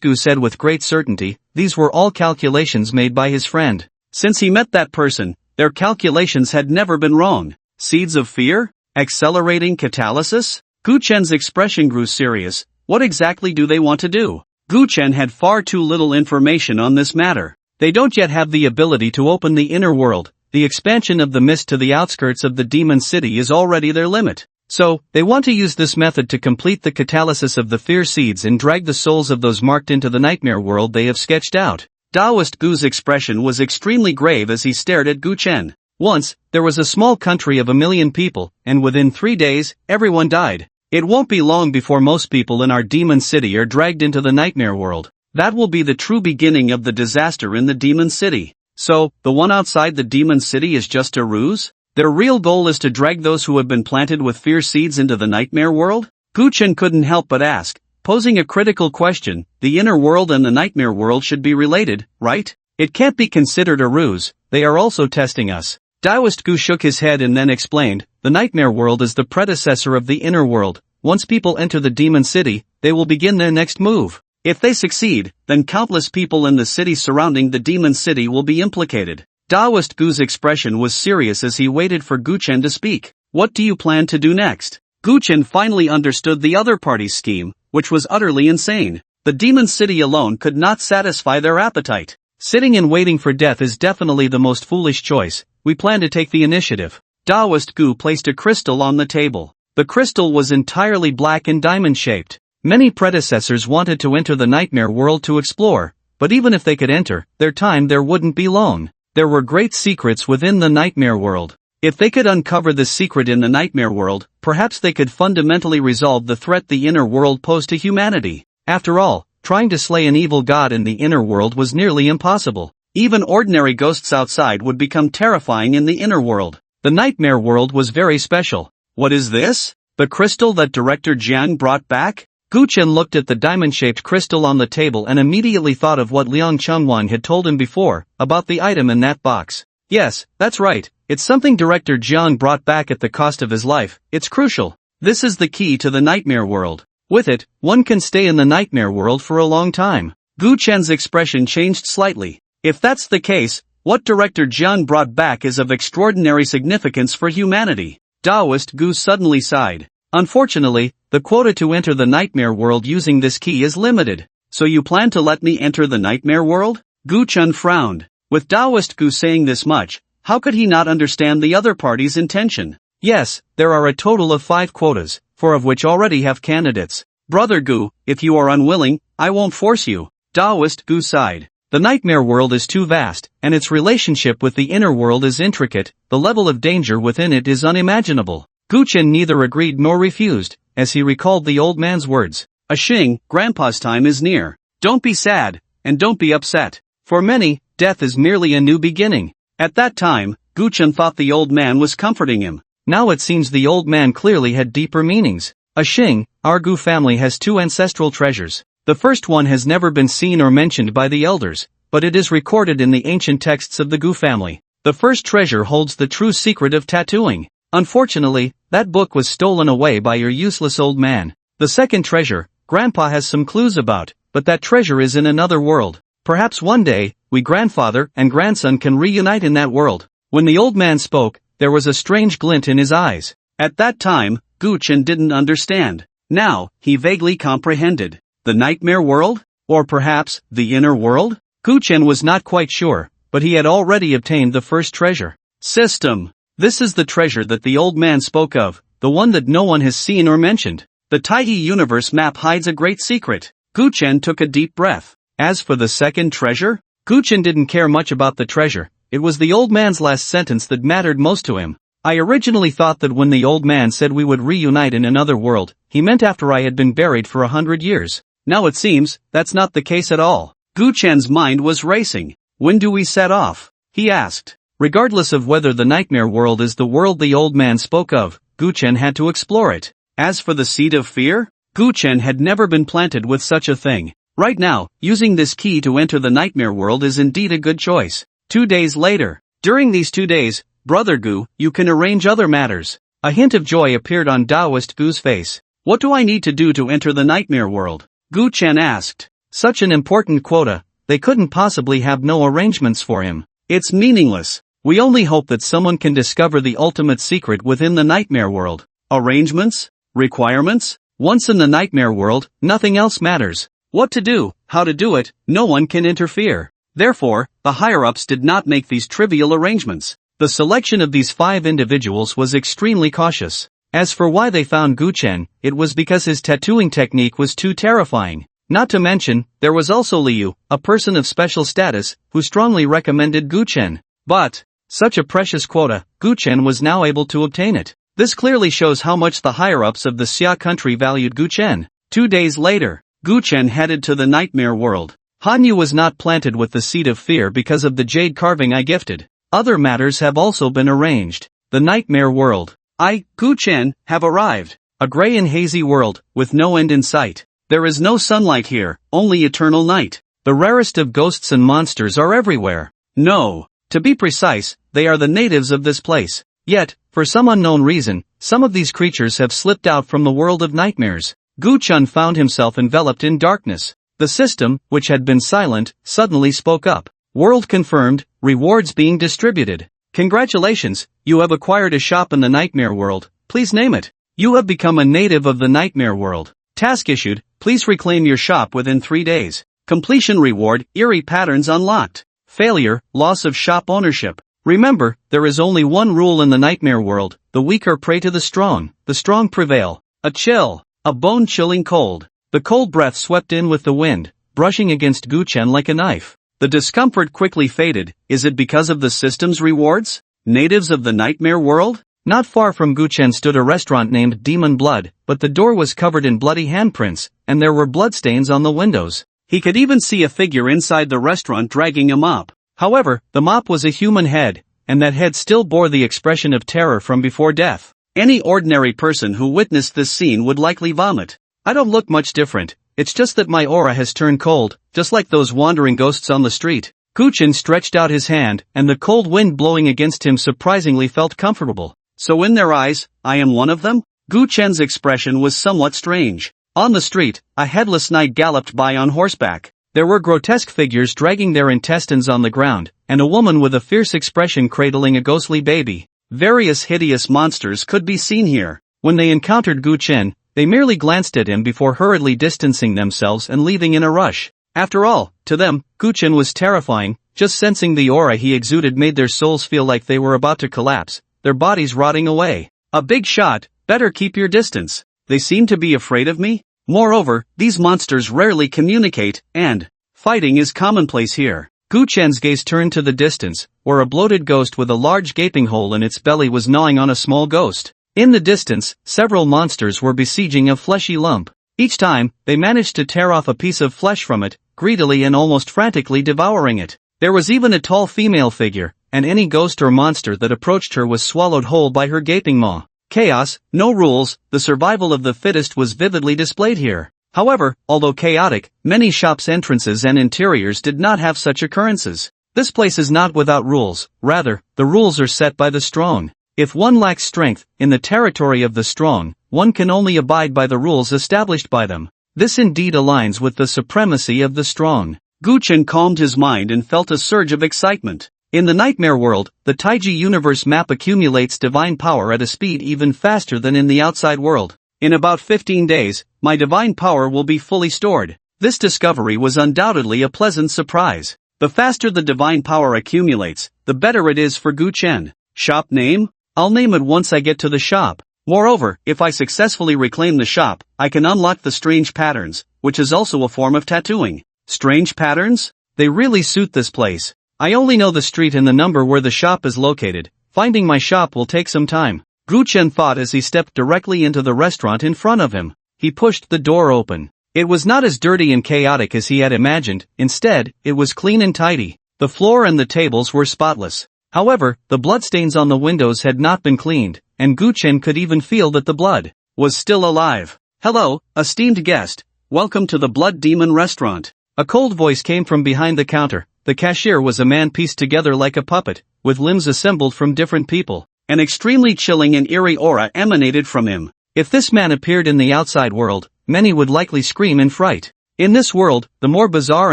Gu said with great certainty, these were all calculations made by his friend. Since he met that person, their calculations had never been wrong. Seeds of fear? Accelerating catalysis? Gu Chen's expression grew serious. What exactly do they want to do? Gu Chen had far too little information on this matter. They don't yet have the ability to open the inner world. The expansion of the mist to the outskirts of the demon city is already their limit. So, they want to use this method to complete the catalysis of the fear seeds and drag the souls of those marked into the nightmare world they have sketched out. Taoist Gu's expression was extremely grave as he stared at Gu Chen. Once, there was a small country of 1 million people, and within 3 days, everyone died. It won't be long before most people in our demon city are dragged into the nightmare world. That will be the true beginning of the disaster in the demon city. So, the one outside the demon city is just a ruse? Their real goal is to drag those who have been planted with fear seeds into the nightmare world? Gu Chen couldn't help but ask, posing a critical question. The inner world and the nightmare world should be related, right? It can't be considered a ruse, they are also testing us. Taoist Gu shook his head and then explained, the nightmare world is the predecessor of the inner world. Once people enter the demon city, they will begin their next move. If they succeed, then countless people in the city surrounding the demon city will be implicated. Taoist Gu's expression was serious as he waited for Gu Chen to speak. What do you plan to do next? Gu Chen finally understood the other party's scheme, which was utterly insane. The demon city alone could not satisfy their appetite. Sitting and waiting for death is definitely the most foolish choice. We plan to take the initiative. Taoist Gu placed a crystal on the table. The crystal was entirely black and diamond-shaped. Many predecessors wanted to enter the nightmare world to explore, but even if they could enter, their time there wouldn't be long. There were great secrets within the nightmare world. If they could uncover this secret in the nightmare world, perhaps they could fundamentally resolve the threat the inner world posed to humanity. After all, trying to slay an evil god in the inner world was nearly impossible. Even ordinary ghosts outside would become terrifying in the inner world. The nightmare world was very special. What is this? The crystal that Director Jiang brought back? Gu Chen looked at the diamond-shaped crystal on the table and immediately thought of what Liang Chengwan had told him before, about the item in that box. Yes, that's right, it's something Director Jiang brought back at the cost of his life. It's crucial. This is the key to the nightmare world. With it, one can stay in the nightmare world for a long time. Gu Chen's expression changed slightly. If that's the case, what Director Jiang brought back is of extraordinary significance for humanity. Taoist Gu suddenly sighed. Unfortunately, the quota to enter the nightmare world using this key is limited. So you plan to let me enter the nightmare world? Gu Chen frowned. With Taoist Gu saying this much, how could he not understand the other party's intention? Yes, there are a total of 5 quotas, 4 of which already have candidates. Brother Gu, if you are unwilling, I won't force you. Taoist Gu sighed. The nightmare world is too vast, and its relationship with the inner world is intricate. The level of danger within it is unimaginable. Gu Chen neither agreed nor refused, as he recalled the old man's words. Xing, Grandpa's time is near. Don't be sad, and don't be upset. For many, death is merely a new beginning. At that time, Guchen thought the old man was comforting him. Now it seems the old man clearly had deeper meanings. A Xing, our Gu family has two ancestral treasures. The first one has never been seen or mentioned by the elders, but it is recorded in the ancient texts of the Gu family. The first treasure holds the true secret of tattooing. Unfortunately, that book was stolen away by your useless old man. The second treasure, Grandpa has some clues about, but that treasure is in another world. Perhaps one day, we grandfather and grandson can reunite in that world. When the old man spoke, there was a strange glint in his eyes. At that time, Guchen didn't understand. Now, he vaguely comprehended. The nightmare world? Or perhaps, the inner world? Guchen was not quite sure, but he had already obtained the first treasure. System. This is the treasure that the old man spoke of, the one that no one has seen or mentioned. The Taiyi universe map hides a great secret. Guchen took a deep breath. As for the second treasure? Guchen didn't care much about the treasure. It was the old man's last sentence that mattered most to him. I originally thought that when the old man said we would reunite in another world, he meant after I had been buried for 100 years. Now it seems, that's not the case at all. Guchen's mind was racing. When do we set off? He asked. Regardless of whether the nightmare world is the world the old man spoke of, Guchen had to explore it. As for the seed of fear? Guchen had never been planted with such a thing. Right now, using this key to enter the nightmare world is indeed a good choice. 2 days later. During these 2 days, Brother Gu, you can arrange other matters. A hint of joy appeared on Taoist Gu's face. What do I need to do to enter the nightmare world? Guchen asked. Such an important quota, they couldn't possibly have no arrangements for him. It's meaningless. We only hope that someone can discover the ultimate secret within the nightmare world. Arrangements? Requirements? Once in the nightmare world, nothing else matters. What to do, how to do it, no one can interfere. Therefore, the higher-ups did not make these trivial arrangements. The selection of these 5 individuals was extremely cautious. As for why they found Guchen, it was because his tattooing technique was too terrifying. Not to mention, there was also Liu, a person of special status, who strongly recommended Guchen. But, such a precious quota, Guchen was now able to obtain it. This clearly shows how much the higher-ups of the Xia country valued Guchen. 2 days later, Guchen headed to the nightmare world. Hanyu was not planted with the seed of fear because of the jade carving I gifted. Other matters have also been arranged. The nightmare world. I, Guchen, have arrived. A gray and hazy world, with no end in sight. There is no sunlight here, only eternal night. The rarest of ghosts and monsters are everywhere. No, to be precise, they are the natives of this place. Yet, for some unknown reason, some of these creatures have slipped out from the world of nightmares. Guchen found himself enveloped in darkness. The system, which had been silent, suddenly spoke up. World confirmed, rewards being distributed. Congratulations, you have acquired a shop in the nightmare world, please name it. You have become a native of the nightmare world. Task issued, please reclaim your shop within 3 days. Completion reward, eerie patterns unlocked. Failure, loss of shop ownership. Remember, there is only one rule in the nightmare world, the weak are prey to the strong prevail. A chill, a bone-chilling cold. The cold breath swept in with the wind, brushing against Guchen like a knife. The discomfort quickly faded. Is it because of the system's rewards? Natives of the nightmare world? Not far from Guchen stood a restaurant named Demon Blood, but the door was covered in bloody handprints, and there were bloodstains on the windows. He could even see a figure inside the restaurant dragging a mop. However, the mop was a human head, and that head still bore the expression of terror from before death. Any ordinary person who witnessed this scene would likely vomit. I don't look much different, it's just that my aura has turned cold, just like those wandering ghosts on the street. Guchen stretched out his hand, and the cold wind blowing against him surprisingly felt comfortable. So in their eyes, I am one of them? Guchen's expression was somewhat strange. On the street, a headless knight galloped by on horseback. There were grotesque figures dragging their intestines on the ground, and a woman with a fierce expression cradling a ghostly baby. Various hideous monsters could be seen here. When they encountered Guchen, they merely glanced at him before hurriedly distancing themselves and leaving in a rush. After all, to them, Guchen was terrifying. Just sensing the aura he exuded made their souls feel like they were about to collapse, their bodies rotting away. A big shot, better keep your distance. They seem to be afraid of me? Moreover, these monsters rarely communicate, and fighting is commonplace here. Guchen's gaze turned to the distance, where a bloated ghost with a large gaping hole in its belly was gnawing on a small ghost. In the distance, several monsters were besieging a fleshy lump. Each time, they managed to tear off a piece of flesh from it, greedily and almost frantically devouring it. There was even a tall female figure, and any ghost or monster that approached her was swallowed whole by her gaping maw. Chaos, no rules, the survival of the fittest was vividly displayed here. However, although chaotic, many shops' entrances and interiors did not have such occurrences. This place is not without rules, rather, the rules are set by the strong. If one lacks strength, in the territory of the strong, one can only abide by the rules established by them. This indeed aligns with the supremacy of the strong. Gu Chen calmed his mind and felt a surge of excitement. In the nightmare world, the Taiji universe map accumulates divine power at a speed even faster than in the outside world. In about 15 days, my divine power will be fully stored. This discovery was undoubtedly a pleasant surprise. The faster the divine power accumulates, the better it is for Gu Chen. Shop name? I'll name it once I get to the shop. Moreover, if I successfully reclaim the shop, I can unlock the strange patterns, which is also a form of tattooing. Strange patterns? They really suit this place. I only know the street and the number where the shop is located. Finding my shop will take some time. Gu Chen thought as he stepped directly into the restaurant in front of him. He pushed the door open. It was not as dirty and chaotic as he had imagined, instead, it was clean and tidy. The floor and the tables were spotless. However, the bloodstains on the windows had not been cleaned, and Gu Chen could even feel that the blood was still alive. Hello, esteemed guest. Welcome to the Blood Demon restaurant. A cold voice came from behind the counter. The cashier was a man pieced together like a puppet, with limbs assembled from different people. An extremely chilling and eerie aura emanated from him. If this man appeared in the outside world, many would likely scream in fright. In this world, the more bizarre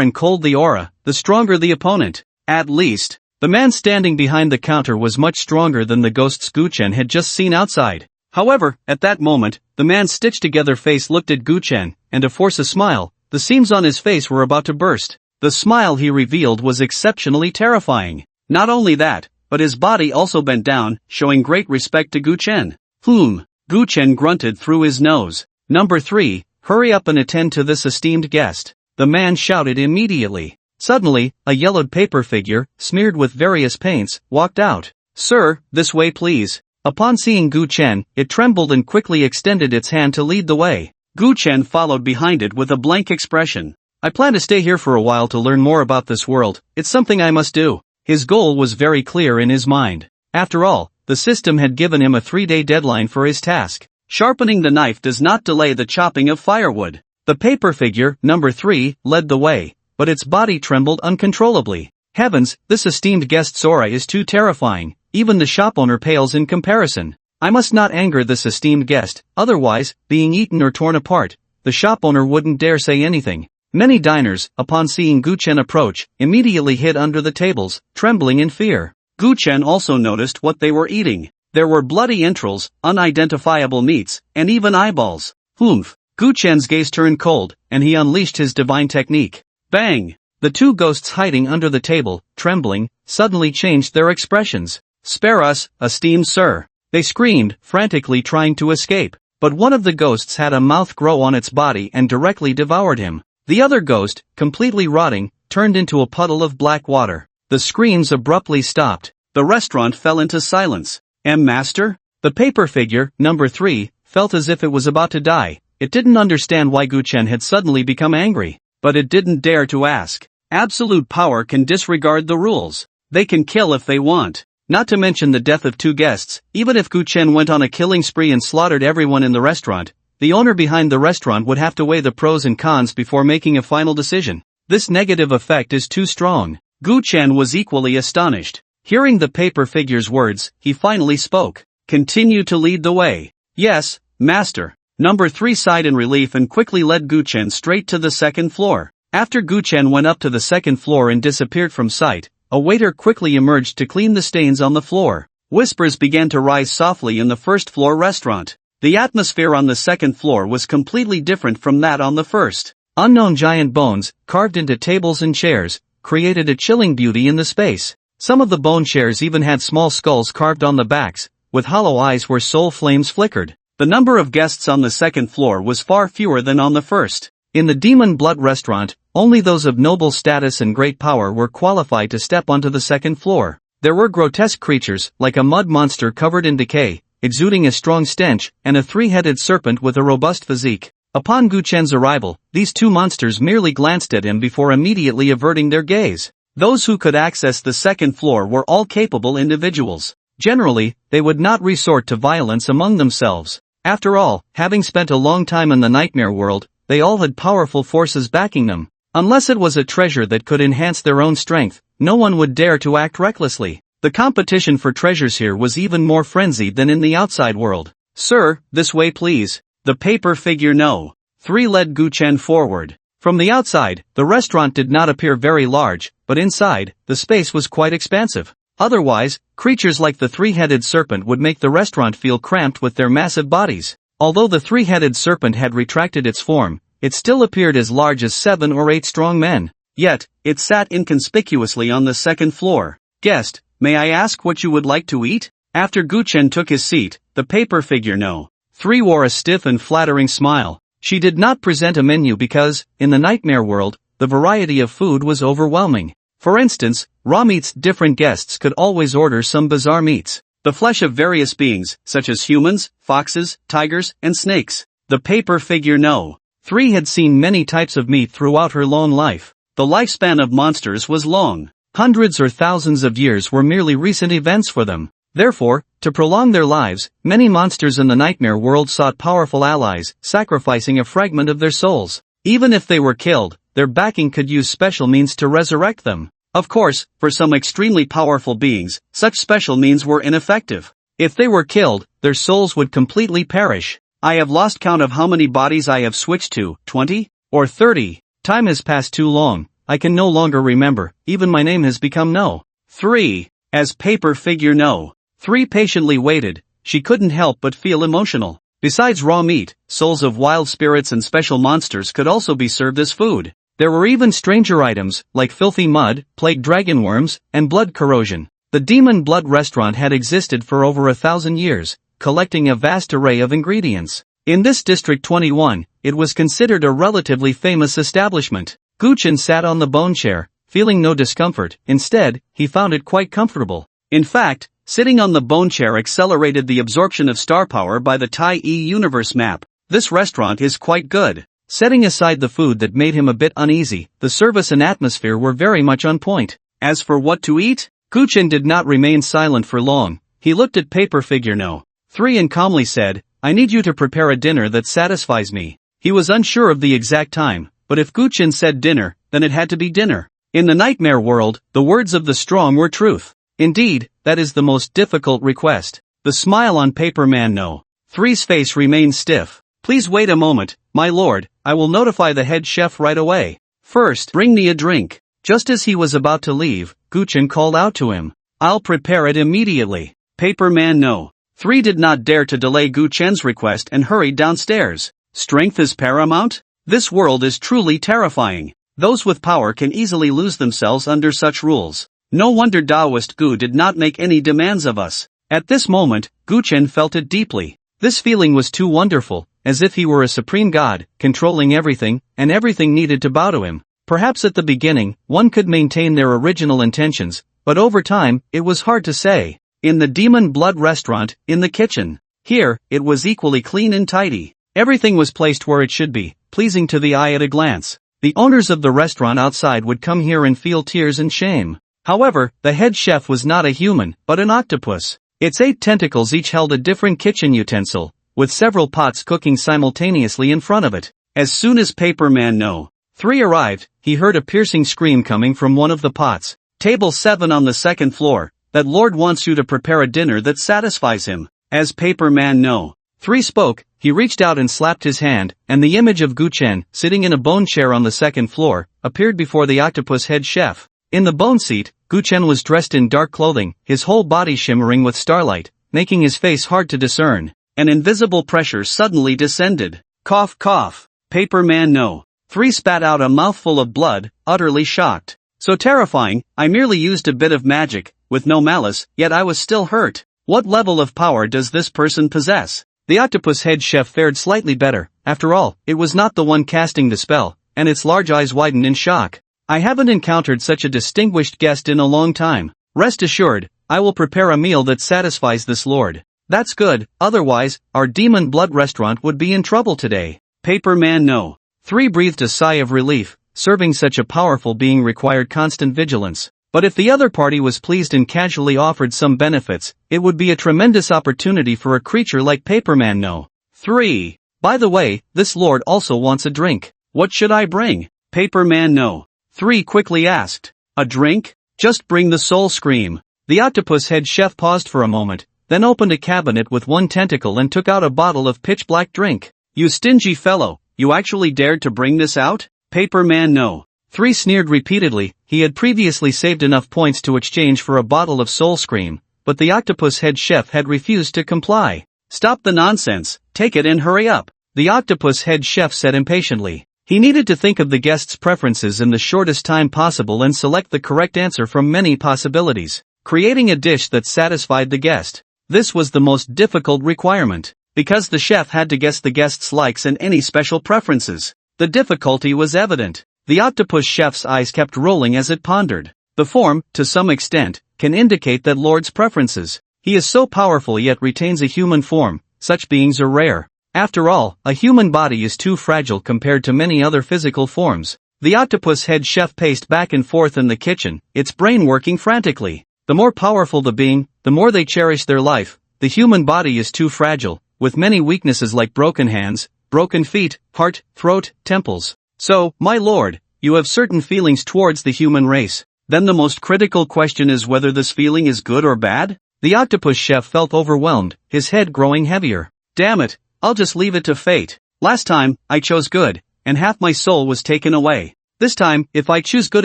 and cold the aura, the stronger the opponent. At least, the man standing behind the counter was much stronger than the ghosts Gu Chen had just seen outside. However, at that moment, the man's stitched-together face looked at Gu Chen, and to force a smile, the seams on his face were about to burst. The smile he revealed was exceptionally terrifying. Not only that, but his body also bent down, showing great respect to Gu Chen. Gu Chen grunted through his nose. Number 3, hurry up and attend to this esteemed guest. The man shouted immediately. Suddenly, a yellowed paper figure, smeared with various paints, walked out. Sir, this way please. Upon seeing Gu Chen, it trembled and quickly extended its hand to lead the way. Gu Chen followed behind it with a blank expression. I plan to stay here for a while to learn more about this world. It's something I must do. His goal was very clear in his mind. After all, the system had given him a 3-day deadline for his task. Sharpening the knife does not delay the chopping of firewood. The paper figure, number 3, led the way, but its body trembled uncontrollably. Heavens, this esteemed guest's aura is too terrifying. Even the shop owner pales in comparison. I must not anger this esteemed guest, otherwise, being eaten or torn apart, the shop owner wouldn't dare say anything. Many diners, upon seeing Gu Chen approach, immediately hid under the tables, trembling in fear. Gu Chen also noticed what they were eating. There were bloody entrails, unidentifiable meats, and even eyeballs. Gu Chen's gaze turned cold, and he unleashed his divine technique. Bang! The two ghosts hiding under the table, trembling, suddenly changed their expressions. Spare us, esteemed sir! They screamed, frantically trying to escape. But one of the ghosts had a mouth grow on its body and directly devoured him. The other ghost, completely rotting, turned into a puddle of black water. The screams abruptly stopped. The restaurant fell into silence. Master? The paper figure, number 3, felt as if it was about to die. It didn't understand why Gu Chen had suddenly become angry. But it didn't dare to ask. Absolute power can disregard the rules. They can kill if they want. Not to mention the death of 2 guests. Even if Gu Chen went on a killing spree and slaughtered everyone in the restaurant, the owner behind the restaurant would have to weigh the pros and cons before making a final decision. This negative effect is too strong. Gu Chen was equally astonished. Hearing the paper figure's words, he finally spoke. Continue to lead the way. Yes, master. Number 3 sighed in relief and quickly led Gu Chen straight to the 2nd floor. After Gu Chen went up to the 2nd floor and disappeared from sight, a waiter quickly emerged to clean the stains on the floor. Whispers began to rise softly in the 1st floor restaurant. The atmosphere on the 2nd floor was completely different from that on the 1st. Unknown giant bones, carved into tables and chairs, created a chilling beauty in the space. Some of the bone chairs even had small skulls carved on the backs, with hollow eyes where soul flames flickered. The number of guests on the 2nd floor was far fewer than on the 1st. In the Demon Blood restaurant, only those of noble status and great power were qualified to step onto the 2nd floor. There were grotesque creatures, like a mud monster covered in decay, exuding a strong stench, and a 3-headed serpent with a robust physique. Upon Gu Chen's arrival, these two monsters merely glanced at him before immediately averting their gaze. Those who could access the second floor were all capable individuals. Generally, they would not resort to violence among themselves. After all, having spent a long time in the nightmare world, they all had powerful forces backing them. Unless it was a treasure that could enhance their own strength, no one would dare to act recklessly. The competition for treasures here was even more frenzied than in the outside world. "Sir, this way please." The paper figure No. 3 led Gu Chen forward. From the outside, the restaurant did not appear very large, but inside, the space was quite expansive. Otherwise, creatures like the three-headed serpent would make the restaurant feel cramped with their massive bodies. Although the three-headed serpent had retracted its form, it still appeared as large as 7 or 8 strong men. Yet, it sat inconspicuously on the second floor. "Guest, may I ask what you would like to eat?" After Gu Chen took his seat, the paper figure No. 3 wore a stiff and flattering smile. She did not present a menu because, in the nightmare world, the variety of food was overwhelming. For instance, raw meats. Different guests could always order some bizarre meats. The flesh of various beings, such as humans, foxes, tigers, and snakes. The paper figure No. 3 had seen many types of meat throughout her long life. The lifespan of monsters was long. Hundreds or thousands of years were merely recent events for them. Therefore, to prolong their lives, many monsters in the nightmare world sought powerful allies, sacrificing a fragment of their souls. Even if they were killed, their backing could use special means to resurrect them. Of course, for some extremely powerful beings, such special means were ineffective. If they were killed, their souls would completely perish. I have lost count of how many bodies I have switched to, 20? Or 30? Time has passed too long, I can no longer remember, even my name has become No. 3. As paper figure No. 3 patiently waited, she couldn't help but feel emotional. Besides raw meat, souls of wild spirits and special monsters could also be served as food. There were even stranger items, like filthy mud, plague dragon worms, and blood corrosion. The Demon Blood restaurant had existed for over 1,000 years, collecting a vast array of ingredients. In this District 21, it was considered a relatively famous establishment. Gu Chen sat on the bone chair, feeling no discomfort. Instead, he found it quite comfortable. In fact, sitting on the bone chair accelerated the absorption of star power by the Tai E universe map. This restaurant is quite good. Setting aside the food that made him a bit uneasy, the service and atmosphere were very much on point. As for what to eat, Gu Chen did not remain silent for long. He looked at paper figure No. 3 and calmly said, "I need you to prepare a dinner that satisfies me." He was unsure of the exact time, but if Gu Chen said dinner, then it had to be dinner. In the nightmare world, the words of the strong were truth. Indeed, that is the most difficult request. The smile on paper man No. 3's face remained stiff. "Please wait a moment, my lord, I will notify the head chef right away. First, bring me a drink." Just as he was about to leave, Gu Chen called out to him, "I'll prepare it immediately." Paper man No. 3 did not dare to delay Gu Chen's request and hurried downstairs. Strength is paramount? This world is truly terrifying. Those with power can easily lose themselves under such rules. No wonder Taoist Gu did not make any demands of us. At this moment, Gu Chen felt it deeply. This feeling was too wonderful, as if he were a supreme god, controlling everything, and everything needed to bow to him. Perhaps at the beginning, one could maintain their original intentions, but over time, it was hard to say. In the Demon Blood restaurant, in the kitchen. Here, it was equally clean and tidy. Everything was placed where it should be, pleasing to the eye at a glance. The owners of the restaurant outside would come here and feel tears and shame. However, the head chef was not a human, but an octopus. Its 8 tentacles each held a different kitchen utensil, with several pots cooking simultaneously in front of it. As soon as Paper Man No. 3 arrived, he heard a piercing scream coming from one of the pots. "Table 7 on the second floor, that lord wants you to prepare a dinner that satisfies him." As Paper Man No. 3 spoke, he reached out and slapped his hand, and the image of Gu Chen, sitting in a bone chair on the second floor, appeared before the octopus head chef. In the bone seat, Gu Chen was dressed in dark clothing, his whole body shimmering with starlight, making his face hard to discern. An invisible pressure suddenly descended. Cough cough. Paper Man No. 3 spat out a mouthful of blood, utterly shocked. "So terrifying, I merely used a bit of magic, with no malice, yet I was still hurt. What level of power does this person possess?" The octopus head chef fared slightly better. After all, it was not the one casting the spell, and its large eyes widened in shock. "I haven't encountered such a distinguished guest in a long time. Rest assured, I will prepare a meal that satisfies this lord." "That's good, otherwise, our Demon Blood restaurant would be in trouble today." Paper Man no. 3 breathed a sigh of relief. Serving such a powerful being required constant vigilance. But if the other party was pleased and casually offered some benefits, it would be a tremendous opportunity for a creature like Paper Man no. 3. By the way, this lord also wants a drink. What should I bring? Paper Man no. 3 quickly asked. A drink? Just bring the soul scream. The octopus head chef paused for a moment, then opened a cabinet with one tentacle and took out a bottle of pitch-black drink. You stingy fellow, you actually dared to bring this out? Paper Man no. 3 sneered repeatedly. He had previously saved enough points to exchange for a bottle of soul scream, but the octopus head chef had refused to comply. Stop the nonsense, take it and hurry up, the octopus head chef said impatiently. He needed to think of the guest's preferences in the shortest time possible and select the correct answer from many possibilities, creating a dish that satisfied the guest. This was the most difficult requirement, because the chef had to guess the guest's likes and any special preferences. The difficulty was evident. The octopus chef's eyes kept rolling as it pondered. The form, to some extent, can indicate that lord's preferences. He is so powerful yet retains a human form. Such beings are rare. After all, a human body is too fragile compared to many other physical forms. The octopus head chef paced back and forth in the kitchen, its brain working frantically. The more powerful the being, the more they cherish their life. The human body is too fragile, with many weaknesses like broken hands, broken feet, heart, throat, temples. So, my lord, you have certain feelings towards the human race. Then the most critical question is whether this feeling is good or bad? The octopus chef felt overwhelmed, his head growing heavier. Damn it, I'll just leave it to fate. Last time, I chose good, and half my soul was taken away. This time, if I choose good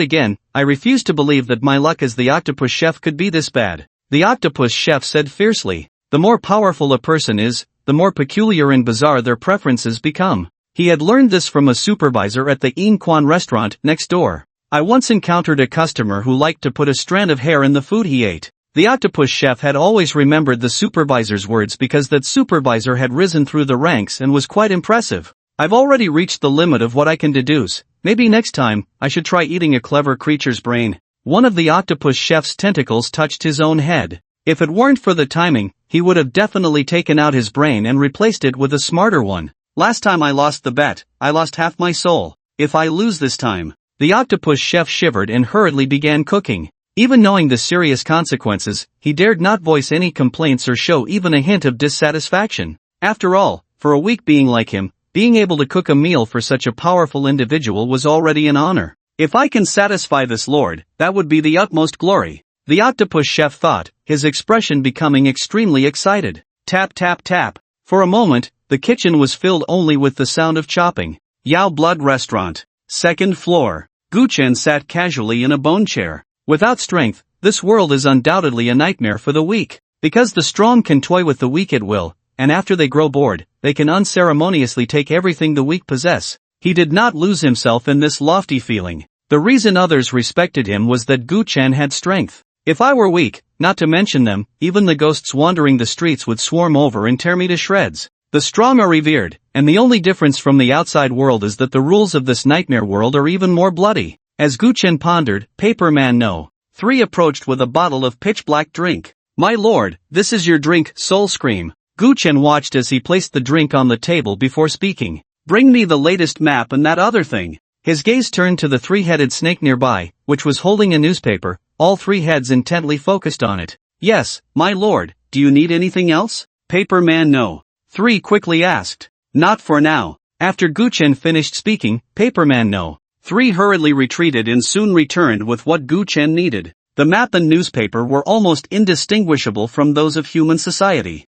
again, I refuse to believe that my luck as the octopus chef could be this bad. The octopus chef said fiercely. The more powerful a person is, the more peculiar and bizarre their preferences become. He had learned this from a supervisor at the Yin Kwan restaurant next door. I once encountered a customer who liked to put a strand of hair in the food he ate. The octopus chef had always remembered the supervisor's words because that supervisor had risen through the ranks and was quite impressive. I've already reached the limit of what I can deduce. Maybe next time, I should try eating a clever creature's brain. One of the octopus chef's tentacles touched his own head. If it weren't for the timing, he would have definitely taken out his brain and replaced it with a smarter one. Last time I lost the bet, I lost half my soul. If I lose this time. The octopus chef shivered and hurriedly began cooking. Even knowing the serious consequences, he dared not voice any complaints or show even a hint of dissatisfaction. After all, for a weak being like him, being able to cook a meal for such a powerful individual was already an honor. If I can satisfy this lord, that would be the utmost glory. The octopus chef thought, his expression becoming extremely excited. Tap tap tap. For a moment, the kitchen was filled only with the sound of chopping. Yao Blood Restaurant. Second floor. Guchen sat casually in a bone chair. Without strength, this world is undoubtedly a nightmare for the weak. Because the strong can toy with the weak at will, and after they grow bored, they can unceremoniously take everything the weak possess. He did not lose himself in this lofty feeling. The reason others respected him was that Guchen had strength. If I were weak, not to mention them, even the ghosts wandering the streets would swarm over and tear me to shreds. The strong are revered, and the only difference from the outside world is that the rules of this nightmare world are even more bloody. As Guchen pondered, Paper Man no. 3 approached with a bottle of pitch-black drink. My lord, this is your drink, Soul Scream. Guchen watched as he placed the drink on the table before speaking. Bring me the latest map and that other thing. His gaze turned to the 3-headed snake nearby, which was holding a newspaper, all 3 heads intently focused on it. Yes, my lord, do you need anything else? Paper Man no. 3 quickly asked. Not for now. After Guchen finished speaking, Paper Man no. 3 hurriedly retreated and soon returned with what Guchen needed. The map and newspaper were almost indistinguishable from those of human society.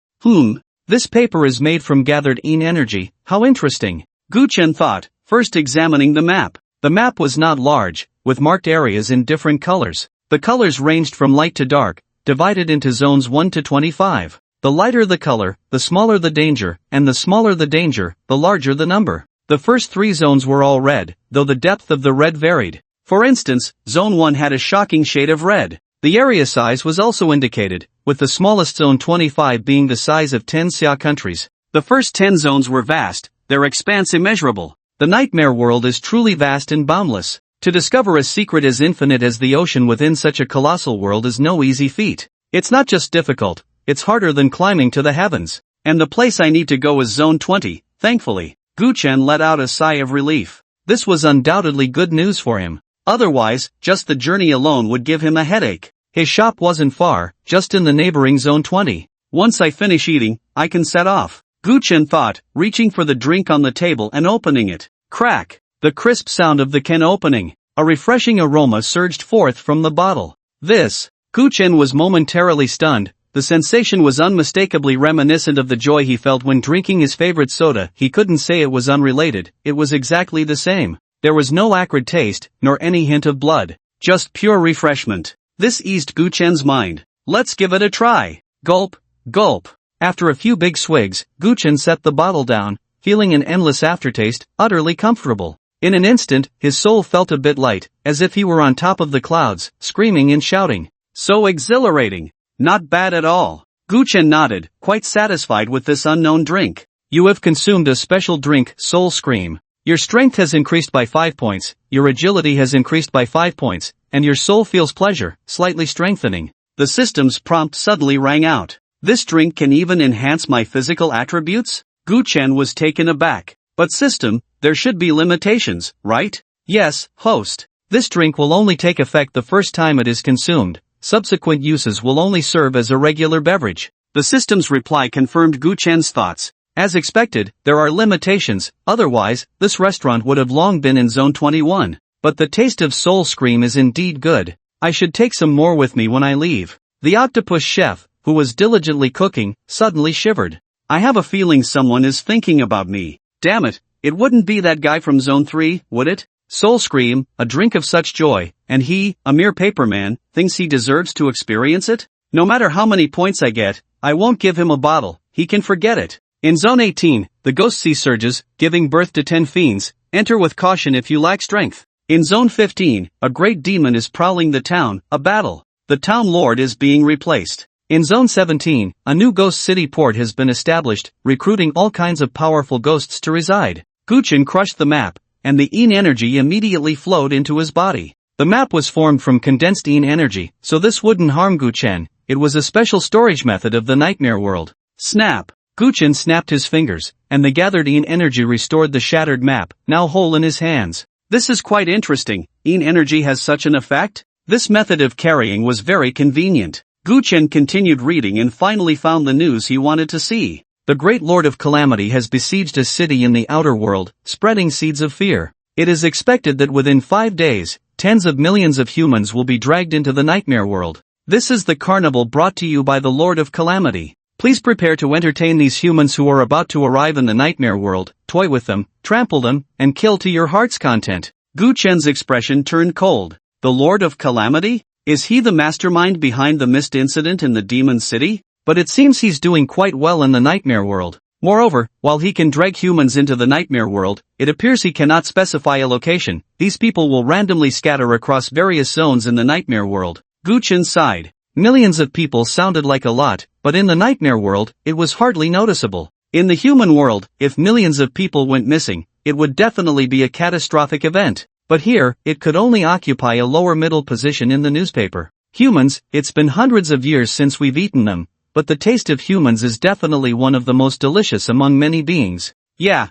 This paper is made from gathered Yin energy, how interesting. Guchen thought, first examining the map. The map was not large, with marked areas in different colors. The colors ranged from light to dark, divided into zones 1 to 25. The lighter the color, the smaller the danger, and the smaller the danger, the larger the number. The first 3 zones were all red, though the depth of the red varied. For instance, Zone 1 had a shocking shade of red. The area size was also indicated, with the smallest Zone 25 being the size of 10 Xia countries. The first 10 zones were vast, their expanse immeasurable. The nightmare world is truly vast and boundless. To discover a secret as infinite as the ocean within such a colossal world is no easy feat. It's not just difficult, it's harder than climbing to the heavens. And the place I need to go is Zone 20, thankfully. Gu Chen let out a sigh of relief. This was undoubtedly good news for him. Otherwise, just the journey alone would give him a headache. His shop wasn't far, just in the neighboring Zone 20. Once I finish eating, I can set off, Gu Chen thought, reaching for the drink on the table and opening it. Crack! The crisp sound of the can opening. A refreshing aroma surged forth from the bottle. This. Gu Chen was momentarily stunned. The sensation was unmistakably reminiscent of the joy he felt when drinking his favorite soda. He couldn't say it was unrelated, it was exactly the same. There was no acrid taste, nor any hint of blood. Just pure refreshment. This eased Gu Chen's mind. Let's give it a try. Gulp, gulp. After a few big swigs, Gu Chen set the bottle down, feeling an endless aftertaste, utterly comfortable. In an instant, his soul felt a bit light, as if he were on top of the clouds, screaming and shouting. So exhilarating. Not bad at all. Gu Chen nodded, quite satisfied with this unknown drink. You have consumed a special drink, Soul Scream. Your strength has increased by 5 points, your agility has increased by 5 points, and your soul feels pleasure, slightly strengthening. The system's prompt suddenly rang out. This drink can even enhance my physical attributes? Gu Chen was taken aback. But system, there should be limitations, right? Yes, host. This drink will only take effect the first time it is consumed. Subsequent uses will only serve as a regular beverage. The system's reply confirmed Gu Chen's thoughts. As expected, there are limitations, otherwise, this restaurant would have long been in Zone 21. But the taste of Soul Scream is indeed good. I should take some more with me when I leave. The octopus chef, who was diligently cooking, suddenly shivered. I have a feeling someone is thinking about me. Damn it, it wouldn't be that guy from Zone 3, would it? Soul Scream, a drink of such joy, and he, a mere paperman, thinks he deserves to experience it? No matter how many points I get, I won't give him a bottle, he can forget it. In Zone 18, the ghost sea surges, giving birth to 10 fiends. Enter with caution if you lack strength. In Zone 15, a great demon is prowling the town, a battle. The town lord is being replaced. In Zone 17, a new ghost city port has been established, recruiting all kinds of powerful ghosts to reside. Gu Chen crushed the map, and the Yin energy immediately flowed into his body. The map was formed from condensed Yin energy, so this wouldn't harm Gu Chen. It was a special storage method of the nightmare world. Snap! Gu Chen snapped his fingers, and the gathered Yin energy restored the shattered map, now whole in his hands. This is quite interesting. Yin energy has such an effect? This method of carrying was very convenient. Gu Chen continued reading and finally found the news he wanted to see. The Great Lord of Calamity has besieged a city in the outer world, spreading seeds of fear. It is expected that within 5 days, tens of millions of humans will be dragged into the nightmare world. This is the carnival brought to you by the Lord of Calamity. Please prepare to entertain these humans who are about to arrive in the nightmare world, toy with them, trample them, and kill to your heart's content. Gu Chen's expression turned cold. The Lord of Calamity? Is he the mastermind behind the mist incident in the demon city? But it seems he's doing quite well in the nightmare world. Moreover, while he can drag humans into the nightmare world, it appears he cannot specify a location. These people will randomly scatter across various zones in the nightmare world. Gu Chen sighed. Millions of people sounded like a lot, but in the nightmare world, it was hardly noticeable. In the human world, if millions of people went missing, it would definitely be a catastrophic event. But here, it could only occupy a lower middle position in the newspaper. Humans, it's been hundreds of years since we've eaten them. But the taste of humans is definitely one of the most delicious among many beings. Yeah,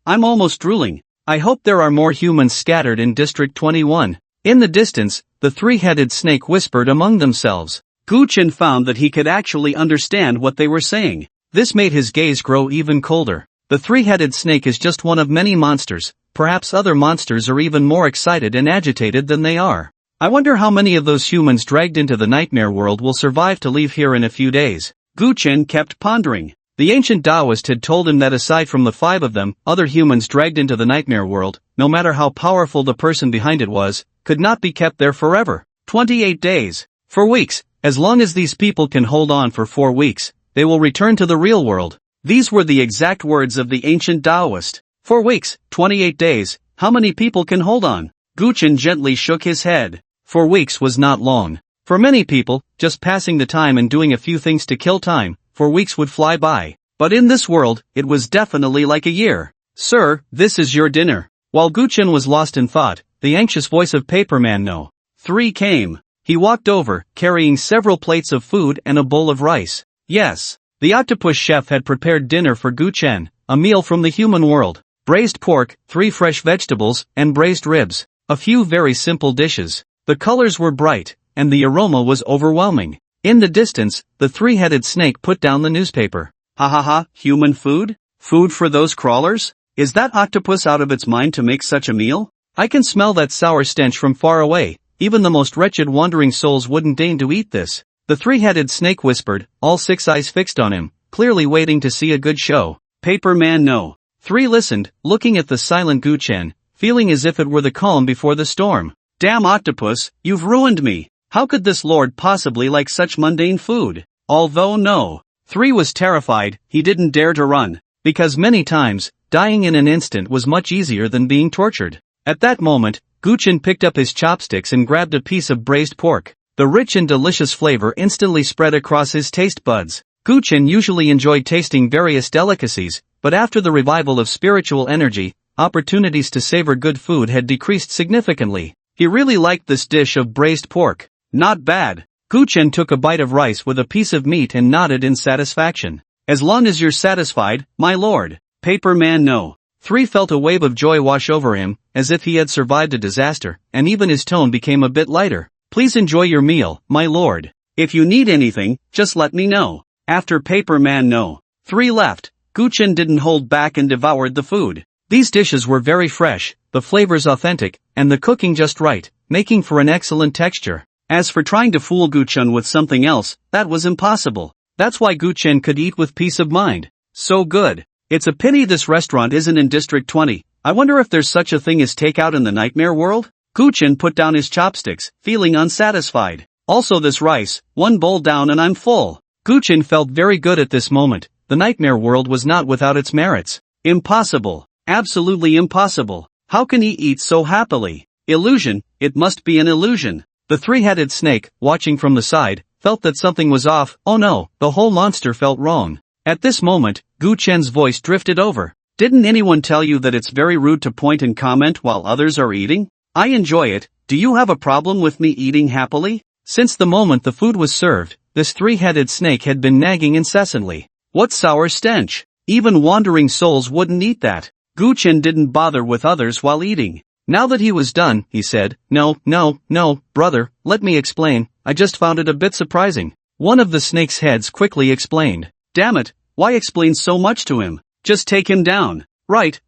I'm almost drooling. I hope there are more humans scattered in District 21. In the distance, the three-headed snake whispered among themselves. Gu Chen found that he could actually understand what they were saying. This made his gaze grow even colder. The three-headed snake is just one of many monsters. Perhaps other monsters are even more excited and agitated than they are. I wonder how many of those humans dragged into the nightmare world will survive to leave here in a few days. Gu Chen kept pondering. The ancient Taoist had told him that aside from the 5 of them, other humans dragged into the nightmare world, no matter how powerful the person behind it was, could not be kept there forever. 28 days. For weeks. As long as these people can hold on for 4 weeks, they will return to the real world. These were the exact words of the ancient Taoist. 4 weeks, 28 days, how many people can hold on? Gu Chen gently shook his head. 4 weeks was not long. For many people, just passing the time and doing a few things to kill time, 4 weeks would fly by. But in this world, it was definitely like a year. Sir, this is your dinner. While Gu Chen was lost in thought, the anxious voice of Paperman No. 3 came. He walked over, carrying several plates of food and a bowl of rice. Yes, the octopus chef had prepared dinner for Gu Chen, a meal from the human world. braised pork, 3 fresh vegetables, and braised ribs. A few very simple dishes. The colors were bright, and the aroma was overwhelming. In the distance, the 3-headed snake put down the newspaper. Ha ha ha, human food? Food for those crawlers? Is that octopus out of its mind to make such a meal? I can smell that sour stench from far away. Even the most wretched wandering souls wouldn't deign to eat this. The 3-headed snake whispered, all 6 eyes fixed on him, clearly waiting to see a good show. Paper man no. 3 listened, looking at the silent Guchen, feeling as if it were the calm before the storm. Damn octopus, you've ruined me. How could this lord possibly like such mundane food? Although no. 3 was terrified, he didn't dare to run, because many times, dying in an instant was much easier than being tortured. At that moment, Guchen picked up his chopsticks and grabbed a piece of braised pork. The rich and delicious flavor instantly spread across his taste buds. Guchen usually enjoyed tasting various delicacies, but after the revival of spiritual energy, opportunities to savor good food had decreased significantly. He really liked this dish of braised pork. Not bad. Guchen took a bite of rice with a piece of meat and nodded in satisfaction. As long as you're satisfied, my lord. Paper man no. 3 felt a wave of joy wash over him, as if he had survived a disaster, and even his tone became a bit lighter. Please enjoy your meal, my lord. If you need anything, just let me know. After Paper man no. 3 left, Guchen didn't hold back and devoured the food. These dishes were very fresh, the flavors authentic, and the cooking just right, making for an excellent texture. As for trying to fool Guchen with something else, that was impossible. That's why Guchen could eat with peace of mind. So good. It's a pity this restaurant isn't in District 20. I wonder if there's such a thing as takeout in the nightmare world? Guchen put down his chopsticks, feeling unsatisfied. Also this rice, 1 bowl down and I'm full. Guchen felt very good at this moment. The nightmare world was not without its merits. Impossible. Absolutely impossible. How can he eat so happily? Illusion, it must be an illusion. The 3-headed snake, watching from the side, felt that something was off. Oh no, the whole monster felt wrong. At this moment, Guchen's voice drifted over. Didn't anyone tell you that it's very rude to point and comment while others are eating? I enjoy it. Do you have a problem with me eating happily? Since the moment the food was served, this 3-headed snake had been nagging incessantly. What sour stench! Even wandering souls wouldn't eat that. Guchen didn't bother with others while eating. Now that he was done, he said, No, brother, let me explain, I just found it a bit surprising. One of the snake's heads quickly explained. Damn it, why explain so much to him? Just take him down. Right,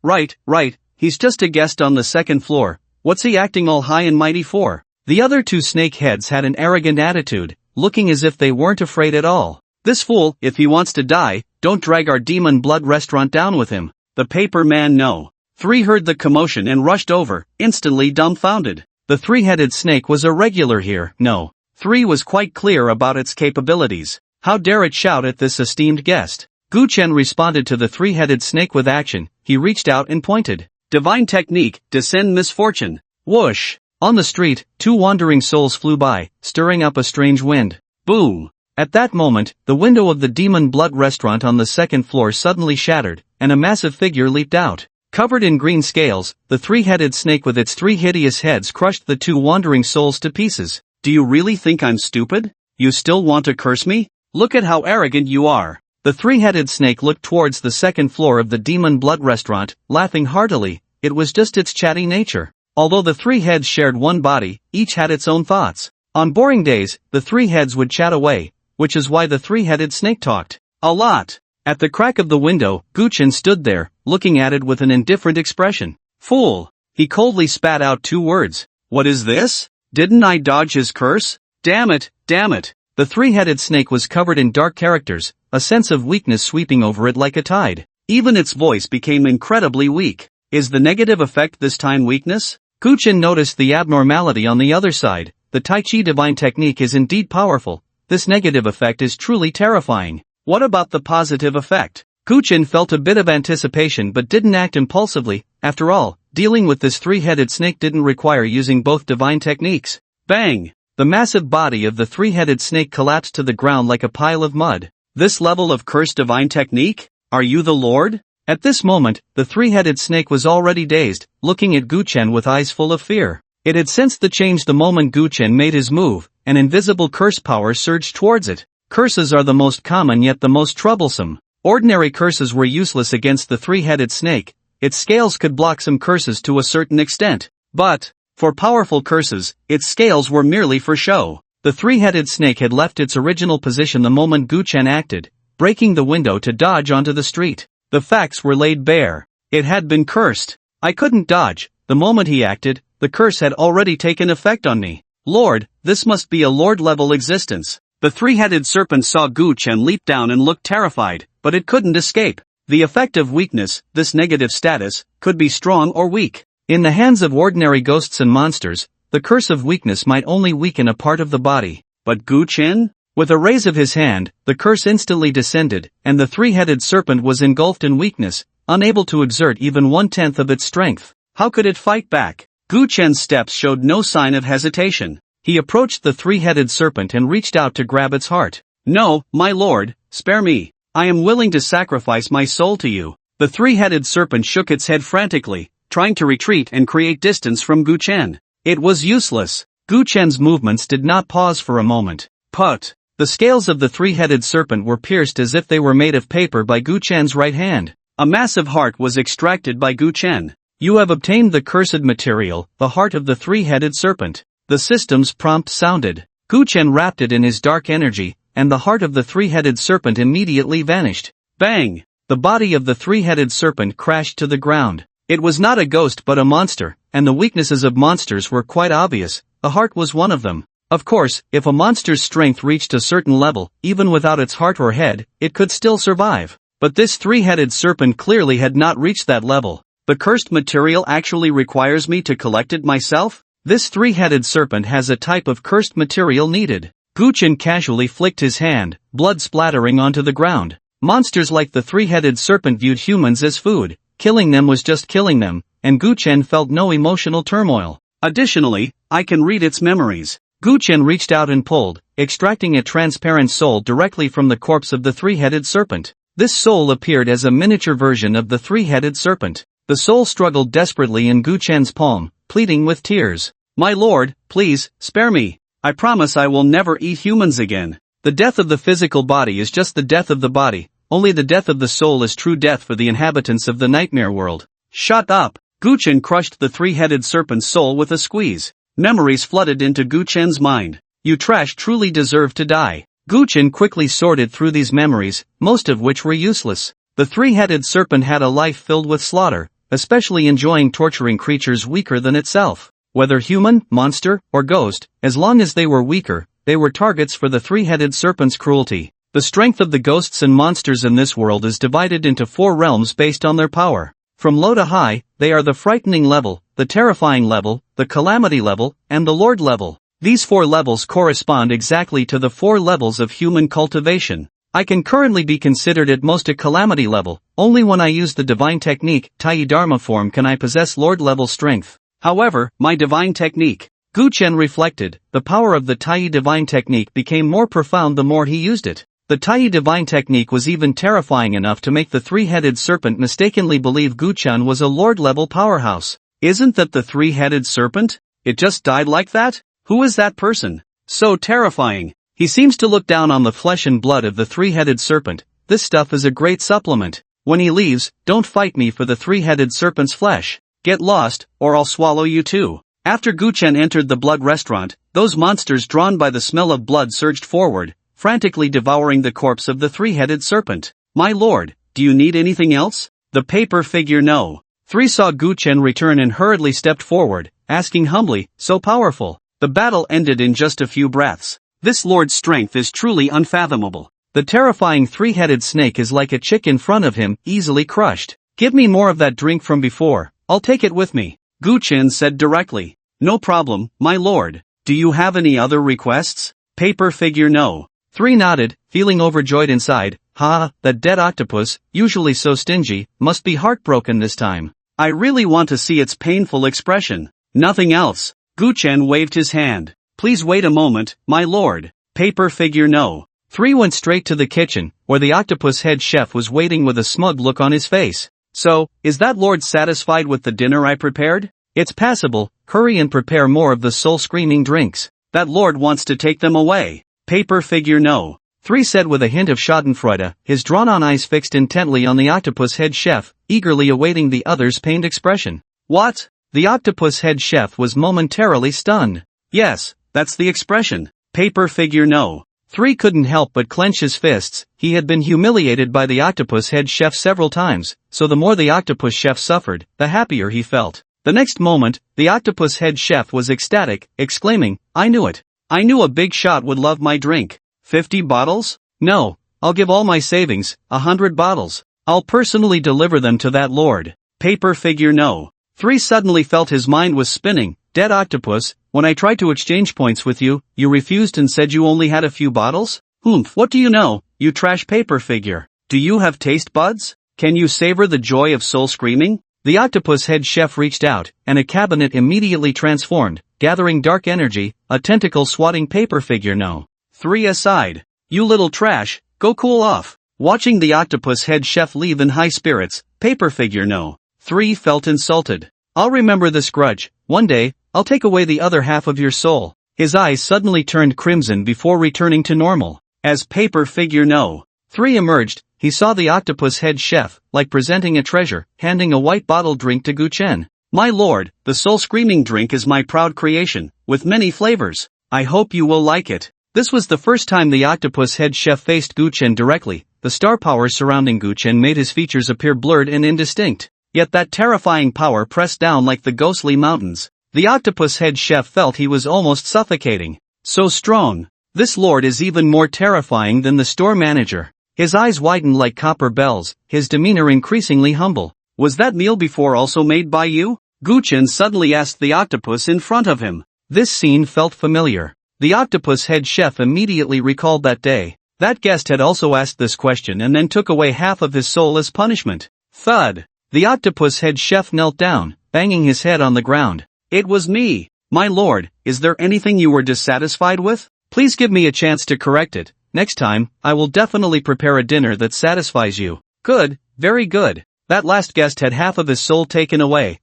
he's just a guest on the 2nd floor, what's he acting all high and mighty for? The other 2 snake heads had an arrogant attitude, looking as if they weren't afraid at all. This fool, if he wants to die, don't drag our demon blood restaurant down with him. The Paper man no. 3 heard the commotion and rushed over, instantly dumbfounded. The 3-headed snake was a regular here, no. 3 was quite clear about its capabilities. How dare it shout at this esteemed guest? Guchen responded to the 3-headed snake with action. He reached out and pointed. Divine technique, descend misfortune. Whoosh! On the street, 2 wandering souls flew by, stirring up a strange wind. Boom! At that moment, the window of the Demon Blood restaurant on the 2nd floor suddenly shattered, and a massive figure leaped out. Covered in green scales, the 3-headed snake with its 3 hideous heads crushed the 2 wandering souls to pieces. Do you really think I'm stupid? You still want to curse me? Look at how arrogant you are. The 3-headed snake looked towards the 2nd floor of the Demon Blood restaurant, laughing heartily. It was just its chatty nature. Although the 3 heads shared one body, each had its own thoughts. On boring days, the 3 heads would chat away, which is why the 3-headed snake talked a lot. At the crack of the window, Guchen stood there, looking at it with an indifferent expression. Fool! He coldly spat out 2 words. What is this? Didn't I dodge his curse? Damn it! The 3-headed snake was covered in dark characters, a sense of weakness sweeping over it like a tide. Even its voice became incredibly weak. Is the negative effect this time weakness? Guchen noticed the abnormality on the other side. The Tai Chi divine technique is indeed powerful. This negative effect is truly terrifying. What about the positive effect? Guchen felt a bit of anticipation but didn't act impulsively. After all, dealing with this 3-headed snake didn't require using both divine techniques. Bang! The massive body of the 3-headed snake collapsed to the ground like a pile of mud. This level of cursed divine technique? Are you the Lord? At this moment, the 3-headed snake was already dazed, looking at Guchen with eyes full of fear. It had sensed the change the moment Guchen made his move. An invisible curse power surged towards it. Curses are the most common yet the most troublesome. Ordinary curses were useless against the 3-headed snake. its scales could block some curses to a certain extent. But, for powerful curses, its scales were merely for show. The three-headed snake had left its original position the moment Gu Chen acted, breaking the window to dodge onto the street. The facts were laid bare. It had been cursed. I couldn't dodge. The moment he acted, the curse had already taken effect on me. Lord, this must be a Lord-level existence. The three-headed serpent saw Gu Chen leap down and looked terrified, but it couldn't escape. The effect of weakness, this negative status, could be strong or weak. In the hands of ordinary ghosts and monsters, the curse of weakness might only weaken a part of the body. But Gu Chen? With a raise of his hand, the curse instantly descended, and the three-headed serpent was engulfed in weakness, unable to exert even 1/10 of its strength. How could it fight back? Gu Chen's steps showed no sign of hesitation. He approached the three-headed serpent and reached out to grab its heart. No, my lord, spare me. I am willing to sacrifice my soul to you. The three-headed serpent shook its head frantically, trying to retreat and create distance from Gu Chen. It was useless. Gu Chen's movements did not pause for a moment. Put! The scales of the three-headed serpent were pierced as if they were made of paper by Gu Chen's right hand. A massive heart was extracted by Gu Chen. You have obtained the cursed material, the heart of the three-headed serpent. The system's prompt sounded. Gu Chen wrapped it in his dark energy, and the heart of the three-headed serpent immediately vanished. Bang! The body of the three-headed serpent crashed to the ground. It was not a ghost but a monster, and the weaknesses of monsters were quite obvious. The heart was one of them. Of course, if a monster's strength reached a certain level, even without its heart or head, it could still survive. But this three-headed serpent clearly had not reached that level. The cursed material actually requires me to collect it myself? This three-headed serpent has a type of cursed material needed. Gu Chen casually flicked his hand, blood splattering onto the ground. Monsters like the three-headed serpent viewed humans as food. Killing them was just killing them, and Gu Chen felt no emotional turmoil. Additionally, I can read its memories. Gu Chen reached out and pulled, extracting a transparent soul directly from the corpse of the three-headed serpent. This soul appeared as a miniature version of the three-headed serpent. The soul struggled desperately in Gu Chen's palm, pleading with tears. My lord, please, spare me. I promise I will never eat humans again. The death of the physical body is just the death of the body. Only the death of the soul is true death for the inhabitants of the nightmare world. Shut up! Gu Chen crushed the three-headed serpent's soul with a squeeze. Memories flooded into Gu Chen's mind. You trash truly deserve to die. Gu Chen quickly sorted through these memories, most of which were useless. The three-headed serpent had a life filled with slaughter, especially enjoying torturing creatures weaker than itself. Whether human, monster, or ghost, as long as they were weaker, they were targets for the three-headed serpent's cruelty. The strength of the ghosts and monsters in this world is divided into 4 realms based on their power. From low to high, they are the frightening level, the terrifying level, the calamity level, and the lord level. These 4 levels correspond exactly to the 4 levels of human cultivation. I can currently be considered at most a calamity level. Only when I use the divine technique, Tai Dharma form, can I possess lord level strength. However, my divine technique. Gu Chen reflected, the power of the Tai divine technique became more profound the more he used it. The Tai divine technique was even terrifying enough to make the three-headed serpent mistakenly believe Gu Chen was a lord-level powerhouse. Isn't that the three-headed serpent? It just died like that? Who is that person? So terrifying. He seems to look down on the flesh and blood of the three-headed serpent. This stuff is a great supplement. When he leaves, don't fight me for the three-headed serpent's flesh. Get lost, or I'll swallow you too. After Gu Chen entered the blood restaurant, those monsters drawn by the smell of blood surged forward, frantically devouring the corpse of the three-headed serpent. My lord, do you need anything else? The paper figure no. 3 saw Gu Chen return and hurriedly stepped forward, asking humbly, so powerful. The battle ended in just a few breaths. This lord's strength is truly unfathomable. The terrifying three-headed snake is like a chick in front of him, easily crushed. Give me more of that drink from before. I'll take it with me. Gu Chen said directly. No problem, my lord. Do you have any other requests? Paper figure no. 3 nodded, feeling overjoyed inside. That dead octopus, usually so stingy, must be heartbroken this time. I really want to see its painful expression. Nothing else. Gu Chen waved his hand. Please wait a moment, my lord. Paper figure no. 3 went straight to the kitchen, where the octopus head chef was waiting with a smug look on his face. So, is that lord satisfied with the dinner I prepared? It's passable. Hurry and prepare more of the soul-screaming drinks. That lord wants to take them away. Paper figure no. 3 said with a hint of schadenfreude, his drawn-on eyes fixed intently on the octopus head chef, eagerly awaiting the other's pained expression. What? The octopus head chef was momentarily stunned. Yes, that's the expression. Paper figure no. 3 couldn't help but clench his fists. He had been humiliated by the octopus head chef several times, so the more the octopus chef suffered, the happier he felt. The next moment, the octopus head chef was ecstatic, exclaiming, I knew it. I knew a big shot would love my drink. 50 bottles? No, I'll give all my savings, 100 bottles. I'll personally deliver them to that lord. Paper figure no. 3 suddenly felt his mind was spinning. Dead octopus, when I tried to exchange points with you, you refused and said you only had a few bottles? What do you know, you trash paper figure? Do you have taste buds? Can you savor the joy of soul screaming? The octopus head chef reached out, and a cabinet immediately transformed, gathering dark energy, a tentacle swatting paper figure no. 3 aside. You little trash, go cool off. Watching the octopus head chef leave in high spirits, paper figure no. 3 felt insulted. I'll remember this grudge. One day, I'll take away the other half of your soul. His eyes suddenly turned crimson before returning to normal. As paper figure no. 3 emerged, he saw the octopus head chef, like presenting a treasure, handing a white bottle drink to Guchen. My lord, the soul-screaming drink is my proud creation, with many flavors. I hope you will like it. This was the first time the octopus head chef faced Guchen directly. The star power surrounding Guchen made his features appear blurred and indistinct. Yet that terrifying power pressed down like the ghostly mountains. The octopus head chef felt he was almost suffocating. So strong. This lord is even more terrifying than the store manager. His eyes widened like copper bells, his demeanor increasingly humble. Was that meal before also made by you? Guchen suddenly asked the octopus in front of him. This scene felt familiar. The octopus head chef immediately recalled that day. That guest had also asked this question and then took away half of his soul as punishment. Thud. The octopus head chef knelt down, banging his head on the ground. It was me. My lord, is there anything you were dissatisfied with? Please give me a chance to correct it. Next time, I will definitely prepare a dinner that satisfies you. Good, very good. That last guest had half of his soul taken away.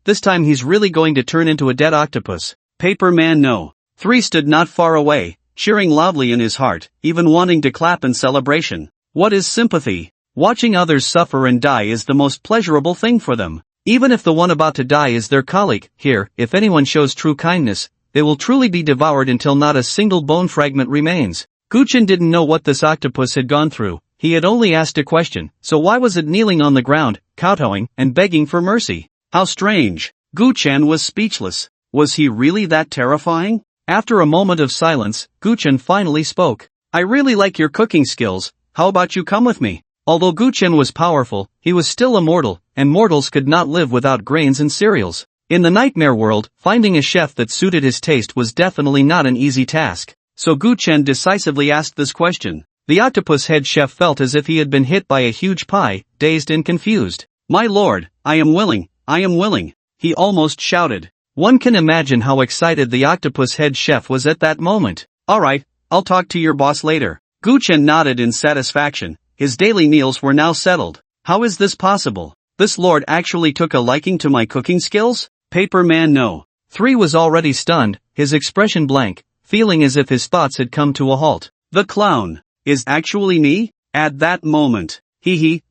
This time he's really going to turn into a dead octopus. Paper man no. 3 stood not far away, cheering loudly in his heart, even wanting to clap in celebration. What is sympathy? Watching others suffer and die is the most pleasurable thing for them. Even if the one about to die is their colleague, here, if anyone shows true kindness, they will truly be devoured until not a single bone fragment remains. Guchen didn't know what this octopus had gone through. He had only asked a question, so why was it kneeling on the ground, kowtowing, and begging for mercy? How strange. Guchen was speechless. Was he really that terrifying? After a moment of silence, Guchen finally spoke. I really like your cooking skills, how about you come with me? Although Guchen was powerful, he was still a mortal, and mortals could not live without grains and cereals. In the nightmare world, finding a chef that suited his taste was definitely not an easy task. So Guchen decisively asked this question. The octopus head chef felt as if he had been hit by a huge pie, dazed and confused. My lord, I am willing, he almost shouted. One can imagine how excited the octopus head chef was at that moment. Alright, I'll talk to your boss later. Guchen nodded in satisfaction. His daily meals were now settled. How is this possible? This lord actually took a liking to my cooking skills? Paper man no. 3 was already stunned, his expression blank, feeling as if his thoughts had come to a halt. The clown is actually me? At that moment.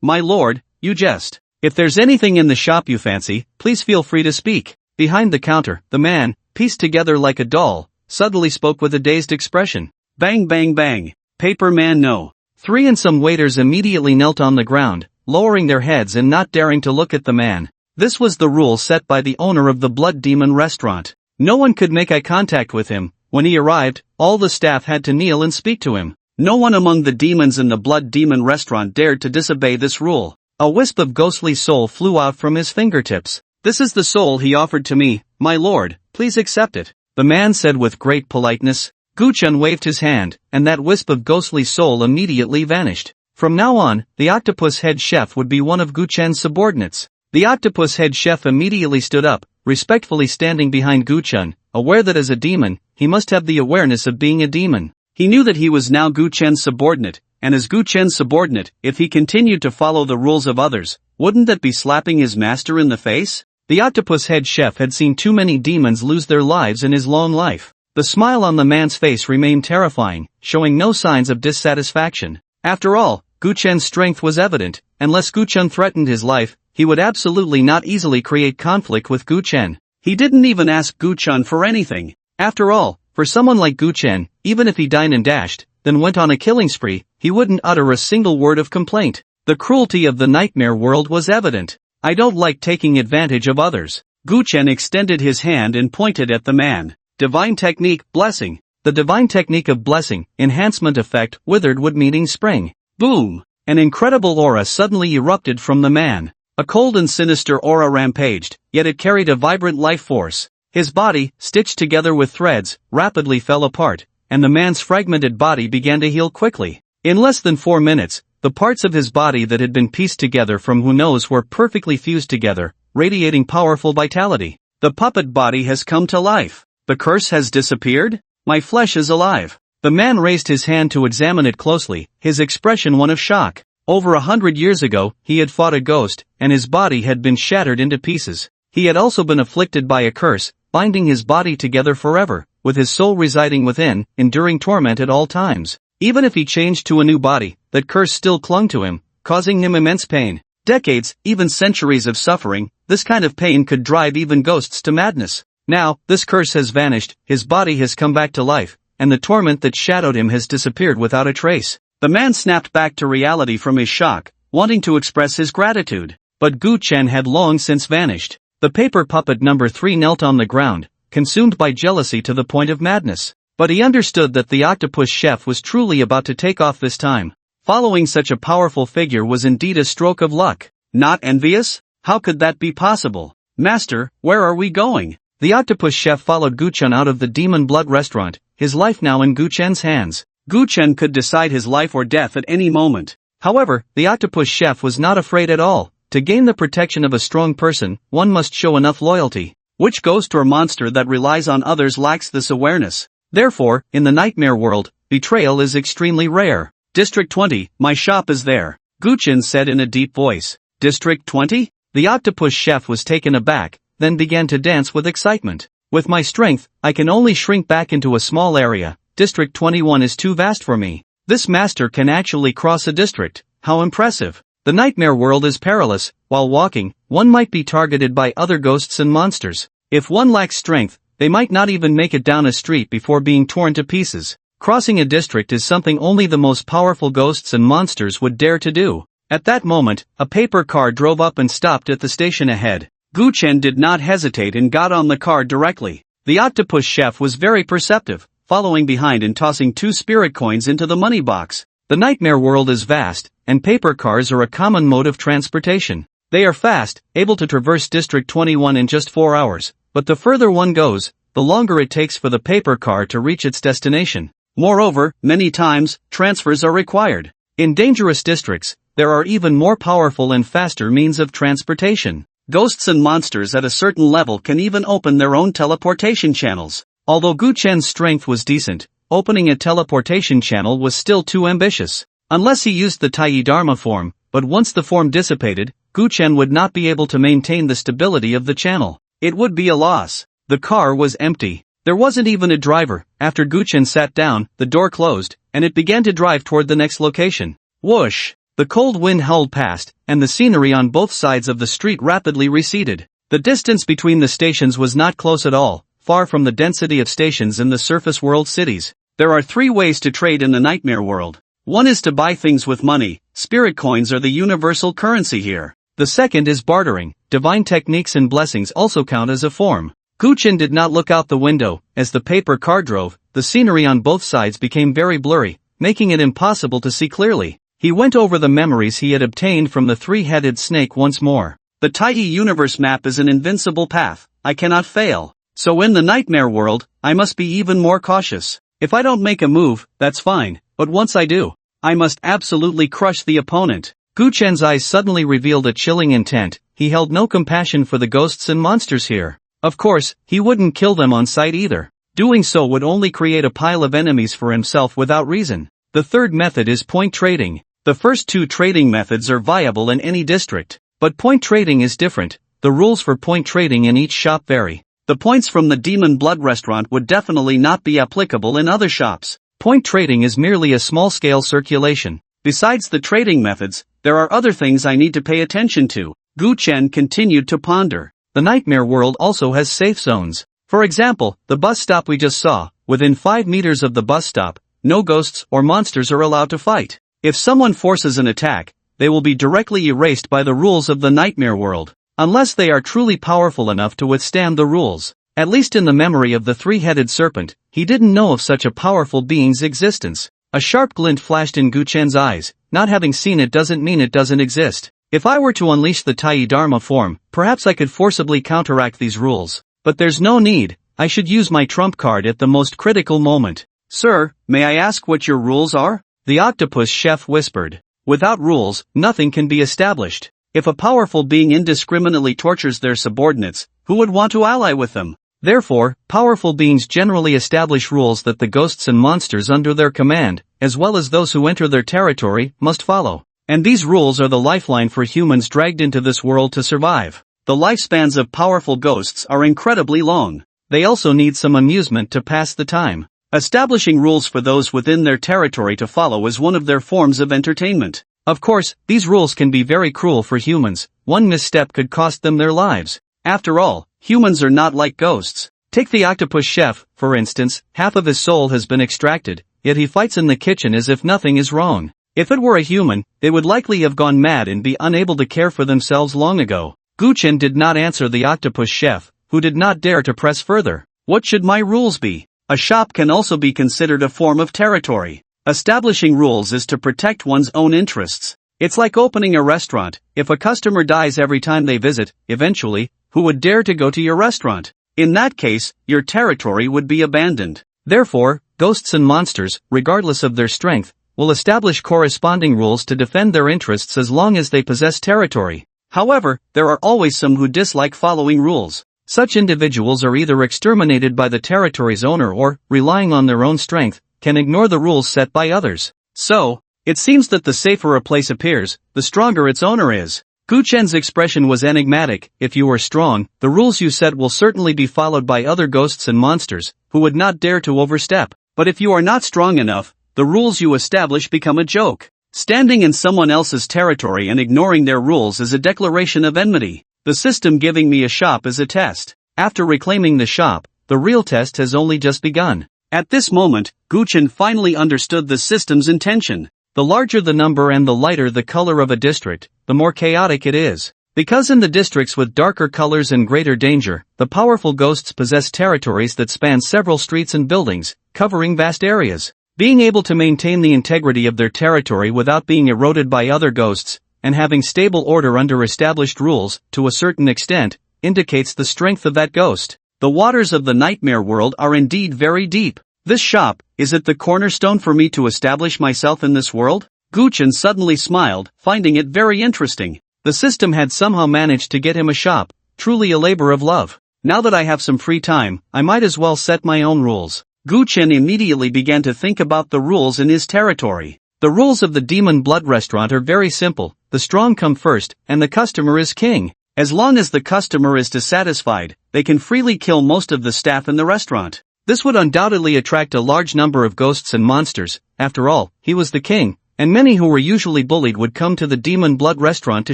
My lord, you jest. If there's anything in the shop you fancy, please feel free to speak. Behind the counter, the man, pieced together like a doll, suddenly spoke with a dazed expression. Bang bang bang. Paper man no. 3 and some waiters immediately knelt on the ground, lowering their heads and not daring to look at the man. This was the rule set by the owner of the Blood Demon restaurant. No one could make eye contact with him. When he arrived, all the staff had to kneel and speak to him. No one among the demons in the Blood Demon restaurant dared to disobey this rule. A wisp of ghostly soul flew out from his fingertips. This is the soul he offered to me, my lord, please accept it. The man said with great politeness. Guchen waved his hand, and that wisp of ghostly soul immediately vanished. From now on, the octopus head chef would be one of Guchen's subordinates. The octopus head chef immediately stood up, respectfully standing behind Guchen, aware that as a demon, he must have the awareness of being a demon. He knew that he was now Guchen's subordinate, and as Guchen's subordinate, if he continued to follow the rules of others, wouldn't that be slapping his master in the face? The octopus head chef had seen too many demons lose their lives in his long life. The smile on the man's face remained terrifying, showing no signs of dissatisfaction. After all, Gu Chen's strength was evident. Unless Gu Chen threatened his life, he would absolutely not easily create conflict with Gu Chen. He didn't even ask Gu Chen for anything. After all, for someone like Gu Chen, even if he dined and dashed, then went on a killing spree, he wouldn't utter a single word of complaint. The cruelty of the nightmare world was evident. I don't like taking advantage of others. Gu Chen extended his hand and pointed at the man. Divine technique, blessing. The divine technique of blessing, enhancement effect, withered wood meeting spring. Boom! An incredible aura suddenly erupted from the man. A cold and sinister aura rampaged, yet it carried a vibrant life force. His body, stitched together with threads, rapidly fell apart, and the man's fragmented body began to heal quickly. In less than 4 minutes, the parts of his body that had been pieced together from who knows were perfectly fused together, radiating powerful vitality. The puppet body has come to life. The curse has disappeared? My flesh is alive. The man raised his hand to examine it closely, his expression one of shock. Over 100 years ago, he had fought a ghost, and his body had been shattered into pieces. He had also been afflicted by a curse, binding his body together forever, with his soul residing within, enduring torment at all times. Even if he changed to a new body, that curse still clung to him, causing him immense pain. Decades, even centuries of suffering, this kind of pain could drive even ghosts to madness. Now, this curse has vanished, his body has come back to life, and the torment that shadowed him has disappeared without a trace. The man snapped back to reality from his shock, wanting to express his gratitude. But Gu Chen had long since vanished. The paper puppet number 3 knelt on the ground, consumed by jealousy to the point of madness. But he understood that the octopus chef was truly about to take off this time. Following such a powerful figure was indeed a stroke of luck. Not envious? How could that be possible? Master, where are we going? The octopus chef followed Gu Chen out of the Demon Blood restaurant, his life now in Gu Chen's hands. Gu Chen could decide his life or death at any moment. However, the octopus chef was not afraid at all. To gain the protection of a strong person, one must show enough loyalty. Which ghost or monster that relies on others lacks this awareness? Therefore, in the nightmare world, betrayal is extremely rare. District 20, my shop is there, Gu Chen said in a deep voice. District 20? The octopus chef was taken aback, then began to dance with excitement. With my strength, I can only shrink back into a small area. District 21 is too vast for me. This master can actually cross a district. How impressive. The nightmare world is perilous. While walking, one might be targeted by other ghosts and monsters. If one lacks strength, they might not even make it down a street before being torn to pieces. Crossing a district is something only the most powerful ghosts and monsters would dare to do. At that moment, a paper car drove up and stopped at the station ahead. Gu Chen did not hesitate and got on the car directly. The octopus chef was very perceptive, following behind and tossing 2 spirit coins into the money box. The nightmare world is vast, and paper cars are a common mode of transportation. They are fast, able to traverse District 21 in just 4 hours, but the further one goes, the longer it takes for the paper car to reach its destination. Moreover, many times, transfers are required. In dangerous districts, there are even more powerful and faster means of transportation. Ghosts and monsters at a certain level can even open their own teleportation channels. Although Gu Chen's strength was decent, opening a teleportation channel was still too ambitious. Unless he used the Tai Dharma form, but once the form dissipated, Gu Chen would not be able to maintain the stability of the channel. It would be a loss. The car was empty. There wasn't even a driver. After Gu Chen sat down, the door closed, and it began to drive toward the next location. Whoosh! The cold wind howled past, and the scenery on both sides of the street rapidly receded. The distance between the stations was not close at all, far from the density of stations in the surface world cities. There are 3 ways to trade in the nightmare world. One is to buy things with money. Spirit coins are the universal currency here. The second is bartering. Divine techniques and blessings also count as a form. Gu Chen did not look out the window. As the paper car drove, the scenery on both sides became very blurry, making it impossible to see clearly. He went over the memories he had obtained from the 3-headed snake once more. The Tai universe map is an invincible path. I cannot fail. So in the nightmare world, I must be even more cautious. If I don't make a move, that's fine, but once I do, I must absolutely crush the opponent. Gu Chen's eyes suddenly revealed a chilling intent. He held no compassion for the ghosts and monsters here. Of course, he wouldn't kill them on sight either. Doing so would only create a pile of enemies for himself without reason. The third method is point trading. The first 2 trading methods are viable in any district, but point trading is different. The rules for point trading in each shop vary. The points from the Demon Blood restaurant would definitely not be applicable in other shops. Point trading is merely a small-scale circulation. Besides the trading methods, there are other things I need to pay attention to. Gu Chen continued to ponder. The nightmare world also has safe zones. For example, the bus stop we just saw, within 5 meters of the bus stop, no ghosts or monsters are allowed to fight. If someone forces an attack, they will be directly erased by the rules of the nightmare world, unless they are truly powerful enough to withstand the rules. At least in the memory of the three-headed serpent, he didn't know of such a powerful being's existence. A sharp glint flashed in Gu Chen's eyes. Not having seen it doesn't mean it doesn't exist. If I were to unleash the Tai Dharma form, perhaps I could forcibly counteract these rules. But there's no need. I should use my trump card at the most critical moment. Sir, may I ask what your rules are? The octopus chef whispered. Without rules, nothing can be established. If a powerful being indiscriminately tortures their subordinates, who would want to ally with them? Therefore, powerful beings generally establish rules that the ghosts and monsters under their command, as well as those who enter their territory, must follow. And these rules are the lifeline for humans dragged into this world to survive. The lifespans of powerful ghosts are incredibly long. They also need some amusement to pass the time. Establishing rules for those within their territory to follow is one of their forms of entertainment. Of course, these rules can be very cruel for humans. One misstep could cost them their lives. After all, humans are not like ghosts. Take the octopus chef, for instance. Half of his soul has been extracted, yet he fights in the kitchen as if nothing is wrong. If it were a human, they would likely have gone mad and be unable to care for themselves long ago. Gu Chen did not answer the octopus chef, who did not dare to press further. What should my rules be? A shop can also be considered a form of territory. Establishing rules is to protect one's own interests. It's like opening a restaurant. If a customer dies every time they visit, eventually, who would dare to go to your restaurant? In that case, your territory would be abandoned. Therefore, ghosts and monsters, regardless of their strength, will establish corresponding rules to defend their interests as long as they possess territory. However, there are always some who dislike following rules. Such individuals are either exterminated by the territory's owner or, relying on their own strength, can ignore the rules set by others. So, it seems that the safer a place appears, the stronger its owner is. Gu Chen's expression was enigmatic. If you are strong, the rules you set will certainly be followed by other ghosts and monsters, who would not dare to overstep. But if you are not strong enough, the rules you establish become a joke. Standing in someone else's territory and ignoring their rules is a declaration of enmity. The system giving me a shop is a test. After reclaiming the shop, the real test has only just begun. At this moment, Gu Chen finally understood the system's intention. The larger the number and the lighter the color of a district, the more chaotic it is. Because in the districts with darker colors and greater danger, the powerful ghosts possess territories that span several streets and buildings, covering vast areas. Being able to maintain the integrity of their territory without being eroded by other ghosts, and having stable order under established rules, to a certain extent, indicates the strength of that ghost. The waters of the nightmare world are indeed very deep. This shop, is it the cornerstone for me to establish myself in this world? Gu Chen suddenly smiled, finding it very interesting. The system had somehow managed to get him a shop, truly a labor of love. Now that I have some free time, I might as well set my own rules. Gu Chen immediately began to think about the rules in his territory. The rules of the Demon Blood restaurant are very simple. The strong come first, and the customer is king. As long as the customer is dissatisfied, they can freely kill most of the staff in the restaurant. This would undoubtedly attract a large number of ghosts and monsters. After all, he was the king, and many who were usually bullied would come to the Demon Blood restaurant to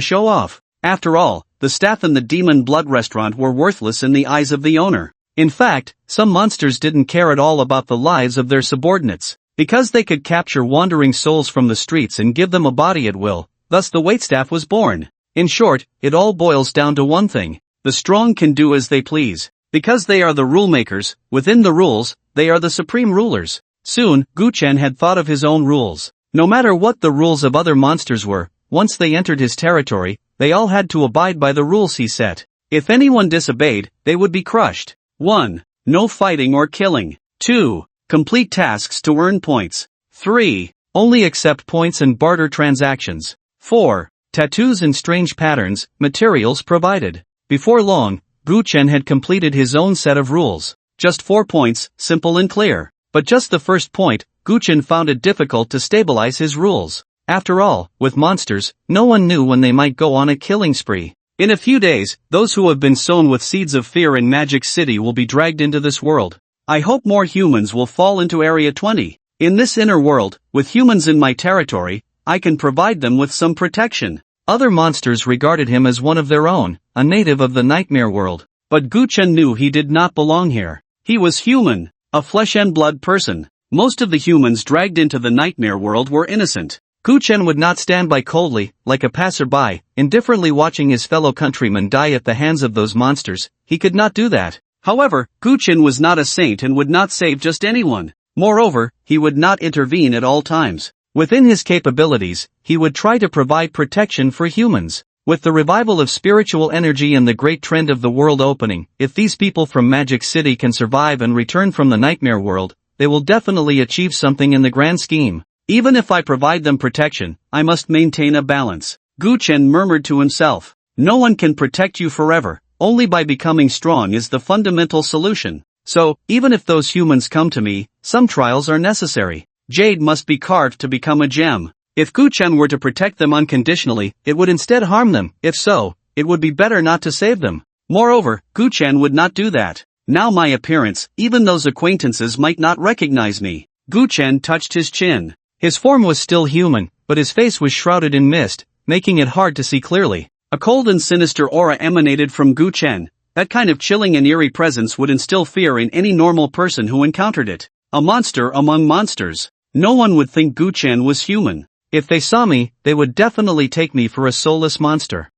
show off. After all, the staff in the Demon Blood restaurant were worthless in the eyes of the owner. In fact, some monsters didn't care at all about the lives of their subordinates, because they could capture wandering souls from the streets and give them a body at will. Thus the waitstaff was born. In short, it all boils down to one thing. The strong can do as they please. Because they are the rule makers, within the rules, they are the supreme rulers. Soon, Gu Chen had thought of his own rules. No matter what the rules of other monsters were, once they entered his territory, they all had to abide by the rules he set. If anyone disobeyed, they would be crushed. 1. No fighting or killing. 2. Complete tasks to earn points. 3. Only accept points and barter transactions. 4. Tattoos in strange patterns, materials provided. Before long, Gu Chen had completed his own set of rules. Just 4 points, simple and clear. But just the first point, Gu Chen found it difficult to stabilize his rules. After all, with monsters, no one knew when they might go on a killing spree. In a few days, those who have been sown with seeds of fear in Magic City will be dragged into this world. I hope more humans will fall into Area 20. In this inner world, with humans in my territory, I can provide them with some protection. Other monsters regarded him as one of their own, a native of the nightmare world. But Gu Chen knew he did not belong here. He was human, a flesh and blood person. Most of the humans dragged into the nightmare world were innocent. Gu Chen would not stand by coldly, like a passerby, indifferently watching his fellow countrymen die at the hands of those monsters. He could not do that. However, Gu Chen was not a saint and would not save just anyone. Moreover, he would not intervene at all times. Within his capabilities, he would try to provide protection for humans. With the revival of spiritual energy and the great trend of the world opening, if these people from Magic City can survive and return from the nightmare world, they will definitely achieve something in the grand scheme. Even if I provide them protection, I must maintain a balance. Gu Chen murmured to himself. No one can protect you forever, only by becoming strong is the fundamental solution. So, even if those humans come to me, some trials are necessary. Jade must be carved to become a gem. If Gu Chen were to protect them unconditionally, it would instead harm them. If so, it would be better not to save them. Moreover, Gu Chen would not do that. Now my appearance, even those acquaintances might not recognize me. Gu Chen touched his chin. His form was still human, but his face was shrouded in mist, making it hard to see clearly. A cold and sinister aura emanated from Gu Chen. That kind of chilling and eerie presence would instill fear in any normal person who encountered it. A monster among monsters. No one would think Gu Chen was human. If they saw me, they would definitely take me for a soulless monster.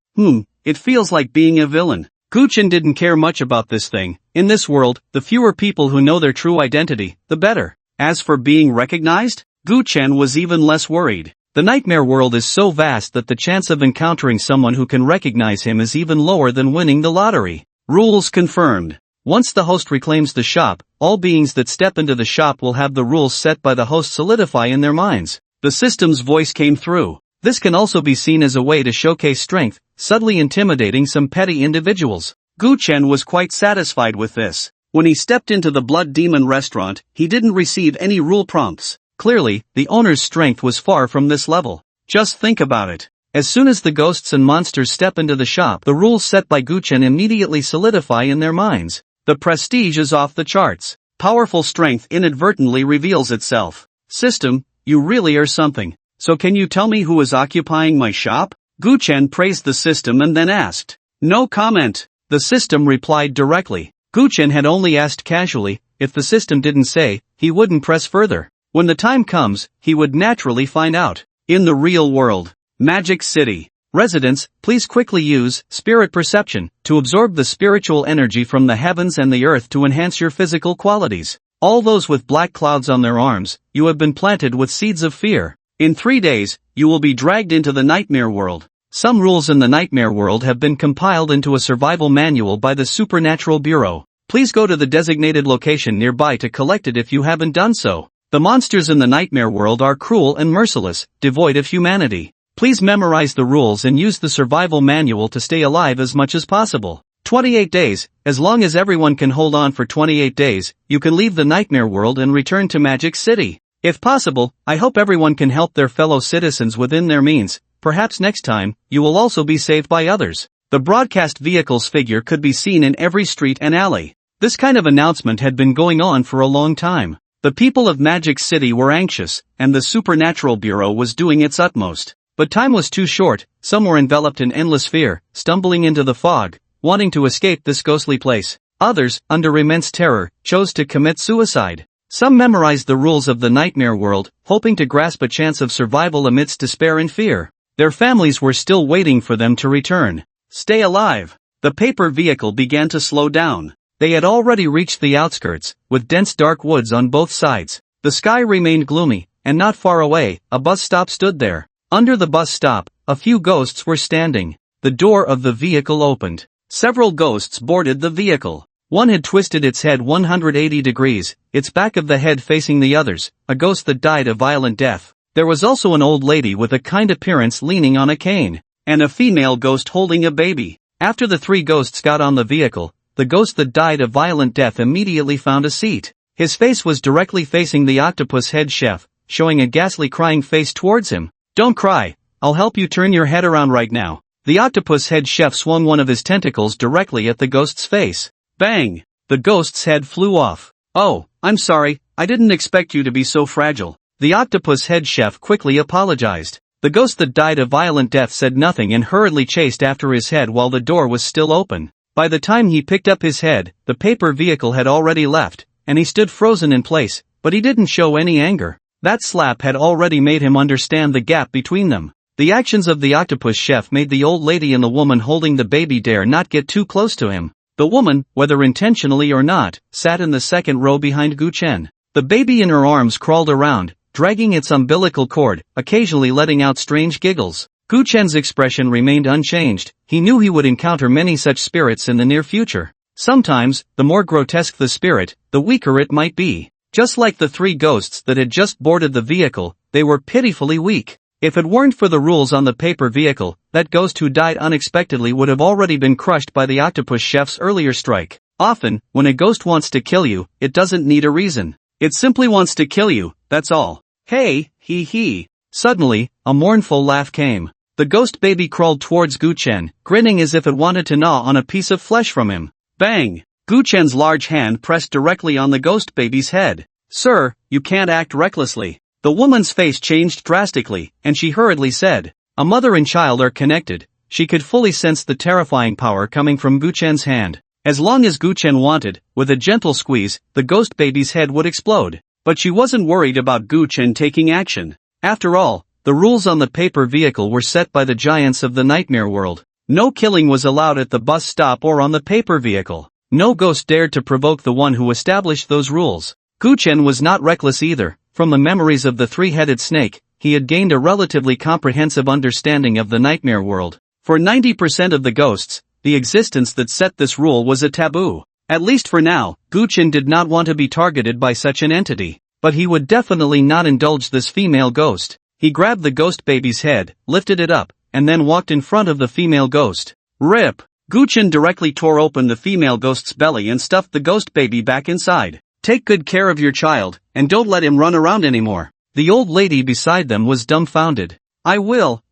It feels like being a villain. Gu Chen didn't care much about this thing. In this world, the fewer people who know their true identity, the better. As for being recognized, Gu Chen was even less worried. The nightmare world is so vast that the chance of encountering someone who can recognize him is even lower than winning the lottery. Rules confirmed. Once the host reclaims the shop, all beings that step into the shop will have the rules set by the host solidify in their minds. The system's voice came through. This can also be seen as a way to showcase strength, subtly intimidating some petty individuals. Gu Chen was quite satisfied with this. When he stepped into the Blood Demon restaurant, he didn't receive any rule prompts. Clearly, the owner's strength was far from this level. Just think about it. As soon as the ghosts and monsters step into the shop, the rules set by Gu Chen immediately solidify in their minds. The prestige is off the charts. Powerful strength inadvertently reveals itself. System, you really are something. So can you tell me who is occupying my shop? Gu Chen praised the system and then asked. No comment. The system replied directly. Gu Chen had only asked casually. If the system didn't say, he wouldn't press further. When the time comes, he would naturally find out. In the real world. Magic City. Residents, please quickly use spirit perception to absorb the spiritual energy from the heavens and the earth to enhance your physical qualities. All those with black clouds on their arms, you have been planted with seeds of fear. In 3 days, you will be dragged into the nightmare world. Some rules in the nightmare world have been compiled into a survival manual by the Supernatural Bureau. Please go to the designated location nearby to collect it if you haven't done so. The monsters in the nightmare world are cruel and merciless, devoid of humanity. Please memorize the rules and use the survival manual to stay alive as much as possible. 28 days, as long as everyone can hold on for 28 days, you can leave the nightmare world and return to Magic City. If possible, I hope everyone can help their fellow citizens within their means. Perhaps next time, you will also be saved by others. The broadcast vehicle's figure could be seen in every street and alley. This kind of announcement had been going on for a long time. The people of Magic City were anxious, and the Supernatural Bureau was doing its utmost. But time was too short. Some were enveloped in endless fear, stumbling into the fog, wanting to escape this ghostly place. Others, under immense terror, chose to commit suicide. Some memorized the rules of the nightmare world, hoping to grasp a chance of survival amidst despair and fear. Their families were still waiting for them to return. Stay alive. The paper vehicle began to slow down. They had already reached the outskirts, with dense dark woods on both sides. The sky remained gloomy, and not far away, a bus stop stood there. Under the bus stop, a few ghosts were standing. The door of the vehicle opened. Several ghosts boarded the vehicle. One had twisted its head 180 degrees, its back of the head facing the others, a ghost that died a violent death. There was also an old lady with a kind appearance leaning on a cane, and a female ghost holding a baby. After the 3 ghosts got on the vehicle, the ghost that died a violent death immediately found a seat. His face was directly facing the octopus head chef, showing a ghastly crying face towards him. Don't cry, I'll help you turn your head around right now. The octopus head chef swung one of his tentacles directly at the ghost's face. Bang! The ghost's head flew off. "Oh, I'm sorry, I didn't expect you to be so fragile." The octopus head chef quickly apologized. The ghost that died a violent death said nothing and hurriedly chased after his head while the door was still open. By the time he picked up his head, the paper vehicle had already left, and he stood frozen in place, but he didn't show any anger. That slap had already made him understand the gap between them. The actions of the octopus chef made the old lady and the woman holding the baby dare not get too close to him. The woman, whether intentionally or not, sat in the second row behind Gu Chen. The baby in her arms crawled around, dragging its umbilical cord, occasionally letting out strange giggles. Gu Chen's expression remained unchanged. He knew he would encounter many such spirits in the near future. Sometimes, the more grotesque the spirit, the weaker it might be. Just like the three ghosts that had just boarded the vehicle, they were pitifully weak. If it weren't for the rules on the paper vehicle, that ghost who died unexpectedly would have already been crushed by the octopus chef's earlier strike. Often, when a ghost wants to kill you, it doesn't need a reason. It simply wants to kill you, that's all. Hey, hee hee. Suddenly, a mournful laugh came. The ghost baby crawled towards Gu Chen, grinning as if it wanted to gnaw on a piece of flesh from him. Bang! Gu Chen's large hand pressed directly on the ghost baby's head. "Sir, you can't act recklessly." The woman's face changed drastically, and she hurriedly said, "A mother and child are connected." She could fully sense the terrifying power coming from Gu Chen's hand. As long as Gu Chen wanted, with a gentle squeeze, the ghost baby's head would explode. But she wasn't worried about Gu Chen taking action. After all, the rules on the paper vehicle were set by the giants of the nightmare world. No killing was allowed at the bus stop or on the paper vehicle. No ghost dared to provoke the one who established those rules. Gu Chen was not reckless either. From the memories of the three-headed snake, he had gained a relatively comprehensive understanding of the nightmare world. For 90% of the ghosts, the existence that set this rule was a taboo. At least for now, Gu Chen did not want to be targeted by such an entity. But he would definitely not indulge this female ghost. He grabbed the ghost baby's head, lifted it up, and then walked in front of the female ghost. Rip! Gu Chen directly tore open the female ghost's belly and stuffed the ghost baby back inside. "Take good care of your child, and don't let him run around anymore." The old lady beside them was dumbfounded. I will.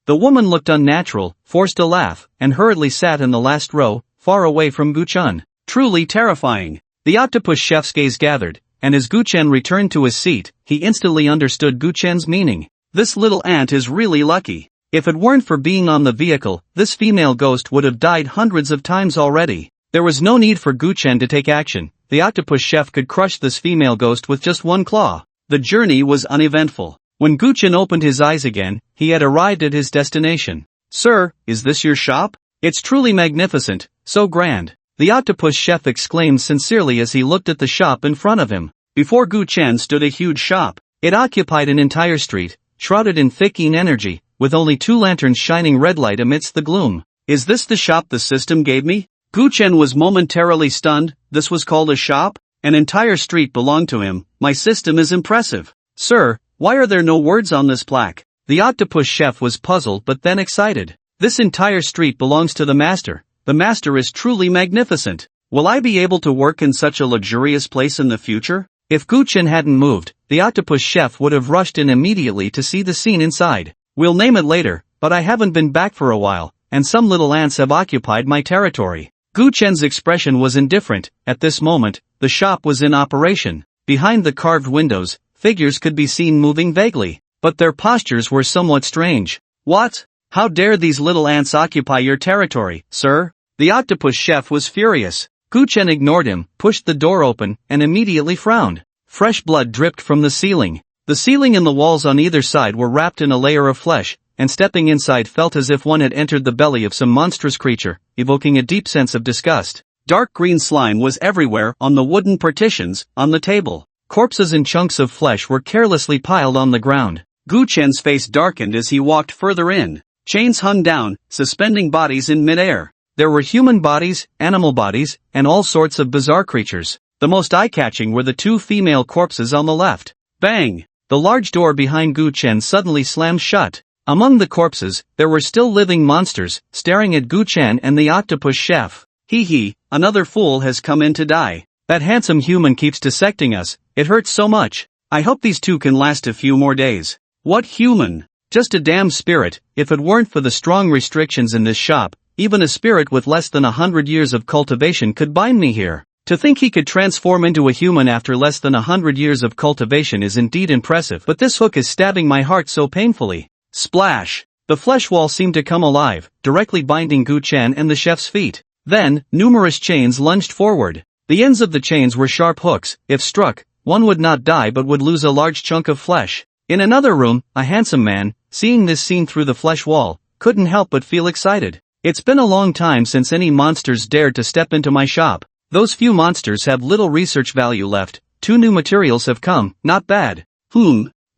The woman looked unnatural, forced a laugh, and hurriedly sat in the last row, far away from Gu Chen. Truly terrifying. The octopus chef's gaze gathered, and as Gu Chen returned to his seat, he instantly understood Gu Chen's meaning. This little ant is really lucky. If it weren't for being on the vehicle, this female ghost would have died hundreds of times already. There was no need for Gu Chen to take action. The octopus chef could crush this female ghost with just one claw. The journey was uneventful. When Gu Chen opened his eyes again, he had arrived at his destination. "Sir, is this your shop? It's truly magnificent, so grand." The octopus chef exclaimed sincerely as he looked at the shop in front of him. Before Gu Chen stood a huge shop. It occupied an entire street, shrouded in thick energy, with only two lanterns shining red light amidst the gloom. "Is this the shop the system gave me?" Gu Chen was momentarily stunned. This was called a shop? An entire street belonged to him. My system is impressive. "Sir, why are there no words on this plaque?" The octopus chef was puzzled but then excited. "This entire street belongs to the master. The master is truly magnificent. Will I be able to work in such a luxurious place in the future?" If Gu Chen hadn't moved, the octopus chef would have rushed in immediately to see the scene inside. "We'll name it later, but I haven't been back for a while, and some little ants have occupied my territory." Gu Chen's expression was indifferent. At this moment, the shop was in operation. Behind the carved windows, figures could be seen moving vaguely, but their postures were somewhat strange. "What? How dare these little ants occupy your territory, sir?" The octopus chef was furious. Gu Chen ignored him, pushed the door open, and immediately frowned. Fresh blood dripped from the ceiling. The ceiling and the walls on either side were wrapped in a layer of flesh, and stepping inside felt as if one had entered the belly of some monstrous creature, evoking a deep sense of disgust. Dark green slime was everywhere, on the wooden partitions, on the table. Corpses and chunks of flesh were carelessly piled on the ground. Gu Chen's face darkened as he walked further in. Chains hung down, suspending bodies in midair. There were human bodies, animal bodies, and all sorts of bizarre creatures. The most eye-catching were the two female corpses on the left. Bang! The large door behind Gu Chen suddenly slammed shut. Among the corpses, there were still living monsters, staring at Gu Chen and the octopus chef. "Hee hee, another fool has come in to die. That handsome human keeps dissecting us, it hurts so much. I hope these two can last a few more days." "What human?" Just a damn spirit. If it weren't for the strong restrictions in this shop, even a spirit with less than 100 years of cultivation could bind me here. To think he could transform into a human after less than 100 years of cultivation is indeed impressive, but this hook is stabbing my heart so painfully. Splash! The flesh wall seemed to come alive, directly binding Gu Chen and the chef's feet. Then, numerous chains lunged forward. The ends of the chains were sharp hooks. If struck, one would not die but would lose a large chunk of flesh. In another room, a handsome man, seeing this scene through the flesh wall, couldn't help but feel excited. It's been a long time since any monsters dared to step into my shop. Those few monsters have little research value left. 2 new materials have come, not bad.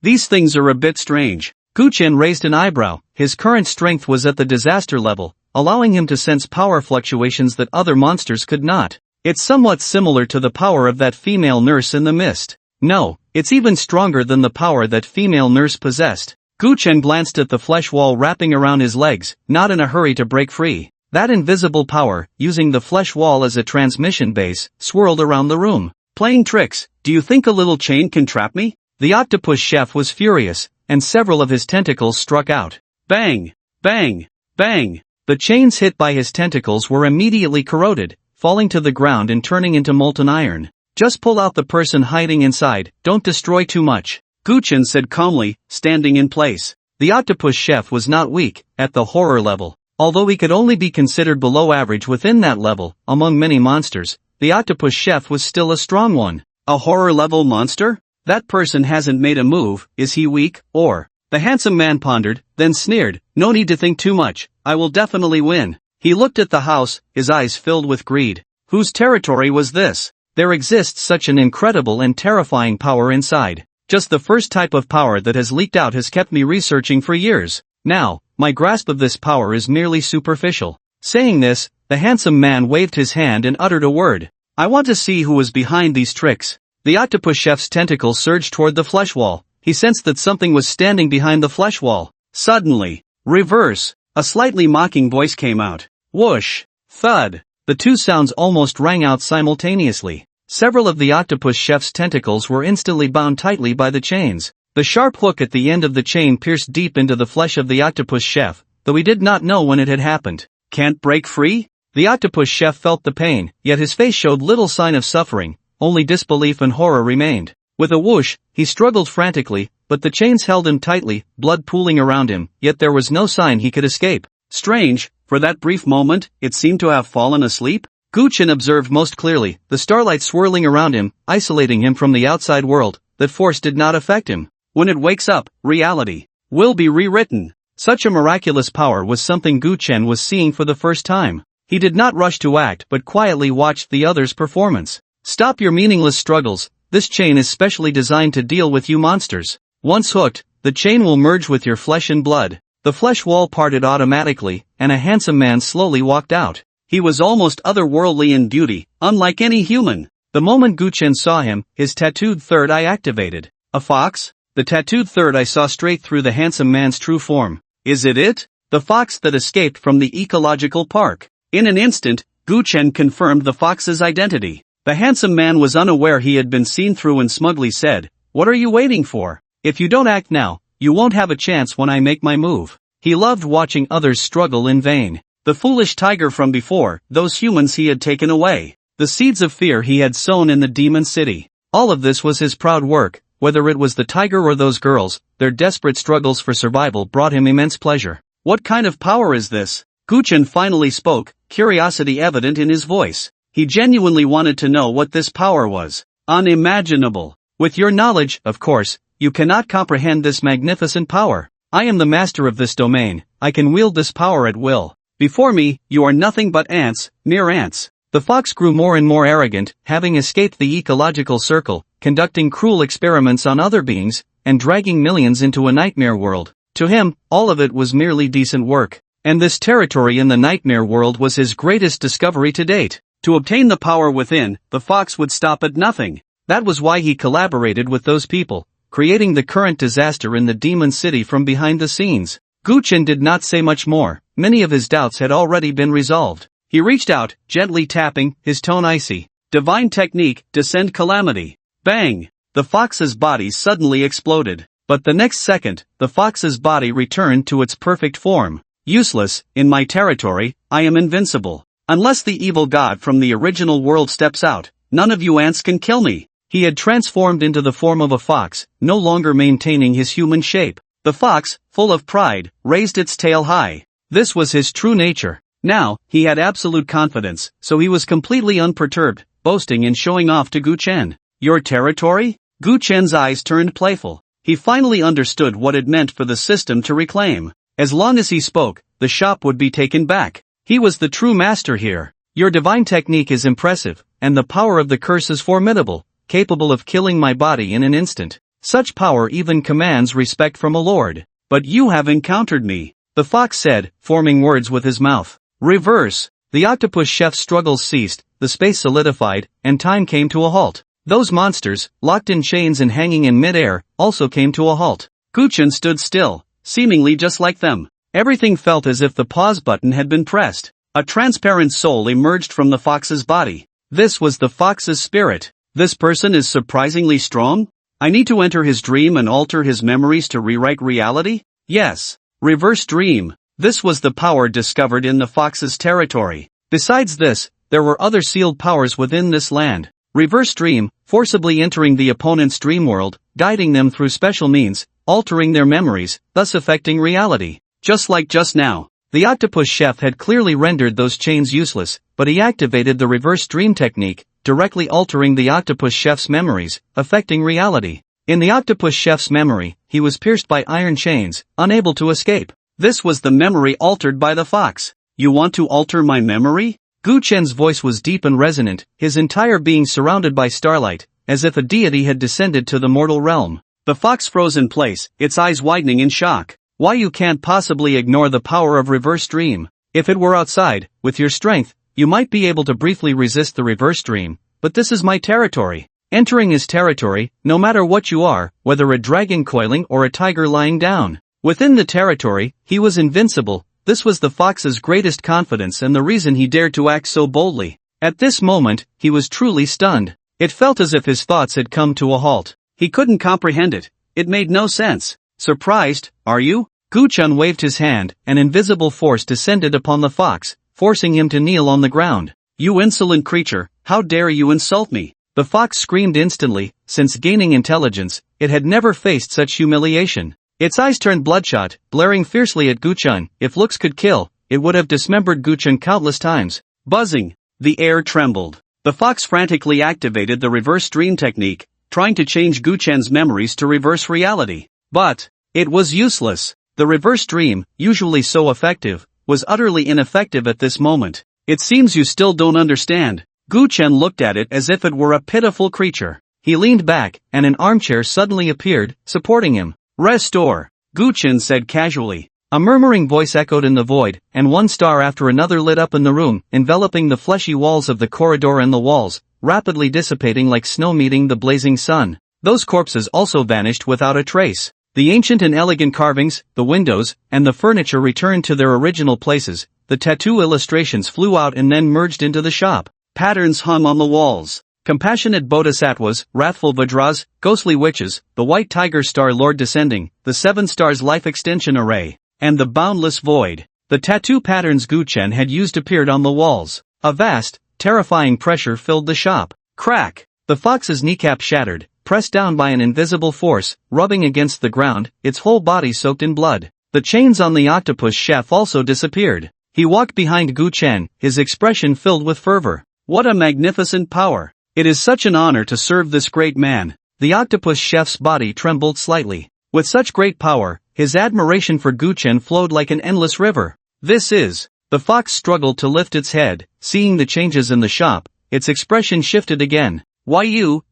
These things are a bit strange. Gu Chen raised an eyebrow. His current strength was at the disaster level, allowing him to sense power fluctuations that other monsters could not. It's somewhat similar to the power of that female nurse in the mist. No, it's even stronger than the power that female nurse possessed. Gu Chen glanced at the flesh wall wrapping around his legs, not in a hurry to break free. That invisible power, using the flesh wall as a transmission base, swirled around the room. Playing tricks, do you think a little chain can trap me? The octopus chef was furious, and several of his tentacles struck out. Bang! Bang! Bang! The chains hit by his tentacles were immediately corroded, falling to the ground and turning into molten iron. Just pull out the person hiding inside, don't destroy too much. Gu Chen said calmly, standing in place. The octopus chef was not weak, at the horror level. Although he could only be considered below average within that level, among many monsters, the octopus chef was still a strong one. A horror-level monster? That person hasn't made a move, is he weak, or? The handsome man pondered, then sneered, no need to think too much, I will definitely win. He looked at the house, his eyes filled with greed. Whose territory was this? There exists such an incredible and terrifying power inside. Just the first type of power that has leaked out has kept me researching for years. Now, my grasp of this power is merely superficial. Saying this, the handsome man waved his hand and uttered a word. I want to see who was behind these tricks. The octopus chef's tentacles surged toward the flesh wall. He sensed that something was standing behind the flesh wall. Suddenly, reverse! A slightly mocking voice came out. Whoosh! Thud! The two sounds almost rang out simultaneously. Several of the octopus chef's tentacles were instantly bound tightly by the chains. The sharp hook at the end of the chain pierced deep into the flesh of the octopus chef, though he did not know when it had happened. Can't break free? The octopus chef felt the pain, yet his face showed little sign of suffering, only disbelief and horror remained. With a whoosh, he struggled frantically, but the chains held him tightly, blood pooling around him, yet there was no sign he could escape. Strange, for that brief moment, it seemed to have fallen asleep. Gu Chen observed most clearly, the starlight swirling around him, isolating him from the outside world. That force did not affect him. When it wakes up, reality will be rewritten. Such a miraculous power was something Gu Chen was seeing for the first time. He did not rush to act but quietly watched the other's performance. Stop your meaningless struggles, this chain is specially designed to deal with you monsters. Once hooked, the chain will merge with your flesh and blood. The flesh wall parted automatically, and a handsome man slowly walked out. He was almost otherworldly in beauty, unlike any human. The moment Gu Chen saw him, his tattooed third eye activated. A fox? The tattooed third eye saw straight through the handsome man's true form. Is it? The fox that escaped from the ecological park. In an instant, Gu Chen confirmed the fox's identity. The handsome man was unaware he had been seen through and smugly said, "What are you waiting for? If you don't act now, you won't have a chance when I make my move." He loved watching others struggle in vain. The foolish tiger from before, those humans he had taken away. The seeds of fear he had sown in the demon city. All of this was his proud work. Whether it was the tiger or those girls, their desperate struggles for survival brought him immense pleasure. What kind of power is this? Gu Chen finally spoke, curiosity evident in his voice. He genuinely wanted to know what this power was. Unimaginable. With your knowledge, of course, you cannot comprehend this magnificent power. I am the master of this domain, I can wield this power at will. Before me, you are nothing but ants, mere ants. The fox grew more and more arrogant, having escaped the ecological circle, conducting cruel experiments on other beings, and dragging millions into a nightmare world. To him, all of it was merely decent work. And this territory in the nightmare world was his greatest discovery to date. To obtain the power within, the fox would stop at nothing. That was why he collaborated with those people, creating the current disaster in the demon city from behind the scenes. Gu Chen did not say much more. Many of his doubts had already been resolved. He reached out, gently tapping, his tone icy. Divine technique, descend calamity. Bang! The fox's body suddenly exploded. But the next second, the fox's body returned to its perfect form. Useless, in my territory, I am invincible. Unless the evil god from the original world steps out, none of you ants can kill me. He had transformed into the form of a fox, no longer maintaining his human shape. The fox, full of pride, raised its tail high. This was his true nature. Now, he had absolute confidence, so he was completely unperturbed, boasting and showing off to Gu Chen. Your territory? Gu Chen's eyes turned playful. He finally understood what it meant for the system to reclaim. As long as he spoke, the shop would be taken back. He was the true master here. Your divine technique is impressive, and the power of the curse is formidable, capable of killing my body in an instant. Such power even commands respect from a lord. But you have encountered me, the fox said, forming words with his mouth. Reverse. The octopus chef's struggles ceased, the space solidified, and time came to a halt. Those monsters, locked in chains and hanging in mid-air, also came to a halt. Gu Chen stood still, seemingly just like them. Everything felt as if the pause button had been pressed. A transparent soul emerged from the fox's body. This was the fox's spirit. This person is surprisingly strong? I need to enter his dream and alter his memories to rewrite reality? Yes. Reverse dream. This was the power discovered in the fox's territory. Besides this, there were other sealed powers within this land. Reverse dream, forcibly entering the opponent's dream world, guiding them through special means, altering their memories, thus affecting reality. Just like just now, the octopus chef had clearly rendered those chains useless, but he activated the reverse dream technique, directly altering the octopus chef's memories, affecting reality. In the octopus chef's memory, he was pierced by iron chains, unable to escape. This was the memory altered by the fox. You want to alter my memory? Gu Chen's voice was deep and resonant, his entire being surrounded by starlight, as if a deity had descended to the mortal realm. The fox froze in place, its eyes widening in shock. Why you can't possibly ignore the power of reverse dream. If it were outside, with your strength, you might be able to briefly resist the reverse dream, but this is my territory. Entering his territory, no matter what you are, whether a dragon coiling or a tiger lying down. Within the territory, he was invincible. This was the fox's greatest confidence and the reason he dared to act so boldly. At this moment, he was truly stunned. It felt as if his thoughts had come to a halt. He couldn't comprehend it. It made no sense. Surprised, are you? Gu Chen waved his hand, an invisible force descended upon the fox, forcing him to kneel on the ground. You insolent creature, how dare you insult me? The fox screamed instantly, since gaining intelligence, it had never faced such humiliation. Its eyes turned bloodshot, blaring fiercely at Gu Chen. If looks could kill, it would have dismembered Gu Chen countless times. Buzzing. The air trembled. The fox frantically activated the reverse dream technique, trying to change Gu Chen's memories to reverse reality. But it was useless. The reverse dream, usually so effective, was utterly ineffective at this moment. It seems you still don't understand. Gu Chen looked at it as if it were a pitiful creature. He leaned back, and an armchair suddenly appeared, supporting him. Restore, Gu Chen said casually. A murmuring voice echoed in the void, and one star after another lit up in the room, enveloping the fleshy walls of the corridor and the walls, rapidly dissipating like snow meeting the blazing sun. Those corpses also vanished without a trace. The ancient and elegant carvings, the windows, and the furniture returned to their original places. The tattoo illustrations flew out and then merged into the shop. Patterns hung on the walls. Compassionate bodhisattvas, wrathful vajras, ghostly witches, the white tiger star lord descending, the 7 stars life extension array, and the boundless void. The tattoo patterns Gu Chen had used appeared on the walls. A vast, terrifying pressure filled the shop. Crack! The fox's kneecap shattered, pressed down by an invisible force, rubbing against the ground, its whole body soaked in blood. The chains on the octopus chef also disappeared. He walked behind Gu Chen, his expression filled with fervor. What a magnificent power! It is such an honor to serve this great man. The octopus chef's body trembled slightly. With such great power, his admiration for Gu Chen flowed like an endless river. This is. The fox struggled to lift its head, seeing the changes in the shop, its expression shifted again. Why you?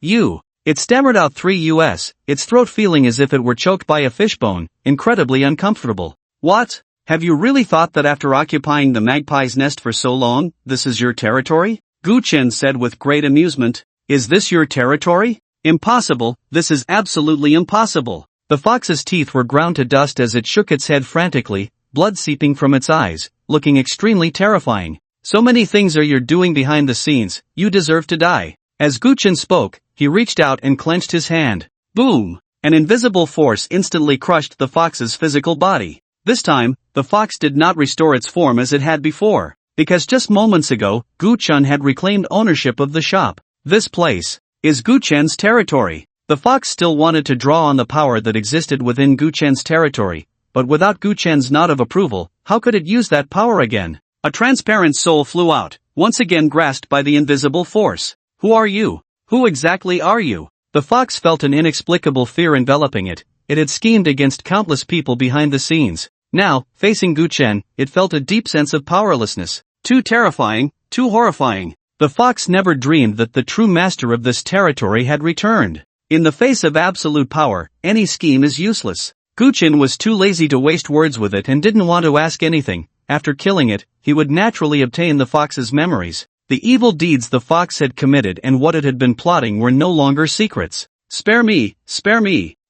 It stammered out 3 US, its throat feeling as if it were choked by a fishbone, incredibly uncomfortable. What? Have you really thought that after occupying the magpie's nest for so long, this is your territory? Gu Chen said with great amusement. Is this your territory? Impossible, this is absolutely impossible. The fox's teeth were ground to dust as it shook its head frantically, blood seeping from its eyes, looking extremely terrifying. So many things are you doing behind the scenes, you deserve to die. As Gu Chen spoke, he reached out and clenched his hand. Boom! An invisible force instantly crushed the fox's physical body. This time, the fox did not restore its form as it had before, because just moments ago, Gu Chen had reclaimed ownership of the shop. This place is Gu Chen's territory. The fox still wanted to draw on the power that existed within Gu Chen's territory, but without Gu Chen's nod of approval, how could it use that power again? A transparent soul flew out, once again grasped by the invisible force. Who are you? Who exactly are you? The fox felt an inexplicable fear enveloping it. It had schemed against countless people behind the scenes. Now, facing Gu Chen, it felt a deep sense of powerlessness. Too terrifying, too horrifying. The fox never dreamed that the true master of this territory had returned. In the face of absolute power, any scheme is useless. Gu Chen was too lazy to waste words with it and didn't want to ask anything. After killing it, he would naturally obtain the fox's memories. The evil deeds the fox had committed and what it had been plotting were no longer secrets. Spare me,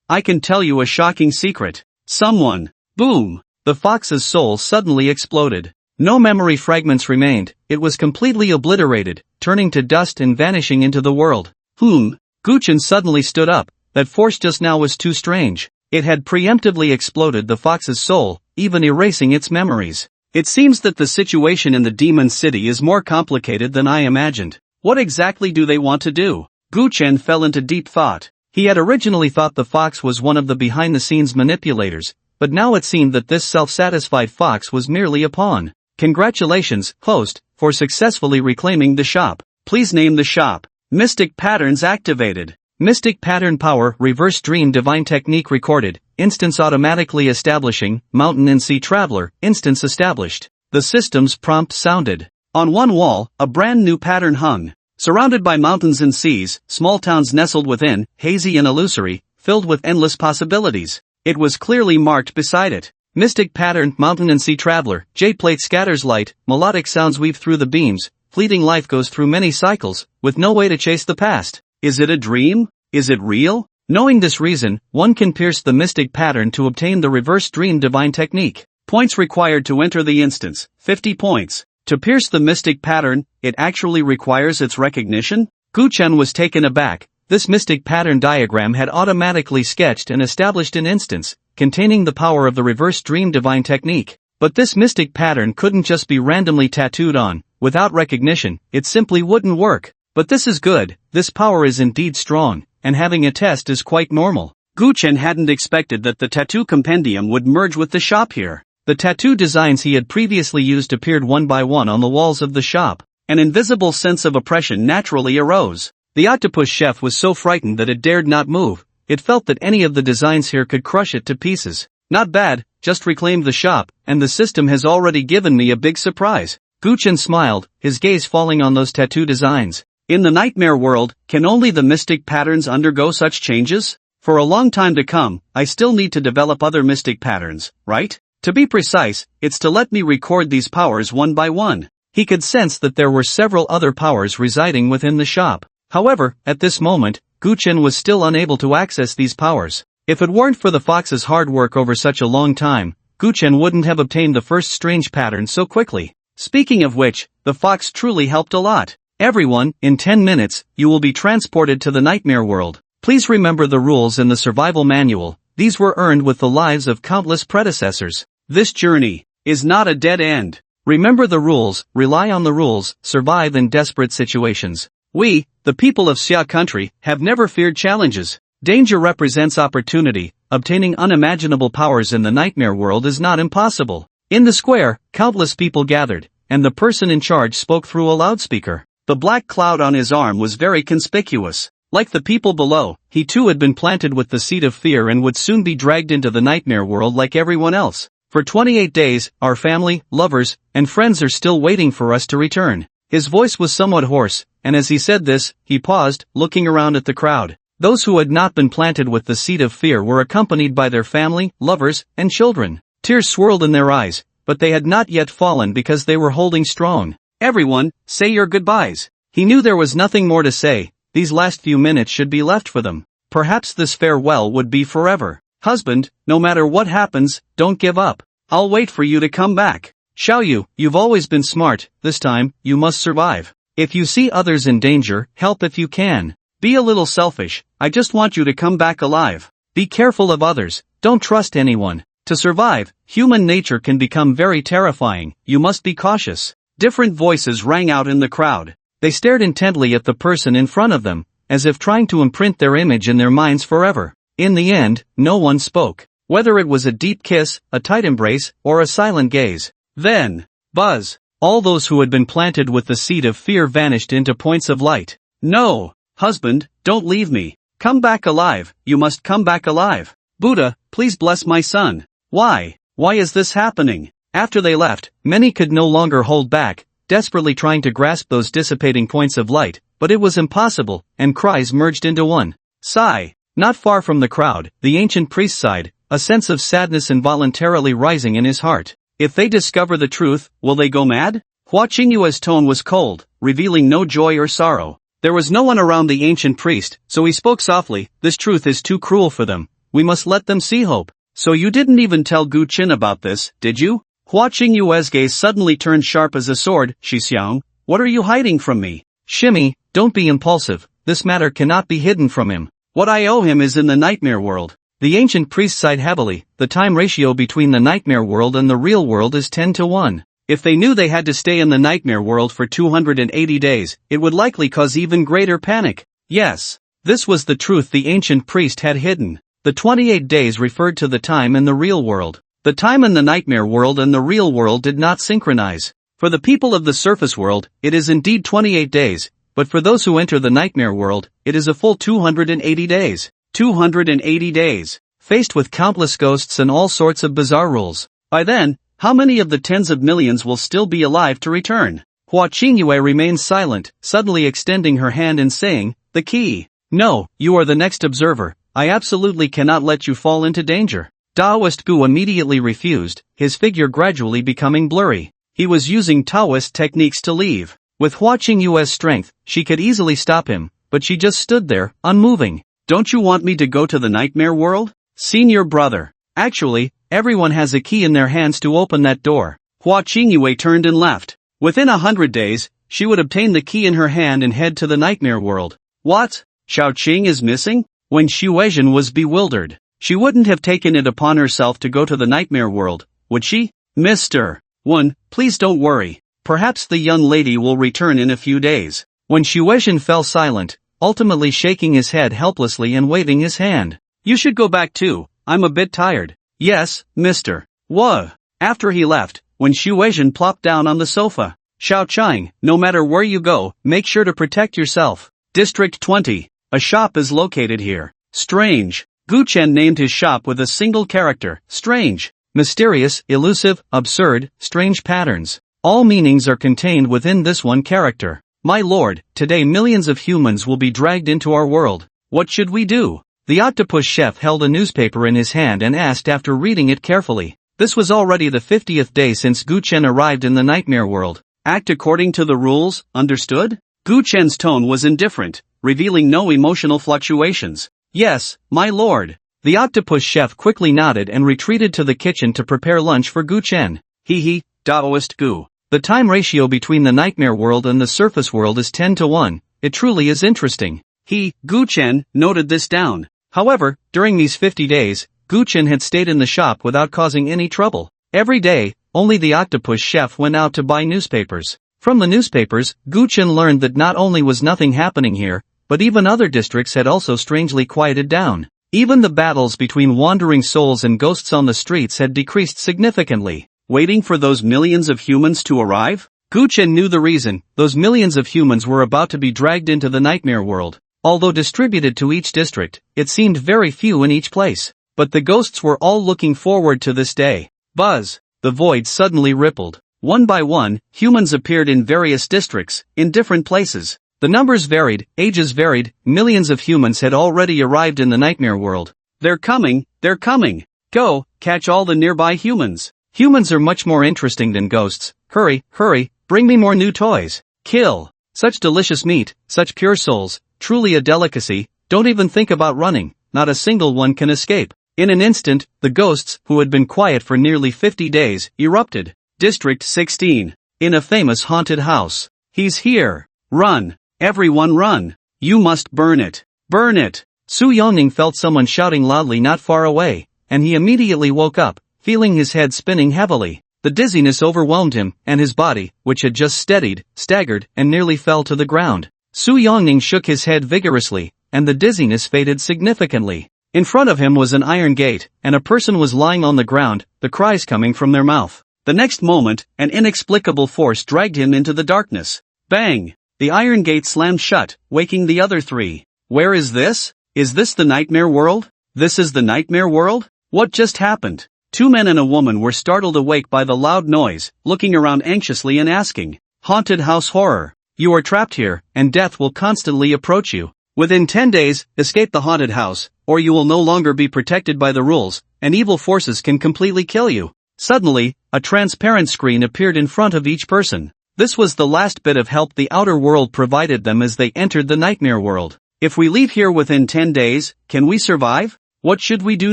I can tell you a shocking secret. Someone. Boom! The fox's soul suddenly exploded. No memory fragments remained, it was completely obliterated, turning to dust and vanishing into the world. Gu Chen suddenly stood up. That force just now was too strange. It had preemptively exploded the fox's soul, even erasing its memories. It seems that the situation in the demon city is more complicated than I imagined. What exactly do they want to do? Gu Chen fell into deep thought. He had originally thought the fox was one of the behind-the-scenes manipulators, but now it seemed that this self-satisfied fox was merely a pawn. Congratulations, host, for successfully reclaiming the shop. Please name the shop. Mystic patterns activated. Mystic pattern power, reverse dream divine technique recorded, instance automatically establishing, mountain and sea traveler, instance established. The system's prompt sounded. On one wall, a brand new pattern hung. Surrounded by mountains and seas, small towns nestled within, hazy and illusory, filled with endless possibilities. It was clearly marked beside it. Mystic pattern, mountain and sea traveler, jade plate scatters light, melodic sounds weave through the beams, fleeting life goes through many cycles, with no way to chase the past. Is it a dream? Is it real? Knowing this reason, one can pierce the mystic pattern to obtain the reverse dream divine technique. Points required to enter the instance, 50 points. To pierce the mystic pattern, it actually requires its recognition? Gu Chen was taken aback. This mystic pattern diagram had automatically sketched and established an instance, containing the power of the reverse dream divine technique. But this mystic pattern couldn't just be randomly tattooed on. Without recognition, it simply wouldn't work. But this is good, this power is indeed strong, and having a test is quite normal. Gu Chen hadn't expected that the tattoo compendium would merge with the shop here. The tattoo designs he had previously used appeared one by one on the walls of the shop. An invisible sense of oppression naturally arose. The octopus chef was so frightened that it dared not move. It felt that any of the designs here could crush it to pieces. Not bad, just reclaimed the shop, and the system has already given me a big surprise. Gu Chen smiled, his gaze falling on those tattoo designs. In the nightmare world, can only the mystic patterns undergo such changes? For a long time to come, I still need to develop other mystic patterns, right? To be precise, it's to let me record these powers one by one. He could sense that there were several other powers residing within the shop. However, at this moment, Gu Chen was still unable to access these powers. If it weren't for the fox's hard work over such a long time, Gu Chen wouldn't have obtained the first strange pattern so quickly. Speaking of which, the fox truly helped a lot. Everyone, in 10 minutes, you will be transported to the nightmare world. Please remember the rules in the survival manual. These were earned with the lives of countless predecessors. This journey is not a dead end. Remember the rules, rely on the rules, survive in desperate situations. We, the people of Xia country, have never feared challenges. Danger represents opportunity. Obtaining unimaginable powers in the nightmare world is not impossible. In the square, countless people gathered, and the person in charge spoke through a loudspeaker. The black cloud on his arm was very conspicuous. Like the people below, he too had been planted with the seed of fear and would soon be dragged into the nightmare world like everyone else. For 28 days, our family, lovers, and friends are still waiting for us to return. His voice was somewhat hoarse, and as he said this, he paused, looking around at the crowd. Those who had not been planted with the seed of fear were accompanied by their family, lovers, and children. Tears swirled in their eyes, but they had not yet fallen because they were holding strong. Everyone, say your goodbyes. He knew there was nothing more to say. These last few minutes should be left for them. Perhaps this farewell would be forever. Husband, no matter what happens, don't give up. I'll wait for you to come back. Xiaoyu, you've always been smart, this time, you must survive. If you see others in danger, help if you can. Be a little selfish, I just want you to come back alive. Be careful of others, don't trust anyone. To survive, human nature can become very terrifying, you must be cautious. Different voices rang out in the crowd. They stared intently at the person in front of them, as if trying to imprint their image in their minds forever. In the end, no one spoke. Whether it was a deep kiss, a tight embrace, or a silent gaze. Then, buzz. All those who had been planted with the seed of fear vanished into points of light. No, husband, don't leave me. Come back alive, you must come back alive. Buddha, please bless my son. Why is this happening? After they left, many could no longer hold back, desperately trying to grasp those dissipating points of light, but it was impossible, and cries merged into one. Sigh. Not far from the crowd, the ancient priest sighed, a sense of sadness involuntarily rising in his heart. If they discover the truth, will they go mad? Hua Qingyue's tone was cold, revealing no joy or sorrow. There was no one around the ancient priest, so he spoke softly, this truth is too cruel for them. We must let them see hope. So you didn't even tell Gu Qin about this, did you? Hua Qingyue's gaze suddenly turned sharp as a sword. Xixiang, what are you hiding from me? Shimmy, don't be impulsive, this matter cannot be hidden from him. What I owe him is in the nightmare world. The ancient priest sighed heavily, the time ratio between the nightmare world and the real world is 10-1. If they knew they had to stay in the nightmare world for 280 days, it would likely cause even greater panic. Yes, this was the truth the ancient priest had hidden. The 28 days referred to the time in the real world. The time in the nightmare world and the real world did not synchronize. For the people of the surface world, it is indeed 28 days, but for those who enter the nightmare world, it is a full 280 days. 280 days. Faced with countless ghosts and all sorts of bizarre rules. By then, how many of the tens of millions will still be alive to return? Hua Qingyue remained silent, suddenly extending her hand and saying, the key. No, you are the next observer. I absolutely cannot let you fall into danger. Taoist Gu immediately refused, his figure gradually becoming blurry. He was using Taoist techniques to leave. With Hua Qingyue's strength, she could easily stop him, but she just stood there, unmoving. Don't you want me to go to the nightmare world? Senior brother. Actually, everyone has a key in their hands to open that door. Hua Qingyue turned and left. Within 100 days, she would obtain the key in her hand and head to the nightmare world. What? Shaoqing is missing? When Xuezhen was bewildered, she wouldn't have taken it upon herself to go to the nightmare world, would she? Mr. One, please don't worry. Perhaps the young lady will return in a few days. When Xuezhen fell silent, ultimately shaking his head helplessly and waving his hand. You should go back too, I'm a bit tired. Yes, Mr. Whoa. After he left, when Xuezhen plopped down on the sofa. Shaoqing, no matter where you go, make sure to protect yourself. District 20. A shop is located here. Strange. Gu Chen named his shop with a single character, strange. Mysterious, elusive, absurd, strange patterns. All meanings are contained within this one character. My lord, today millions of humans will be dragged into our world. What should we do? The octopus chef held a newspaper in his hand and asked after reading it carefully. This was already the 50th day since Gu Chen arrived in the nightmare world. Act according to the rules, understood? Gu Chen's tone was indifferent, revealing no emotional fluctuations. Yes, my lord. The octopus chef quickly nodded and retreated to the kitchen to prepare lunch for Gu Chen. Hee, Taoist Gu. The time ratio between the nightmare world and the surface world is 10-1. It truly is interesting. Gu Chen, noted this down. However, during these 50 days, Gu Chen had stayed in the shop without causing any trouble. Every day, only the octopus chef went out to buy newspapers. From the newspapers, Gu Chen learned that not only was nothing happening here, but even other districts had also strangely quieted down. Even the battles between wandering souls and ghosts on the streets had decreased significantly. Waiting for those millions of humans to arrive? Gu Chen knew the reason. Those millions of humans were about to be dragged into the nightmare world. Although distributed to each district, it seemed very few in each place. But the ghosts were all looking forward to this day. Buzz! The void suddenly rippled. One by one, humans appeared in various districts, in different places. The numbers varied, ages varied, millions of humans had already arrived in the nightmare world. They're coming, they're coming. Go, catch all the nearby humans. Humans are much more interesting than ghosts. Hurry, hurry, bring me more new toys. Kill. Such delicious meat, such pure souls, truly a delicacy, don't even think about running, not a single one can escape. In an instant, the ghosts, who had been quiet for nearly 50 days, erupted. District 16. In a famous haunted house. He's here. Run. Everyone run. You must burn it. Burn it. Su Yongning felt someone shouting loudly not far away, and he immediately woke up, feeling his head spinning heavily. The dizziness overwhelmed him, and his body, which had just steadied, staggered, and nearly fell to the ground. Su Yongning shook his head vigorously, and the dizziness faded significantly. In front of him was an iron gate, and a person was lying on the ground, the cries coming from their mouth. The next moment, an inexplicable force dragged him into the darkness. Bang! The iron gate slammed shut, waking the other three. Where is this? Is this the nightmare world? This is the nightmare world? What just happened? Two men and a woman were startled awake by the loud noise, looking around anxiously and asking, "Haunted house horror. You are trapped here, and death will constantly approach you. Within 10 days, escape the haunted house, or you will no longer be protected by the rules, and evil forces can completely kill you." Suddenly, a transparent screen appeared in front of each person. This was the last bit of help the outer world provided them as they entered the nightmare world. If we leave here within 10 days, can we survive? What should we do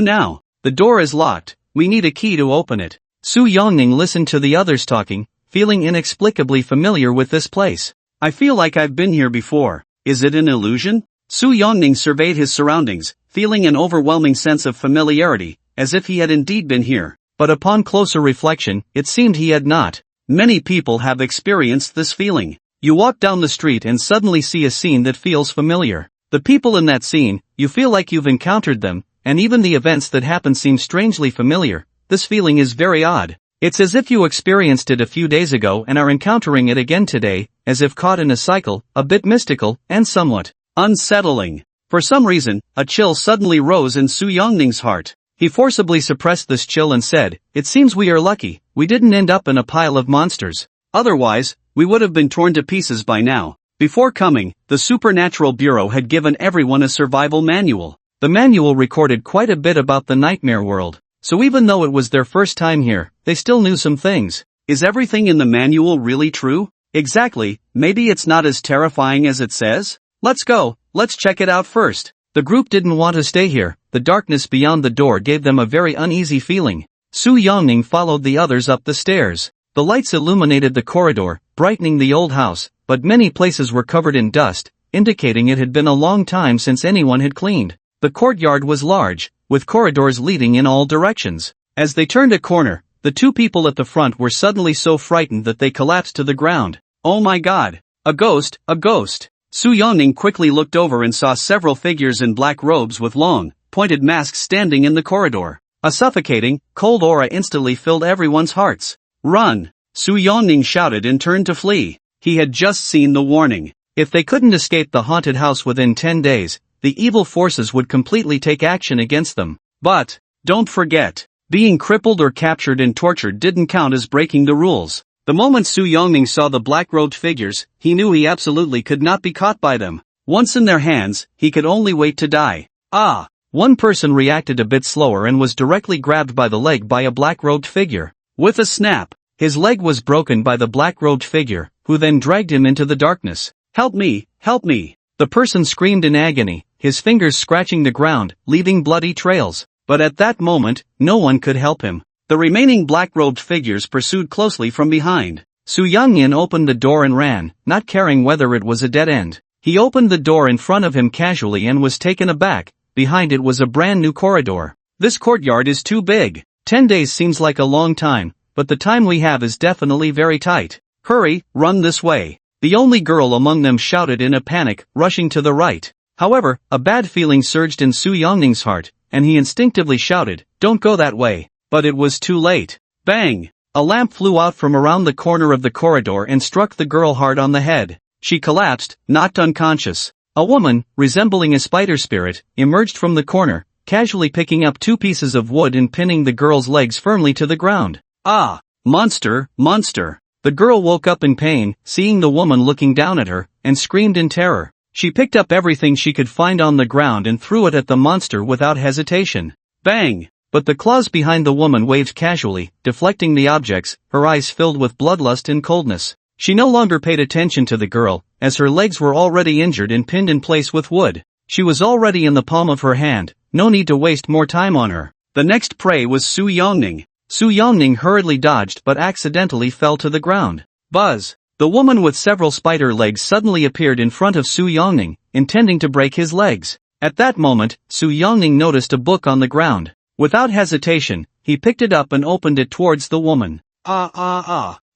now? The door is locked, we need a key to open it. Su Yongning listened to the others talking, feeling inexplicably familiar with this place. I feel like I've been here before. Is it an illusion? Su Yongning surveyed his surroundings, feeling an overwhelming sense of familiarity, as if he had indeed been here. But upon closer reflection, it seemed he had not. Many people have experienced this feeling. You walk down the street and suddenly see a scene that feels familiar. The people in that scene, you feel like you've encountered them, and even the events that happen seem strangely familiar. This feeling is very odd. It's as if you experienced it a few days ago and are encountering it again today, as if caught in a cycle, a bit mystical, and somewhat unsettling. For some reason, a chill suddenly rose in Su Yongning's heart. He forcibly suppressed this chill and said, "It seems we are lucky, we didn't end up in a pile of monsters. Otherwise, we would have been torn to pieces by now." Before coming, the Supernatural Bureau had given everyone a survival manual. The manual recorded quite a bit about the nightmare world, so even though it was their first time here, they still knew some things. Is everything in the manual really true? Exactly, maybe it's not as terrifying as it says? Let's go, let's check it out first. The group didn't want to stay here. The darkness beyond the door gave them a very uneasy feeling. Su Yongning followed the others up the stairs. The lights illuminated the corridor, brightening the old house, but many places were covered in dust, indicating it had been a long time since anyone had cleaned. The courtyard was large, with corridors leading in all directions. As they turned a corner, the two people at the front were suddenly so frightened that they collapsed to the ground. Oh my god! A ghost, a ghost! Su Yongning quickly looked over and saw several figures in black robes with long, pointed masks standing in the corridor. A suffocating, cold aura instantly filled everyone's hearts. Run! Su Yongning shouted and turned to flee. He had just seen the warning. If they couldn't escape the haunted house within 10 days, the evil forces would completely take action against them. But, don't forget, being crippled or captured and tortured didn't count as breaking the rules. The moment Su Yongning saw the black-robed figures, he knew he absolutely could not be caught by them. Once in their hands, he could only wait to die. Ah! One person reacted a bit slower and was directly grabbed by the leg by a black-robed figure. With a snap, his leg was broken by the black-robed figure, who then dragged him into the darkness. Help me! Help me! The person screamed in agony, his fingers scratching the ground, leaving bloody trails. But at that moment, no one could help him. The remaining black-robed figures pursued closely from behind. Su Yongning opened the door and ran, not caring whether it was a dead end. He opened the door in front of him casually and was taken aback. Behind it was a brand new corridor. This courtyard is too big. 10 days seems like a long time, but the time we have is definitely very tight. Hurry, run this way. The only girl among them shouted in a panic, rushing to the right. However, a bad feeling surged in Su Yongning's heart, and he instinctively shouted, "Don't go that way." But it was too late. Bang! A lamp flew out from around the corner of the corridor and struck the girl hard on the head. She collapsed, knocked unconscious. A woman, resembling a spider spirit, emerged from the corner, casually picking up 2 pieces of wood and pinning the girl's legs firmly to the ground. Ah! Monster, monster! The girl woke up in pain, seeing the woman looking down at her, and screamed in terror. She picked up everything she could find on the ground and threw it at the monster without hesitation. Bang! But the claws behind the woman waved casually, deflecting the objects, her eyes filled with bloodlust and coldness. She no longer paid attention to the girl, as her legs were already injured and pinned in place with wood. She was already in the palm of her hand, no need to waste more time on her. The next prey was Su Yongning. Su Yongning hurriedly dodged but accidentally fell to the ground. Buzz! The woman with several spider legs suddenly appeared in front of Su Yongning, intending to break his legs. At that moment, Su Yongning noticed a book on the ground. Without hesitation, he picked it up and opened it towards the woman.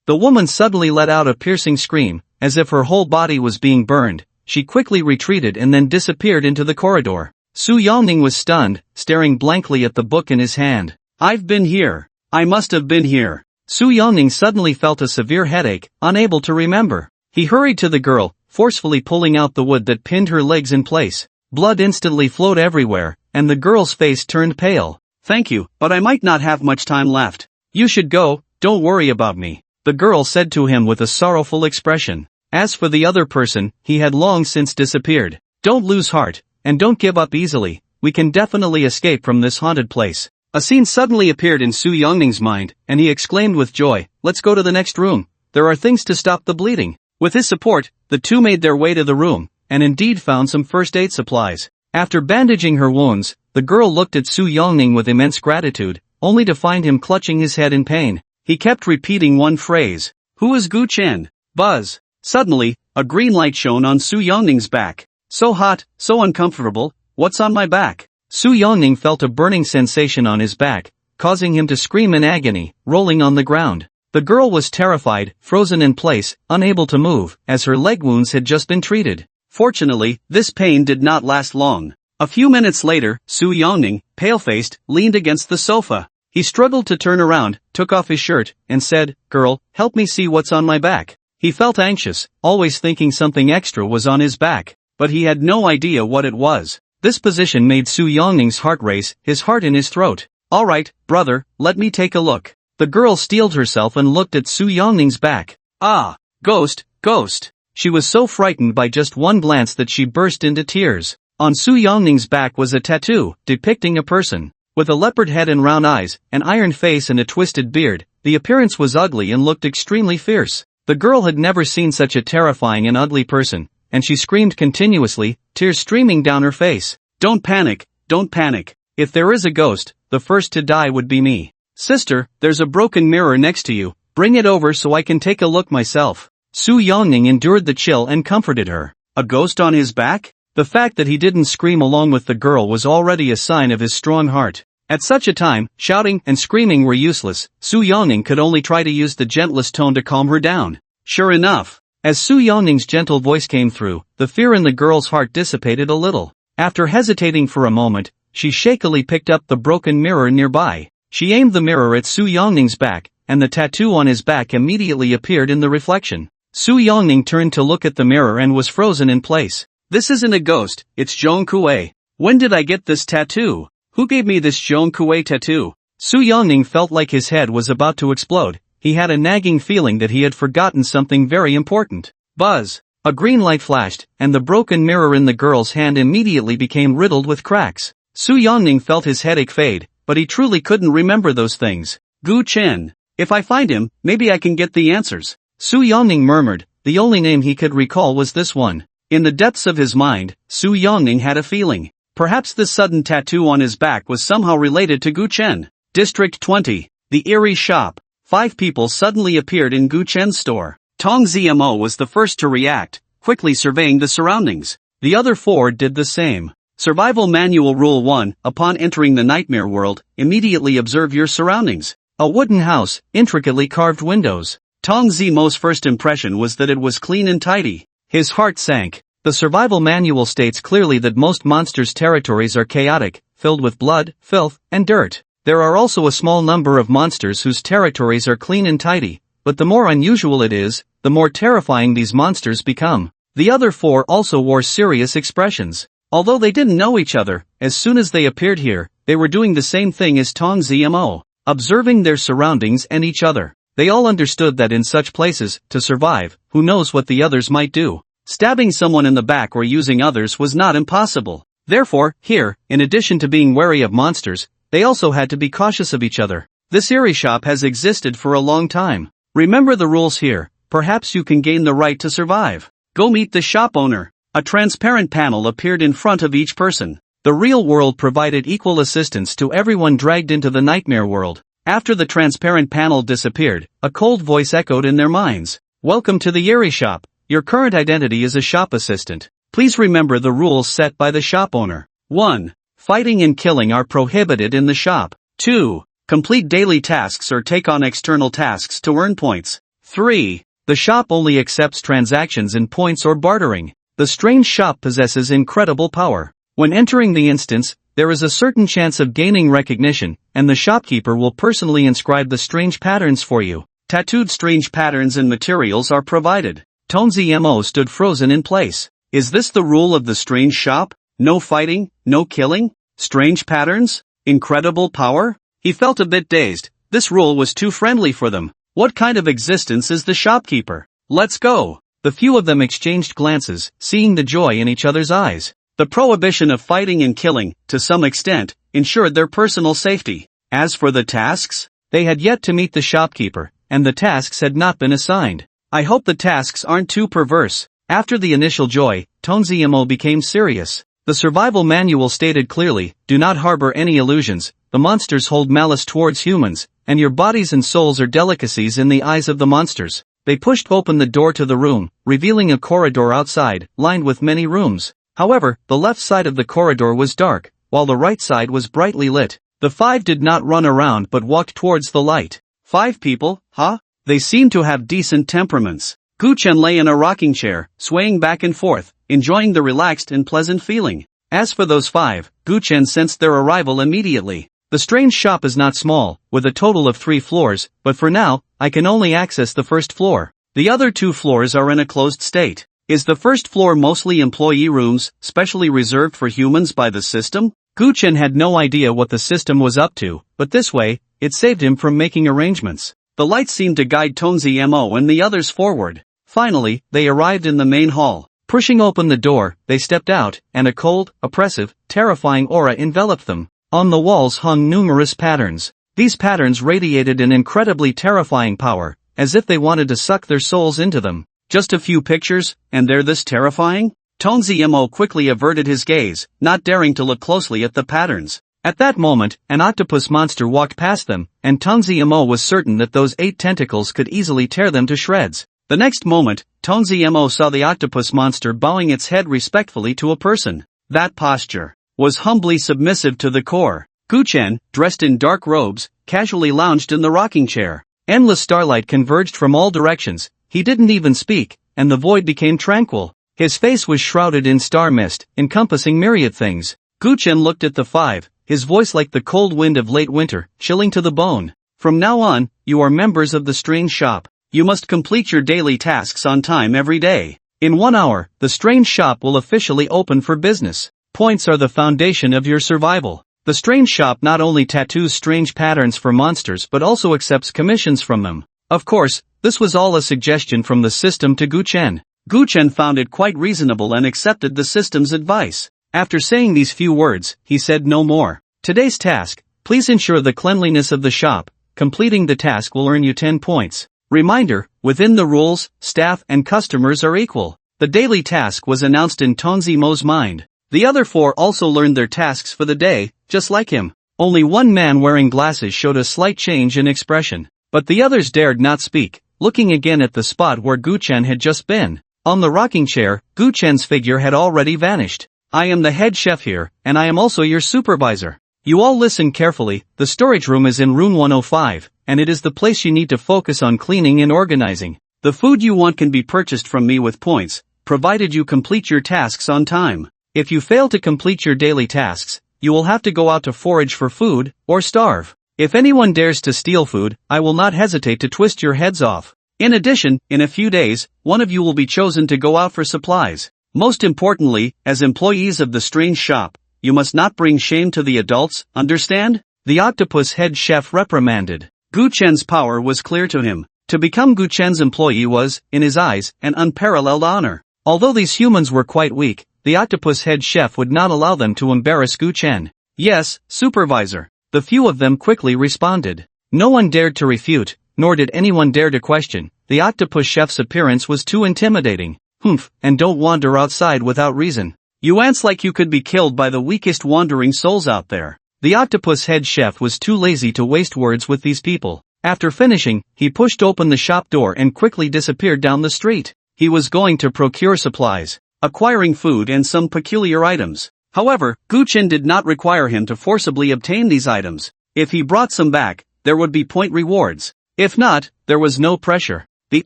The woman suddenly let out a piercing scream, as if her whole body was being burned. She quickly retreated and then disappeared into the corridor. Su Yongning was stunned, staring blankly at the book in his hand. I've been here. I must have been here. Su Yongning suddenly felt a severe headache, unable to remember. He hurried to the girl, forcefully pulling out the wood that pinned her legs in place. Blood instantly flowed everywhere, and the girl's face turned pale. Thank you, but I might not have much time left. You should go, don't worry about me, the girl said to him with a sorrowful expression. As for the other person, he had long since disappeared. Don't lose heart, and don't give up easily. We can definitely escape from this haunted place. A scene suddenly appeared in Su Yongning's mind, and he exclaimed with joy, let's go to the next room. There are things to stop the bleeding. With his support, the two made their way to the room, and indeed found some first aid supplies. After bandaging her wounds, the girl looked at Su Yongning with immense gratitude, only to find him clutching his head in pain. He kept repeating one phrase. Who is Gu Chen? Buzz. Suddenly, a green light shone on Su Yongning's back. So hot, so uncomfortable, what's on my back? Su Yongning felt a burning sensation on his back, causing him to scream in agony, rolling on the ground. The girl was terrified, frozen in place, unable to move, as her leg wounds had just been treated. Fortunately, this pain did not last long. A few minutes later, Su Yongning, pale-faced, leaned against the sofa. He struggled to turn around, took off his shirt, and said, Girl, help me see what's on my back. He felt anxious, always thinking something extra was on his back, but he had no idea what it was. This position made Su Yongning's heart race, his heart in his throat. All right, brother, let me take a look. The girl steeled herself and looked at Su Yongning's back. Ah, ghost, ghost. She was so frightened by just one glance that she burst into tears. On Su Yongning's back was a tattoo, depicting a person. With a leopard head and round eyes, an iron face and a twisted beard, the appearance was ugly and looked extremely fierce. The girl had never seen such a terrifying and ugly person, and she screamed continuously, tears streaming down her face. Don't panic, don't panic. If there is a ghost, the first to die would be me. Sister, there's a broken mirror next to you, bring it over so I can take a look myself. Su Yongning endured the chill and comforted her. A ghost on his back? The fact that he didn't scream along with the girl was already a sign of his strong heart. At such a time, shouting and screaming were useless. Su Yongning could only try to use the gentlest tone to calm her down. Sure enough, as Su Yongning's gentle voice came through, the fear in the girl's heart dissipated a little. After hesitating for a moment, she shakily picked up the broken mirror nearby. She aimed the mirror at Su Yongning's back, and the tattoo on his back immediately appeared in the reflection. Su Yongning turned to look at the mirror and was frozen in place. This isn't a ghost, it's Zhong Kuei. When did I get this tattoo? Who gave me this Zhong Kuei tattoo? Su Yongning felt like his head was about to explode. He had a nagging feeling that he had forgotten something very important. Buzz! A green light flashed, and the broken mirror in the girl's hand immediately became riddled with cracks. Su Yongning felt his headache fade, but he truly couldn't remember those things. Gu Chen. If I find him, maybe I can get the answers. Su Yongning murmured. The only name he could recall was this one. In the depths of his mind, Su Yongning had a feeling. Perhaps this sudden tattoo on his back was somehow related to Gu Chen. District 20. The Eerie Shop. 5 people suddenly appeared in Gu Chen's store. Tong Zmo was the first to react, quickly surveying the surroundings. The other 4 did the same. Survival Manual Rule 1, upon entering the nightmare world, immediately observe your surroundings. A wooden house, intricately carved windows. Tong Zmo's first impression was that it was clean and tidy. His heart sank. The survival manual states clearly that most monsters' territories are chaotic, filled with blood, filth, and dirt. There are also a small number of monsters whose territories are clean and tidy, but the more unusual it is, the more terrifying these monsters become. The other 4 also wore serious expressions. Although they didn't know each other, as soon as they appeared here, they were doing the same thing as Tong Zmo, observing their surroundings and each other. They all understood that in such places, to survive, who knows what the others might do. Stabbing someone in the back or using others was not impossible. Therefore, here, in addition to being wary of monsters, they also had to be cautious of each other. This eerie shop has existed for a long time. Remember the rules here, perhaps you can gain the right to survive. Go meet the shop owner. A transparent panel appeared in front of each person. The real world provided equal assistance to everyone dragged into the nightmare world. After the transparent panel disappeared, a cold voice echoed in their minds. Welcome to the Eerie Shop. Your current identity is a shop assistant. Please remember the rules set by the shop owner. 1. Fighting and killing are prohibited in the shop. 2. Complete daily tasks or take on external tasks to earn points. 3. The shop only accepts transactions in points or bartering. The strange shop possesses incredible power. When entering the instance, there is a certain chance of gaining recognition, and the shopkeeper will personally inscribe the strange patterns for you. Tattooed strange patterns and materials are provided. Tonzi Mo stood frozen in place. Is this the rule of the strange shop? No fighting, no killing? Strange patterns? Incredible power? He felt a bit dazed. This rule was too friendly for them. What kind of existence is the shopkeeper? Let's go. The few of them exchanged glances, seeing the joy in each other's eyes. The prohibition of fighting and killing, to some extent, ensured their personal safety. As for the tasks, they had yet to meet the shopkeeper, and the tasks had not been assigned. I hope the tasks aren't too perverse. After the initial joy, Tonzi Mo became serious. The survival manual stated clearly, do not harbor any illusions, the monsters hold malice towards humans, and your bodies and souls are delicacies in the eyes of the monsters. They pushed open the door to the room, revealing a corridor outside, lined with many rooms. However, the left side of the corridor was dark, while the right side was brightly lit. The 5 did not run around but walked towards the light. 5 people, huh? They seemed to have decent temperaments. Gu Chen lay in a rocking chair, swaying back and forth, enjoying the relaxed and pleasant feeling. As for those 5, Gu Chen sensed their arrival immediately. The strange shop is not small, with a total of 3 floors, but for now, I can only access the first floor. The other 2 floors are in a closed state. Is the first floor mostly employee rooms, specially reserved for humans by the system? Gu Chen had no idea what the system was up to, but this way, it saved him from making arrangements. The light seemed to guide Tonzi Mo and the others forward. Finally, they arrived in the main hall. Pushing open the door, they stepped out, and a cold, oppressive, terrifying aura enveloped them. On the walls hung numerous patterns. These patterns radiated an incredibly terrifying power, as if they wanted to suck their souls into them. Just a few pictures, and they're this terrifying? Tonzi Mo quickly averted his gaze, not daring to look closely at the patterns. At that moment, an octopus monster walked past them, and Tonzi Mo was certain that those 8 tentacles could easily tear them to shreds. The next moment, Tonzi Mo saw the octopus monster bowing its head respectfully to a person. That posture was humbly submissive to the core. Gu Chen, dressed in dark robes, casually lounged in the rocking chair. Endless starlight converged from all directions. He didn't even speak, and the void became tranquil. His face was shrouded in star mist, encompassing myriad things. Gu Chen looked at the 5, his voice like the cold wind of late winter, chilling to the bone. From now on, you are members of the strange shop. You must complete your daily tasks on time every day. In 1 hour, the strange shop will officially open for business. Points are the foundation of your survival. The strange shop not only tattoos strange patterns for monsters but also accepts commissions from them. Of course, this was all a suggestion from the system to Gu Chen. Gu Chen found it quite reasonable and accepted the system's advice. After saying these few words, he said no more. Today's task, please ensure the cleanliness of the shop. Completing the task will earn you 10 points. Reminder, within the rules, staff and customers are equal. The daily task was announced in Tonzi Mo's mind. The other 4 also learned their tasks for the day, just like him. Only one man wearing glasses showed a slight change in expression. But the others dared not speak, looking again at the spot where Gu Chen had just been. On the rocking chair, Gu Chen's figure had already vanished. I am the head chef here, and I am also your supervisor. You all listen carefully, the storage room is in room 105, and it is the place you need to focus on cleaning and organizing. The food you want can be purchased from me with points, provided you complete your tasks on time. If you fail to complete your daily tasks, you will have to go out to forage for food, or starve. If anyone dares to steal food, I will not hesitate to twist your heads off. In addition, in a few days, one of you will be chosen to go out for supplies. Most importantly, as employees of the strange shop, you must not bring shame to the adults, understand? The octopus head chef reprimanded. Gu Chen's power was clear to him. To become Gu Chen's employee was, in his eyes, an unparalleled honor. Although these humans were quite weak, the octopus head chef would not allow them to embarrass Gu Chen. Yes, supervisor. The few of them quickly responded. No one dared to refute, nor did anyone dare to question. The octopus chef's appearance was too intimidating. Humph, and don't wander outside without reason. You ants like you could be killed by the weakest wandering souls out there. The octopus head chef was too lazy to waste words with these people. After finishing, he pushed open the shop door and quickly disappeared down the street. He was going to procure supplies, acquiring food and some peculiar items. However, Gu Chen did not require him to forcibly obtain these items. If he brought some back, there would be point rewards. If not, there was no pressure. The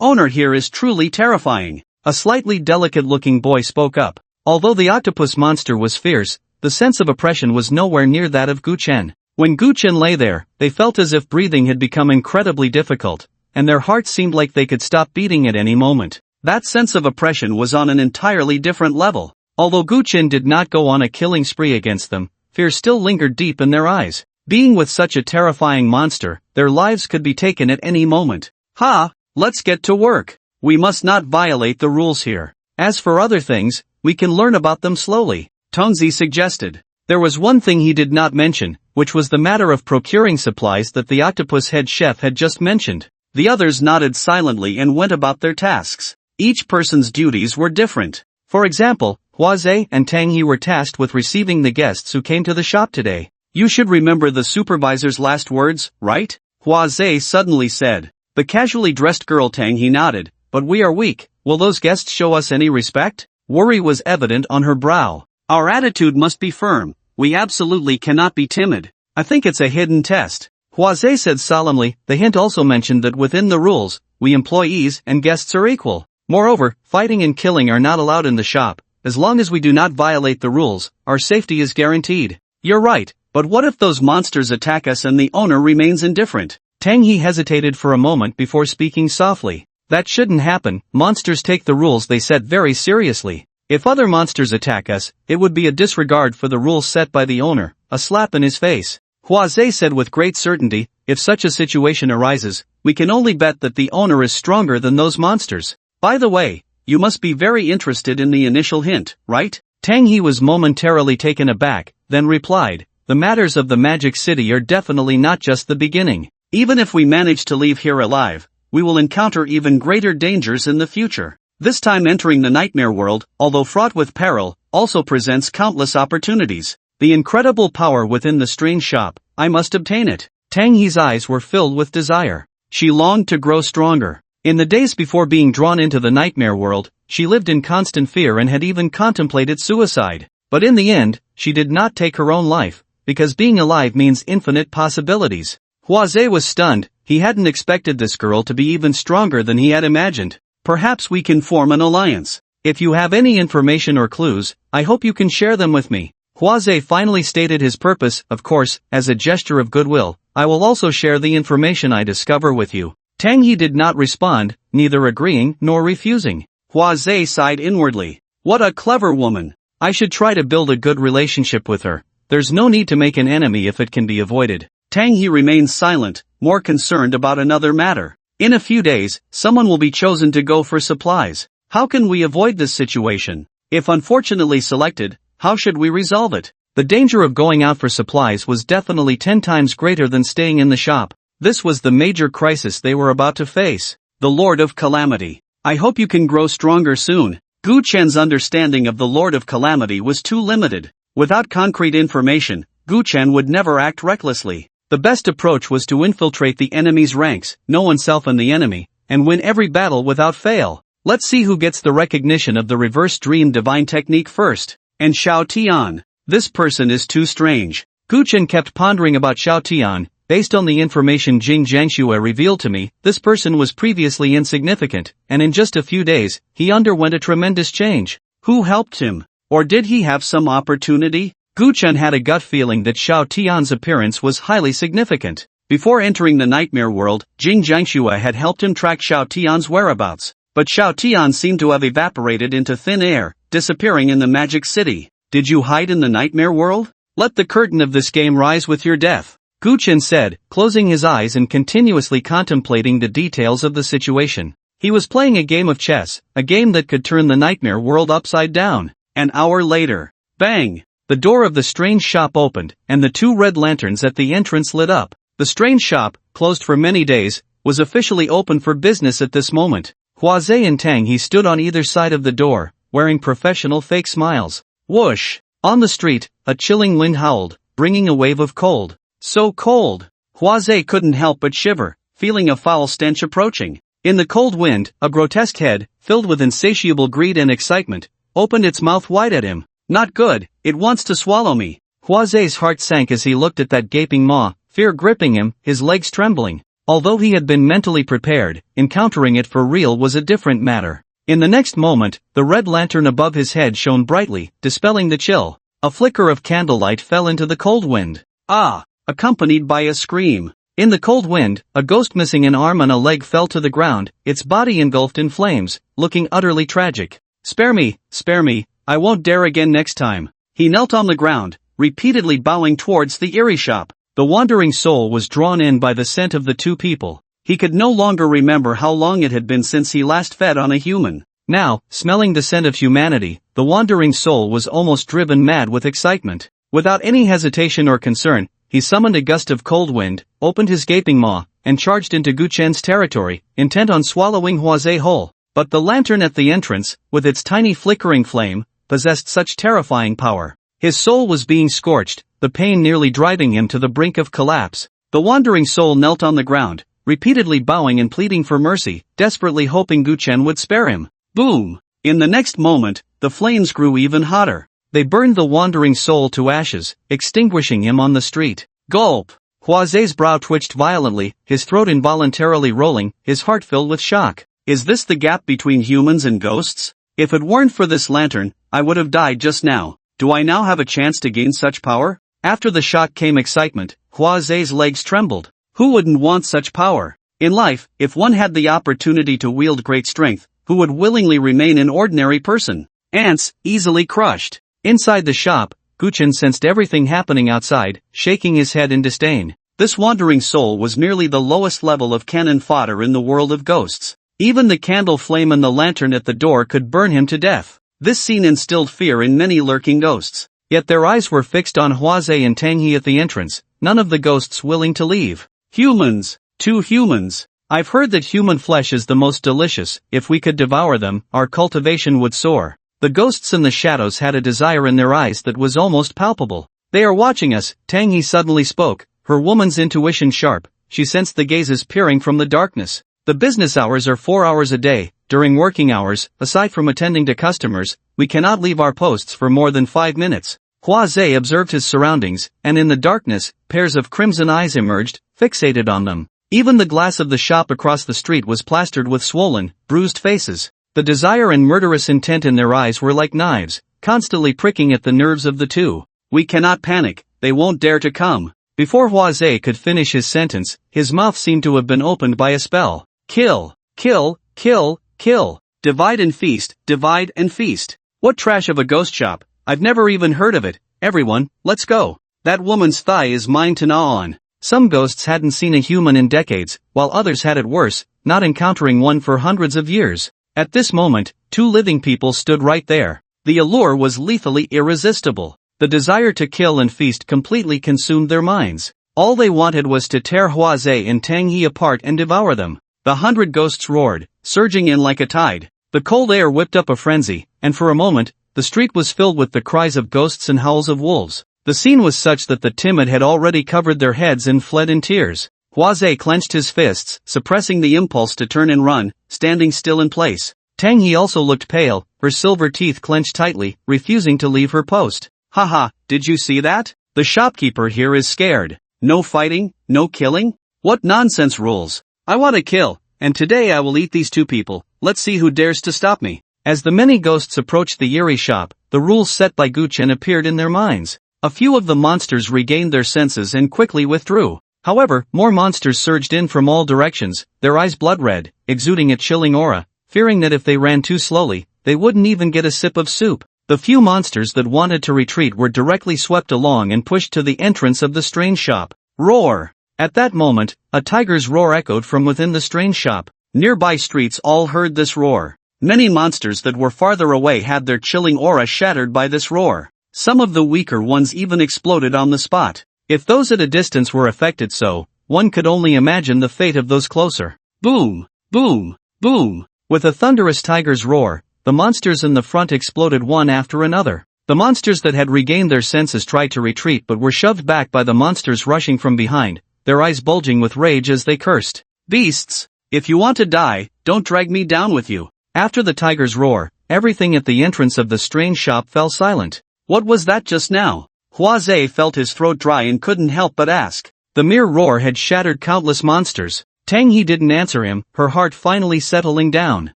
owner here is truly terrifying. A slightly delicate-looking boy spoke up. Although the octopus monster was fierce, the sense of oppression was nowhere near that of Gu Chen. When Gu Chen lay there, they felt as if breathing had become incredibly difficult, and their hearts seemed like they could stop beating at any moment. That sense of oppression was on an entirely different level. Although Gu Chen did not go on a killing spree against them, fear still lingered deep in their eyes. Being with such a terrifying monster, their lives could be taken at any moment. Ha! Let's get to work. We must not violate the rules here. As for other things, we can learn about them slowly, Tongzi suggested. There was one thing he did not mention, which was the matter of procuring supplies that the octopus head chef had just mentioned. The others nodded silently and went about their tasks. Each person's duties were different. For example, Huazhe and Tang He were tasked with receiving the guests who came to the shop today. You should remember the supervisor's last words, right? Huazhe suddenly said. The casually dressed girl Tang He nodded. But we are weak. Will those guests show us any respect? Worry was evident on her brow. Our attitude must be firm. We absolutely cannot be timid. I think it's a hidden test. Huazhe said solemnly. The hint also mentioned that within the rules, we employees and guests are equal. Moreover, fighting and killing are not allowed in the shop. As long as we do not violate the rules, our safety is guaranteed. You're right, but what if those monsters attack us and the owner remains indifferent? Tang He hesitated for a moment before speaking softly. That shouldn't happen. Monsters take the rules they set very seriously. If other monsters attack us, it would be a disregard for the rules set by the owner, a slap in his face. Huazhe said with great certainty, if such a situation arises, we can only bet that the owner is stronger than those monsters. By the way, you must be very interested in the initial hint, right? Tang He was momentarily taken aback, then replied, the matters of the Magic City are definitely not just the beginning. Even if we manage to leave here alive, we will encounter even greater dangers in the future. This time entering the nightmare world, although fraught with peril, also presents countless opportunities. The incredible power within the strange shop, I must obtain it. Tang He's eyes were filled with desire. She longed to grow stronger. In the days before being drawn into the nightmare world, she lived in constant fear and had even contemplated suicide. But in the end, she did not take her own life, because being alive means infinite possibilities. Huazhe was stunned. He hadn't expected this girl to be even stronger than he had imagined. Perhaps we can form an alliance. If you have any information or clues, I hope you can share them with me. Huazhe finally stated his purpose. Of course, as a gesture of goodwill, I will also share the information I discover with you. Tang He did not respond, neither agreeing nor refusing. Huazhe sighed inwardly. What a clever woman. I should try to build a good relationship with her. There's no need to make an enemy if it can be avoided. Tang He remained silent, more concerned about another matter. In a few days, someone will be chosen to go for supplies. How can we avoid this situation? If unfortunately selected, how should we resolve it? The danger of going out for supplies was definitely 10 times greater than staying in the shop. This was the major crisis they were about to face. The Lord of Calamity. I hope you can grow stronger soon. Gu Chen's understanding of the Lord of Calamity was too limited. Without concrete information, Gu Chen would never act recklessly. The best approach was to infiltrate the enemy's ranks, know oneself and the enemy, and win every battle without fail. Let's see who gets the recognition of the reverse dream divine technique first. And Xiao Tian. This person is too strange. Gu Chen kept pondering about Xiao Tian. Based on the information Jing Jiangxue revealed to me, this person was previously insignificant, and in just a few days, he underwent a tremendous change. Who helped him? Or did he have some opportunity? Gu Chen had a gut feeling that Xiao Tian's appearance was highly significant. Before entering the nightmare world, Jing Jiangxue had helped him track Xiao Tian's whereabouts, but Xiao Tian seemed to have evaporated into thin air, disappearing in the Magic City. Did you hide in the nightmare world? Let the curtain of this game rise with your death. Gu Chen said, closing his eyes and continuously contemplating the details of the situation. He was playing a game of chess, a game that could turn the nightmare world upside down. An hour later, bang! The door of the strange shop opened, and the 2 red lanterns at the entrance lit up. The strange shop, closed for many days, was officially open for business at this moment. Huazhe and Tang He stood on either side of the door, wearing professional fake smiles. Whoosh! On the street, a chilling wind howled, bringing a wave of cold. So cold! Huazhe couldn't help but shiver, feeling a foul stench approaching. In the cold wind, a grotesque head, filled with insatiable greed and excitement, opened its mouth wide at him. Not good, it wants to swallow me. Huazei's heart sank as he looked at that gaping maw, fear gripping him, his legs trembling. Although he had been mentally prepared, encountering it for real was a different matter. In the next moment, the red lantern above his head shone brightly, dispelling the chill. A flicker of candlelight fell into the cold wind. Ah! Accompanied by a scream. In the cold wind, a ghost missing an arm and a leg fell to the ground, its body engulfed in flames, looking utterly tragic. Spare me, I won't dare again next time. He knelt on the ground, repeatedly bowing towards the eerie shop. The wandering soul was drawn in by the scent of the two people. He could no longer remember how long it had been since he last fed on a human. Now, smelling the scent of humanity, the wandering soul was almost driven mad with excitement. Without any hesitation or concern, he summoned a gust of cold wind, opened his gaping maw, and charged into Guchen's territory, intent on swallowing Huazei whole. But the lantern at the entrance, with its tiny flickering flame, possessed such terrifying power. His soul was being scorched, the pain nearly driving him to the brink of collapse. The wandering soul knelt on the ground, repeatedly bowing and pleading for mercy, desperately hoping Guchen would spare him. Boom! In the next moment, the flames grew even hotter. They burned the wandering soul to ashes, extinguishing him on the street. Gulp! Huazei's brow twitched violently, his throat involuntarily rolling, his heart filled with shock. Is this the gap between humans and ghosts? If it weren't for this lantern, I would have died just now. Do I now have a chance to gain such power? After the shock came excitement. Huazei's legs trembled. Who wouldn't want such power? In life, if one had the opportunity to wield great strength, who would willingly remain an ordinary person? Ants, easily crushed. Inside the shop, Guchen sensed everything happening outside, shaking his head in disdain. This wandering soul was merely the lowest level of cannon fodder in the world of ghosts. Even the candle flame and the lantern at the door could burn him to death. This scene instilled fear in many lurking ghosts. Yet their eyes were fixed on Huazei and Tanghe at the entrance, none of the ghosts willing to leave. Humans! 2 humans! I've heard that human flesh is the most delicious. If we could devour them, our cultivation would soar. The ghosts in the shadows had a desire in their eyes that was almost palpable. They are watching us, Tanghe suddenly spoke, her woman's intuition sharp. She sensed the gazes peering from the darkness. The business hours are 4 hours a day. During working hours, aside from attending to customers, we cannot leave our posts for more than 5 minutes. Huazei observed his surroundings, and in the darkness, pairs of crimson eyes emerged, fixated on them. Even the glass of the shop across the street was plastered with swollen, bruised faces. The desire and murderous intent in their eyes were like knives, constantly pricking at the nerves of the two. We cannot panic, they won't dare to come. Before Huazei could finish his sentence, his mouth seemed to have been opened by a spell. Kill, kill, kill, kill. Divide and feast, divide and feast. What trash of a ghost shop, I've never even heard of it. Everyone, let's go. That woman's thigh is mine to gnaw on. Some ghosts hadn't seen a human in decades, while others had it worse, not encountering one for hundreds of years. At this moment, 2 living people stood right there. The allure was lethally irresistible. The desire to kill and feast completely consumed their minds. All they wanted was to tear Huazei and Tanghe apart and devour them. The 100 ghosts roared, surging in like a tide. The cold air whipped up a frenzy, and for a moment, the street was filled with the cries of ghosts and howls of wolves. The scene was such that the timid had already covered their heads and fled in tears. Huazei clenched his fists, suppressing the impulse to turn and run, standing still in place. Tanghe also looked pale, her silver teeth clenched tightly, refusing to leave her post. Haha, did you see that? The shopkeeper here is scared. No fighting, no killing? What nonsense rules? I want to kill, and today I will eat these 2 people. Let's see who dares to stop me. As the many ghosts approached the eerie shop, the rules set by Guchen appeared in their minds. A few of the monsters regained their senses and quickly withdrew. However, more monsters surged in from all directions, their eyes blood red, exuding a chilling aura, fearing that if they ran too slowly, they wouldn't even get a sip of soup. The few monsters that wanted to retreat were directly swept along and pushed to the entrance of the strange shop. Roar! At that moment, a tiger's roar echoed from within the strange shop. Nearby streets all heard this roar. Many monsters that were farther away had their chilling aura shattered by this roar. Some of the weaker ones even exploded on the spot. If those at a distance were affected so, one could only imagine the fate of those closer. Boom! Boom! Boom! With a thunderous tiger's roar, the monsters in the front exploded one after another. The monsters that had regained their senses tried to retreat but were shoved back by the monsters rushing from behind, their eyes bulging with rage as they cursed. Beasts! If you want to die, don't drag me down with you. After the tiger's roar, everything at the entrance of the strange shop fell silent. What was that just now? Huazhe felt his throat dry and couldn't help but ask. The mere roar had shattered countless monsters. Tang He didn't answer him, her heart finally settling down.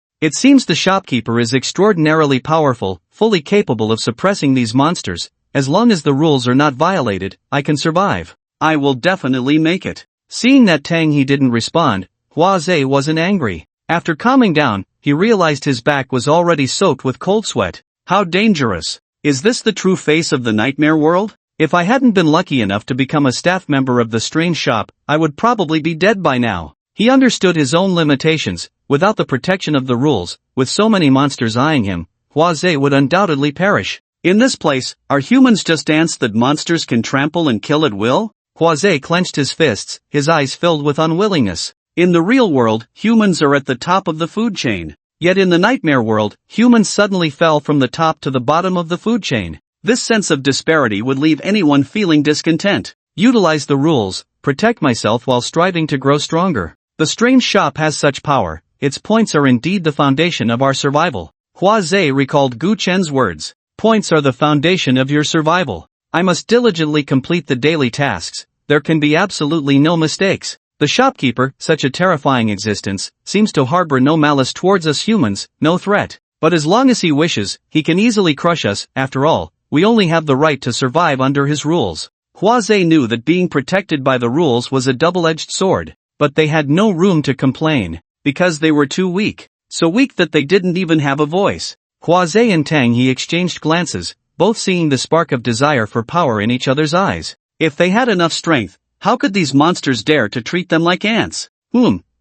It seems the shopkeeper is extraordinarily powerful, fully capable of suppressing these monsters. As long as the rules are not violated, I can survive. I will definitely make it. Seeing that Tang He didn't respond, Huazhe wasn't angry. After calming down, he realized his back was already soaked with cold sweat. How dangerous. Is this the true face of the nightmare world? If I hadn't been lucky enough to become a staff member of the strange shop, I would probably be dead by now. He understood his own limitations. Without the protection of the rules, with so many monsters eyeing him, Huazhe would undoubtedly perish. In this place, are humans just ants that monsters can trample and kill at will? Huazhe clenched his fists, his eyes filled with unwillingness. In the real world, humans are at the top of the food chain. Yet in the nightmare world, humans suddenly fell from the top to the bottom of the food chain. This sense of disparity would leave anyone feeling discontent. Utilize the rules, protect myself while striving to grow stronger. The strange shop has such power. Its points are indeed the foundation of our survival. Huazhe recalled Gu Chen's words. Points are the foundation of your survival. I must diligently complete the daily tasks. There can be absolutely no mistakes. The shopkeeper, such a terrifying existence, seems to harbor no malice towards us humans, no threat. But as long as he wishes, he can easily crush us. After all, we only have the right to survive under his rules. Huazhe knew that being protected by the rules was a double-edged sword. But they had no room to complain. Because they were too weak. So weak that they didn't even have a voice. Huazhe and Tang He exchanged glances, both seeing the spark of desire for power in each other's eyes. If they had enough strength, how could these monsters dare to treat them like ants?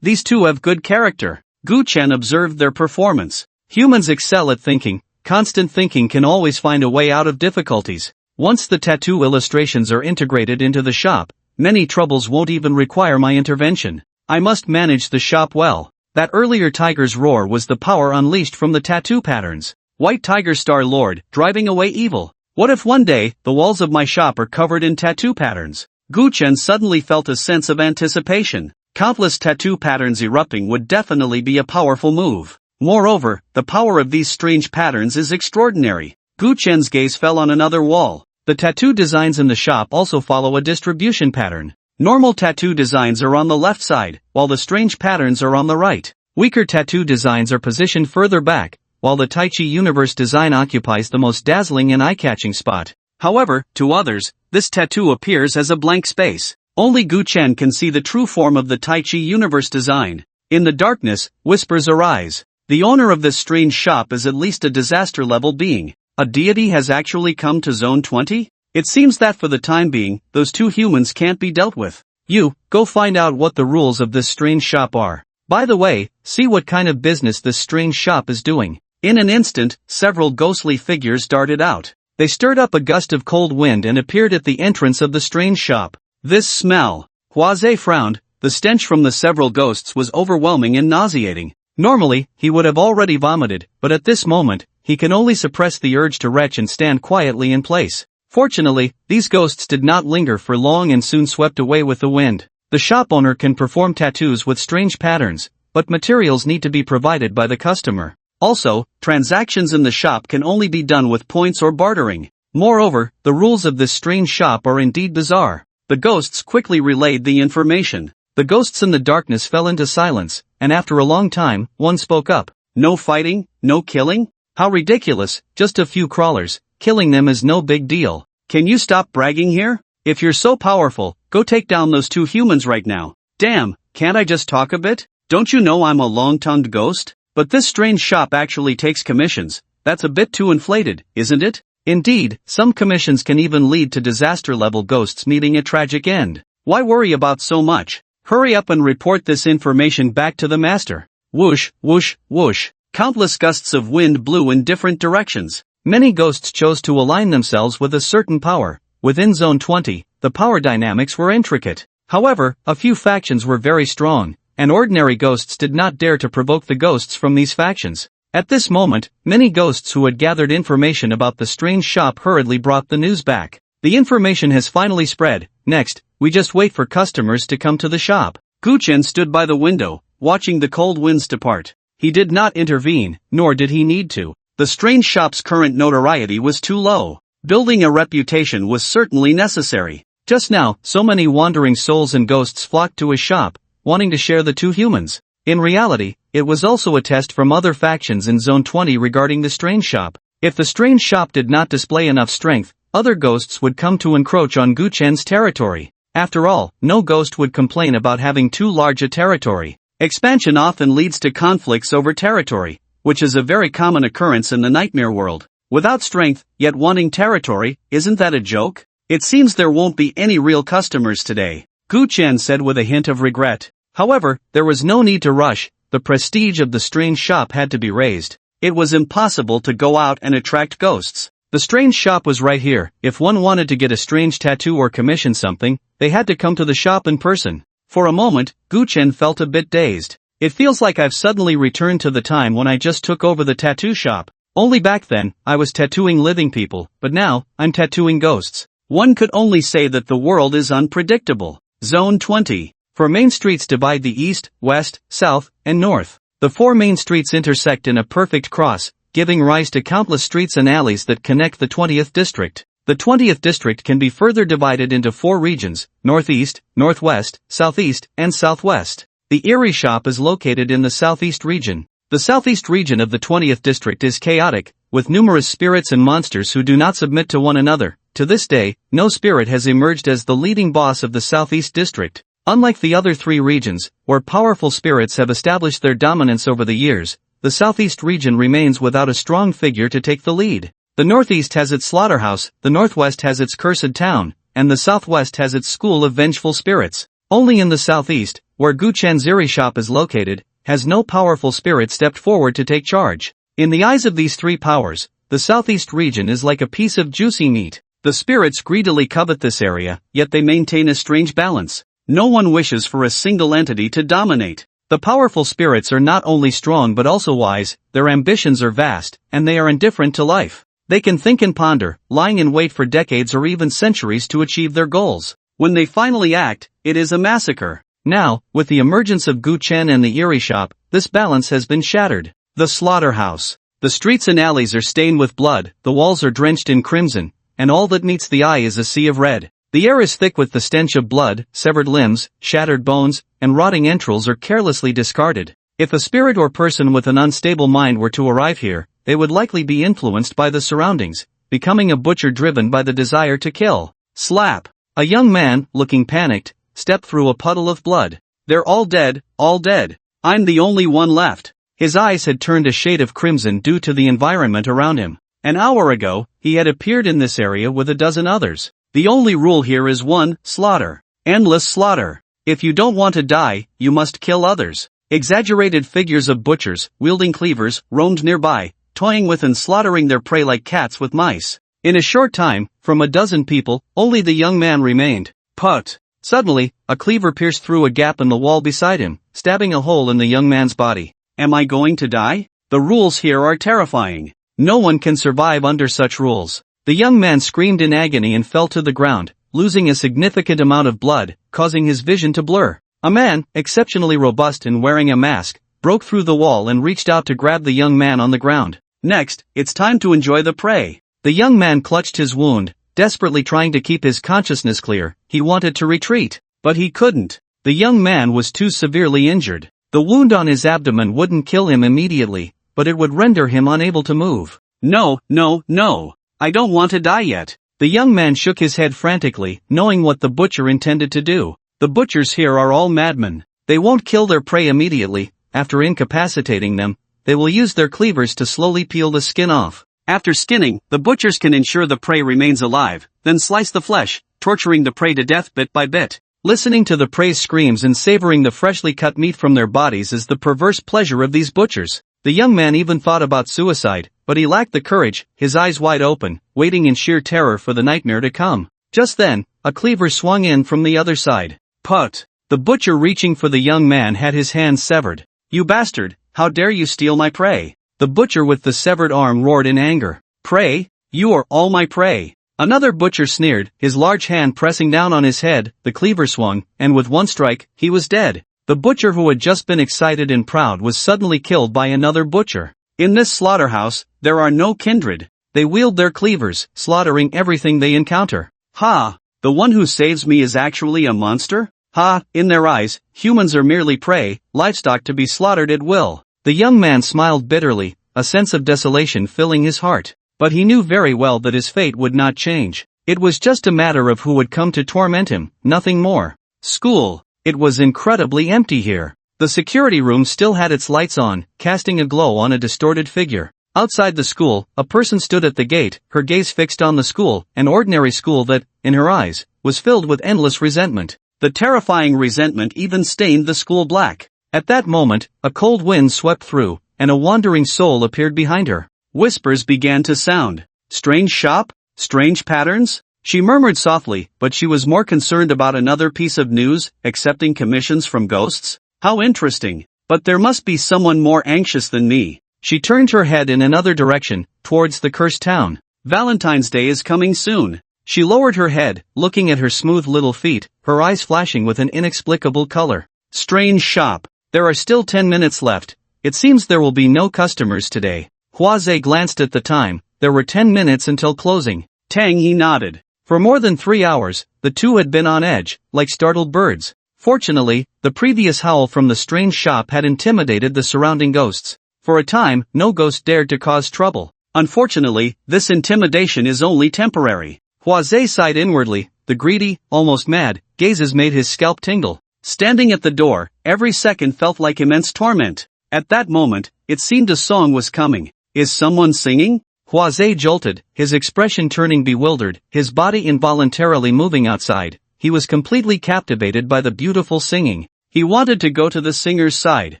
These two have good character. Gu Chen observed their performance. Humans excel at thinking. Constant thinking can always find a way out of difficulties. Once the tattoo illustrations are integrated into the shop, many troubles won't even require my intervention. I must manage the shop well. That earlier tiger's roar was the power unleashed from the tattoo patterns. White Tiger Star Lord, driving away evil. What if one day, the walls of my shop are covered in tattoo patterns? Gu Chen suddenly felt a sense of anticipation. Countless tattoo patterns erupting would definitely be a powerful move. Moreover, the power of these strange patterns is extraordinary. Gu Chen's gaze fell on another wall. The tattoo designs in the shop also follow a distribution pattern. Normal tattoo designs are on the left side, while the strange patterns are on the right. Weaker tattoo designs are positioned further back, while the Tai Chi universe design occupies the most dazzling and eye-catching spot. However, to others, this tattoo appears as a blank space. Only Gu Chen can see the true form of the Tai Chi universe design. In the darkness, whispers arise. The owner of this strange shop is at least a disaster-level being. A deity has actually come to Zone 20? It seems that for the time being, those two humans can't be dealt with. You, go find out what the rules of this strange shop are. By the way, see what kind of business this strange shop is doing. In an instant, several ghostly figures darted out. They stirred up a gust of cold wind and appeared at the entrance of the strange shop. This smell. Huazhe frowned. The stench from the several ghosts was overwhelming and nauseating. Normally, he would have already vomited, but at this moment, he can only suppress the urge to retch and stand quietly in place. Fortunately, these ghosts did not linger for long and soon swept away with the wind. The shop owner can perform tattoos with strange patterns, but materials need to be provided by the customer. Also, transactions in the shop can only be done with points or bartering. Moreover, the rules of this strange shop are indeed bizarre. The ghosts quickly relayed the information. The ghosts in the darkness fell into silence, and after a long time, one spoke up. No fighting, no killing? How ridiculous, just a few crawlers. Killing them is no big deal. Can you stop bragging here? If you're so powerful, go take down those two humans right now. Damn, can't I just talk a bit? Don't you know I'm a long-tongued ghost? But this strange shop actually takes commissions. That's a bit too inflated, isn't it? Indeed, some commissions can even lead to disaster-level ghosts meeting a tragic end. Why worry about so much? Hurry up and report this information back to the master. Whoosh, whoosh, whoosh. Countless gusts of wind blew in different directions. Many ghosts chose to align themselves with a certain power. Within Zone 20, the power dynamics were intricate. However, a few factions were very strong, and ordinary ghosts did not dare to provoke the ghosts from these factions. At this moment, many ghosts who had gathered information about the strange shop hurriedly brought the news back. The information has finally spread. Next, we just wait for customers to come to the shop. Gu Chen stood by the window, watching the cold winds depart. He did not intervene, nor did he need to. The strange shop's current notoriety was too low. Building a reputation was certainly necessary. Just now, so many wandering souls and ghosts flocked to his shop, wanting to share the two humans. In reality, it was also a test from other factions in Zone 20 regarding the strange shop. If the strange shop did not display enough strength, other ghosts would come to encroach on Guchen's territory. After all, no ghost would complain about having too large a territory. Expansion often leads to conflicts over territory, which is a very common occurrence in the nightmare world. Without strength, yet wanting territory, isn't that a joke? It seems there won't be any real customers today, Guchen said with a hint of regret. However, there was no need to rush, the prestige of the strange shop had to be raised. It was impossible to go out and attract ghosts. The strange shop was right here. If one wanted to get a strange tattoo or commission something, they had to come to the shop in person. For a moment, Guchen felt a bit dazed. It feels like I've suddenly returned to the time when I just took over the tattoo shop. Only back then, I was tattooing living people, but now, I'm tattooing ghosts. One could only say that the world is unpredictable. Zone 20. 4 main streets divide the east, west, south, and north. The 4 main streets intersect in a perfect cross, giving rise to countless streets and alleys that connect the 20th district. The 20th district can be further divided into 4 regions: northeast, northwest, southeast, and southwest. The Erie shop is located in the southeast region. The southeast region of the 20th district is chaotic, with numerous spirits and monsters who do not submit to one another. To this day, no spirit has emerged as the leading boss of the southeast district. Unlike the other 3 regions, where powerful spirits have established their dominance over the years, the southeast region remains without a strong figure to take the lead. The northeast has its slaughterhouse, the northwest has its cursed town, and the southwest has its school of vengeful spirits. Only in the southeast, where Guchen's Erie shop is located, has no powerful spirit stepped forward to take charge. In the eyes of these 3 powers, the southeast region is like a piece of juicy meat. The spirits greedily covet this area, yet they maintain a strange balance. No one wishes for a single entity to dominate. The powerful spirits are not only strong but also wise, their ambitions are vast, and they are indifferent to life. They can think and ponder, lying in wait for decades or even centuries to achieve their goals. When they finally act, it is a massacre. Now, with the emergence of Guchen and the Erie shop, this balance has been shattered. The slaughterhouse. The streets and alleys are stained with blood, the walls are drenched in crimson, and all that meets the eye is a sea of red. The air is thick with the stench of blood, severed limbs, shattered bones, and rotting entrails are carelessly discarded. If a spirit or person with an unstable mind were to arrive here, they would likely be influenced by the surroundings, becoming a butcher driven by the desire to kill. Slap. A young man, looking panicked, stepped through a puddle of blood. They're all dead, all dead. I'm the only one left. His eyes had turned a shade of crimson due to the environment around him. An hour ago, he had appeared in this area with a dozen others. The only rule here is one: slaughter. Endless slaughter. If you don't want to die, you must kill others. Exaggerated figures of butchers, wielding cleavers, roamed nearby, toying with and slaughtering their prey like cats with mice. In a short time, from a dozen people, only the young man remained. Put. Suddenly, a cleaver pierced through a gap in the wall beside him, stabbing a hole in the young man's body. Am I going to die? The rules here are terrifying. No one can survive under such rules. The young man screamed in agony and fell to the ground, losing a significant amount of blood, causing his vision to blur. A man, exceptionally robust and wearing a mask, broke through the wall and reached out to grab the young man on the ground. Next, it's time to enjoy the prey. The young man clutched his wound, desperately trying to keep his consciousness clear. He wanted to retreat, but he couldn't. The young man was too severely injured. The wound on his abdomen wouldn't kill him immediately, but it would render him unable to move. No, no, no. I don't want to die yet. The young man shook his head frantically, knowing what the butcher intended to do. The butchers here are all madmen. They won't kill their prey immediately. After incapacitating them, they will use their cleavers to slowly peel the skin off. After skinning, the butchers can ensure the prey remains alive, then slice the flesh, torturing the prey to death bit by bit. Listening to the prey's screams and savoring the freshly cut meat from their bodies is the perverse pleasure of these butchers. The young man even thought about suicide, but he lacked the courage, his eyes wide open, waiting in sheer terror for the nightmare to come. Just then, a cleaver swung in from the other side. Put! The butcher reaching for the young man had his hand severed. You bastard, how dare you steal my prey? The butcher with the severed arm roared in anger. Prey? You are all my prey. Another butcher sneered, his large hand pressing down on his head. The cleaver swung, and with one strike, he was dead. The butcher who had just been excited and proud was suddenly killed by another butcher. In this slaughterhouse, there are no kindred. They wield their cleavers, slaughtering everything they encounter. Ha! The one who saves me is actually a monster? Ha! In their eyes, humans are merely prey, livestock to be slaughtered at will. The young man smiled bitterly, a sense of desolation filling his heart. But he knew very well that his fate would not change. It was just a matter of who would come to torment him, nothing more. School. It was incredibly empty here. The security room still had its lights on, casting a glow on a distorted figure. Outside the school, a person stood at the gate, her gaze fixed on the school, an ordinary school that, in her eyes, was filled with endless resentment. The terrifying resentment even stained the school black. At that moment, a cold wind swept through, and a wandering soul appeared behind her. Whispers began to sound. Strange shop? Strange patterns? She murmured softly, but she was more concerned about another piece of news, accepting commissions from ghosts. How interesting. But there must be someone more anxious than me. She turned her head in another direction, towards the cursed town. Valentine's Day is coming soon. She lowered her head, looking at her smooth little feet, her eyes flashing with an inexplicable color. Strange shop. There are still 10 minutes left. It seems there will be no customers today. Huazhe glanced at the time. There were 10 minutes until closing. Tang He nodded. For more than 3 hours, the two had been on edge, like startled birds. Fortunately, the previous howl from the strange shop had intimidated the surrounding ghosts. For a time, no ghost dared to cause trouble. Unfortunately, this intimidation is only temporary. Huazhe sighed inwardly. The greedy, almost mad, gazes made his scalp tingle. Standing at the door, every second felt like immense torment. At that moment, it seemed a song was coming. Is someone singing? Huazhe jolted, his expression turning bewildered, his body involuntarily moving outside. He was completely captivated by the beautiful singing. He wanted to go to the singer's side.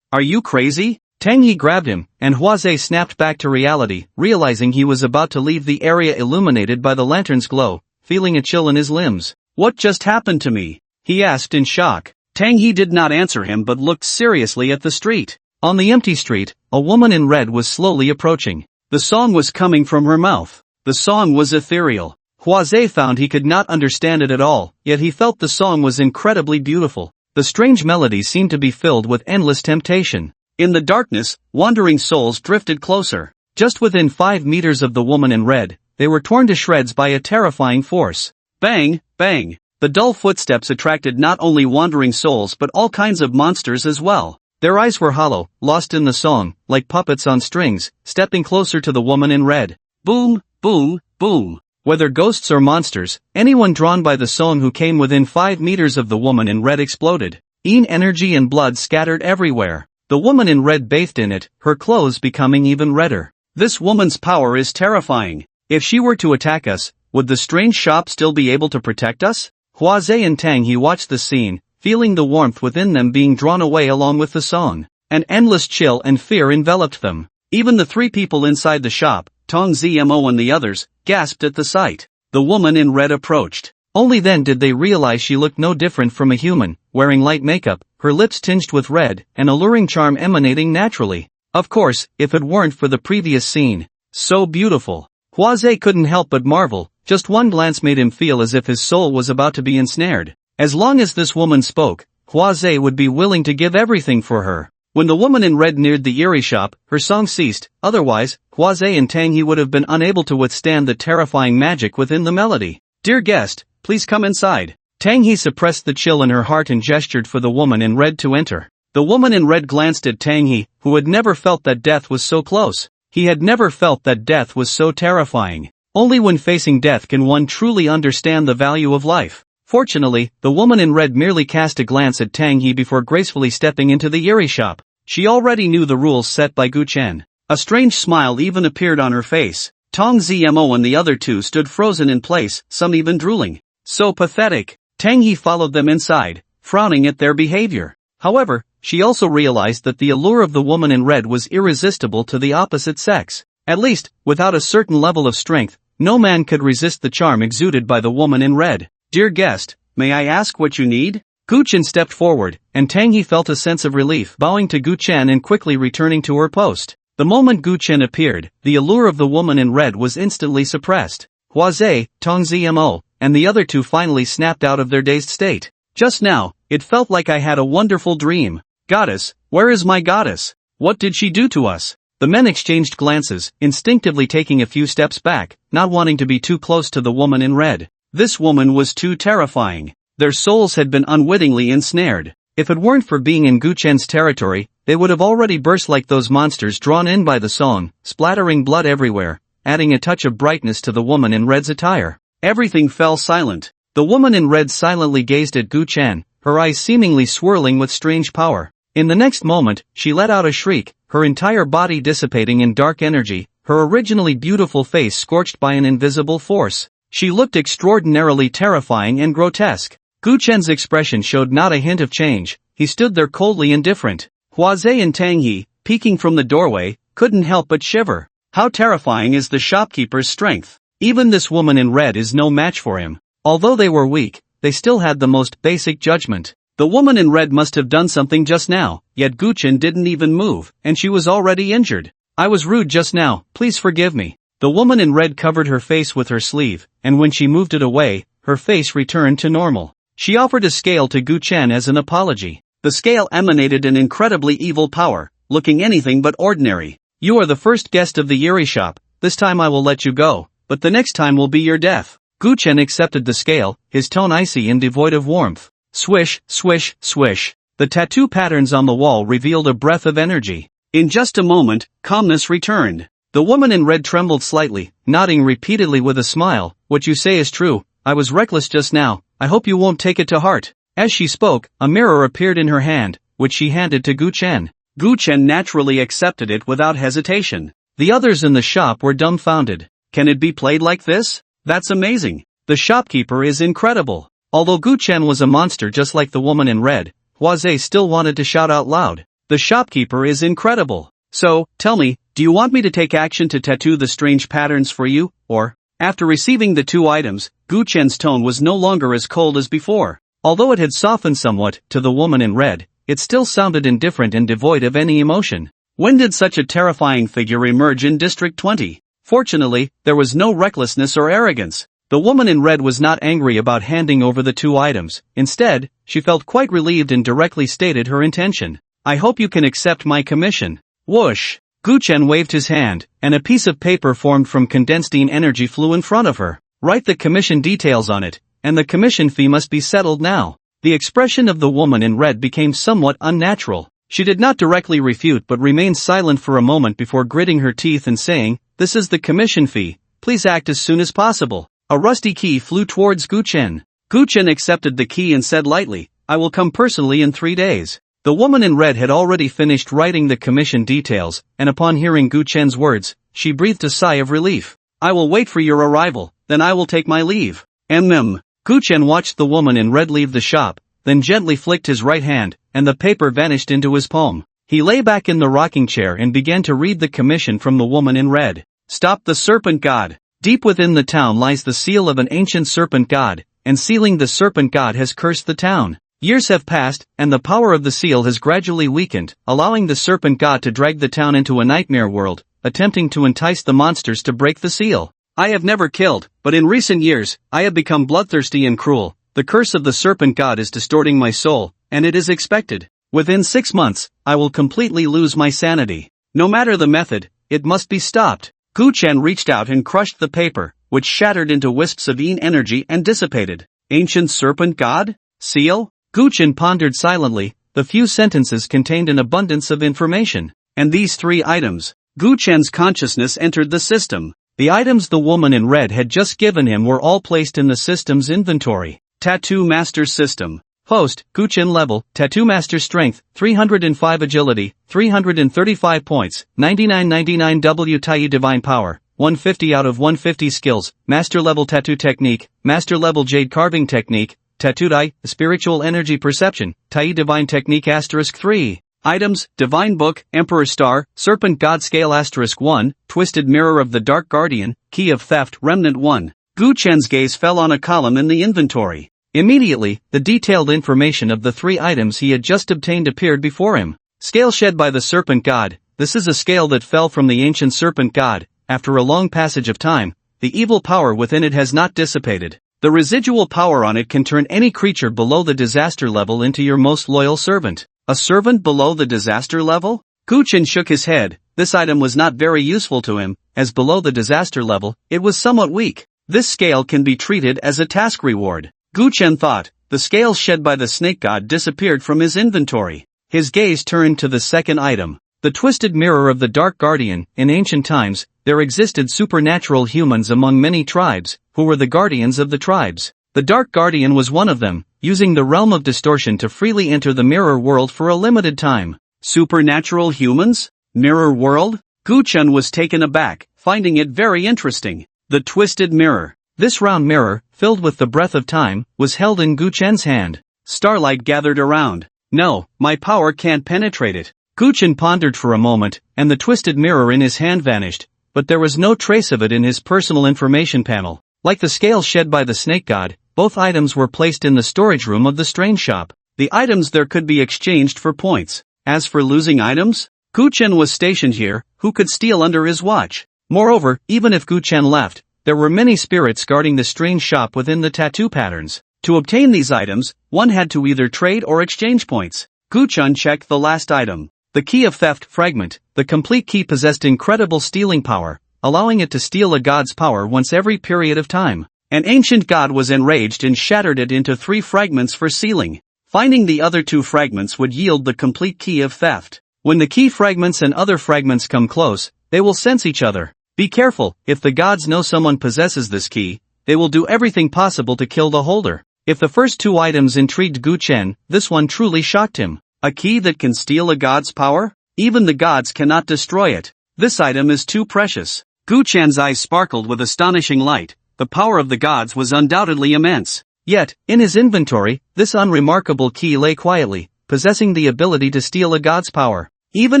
Are you crazy? Tang He grabbed him, and Huazhe snapped back to reality, realizing he was about to leave the area illuminated by the lantern's glow, feeling a chill in his limbs. What just happened to me? He asked in shock. Tang He did not answer him but looked seriously at the street. On the empty street, a woman in red was slowly approaching. The song was coming from her mouth. The song was ethereal. Huazhe found he could not understand it at all, yet he felt the song was incredibly beautiful. The strange melody seemed to be filled with endless temptation. In the darkness, wandering souls drifted closer. Just within 5 meters of the woman in red, they were torn to shreds by a terrifying force. Bang, bang. The dull footsteps attracted not only wandering souls but all kinds of monsters as well. Their eyes were hollow, lost in the song, like puppets on strings, stepping closer to the woman in red. Boom, boom, boom. Whether ghosts or monsters, anyone drawn by the song who came within 5 meters of the woman in red exploded. Energy and blood scattered everywhere. The woman in red bathed in it, her clothes becoming even redder. This woman's power is terrifying. If she were to attack us, would the strange shop still be able to protect us? Huazhe and Tang He watched the scene, feeling the warmth within them being drawn away along with the song. An endless chill and fear enveloped them. Even the 3 people inside the shop, Tong Zmo and the others, gasped at the sight. The woman in red approached. Only then did they realize she looked no different from a human, wearing light makeup, her lips tinged with red, an alluring charm emanating naturally. Of course, if it weren't for the previous scene. So beautiful. Huazhe couldn't help but marvel. Just one glance made him feel as if his soul was about to be ensnared. As long as this woman spoke, Huazhe would be willing to give everything for her. When the woman in red neared the eerie shop, her song ceased. Otherwise, Huazhe and Tang He would have been unable to withstand the terrifying magic within the melody. Dear guest, please come inside. Tang He suppressed the chill in her heart and gestured for the woman in red to enter. The woman in red glanced at Tang He, who had never felt that death was so close. He had never felt that death was so terrifying. Only when facing death can one truly understand the value of life. Fortunately, the woman in red merely cast a glance at Tang He before gracefully stepping into the eerie shop. She already knew the rules set by Gu Chen. A strange smile even appeared on her face. Tong Zmo and the other 2 stood frozen in place, some even drooling. So pathetic. Tang He followed them inside, frowning at their behavior. However, she also realized that the allure of the woman in red was irresistible to the opposite sex. At least, without a certain level of strength, no man could resist the charm exuded by the woman in red. Dear guest, may I ask what you need? Gu Chen stepped forward, and Tang He felt a sense of relief, bowing to Gu Chen and quickly returning to her post. The moment Gu Chen appeared, the allure of the woman in red was instantly suppressed. Huazhe, Tong Zmo, and the other 2 finally snapped out of their dazed state. Just now, it felt like I had a wonderful dream. Goddess, where is my goddess? What did she do to us? The men exchanged glances, instinctively taking a few steps back, not wanting to be too close to the woman in red. This woman was too terrifying. Their souls had been unwittingly ensnared. If it weren't for being in Gu Chen's territory, they would have already burst like those monsters drawn in by the song, splattering blood everywhere, adding a touch of brightness to the woman in red's attire. Everything fell silent. The woman in red silently gazed at Gu Chen, her eyes seemingly swirling with strange power. In the next moment, she let out a shriek, her entire body dissipating in dark energy, her originally beautiful face scorched by an invisible force. She looked extraordinarily terrifying and grotesque. Gu Chen's expression showed not a hint of change. He stood there coldly indifferent. Huazhe and Tang He, peeking from the doorway, couldn't help but shiver. How terrifying is the shopkeeper's strength. Even this woman in red is no match for him. Although they were weak, they still had the most basic judgment. The woman in red must have done something just now, yet Gu Chen didn't even move, and she was already injured. I was rude just now, please forgive me. The woman in red covered her face with her sleeve, and when she moved it away, her face returned to normal. She offered a scale to Gu Chen as an apology. The scale emanated an incredibly evil power, looking anything but ordinary. You are the first guest of the Yuri shop, this time I will let you go, but the next time will be your death. Gu Chen accepted the scale, his tone icy and devoid of warmth. Swish, swish, swish. The tattoo patterns on the wall revealed a breath of energy. In just a moment, calmness returned. The woman in red trembled slightly, nodding repeatedly with a smile. What you say is true, I was reckless just now, I hope you won't take it to heart. As she spoke, a mirror appeared in her hand, which she handed to Gu Chen. Gu Chen naturally accepted it without hesitation. The others in the shop were dumbfounded. Can it be played like this? That's amazing. The shopkeeper is incredible. Although Gu Chen was a monster just like the woman in red, Huazhe still wanted to shout out loud. The shopkeeper is incredible. So, tell me, do you want me to take action to tattoo the strange patterns for you, or? After receiving the two items, Gu Chen's tone was no longer as cold as before. Although it had softened somewhat, to the woman in red, it still sounded indifferent and devoid of any emotion. When did such a terrifying figure emerge in District 20? Fortunately, there was no recklessness or arrogance. The woman in red was not angry about handing over the two items. Instead, she felt quite relieved and directly stated her intention. I hope you can accept my commission. Whoosh! Gu Chen waved his hand, and a piece of paper formed from condensing energy flew in front of her. Write the commission details on it, and the commission fee must be settled now. The expression of the woman in red became somewhat unnatural. She did not directly refute but remained silent for a moment before gritting her teeth and saying, "This is the commission fee, please act as soon as possible." A rusty key flew towards Gu Chen. Gu Chen accepted the key and said lightly, "I will come personally in 3 days." The woman in red had already finished writing the commission details, and upon hearing Gu Chen's words, she breathed a sigh of relief. "I will wait for your arrival, then I will take my leave." Gu Chen watched the woman in red leave the shop, then gently flicked his right hand, and the paper vanished into his palm. He lay back in the rocking chair and began to read the commission from the woman in red. Stop the serpent god. Deep within the town lies the seal of an ancient serpent god, and sealing the serpent god has cursed the town. Years have passed, and the power of the seal has gradually weakened, allowing the serpent god to drag the town into a nightmare world, attempting to entice the monsters to break the seal. I have never killed, but in recent years, I have become bloodthirsty and cruel. The curse of the serpent god is distorting my soul, and it is expected. Within 6 months, I will completely lose my sanity. No matter the method, it must be stopped. Gu Chen reached out and crushed the paper, which shattered into wisps of energy and dissipated. Ancient serpent god? Seal? Gu Chen pondered silently. The few sentences contained an abundance of information. And these 3 items. Gu Chen's consciousness entered the system. The items the woman in red had just given him were all placed in the system's inventory. Tattoo Master System. Host, Gu Chen level, Tattoo Master Strength, 305 Agility, 335 points, 9999 W Tai Divine Power, 150 out of 150 Skills, Master Level Tattoo Technique, Master Level Jade Carving Technique, Tattooed Eye, Spiritual Energy Perception, Tai Divine Technique *3. Items, Divine Book, Emperor Star, Serpent God Scale *1, Twisted Mirror of the Dark Guardian, Key of Theft Remnant 1. Gu Chen's gaze fell on a column in the inventory. Immediately, the detailed information of the 3 items he had just obtained appeared before him. Scale shed by the serpent god. This is a scale that fell from the ancient serpent god. After a long passage of time, the evil power within it has not dissipated. The residual power on it can turn any creature below the disaster level into your most loyal servant. A servant below the disaster level? Gu Chen shook his head, this item was not very useful to him, as below the disaster level, it was somewhat weak. This scale can be treated as a task reward. Gu Chen thought. The scale shed by the snake god disappeared from his inventory. His gaze turned to the second item. The twisted mirror of the Dark Guardian. In ancient times, there existed supernatural humans among many tribes, who were the guardians of the tribes. The Dark Guardian was one of them, using the realm of distortion to freely enter the mirror world for a limited time. Supernatural humans? Mirror world? Gu Chen was taken aback, finding it very interesting. The twisted mirror. This round mirror, filled with the breath of time, was held in Gu Chen's hand. Starlight gathered around. No, my power can't penetrate it. Gu Chen pondered for a moment, and the twisted mirror in his hand vanished, but there was no trace of it in his personal information panel. Like the scale shed by the snake god, both items were placed in the storage room of the strange shop. The items there could be exchanged for points. As for losing items, Gu Chen was stationed here, who could steal under his watch. Moreover, even if Gu Chen left, there were many spirits guarding the strange shop within the tattoo patterns. To obtain these items, one had to either trade or exchange points. Gu Chen checked the last item. The key of theft fragment. The complete key possessed incredible stealing power, allowing it to steal a god's power once every period of time. An ancient god was enraged and shattered it into 3 fragments for sealing. Finding the other 2 fragments would yield the complete key of theft. When the key fragments and other fragments come close, they will sense each other. Be careful, if the gods know someone possesses this key, they will do everything possible to kill the holder. If the first 2 items intrigued Gu Chen, this one truly shocked him. A key that can steal a god's power? Even the gods cannot destroy it. This item is too precious. Gu Chen's eyes sparkled with astonishing light. The power of the gods was undoubtedly immense. Yet, in his inventory, this unremarkable key lay quietly, possessing the ability to steal a god's power. Even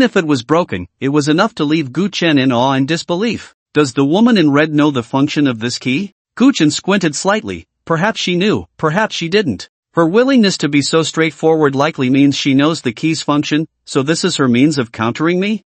if it was broken, it was enough to leave Gu Chen in awe and disbelief. Does the woman in red know the function of this key? Gu Chen squinted slightly. Perhaps she knew, perhaps she didn't. Her willingness to be so straightforward likely means she knows the key's function, so this is her means of countering me?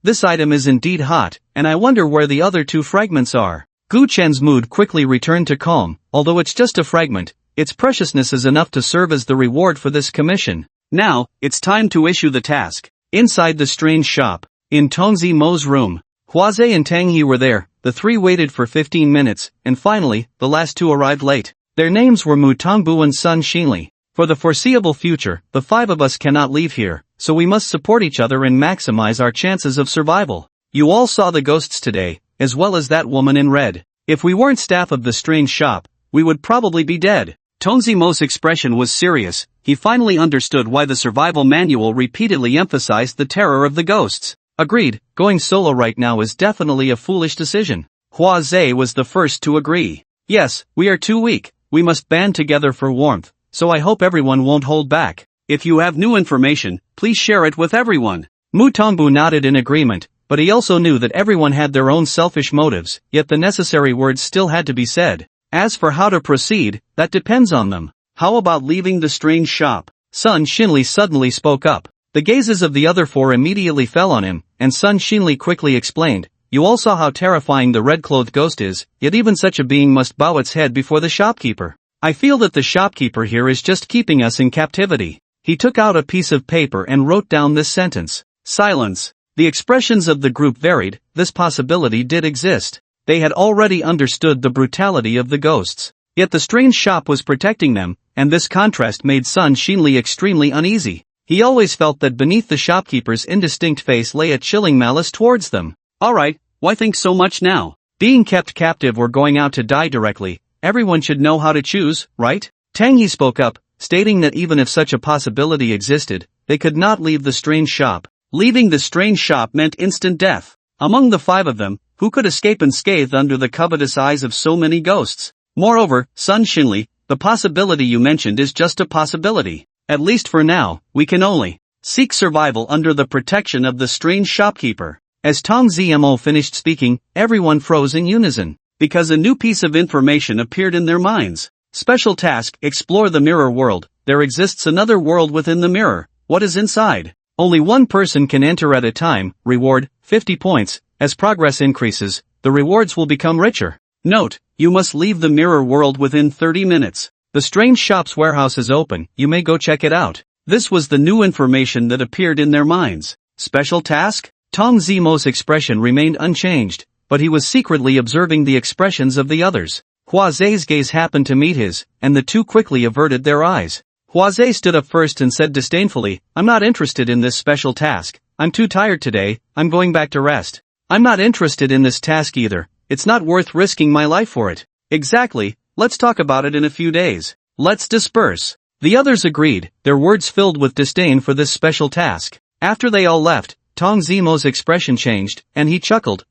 This item is indeed hot, and I wonder where the other 2 fragments are. Gu Chen's mood quickly returned to calm. Although it's just a fragment, its preciousness is enough to serve as the reward for this commission. Now, it's time to issue the task. Inside the strange shop, in Tongzi Mo's room, Huazhe and Tang He were there. The 3 waited for 15 minutes, and finally, the last 2 arrived late. Their names were Mu Tongbu and Sun Xinli. For the foreseeable future, the 5 of us cannot leave here, so we must support each other and maximize our chances of survival. You all saw the ghosts today, as well as that woman in red. If we weren't staff of the strange shop, we would probably be dead. Tongzi Mo's expression was serious. He finally understood why the survival manual repeatedly emphasized the terror of the ghosts. Agreed, going solo right now is definitely a foolish decision. Hua Zhe was the first to agree. Yes, we are too weak. We must band together for warmth, so I hope everyone won't hold back. If you have new information, please share it with everyone. Mu Tongbu nodded in agreement, but he also knew that everyone had their own selfish motives, yet the necessary words still had to be said. As for how to proceed, that depends on them. How about leaving the strange shop? Sun Xinli suddenly spoke up. The gazes of the other 4 immediately fell on him, and Sun Xinli quickly explained, "You all saw how terrifying the red-clothed ghost is, yet even such a being must bow its head before the shopkeeper. I feel that the shopkeeper here is just keeping us in captivity." He took out a piece of paper and wrote down this sentence. Silence. The expressions of the group varied. This possibility did exist. They had already understood the brutality of the ghosts. Yet the strange shop was protecting them, and this contrast made Sun Xinli extremely uneasy. He always felt that beneath the shopkeeper's indistinct face lay a chilling malice towards them. Alright, why think so much now? Being kept captive or going out to die directly, everyone should know how to choose, right? Tang Yi spoke up, stating that even if such a possibility existed, they could not leave the strange shop. Leaving the strange shop meant instant death. Among the 5 of them, who could escape unscathed under the covetous eyes of so many ghosts? Moreover, Sun Xinli, the possibility you mentioned is just a possibility. At least for now, we can only seek survival under the protection of the strange shopkeeper. As Tong Zmo finished speaking, everyone froze in unison, because a new piece of information appeared in their minds. Special task, explore the mirror world. There exists another world within the mirror. What is inside? Only one person can enter at a time. Reward, 50 points. As progress increases, the rewards will become richer. Note, you must leave the mirror world within 30 minutes. The strange shop's warehouse is open, you may go check it out. This was the new information that appeared in their minds. Special task? Tong Zimo's expression remained unchanged, but he was secretly observing the expressions of the others. Hua Zhe's gaze happened to meet his, and the two quickly averted their eyes. Hua Zhe stood up first and said disdainfully, "I'm not interested in this special task. I'm too tired today, I'm going back to rest." "I'm not interested in this task either. It's not worth risking my life for it." "Exactly, let's talk about it in a few days. Let's disperse." The others agreed, their words filled with disdain for this special task. After they all left, Tong Zimo's expression changed, and he chuckled,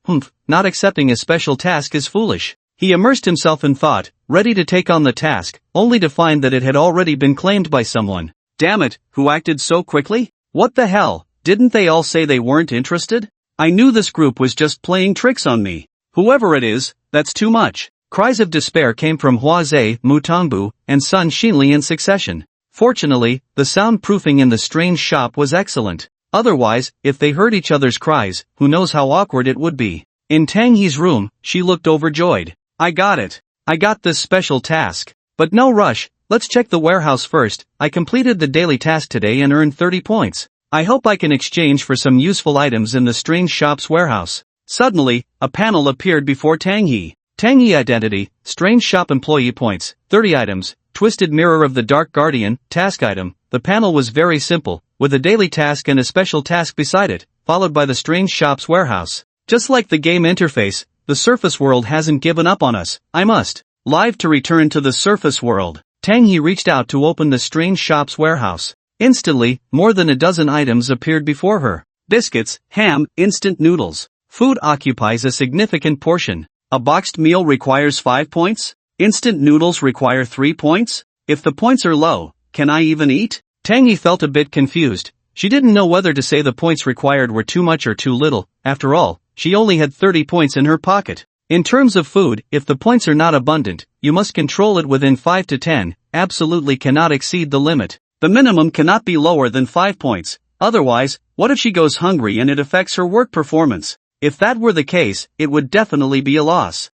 "Not accepting a special task is foolish." He immersed himself in thought, ready to take on the task, only to find that it had already been claimed by someone. Damn it, who acted so quickly? What the hell, didn't they all say they weren't interested? I knew this group was just playing tricks on me. Whoever it is, that's too much. Cries of despair came from Hua Zhe, Mu Tongbu, and Sun Xinli in succession. Fortunately, the soundproofing in the strange shop was excellent. Otherwise, if they heard each other's cries, who knows how awkward it would be. In Tang He's room, she looked overjoyed. I got it. I got this special task. But no rush, let's check the warehouse first. I completed the daily task today and earned 30 points. I hope I can exchange for some useful items in the strange shop's warehouse. Suddenly, a panel appeared before Tang He. Tang He identity, strange shop employee points, 30 items, twisted mirror of the Dark Guardian, task item. The panel was very simple, with a daily task and a special task beside it, followed by the strange shop's warehouse. Just like the game interface, the surface world hasn't given up on us. I must live to return to the surface world. Tang He reached out to open the strange shop's warehouse. Instantly, more than a dozen items appeared before her. Biscuits, ham, instant noodles. Food occupies a significant portion. A boxed meal requires 5 points? Instant noodles require 3 points? If the points are low, can I even eat? Tang He felt a bit confused. She didn't know whether to say the points required were too much or too little. After all, she only had 30 points in her pocket. In terms of food, if the points are not abundant, you must control it within 5 to 10, absolutely cannot exceed the limit. The minimum cannot be lower than 5 points. Otherwise, what if she goes hungry and it affects her work performance? If that were the case, it would definitely be a loss.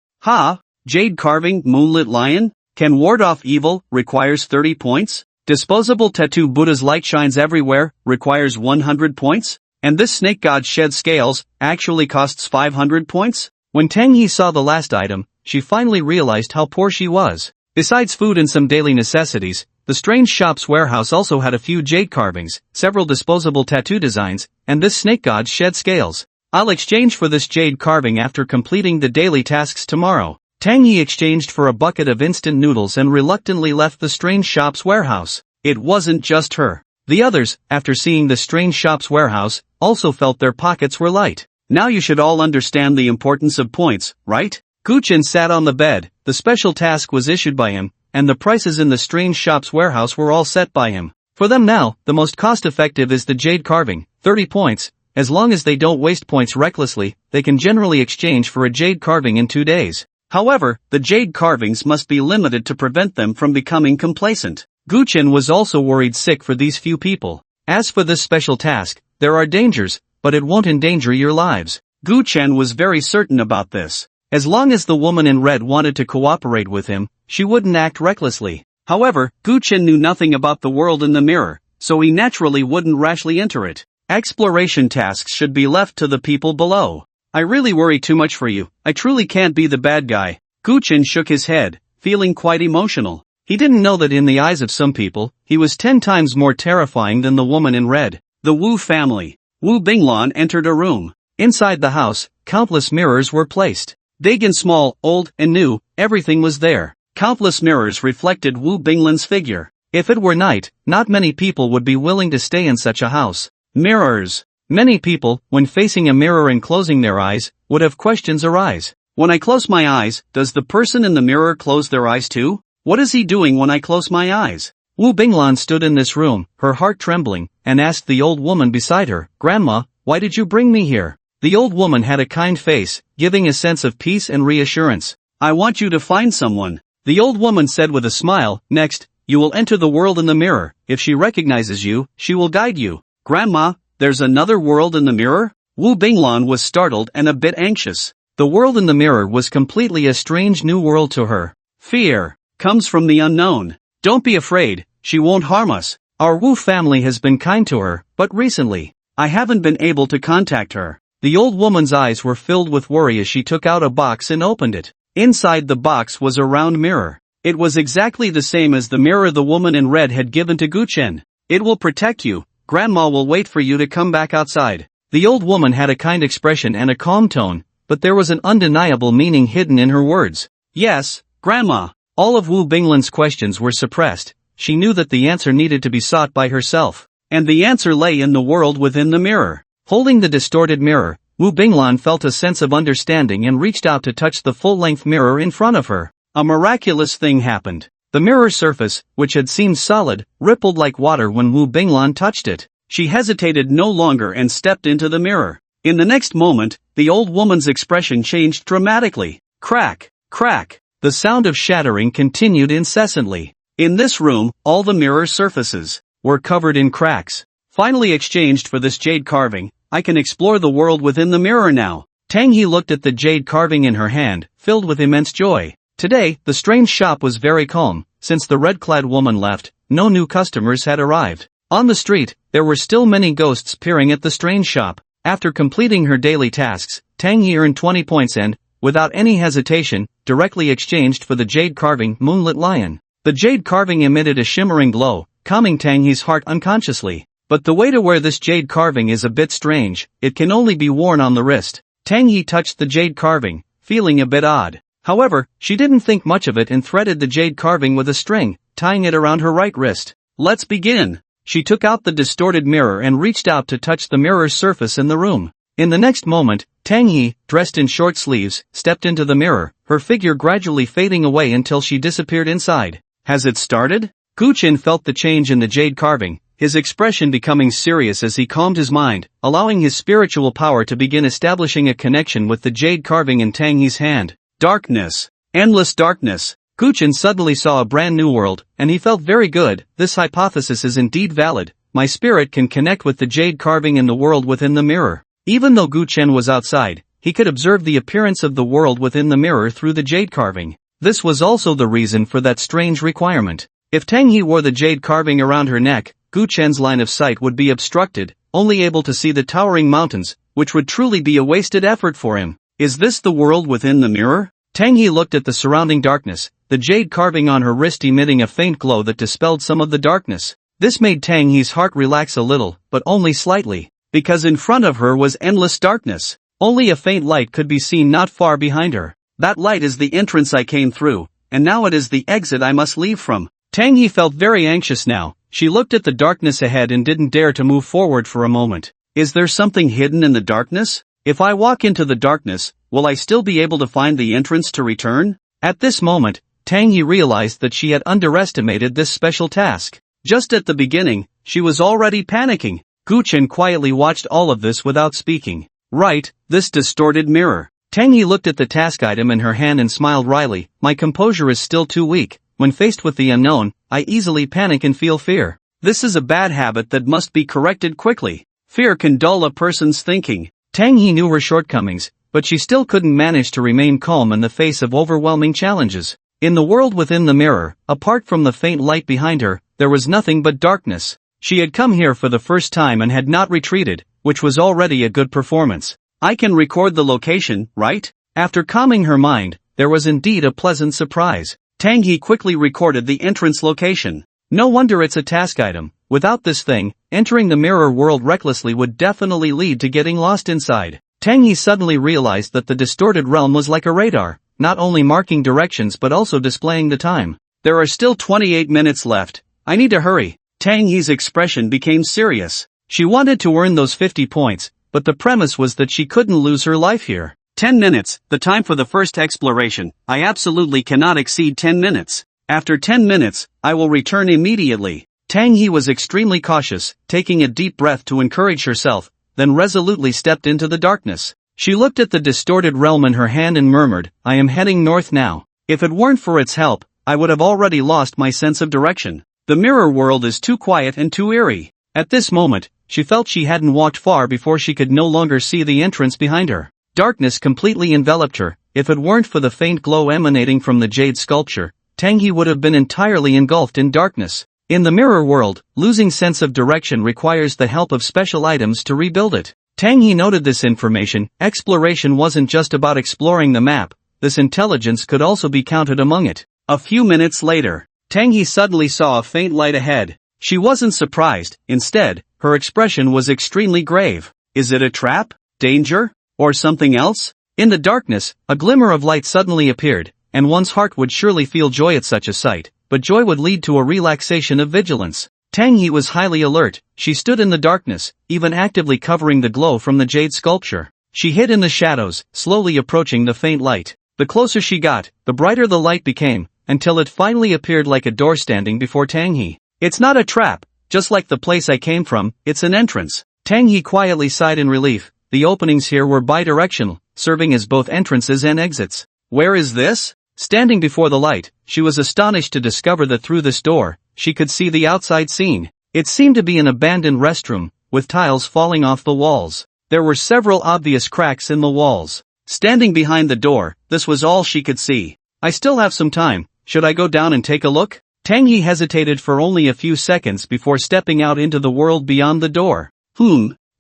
Jade carving, moonlit lion? Can ward off evil, requires 30 points? Disposable tattoo Buddha's light shines everywhere, requires 100 points? And this snake god sheds scales, actually costs 500 points? When Tang He saw the last item, she finally realized how poor she was. Besides food and some daily necessities, the strange shop's warehouse also had a few jade carvings, several disposable tattoo designs, and this snake god shed scales. I'll exchange for this jade carving after completing the daily tasks tomorrow. Tang He exchanged for a bucket of instant noodles and reluctantly left the strange shop's warehouse. It wasn't just her. The others, after seeing the strange shop's warehouse, also felt their pockets were light. Now you should all understand the importance of points, right? Guchen sat on the bed, the special task was issued by him, and the prices in the strange shop's warehouse were all set by him. For them now, the most cost-effective is the jade carving, 30 points. As long as they don't waste points recklessly, they can generally exchange for a jade carving in 2 days. However, the jade carvings must be limited to prevent them from becoming complacent. Guchen was also worried sick for these few people. As for this special task, there are dangers, but it won't endanger your lives. Gu Chen was very certain about this. As long as the woman in red wanted to cooperate with him, she wouldn't act recklessly. However, Gu Chen knew nothing about the world in the mirror, so he naturally wouldn't rashly enter it. Exploration tasks should be left to the people below. I really worry too much for you. I truly can't be the bad guy. Gu Chen shook his head, feeling quite emotional. He didn't know that in the eyes of some people, he was 10 times more terrifying than the woman in red. The Wu family. Wu Binglan entered a room. Inside the house, countless mirrors were placed. Big and small, old and new, everything was there. Countless mirrors reflected Wu Binglan's figure. If it were night, not many people would be willing to stay in such a house. Mirrors. Many people, when facing a mirror and closing their eyes, would have questions arise. When I close my eyes, does the person in the mirror close their eyes too? What is he doing when I close my eyes? Wu Binglan stood in this room, her heart trembling, and asked the old woman beside her, "Grandma, why did you bring me here?" The old woman had a kind face, giving a sense of peace and reassurance. "I want you to find someone," the old woman said with a smile. "Next, you will enter the world in the mirror. If she recognizes you, she will guide you." "Grandma, there's another world in the mirror?" Wu Binglan was startled and a bit anxious. The world in the mirror was completely a strange new world to her. Fear comes from the unknown. Don't be afraid, she won't harm us. Our Wu family has been kind to her, but recently, I haven't been able to contact her. The old woman's eyes were filled with worry as she took out a box and opened it. Inside the box was a round mirror. It was exactly the same as the mirror the woman in red had given to Guchen. "It will protect you. Grandma will wait for you to come back outside." The old woman had a kind expression and a calm tone, but there was an undeniable meaning hidden in her words. "Yes, Grandma." All of Wu Binglan's questions were suppressed. She knew that the answer needed to be sought by herself. And the answer lay in the world within the mirror. Holding the distorted mirror, Wu Binglan felt a sense of understanding and reached out to touch the full-length mirror in front of her. A miraculous thing happened. The mirror surface, which had seemed solid, rippled like water when Wu Binglan touched it. She hesitated no longer and stepped into the mirror. In the next moment, the old woman's expression changed dramatically. Crack, crack. The sound of shattering continued incessantly. In this room, all the mirror surfaces were covered in cracks. Finally exchanged for this jade carving, I can explore the world within the mirror now. Tang He looked at the jade carving in her hand, filled with immense joy. Today, the strange shop was very calm. Since the red-clad woman left, no new customers had arrived. On the street, there were still many ghosts peering at the strange shop. After completing her daily tasks, Tang He earned 20 points and, without any hesitation, directly exchanged for the jade carving Moonlit Lion. The jade carving emitted a shimmering glow, calming Tang He's heart unconsciously. But the way to wear this jade carving is a bit strange. It can only be worn on the wrist. Tang He touched the jade carving, feeling a bit odd. However, she didn't think much of it and threaded the jade carving with a string, tying it around her right wrist. "Let's begin." She took out the distorted mirror and reached out to touch the mirror's surface in the room. In the next moment, Tang He, dressed in short sleeves, stepped into the mirror, her figure gradually fading away until she disappeared inside. "Has it started?" Guchen felt the change in the jade carving, his expression becoming serious as he calmed his mind, allowing his spiritual power to begin establishing a connection with the jade carving in Tang He's hand. Darkness. Endless darkness. Guchen suddenly saw a brand new world, and he felt very good. This hypothesis is indeed valid. My spirit can connect with the jade carving in the world within the mirror. Even though Guchen was outside, he could observe the appearance of the world within the mirror through the jade carving. This was also the reason for that strange requirement. If Tang He wore the jade carving around her neck, Guchen's line of sight would be obstructed, only able to see the towering mountains, which would truly be a wasted effort for him. Is this the world within the mirror? Tang He looked at the surrounding darkness, the jade carving on her wrist emitting a faint glow that dispelled some of the darkness. This made Tang He's heart relax a little, but only slightly, because in front of her was endless darkness. Only a faint light could be seen not far behind her. That light is the entrance I came through, and now it is the exit I must leave from. Tang He felt very anxious now. She looked at the darkness ahead and didn't dare to move forward for a moment. Is there something hidden in the darkness? If I walk into the darkness, will I still be able to find the entrance to return? At this moment, Tang He realized that she had underestimated this special task. Just at the beginning, she was already panicking. Guchen quietly watched all of this without speaking. Right, this distorted mirror. Tang He looked at the task item in her hand and smiled wryly. My composure is still too weak. When faced with the unknown, I easily panic and feel fear. This is a bad habit that must be corrected quickly. Fear can dull a person's thinking. Tang He knew her shortcomings, but she still couldn't manage to remain calm in the face of overwhelming challenges. In the world within the mirror, apart from the faint light behind her, there was nothing but darkness. She had come here for the first time and had not retreated, which was already a good performance. I can record the location, right? After calming her mind, there was indeed a pleasant surprise. Tang He quickly recorded the entrance location. No wonder it's a task item. Without this thing, entering the mirror world recklessly would definitely lead to getting lost inside. Tang He suddenly realized that the distorted realm was like a radar, not only marking directions but also displaying the time. There are still 28 minutes left. I need to hurry. Tang He's expression became serious. She wanted to earn those 50 points, but the premise was that she couldn't lose her life here. 10 minutes, the time for the first exploration. I absolutely cannot exceed 10 minutes. After 10 minutes, I will return immediately. Tang He was extremely cautious, taking a deep breath to encourage herself, then resolutely stepped into the darkness. She looked at the distorted realm in her hand and murmured, I am heading north now. If it weren't for its help, I would have already lost my sense of direction. The mirror world is too quiet and too eerie. At this moment, she felt she hadn't walked far before she could no longer see the entrance behind her. Darkness completely enveloped her. If it weren't for the faint glow emanating from the jade sculpture, Tang He would have been entirely engulfed in darkness. In the mirror world, losing sense of direction requires the help of special items to rebuild it. Tang He noted this information. Exploration wasn't just about exploring the map, this intelligence could also be counted among it. A few minutes later, Tang He suddenly saw a faint light ahead. She wasn't surprised, instead, her expression was extremely grave. Is it a trap, danger, or something else? In the darkness, a glimmer of light suddenly appeared, and one's heart would surely feel joy at such a sight, but joy would lead to a relaxation of vigilance. Tang He was highly alert. She stood in the darkness, even actively covering the glow from the jade sculpture. She hid in the shadows, slowly approaching the faint light. The closer she got, the brighter the light became, until it finally appeared like a door standing before Tang He. It's not a trap, just like the place I came from, it's an entrance. Tang He quietly sighed in relief. The openings here were bidirectional, serving as both entrances and exits. Where is this? Standing before the light, she was astonished to discover that through this door, she could see the outside scene. It seemed to be an abandoned restroom, with tiles falling off the walls. There were several obvious cracks in the walls. Standing behind the door, this was all she could see. I still have some time, should I go down and take a look? Tang He hesitated for only a few seconds before stepping out into the world beyond the door.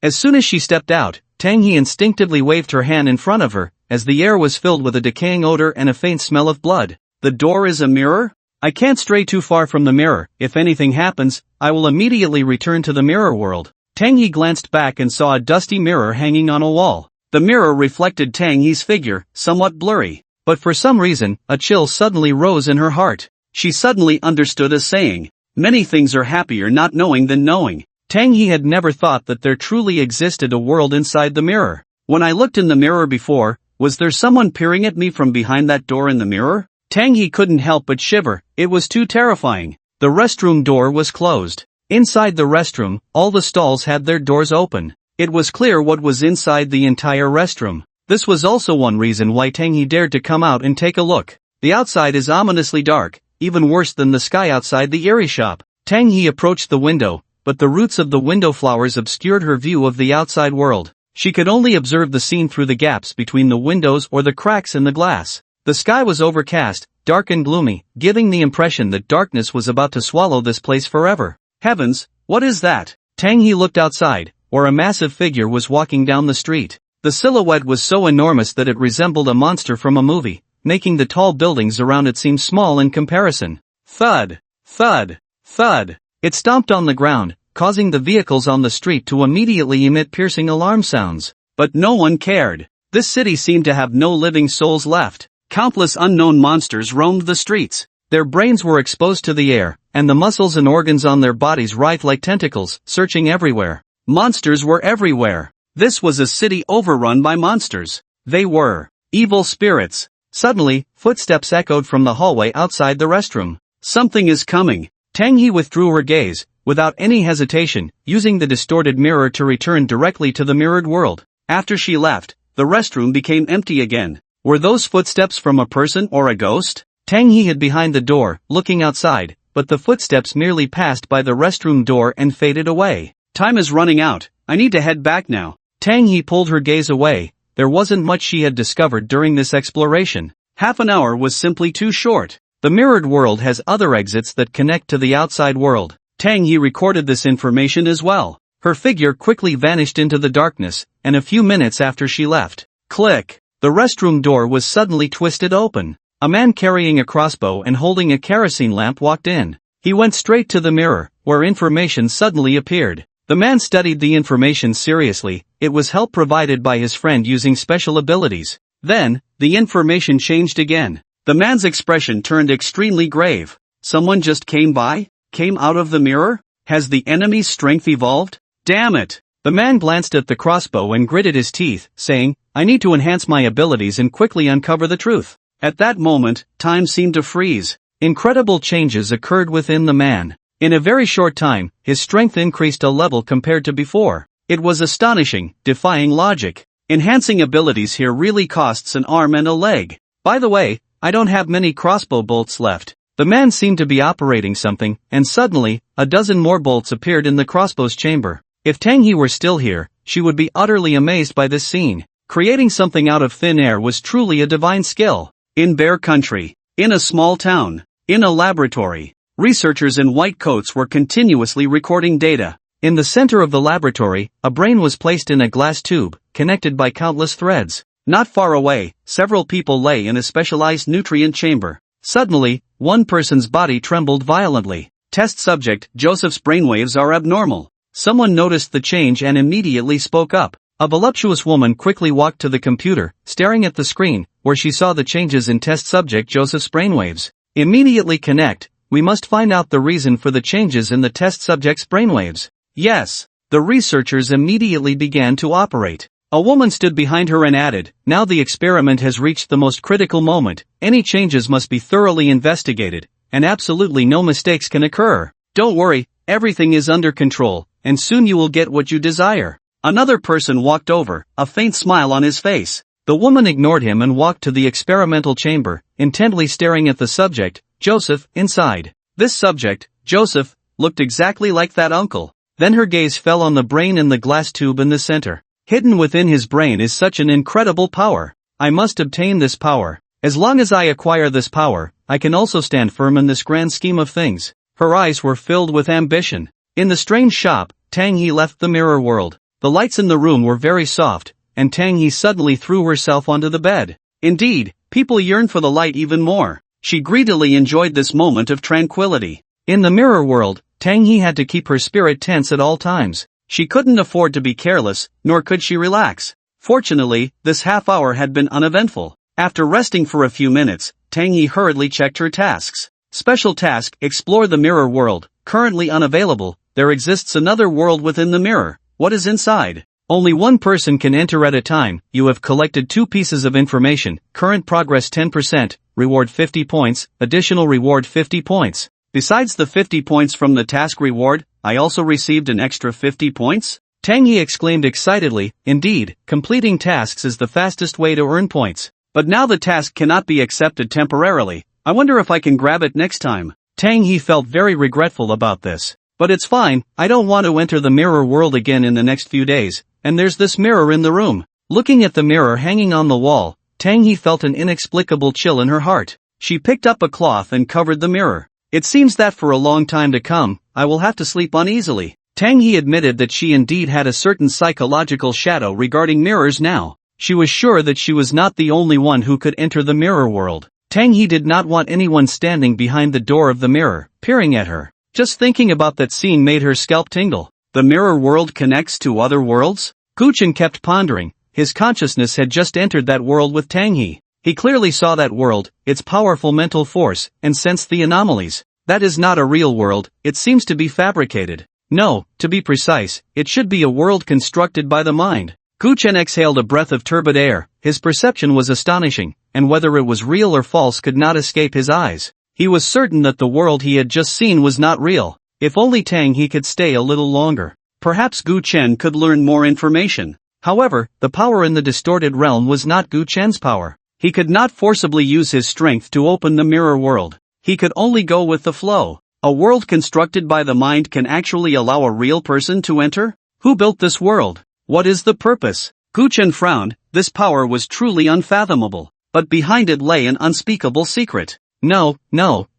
As soon as she stepped out, Tang He instinctively waved her hand in front of her, as the air was filled with a decaying odor and a faint smell of blood. The door is a mirror? I can't stray too far from the mirror. If anything happens, I will immediately return to the mirror world. Tang He glanced back and saw a dusty mirror hanging on a wall. The mirror reflected Tang He's figure, somewhat blurry. But for some reason, a chill suddenly rose in her heart. She suddenly understood a saying. Many things are happier not knowing than knowing. Tang He had never thought that there truly existed a world inside the mirror. When I looked in the mirror before, was there someone peering at me from behind that door in the mirror? Tang He couldn't help but shiver. It was too terrifying. The restroom door was closed. Inside the restroom, all the stalls had their doors open. It was clear what was inside the entire restroom. This was also one reason why Tang He dared to come out and take a look. The outside is ominously dark, even worse than the sky outside the eerie shop. Tang He approached the window, but the roots of the window flowers obscured her view of the outside world. She could only observe the scene through the gaps between the windows or the cracks in the glass. The sky was overcast, dark and gloomy, giving the impression that darkness was about to swallow this place forever. Heavens, what is that? Tang He looked outside, where a massive figure was walking down the street. The silhouette was so enormous that it resembled a monster from a movie, making the tall buildings around it seem small in comparison. Thud, thud, thud. It stomped on the ground, causing the vehicles on the street to immediately emit piercing alarm sounds. But no one cared. This city seemed to have no living souls left. Countless unknown monsters roamed the streets. Their brains were exposed to the air, and the muscles and organs on their bodies writhed like tentacles, searching everywhere. Monsters were everywhere. This was a city overrun by monsters. They were evil spirits. Suddenly, footsteps echoed from the hallway outside the restroom. Something is coming. Tang He withdrew her gaze, without any hesitation, using the distorted mirror to return directly to the mirrored world. After she left, the restroom became empty again. Were those footsteps from a person or a ghost? Tang He hid behind the door, looking outside, but the footsteps merely passed by the restroom door and faded away. Time is running out. I need to head back now. Tang He pulled her gaze away. There wasn't much she had discovered during this exploration. Half an hour was simply too short. The mirrored world has other exits that connect to the outside world. Tang He recorded this information as well. Her figure quickly vanished into the darkness, and a few minutes after she left, click, the restroom door was suddenly twisted open. A man carrying a crossbow and holding a kerosene lamp walked in. He went straight to the mirror, where information suddenly appeared. The man studied the information seriously. It was help provided by his friend using special abilities. Then, the information changed again. The man's expression turned extremely grave. Someone just came by? Came out of the mirror? Has the enemy's strength evolved? Damn it! The man glanced at the crossbow and gritted his teeth, saying, I need to enhance my abilities and quickly uncover the truth. At that moment, time seemed to freeze. Incredible changes occurred within the man. In a very short time, his strength increased a level compared to before. It was astonishing, defying logic. Enhancing abilities here really costs an arm and a leg. By the way, I don't have many crossbow bolts left. The man seemed to be operating something, and suddenly, a dozen more bolts appeared in the crossbow's chamber. If Tang He were still here, she would be utterly amazed by this scene. Creating something out of thin air was truly a divine skill. In Bear Country, in a small town, in a laboratory, researchers in white coats were continuously recording data. In the center of the laboratory, a brain was placed in a glass tube, connected by countless threads. Not far away, several people lay in a specialized nutrient chamber. Suddenly, one person's body trembled violently. Test subject, Joseph's brainwaves are abnormal. Someone noticed the change and immediately spoke up. A voluptuous woman quickly walked to the computer, staring at the screen, where she saw the changes in test subject Joseph's brainwaves. Immediately connect, we must find out the reason for the changes in the test subject's brainwaves. Yes. The researchers immediately began to operate. A woman stood behind her and added, now the experiment has reached the most critical moment, any changes must be thoroughly investigated, and absolutely no mistakes can occur. Don't worry, everything is under control, and soon you will get what you desire. Another person walked over, a faint smile on his face. The woman ignored him and walked to the experimental chamber, intently staring at the subject, Joseph, inside. This subject, Joseph, looked exactly like that uncle. Then her gaze fell on the brain in the glass tube in the center. Hidden within his brain is such an incredible power. I must obtain this power. As long as I acquire this power, I can also stand firm in this grand scheme of things. Her eyes were filled with ambition. In the strange shop, Tang He left the mirror world. The lights in the room were very soft, and Tang He suddenly threw herself onto the bed. Indeed, people yearned for the light even more. She greedily enjoyed this moment of tranquility. In the mirror world, Tang He had to keep her spirit tense at all times. She couldn't afford to be careless, nor could she relax. Fortunately, this half hour had been uneventful. After resting for a few minutes, Tang He hurriedly checked her tasks. Special task, explore the mirror world, currently unavailable. There exists another world within the mirror. What is inside? Only one person can enter at a time. You have collected 2 pieces of information. Current progress 10%, reward 50 points, additional reward 50 points. Besides the 50 points from the task reward, I also received an extra 50 points? Tang He exclaimed excitedly. Indeed, completing tasks is the fastest way to earn points. But now the task cannot be accepted temporarily. I wonder if I can grab it next time. Tang He felt very regretful about this. But it's fine, I don't want to enter the mirror world again in the next few days, and there's this mirror in the room. Looking at the mirror hanging on the wall, Tang He felt an inexplicable chill in her heart. She picked up a cloth and covered the mirror. It seems that for a long time to come, I will have to sleep uneasily. Tang He admitted that she indeed had a certain psychological shadow regarding mirrors now. She was sure that she was not the only one who could enter the mirror world. Tang He did not want anyone standing behind the door of the mirror, peering at her. Just thinking about that scene made her scalp tingle. The mirror world connects to other worlds? Gu Chen kept pondering. His consciousness had just entered that world with Tang He. He clearly saw that world, its powerful mental force, and sensed the anomalies. That is not a real world, it seems to be fabricated. No, to be precise, it should be a world constructed by the mind. Gu Chen exhaled a breath of turbid air. His perception was astonishing, and whether it was real or false could not escape his eyes. He was certain that the world he had just seen was not real. If only Tang He could stay a little longer. Perhaps Gu Chen could learn more information. However, the power in the distorted realm was not Gu Chen's power. He could not forcibly use his strength to open the mirror world. He could only go with the flow. A world constructed by the mind can actually allow a real person to enter? Who built this world? What is the purpose? Gu Chen frowned. This power was truly unfathomable. But behind it lay an unspeakable secret. No,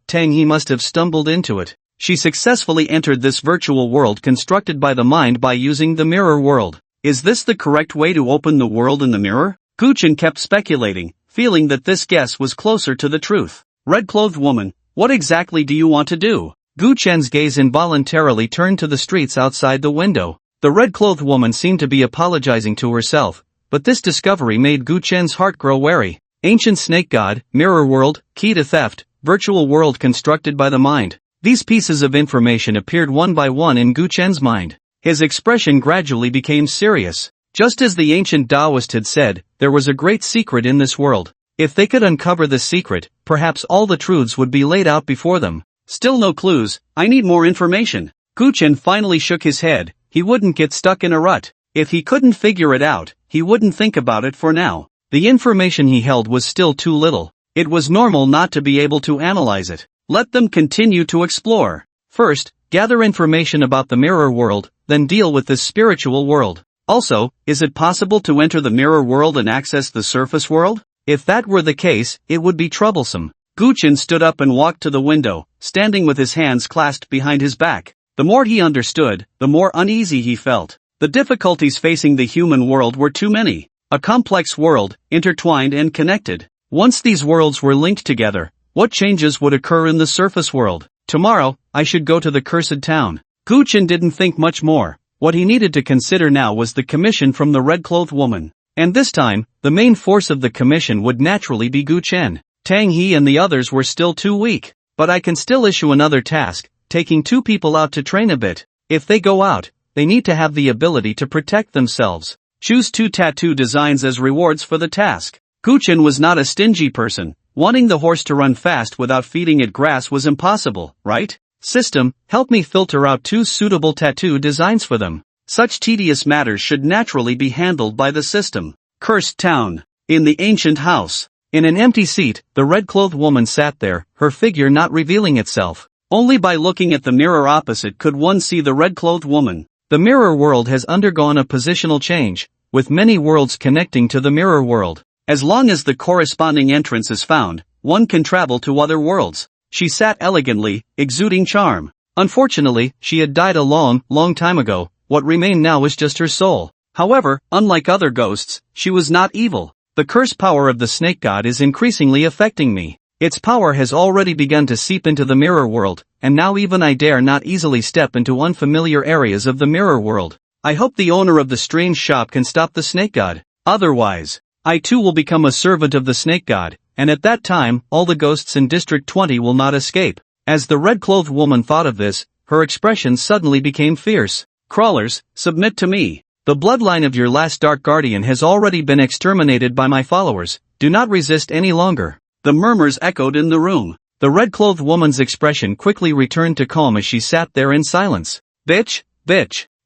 Tang He must have stumbled into it. She successfully entered this virtual world constructed by the mind by using the mirror world. Is this the correct way to open the world in the mirror? Gu Chen kept speculating, feeling that this guess was closer to the truth. Red-clothed woman, what exactly do you want to do? Gu Chen's gaze involuntarily turned to the streets outside the window. The red-clothed woman seemed to be apologizing to herself, but this discovery made Gu Chen's heart grow wary. Ancient snake god, mirror world, key to theft, virtual world constructed by the mind. These pieces of information appeared one by one in Gu Chen's mind. His expression gradually became serious. Just as the ancient Taoist had said, there was a great secret in this world. If they could uncover this secret, perhaps all the truths would be laid out before them. Still no clues, I need more information. Gu Chen finally shook his head. He wouldn't get stuck in a rut. If he couldn't figure it out, he wouldn't think about it for now. The information he held was still too little. It was normal not to be able to analyze it. Let them continue to explore. First, gather information about the mirror world, then deal with this spiritual world. Also, is it possible to enter the mirror world and access the surface world? If that were the case, it would be troublesome. Gu Chen stood up and walked to the window, standing with his hands clasped behind his back. The more he understood, the more uneasy he felt. The difficulties facing the human world were too many. A complex world, intertwined and connected. Once these worlds were linked together, what changes would occur in the surface world? Tomorrow, I should go to the cursed town. Gu Chen didn't think much more. What he needed to consider now was the commission from the red-clothed woman. And this time, the main force of the commission would naturally be Gu Chen. Tang He and the others were still too weak. But I can still issue another task, taking 2 people out to train a bit. If they go out, they need to have the ability to protect themselves. Choose 2 tattoo designs as rewards for the task. Gu Chen was not a stingy person. Wanting the horse to run fast without feeding it grass was impossible, right? System, help me filter out 2 suitable tattoo designs for them. Such tedious matters should naturally be handled by the system. Cursed town. In the ancient house. In an empty seat, the red-clothed woman sat there, her figure not revealing itself. Only by looking at the mirror opposite could one see the red-clothed woman. The mirror world has undergone a positional change, with many worlds connecting to the mirror world. As long as the corresponding entrance is found, one can travel to other worlds. She sat elegantly, exuding charm. Unfortunately, she had died a long time ago. What remained now was just her soul. However, unlike other ghosts, she was not evil. The curse power of the snake god is increasingly affecting me. Its power has already begun to seep into the mirror world, and now even I dare not easily step into unfamiliar areas of the mirror world. I hope the owner of the strange shop can stop the snake god. Otherwise, I too will become a servant of the snake god, and at that time, all the ghosts in District 20 will not escape. As the red-clothed woman thought of this, her expression suddenly became fierce. Crawlers, submit to me. The bloodline of your last dark guardian has already been exterminated by my followers. Do not resist any longer. The murmurs echoed in the room. The red-clothed woman's expression quickly returned to calm as she sat there in silence. Bitch.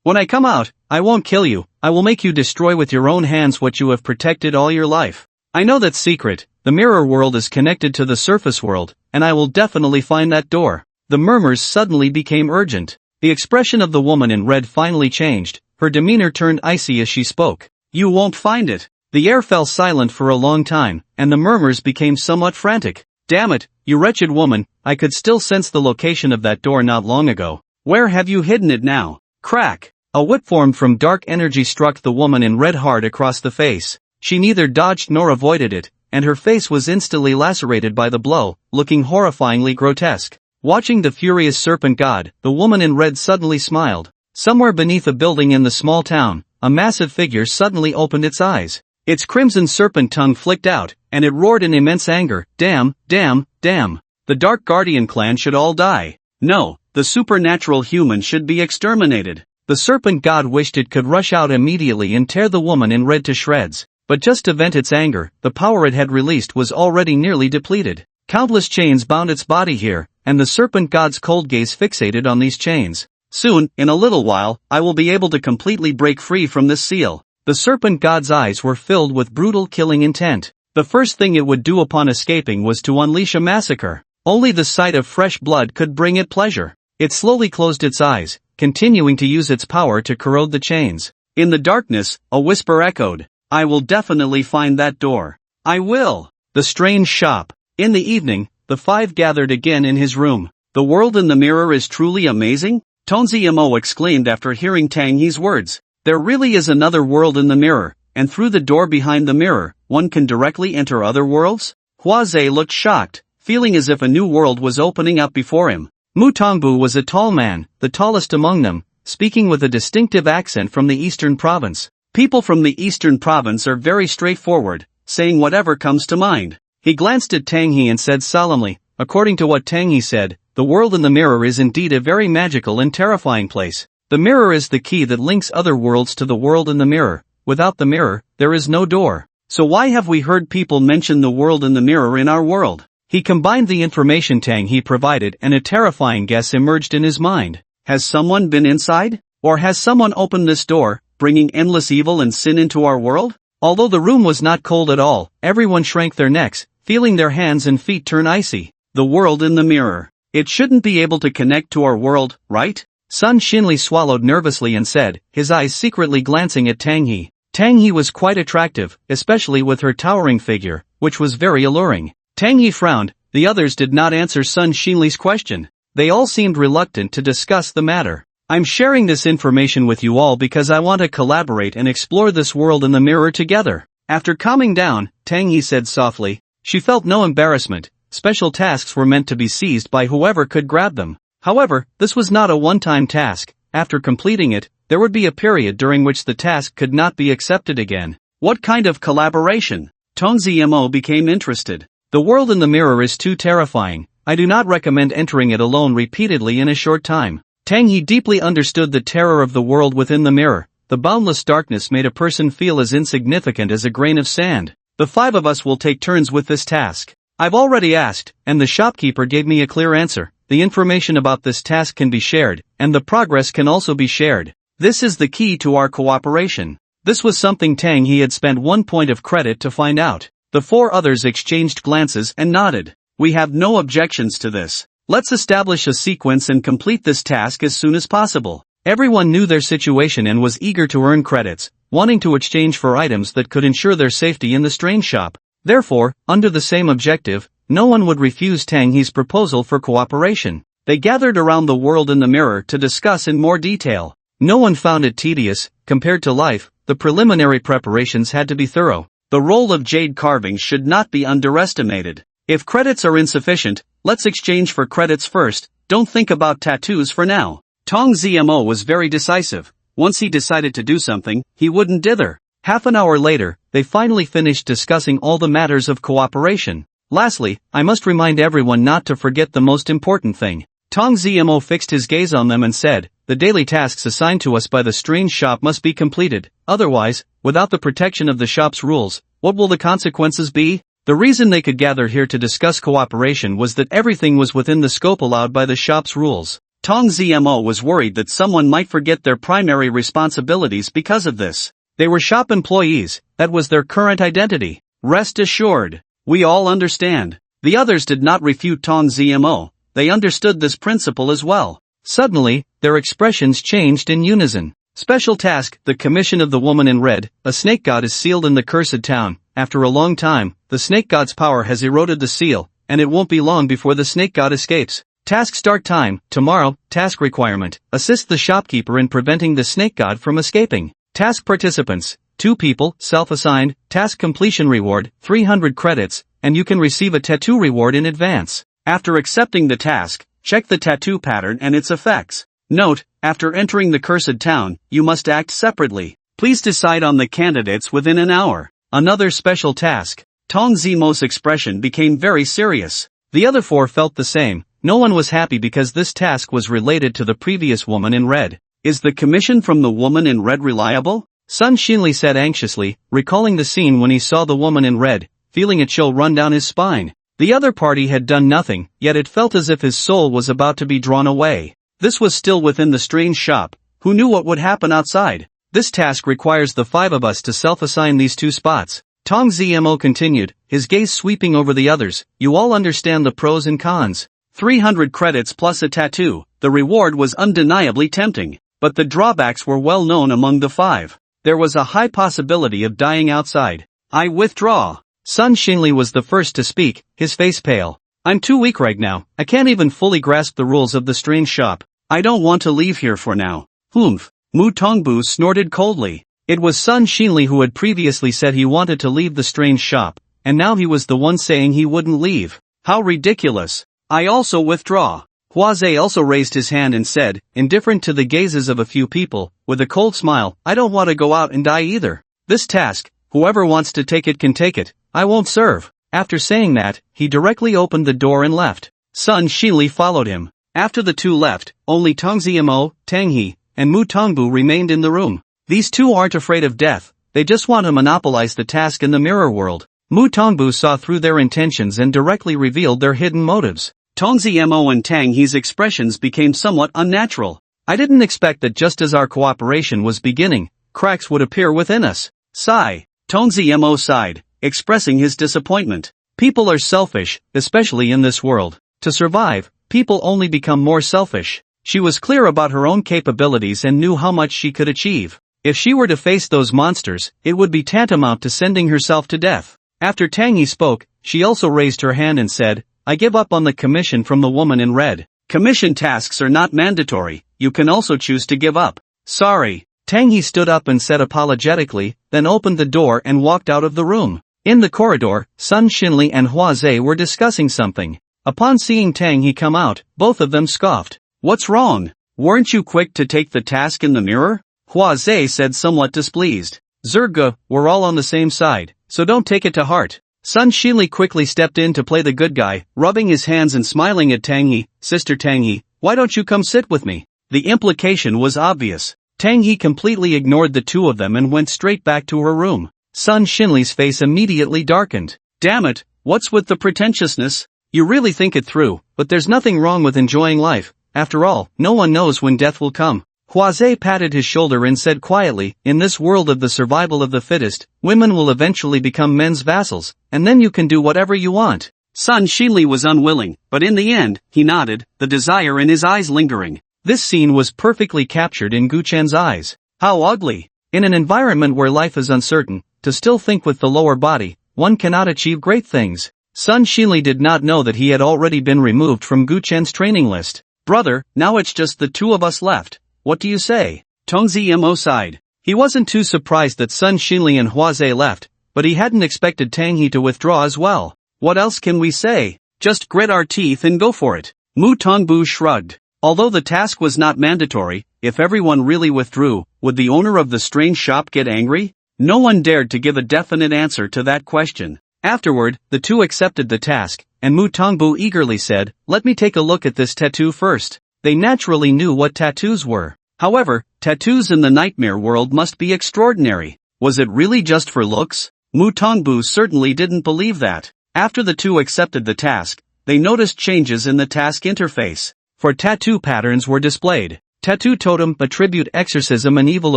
When I come out, I won't kill you. I will make you destroy with your own hands what you have protected all your life. I know that secret. The mirror world is connected to the surface world, and I will definitely find that door. The murmurs suddenly became urgent. The expression of the woman in red finally changed. Her demeanor turned icy as she spoke. You won't find it. The air fell silent for a long time, and the murmurs became somewhat frantic. Damn it, you wretched woman, I could still sense the location of that door not long ago. Where have you hidden it now? Crack! A whip formed from dark energy struck the woman in red hard across the face. She neither dodged nor avoided it, and her face was instantly lacerated by the blow, looking horrifyingly grotesque. Watching the furious serpent god, the woman in red suddenly smiled. Somewhere beneath a building in the small town, a massive figure suddenly opened its eyes. Its crimson serpent tongue flicked out, and it roared in immense anger. Damn. The Dark Guardian clan should all die. No, the supernatural human should be exterminated. The serpent god wished it could rush out immediately and tear the woman in red to shreds. But just to vent its anger, the power it had released was already nearly depleted. Countless chains bound its body here, and the serpent god's cold gaze fixated on these chains. Soon, in a little while, I will be able to completely break free from this seal. The serpent god's eyes were filled with brutal killing intent. The first thing it would do upon escaping was to unleash a massacre. Only the sight of fresh blood could bring it pleasure. It slowly closed its eyes, continuing to use its power to corrode the chains. In the darkness, a whisper echoed. I will definitely find that door. I will. The strange shop. In the evening, the 5 gathered again in his room. The world in the mirror is truly amazing? Tonzi exclaimed after hearing Tang He's words. There really is another world in the mirror, and through the door behind the mirror, one can directly enter other worlds? Huazhe looked shocked, feeling as if a new world was opening up before him. Mu Tongbu was a tall man, the tallest among them, speaking with a distinctive accent from the eastern province. People from the eastern province are very straightforward, saying whatever comes to mind. He glanced at Tang He and said solemnly, according to what Tang He said, the world in the mirror is indeed a very magical and terrifying place. The mirror is the key that links other worlds to the world in the mirror. Without the mirror, there is no door. So why have we heard people mention the world in the mirror in our world? He combined the information Tang He provided and a terrifying guess emerged in his mind. Has someone been inside? Or has someone opened this door, bringing endless evil and sin into our world? Although the room was not cold at all, everyone shrank their necks, feeling their hands and feet turn icy. The world in the mirror. It shouldn't be able to connect to our world, right? Sun Xinli swallowed nervously and said, his eyes secretly glancing at Tang He. Tang He was quite attractive, especially with her towering figure, which was very alluring. Tang He frowned. The others did not answer Sun Xinli's question. They all seemed reluctant to discuss the matter. I'm sharing this information with you all because I want to collaborate and explore this world in the mirror together. After calming down, Tang He said softly. She felt no embarrassment. Special tasks were meant to be seized by whoever could grab them. However, this was not a one-time task. After completing it, there would be a period during which the task could not be accepted again. What kind of collaboration? Tong Zmo became interested. The world in the mirror is too terrifying. I do not recommend entering it alone repeatedly in a short time. Tang He deeply understood the terror of the world within the mirror. The boundless darkness made a person feel as insignificant as a grain of sand. The 5 of us will take turns with this task. I've already asked, and the shopkeeper gave me a clear answer. The information about this task can be shared, and the progress can also be shared. This is the key to our cooperation. This was something Tang He had spent 1 point of credit to find out. The 4 others exchanged glances and nodded. We have no objections to this. Let's establish a sequence and complete this task as soon as possible. Everyone knew their situation and was eager to earn credits, wanting to exchange for items that could ensure their safety in the strange shop. Therefore, under the same objective, no one would refuse Tang He's proposal for cooperation. They gathered around the world in the mirror to discuss in more detail. No one found it tedious. Compared to life, the preliminary preparations had to be thorough. The role of jade carving should not be underestimated. If credits are insufficient, let's exchange for credits first. Don't think about tattoos for now. Tong Zmo was very decisive. Once he decided to do something, he wouldn't dither. Half an hour later, they finally finished discussing all the matters of cooperation. Lastly, I must remind everyone not to forget the most important thing. Tong Zmo fixed his gaze on them and said, the daily tasks assigned to us by the strange shop must be completed. Otherwise, without the protection of the shop's rules, what will the consequences be? The reason they could gather here to discuss cooperation was that everything was within the scope allowed by the shop's rules. Tong Zmo was worried that someone might forget their primary responsibilities because of this. They were shop employees, that was their current identity. Rest assured, we all understand. The others did not refute Tong Zmo, they understood this principle as well. Suddenly, their expressions changed in unison. Special task, the commission of the woman in red. A snake god is sealed in the cursed town. After a long time, the snake god's power has eroded the seal, and it won't be long before the snake god escapes. Task start time, tomorrow. Task requirement, assist the shopkeeper in preventing the snake god from escaping. Task participants, 2 people, self-assigned. Task completion reward, 300 credits, and you can receive a tattoo reward in advance. After accepting the task, check the tattoo pattern and its effects. Note, after entering the cursed town, you must act separately. Please decide on the candidates within an hour. Another special task. Tong Zmo's expression became very serious. The other 4 felt the same. No one was happy because this task was related to the previous woman in red. Is the commission from the woman in red reliable? Sun Xinli said anxiously, recalling the scene when he saw the woman in red, feeling a chill run down his spine. The other party had done nothing, yet it felt as if his soul was about to be drawn away. This was still within the strange shop. Who knew what would happen outside? This task requires the 5 of us to self-assign these 2 spots. Tong Zmo continued, his gaze sweeping over the others. You all understand the pros and cons. 300 credits plus a tattoo. The reward was undeniably tempting, but the drawbacks were well known among the 5. There was a high possibility of dying outside. I withdraw. Sun Xinli was the first to speak, his face pale. I'm too weak right now. I can't even fully grasp the rules of the strange shop. I don't want to leave here for now. Humph. Mu Tongbu snorted coldly. It was Sun Xinli who had previously said he wanted to leave the strange shop, and now he was the one saying he wouldn't leave. How ridiculous. I also withdraw. Huazhe also raised his hand and said, indifferent to the gazes of a few people, with a cold smile, I don't want to go out and die either. This task, whoever wants to take it can take it. I won't serve. After saying that, he directly opened the door and left. Sun Xinli followed him. After the 2 left, only Tong Zmo, Tang He, and Mu Tongbu remained in the room. These 2 aren't afraid of death, they just want to monopolize the task in the mirror world. Mu Tongbu saw through their intentions and directly revealed their hidden motives. Tong Zmo and Tang He's expressions became somewhat unnatural. I didn't expect that just as our cooperation was beginning, cracks would appear within us. Sigh. Tong Zmo sighed, expressing his disappointment. People are selfish, especially in this world. To survive, people only become more selfish. She was clear about her own capabilities and knew how much she could achieve. If she were to face those monsters, it would be tantamount to sending herself to death. After Tang He spoke, she also raised her hand and said, I give up on the commission from the woman in red. Commission tasks are not mandatory, you can also choose to give up. Sorry. Tang He stood up and said apologetically, then opened the door and walked out of the room. In the corridor, Sun Xinli and Hua Zhe were discussing something. Upon seeing Tang He come out, both of them scoffed. What's wrong? Weren't you quick to take the task in the mirror? Hua Zhe said somewhat displeased. Zerga, we're all on the same side, so don't take it to heart. Sun Xinli quickly stepped in to play the good guy, rubbing his hands and smiling at Tang He. Sister Tang He, why don't you come sit with me? The implication was obvious. Tang He completely ignored the two of them and went straight back to her room. Sun Xinli's face immediately darkened. Damn it, what's with the pretentiousness? You really think it through, but there's nothing wrong with enjoying life. After all, no one knows when death will come. Hua Zhe patted his shoulder and said quietly, in this world of the survival of the fittest, women will eventually become men's vassals, and then you can do whatever you want. Sun Xinli was unwilling, but in the end, he nodded, the desire in his eyes lingering. This scene was perfectly captured in Gu Chen's eyes. How ugly! In an environment where life is uncertain, to still think with the lower body, one cannot achieve great things. Sun Xinli did not know that he had already been removed from Gu Chen's training list. Brother, now it's just the two of us left. What do you say? Tongzi Mo sighed. He wasn't too surprised that Sun Xinli and Hua Zhe left, but he hadn't expected Tang He to withdraw as well. What else can we say? Just grit our teeth and go for it. Mu Tongbu shrugged. Although the task was not mandatory, if everyone really withdrew, would the owner of the strange shop get angry? No one dared to give a definite answer to that question. Afterward, the two accepted the task, and Mu Tongbu eagerly said, let me take a look at this tattoo first. They naturally knew what tattoos were. However, tattoos in the nightmare world must be extraordinary. Was it really just for looks? Mu Tongbu certainly didn't believe that. After the two accepted the task, they noticed changes in the task interface. For tattoo patterns were displayed. Tattoo totem, attribute exorcism and evil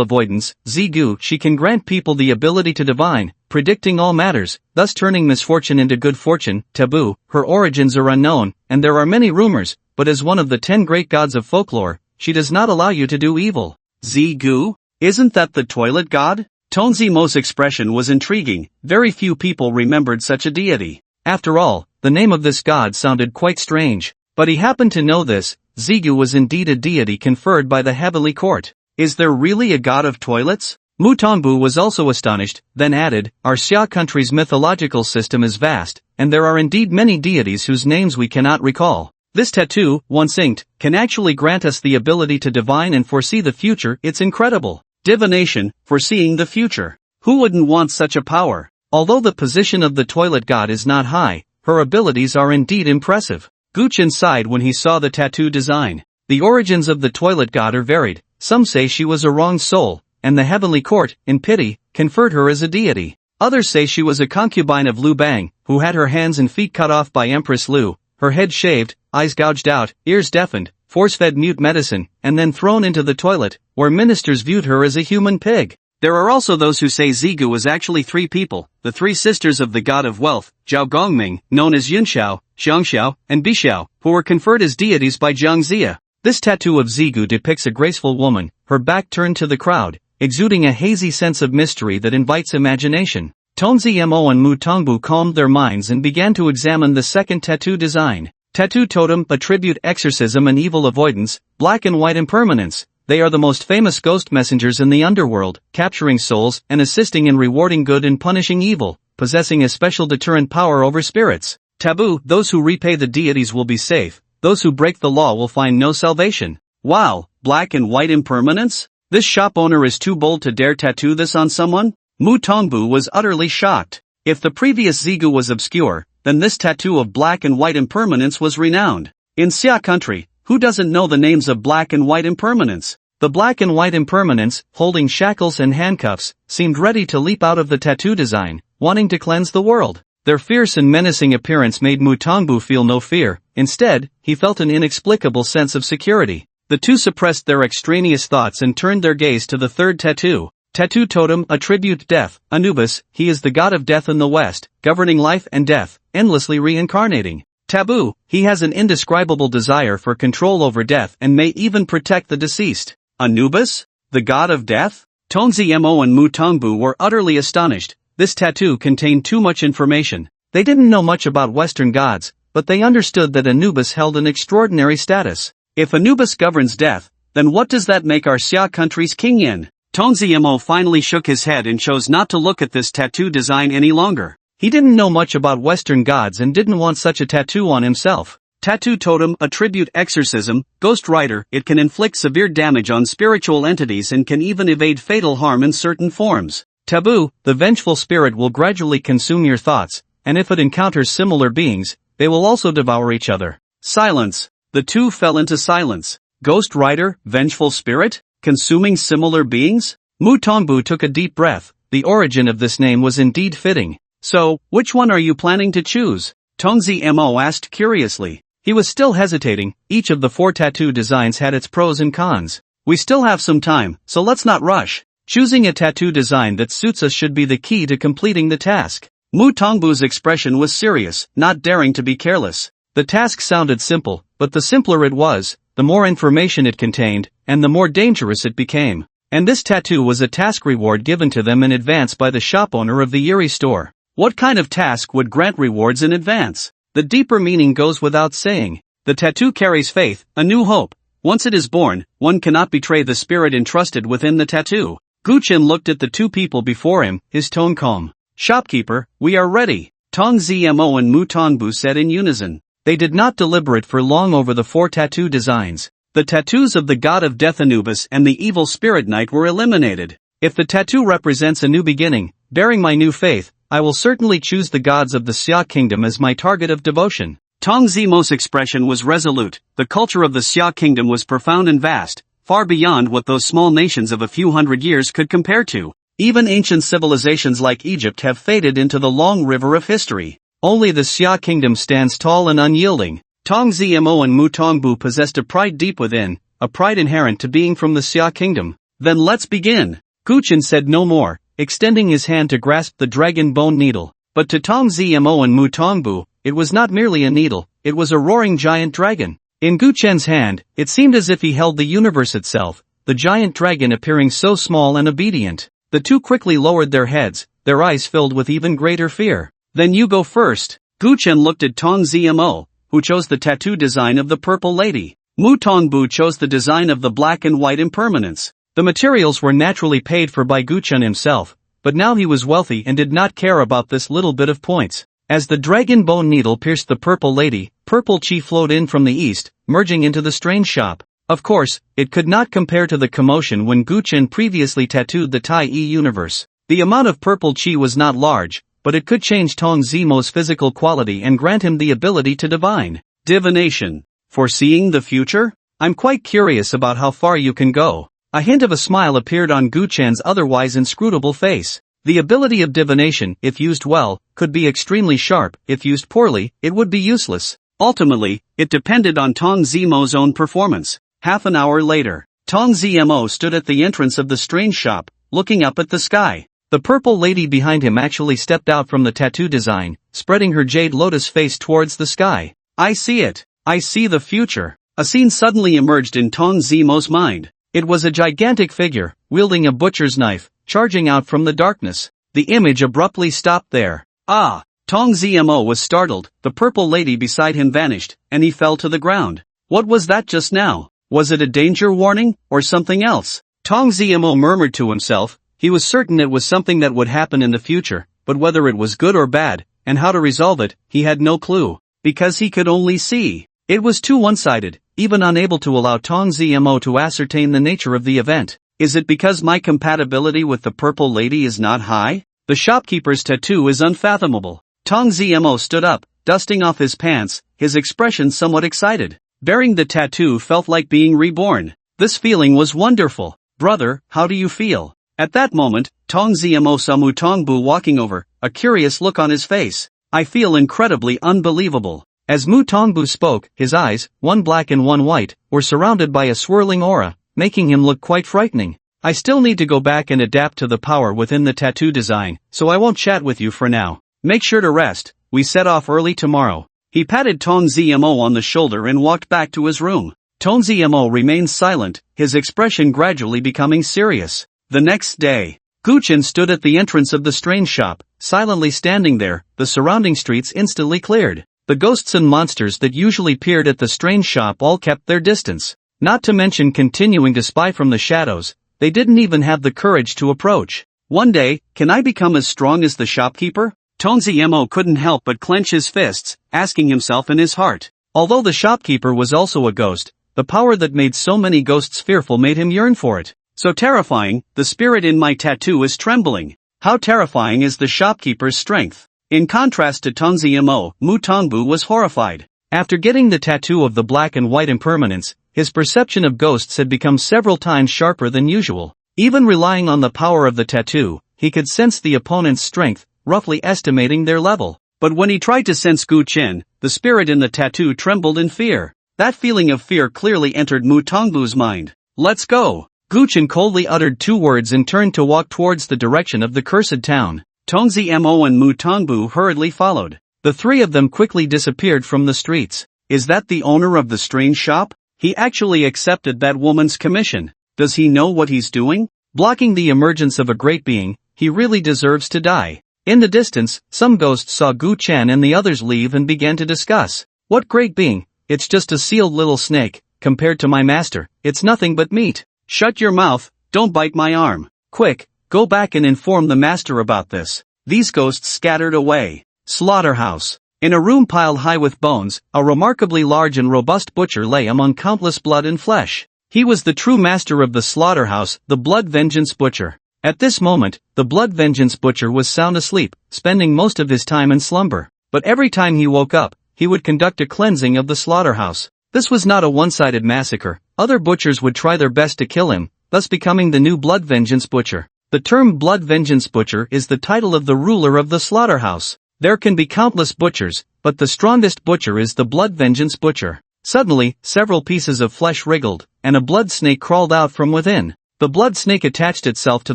avoidance. Zigu, she can grant people the ability to divine, predicting all matters, thus turning misfortune into good fortune. Taboo, her origins are unknown, and there are many rumors, but as one of the 10 great gods of folklore, she does not allow you to do evil. Zigu? Isn't that the toilet god? Tonzi Mo's expression was intriguing, very few people remembered such a deity. After all, the name of this god sounded quite strange. But he happened to know this. Zigu was indeed a deity conferred by the heavenly court. Is there really a god of toilets? Mu Tongbu was also astonished, then added, our Xia country's mythological system is vast, and there are indeed many deities whose names we cannot recall. This tattoo, once inked, can actually grant us the ability to divine and foresee the future. It's incredible. Divination, foreseeing the future. Who wouldn't want such a power? Although the position of the toilet god is not high, her abilities are indeed impressive. Gu Chen sighed when he saw the tattoo design. The origins of the toilet god are varied. Some say she was a wronged soul, and the heavenly court, in pity, conferred her as a deity. Others say she was a concubine of Liu Bang, who had her hands and feet cut off by Empress Liu, her head shaved, eyes gouged out, ears deafened, force-fed mute medicine, and then thrown into the toilet, where ministers viewed her as a human pig. There are also those who say Zigu was actually 3 people, the 3 sisters of the god of wealth, Zhao Gongming, known as Yunxiao, Xiangxiao, and Bixiao, who were conferred as deities by Zhang Zia. This tattoo of Zigu depicts a graceful woman, her back turned to the crowd, exuding a hazy sense of mystery that invites imagination. Tonzi Mo and Mu Tongbu calmed their minds and began to examine the second tattoo design. Tattoo totem, attribute exorcism and evil avoidance, black and white impermanence. They are the most famous ghost messengers in the underworld, capturing souls and assisting in rewarding good and punishing evil, possessing a special deterrent power over spirits. Taboo, those who repay the deities will be safe, those who break the law will find no salvation. Wow, black and white impermanence? This shop owner is too bold to dare tattoo this on someone? Mu Tongbu was utterly shocked. If the previous Zigu was obscure, then this tattoo of black and white impermanence was renowned. In Xia country, who doesn't know the names of black and white impermanence? The black and white impermanence, holding shackles and handcuffs, seemed ready to leap out of the tattoo design, wanting to cleanse the world. Their fierce and menacing appearance made Mu Tongbu feel no fear. Instead, he felt an inexplicable sense of security. The two suppressed their extraneous thoughts and turned their gaze to the third tattoo. Tattoo totem, attribute death, Anubis, he is the god of death in the West, governing life and death, endlessly reincarnating. Taboo, he has an indescribable desire for control over death and may even protect the deceased. Anubis? The god of death? Tongzi Mo and Mu Tongbu were utterly astonished. This tattoo contained too much information. They didn't know much about Western gods, but they understood that Anubis held an extraordinary status. If Anubis governs death, then what does that make our Xia country's king in? Tong Ziemo finally shook his head and chose not to look at this tattoo design any longer. He didn't know much about Western gods and didn't want such a tattoo on himself. Tattoo totem, attribute exorcism, ghost rider, it can inflict severe damage on spiritual entities and can even evade fatal harm in certain forms. Taboo, the vengeful spirit will gradually consume your thoughts, and if it encounters similar beings, they will also devour each other. Silence. The two fell into silence. Ghost rider, vengeful spirit, consuming similar beings? Mu Tongbu took a deep breath. The origin of this name was indeed fitting. So, which one are you planning to choose? Tongzi Mo asked curiously. He was still hesitating. Each of the 4 tattoo designs had its pros and cons. We still have some time, so let's not rush. Choosing a tattoo design that suits us should be the key to completing the task. Mu Tongbu's expression was serious, not daring to be careless. The task sounded simple, but the simpler it was, the more information it contained, and the more dangerous it became. And this tattoo was a task reward given to them in advance by the shop owner of the Yuri store. What kind of task would grant rewards in advance? The deeper meaning goes without saying. The tattoo carries faith, a new hope. Once it is born, one cannot betray the spirit entrusted within the tattoo. Guchen looked at the 2 people before him, his tone calm. Shopkeeper, we are ready. Tong Zmo and Mu Tongbu said in unison. They did not deliberate for long over the 4 tattoo designs. The tattoos of the god of death Anubis and the evil spirit knight were eliminated. If the tattoo represents a new beginning, bearing my new faith, I will certainly choose the gods of the Xia kingdom as my target of devotion. Tong Zimo's expression was resolute. The culture of the Xia kingdom was profound and vast, far beyond what those small nations of a few hundred years could compare to. Even ancient civilizations like Egypt have faded into the long river of history. Only the Xia kingdom stands tall and unyielding. Tong Zmo and Mu Tongbu possessed a pride deep within, a pride inherent to being from the Xia kingdom. Then let's begin. Guchen said no more, extending his hand to grasp the dragon bone needle. But to Tong Zmo and Mu Tongbu, it was not merely a needle, it was a roaring giant dragon. In Guchen's hand, it seemed as if he held the universe itself, the giant dragon appearing so small and obedient. The 2 quickly lowered their heads, their eyes filled with even greater fear. Then you go first. Guchen looked at Tong Zmo, who chose the tattoo design of the purple lady. Mu Tongbu chose the design of the black and white impermanence. The materials were naturally paid for by Guchen himself, but now he was wealthy and did not care about this little bit of points. As the dragon bone needle pierced the purple lady, purple chi flowed in from the east, merging into the strange shop. Of course, it could not compare to the commotion when Guchen previously tattooed the Tai E universe. The amount of purple chi was not large, but it could change Tong Zimo's physical quality and grant him the ability to divine. Divination. Foreseeing the future? I'm quite curious about how far you can go. A hint of a smile appeared on Guchen's otherwise inscrutable face. The ability of divination, if used well, could be extremely sharp. If used poorly, it would be useless. Ultimately, it depended on Tong Zimo's own performance. Half an hour later, Tong Zmo stood at the entrance of the strange shop, looking up at the sky. The purple lady behind him actually stepped out from the tattoo design, spreading her jade lotus face towards the sky. I see it. I see the future. A scene suddenly emerged in Tong Zmo's mind. It was a gigantic figure, wielding a butcher's knife, charging out from the darkness. The image abruptly stopped there. Ah! Tong Zmo was startled. The purple lady beside him vanished, and he fell to the ground. What was that just now? Was it a danger warning, or something else? Tong Zmo murmured to himself. He was certain it was something that would happen in the future, but whether it was good or bad, and how to resolve it, he had no clue. Because he could only see. It was too one-sided, even unable to allow Tong Zmo to ascertain the nature of the event. Is it because my compatibility with the purple lady is not high? The shopkeeper's tattoo is unfathomable. Tong Zmo stood up, dusting off his pants, his expression somewhat excited. Bearing the tattoo felt like being reborn. This feeling was wonderful. Brother, how do you feel? At that moment, Tong Zmo saw Mu Tongbu walking over, a curious look on his face. I feel incredibly unbelievable. As Mu Tongbu spoke, his eyes, one black and one white, were surrounded by a swirling aura, making him look quite frightening. I still need to go back and adapt to the power within the tattoo design, so I won't chat with you for now. Make sure to rest. We set off early tomorrow. He patted Tong Zmo on the shoulder and walked back to his room. Tong Zmo remained silent, his expression gradually becoming serious. The next day, Guchen stood at the entrance of the strange shop, silently standing there. The surrounding streets instantly cleared. The ghosts and monsters that usually peered at the strange shop all kept their distance. Not to mention continuing to spy from the shadows, they didn't even have the courage to approach. One day, can I become as strong as the shopkeeper? Tonzi couldn't help but clench his fists, asking himself in his heart. Although the shopkeeper was also a ghost, the power that made so many ghosts fearful made him yearn for it. So terrifying, the spirit in my tattoo is trembling. How terrifying is the shopkeeper's strength. In contrast to Tonzi Mu Tongbu was horrified. After getting the tattoo of the black and white impermanence, his perception of ghosts had become several times sharper than usual. Even relying on the power of the tattoo, he could sense the opponent's strength, roughly estimating their level. But when he tried to sense Gu Chen, the spirit in the tattoo trembled in fear. That feeling of fear clearly entered Mu Tongbu's mind. Let's go. Gu Chen coldly uttered 2 words and turned to walk towards the direction of the cursed town. Tonzi and Mu Tongbu hurriedly followed. The 3 of them quickly disappeared from the streets. Is that the owner of the strange shop? He actually accepted that woman's commission. Does he know what he's doing? Blocking the emergence of a great being, he really deserves to die. In the distance, some ghosts saw Gu Chen and the others leave and began to discuss. What great being? It's just a sealed little snake. Compared to my master, it's nothing but meat. Shut your mouth, don't bite my arm. Quick, go back and inform the master about this. These ghosts scattered away. Slaughterhouse. In a room piled high with bones, a remarkably large and robust butcher lay among countless blood and flesh. He was the true master of the slaughterhouse, the Blood Vengeance Butcher. At this moment, the Blood Vengeance Butcher was sound asleep, spending most of his time in slumber. But every time he woke up, he would conduct a cleansing of the slaughterhouse. This was not a one-sided massacre. Other butchers would try their best to kill him, thus becoming the new Blood Vengeance Butcher. The term Blood Vengeance Butcher is the title of the ruler of the slaughterhouse. There can be countless butchers, but the strongest butcher is the Blood Vengeance Butcher. Suddenly, several pieces of flesh wriggled, and a blood snake crawled out from within. The blood snake attached itself to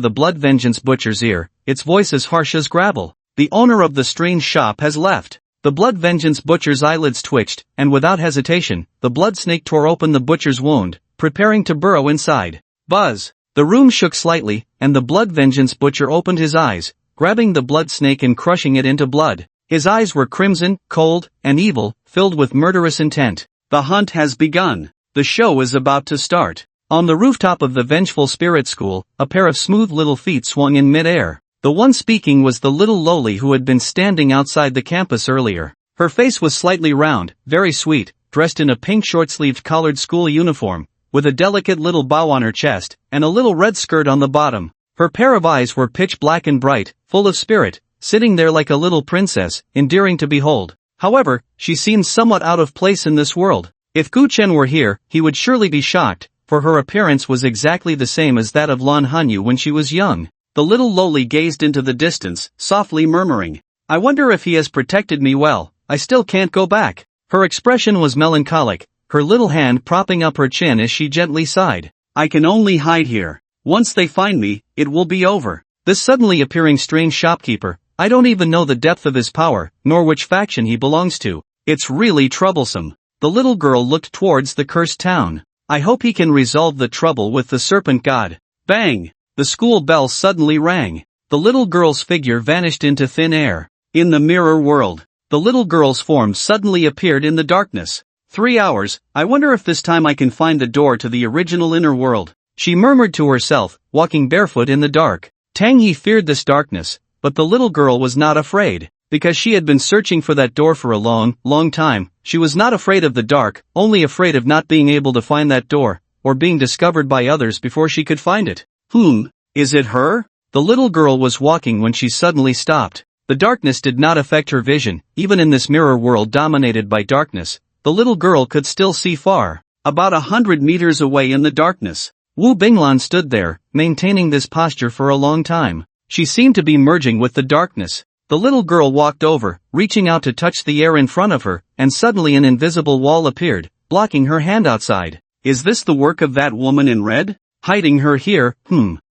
the Blood Vengeance Butcher's ear, its voice as harsh as gravel. The owner of the strange shop has left. The Blood Vengeance Butcher's eyelids twitched, and without hesitation, the blood snake tore open the butcher's wound, preparing to burrow inside. Buzz! The room shook slightly, and the Blood Vengeance Butcher opened his eyes, grabbing the blood snake and crushing it into blood. His eyes were crimson, cold, and evil, filled with murderous intent. The hunt has begun. The show is about to start. On the rooftop of the Vengeful Spirit School, a pair of smooth little feet swung in mid-air. The one speaking was the little lowly who had been standing outside the campus earlier. Her face was slightly round, very sweet, dressed in a pink short-sleeved collared school uniform, with a delicate little bow on her chest, and a little red skirt on the bottom. Her pair of eyes were pitch black and bright, full of spirit, sitting there like a little princess, endearing to behold. However, she seemed somewhat out of place in this world. If Gu Chen were here, he would surely be shocked, for her appearance was exactly the same as that of Lan Hanyu when she was young. The little lowly gazed into the distance, softly murmuring, I wonder if he has protected me well, I still can't go back. Her expression was melancholic, her little hand propping up her chin as she gently sighed. I can only hide here. Once they find me, it will be over. This suddenly appearing strange shopkeeper, I don't even know the depth of his power, nor which faction he belongs to. It's really troublesome. The little girl looked towards the cursed town. I hope he can resolve the trouble with the serpent god. Bang! The school bell suddenly rang. The little girl's figure vanished into thin air. In the mirror world, the little girl's form suddenly appeared in the darkness. 3 hours, I wonder if this time I can find the door to the original inner world. She murmured to herself, walking barefoot in the dark. Tang He feared this darkness, but the little girl was not afraid. Because she had been searching for that door for a long, long time, she was not afraid of the dark, only afraid of not being able to find that door, or being discovered by others before she could find it. Is it her? The little girl was walking when she suddenly stopped. The darkness did not affect her vision, even in this mirror world dominated by darkness. The little girl could still see far, about 100 meters away in the darkness. Wu Binglan stood there, maintaining this posture for a long time. She seemed to be merging with the darkness. The little girl walked over, reaching out to touch the air in front of her, and suddenly an invisible wall appeared, blocking her hand outside. Is this the work of that woman in red? Hiding her here,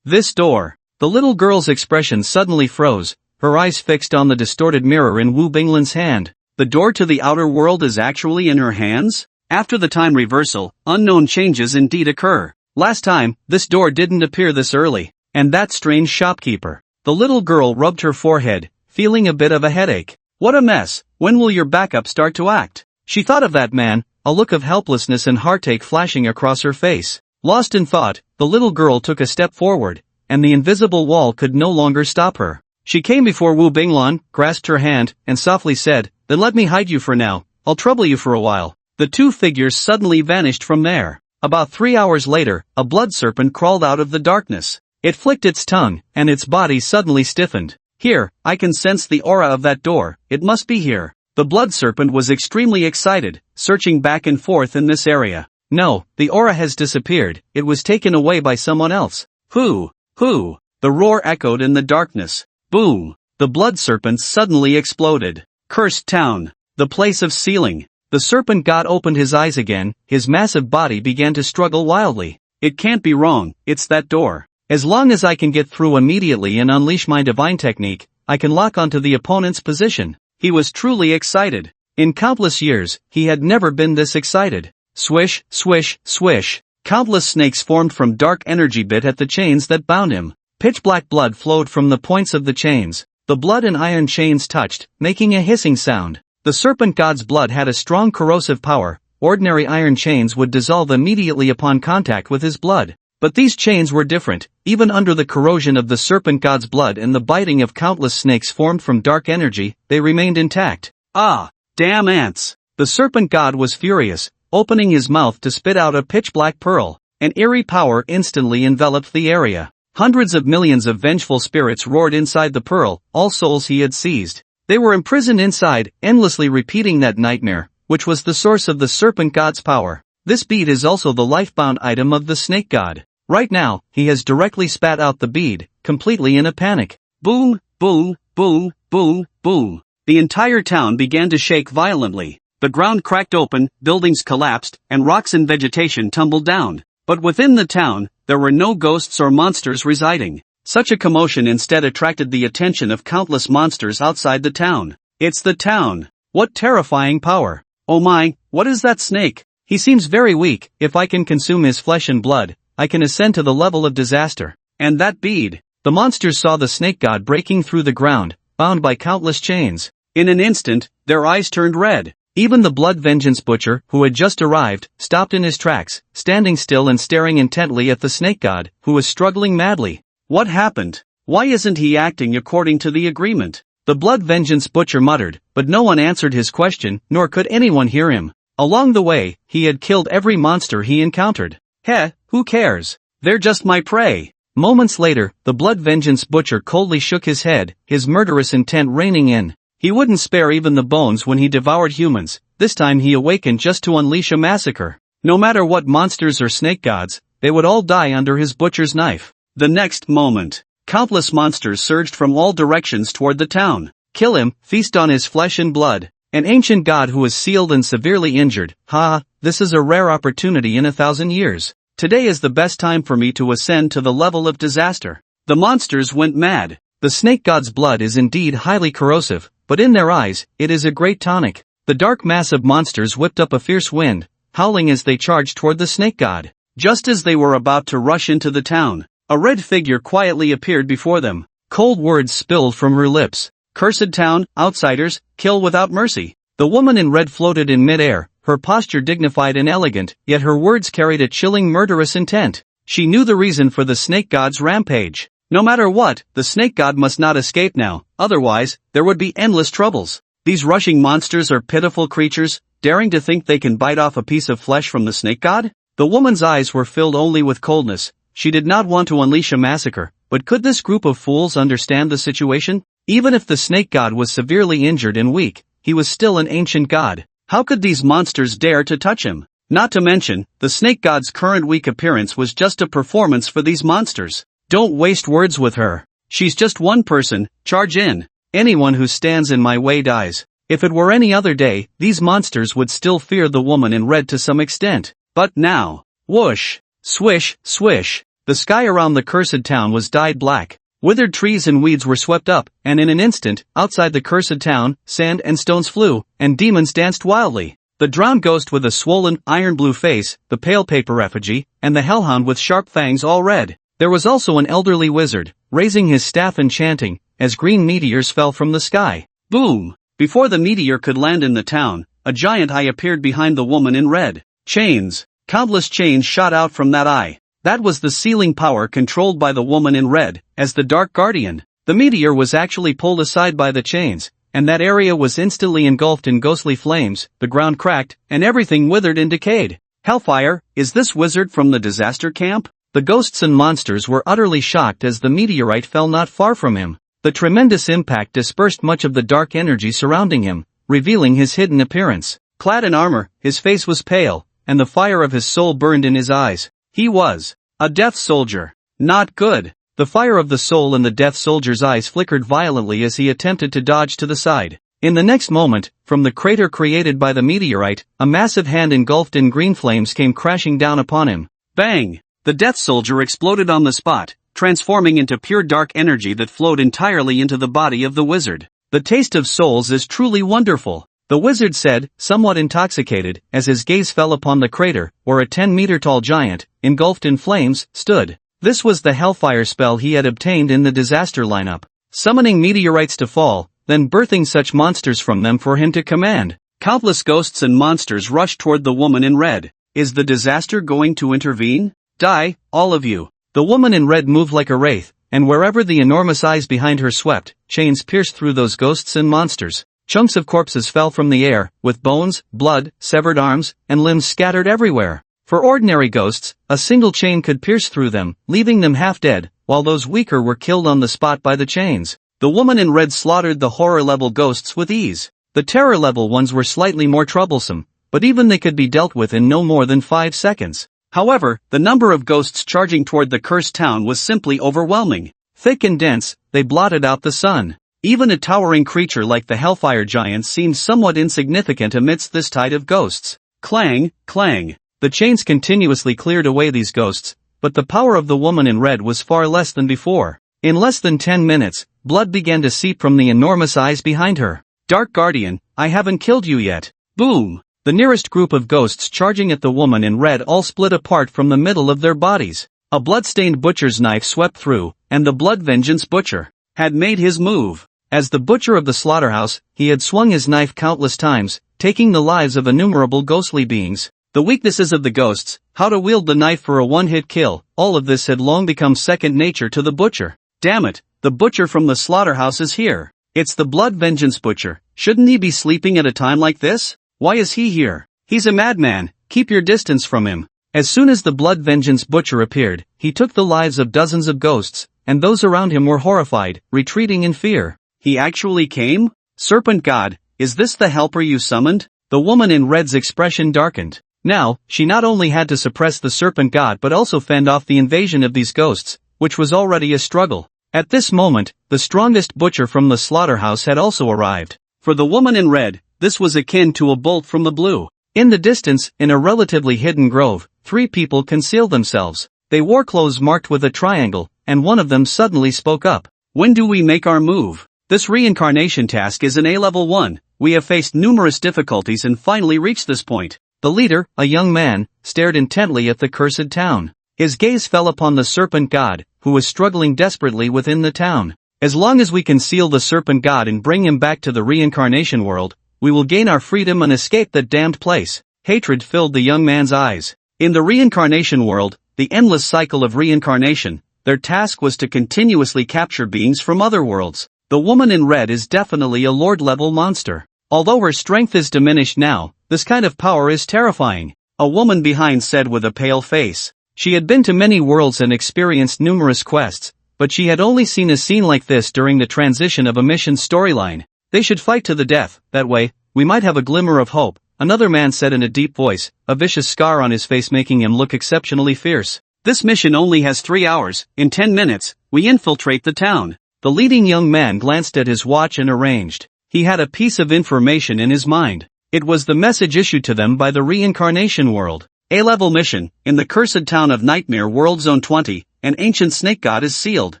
This door. The little girl's expression suddenly froze, her eyes fixed on the distorted mirror in Wu Binglan's hand. The door to the outer world is actually in her hands? After the time reversal, unknown changes indeed occur. Last time, this door didn't appear this early. And that strange shopkeeper. The little girl rubbed her forehead, feeling a bit of a headache. What a mess, when will your backup start to act? She thought of that man, a look of helplessness and heartache flashing across her face. Lost in thought, the little girl took a step forward, and the invisible wall could no longer stop her. She came before Wu Binglan, grasped her hand, and softly said, "Then let me hide you for now, I'll trouble you for a while." The two figures suddenly vanished from there. About 3 hours later, a blood serpent crawled out of the darkness. It flicked its tongue, and its body suddenly stiffened. "Here, I can sense the aura of that door, it must be here." The blood serpent was extremely excited, searching back and forth in this area. "No, the aura has disappeared, it was taken away by someone else." Who? Who? The roar echoed in the darkness. Boom! The blood serpent suddenly exploded. Cursed town. The place of sealing. The serpent god opened his eyes again, his massive body began to struggle wildly. "It can't be wrong, it's that door. As long as I can get through immediately and unleash my divine technique, I can lock onto the opponent's position." He was truly excited. In countless years, he had never been this excited. Swish, swish, swish. Countless snakes formed from dark energy bit at the chains that bound him. Pitch black blood flowed from the points of the chains. The blood and iron chains touched, making a hissing sound. The serpent god's blood had a strong corrosive power. Ordinary iron chains would dissolve immediately upon contact with his blood. But these chains were different. Even under the corrosion of the serpent god's blood and the biting of countless snakes formed from dark energy, they remained intact. Ah, damn ants! The serpent god was furious, opening his mouth to spit out a pitch-black pearl. An eerie power instantly enveloped the area. Hundreds of millions of vengeful spirits roared inside the pearl, all souls he had seized. They were imprisoned inside, endlessly repeating that nightmare, which was the source of the serpent god's power. This bead is also the life-bound item of the snake god. Right now, he has directly spat out the bead, completely in a panic. Boom, boom, boom, boom, boom. The entire town began to shake violently. The ground cracked open, buildings collapsed, and rocks and vegetation tumbled down. But within the town, there were no ghosts or monsters residing. Such a commotion instead attracted the attention of countless monsters outside the town. It's the town. What terrifying power. Oh my, what is that snake? He seems very weak. If I can consume his flesh and blood, I can ascend to the level of disaster. And that bead. The monsters saw the snake god breaking through the ground, bound by countless chains. In an instant, their eyes turned red. Even the blood vengeance butcher, who had just arrived, stopped in his tracks, standing still and staring intently at the snake god, who was struggling madly. What happened? Why isn't he acting according to the agreement? The blood vengeance butcher muttered, but no one answered his question, nor could anyone hear him. Along the way, he had killed every monster he encountered. Heh, who cares? They're just my prey. Moments later, the blood vengeance butcher coldly shook his head, his murderous intent reining in. He wouldn't spare even the bones when he devoured humans. This time he awakened just to unleash a massacre. No matter what monsters or snake gods, they would all die under his butcher's knife. The next moment, countless monsters surged from all directions toward the town. Kill him, feast on his flesh and blood. An ancient god who was sealed and severely injured. Ha, this is a rare opportunity in 1,000 years. Today is the best time for me to ascend to the level of disaster. The monsters went mad. The snake god's blood is indeed highly corrosive, but in their eyes, it is a great tonic. The dark mass of monsters whipped up a fierce wind, howling as they charged toward the snake god. Just as they were about to rush into the town, a red figure quietly appeared before them. Cold words spilled from her lips. Cursed town, outsiders, kill without mercy. The woman in red floated in midair, her posture dignified and elegant, yet her words carried a chilling murderous intent. She knew the reason for the snake god's rampage. No matter what, the snake god must not escape now, otherwise, there would be endless troubles. These rushing monsters are pitiful creatures, daring to think they can bite off a piece of flesh from the snake god? The woman's eyes were filled only with coldness. She did not want to unleash a massacre, but could this group of fools understand the situation? Even if the snake god was severely injured and weak, he was still an ancient god. How could these monsters dare to touch him? Not to mention, the snake god's current weak appearance was just a performance for these monsters. Don't waste words with her. She's just one person, charge in. Anyone who stands in my way dies. If it were any other day, these monsters would still fear the woman in red to some extent. But now, whoosh, swish, swish, the sky around the cursed town was dyed black. Withered trees and weeds were swept up, and in an instant, outside the cursed town, sand and stones flew, and demons danced wildly. The drowned ghost with a swollen, iron-blue face, the pale paper effigy, and the hellhound with sharp fangs all red. There was also an elderly wizard, raising his staff and chanting, as green meteors fell from the sky. Boom! Before the meteor could land in the town, a giant eye appeared behind the woman in red. Chains. Countless chains shot out from that eye. That was the sealing power controlled by the woman in red, as the Dark Guardian. The meteor was actually pulled aside by the chains, and that area was instantly engulfed in ghostly flames, the ground cracked, and everything withered and decayed. Hellfire, is this wizard from the disaster camp? The ghosts and monsters were utterly shocked as the meteorite fell not far from him. The tremendous impact dispersed much of the dark energy surrounding him, revealing his hidden appearance. Clad in armor, his face was pale, and the fire of his soul burned in his eyes. He was a death soldier. Not good. The fire of the soul in the death soldier's eyes flickered violently as he attempted to dodge to the side. In the next moment, from the crater created by the meteorite, a massive hand engulfed in green flames came crashing down upon him. Bang! The death soldier exploded on the spot, transforming into pure dark energy that flowed entirely into the body of the wizard. The taste of souls is truly wonderful, the wizard said, somewhat intoxicated, as his gaze fell upon the crater, where a 10-meter-tall giant, engulfed in flames, stood. This was the hellfire spell he had obtained in the disaster lineup, summoning meteorites to fall, then birthing such monsters from them for him to command. Countless ghosts and monsters rushed toward the woman in red. Is the disaster going to intervene? Die, all of you. The woman in red moved like a wraith, and wherever the enormous eyes behind her swept, chains pierced through those ghosts and monsters. Chunks of corpses fell from the air, with bones, blood, severed arms, and limbs scattered everywhere. For ordinary ghosts, a single chain could pierce through them, leaving them half dead, while those weaker were killed on the spot by the chains. The woman in red slaughtered the horror-level ghosts with ease. The terror-level ones were slightly more troublesome, but even they could be dealt with in no more than 5 seconds. However, the number of ghosts charging toward the cursed town was simply overwhelming. Thick and dense, they blotted out the sun. Even a towering creature like the Hellfire Giant seemed somewhat insignificant amidst this tide of ghosts. Clang, clang. The chains continuously cleared away these ghosts, but the power of the woman in red was far less than before. In less than 10 minutes, blood began to seep from the enormous eyes behind her. Dark Guardian, I haven't killed you yet. Boom! The nearest group of ghosts charging at the woman in red all split apart from the middle of their bodies. A blood-stained butcher's knife swept through, and the Blood Vengeance Butcher had made his move. As the butcher of the slaughterhouse, he had swung his knife countless times, taking the lives of innumerable ghostly beings. The weaknesses of the ghosts, how to wield the knife for a one-hit kill, all of this had long become second nature to the butcher. Damn it, the butcher from the slaughterhouse is here. It's the Blood Vengeance Butcher. Shouldn't he be sleeping at a time like this? Why is he here? He's a madman, keep your distance from him. As soon as the Blood Vengeance Butcher appeared, he took the lives of dozens of ghosts, and those around him were horrified, retreating in fear. He actually came? Serpent God, is this the helper you summoned? The woman in red's expression darkened. Now, she not only had to suppress the serpent god but also fend off the invasion of these ghosts, which was already a struggle. At this moment, the strongest butcher from the slaughterhouse had also arrived. For the woman in red, this was akin to a bolt from the blue. In the distance, in a relatively hidden grove, 3 people concealed themselves. They wore clothes marked with a triangle, and one of them suddenly spoke up. When do we make our move? This reincarnation task is an A-level 1. We have faced numerous difficulties and finally reached this point. The leader, a young man, stared intently at the cursed town. His gaze fell upon the serpent god, who was struggling desperately within the town. As long as we conceal the serpent god and bring him back to the reincarnation world, we will gain our freedom and escape that damned place. Hatred filled the young man's eyes. In the reincarnation world, the endless cycle of reincarnation, their task was to continuously capture beings from other worlds. The woman in red is definitely a lord-level monster. Although her strength is diminished now, this kind of power is terrifying. A woman behind said with a pale face. She had been to many worlds and experienced numerous quests, but she had only seen a scene like this during the transition of a mission storyline. They should fight to the death, that way, we might have a glimmer of hope, another man said in a deep voice, a vicious scar on his face making him look exceptionally fierce. This mission only has 3 hours, in 10 minutes, we infiltrate the town. The leading young man glanced at his watch and arranged. He had a piece of information in his mind. It was the message issued to them by the reincarnation world. A-level mission, in the cursed town of Nightmare World Zone 20, an ancient snake god is sealed.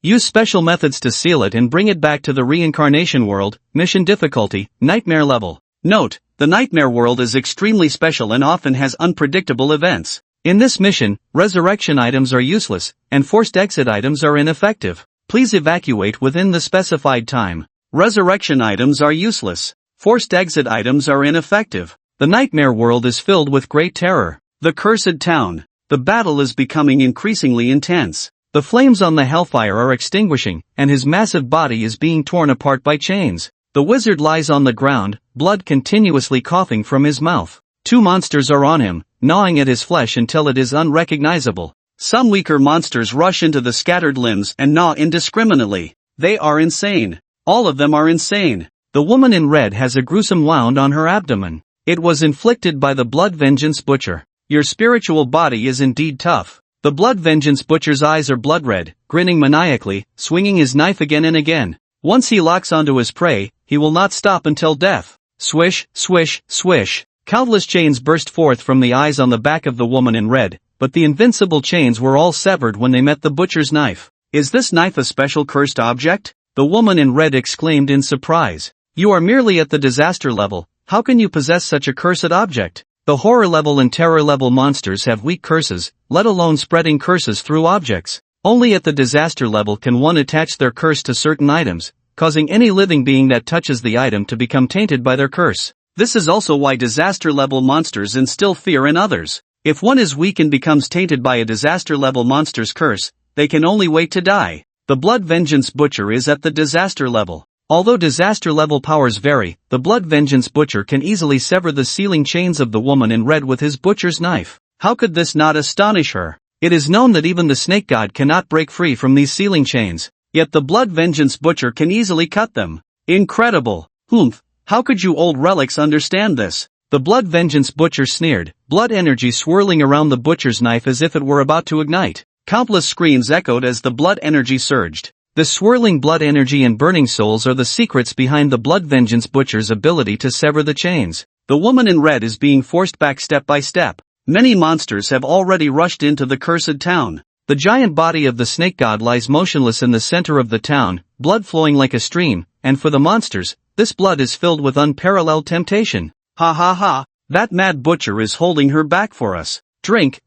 Use special methods to seal it and bring it back to the reincarnation world. Mission difficulty, nightmare level. Note, the nightmare world is extremely special and often has unpredictable events. In this mission, resurrection items are useless, and forced exit items are ineffective. Please evacuate within the specified time. Resurrection items are useless. Forced exit items are ineffective. The nightmare world is filled with great terror. The cursed town. The battle is becoming increasingly intense. The flames on the hellfire are extinguishing, and his massive body is being torn apart by chains. The wizard lies on the ground, blood continuously coughing from his mouth. Two monsters are on him, gnawing at his flesh until it is unrecognizable. Some weaker monsters rush into the scattered limbs and gnaw indiscriminately. They are insane. All of them are insane. The woman in red has a gruesome wound on her abdomen. It was inflicted by the Blood Vengeance Butcher. Your spiritual body is indeed tough. The Blood Vengeance Butcher's eyes are blood red, grinning maniacally, swinging his knife again and again. Once he locks onto his prey, he will not stop until death. Swish, swish, swish. Countless chains burst forth from the eyes on the back of the woman in red, but the invincible chains were all severed when they met the butcher's knife. Is this knife a special cursed object? The woman in red exclaimed in surprise. You are merely at the disaster level. How can you possess such a cursed object? The horror level and terror level monsters have weak curses, let alone spreading curses through objects. Only at the disaster level can one attach their curse to certain items, causing any living being that touches the item to become tainted by their curse. This is also why disaster level monsters instill fear in others. If one is weak and becomes tainted by a disaster level monster's curse, they can only wait to die. The Blood Vengeance Butcher is at the disaster level. Although disaster level powers vary, the Blood Vengeance Butcher can easily sever the sealing chains of the woman in red with his butcher's knife. How could this not astonish her? It is known that even the snake god cannot break free from these sealing chains, yet the Blood Vengeance Butcher can easily cut them. Incredible! Humph! How could you old relics understand this? The Blood Vengeance Butcher sneered, blood energy swirling around the butcher's knife as if it were about to ignite. Countless screams echoed as the blood energy surged. The swirling blood energy and burning souls are the secrets behind the Blood Vengeance Butcher's ability to sever the chains. The woman in red is being forced back step by step. Many monsters have already rushed into the cursed town. The giant body of the snake god lies motionless in the center of the town, blood flowing like a stream, and for the monsters, this blood is filled with unparalleled temptation. Ha ha ha, that mad butcher is holding her back for us. Drink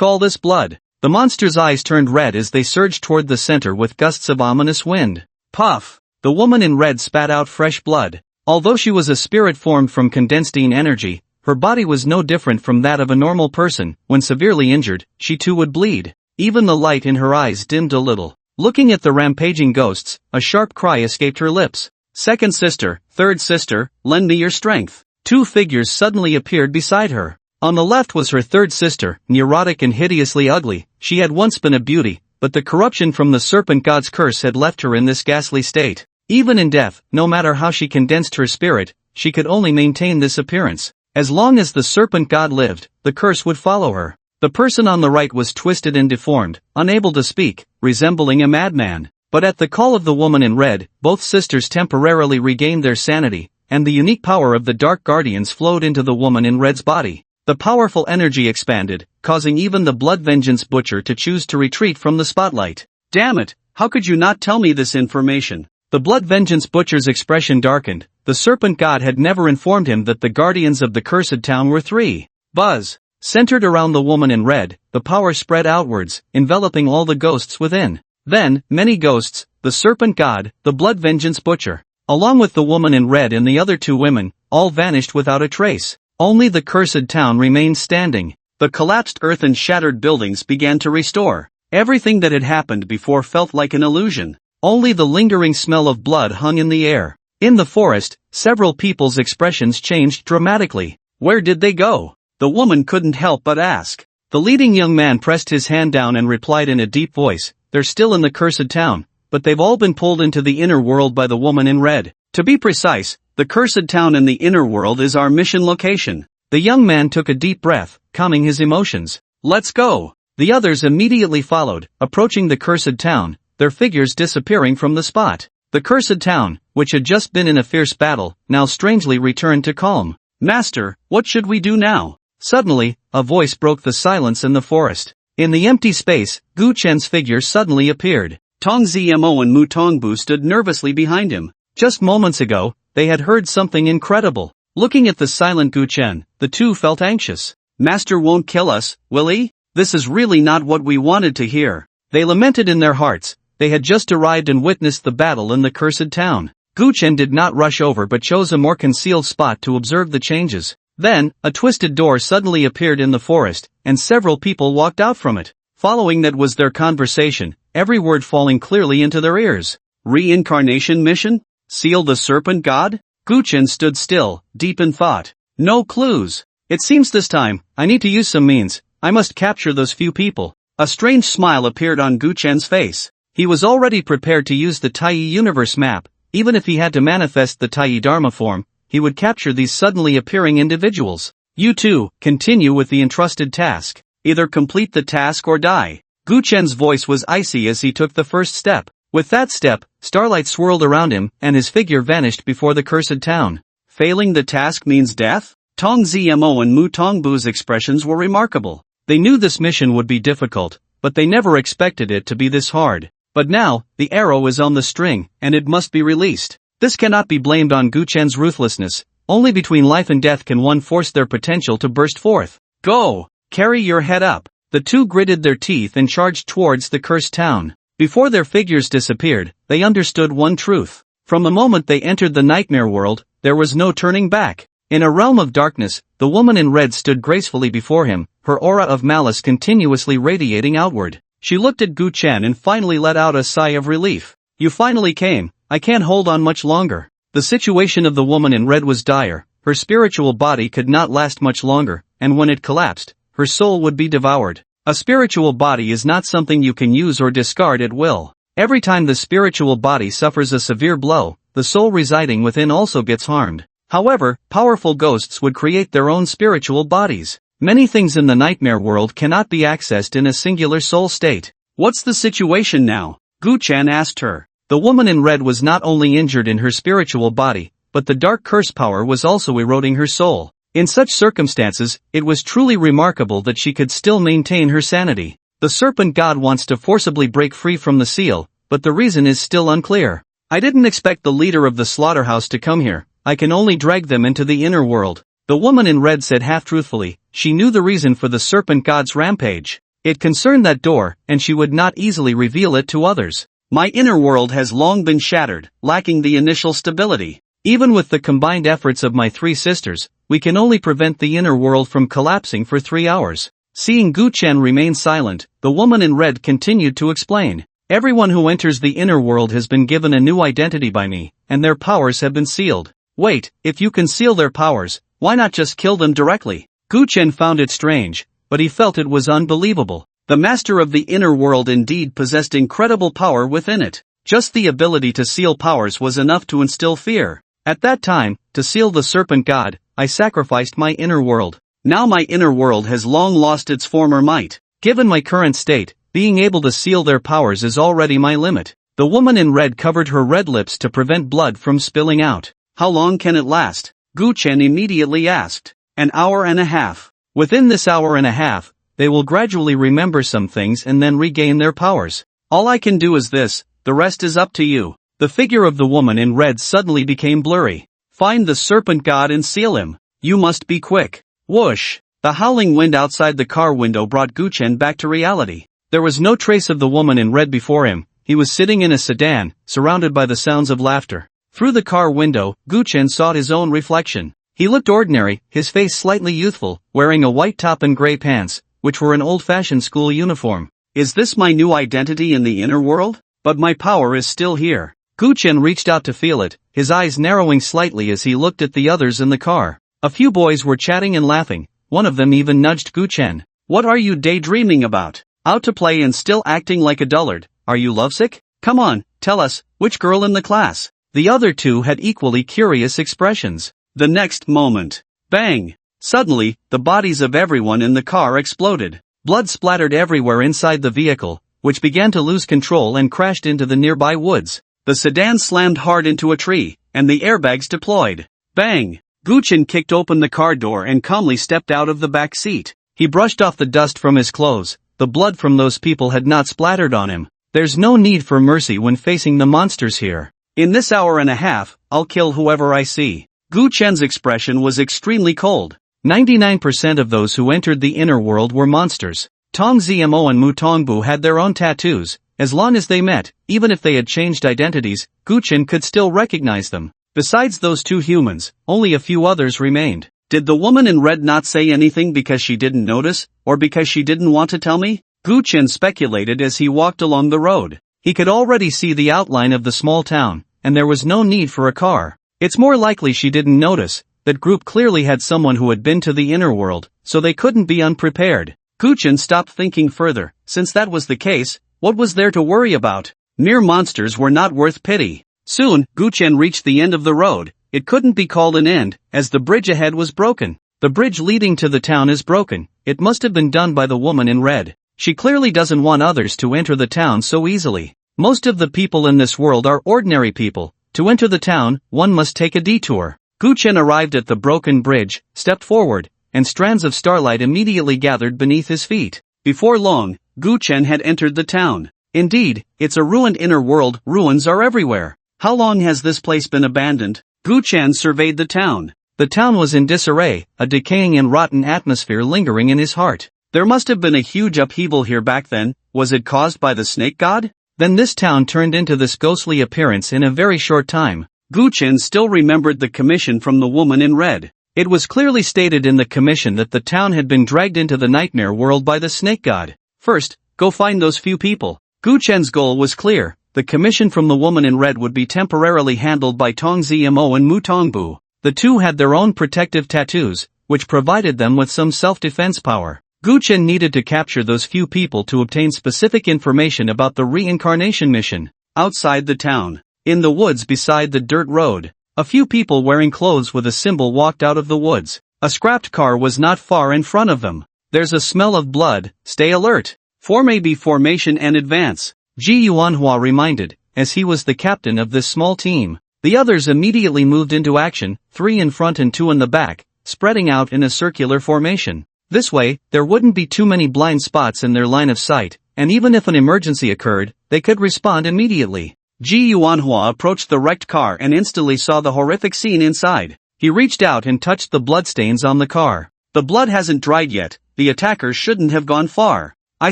all this blood. The monster's eyes turned red as they surged toward the center with gusts of ominous wind. Puff! The woman in red spat out fresh blood. Although she was a spirit formed from condensed energy, her body was no different from that of a normal person. When severely injured, she too would bleed. Even the light in her eyes dimmed a little. Looking at the rampaging ghosts, a sharp cry escaped her lips. Second sister, third sister, lend me your strength. Two figures suddenly appeared beside her. On the left was her third sister, neurotic and hideously ugly. She had once been a beauty, but the corruption from the serpent god's curse had left her in this ghastly state. Even in death, no matter how she condensed her spirit, she could only maintain this appearance. As long as the serpent god lived, the curse would follow her. The person on the right was twisted and deformed, unable to speak, resembling a madman. But at the call of the woman in red, both sisters temporarily regained their sanity, and the unique power of the Dark Guardians flowed into the woman in red's body. The powerful energy expanded, causing even the Blood Vengeance Butcher to choose to retreat from the spotlight. Damn it, how could you not tell me this information? The Blood Vengeance Butcher's expression darkened. The serpent god had never informed him that the guardians of the cursed town were three. Buzz. Centered around the woman in red, the power spread outwards, enveloping all the ghosts within. Then, many ghosts, the serpent god, the Blood Vengeance Butcher, along with the woman in red and the other two women, all vanished without a trace. Only the cursed town remained standing. The collapsed earth and shattered buildings began to restore. Everything that had happened before felt like an illusion. Only the lingering smell of blood hung in the air. In the forest, several people's expressions changed dramatically. Where did they go? The woman couldn't help but ask. The leading young man pressed his hand down and replied in a deep voice, "They're still in the cursed town, but they've all been pulled into the inner world by the woman in red. To be precise, the cursed town in the inner world is our mission location." The young man took a deep breath, calming his emotions. "Let's go." The others immediately followed, approaching the cursed town, their figures disappearing from the spot. The cursed town, which had just been in a fierce battle, now strangely returned to calm. "Master, what should we do now?" Suddenly, a voice broke the silence in the forest. In the empty space, Gu Chen's figure suddenly appeared. Tong Zmo and Mu Tongbu stood nervously behind him. Just moments ago, they had heard something incredible. Looking at the silent Gu Chen, the two felt anxious. "Master won't kill us, will he? This is really not what we wanted to hear." They lamented in their hearts. They had just arrived and witnessed the battle in the cursed town. Gu Chen did not rush over but chose a more concealed spot to observe the changes. Then, a twisted door suddenly appeared in the forest, and several people walked out from it. Following that was their conversation, every word falling clearly into their ears. Reincarnation mission? Seal the serpent god? Gu Chen stood still, deep in thought. No clues. It seems this time, I need to use some means. I must capture those few people. A strange smile appeared on Gu Chen's face. He was already prepared to use the Tai universe map. Even if he had to manifest the Tai Dharma form, he would capture these suddenly appearing individuals. You too, continue with the entrusted task. Either complete the task or die. Gu Chen's voice was icy as he took the first step. With that step, starlight swirled around him, and his figure vanished before the cursed town. Failing the task means death? Tong Zmo and Mu Tongbu's expressions were remarkable. They knew this mission would be difficult, but they never expected it to be this hard. But now, the arrow is on the string, and it must be released. This cannot be blamed on Gu Chen's ruthlessness. Only between life and death can one force their potential to burst forth. Go! Carry your head up. The two gritted their teeth and charged towards the cursed town. Before their figures disappeared, they understood one truth. From the moment they entered the nightmare world, there was no turning back. In a realm of darkness, the woman in red stood gracefully before him, her aura of malice continuously radiating outward. She looked at Gu Chen and finally let out a sigh of relief. You finally came. I can't hold on much longer. The situation of the woman in red was dire. Her spiritual body could not last much longer, and when it collapsed, her soul would be devoured. A spiritual body is not something you can use or discard at will. Every time the spiritual body suffers a severe blow, the soul residing within also gets harmed. However, powerful ghosts would create their own spiritual bodies. Many things in the nightmare world cannot be accessed in a singular soul state. What's the situation now? Gu Chen asked her. The woman in red was not only injured in her spiritual body, but the dark curse power was also eroding her soul. In such circumstances, it was truly remarkable that she could still maintain her sanity. The serpent god wants to forcibly break free from the seal, but the reason is still unclear. I didn't expect the leader of the slaughterhouse to come here. I can only drag them into the inner world. The woman in red said half-truthfully. She knew the reason for the serpent god's rampage. It concerned that door, and she would not easily reveal it to others. My inner world has long been shattered, lacking the initial stability. Even with the combined efforts of my three sisters, we can only prevent the inner world from collapsing for 3 hours. Seeing Gu Chen remain silent, the woman in red continued to explain. Everyone who enters the inner world has been given a new identity by me, and their powers have been sealed. Wait, if you conceal their powers, why not just kill them directly? Gu Chen found it strange, but he felt it was unbelievable. The master of the inner world indeed possessed incredible power within it. Just the ability to seal powers was enough to instill fear. At that time, to seal the serpent god, I sacrificed my inner world. Now my inner world has long lost its former might. Given my current state, being able to seal their powers is already my limit. The woman in red covered her red lips to prevent blood from spilling out. How long can it last? Gu Chen immediately asked. An hour and a half. Within this hour and a half, they will gradually remember some things and then regain their powers. All I can do is this, the rest is up to you. The figure of the woman in red suddenly became blurry. Find the serpent god and seal him. You must be quick. Whoosh! The howling wind outside the car window brought Gu Chen back to reality. There was no trace of the woman in red before him. He was sitting in a sedan, surrounded by the sounds of laughter. Through the car window, Gu Chen saw his own reflection. He looked ordinary, his face slightly youthful, wearing a white top and gray pants, which were an old-fashioned school uniform. Is this my new identity in the inner world? But my power is still here. Gu Chen reached out to feel it, his eyes narrowing slightly as he looked at the others in the car. A few boys were chatting and laughing. One of them even nudged Gu Chen. What are you daydreaming about? Out to play and still acting like a dullard. Are you lovesick? Come on, tell us, which girl in the class? The other two had equally curious expressions. The next moment. Bang! Suddenly, the bodies of everyone in the car exploded. Blood splattered everywhere inside the vehicle, which began to lose control and crashed into the nearby woods. The sedan slammed hard into a tree, and the airbags deployed. Bang! Gu Chen kicked open the car door and calmly stepped out of the back seat. He brushed off the dust from his clothes. The blood from those people had not splattered on him. There's no need for mercy when facing the monsters here. In this hour and a half, I'll kill whoever I see. Gu Chen's expression was extremely cold. 99% of those who entered the inner world were monsters. Tong Zmo and Mu Tongbu had their own tattoos. As long as they met, even if they had changed identities, Guchen could still recognize them. Besides those two humans, only a few others remained. Did the woman in red not say anything because she didn't notice, or because she didn't want to tell me? Guchen speculated as he walked along the road. He could already see the outline of the small town, and there was no need for a car. It's more likely she didn't notice. That group clearly had someone who had been to the inner world, so they couldn't be unprepared. Guchen stopped thinking further. Since that was the case, what was there to worry about? Mere monsters were not worth pity. Soon, Guchen reached the end of the road. It couldn't be called an end, as the bridge ahead was broken. The bridge leading to the town is broken. It must have been done by the woman in red. She clearly doesn't want others to enter the town so easily. Most of the people in this world are ordinary people. To enter the town, one must take a detour. Guchen arrived at the broken bridge, stepped forward, and strands of starlight immediately gathered beneath his feet. Before long, Guchen had entered the town. Indeed, it's a ruined inner world. Ruins are everywhere. How long has this place been abandoned? Guchen surveyed the town. The town was in disarray, a decaying and rotten atmosphere lingering in his heart. There must have been a huge upheaval here back then. Was it caused by the snake god? Then this town turned into this ghostly appearance in a very short time. Guchen still remembered the commission from the woman in red. It was clearly stated in the commission that the town had been dragged into the nightmare world by the snake god. First, go find those few people. Guchen's goal was clear. The commission from the woman in red would be temporarily handled by Tong Zmo and Mu Tongbu. The two had their own protective tattoos, which provided them with some self-defense power. Guchen needed to capture those few people to obtain specific information about the reincarnation mission. Outside the town, in the woods beside the dirt road, a few people wearing clothes with a symbol walked out of the woods. A scrapped car was not far in front of them. There's a smell of blood. Stay alert. Form AB formation and advance. Ji Yuanhua reminded, as he was the captain of this small team. The others immediately moved into action, 3 in front and 2 in the back, spreading out in a circular formation. This way, there wouldn't be too many blind spots in their line of sight, and even if an emergency occurred, they could respond immediately. Ji Yuanhua approached the wrecked car and instantly saw the horrific scene inside. He reached out and touched the bloodstains on the car. The blood hasn't dried yet. The attackers shouldn't have gone far. I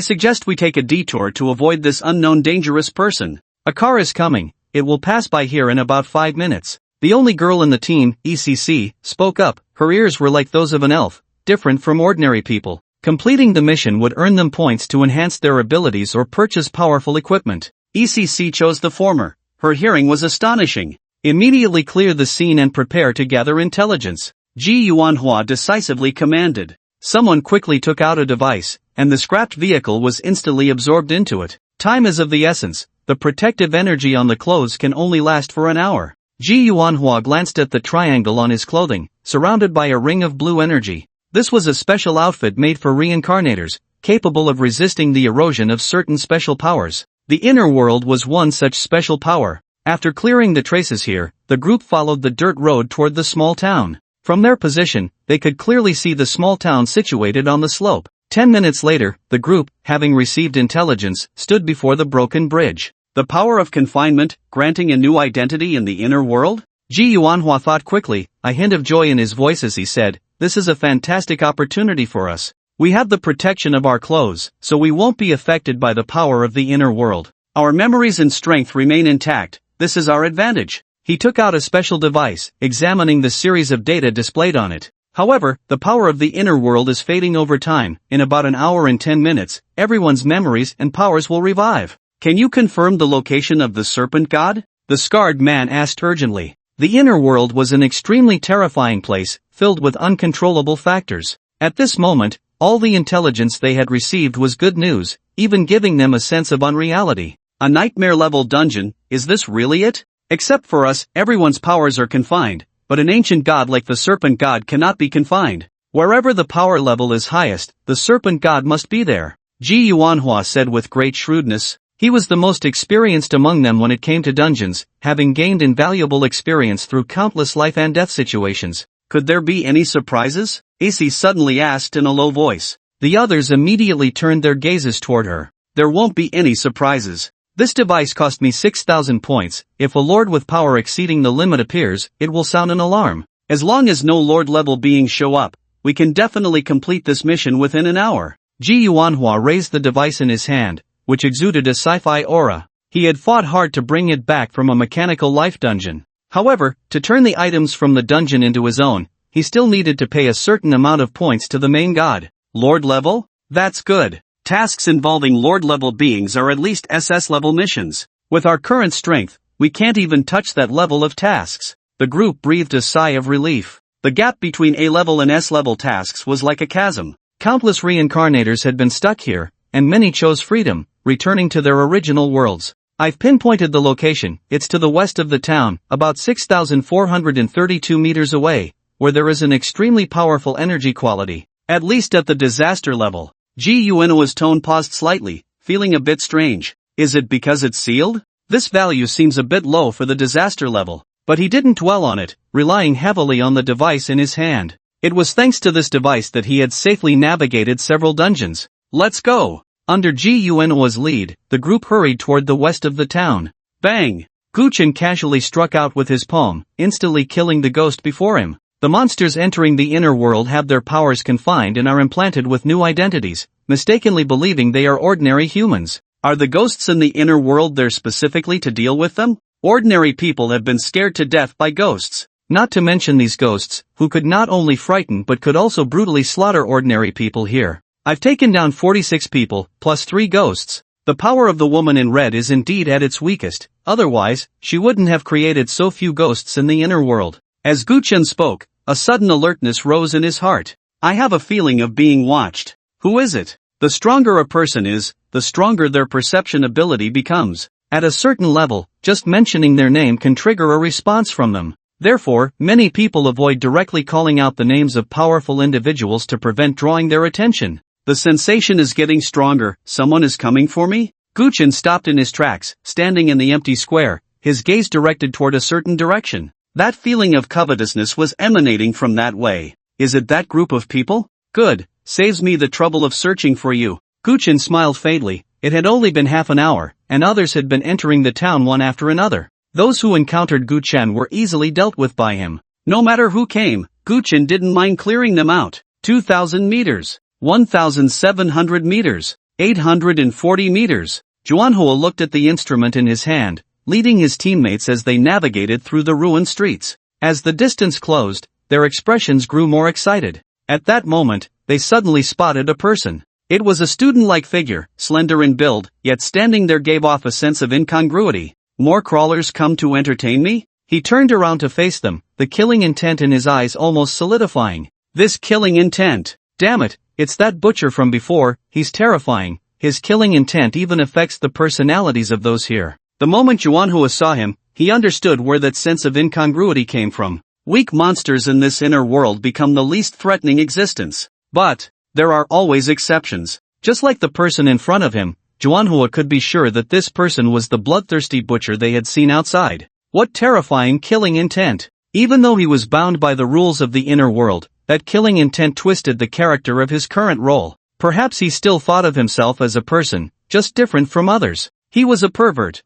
suggest we take a detour to avoid this unknown dangerous person. A car is coming. It will pass by here in about 5 minutes. The only girl in the team, ECC, spoke up. Her ears were like those of an elf, different from ordinary people. Completing the mission would earn them points to enhance their abilities or purchase powerful equipment. ECC chose the former. Her hearing was astonishing. Immediately clear the scene and prepare to gather intelligence. Ji Yuanhua decisively commanded. Someone quickly took out a device, and the scrapped vehicle was instantly absorbed into it. Time is of the essence. The protective energy on the clothes can only last for an hour. Ji Yuanhua glanced at the triangle on his clothing, surrounded by a ring of blue energy. This was a special outfit made for reincarnators, capable of resisting the erosion of certain special powers. The inner world was one such special power. After clearing the traces here, the group followed the dirt road toward the small town. From their position, they could clearly see the small town situated on the slope. 10 minutes later, the group, having received intelligence, stood before the broken bridge. The power of confinement, granting a new identity in the inner world? Ji Yuanhua thought quickly, a hint of joy in his voice as he said, "This is a fantastic opportunity for us. We have the protection of our clothes, so we won't be affected by the power of the inner world. Our memories and strength remain intact. This is our advantage." He took out a special device, examining the series of data displayed on it. However, the power of the inner world is fading over time. In about an hour and 10 minutes, everyone's memories and powers will revive. Can you confirm the location of the serpent god? The scarred man asked urgently. The inner world was an extremely terrifying place, filled with uncontrollable factors. At this moment, all the intelligence they had received was good news, even giving them a sense of unreality. A nightmare-level dungeon, is this really it? Except for us, everyone's powers are confined, but an ancient god like the serpent god cannot be confined. Wherever the power level is highest, the serpent god must be there. Ji Yuanhua said with great shrewdness. He was the most experienced among them when it came to dungeons, having gained invaluable experience through countless life and death situations. Could there be any surprises? AC suddenly asked in a low voice. The others immediately turned their gazes toward her. There won't be any surprises. This device cost me 6,000 points. If a lord with power exceeding the limit appears, it will sound an alarm. As long as no lord-level beings show up, we can definitely complete this mission within an hour. Ji Yuanhua raised the device in his hand, which exuded a sci-fi aura. He had fought hard to bring it back from a mechanical life dungeon. However, to turn the items from the dungeon into his own, he still needed to pay a certain amount of points to the main god. Lord level? That's good. Tasks involving Lord level beings are at least SS level missions. With our current strength, we can't even touch that level of tasks. The group breathed a sigh of relief. The gap between A-level and S-level tasks was like a chasm. Countless reincarnators had been stuck here, and many chose freedom, returning to their original worlds. I've pinpointed the location. It's to the west of the town, about 6,432 meters away, where there is an extremely powerful energy quality, at least at the disaster level. Ji Ueno's tone paused slightly, feeling a bit strange. Is it because it's sealed? This value seems a bit low for the disaster level. But he didn't dwell on it, relying heavily on the device in his hand. It was thanks to this device that he had safely navigated several dungeons. Let's go! Under Ji Ueno's lead, the group hurried toward the west of the town. Bang! Guchen casually struck out with his palm, instantly killing the ghost before him. The monsters entering the inner world have their powers confined and are implanted with new identities, mistakenly believing they are ordinary humans. Are the ghosts in the inner world there specifically to deal with them? Ordinary people have been scared to death by ghosts. Not to mention these ghosts, who could not only frighten but could also brutally slaughter ordinary people here. I've taken down 46 people, plus 3 ghosts. The power of the woman in red is indeed at its weakest, otherwise, she wouldn't have created so few ghosts in the inner world. As Guchen spoke, a sudden alertness rose in his heart. I have a feeling of being watched. Who is it? The stronger a person is, the stronger their perception ability becomes. At a certain level, just mentioning their name can trigger a response from them. Therefore, many people avoid directly calling out the names of powerful individuals to prevent drawing their attention. The sensation is getting stronger. Someone is coming for me? Guchen stopped in his tracks, standing in the empty square, his gaze directed toward a certain direction. That feeling of covetousness was emanating from that way. Is it that group of people? Good, saves me the trouble of searching for you. Guchen smiled faintly. It had only been half an hour, and others had been entering the town one after another. Those who encountered Guchen were easily dealt with by him. No matter who came, Guchen didn't mind clearing them out. 2,000 meters, 1,700 meters, 840 meters. Juanhua looked at the instrument in his hand, leading his teammates as they navigated through the ruined streets. As the distance closed, their expressions grew more excited. At that moment, they suddenly spotted a person. It was a student-like figure, slender in build, yet standing there gave off a sense of incongruity. More crawlers come to entertain me? He turned around to face them, the killing intent in his eyes almost solidifying. This killing intent. Damn it, it's that butcher from before. He's terrifying. His killing intent even affects the personalities of those here. The moment Juanhua saw him, he understood where that sense of incongruity came from. Weak monsters in this inner world become the least threatening existence. But there are always exceptions. Just like the person in front of him, Juanhua could be sure that this person was the bloodthirsty butcher they had seen outside. What terrifying killing intent! Even though he was bound by the rules of the inner world, that killing intent twisted the character of his current role. Perhaps he still thought of himself as a person, just different from others. He was a pervert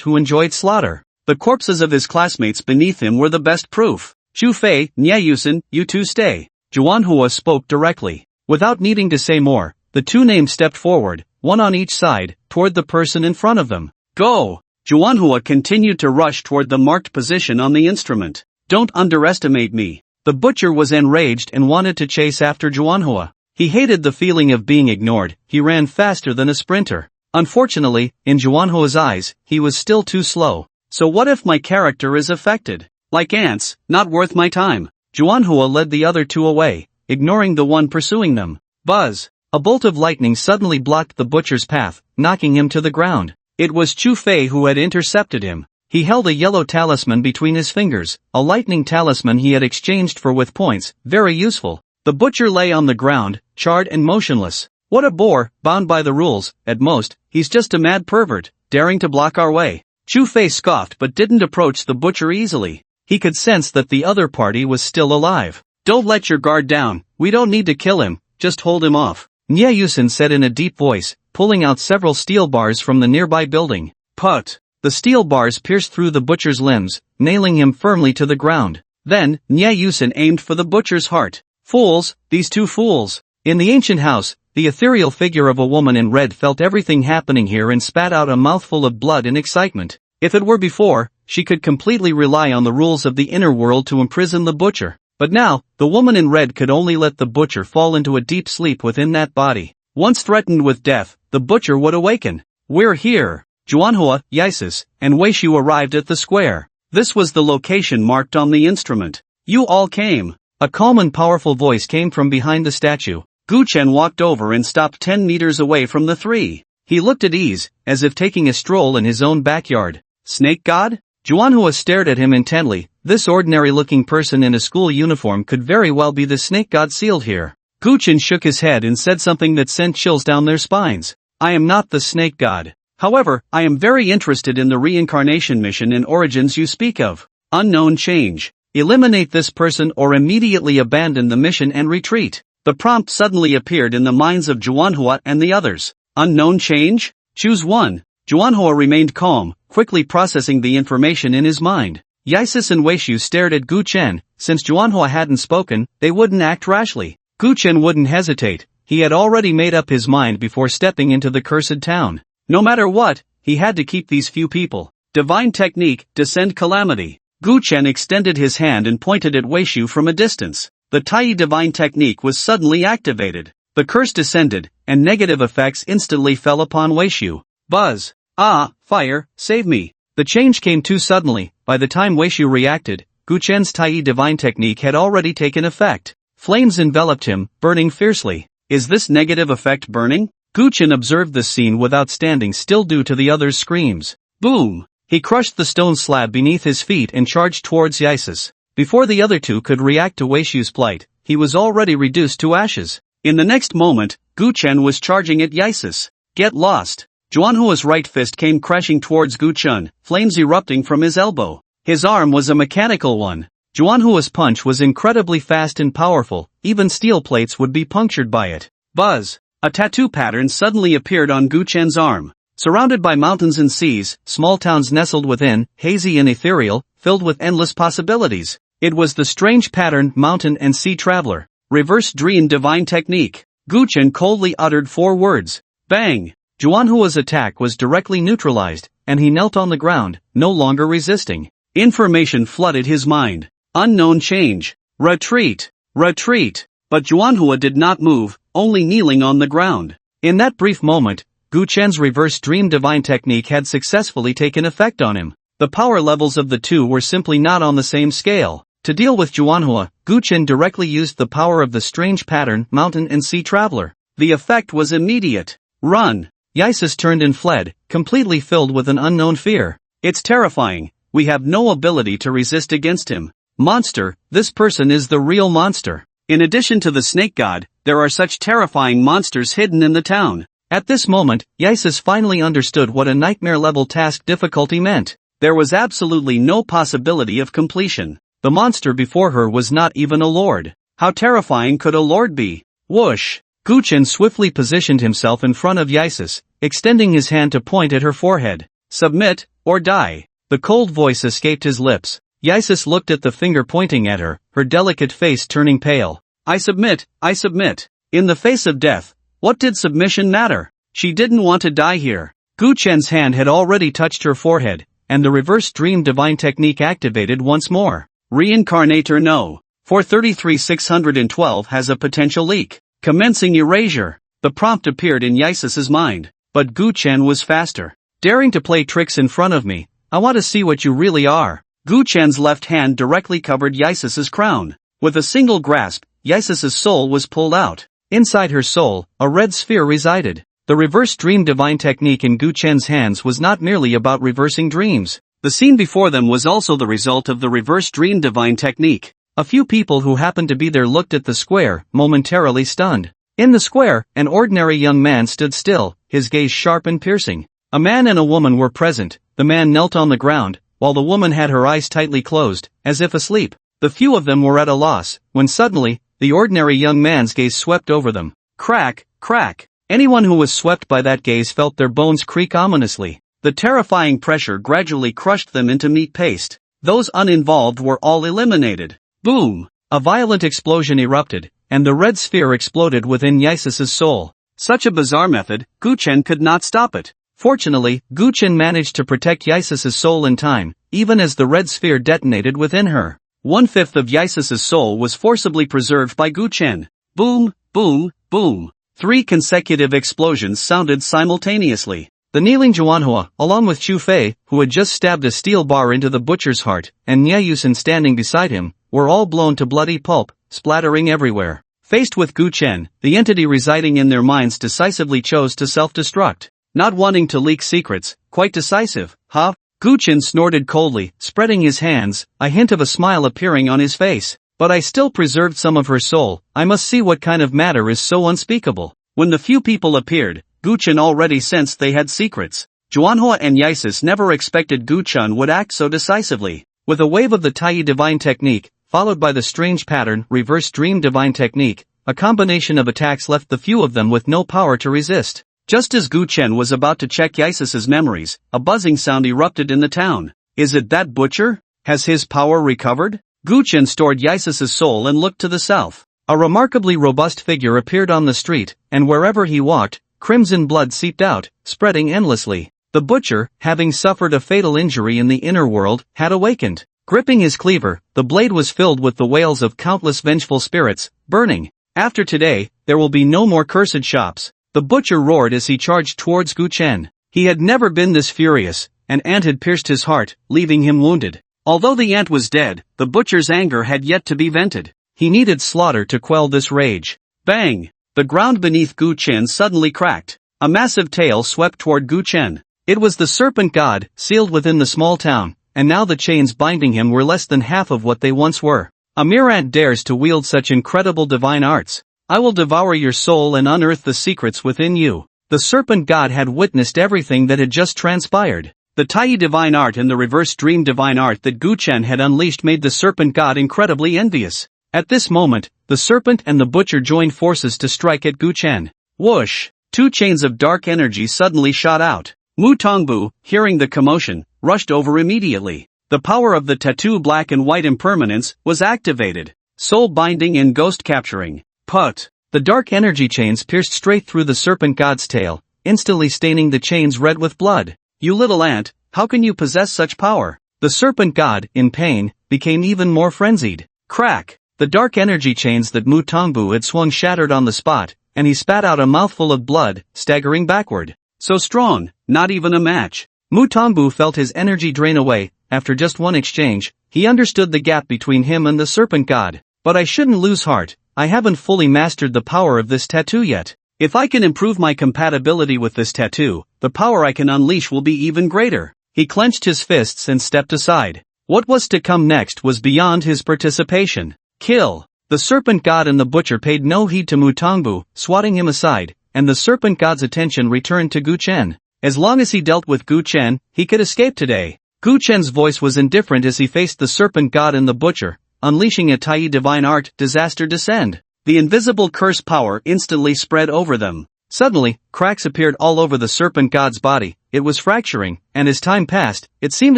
who enjoyed slaughter. The corpses of his classmates beneath him were the best proof. Chu Fei, Nyayusen, you two stay. Juanhua spoke directly. Without needing to say more, the two names stepped forward, one on each side, toward the person in front of them. Go! Juanhua continued to rush toward the marked position on the instrument. Don't underestimate me. The butcher was enraged and wanted to chase after Juanhua. He hated the feeling of being ignored. He ran faster than a sprinter. Unfortunately, in Juanhua's eyes, he was still too slow. So what if my character is affected? Like ants, not worth my time. Juanhua led the other two away, ignoring the one pursuing them. Buzz! A bolt of lightning suddenly blocked the butcher's path, knocking him to the ground. It was Chu Fei who had intercepted him. He held a yellow talisman between his fingers, a lightning talisman he had exchanged for with points, very useful. The butcher lay on the ground, charred and motionless. What a bore, bound by the rules. At most, he's just a mad pervert, daring to block our way. Chu Fei scoffed but didn't approach the butcher easily. He could sense that the other party was still alive. Don't let your guard down, we don't need to kill him, just hold him off. Nyayusen said in a deep voice, pulling out several steel bars from the nearby building. Put! The steel bars pierced through the butcher's limbs, nailing him firmly to the ground. Then, Nyayusen aimed for the butcher's heart. Fools, these two fools! In the ancient house, The ethereal figure of a woman in red felt everything happening here and spat out a mouthful of blood in excitement. If it were before, she could completely rely on the rules of the inner world to imprison the butcher. But now, the woman in red could only let the butcher fall into a deep sleep within that body. Once threatened with death, the butcher would awaken. We're here. Juanhua, Yisus, and Weishu arrived at the square. This was the location marked on the instrument. You all came. A calm and powerful voice came from behind the statue. Gu Chen walked over and stopped 10 meters away from the three. He looked at ease, as if taking a stroll in his own backyard. Snake God? Juanhua stared at him intently. This ordinary-looking person in a school uniform could very well be the snake god sealed here. Gu Chen shook his head and said something that sent chills down their spines. I am not the snake god. However, I am very interested in the reincarnation mission and origins you speak of. Unknown change. Eliminate this person or immediately abandon the mission and retreat. The prompt suddenly appeared in the minds of Juanhua and the others. Unknown change? Choose one. Juanhua remained calm, quickly processing the information in his mind. Yisus and Weishu stared at Gu Chen. Since Juanhua hadn't spoken, they wouldn't act rashly. Gu Chen wouldn't hesitate. He had already made up his mind before stepping into the cursed town. No matter what, he had to keep these few people. Divine technique, descend calamity. Gu Chen extended his hand and pointed at Weishu from a distance. The Tai divine technique was suddenly activated. The curse descended, and negative effects instantly fell upon Weishu. Buzz. Ah, fire, save me. The change came too suddenly. By the time Weishu reacted, Gu Chen's Tai divine technique had already taken effect. Flames enveloped him, burning fiercely. Is this negative effect burning? Gu Chen observed the scene without standing still due to the others' screams. Boom! He crushed the stone slab beneath his feet and charged towards Yisus. Before the other two could react to Weishu's plight, he was already reduced to ashes. In the next moment, Gu Chen was charging at Yisus. Get lost! Juanhua's right fist came crashing towards Gu Chen, flames erupting from his elbow. His arm was a mechanical one. Juanhua's punch was incredibly fast and powerful, even steel plates would be punctured by it. Buzz! A tattoo pattern suddenly appeared on Gu Chen's arm. Surrounded by mountains and seas, small towns nestled within, hazy and ethereal, filled with endless possibilities. It was the strange pattern Mountain and Sea Traveler. Reverse Dream Divine Technique. Gu Chen coldly uttered 4 words. Bang! Juanhua's attack was directly neutralized, and he knelt on the ground, no longer resisting. Information flooded his mind. Unknown change. Retreat! Retreat! But Juanhua did not move, only kneeling on the ground. In that brief moment, Gu Chen's reverse dream divine technique had successfully taken effect on him. The power levels of the two were simply not on the same scale. To deal with Juanhua, Gu Chen directly used the power of the strange pattern Mountain and Sea Traveler. The effect was immediate. Run! Yisus turned and fled, completely filled with an unknown fear. It's terrifying. We have no ability to resist against him. Monster, this person is the real monster. In addition to the snake god, there are such terrifying monsters hidden in the town. At this moment, Yisus finally understood what a nightmare-level task difficulty meant. There was absolutely no possibility of completion. The monster before her was not even a lord. How terrifying could a lord be? Whoosh! Gu Chen swiftly positioned himself in front of Yisus, extending his hand to point at her forehead. Submit, or die. The cold voice escaped his lips. Yisus looked at the finger pointing at her, her delicate face turning pale. I submit, I submit. In the face of death, what did submission matter? She didn't want to die here. Gu Chen's hand had already touched her forehead, and the reverse dream divine technique activated once more. Reincarnator no. 433-612 has a potential leak. Commencing erasure. The prompt appeared in Yisus's mind, but Gu Chen was faster. Daring to play tricks in front of me, I want to see what you really are. Gu Chen's left hand directly covered Yisus's crown. With a single grasp, Yisus's soul was pulled out. Inside her soul, a red sphere resided. The reverse dream divine technique in Gu Chen's hands was not merely about reversing dreams. The scene before them was also the result of the reverse dream divine technique. A few people who happened to be there looked at the square, momentarily stunned. In the square, an ordinary young man stood still, his gaze sharp and piercing. A man and a woman were present. The man knelt on the ground, while the woman had her eyes tightly closed, as if asleep. The few of them were at a loss, when suddenly, the ordinary young man's gaze swept over them. Crack, crack. Anyone who was swept by that gaze felt their bones creak ominously. The terrifying pressure gradually crushed them into meat paste. Those uninvolved were all eliminated. Boom! A violent explosion erupted, and the red sphere exploded within Yisus's soul. Such a bizarre method, Gu Chen could not stop it. Fortunately, Gu Chen managed to protect Ysis's soul in time, even as the red sphere detonated within her. 1/5 of Ysis's soul was forcibly preserved by Gu Chen. Boom, boom, boom. 3 consecutive explosions sounded simultaneously. The kneeling Manhwa, along with Chu Fei, who had just stabbed a steel bar into the butcher's heart, and Nye Yusen standing beside him, were all blown to bloody pulp, splattering everywhere. Faced with Gu Chen, the entity residing in their minds decisively chose to self-destruct. Not wanting to leak secrets, quite decisive, huh? Gu Chen snorted coldly, spreading his hands, a hint of a smile appearing on his face. But I still preserved some of her soul. I must see what kind of matter is so unspeakable. When the few people appeared, Gu Chen already sensed they had secrets. Manhwa and Yisis never expected Gu Chen would act so decisively. With a wave of the Tai Divine Technique, followed by the strange pattern Reverse Dream Divine Technique, a combination of attacks left the few of them with no power to resist. Just as Gu Chen was about to check Yisis's memories, a buzzing sound erupted in the town. Is it that butcher? Has his power recovered? Gu Chen stored Yisis's soul and looked to the south. A remarkably robust figure appeared on the street, and wherever he walked, crimson blood seeped out, spreading endlessly. The butcher, having suffered a fatal injury in the inner world, had awakened. Gripping his cleaver, the blade was filled with the wails of countless vengeful spirits, burning. After today, there will be no more cursed shops. The butcher roared as he charged towards Gu Chen. He had never been this furious. An ant had pierced his heart, leaving him wounded. Although the ant was dead, the butcher's anger had yet to be vented. He needed slaughter to quell this rage. Bang! The ground beneath Gu Chen suddenly cracked. A massive tail swept toward Gu Chen. It was the serpent god, sealed within the small town, and now the chains binding him were less than half of what they once were. A mere ant dares to wield such incredible divine arts. I will devour your soul and unearth the secrets within you. The serpent god had witnessed everything that had just transpired. The Tai divine art and the reverse dream divine art that Gu Chen had unleashed made the serpent god incredibly envious. At this moment, the serpent and the butcher joined forces to strike at Gu Chen. Whoosh! 2 chains of dark energy suddenly shot out. Mu Tongbu, hearing the commotion, rushed over immediately. The power of the tattoo black and white impermanence was activated. Soul binding and ghost capturing. Put! The dark energy chains pierced straight through the serpent god's tail, instantly staining the chains red with blood. You little ant, how can you possess such power? The serpent god, in pain, became even more frenzied. Crack! The dark energy chains that Mu Tongbu had swung shattered on the spot, and he spat out a mouthful of blood, staggering backward. So strong, not even a match. Mu Tongbu felt his energy drain away. After just one exchange, he understood the gap between him and the serpent god. But I shouldn't lose heart. I haven't fully mastered the power of this tattoo yet. If I can improve my compatibility with this tattoo, the power I can unleash will be even greater. He clenched his fists and stepped aside. What was to come next was beyond his participation. Kill! The serpent god and the butcher paid no heed to Mu Tongbu, swatting him aside, and the serpent god's attention returned to Gu Chen. As long as he dealt with Gu Chen, he could escape today. Gu Chen's voice was indifferent as he faced the serpent god and the butcher, unleashing a Tai divine art, disaster descend. The invisible curse power instantly spread over them. Suddenly, cracks appeared all over the serpent god's body. It was fracturing, and as time passed, it seemed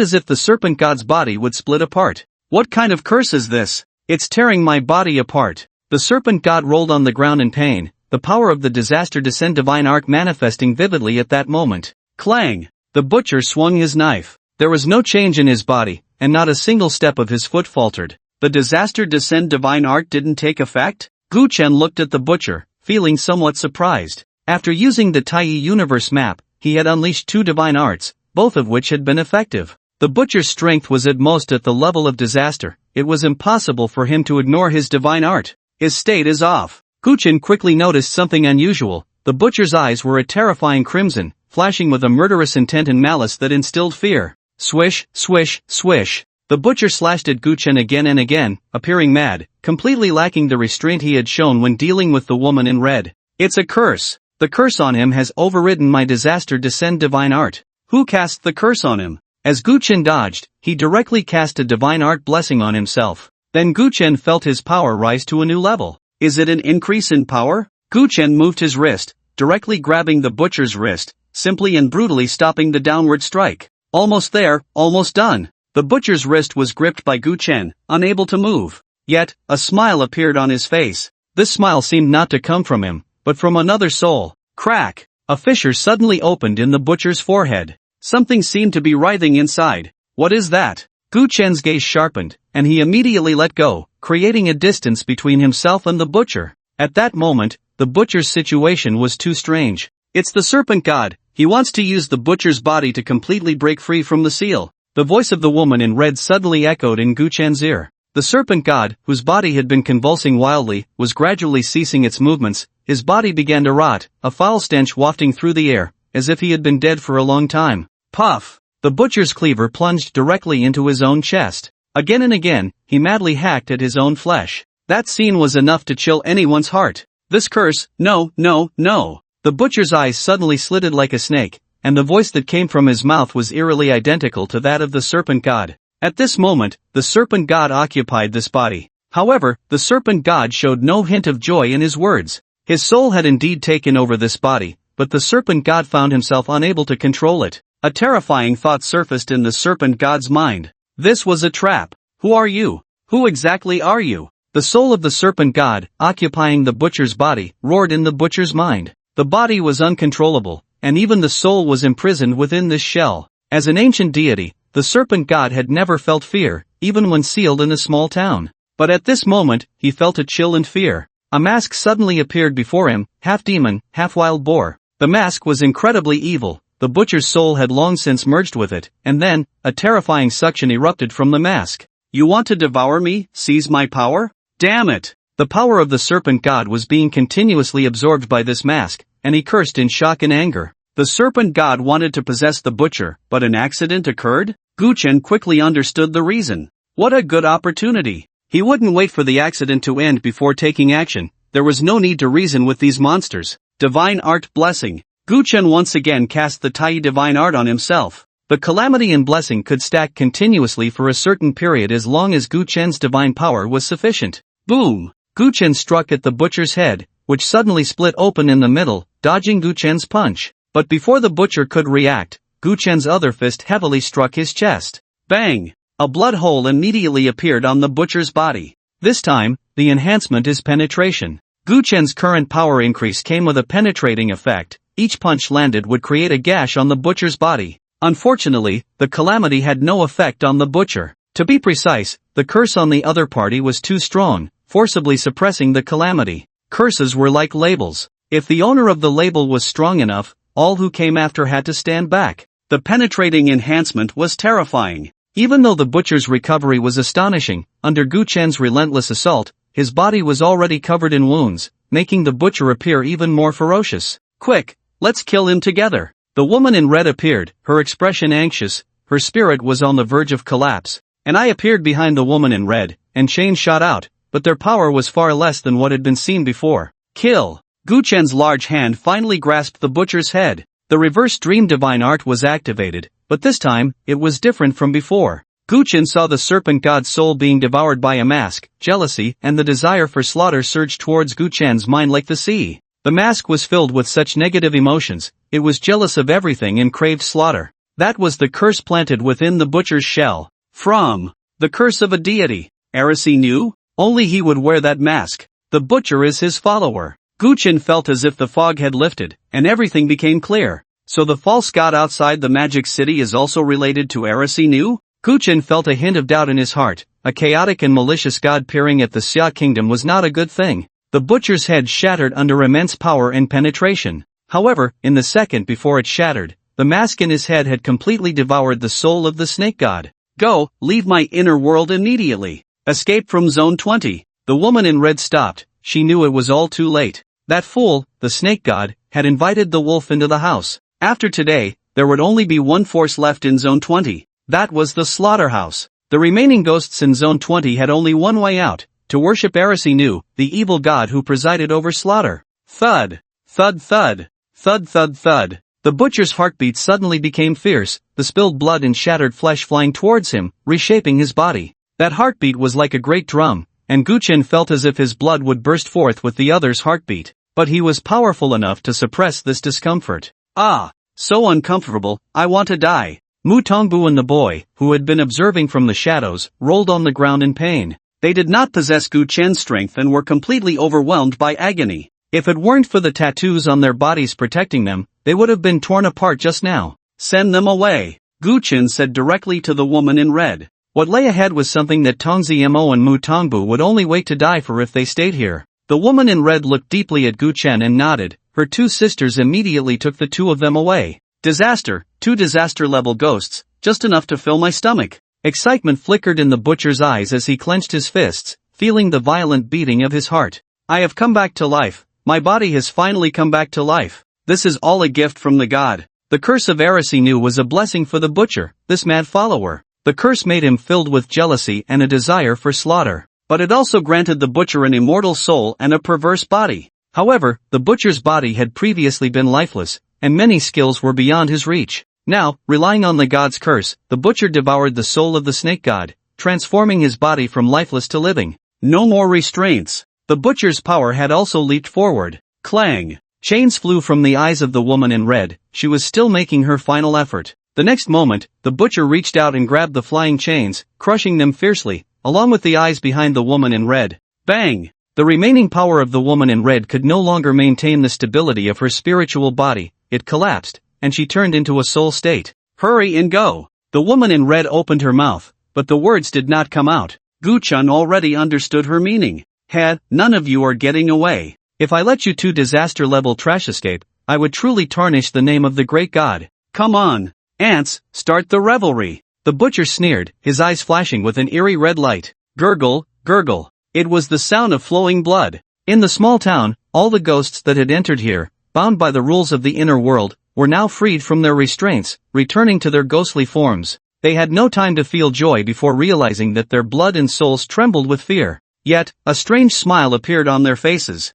as if the serpent god's body would split apart. What kind of curse is this? It's tearing my body apart. The serpent god rolled on the ground in pain, the power of the disaster descend divine art manifesting vividly at that moment. Clang! The butcher swung his knife. There was no change in his body, and not a single step of his foot faltered. The disaster descend divine art didn't take effect? Gu Chen looked at the butcher, feeling somewhat surprised. After using the Tai universe map, he had unleashed 2 divine arts, both of which had been effective. The butcher's strength was at most at the level of disaster. It was impossible for him to ignore his divine art. His state is off. Gu Chen quickly noticed something unusual. The butcher's eyes were a terrifying crimson, flashing with a murderous intent and malice that instilled fear. Swish, swish, swish. The butcher slashed at Gu Chen again and again, appearing mad, completely lacking the restraint he had shown when dealing with the woman in red. It's a curse. The curse on him has overridden my disaster descend divine art. Who cast the curse on him? As Gu Chen dodged, he directly cast a divine art blessing on himself. Then Gu Chen felt his power rise to a new level. Is it an increase in power? Gu Chen moved his wrist, directly grabbing the butcher's wrist, simply and brutally stopping the downward strike. Almost there, almost done. The butcher's wrist was gripped by Gu Chen, unable to move. Yet, a smile appeared on his face. This smile seemed not to come from him, but from another soul. Crack! A fissure suddenly opened in the butcher's forehead. Something seemed to be writhing inside. What is that? Gu Chen's gaze sharpened, and he immediately let go, creating a distance between himself and the butcher. At that moment, the butcher's situation was too strange. It's the serpent god. He wants to use the butcher's body to completely break free from the seal. The voice of the woman in red suddenly echoed in Gu Chen's ear. The serpent god, whose body had been convulsing wildly, was gradually ceasing its movements. His body began to rot, a foul stench wafting through the air, as if he had been dead for a long time. Puff! The butcher's cleaver plunged directly into his own chest. Again and again, he madly hacked at his own flesh. That scene was enough to chill anyone's heart. This curse, no, no, no! The butcher's eyes suddenly slitted like a snake, and the voice that came from his mouth was eerily identical to that of the serpent god. At this moment, the serpent god occupied this body. However, the serpent god showed no hint of joy in his words. His soul had indeed taken over this body, but the serpent god found himself unable to control it. A terrifying thought surfaced in the serpent god's mind. This was a trap. Who are you? Who exactly are you? The soul of the serpent god, occupying the butcher's body, roared in the butcher's mind. The body was uncontrollable, and even the soul was imprisoned within this shell. As an ancient deity, the serpent god had never felt fear, even when sealed in a small town. But at this moment, he felt a chill and fear. A mask suddenly appeared before him, half demon, half wild boar. The mask was incredibly evil. The butcher's soul had long since merged with it, and then, a terrifying suction erupted from the mask. You want to devour me, seize my power? Damn it! The power of the serpent god was being continuously absorbed by this mask, and he cursed in shock and anger. The serpent god wanted to possess the butcher, but an accident occurred? Gu Chen quickly understood the reason. What a good opportunity! He wouldn't wait for the accident to end before taking action. There was no need to reason with these monsters. Divine Art Blessing. Gu Chen once again cast the Tai Divine Art on himself. The calamity and blessing could stack continuously for a certain period as long as Gu Chen's divine power was sufficient. Boom! Gu Chen struck at the butcher's head, which suddenly split open in the middle, dodging Gu Chen's punch. But before the butcher could react, Gu Chen's other fist heavily struck his chest. Bang! A blood hole immediately appeared on the butcher's body. This time, the enhancement is penetration. Gu Chen's current power increase came with a penetrating effect. Each punch landed would create a gash on the butcher's body. Unfortunately, the calamity had no effect on the butcher. To be precise, the curse on the other party was too strong, forcibly suppressing the calamity. Curses were like labels. If the owner of the label was strong enough, all who came after had to stand back. The penetrating enhancement was terrifying. Even though the butcher's recovery was astonishing, under Gu Chen's relentless assault, his body was already covered in wounds, making the butcher appear even more ferocious. Quick! Let's kill him together. The woman in red appeared, her expression anxious, her spirit was on the verge of collapse. And I appeared behind the woman in red, and chains shot out, but their power was far less than what had been seen before. Kill! Gu Chen's large hand finally grasped the butcher's head. The reverse dream divine art was activated, but this time, it was different from before. Gu Chen saw the serpent god's soul being devoured by a mask. Jealousy and the desire for slaughter surged towards Gu Chen's mind like the sea. The mask was filled with such negative emotions, it was jealous of everything and craved slaughter. That was the curse planted within the butcher's shell. From the curse of a deity. Heresy knew? Only he would wear that mask. The butcher is his follower. Gu Chen felt as if the fog had lifted, and everything became clear. So the false god outside the magic city is also related to Heresy knew? Gu Chen felt a hint of doubt in his heart. A chaotic and malicious god peering at the Xia kingdom was not a good thing. The butcher's head shattered under immense power and penetration. However, in the second before it shattered, the mask in his head had completely devoured the soul of the snake god. Go, leave my inner world immediately. Escape from Zone 20. The woman in red stopped. She knew it was all too late. That fool, the snake god, had invited the wolf into the house. After today, there would only be one force left in Zone 20. That was the slaughterhouse. The remaining ghosts in Zone 20 had only one way out. To worship Heresy knew, the evil god who presided over slaughter. Thud. Thud thud. Thud thud thud. The butcher's heartbeat suddenly became fierce, the spilled blood and shattered flesh flying towards him, reshaping his body. That heartbeat was like a great drum, and Gu Chen felt as if his blood would burst forth with the other's heartbeat. But he was powerful enough to suppress this discomfort. Ah, so uncomfortable, I want to die. Mu Tongbu and the boy, who had been observing from the shadows, rolled on the ground in pain. They did not possess Gu Chen's strength and were completely overwhelmed by agony. If it weren't for the tattoos on their bodies protecting them, they would have been torn apart just now. Send them away, Guchen said directly to the woman in red. What lay ahead was something that Tongzi Mo and Mu Tongbu would only wait to die for if they stayed here. The woman in red looked deeply at Guchen and nodded. Her two sisters immediately took the two of them away. Disaster, 2 disaster-level ghosts, just enough to fill my stomach. Excitement flickered in the butcher's eyes as he clenched his fists, feeling the violent beating of his heart. I have come back to life. My body has finally come back to life. This is all a gift from the god. The curse of heresy knew was a blessing for the butcher, this mad follower. The curse made him filled with jealousy and a desire for slaughter. But it also granted the butcher an immortal soul and a perverse body. However, the butcher's body had previously been lifeless, and many skills were beyond his reach. Now, relying on the god's curse, the butcher devoured the soul of the snake god, transforming his body from lifeless to living. No more restraints. The butcher's power had also leaped forward. Clang! Chains flew from the eyes of the woman in red. She was still making her final effort. The next moment, the butcher reached out and grabbed the flying chains, crushing them fiercely, along with the eyes behind the woman in red. Bang! The remaining power of the woman in red could no longer maintain the stability of her spiritual body. It collapsed, and she turned into a soul state. Hurry and go! The woman in red opened her mouth, but the words did not come out. Guchen already understood her meaning. None of you are getting away. If I let you two disaster-level trash escape, I would truly tarnish the name of the great god. Come on, ants, start the revelry. The butcher sneered, his eyes flashing with an eerie red light. Gurgle, gurgle. It was the sound of flowing blood. In the small town, all the ghosts that had entered here, bound by the rules of the inner world, were now freed from their restraints, returning to their ghostly forms. They had no time to feel joy before realizing that their blood and souls trembled with fear. Yet, a strange smile appeared on their faces.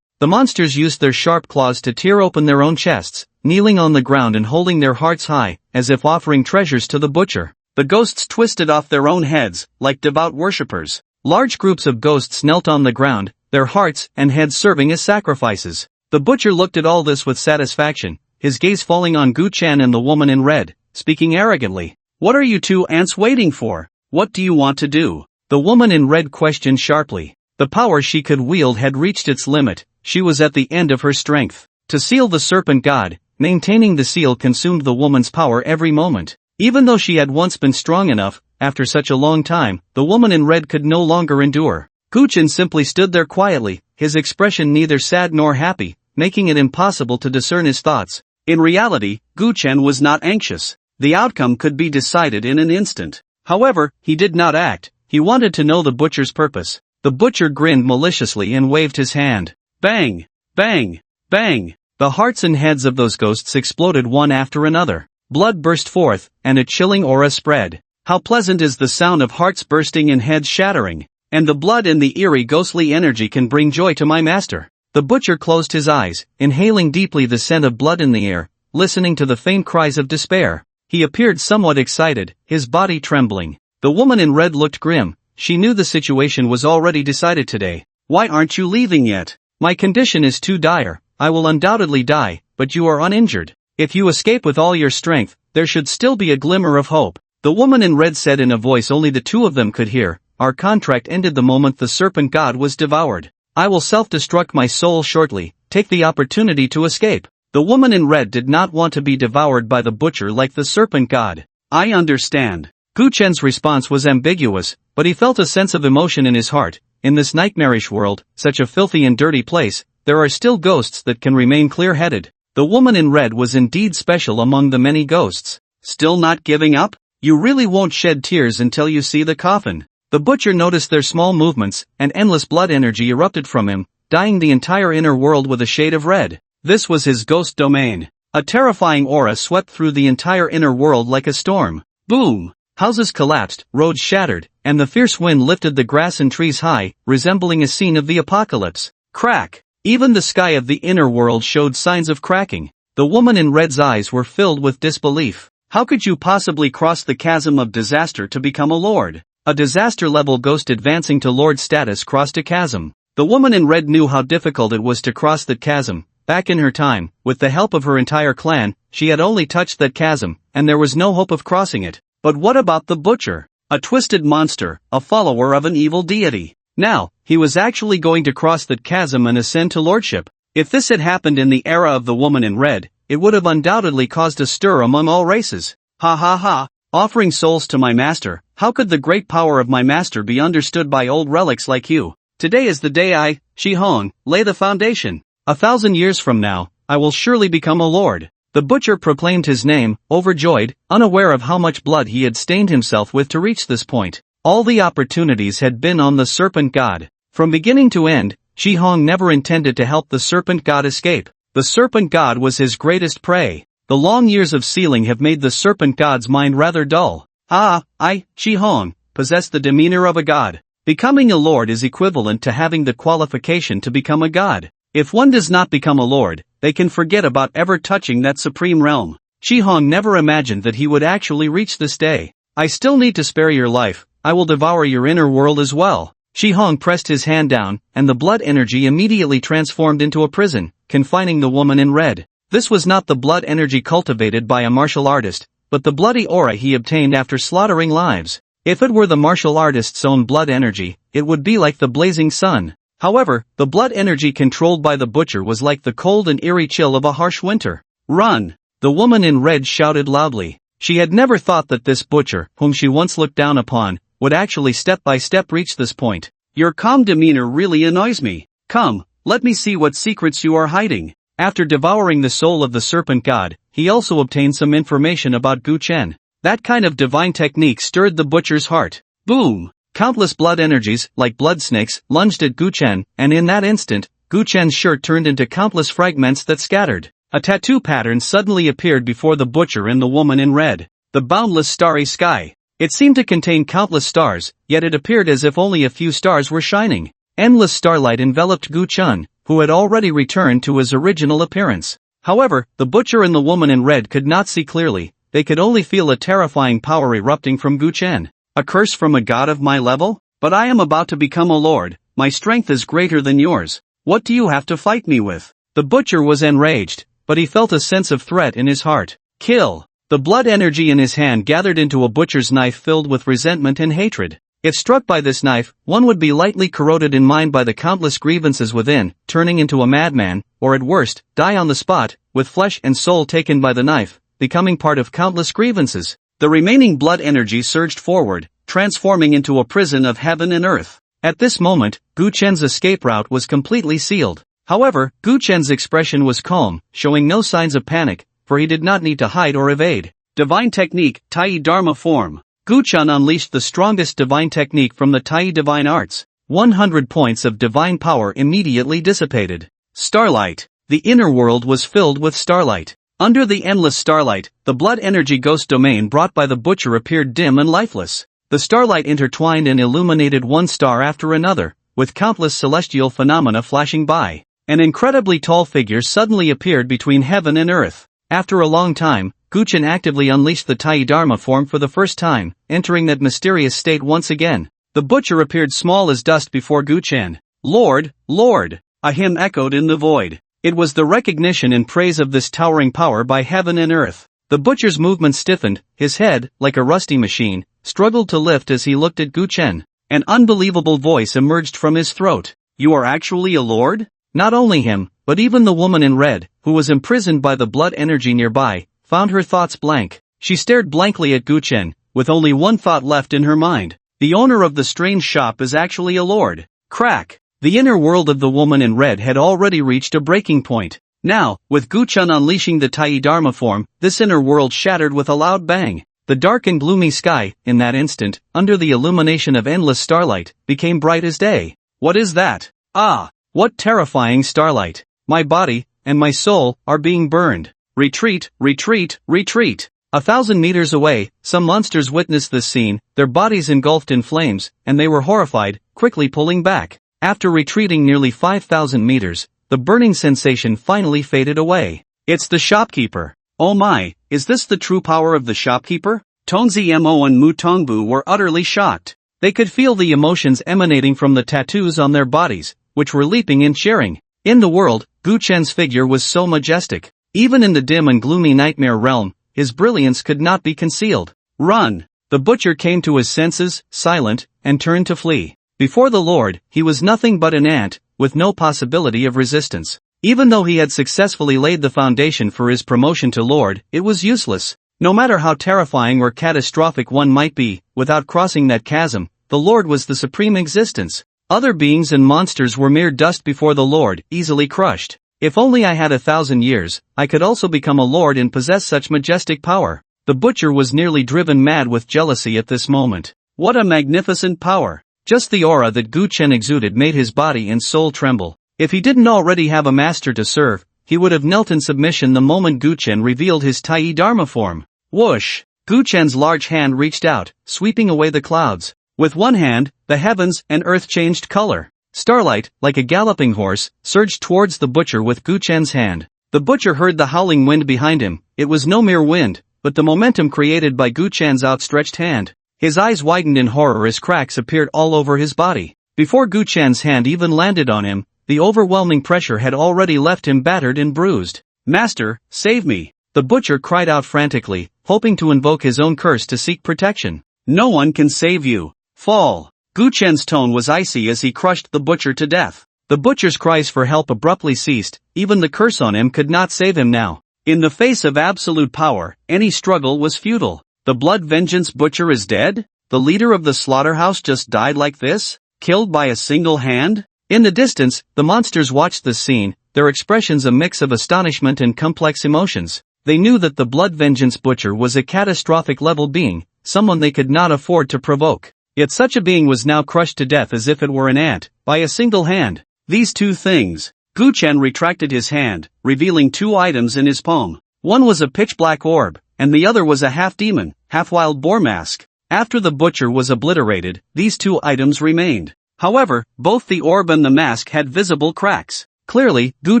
The monsters used their sharp claws to tear open their own chests, kneeling on the ground and holding their hearts high, as if offering treasures to the butcher. The ghosts twisted off their own heads, like devout worshippers. Large groups of ghosts knelt on the ground, their hearts and heads serving as sacrifices. The butcher looked at all this with satisfaction, his gaze falling on Guchen and the woman in red, speaking arrogantly. What are you two ants waiting for? What do you want to do? The woman in red questioned sharply. The power she could wield had reached its limit. She was at the end of her strength. To seal the serpent god, maintaining the seal consumed the woman's power every moment. Even though she had once been strong enough, after such a long time, the woman in red could no longer endure. Guchen simply stood there quietly, his expression neither sad nor happy, making it impossible to discern his thoughts. In reality, Guchen was not anxious. The outcome could be decided in an instant. However, he did not act. He wanted to know the butcher's purpose. The butcher grinned maliciously and waved his hand. Bang! Bang! Bang! The hearts and heads of those ghosts exploded one after another. Blood burst forth, and a chilling aura spread. How pleasant is the sound of hearts bursting and heads shattering. And the blood and the eerie ghostly energy can bring joy to my master. The butcher closed his eyes, inhaling deeply the scent of blood in the air, listening to the faint cries of despair. He appeared somewhat excited, his body trembling. The woman in red looked grim. She knew the situation was already decided today. Why aren't you leaving yet? My condition is too dire. I will undoubtedly die, but you are uninjured. If you escape with all your strength, there should still be a glimmer of hope. The woman in red said in a voice only the two of them could hear. Our contract ended the moment the serpent god was devoured. I will self-destruct my soul shortly. Take the opportunity to escape. The woman in red did not want to be devoured by the butcher like the serpent god. I understand. Guchen's response was ambiguous, but he felt a sense of emotion in his heart. In this nightmarish world, such a filthy and dirty place, there are still ghosts that can remain clear-headed. The woman in red was indeed special among the many ghosts. Still not giving up? You really won't shed tears until you see the coffin. The butcher noticed their small movements, and endless blood energy erupted from him, dyeing the entire inner world with a shade of red. This was his ghost domain. A terrifying aura swept through the entire inner world like a storm. Boom! Houses collapsed, roads shattered, and the fierce wind lifted the grass and trees high, resembling a scene of the apocalypse. Crack! Even the sky of the inner world showed signs of cracking. The woman in red's eyes were filled with disbelief. How could you possibly cross the chasm of disaster to become a lord? A disaster-level ghost advancing to lord status crossed a chasm. The woman in red knew how difficult it was to cross that chasm. Back in her time, with the help of her entire clan, she had only touched that chasm, and there was no hope of crossing it. But what about the butcher? A twisted monster, a follower of an evil deity. Now, he was actually going to cross that chasm and ascend to lordship. If this had happened in the era of the woman in red, it would have undoubtedly caused a stir among all races. Ha ha ha, offering souls to my master, how could the great power of my master be understood by old relics like you? Today is the day I, Shi Hong, lay the foundation. 1,000 years from now, I will surely become a lord. The butcher proclaimed his name, overjoyed, unaware of how much blood he had stained himself with to reach this point. All the opportunities had been on the serpent god. From beginning to end, Shi Hong never intended to help the serpent god escape. The serpent god was his greatest prey. The long years of sealing have made the serpent god's mind rather dull. I, Shi Hong, possess the demeanor of a god. Becoming a lord is equivalent to having the qualification to become a god. If one does not become a lord, they can forget about ever touching that supreme realm. Shi Hong never imagined that he would actually reach this day. I still need to spare your life, I will devour your inner world as well. Shi Hong pressed his hand down, and the blood energy immediately transformed into a prison, confining the woman in red. This was not the blood energy cultivated by a martial artist, but the bloody aura he obtained after slaughtering lives. If it were the martial artist's own blood energy, it would be like the blazing sun. However, the blood energy controlled by the butcher was like the cold and eerie chill of a harsh winter. Run! The woman in red shouted loudly. She had never thought that this butcher, whom she once looked down upon, would actually step by step reach this point. Your calm demeanor really annoys me. Come, let me see what secrets you are hiding. After devouring the soul of the serpent god, he also obtained some information about Gu Chen. That kind of divine technique stirred the butcher's heart. Boom! Countless blood energies, like blood snakes, lunged at Gu Chen, and in that instant, Gu Chen's shirt turned into countless fragments that scattered. A tattoo pattern suddenly appeared before the butcher and the woman in red. The boundless starry sky. It seemed to contain countless stars, yet it appeared as if only a few stars were shining. Endless starlight enveloped Gu Chen, who had already returned to his original appearance. However, the butcher and the woman in red could not see clearly, they could only feel a terrifying power erupting from Gu Chen. A curse from a god of my level? But I am about to become a lord, my strength is greater than yours. What do you have to fight me with? The butcher was enraged, but he felt a sense of threat in his heart. Kill! The blood energy in his hand gathered into a butcher's knife filled with resentment and hatred. If struck by this knife, one would be lightly corroded in mind by the countless grievances within, turning into a madman, or at worst, die on the spot, with flesh and soul taken by the knife, becoming part of countless grievances. The remaining blood energy surged forward, transforming into a prison of heaven and earth. At this moment, Gu Chen's escape route was completely sealed. However, Gu Chen's expression was calm, showing no signs of panic, for he did not need to hide or evade. Divine technique, Tai Dharma form. Gu Chen unleashed the strongest divine technique from the Tai divine arts. 100 points of divine power immediately dissipated. Starlight. The inner world was filled with starlight. Under the endless starlight, the blood energy ghost domain brought by the butcher appeared dim and lifeless. The starlight intertwined and illuminated one star after another, with countless celestial phenomena flashing by. An incredibly tall figure suddenly appeared between heaven and earth. After a long time, Gu Chen actively unleashed the Tai Dharma form for the first time, entering that mysterious state once again. The butcher appeared small as dust before Gu Chen. Lord, Lord! A hymn echoed in the void. It was the recognition and praise of this towering power by heaven and earth. The butcher's movement stiffened, his head, like a rusty machine, struggled to lift as he looked at Gu Chen. An unbelievable voice emerged from his throat. You are actually a lord? Not only him, but even the woman in red, who was imprisoned by the blood energy nearby, found her thoughts blank. She stared blankly at Gu Chen, with only one thought left in her mind. The owner of the strange shop is actually a lord. Crack! The inner world of the woman in red had already reached a breaking point. Now, with Gu Chen unleashing the Tai Dharma form, this inner world shattered with a loud bang. The dark and gloomy sky, in that instant, under the illumination of endless starlight, became bright as day. What is that? Ah! What terrifying starlight! My body, and my soul, are being burned. Retreat, retreat, retreat! 1,000 meters away, some monsters witnessed this scene, their bodies engulfed in flames, and they were horrified, quickly pulling back. After retreating nearly 5,000 meters, the burning sensation finally faded away. It's the shopkeeper. Oh my, is this the true power of the shopkeeper? Tonzi Mo and Mu Tongbu were utterly shocked. They could feel the emotions emanating from the tattoos on their bodies, which were leaping and cheering. In the world, Gu Chen's figure was so majestic. Even in the dim and gloomy nightmare realm, his brilliance could not be concealed. Run! The butcher came to his senses, silent, and turned to flee. Before the Lord, he was nothing but an ant, with no possibility of resistance. Even though he had successfully laid the foundation for his promotion to Lord, it was useless. No matter how terrifying or catastrophic one might be, without crossing that chasm, the Lord was the supreme existence. Other beings and monsters were mere dust before the Lord, easily crushed. If only I had 1,000 years, I could also become a lord and possess such majestic power. The butcher was nearly driven mad with jealousy at this moment. What a magnificent power! Just the aura that Gu Chen exuded made his body and soul tremble. If he didn't already have a master to serve, he would have knelt in submission the moment Gu Chen revealed his Tai Dharma form. Whoosh! Gu Chen's large hand reached out, sweeping away the clouds. With one hand, the heavens and earth changed color. Starlight, like a galloping horse, surged towards the butcher with Gu Chen's hand. The butcher heard the howling wind behind him. It was no mere wind, but the momentum created by Gu Chen's outstretched hand. His eyes widened in horror as cracks appeared all over his body. Before Gu Chen's hand even landed on him, the overwhelming pressure had already left him battered and bruised. "Master, save me!" The butcher cried out frantically, hoping to invoke his own curse to seek protection. "No one can save you. Fall!" Gu Chen's tone was icy as he crushed the butcher to death. The butcher's cries for help abruptly ceased. Even the curse on him could not save him now. In the face of absolute power, any struggle was futile. The blood vengeance butcher is dead? The leader of the slaughterhouse just died like this? Killed by a single hand? In the distance, the monsters watched this scene, their expressions a mix of astonishment and complex emotions. They knew that the blood vengeance butcher was a catastrophic level being, someone they could not afford to provoke. Yet such a being was now crushed to death as if it were an ant, by a single hand. These two things. Gu Chen retracted his hand, revealing two items in his palm. One was a pitch-black orb, and the other was a half-demon, half-wild boar mask. After the butcher was obliterated, these two items remained. However, both the orb and the mask had visible cracks. Clearly, Gu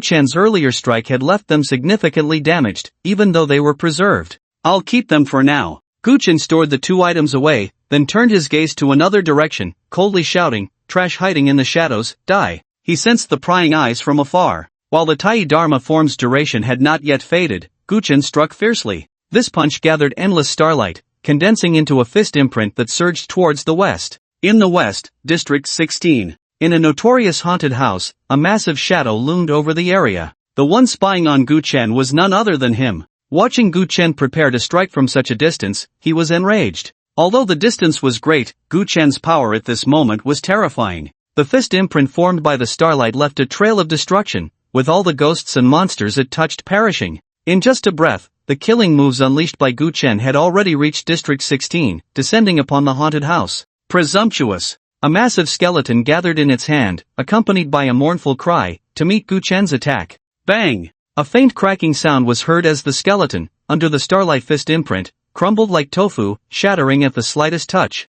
Chen's earlier strike had left them significantly damaged, even though they were preserved. "I'll keep them for now." Gu Chen stored the two items away, then turned his gaze to another direction, coldly shouting, "Trash hiding in the shadows, die." He sensed the prying eyes from afar. While the Tai Dharma form's duration had not yet faded, Gu Chen struck fiercely. This punch gathered endless starlight, condensing into a fist imprint that surged towards the west. In the west, District 16. In a notorious haunted house, a massive shadow loomed over the area. The one spying on Gu Chen was none other than him. Watching Gu Chen prepare to strike from such a distance, he was enraged. Although the distance was great, Gu Chen's power at this moment was terrifying. The fist imprint formed by the starlight left a trail of destruction, with all the ghosts and monsters it touched perishing. In just a breath, the killing moves unleashed by Gu Chen had already reached District 16, descending upon the haunted house. Presumptuous! A massive skeleton gathered in its hand, accompanied by a mournful cry, to meet Gu Chen's attack. Bang! A faint cracking sound was heard as the skeleton, under the starlight fist imprint, crumbled like tofu, shattering at the slightest touch.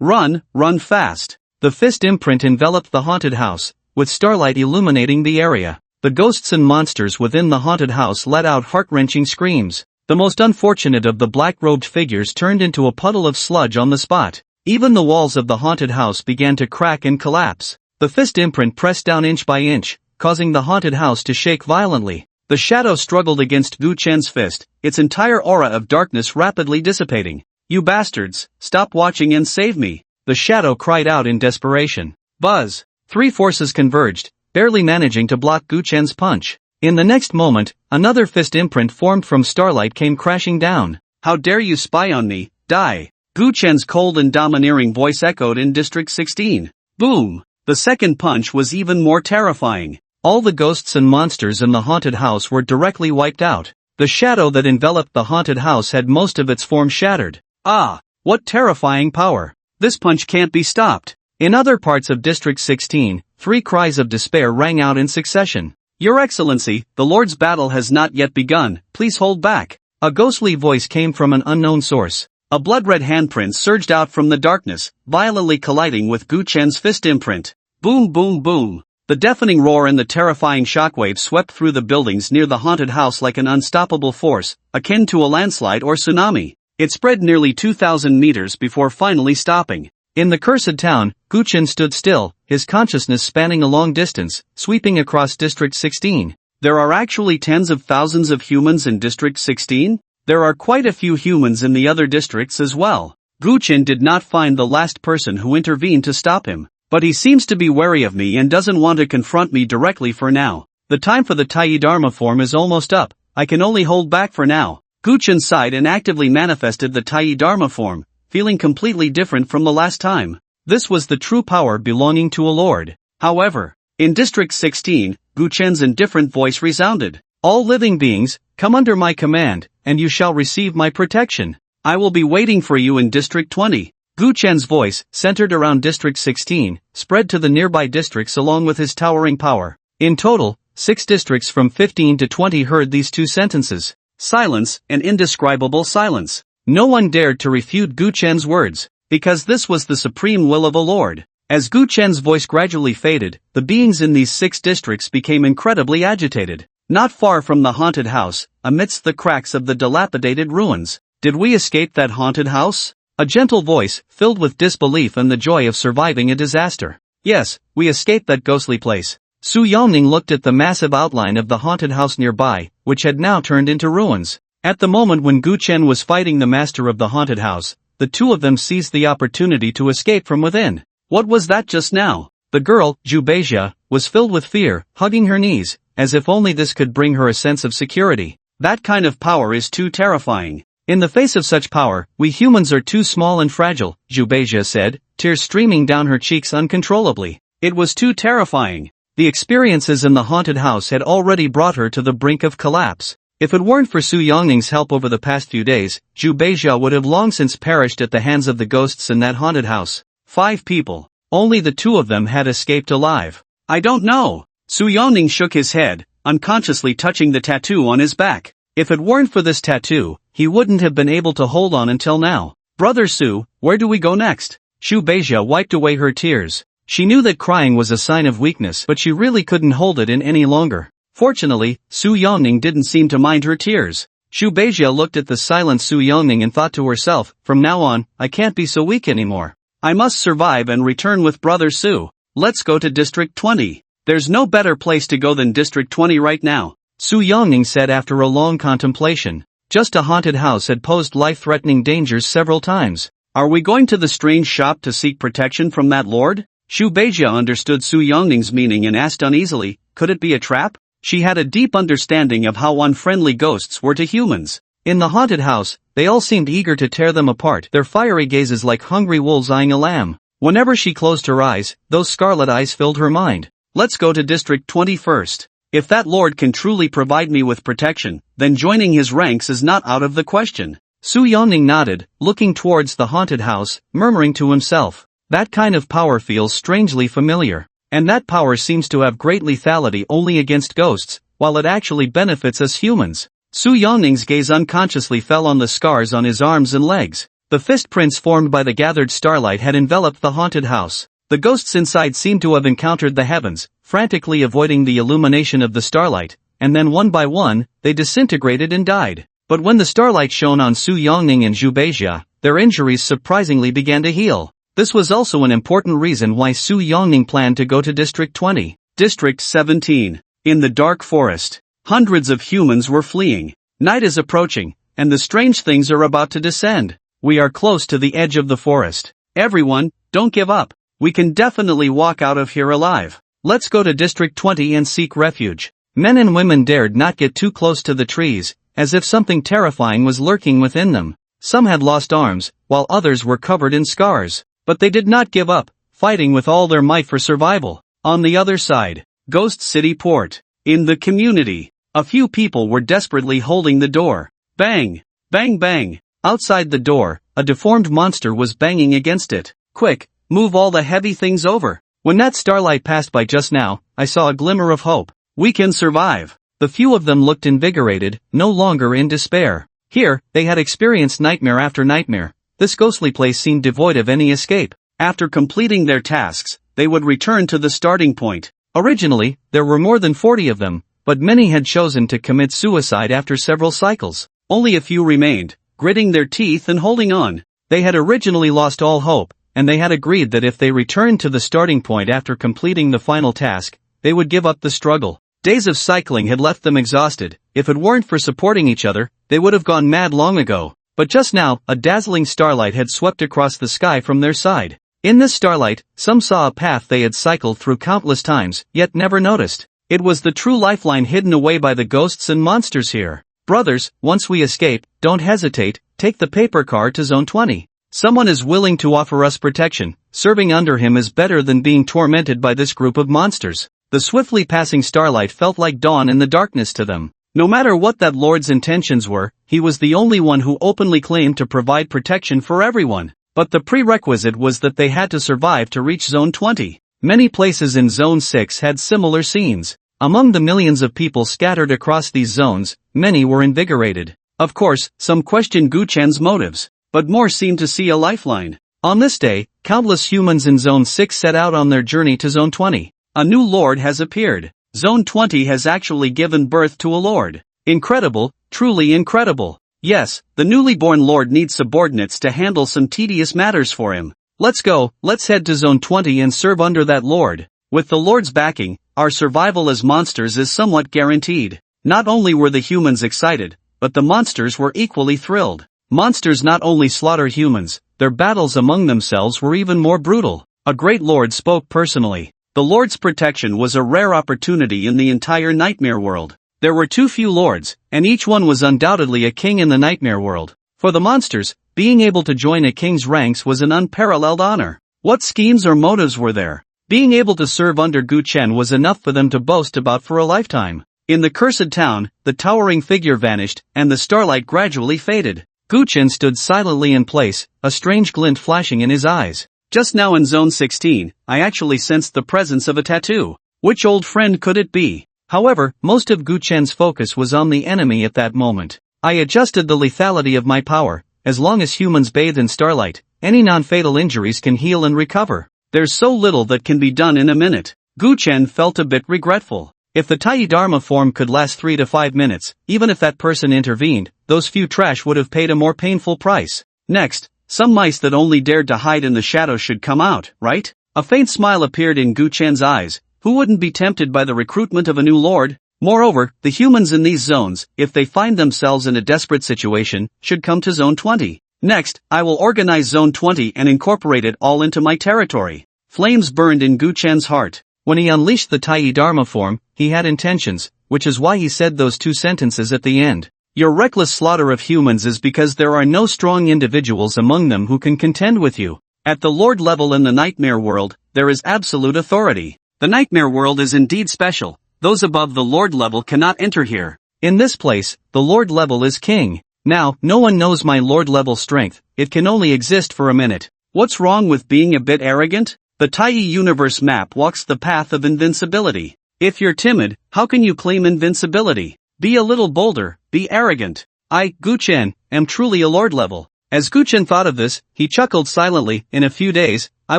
Run, run fast! The fist imprint enveloped the haunted house, with starlight illuminating the area. The ghosts and monsters within the haunted house let out heart-wrenching screams. The most unfortunate of the black-robed figures turned into a puddle of sludge on the spot. Even the walls of the haunted house began to crack and collapse. The fist imprint pressed down inch by inch, causing the haunted house to shake violently. The shadow struggled against Gu Chen's fist, its entire aura of darkness rapidly dissipating. "You bastards, stop watching and save me!" The shadow cried out in desperation. Buzz! Three forces converged, barely managing to block Gu Chen's punch. In the next moment, another fist imprint formed from starlight came crashing down. "How dare you spy on me, die!" Gu Chen's cold and domineering voice echoed in District 16. Boom! The second punch was even more terrifying. All the ghosts and monsters in the haunted house were directly wiped out. The shadow that enveloped the haunted house had most of its form shattered. Ah! What terrifying power! This punch can't be stopped. In other parts of District 16, three cries of despair rang out in succession. "Your Excellency, the Lord's battle has not yet begun, please hold back." A ghostly voice came from an unknown source. A blood-red handprint surged out from the darkness, violently colliding with Gu Chen's fist imprint. Boom boom boom! The deafening roar and the terrifying shockwave swept through the buildings near the haunted house like an unstoppable force, akin to a landslide or tsunami. It spread nearly 2,000 meters before finally stopping. In the cursed town, Gu Chen stood still, his consciousness spanning a long distance, sweeping across District 16. There are actually tens of thousands of humans in District 16? There are quite a few humans in the other districts as well. Guchen did not find the last person who intervened to stop him. But he seems to be wary of me and doesn't want to confront me directly for now. The time for the Tai Dharma form is almost up, I can only hold back for now. Guchen sighed and actively manifested the Tai Dharma form, feeling completely different from the last time. This was the true power belonging to a lord. However, in District 16, Guchen's indifferent voice resounded. All living beings, come under my command, and you shall receive my protection. I will be waiting for you in District 20. Guchen's voice, centered around District 16, spread to the nearby districts along with his towering power. In total, 6 districts from 15 to 20 heard these 2 sentences. Silence, an indescribable silence. No one dared to refute Guchen's words, because this was the supreme will of a lord. As Guchen's voice gradually faded, the beings in these 6 districts became incredibly agitated. Not far from the haunted house, amidst the cracks of the dilapidated ruins. Did we escape that haunted house? A gentle voice, filled with disbelief and the joy of surviving a disaster. Yes, we escaped that ghostly place. Su Yongning looked at the massive outline of the haunted house nearby, which had now turned into ruins. At the moment when Guchen was fighting the master of the haunted house, the 2 of them seized the opportunity to escape from within. What was that just now? The girl, Zhu Beijia, was filled with fear, hugging her knees, as if only this could bring her a sense of security. That kind of power is too terrifying. In the face of such power, we humans are too small and fragile, Zhu Beijia said, tears streaming down her cheeks uncontrollably. It was too terrifying. The experiences in the haunted house had already brought her to the brink of collapse. If it weren't for Su Yongning's help over the past few days, Zhu Beijia would have long since perished at the hands of the ghosts in that haunted house. 5 people. Only the 2 of them had escaped alive. I don't know. Su Yongning shook his head, unconsciously touching the tattoo on his back. If it weren't for this tattoo, he wouldn't have been able to hold on until now. Brother Su, where do we go next? Zhu Beijia wiped away her tears. She knew that crying was a sign of weakness, but she really couldn't hold it in any longer. Fortunately, Su Yongning didn't seem to mind her tears. Zhu Beijia looked at the silent Su Yongning and thought to herself, from now on, I can't be so weak anymore. I must survive and return with Brother Su. Let's go to District 20. There's no better place to go than District 20 right now, Su Yongning said after a long contemplation. Just a haunted house had posed life-threatening dangers several times. Are we going to the strange shop to seek protection from that lord? Zhu Beijia understood Su Yongning's meaning and asked uneasily, could it be a trap? She had a deep understanding of how unfriendly ghosts were to humans. In the haunted house, they all seemed eager to tear them apart, their fiery gazes like hungry wolves eyeing a lamb. Whenever she closed her eyes, those scarlet eyes filled her mind. Let's go to District 20 first. If that lord can truly provide me with protection, then joining his ranks is not out of the question. Su Yongning nodded, looking towards the haunted house, murmuring to himself. That kind of power feels strangely familiar. And that power seems to have great lethality only against ghosts, while it actually benefits us humans. Su Yongning's gaze unconsciously fell on the scars on his arms and legs. The fist prints formed by the gathered starlight had enveloped the haunted house. The ghosts inside seemed to have encountered the heavens, frantically avoiding the illumination of the starlight, and then one by one, they disintegrated and died. But when the starlight shone on Su Yongning and Zhu Beijia, their injuries surprisingly began to heal. This was also an important reason why Su Yongning planned to go to District 20. District 17. In the dark forest, hundreds of humans were fleeing. Night is approaching, and the strange things are about to descend. We are close to the edge of the forest. Everyone, don't give up. We can definitely walk out of here alive. Let's go to District 20 and seek refuge. Men and women dared not get too close to the trees, as if something terrifying was lurking within them. Some had lost arms, while others were covered in scars. But they did not give up, fighting with all their might for survival. On the other side, Ghost City Port. In the community, a few people were desperately holding the door. Bang! Bang bang! Outside the door, a deformed monster was banging against it. Quick, move all the heavy things over. When that starlight passed by just now, I saw a glimmer of hope. We can survive. The few of them looked invigorated, no longer in despair. Here, they had experienced nightmare after nightmare. This ghostly place seemed devoid of any escape. After completing their tasks, they would return to the starting point. Originally, there were more than 40 of them, but many had chosen to commit suicide after several cycles. Only a few remained, gritting their teeth and holding on. They had originally lost all hope, and they had agreed that if they returned to the starting point after completing the final task, they would give up the struggle. Days of cycling had left them exhausted. If it weren't for supporting each other, they would have gone mad long ago. But just now, a dazzling starlight had swept across the sky from their side. In this starlight, some saw a path they had cycled through countless times, yet never noticed. It was the true lifeline hidden away by the ghosts and monsters here. Brothers, once we escape, don't hesitate, take the paper car to Zone 20. Someone is willing to offer us protection. Serving under him is better than being tormented by this group of monsters. The swiftly passing starlight felt like dawn in the darkness to them. No matter what that lord's intentions were, he was the only one who openly claimed to provide protection for everyone. But the prerequisite was that they had to survive to reach Zone 20. Many places in Zone 6 had similar scenes. Among the millions of people scattered across these zones, many were invigorated. Of course, some questioned Guchan's motives, but more seemed to see a lifeline. On this day, countless humans in Zone 6 set out on their journey to Zone 20. A new lord has appeared. Zone 20 has actually given birth to a lord. Incredible, truly incredible. Yes, the newly born lord needs subordinates to handle some tedious matters for him. Let's go, let's head to Zone 20 and serve under that lord. With the lord's backing, our survival as monsters is somewhat guaranteed. Not only were the humans excited, but the monsters were equally thrilled. Monsters not only slaughter humans, their battles among themselves were even more brutal. A great lord spoke personally. The lord's protection was a rare opportunity in the entire nightmare world. There were too few lords, and each one was undoubtedly a king in the nightmare world. For the monsters, being able to join a king's ranks was an unparalleled honor. What schemes or motives were there? Being able to serve under Guchen was enough for them to boast about for a lifetime. In the cursed town, the towering figure vanished, and the starlight gradually faded. Guchen stood silently in place, a strange glint flashing in his eyes. Just now in Zone 16, I actually sensed the presence of a tattoo. Which old friend could it be? However, most of Guchen's focus was on the enemy at that moment. I adjusted the lethality of my power. As long as humans bathe in starlight, any non-fatal injuries can heal and recover. There's so little that can be done in a minute. Guchen felt a bit regretful. If the Tai Dharma form could last 3 to 5 minutes, even if that person intervened, those few trash would have paid a more painful price. Next, some mice that only dared to hide in the shadows should come out, right? A faint smile appeared in Guchen's eyes. Who wouldn't be tempted by the recruitment of a new lord? Moreover, the humans in these zones, if they find themselves in a desperate situation, should come to Zone 20. Next, I will organize Zone 20 and incorporate it all into my territory. Flames burned in Guchen's heart. When he unleashed the Tai Dharma form, he had intentions, which is why he said those 2 sentences at the end. Your reckless slaughter of humans is because there are no strong individuals among them who can contend with you. At the Lord level in the nightmare world, there is absolute authority. The nightmare world is indeed special. Those above the Lord level cannot enter here. In this place, the Lord level is king. Now, no one knows my Lord level strength. It can only exist for a minute. What's wrong with being a bit arrogant? The Tai universe map walks the path of invincibility. If you're timid, how can you claim invincibility? Be a little bolder, be arrogant. I, Guchen, am truly a Lord level. As Guchen thought of this, he chuckled silently. In a few days, I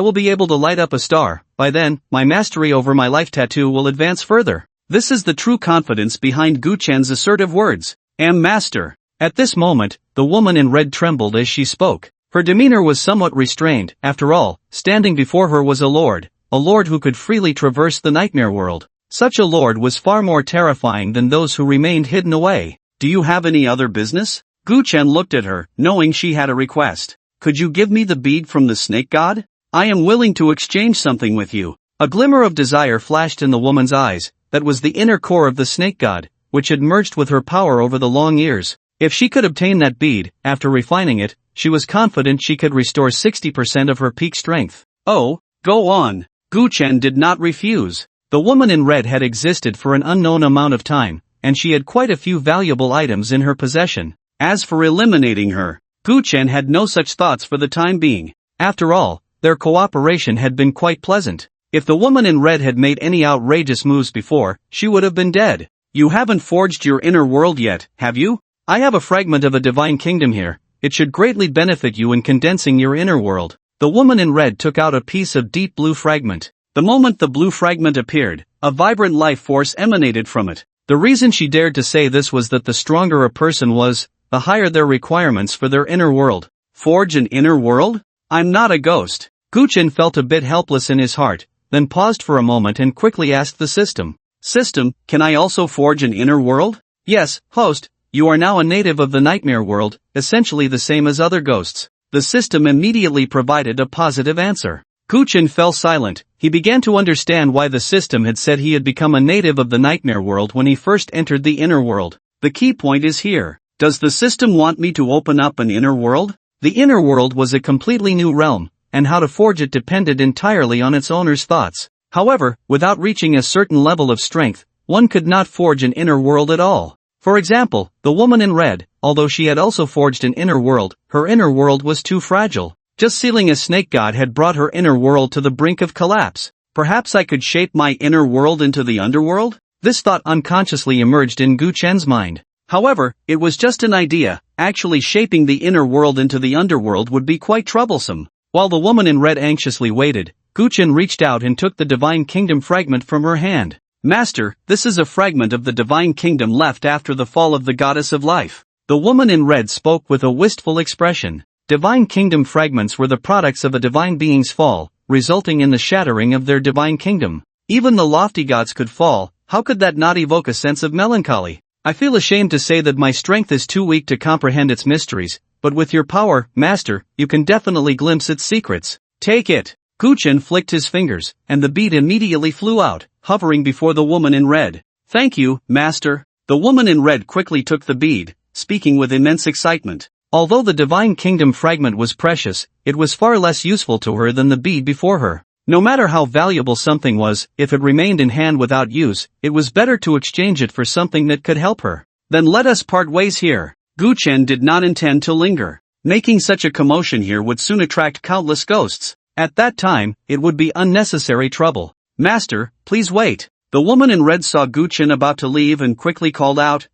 will be able to light up a star. By then, my mastery over my life tattoo will advance further. This is the true confidence behind Guchen's assertive words. Am master. At this moment, the woman in red trembled as she spoke. Her demeanor was somewhat restrained. After all, standing before her was a lord who could freely traverse the nightmare world. Such a lord was far more terrifying than those who remained hidden away. Do you have any other business? Guchen looked at her, knowing she had a request. Could you give me the bead from the snake god? I am willing to exchange something with you. A glimmer of desire flashed in the woman's eyes. That was the inner core of the snake god, which had merged with her power over the long years. If she could obtain that bead, after refining it, she was confident she could restore 60% of her peak strength. Oh, go on. Guchen did not refuse. The woman in red had existed for an unknown amount of time, and she had quite a few valuable items in her possession. As for eliminating her, Guchen had no such thoughts for the time being. After all, their cooperation had been quite pleasant. If the woman in red had made any outrageous moves before, she would have been dead. You haven't forged your inner world yet, have you? I have a fragment of a divine kingdom here. It should greatly benefit you in condensing your inner world. The woman in red took out a piece of deep blue fragment. The moment the blue fragment appeared, a vibrant life force emanated from it. The reason she dared to say this was that the stronger a person was, the higher their requirements for their inner world. Forge an inner world? I'm not a ghost. Guchen felt a bit helpless in his heart, then paused for a moment and quickly asked the system. System, can I also forge an inner world? Yes, host, you are now a native of the nightmare world, essentially the same as other ghosts. The system immediately provided a positive answer. Guchen fell silent. He began to understand why the system had said he had become a native of the nightmare world when he first entered the inner world. The key point is here. Does the system want me to open up an inner world? The inner world was a completely new realm, and how to forge it depended entirely on its owner's thoughts. However, without reaching a certain level of strength, one could not forge an inner world at all. For example, the woman in red, although she had also forged an inner world, her inner world was too fragile. Just sealing a snake god had brought her inner world to the brink of collapse. Perhaps I could shape my inner world into the underworld? This thought unconsciously emerged in Guchen's mind. However, it was just an idea. Actually shaping the inner world into the underworld would be quite troublesome. While the woman in red anxiously waited, Guchen reached out and took the Divine Kingdom fragment from her hand. Master, this is a fragment of the Divine Kingdom left after the fall of the Goddess of Life. The woman in red spoke with a wistful expression. Divine Kingdom fragments were the products of a divine being's fall, resulting in the shattering of their divine kingdom. Even the lofty gods could fall. How could that not evoke a sense of melancholy? I feel ashamed to say that my strength is too weak to comprehend its mysteries, but with your power, Master, you can definitely glimpse its secrets. Take it. Guchen flicked his fingers, and the bead immediately flew out, hovering before the woman in red. Thank you, Master. The woman in red quickly took the bead, speaking with immense excitement. Although the Divine Kingdom fragment was precious, it was far less useful to her than the bead before her. No matter how valuable something was, if it remained in hand without use, it was better to exchange it for something that could help her. Then let us part ways here. Guchen did not intend to linger. Making such a commotion here would soon attract countless ghosts. At that time, it would be unnecessary trouble. Master, please wait. The woman in red saw Guchen about to leave and quickly called out,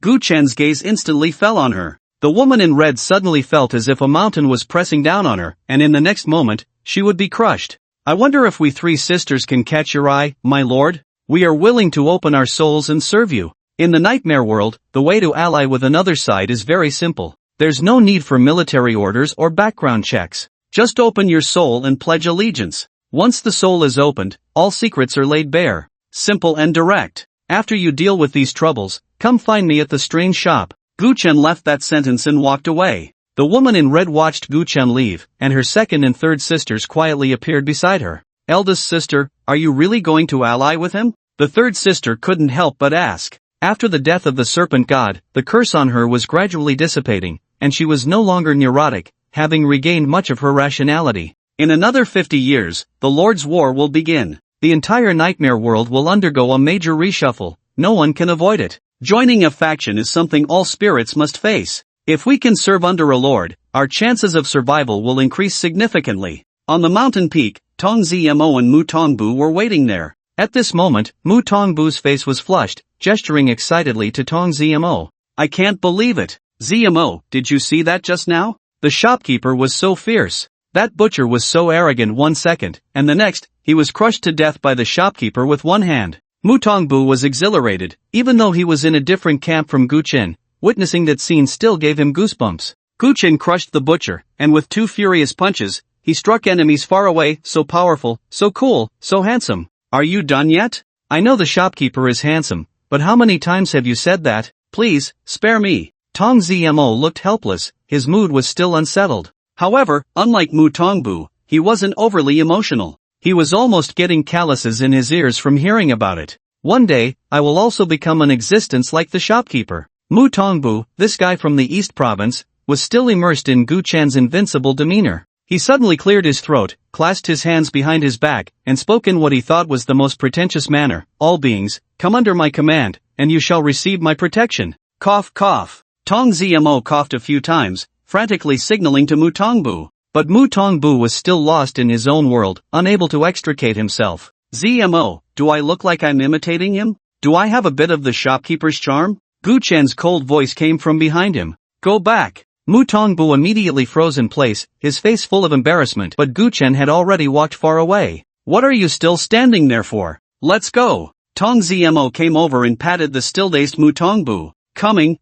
Guchen's gaze instantly fell on her. The woman in red suddenly felt as if a mountain was pressing down on her, and in the next moment, she would be crushed. I wonder if we three sisters can catch your eye, my lord? We are willing to open our souls and serve you. In the nightmare world, the way to ally with another side is very simple. There's no need for military orders or background checks. Just open your soul and pledge allegiance. Once the soul is opened, all secrets are laid bare. Simple and direct. After you deal with these troubles, come find me at the strange shop. Guchen left that sentence and walked away. The woman in red watched Guchen leave, and her second and third sisters quietly appeared beside her. Eldest sister, are you really going to ally with him? The third sister couldn't help but ask. After the death of the serpent god, the curse on her was gradually dissipating, and she was no longer neurotic, having regained much of her rationality. In another 50 years, the Lord's War will begin. The entire nightmare world will undergo a major reshuffle. No one can avoid it. Joining a faction is something all spirits must face. If we can serve under a lord, our chances of survival will increase significantly. On the mountain peak, Tong Zmo and Mu Tongbu were waiting there. At this moment, Mu Tongbu's face was flushed, gesturing excitedly to Tong Zmo. I can't believe it. Zmo, did you see that just now? The shopkeeper was so fierce. That butcher was so arrogant 1 second, and the next, he was crushed to death by the shopkeeper with one hand. Mu Tongbu was exhilarated, even though he was in a different camp from Guchen. Witnessing that scene still gave him goosebumps. Guchen crushed the butcher, and with 2 furious punches, he struck enemies far away, so powerful, so cool, so handsome. Are you done yet? I know the shopkeeper is handsome, but how many times have you said that? Please, spare me. Tong Zmo looked helpless, his mood was still unsettled. However, unlike Mu Tongbu, he wasn't overly emotional. He was almost getting calluses in his ears from hearing about it. One day, I will also become an existence like the shopkeeper. Mu Tongbu, this guy from the East Province, was still immersed in Guchen's invincible demeanor. He suddenly cleared his throat, clasped his hands behind his back, and spoke in what he thought was the most pretentious manner. All beings, come under my command, and you shall receive my protection. Cough cough. Tong Zmo coughed a few times, frantically signaling to Mu Tongbu. But Mu Tongbu was still lost in his own world, unable to extricate himself. Zmo, do I look like I'm imitating him? Do I have a bit of the shopkeeper's charm? Guchen's cold voice came from behind him. Go back. Mu Tongbu immediately froze in place, his face full of embarrassment, but Guchen had already walked far away. What are you still standing there for? Let's go. Tong Zmo came over and patted the still-dazed Mu Tongbu. Coming.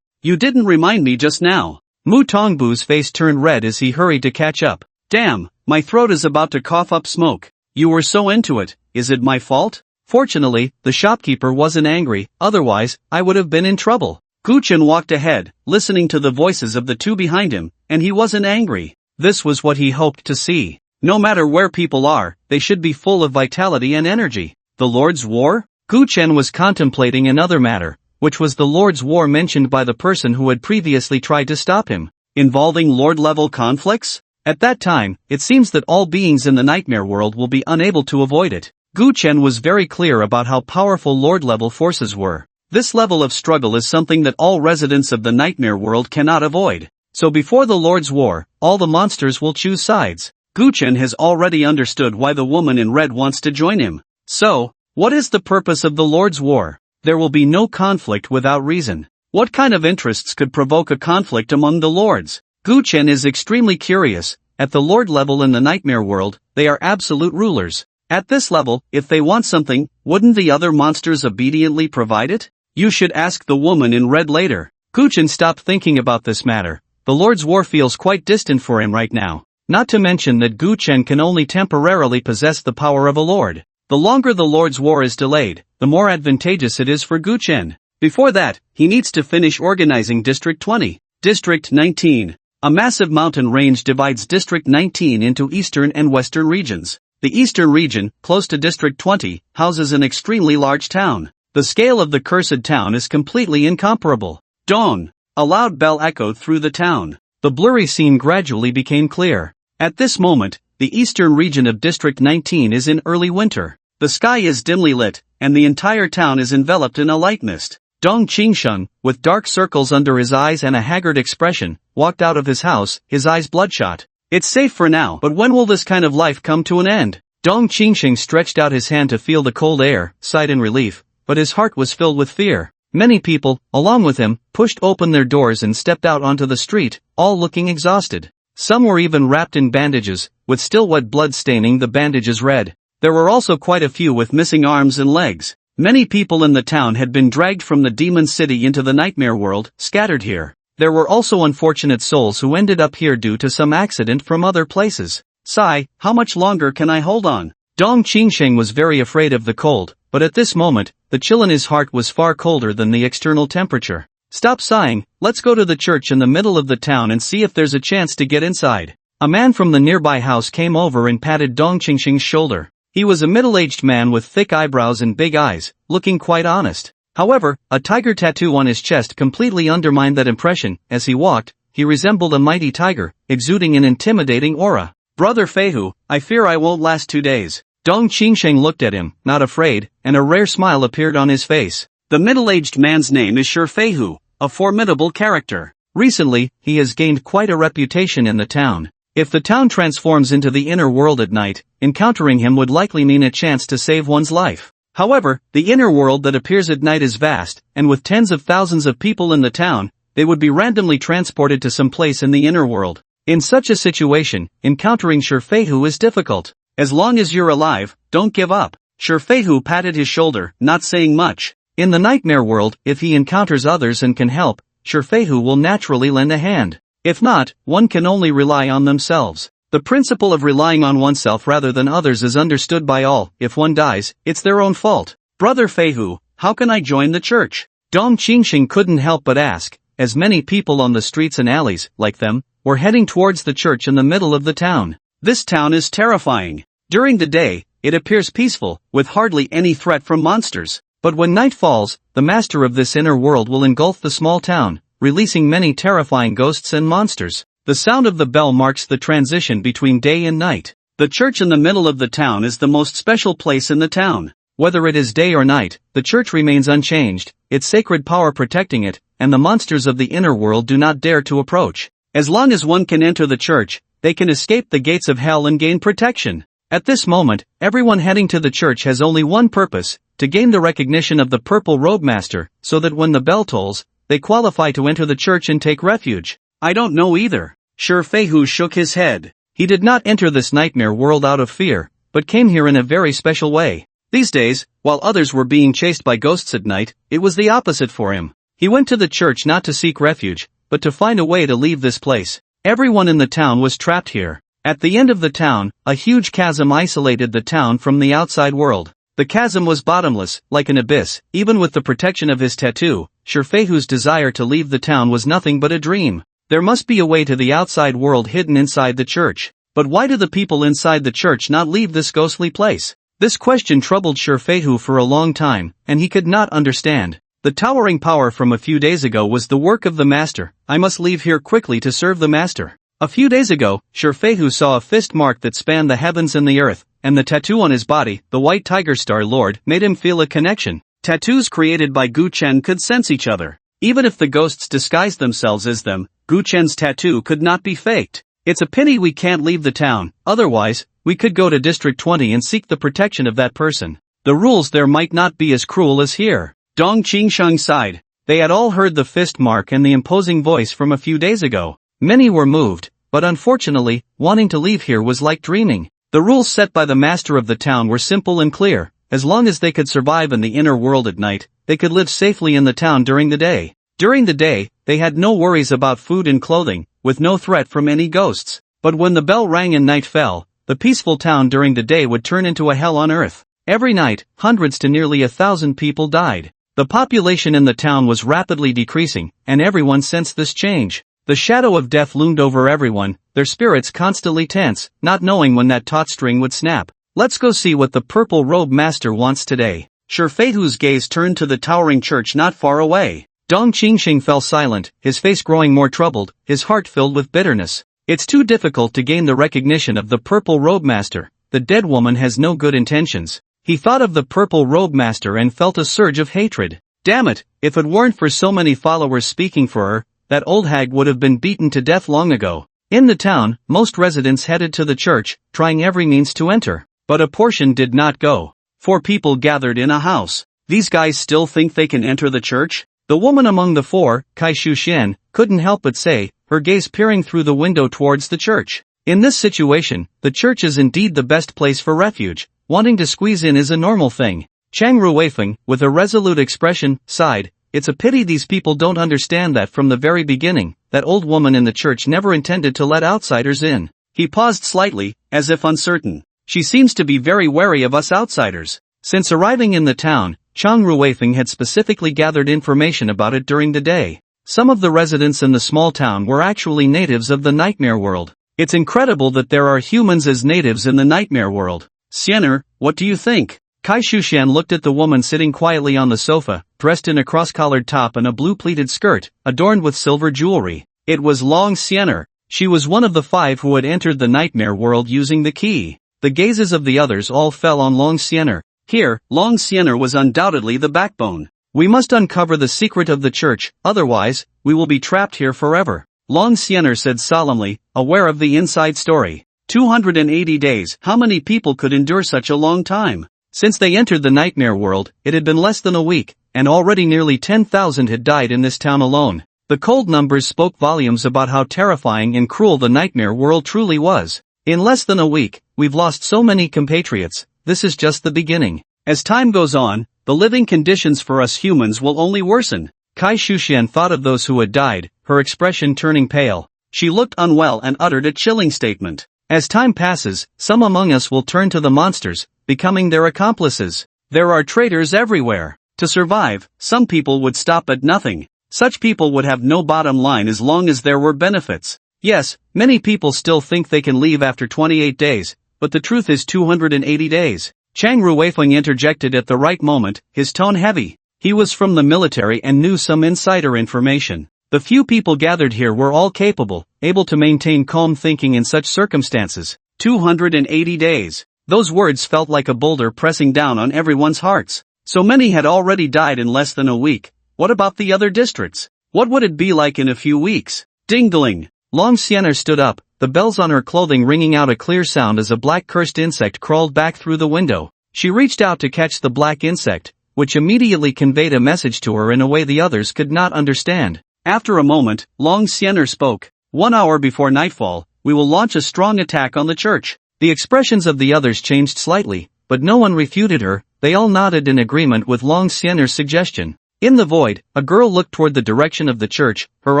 You didn't remind me just now. Mu Tongbu's face turned red as he hurried to catch up. Damn, my throat is about to cough up smoke. You were so into it, is it my fault? Fortunately, the shopkeeper wasn't angry, otherwise, I would have been in trouble. Gu Chen walked ahead, listening to the voices of the two behind him, and he wasn't angry. This was what he hoped to see. No matter where people are, they should be full of vitality and energy. The Lord's War? Gu Chen was contemplating another matter, which was the Lord's War mentioned by the person who had previously tried to stop him. Involving Lord-level conflicts? At that time, it seems that all beings in the nightmare world will be unable to avoid it. Gu Chen was very clear about how powerful Lord-level forces were. This level of struggle is something that all residents of the nightmare world cannot avoid. So before the Lord's War, all the monsters will choose sides. Gu Chen has already understood why the woman in red wants to join him. So, what is the purpose of the Lord's War? There will be no conflict without reason. What kind of interests could provoke a conflict among the lords? Gu Chen is extremely curious. At the lord level in the nightmare world, they are absolute rulers. At this level, if they want something, wouldn't the other monsters obediently provide it? You should ask the woman in red later. Gu Chen stopped thinking about this matter. The Lord's War feels quite distant for him right now. Not to mention that Gu Chen can only temporarily possess the power of a lord. The longer the Lord's War is delayed, the more advantageous it is for Gu Chen. Before that, he needs to finish organizing District 20. District 19. A massive mountain range divides District 19 into eastern and western regions. The eastern region, close to District 20, houses an extremely large town. The scale of the cursed town is completely incomparable. Dawn! A loud bell echoed through the town. The blurry scene gradually became clear. At this moment, the eastern region of District 19 is in early winter. The sky is dimly lit, and the entire town is enveloped in a light mist. Dong Qingsheng, with dark circles under his eyes and a haggard expression, walked out of his house, his eyes bloodshot. It's safe for now, but when will this kind of life come to an end? Dong Qingsheng stretched out his hand to feel the cold air, sighed in relief, but his heart was filled with fear. Many people, along with him, pushed open their doors and stepped out onto the street, all looking exhausted. Some were even wrapped in bandages, with still wet blood staining the bandages red. There were also quite a few with missing arms and legs. Many people in the town had been dragged from the demon city into the nightmare world, scattered here. There were also unfortunate souls who ended up here due to some accident from other places. Sigh, how much longer can I hold on? Dong Qingsheng was very afraid of the cold, but at this moment, the chill in his heart was far colder than the external temperature. Stop sighing, let's go to the church in the middle of the town and see if there's a chance to get inside. A man from the nearby house came over and patted Dong Qingsheng's shoulder. He was a middle-aged man with thick eyebrows and big eyes, looking quite honest. However, a tiger tattoo on his chest completely undermined that impression. As he walked, he resembled a mighty tiger, exuding an intimidating aura. Brother Feihu, I fear I won't last 2 days. Dong Qingsheng looked at him, not afraid, and a rare smile appeared on his face. The middle-aged man's name is Sure Feihu, a formidable character. Recently, he has gained quite a reputation in the town. If the town transforms into the inner world at night, encountering him would likely mean a chance to save one's life. However, the inner world that appears at night is vast, and with tens of thousands of people in the town, they would be randomly transported to some place in the inner world. In such a situation, encountering Sure Feihu is difficult. As long as you're alive, don't give up. Sure Feihu patted his shoulder, not saying much. In the nightmare world, if he encounters others and can help, Sure Feihu will naturally lend a hand. If not, one can only rely on themselves. The principle of relying on oneself rather than others is understood by all. If one dies, it's their own fault. Brother Feihu, how can I join the church? Dong Qingsheng couldn't help but ask, as many people on the streets and alleys, like them, were heading towards the church in the middle of the town. This town is terrifying. During the day, it appears peaceful, with hardly any threat from monsters. But when night falls, the master of this inner world will engulf the small town, releasing many terrifying ghosts and monsters. The sound of the bell marks the transition between day and night. The church in the middle of the town is the most special place in the town. Whether it is day or night, the church remains unchanged, its sacred power protecting it, and the monsters of the inner world do not dare to approach. As long as one can enter the church, they can escape the gates of hell and gain protection. At this moment, everyone heading to the church has only one purpose, to gain the recognition of the Purple Robe Master, so that when the bell tolls, they qualify to enter the church and take refuge. I don't know either. Sure Feihu shook his head. He did not enter this nightmare world out of fear, but came here in a very special way. These days, while others were being chased by ghosts at night, it was the opposite for him. He went to the church not to seek refuge, but to find a way to leave this place. Everyone in the town was trapped here. At the end of the town, a huge chasm isolated the town from the outside world. The chasm was bottomless, like an abyss. Even with the protection of his tattoo, Shifeihu's desire to leave the town was nothing but a dream. There must be a way to the outside world hidden inside the church. But why do the people inside the church not leave this ghostly place? This question troubled Shifeihu for a long time, and he could not understand. The towering power from a few days ago was the work of the master. I must leave here quickly to serve the master. A few days ago, Shifeihu saw a fist mark that spanned the heavens and the earth, and the tattoo on his body, the White Tiger Star Lord, made him feel a connection. Tattoos created by Gu Chen could sense each other. Even if the ghosts disguised themselves as them, Gu Chen's tattoo could not be faked. It's a pity we can't leave the town, otherwise, we could go to District 20 and seek the protection of that person. The rules there might not be as cruel as here. Dong Qingsheng sighed. They had all heard the fist mark and the imposing voice from a few days ago. Many were moved, but unfortunately, wanting to leave here was like dreaming. The rules set by the master of the town were simple and clear. As long as they could survive in the inner world at night, they could live safely in the town during the day. During the day, they had no worries about food and clothing, with no threat from any ghosts. But when the bell rang and night fell, the peaceful town during the day would turn into a hell on earth. Every night, hundreds to nearly 1,000 people died. The population in the town was rapidly decreasing, and everyone sensed this change. The shadow of death loomed over everyone, their spirits constantly tense, not knowing when that taut string would snap. Let's go see what the purple robe master wants today. Shifeihu's gaze turned to the towering church not far away. Dong Qingsheng fell silent, his face growing more troubled, his heart filled with bitterness. It's too difficult to gain the recognition of the purple robe master. The dead woman has no good intentions. He thought of the purple robe master and felt a surge of hatred. Damn it, if it weren't for so many followers speaking for her, that old hag would have been beaten to death long ago. In the town, most residents headed to the church, trying every means to enter. But a portion did not go. 4 people gathered in a house. These guys still think they can enter the church? The woman among the 4, Kai Shuxian, couldn't help but say, her gaze peering through the window towards the church. In this situation, the church is indeed the best place for refuge. Wanting to squeeze in is a normal thing. Chang Ruifeng, with a resolute expression, sighed. It's a pity these people don't understand that from the very beginning, that old woman in the church never intended to let outsiders in. He paused slightly, as if uncertain. She seems to be very wary of us outsiders. Since arriving in the town, Chang Ruifeng had specifically gathered information about it during the day. Some of the residents in the small town were actually natives of the nightmare world. It's incredible that there are humans as natives in the nightmare world. Xiener, what do you think? Kai Shuxian looked at the woman sitting quietly on the sofa, dressed in a cross-collared top and a blue-pleated skirt, adorned with silver jewelry. It was Long Xiener. She was one of the 5 who had entered the nightmare world using the key. The gazes of the others all fell on Long Xiener. Here, Long Xiener was undoubtedly the backbone. We must uncover the secret of the church, otherwise, we will be trapped here forever. Long Xiener said solemnly, aware of the inside story. 280 days, how many people could endure such a long time? Since they entered the nightmare world, it had been less than a week, and already nearly 10,000 had died in this town alone. The cold numbers spoke volumes about how terrifying and cruel the nightmare world truly was. In less than a week, we've lost so many compatriots. This is just the beginning. As time goes on, the living conditions for us humans will only worsen. Kai Shuxian thought of those who had died, her expression turning pale. She looked unwell and uttered a chilling statement. As time passes, some among us will turn to the monsters, becoming their accomplices. There are traitors everywhere. To survive, some people would stop at nothing. Such people would have no bottom line as long as there were benefits. Yes, many people still think they can leave after 28 days, but the truth is 280 days. Chang Ruifeng interjected at the right moment, his tone heavy. He was from the military and knew some insider information. The few people gathered here were all capable, able to maintain calm thinking in such circumstances. 280 days. Those words felt like a boulder pressing down on everyone's hearts. So many had already died in less than a week. What about the other districts? What would it be like in a few weeks? Ding-dling. Long Xiener stood up, the bells on her clothing ringing out a clear sound as a black cursed insect crawled back through the window. She reached out to catch the black insect, which immediately conveyed a message to her in a way the others could not understand. After a moment, Long Xiener spoke. 1 hour before nightfall, we will launch a strong attack on the church. The expressions of the others changed slightly, but no one refuted her. They all nodded in agreement with Long Xiener's suggestion. In the void, a girl looked toward the direction of the church, her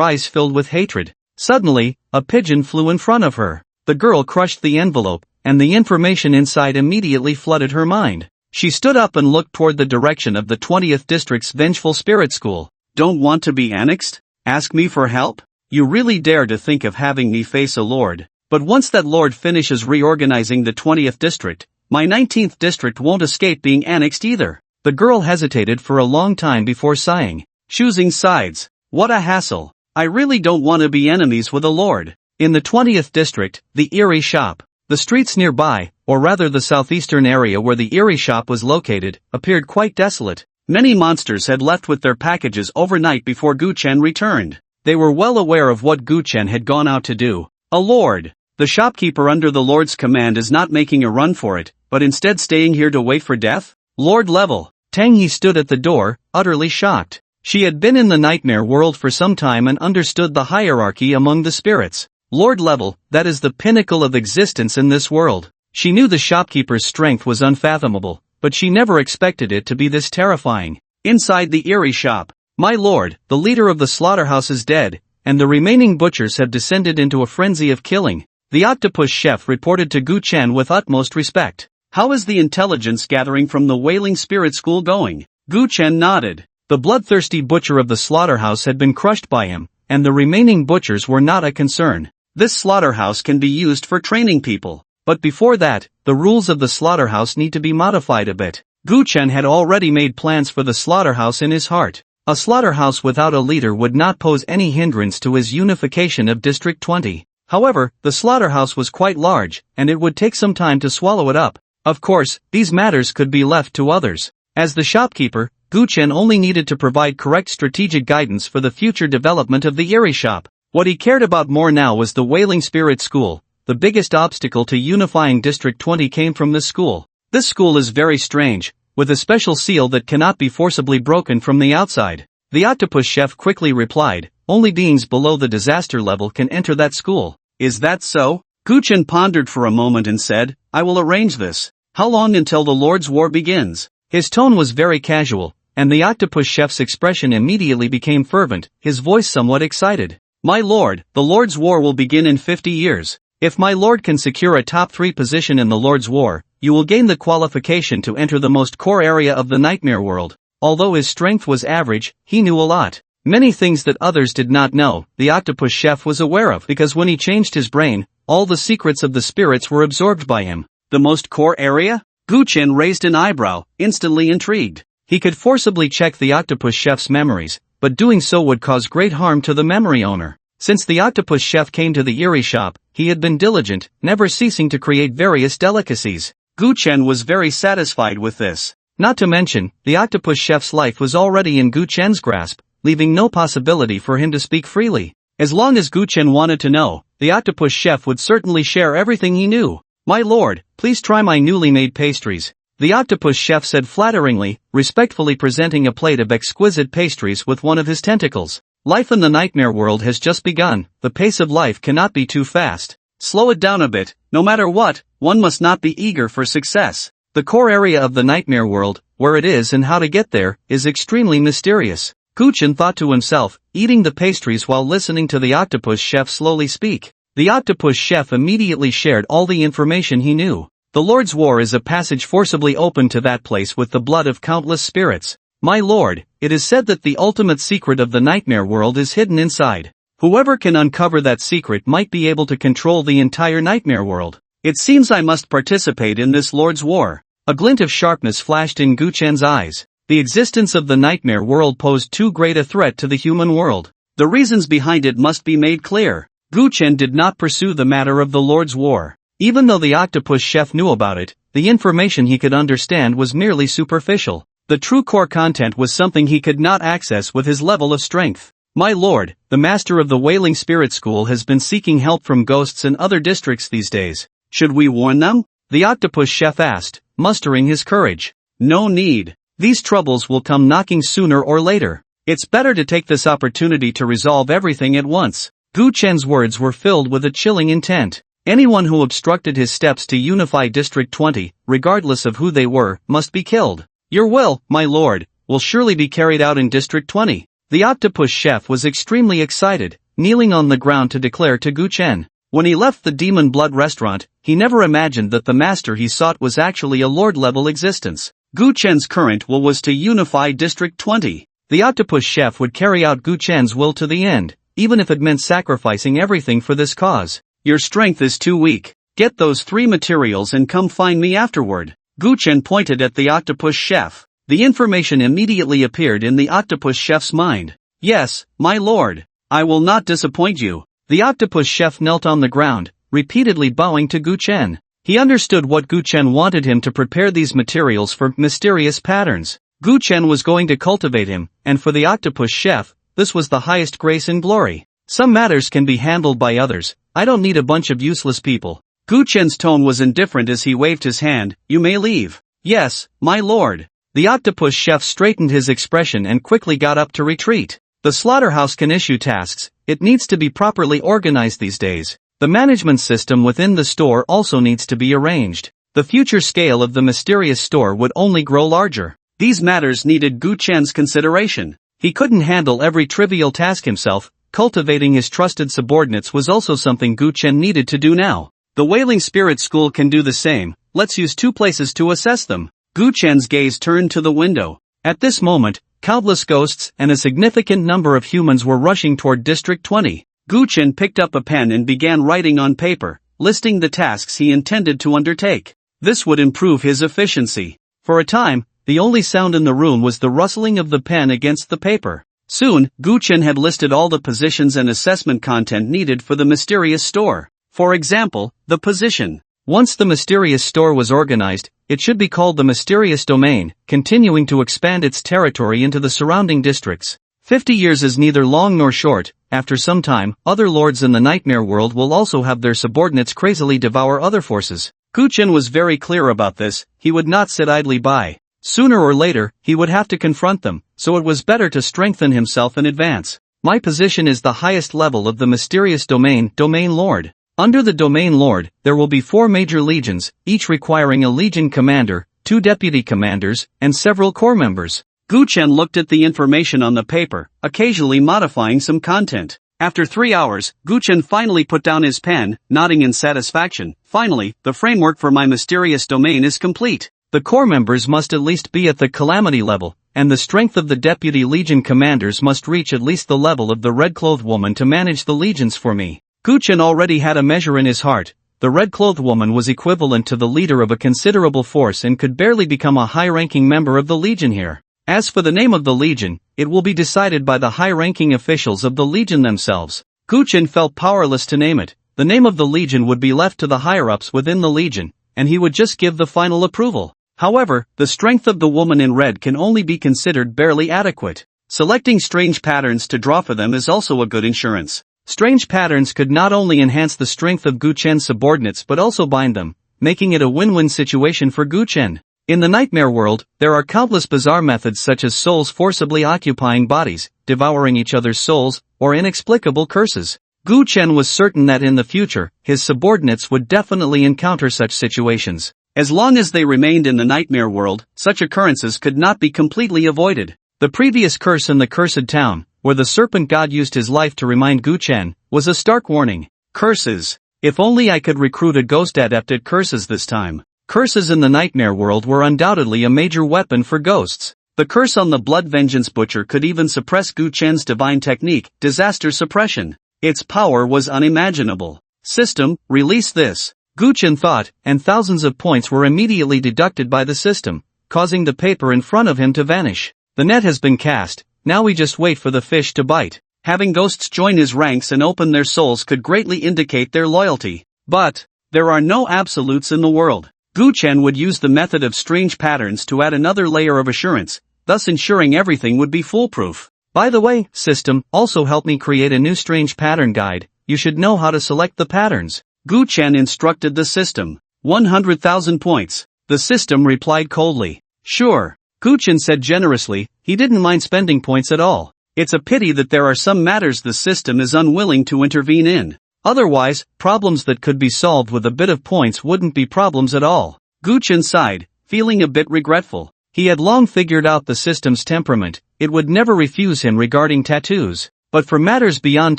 eyes filled with hatred. Suddenly, a pigeon flew in front of her. The girl crushed the envelope, and the information inside immediately flooded her mind. She stood up and looked toward the direction of the 20th District's Vengeful Spirit School. Don't want to be annexed? Ask me for help? You really dare to think of having me face a lord. But once that lord finishes reorganizing the 20th district, my 19th district won't escape being annexed either. The girl hesitated for a long time before sighing. Choosing sides. What a hassle. I really don't want to be enemies with a lord. In the 20th district, the Eerie shop. The streets nearby, or rather the southeastern area where the Eerie shop was located, appeared quite desolate. Many monsters had left with their packages overnight before Gu Chen returned. They were well aware of what Gu Chen had gone out to do. A lord. The shopkeeper under the lord's command is not making a run for it, but instead staying here to wait for death? Lord level. Tang He stood at the door, utterly shocked. She had been in the nightmare world for some time and understood the hierarchy among the spirits. Lord level, that is the pinnacle of existence in this world. She knew the shopkeeper's strength was unfathomable, but she never expected it to be this terrifying. Inside the Eerie shop. My lord, the leader of the slaughterhouse is dead, and the remaining butchers have descended into a frenzy of killing. The octopus chef reported to Gu Chen with utmost respect. How is the intelligence gathering from the Wailing Spirit School going? Gu Chen nodded. The bloodthirsty butcher of the slaughterhouse had been crushed by him, and the remaining butchers were not a concern. This slaughterhouse can be used for training people. But before that, the rules of the slaughterhouse need to be modified a bit. Gu Chen had already made plans for the slaughterhouse in his heart. A slaughterhouse without a leader would not pose any hindrance to his unification of District 20. However, the slaughterhouse was quite large, and it would take some time to swallow it up. Of course, these matters could be left to others. As the shopkeeper, Gu Chen only needed to provide correct strategic guidance for the future development of the Eerie shop. What he cared about more now was the Wailing Spirit School. The biggest obstacle to unifying District 20 came from this school. This school is very strange, with a special seal that cannot be forcibly broken from the outside. The octopus chef quickly replied, only beings below the disaster level can enter that school. Is that so? Gu Chen pondered for a moment and said, I will arrange this. How long until the Lord's War begins? His tone was very casual, and the octopus chef's expression immediately became fervent, his voice somewhat excited. My lord, the Lord's War will begin in 50 years. If my lord can secure a top 3 position in the Lord's War, you will gain the qualification to enter the most core area of the nightmare world. Although his strength was average, he knew a lot. Many things that others did not know, the octopus chef was aware of because when he changed his brain, all the secrets of the spirits were absorbed by him. The most core area? Gu Chen raised an eyebrow, instantly intrigued. He could forcibly check the octopus chef's memories, but doing so would cause great harm to the memory owner. Since the octopus chef came to the Eerie shop, he had been diligent, never ceasing to create various delicacies. Gu Chen was very satisfied with this. Not to mention, the octopus chef's life was already in Gu Chen's grasp, leaving no possibility for him to speak freely. As long as Gu Chen wanted to know, the octopus chef would certainly share everything he knew. My lord, please try my newly made pastries. The octopus chef said flatteringly, respectfully presenting a plate of exquisite pastries with one of his tentacles. Life in the nightmare world has just begun, the pace of life cannot be too fast. Slow it down a bit, no matter what, one must not be eager for success. The core area of the nightmare world, where it is and how to get there, is extremely mysterious. Gu Chen thought to himself, eating the pastries while listening to the octopus chef slowly speak. The octopus chef immediately shared all the information he knew. The Lord's War is a passage forcibly opened to that place with the blood of countless spirits. My lord, it is said that the ultimate secret of the nightmare world is hidden inside. Whoever can uncover that secret might be able to control the entire nightmare world. It seems I must participate in this Lord's War. A glint of sharpness flashed in Gu Chen's eyes. The existence of the nightmare world posed too great a threat to the human world. The reasons behind it must be made clear. Gu Chen did not pursue the matter of the Lord's War. Even though the octopus chef knew about it, the information he could understand was merely superficial. The true core content was something he could not access with his level of strength. My lord, the master of the Wailing Spirit School has been seeking help from ghosts in other districts these days. Should we warn them? The octopus chef asked, mustering his courage. No need. These troubles will come knocking sooner or later. It's better to take this opportunity to resolve everything at once. Gu Chen's words were filled with a chilling intent. Anyone who obstructed his steps to unify District 20, regardless of who they were, must be killed. Your will, my lord, will surely be carried out in District 20. The octopus chef was extremely excited, kneeling on the ground to declare to Gu Chen. When he left the Demon Blood restaurant, he never imagined that the master he sought was actually a lord-level existence. Gu Chen's current will was to unify District 20. the octopus chef would carry out Gu Chen's will to the end, even if it meant sacrificing everything for this cause. Your strength is too weak. Get those 3 materials and come find me afterward. Gu Chen pointed at the octopus chef. The information immediately appeared in the octopus chef's mind. Yes, my lord. I will not disappoint you. The octopus chef knelt on the ground, repeatedly bowing to Gu Chen. He understood what Gu Chen wanted him to prepare these materials for mysterious patterns. Gu Chen was going to cultivate him, and for the octopus chef, this was the highest grace and glory. Some matters can be handled by others. I don't need a bunch of useless people. Gu Chen's tone was indifferent as he waved his hand. You may leave. Yes, my lord. The octopus chef straightened his expression and quickly got up to retreat. The slaughterhouse can issue tasks. It needs to be properly organized these days. The management system within the store also needs to be arranged. The future scale of the mysterious store would only grow larger. These matters needed Gu Chen's consideration. He couldn't handle every trivial task himself. Cultivating his trusted subordinates was also something Gu Chen needed to do now. The Wailing Spirit School can do the same. Let's use 2 places to assess them. Gu Chen's gaze turned to the window. At this moment, countless ghosts and a significant number of humans were rushing toward District 20. Gu Chen picked up a pen and began writing on paper, listing the tasks he intended to undertake. This would improve his efficiency. For a time, the only sound in the room was the rustling of the pen against the paper. Soon, Gu Chen had listed all the positions and assessment content needed for the mysterious store. For example, the position. Once the mysterious store was organized, it should be called the mysterious domain, continuing to expand its territory into the surrounding districts. 50 years is neither long nor short. After some time, other lords in the nightmare world will also have their subordinates crazily devour other forces. Gu Chen was very clear about this. He would not sit idly by. Sooner or later, he would have to confront them, so it was better to strengthen himself in advance. My position is the highest level of the mysterious domain lord. Under the domain lord, there will be 4 major legions, each requiring a legion commander, 2 deputy commanders, and several corps members. Gu Chen looked at the information on the paper, occasionally modifying some content. After 3 hours, Gu Chen finally put down his pen, nodding in satisfaction. Finally, the framework for my mysterious domain is complete. The corps members must at least be at the calamity level, and the strength of the deputy legion commanders must reach at least the level of the red-clothed woman to manage the legions for me. Gu Chen already had a measure in his heart. The red-clothed woman was equivalent to the leader of a considerable force and could barely become a high-ranking member of the legion here. As for the name of the legion, it will be decided by the high-ranking officials of the legion themselves. Gu Chen felt powerless to name it. The name of the legion would be left to the higher-ups within the legion, and he would just give the final approval. However, the strength of the woman in red can only be considered barely adequate. Selecting strange patterns to draw for them is also a good insurance. Strange patterns could not only enhance the strength of Gu Chen's subordinates but also bind them, making it a win-win situation for Gu Chen. In the nightmare world, there are countless bizarre methods such as souls forcibly occupying bodies, devouring each other's souls, or inexplicable curses. Gu Chen was certain that in the future, his subordinates would definitely encounter such situations. As long as they remained in the nightmare world, such occurrences could not be completely avoided. The previous curse in the Cursed Town, where the serpent god used his life to remind Gu Chen, was a stark warning. Curses. If only I could recruit a ghost adept at curses this time. Curses in the nightmare world were undoubtedly a major weapon for ghosts. The curse on the Blood Vengeance Butcher could even suppress Gu Chen's divine technique, disaster suppression. Its power was unimaginable. System, release this. Gu Chen thought, and thousands of points were immediately deducted by the system, causing the paper in front of him to vanish. The net has been cast. Now we just wait for the fish to bite. Having ghosts join his ranks and open their souls could greatly indicate their loyalty. But there are no absolutes in the world. Gu Chen would use the method of strange patterns to add another layer of assurance, thus ensuring everything would be foolproof. By the way, system, also help me create a new strange pattern guide. You should know how to select the patterns. Gu Chen instructed the system. 100,000 points. The system replied coldly. Sure. Gu Chen said generously. He didn't mind spending points at all. It's a pity that there are some matters the system is unwilling to intervene in. Otherwise, problems that could be solved with a bit of points wouldn't be problems at all. Gu Chen sighed, feeling a bit regretful. He had long figured out the system's temperament. It would never refuse him regarding tattoos. But for matters beyond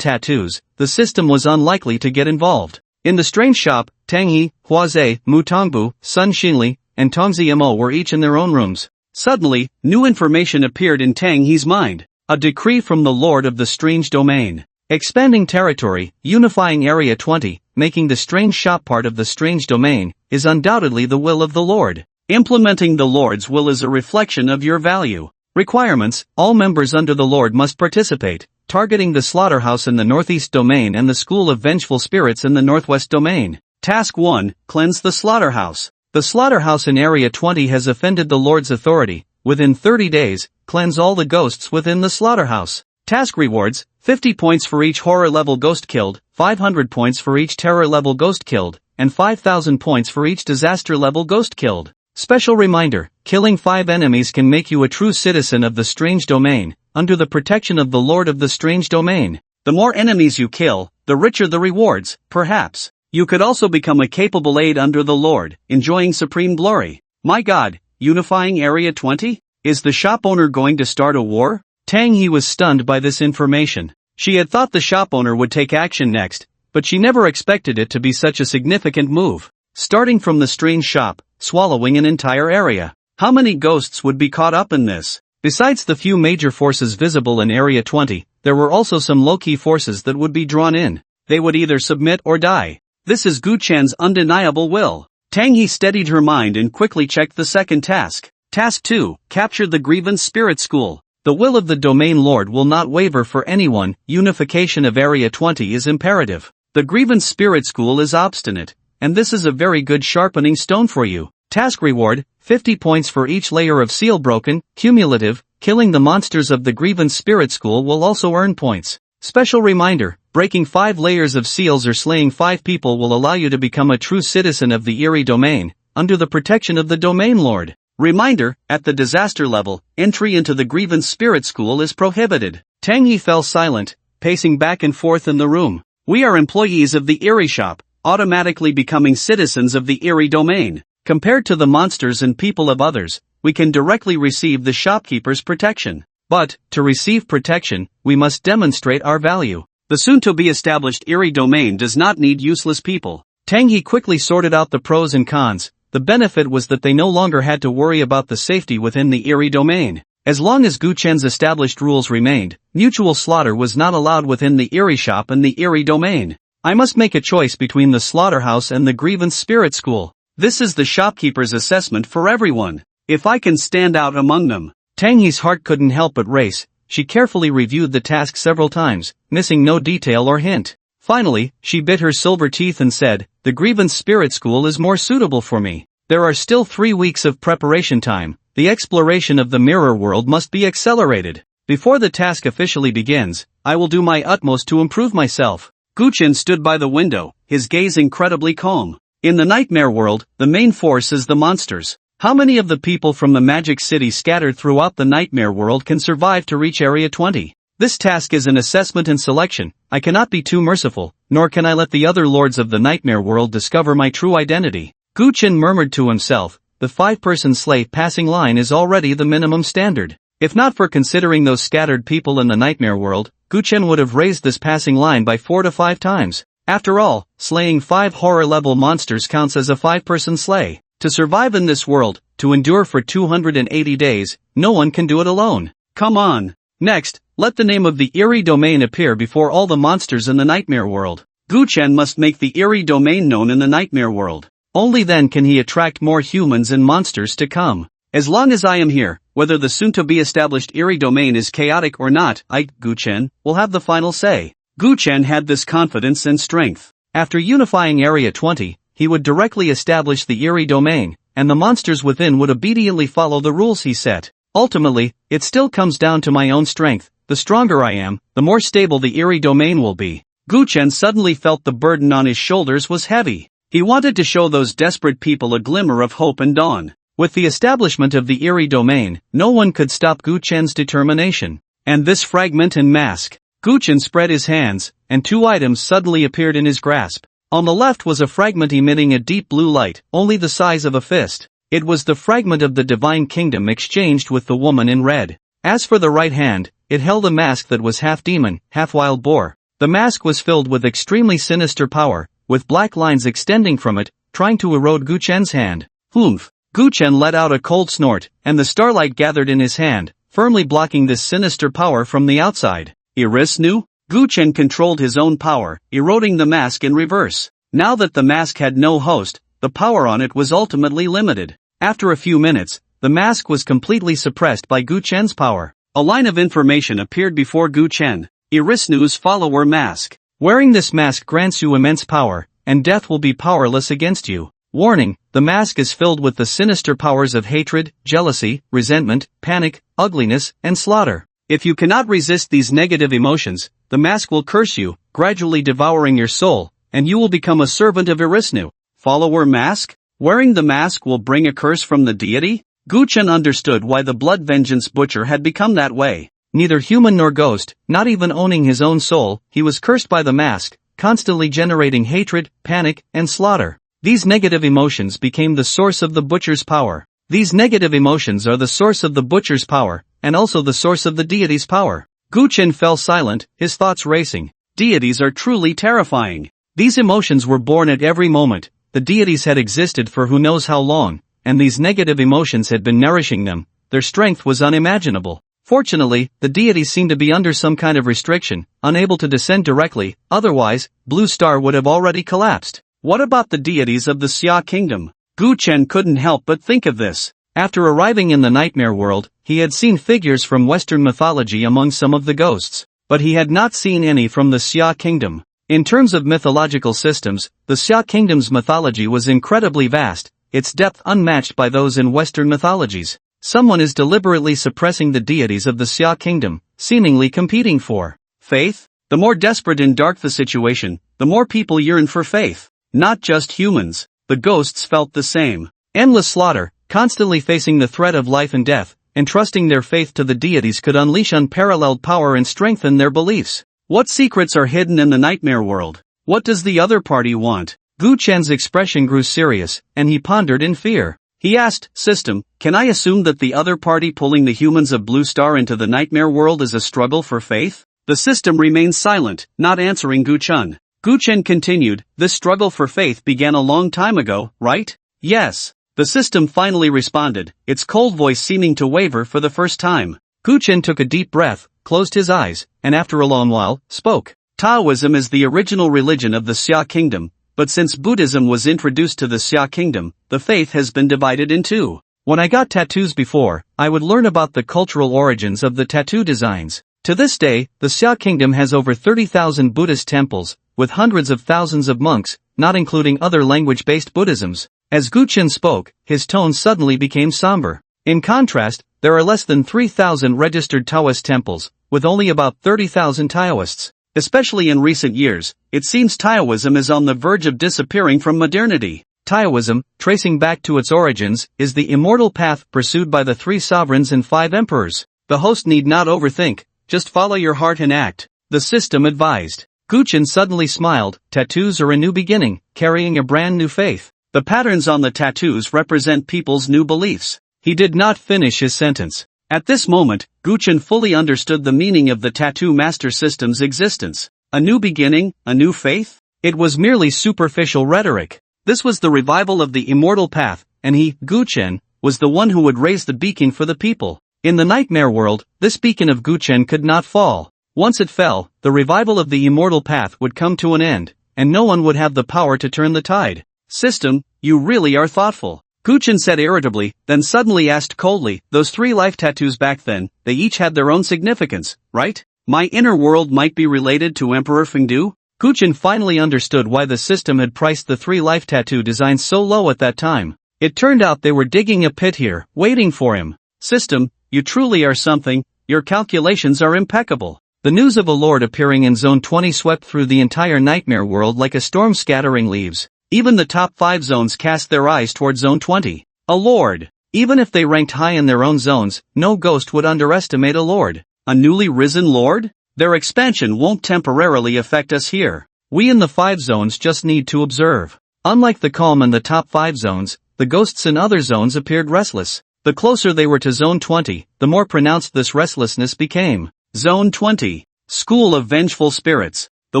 tattoos, the system was unlikely to get involved. In the strange shop, Tang He, Hua Zhe, Mu Tongbu, Sun Xinli, and Tongzi Mo were each in their own rooms. Suddenly, new information appeared in Tang He's mind. A decree from the Lord of the Strange Domain. Expanding territory, unifying Area 20, making the strange shop part of the strange domain, is undoubtedly the will of the Lord. Implementing the Lord's will is a reflection of your value. Requirements: all members under the Lord must participate, targeting the slaughterhouse in the northeast domain and the school of vengeful spirits in the northwest domain. Task 1, cleanse the slaughterhouse. The slaughterhouse in Area 20 has offended the Lord's authority. Within 30 days, cleanse all the ghosts within the slaughterhouse. Task rewards: 50 points for each horror-level ghost killed, 500 points for each terror-level ghost killed, and 5,000 points for each disaster-level ghost killed. Special reminder: killing 5 enemies can make you a true citizen of the strange domain, under the protection of the Lord of the strange domain. The more enemies you kill, the richer the rewards, perhaps. You could also become a capable aide under the Lord, enjoying supreme glory. My God, unifying Area 20? Is the shop owner going to start a war? Tang He was stunned by this information. She had thought the shop owner would take action next, but she never expected it to be such a significant move. Starting from the strange shop, swallowing an entire area. How many ghosts would be caught up in this? Besides the few major forces visible in Area 20, there were also some low-key forces that would be drawn in. They would either submit or die. This is Gu Chen's undeniable will. Tang He steadied her mind and quickly checked the second task. Task 2, capture the Grievance Spirit School. The will of the Domain Lord will not waver for anyone. Unification of Area 20 is imperative. The Grievance Spirit School is obstinate, and this is a very good sharpening stone for you. Task reward: 50 points for each layer of seal broken, cumulative. Killing the monsters of the Grievance Spirit School will also earn points. Special reminder: breaking 5 layers of seals or slaying 5 people will allow you to become a true citizen of the Eerie Domain, under the protection of the Domain Lord. Reminder: at the disaster level, entry into the Grievance Spirit School is prohibited. Tang He fell silent, pacing back and forth in the room. We are employees of the Eerie Shop, automatically becoming citizens of the Eerie Domain. Compared to the monsters and people of others, we can directly receive the shopkeeper's protection. But, to receive protection, we must demonstrate our value. The soon-to-be-established Eerie Domain does not need useless people. Tang He quickly sorted out the pros and cons. The benefit was that they no longer had to worry about the safety within the Eerie Domain. As long as Gu Chen's established rules remained, mutual slaughter was not allowed within the Eerie Shop and the Eerie Domain. I must make a choice between the slaughterhouse and the Grievance Spirit School. This is the shopkeeper's assessment for everyone. If I can stand out among them. Tang He's heart couldn't help but race. She carefully reviewed the task several times, missing no detail or hint. Finally, she bit her silver teeth and said, the Grievance Spirit School is more suitable for me. There are still 3 weeks of preparation time. The exploration of the mirror world must be accelerated. Before the task officially begins, I will do my utmost to improve myself. Gu Chen stood by the window, his gaze incredibly calm. In the nightmare world, the main force is the monsters. How many of the people from the magic city scattered throughout the nightmare world can survive to reach Area 20? This task is an assessment and selection. I cannot be too merciful, nor can I let the other lords of the nightmare world discover my true identity. Gu Chen murmured to himself, the 5-person slate passing line is already the minimum standard. If not for considering those scattered people in the nightmare world, Gu Chen would have raised this passing line by 4 to 5 times. After all, slaying 5 horror-level monsters counts as a 5-person slay. To survive in this world, to endure for 280 days, no one can do it alone. Come on. Next, let the name of the Eerie Domain appear before all the monsters in the nightmare world. Gu Chen must make the Eerie Domain known in the nightmare world. Only then can he attract more humans and monsters to come. As long as I am here, whether the soon-to-be-established Eerie Domain is chaotic or not, Gu Chen, will have the final say. Gu Chen had this confidence and strength. After unifying Area 20, he would directly establish the Eerie Domain, and the monsters within would obediently follow the rules he set. Ultimately, it still comes down to my own strength. The stronger I am, the more stable the Eerie Domain will be. Gu Chen suddenly felt the burden on his shoulders was heavy. He wanted to show those desperate people a glimmer of hope and dawn. With the establishment of the Eerie Domain, no one could stop Gu Chen's determination. And this fragment and mask. Gu Chen spread his hands, and 2 items suddenly appeared in his grasp. On the left was a fragment emitting a deep blue light, only the size of a fist. It was the fragment of the Divine Kingdom exchanged with the woman in red. As for the right hand, it held a mask that was half demon, half wild boar. The mask was filled with extremely sinister power, with black lines extending from it, trying to erode Gu Chen's hand. Humph! Gu Chen let out a cold snort, and the starlight gathered in his hand, firmly blocking this sinister power from the outside. Irisnu? Gu Chen controlled his own power, eroding the mask in reverse. Now that the mask had no host, the power on it was ultimately limited. After a few minutes, the mask was completely suppressed by Gu Chen's power. A line of information appeared before Gu Chen. Irisnu's follower mask. Wearing this mask grants you immense power, and death will be powerless against you. Warning, the mask is filled with the sinister powers of hatred, jealousy, resentment, panic, ugliness, and slaughter. If you cannot resist these negative emotions, the mask will curse you, gradually devouring your soul, and you will become a servant of Irisnu. Follower mask? Wearing the mask will bring a curse from the deity? Gu Chen understood why the blood vengeance butcher had become that way. Neither human nor ghost, not even owning his own soul, he was cursed by the mask, constantly generating hatred, panic, and slaughter. These negative emotions became the source of the butcher's power. These negative emotions are the source of the butcher's power, and also the source of the deity's power. Gu Chen fell silent, his thoughts racing. Deities are truly terrifying. These emotions were born at every moment. The deities had existed for who knows how long, and these negative emotions had been nourishing them. Their strength was unimaginable. Fortunately, the deities seemed to be under some kind of restriction, unable to descend directly, otherwise, Blue Star would have already collapsed. What about the deities of the Xia kingdom? Gu Chen couldn't help but think of this. After arriving in the nightmare world, he had seen figures from Western mythology among some of the ghosts, but he had not seen any from the Xia kingdom. In terms of mythological systems, the Xia kingdom's mythology was incredibly vast, its depth unmatched by those in Western mythologies. Someone is deliberately suppressing the deities of the Xia kingdom, seemingly competing for faith. The more desperate and dark the situation, the more people yearn for faith. Not just humans, the ghosts felt the same. Endless slaughter, constantly facing the threat of life and death, entrusting their faith to the deities could unleash unparalleled power and strengthen their beliefs. What secrets are hidden in the nightmare world? What does the other party want? Gu Chen's expression grew serious, and he pondered in fear. He asked, System, can I assume that the other party pulling the humans of Blue Star into the nightmare world is a struggle for faith? The system remained silent, not answering Gu Chen. Gu Chen continued, this struggle for faith began a long time ago, right? Yes. The system finally responded, its cold voice seeming to waver for the first time. Gu Chen took a deep breath, closed his eyes, and after a long while, spoke. Taoism is the original religion of the Xia kingdom, but since Buddhism was introduced to the Xia kingdom, the faith has been divided in two. When I got tattoos before, I would learn about the cultural origins of the tattoo designs. To this day, the Xia kingdom has over 30,000 Buddhist temples, with hundreds of thousands of monks, not including other language-based Buddhisms. As Gu Chen spoke, his tone suddenly became somber. In contrast, there are less than 3,000 registered Taoist temples, with only about 30,000 Taoists. Especially in recent years, it seems Taoism is on the verge of disappearing from modernity. Taoism, tracing back to its origins, is the immortal path pursued by the 3 sovereigns and 5 emperors. The host need not overthink, just follow your heart and act, the system advised. Gu Chen suddenly smiled, tattoos are a new beginning, carrying a brand new faith. The patterns on the tattoos represent people's new beliefs. He did not finish his sentence. At this moment, Gu Chen fully understood the meaning of the tattoo master system's existence. A new beginning, a new faith? It was merely superficial rhetoric. This was the revival of the immortal path, and he, Gu Chen, was the one who would raise the beacon for the people. In the nightmare world, this beacon of Gu Chen could not fall. Once it fell, the revival of the immortal path would come to an end, and no one would have the power to turn the tide. System, you really are thoughtful. Gu Chen said irritably, then suddenly asked coldly, those 3 life tattoos back then, they each had their own significance, right? My inner world might be related to Emperor Fengdu? Gu Chen finally understood why the system had priced the 3 life tattoo designs so low at that time. It turned out they were digging a pit here, waiting for him. System, you truly are something, your calculations are impeccable. The news of a lord appearing in Zone 20 swept through the entire nightmare world like a storm scattering leaves. Even the top 5 zones cast their eyes toward Zone 20. A lord. Even if they ranked high in their own zones, no ghost would underestimate a lord. A newly risen lord? Their expansion won't temporarily affect us here. We in the 5 zones just need to observe. Unlike the calm in the top 5 zones, the ghosts in other zones appeared restless. The closer they were to Zone 20, the more pronounced this restlessness became. Zone 20. School of Vengeful Spirits. The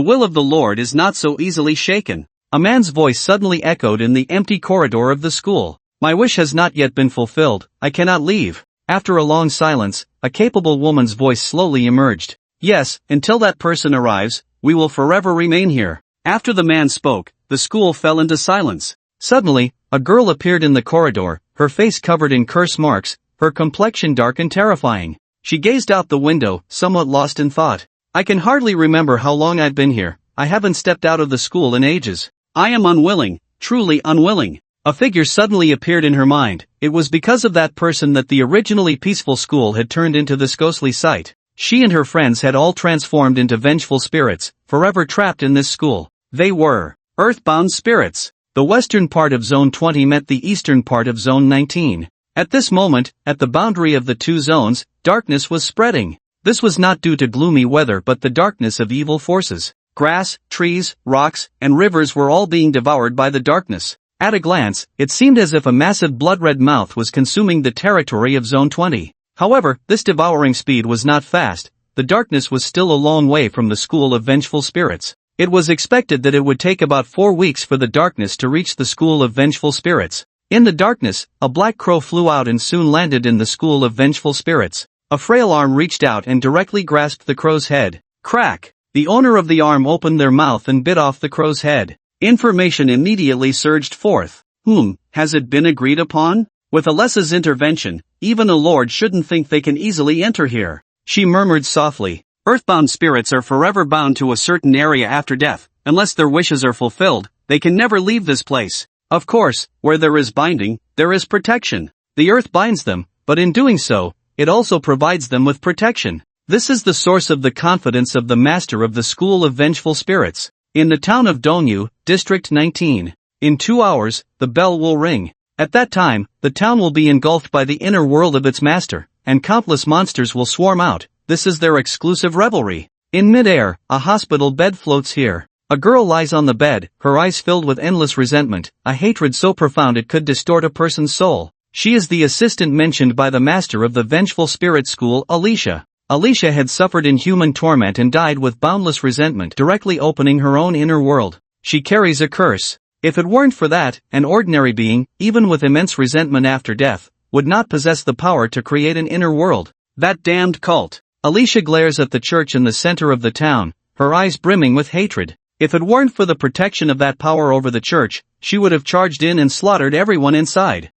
will of the Lord is not so easily shaken. A man's voice suddenly echoed in the empty corridor of the school. My wish has not yet been fulfilled, I cannot leave. After a long silence, a capable woman's voice slowly emerged. Yes, until that person arrives, we will forever remain here. After the man spoke, the school fell into silence. Suddenly, a girl appeared in the corridor, her face covered in curse marks, her complexion dark and terrifying. She gazed out the window, somewhat lost in thought. I can hardly remember how long I've been here. I haven't stepped out of the school in ages. I am unwilling, truly unwilling. A figure suddenly appeared in her mind. It was because of that person that the originally peaceful school had turned into this ghostly sight. She and her friends had all transformed into vengeful spirits, forever trapped in this school. They were earthbound spirits. The western part of Zone 20 met the eastern part of Zone 19. At this moment, at the boundary of the two zones, darkness was spreading. This was not due to gloomy weather but the darkness of evil forces. Grass, trees, rocks, and rivers were all being devoured by the darkness. At a glance, it seemed as if a massive blood-red mouth was consuming the territory of Zone 20. However, this devouring speed was not fast. The darkness was still a long way from the school of vengeful spirits. It was expected that it would take about 4 weeks for the darkness to reach the school of vengeful spirits. In the darkness, a black crow flew out and soon landed in the school of vengeful spirits. A frail arm reached out and directly grasped the crow's head. Crack! The owner of the arm opened their mouth and bit off the crow's head. Information immediately surged forth. Has it been agreed upon? With Alessa's intervention, even a lord shouldn't think they can easily enter here. She murmured softly. Earthbound spirits are forever bound to a certain area after death. Unless their wishes are fulfilled, they can never leave this place. Of course, where there is binding, there is protection. The earth binds them, but in doing so, it also provides them with protection. This is the source of the confidence of the master of the school of vengeful spirits. In the town of Dongyu, District 19. In 2 hours, the bell will ring. At that time, the town will be engulfed by the inner world of its master, and countless monsters will swarm out. This is their exclusive revelry. In midair, a hospital bed floats here. A girl lies on the bed, her eyes filled with endless resentment, a hatred so profound it could distort a person's soul. She is the assistant mentioned by the master of the vengeful spirit school, Alicia. Alicia had suffered inhuman torment and died with boundless resentment, directly opening her own inner world. She carries a curse. If it weren't for that, an ordinary being, even with immense resentment after death, would not possess the power to create an inner world. That damned cult. Alicia glares at the church in the center of the town, her eyes brimming with hatred. If it weren't for the protection of that power over the church, she would have charged in and slaughtered everyone inside.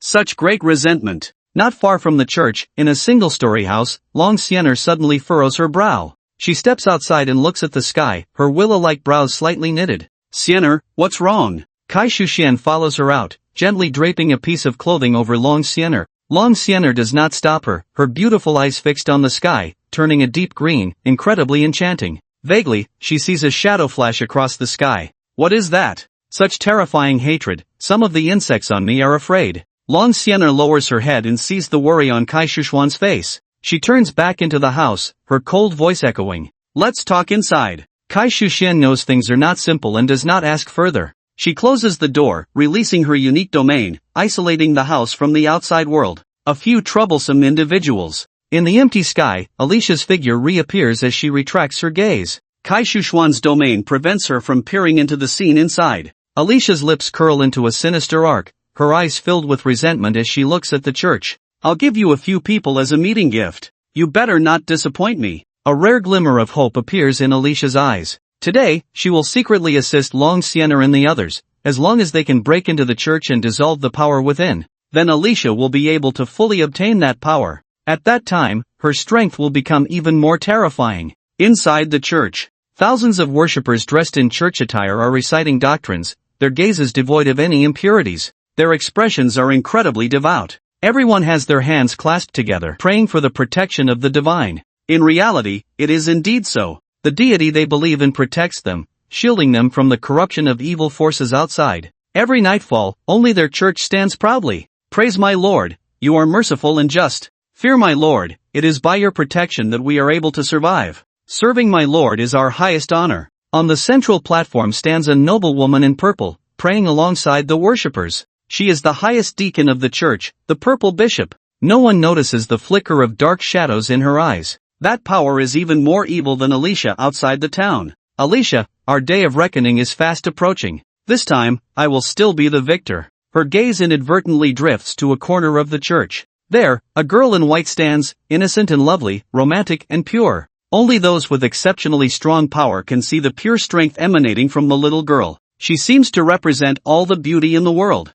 Such great resentment. Not far from the church, in a single-story house, Long Siener suddenly furrows her brow. She steps outside and looks at the sky, her willow-like brows slightly knitted. Siener, what's wrong? Kai Shuxian follows her out, gently draping a piece of clothing over Long Siener. Long Siener does not stop her, her beautiful eyes fixed on the sky, turning a deep green, incredibly enchanting. Vaguely, she sees a shadow flash across the sky. What is that? Such terrifying hatred. Some of the insects on me are afraid. Long Siener lowers her head and sees the worry on Kai Shuxuan's face. She turns back into the house, her cold voice echoing. Let's talk inside. Kai Shuxian knows things are not simple and does not ask further. She closes the door, releasing her unique domain, isolating the house from the outside world. A few troublesome individuals. In the empty sky, Alicia's figure reappears as she retracts her gaze. Kai Shuxuan's domain prevents her from peering into the scene inside. Alicia's lips curl into a sinister arc, her eyes filled with resentment as she looks at the church. I'll give you a few people as a meeting gift. You better not disappoint me. A rare glimmer of hope appears in Alicia's eyes. Today, she will secretly assist Long Siener and the others, as long as they can break into the church and dissolve the power within. Then Alicia will be able to fully obtain that power. At that time, her strength will become even more terrifying. Inside the church, thousands of worshippers dressed in church attire are reciting doctrines, their gazes devoid of any impurities. Their expressions are incredibly devout. Everyone has their hands clasped together, praying for the protection of the divine. In reality, it is indeed so. The deity they believe in protects them, shielding them from the corruption of evil forces outside. Every nightfall, only their church stands proudly. Praise my Lord, you are merciful and just. Fear my Lord, it is by your protection that we are able to survive. Serving my Lord is our highest honor. On the central platform stands a noble woman in purple, praying alongside the worshippers. She is the highest deacon of the church, the purple bishop. No one notices the flicker of dark shadows in her eyes. That power is even more evil than Alicia outside the town. Alicia, our day of reckoning is fast approaching. This time, I will still be the victor. Her gaze inadvertently drifts to a corner of the church. There, a girl in white stands, innocent and lovely, romantic and pure. Only those with exceptionally strong power can see the pure strength emanating from the little girl. She seems to represent all the beauty in the world.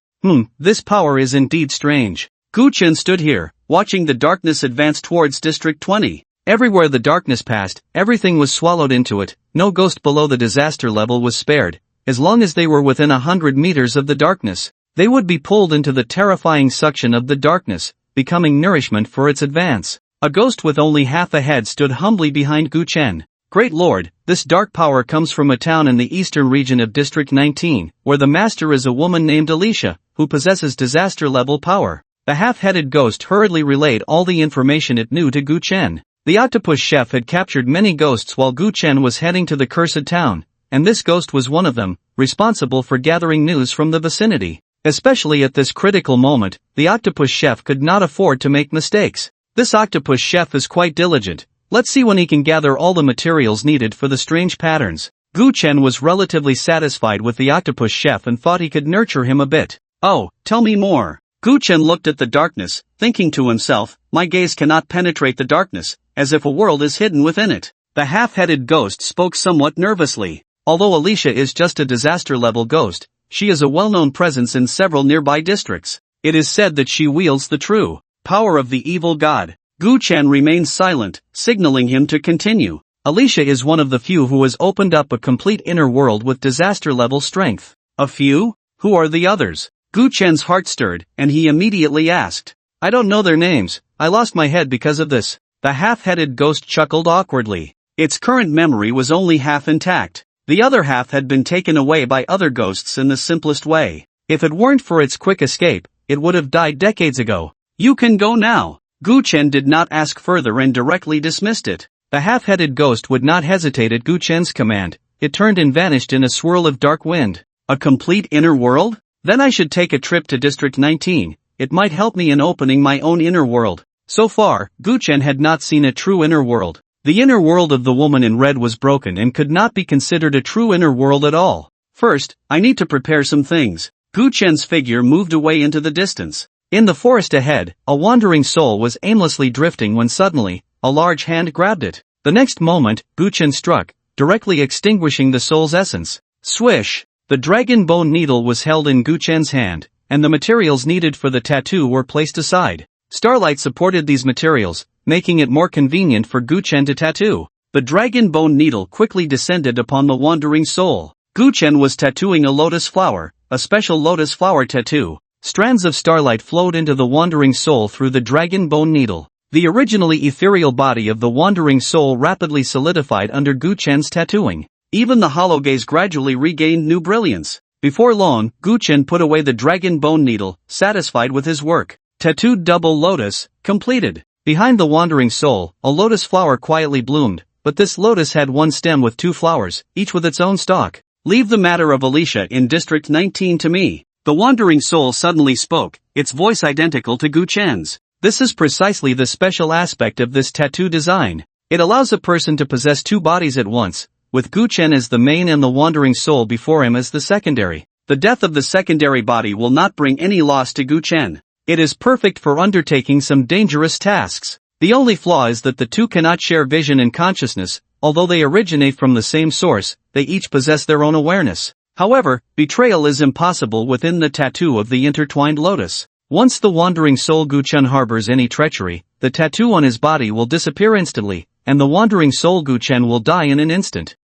This power is indeed strange. Gu Chen stood here, watching the darkness advance towards District 20. Everywhere the darkness passed, everything was swallowed into it. No ghost below the disaster level was spared. As long as they were within 100 meters of the darkness, they would be pulled into the terrifying suction of the darkness, becoming nourishment for its advance. A ghost with only half a head stood humbly behind Gu Chen. Great Lord, this dark power comes from a town in the eastern region of District 19, where the master is a woman named Alicia, who possesses disaster-level power. The half-headed ghost hurriedly relayed all the information it knew to Gu Chen. The octopus chef had captured many ghosts while Gu Chen was heading to the cursed town, and this ghost was one of them, responsible for gathering news from the vicinity. Especially at this critical moment, the octopus chef could not afford to make mistakes. This octopus chef is quite diligent. Let's see when he can gather all the materials needed for the strange patterns. Gu Chen was relatively satisfied with the octopus chef and thought he could nurture him a bit. Oh, tell me more. Gu Chen looked at the darkness, thinking to himself, my gaze cannot penetrate the darkness, as if a world is hidden within it. The half-headed ghost spoke somewhat nervously. Although Alicia is just a disaster-level ghost, she is a well-known presence in several nearby districts. It is said that she wields the true power of the evil god. Gu Chen remains silent, signaling him to continue. Alicia is one of the few who has opened up a complete inner world with disaster-level strength. A few? Who are the others? Gu Chen's heart stirred, and he immediately asked. I don't know their names. I lost my head because of this. The half-headed ghost chuckled awkwardly. Its current memory was only half intact. The other half had been taken away by other ghosts in the simplest way. If it weren't for its quick escape, it would have died decades ago. You can go now. Gu Chen did not ask further and directly dismissed it. The half-headed ghost would not hesitate at Gu Chen's command. It turned and vanished in a swirl of dark wind. A complete inner world? Then I should take a trip to District 19. It might help me in opening my own inner world. So far, Gu Chen had not seen a true inner world. The inner world of the woman in red was broken and could not be considered a true inner world at all. First, I need to prepare some things. Gu Chen's figure moved away into the distance. In the forest ahead, a wandering soul was aimlessly drifting when suddenly, a large hand grabbed it. The next moment, Gu Chen struck, directly extinguishing the soul's essence. Swish! The dragon bone needle was held in Gu Chen's hand, and the materials needed for the tattoo were placed aside. Starlight supported these materials, making it more convenient for Gu Chen to tattoo. The dragon bone needle quickly descended upon the wandering soul. Gu Chen was tattooing a lotus flower, a special lotus flower tattoo. Strands of starlight flowed into the wandering soul through the dragon bone needle. The originally ethereal body of the wandering soul rapidly solidified under Gu Chen's tattooing. Even the hollow gaze gradually regained new brilliance. Before long, Gu Chen put away the dragon bone needle, satisfied with his work. Tattooed double lotus, completed. Behind the wandering soul, a lotus flower quietly bloomed, but this lotus had one stem with two flowers, each with its own stalk. Leave the matter of Alicia in District 19 to me. The wandering soul suddenly spoke, its voice identical to Gu Chen's. This is precisely the special aspect of this tattoo design. It allows a person to possess two bodies at once, with Gu Chen as the main and the wandering soul before him as the secondary. The death of the secondary body will not bring any loss to Gu Chen. It is perfect for undertaking some dangerous tasks. The only flaw is that the two cannot share vision and consciousness. Although they originate from the same source, they each possess their own awareness. However, betrayal is impossible within the tattoo of the intertwined lotus. Once the wandering soul Gu Chen harbors any treachery, the tattoo on his body will disappear instantly, and the wandering soul Gu Chen will die in an instant.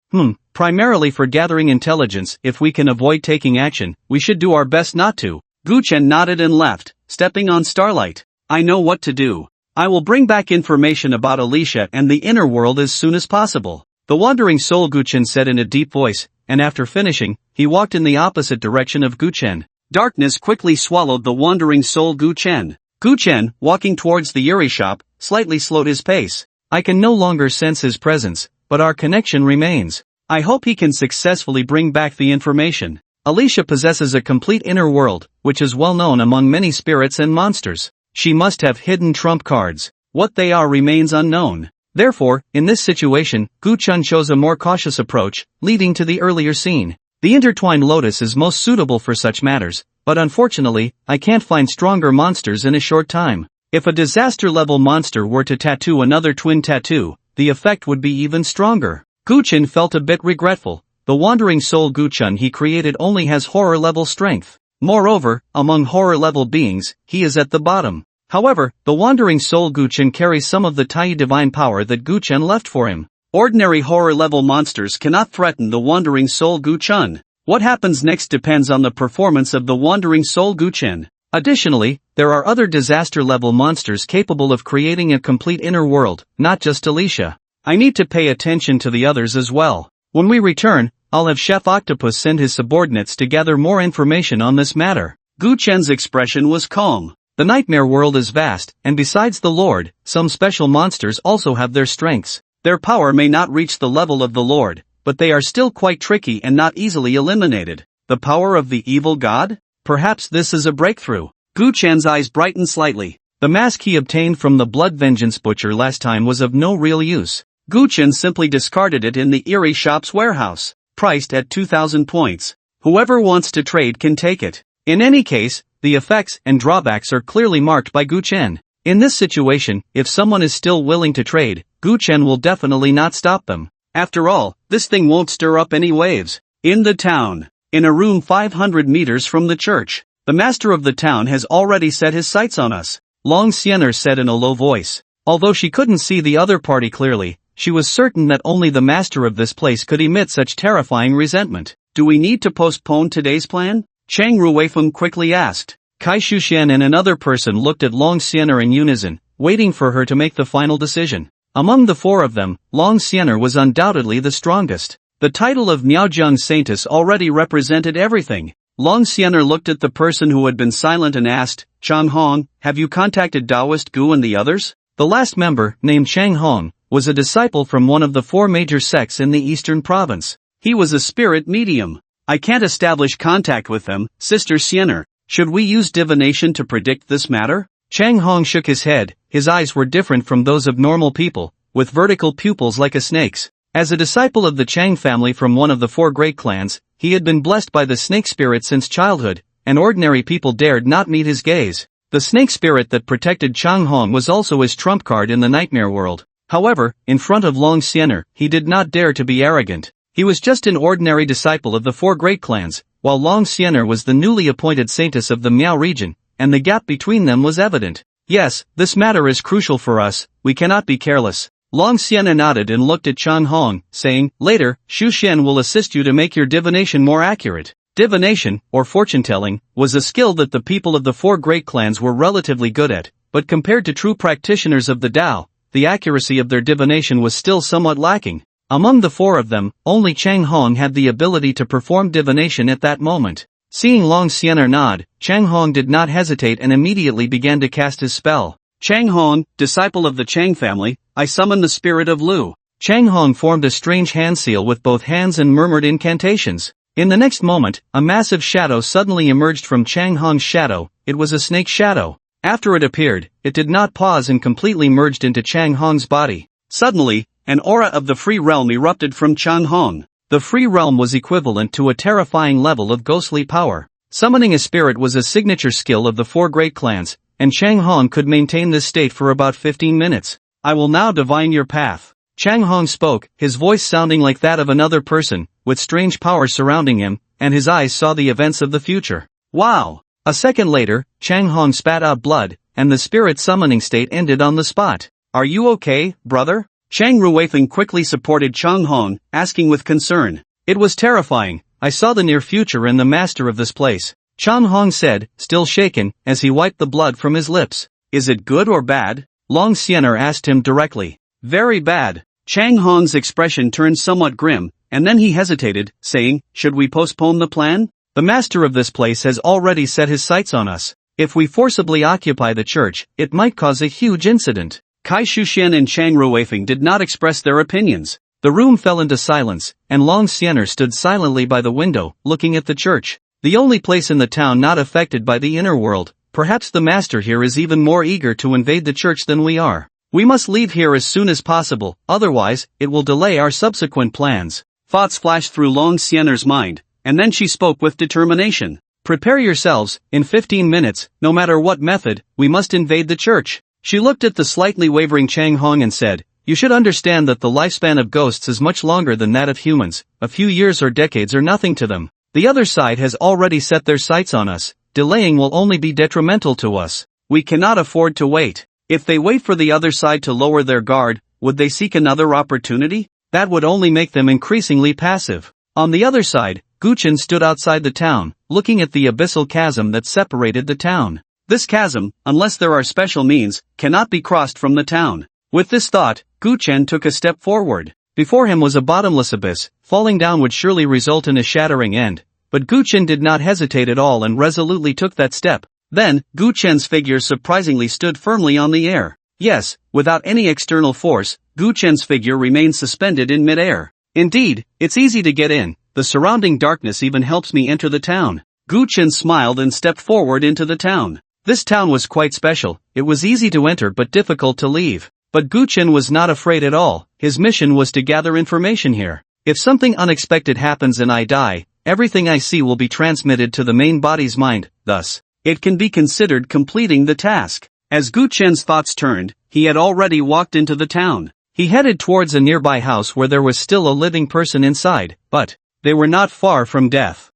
Primarily for gathering intelligence. If we can avoid taking action, we should do our best not to. Gu Chen nodded and left, stepping on starlight. I know what to do. I will bring back information about Alicia and the inner world as soon as possible. The wandering soul Gu Chen said in a deep voice, and after finishing, he walked in the opposite direction of Gu Chen. Darkness quickly swallowed the wandering soul Gu Chen. Gu Chen, walking towards the Yuri shop, slightly slowed his pace. I can no longer sense his presence, but our connection remains. I hope he can successfully bring back the information. Alicia possesses a complete inner world, which is well known among many spirits and monsters. She must have hidden trump cards. What they are remains unknown. Therefore, in this situation, Gu Chen chose a more cautious approach, leading to the earlier scene. The intertwined lotus is most suitable for such matters, but unfortunately, I can't find stronger monsters in a short time. If a disaster-level monster were to tattoo another twin tattoo, the effect would be even stronger. Guchen felt a bit regretful. The wandering soul Guchun he created only has horror-level strength. Moreover, among horror-level beings, he is at the bottom. However, the wandering soul Guchen carries some of the Tai divine power that Guchen left for him. Ordinary horror-level monsters cannot threaten the wandering soul Guchun. What happens next depends on the performance of the wandering soul Guchen. Additionally, there are other disaster-level monsters capable of creating a complete inner world, not just Alicia. I need to pay attention to the others as well. When we return, I'll have Chef Octopus send his subordinates to gather more information on this matter. Guchen's expression was calm. The nightmare world is vast, and besides the Lord, some special monsters also have their strengths. Their power may not reach the level of the Lord, but they are still quite tricky and not easily eliminated. The power of the evil god? Perhaps this is a breakthrough. Guchen's eyes brightened slightly. The mask he obtained from the Blood Vengeance Butcher last time was of no real use. Guchen simply discarded it in the Eerie Shop's warehouse, priced at 2,000 points. Whoever wants to trade can take it. In any case, the effects and drawbacks are clearly marked by Guchen. In this situation, if someone is still willing to trade, Guchen will definitely not stop them. After all, this thing won't stir up any waves. In the town. In a room 500 meters from the church. The master of the town has already set his sights on us, Long Siener said in a low voice. Although she couldn't see the other party clearly, she was certain that only the master of this place could emit such terrifying resentment. Do we need to postpone today's plan? Chang Ruifeng quickly asked. Kai Shuxian and another person looked at Long Siener in unison, waiting for her to make the final decision. Among the four of them, Long Siener was undoubtedly the strongest. The title of Miaozheng Saintess already represented everything. Long Siener looked at the person who had been silent and asked, Chang Hong, have you contacted Taoist Gu and the others? The last member, named Chang Hong, was a disciple from one of the four major sects in the eastern province. He was a spirit medium. I can't establish contact with them, Sister Siener. Should we use divination to predict this matter? Chang Hong shook his head. His eyes were different from those of normal people, with vertical pupils like a snake's. As a disciple of the Chang family from one of the four great clans, he had been blessed by the snake spirit since childhood, and ordinary people dared not meet his gaze. The snake spirit that protected Chang Hong was also his trump card in the nightmare world. However, in front of Long Siener, he did not dare to be arrogant. He was just an ordinary disciple of the four great clans, while Long Siener was the newly appointed saintess of the Miao region, and the gap between them was evident. Yes, this matter is crucial for us, we cannot be careless. Long Siener nodded and looked at Chang Hong, saying, later, Xu Xian will assist you to make your divination more accurate. Divination, or fortune-telling, was a skill that the people of the four great clans were relatively good at, but compared to true practitioners of the Tao, the accuracy of their divination was still somewhat lacking. Among the four of them, only Chang Hong had the ability to perform divination at that moment. Seeing Long Siener nod, Chang Hong did not hesitate and immediately began to cast his spell. Chang Hong, disciple of the Chang family, I summon the spirit of Lu. Chang Hong formed a strange hand seal with both hands and murmured incantations. In the next moment, a massive shadow suddenly emerged from Chang Hong's shadow. It was a snake shadow. After it appeared, it did not pause and completely merged into Chang Hong's body. Suddenly, an aura of the free realm erupted from Chang Hong. The free realm was equivalent to a terrifying level of ghostly power. Summoning a spirit was a signature skill of the four great clans, and Chang Hong could maintain this state for about 15 minutes. I will now divine your path. Chang Hong spoke, his voice sounding like that of another person, with strange power surrounding him, and his eyes saw the events of the future. Wow! A second later, Chang Hong spat out blood, and the spirit summoning state ended on the spot. Are you okay, brother? Chang Ruifeng quickly supported Chang Hong, asking with concern. It was terrifying. I saw the near future and the master of this place. Chang Hong said, still shaken, as he wiped the blood from his lips. Is it good or bad? Long Siener asked him directly. Very bad. Chang Hong's expression turned somewhat grim, and then he hesitated, saying, should we postpone the plan? The master of this place has already set his sights on us. If we forcibly occupy the church, it might cause a huge incident. Kai Shuxian and Chang Ruifeng did not express their opinions. The room fell into silence, and Long Siener stood silently by the window, looking at the church. The only place in the town not affected by the inner world. Perhaps the master here is even more eager to invade the church than we are. We must leave here as soon as possible, otherwise, it will delay our subsequent plans. Thoughts flashed through Long Siener's mind, and then she spoke with determination. Prepare yourselves, in 15 minutes, no matter what method, we must invade the church. She looked at the slightly wavering Chang Hong and said, you should understand that the lifespan of ghosts is much longer than that of humans. A few years or decades are nothing to them. The other side has already set their sights on us. Delaying will only be detrimental to us. We cannot afford to wait. If they wait for the other side to lower their guard, would they seek another opportunity? That would only make them increasingly passive. On the other side, Guchen stood outside the town, looking at the abyssal chasm that separated the town. This chasm, unless there are special means, cannot be crossed from the town. With this thought, Guchen took a step forward. Before him was a bottomless abyss. Falling down would surely result in a shattering end. But Guchen did not hesitate at all and resolutely took that step. Then, Guchen's figure surprisingly stood firmly on the air. Yes, without any external force, Guchen's figure remained suspended in mid-air. Indeed, it's easy to get in. The surrounding darkness even helps me enter the town. Guchen smiled and stepped forward into the town. This town was quite special. It was easy to enter but difficult to leave. But Guchen was not afraid at all. His mission was to gather information here. If something unexpected happens and I die, everything I see will be transmitted to the main body's mind, thus, it can be considered completing the task. As Guchen's thoughts turned, he had already walked into the town. He headed towards a nearby house where there was still a living person inside, but they were not far from death.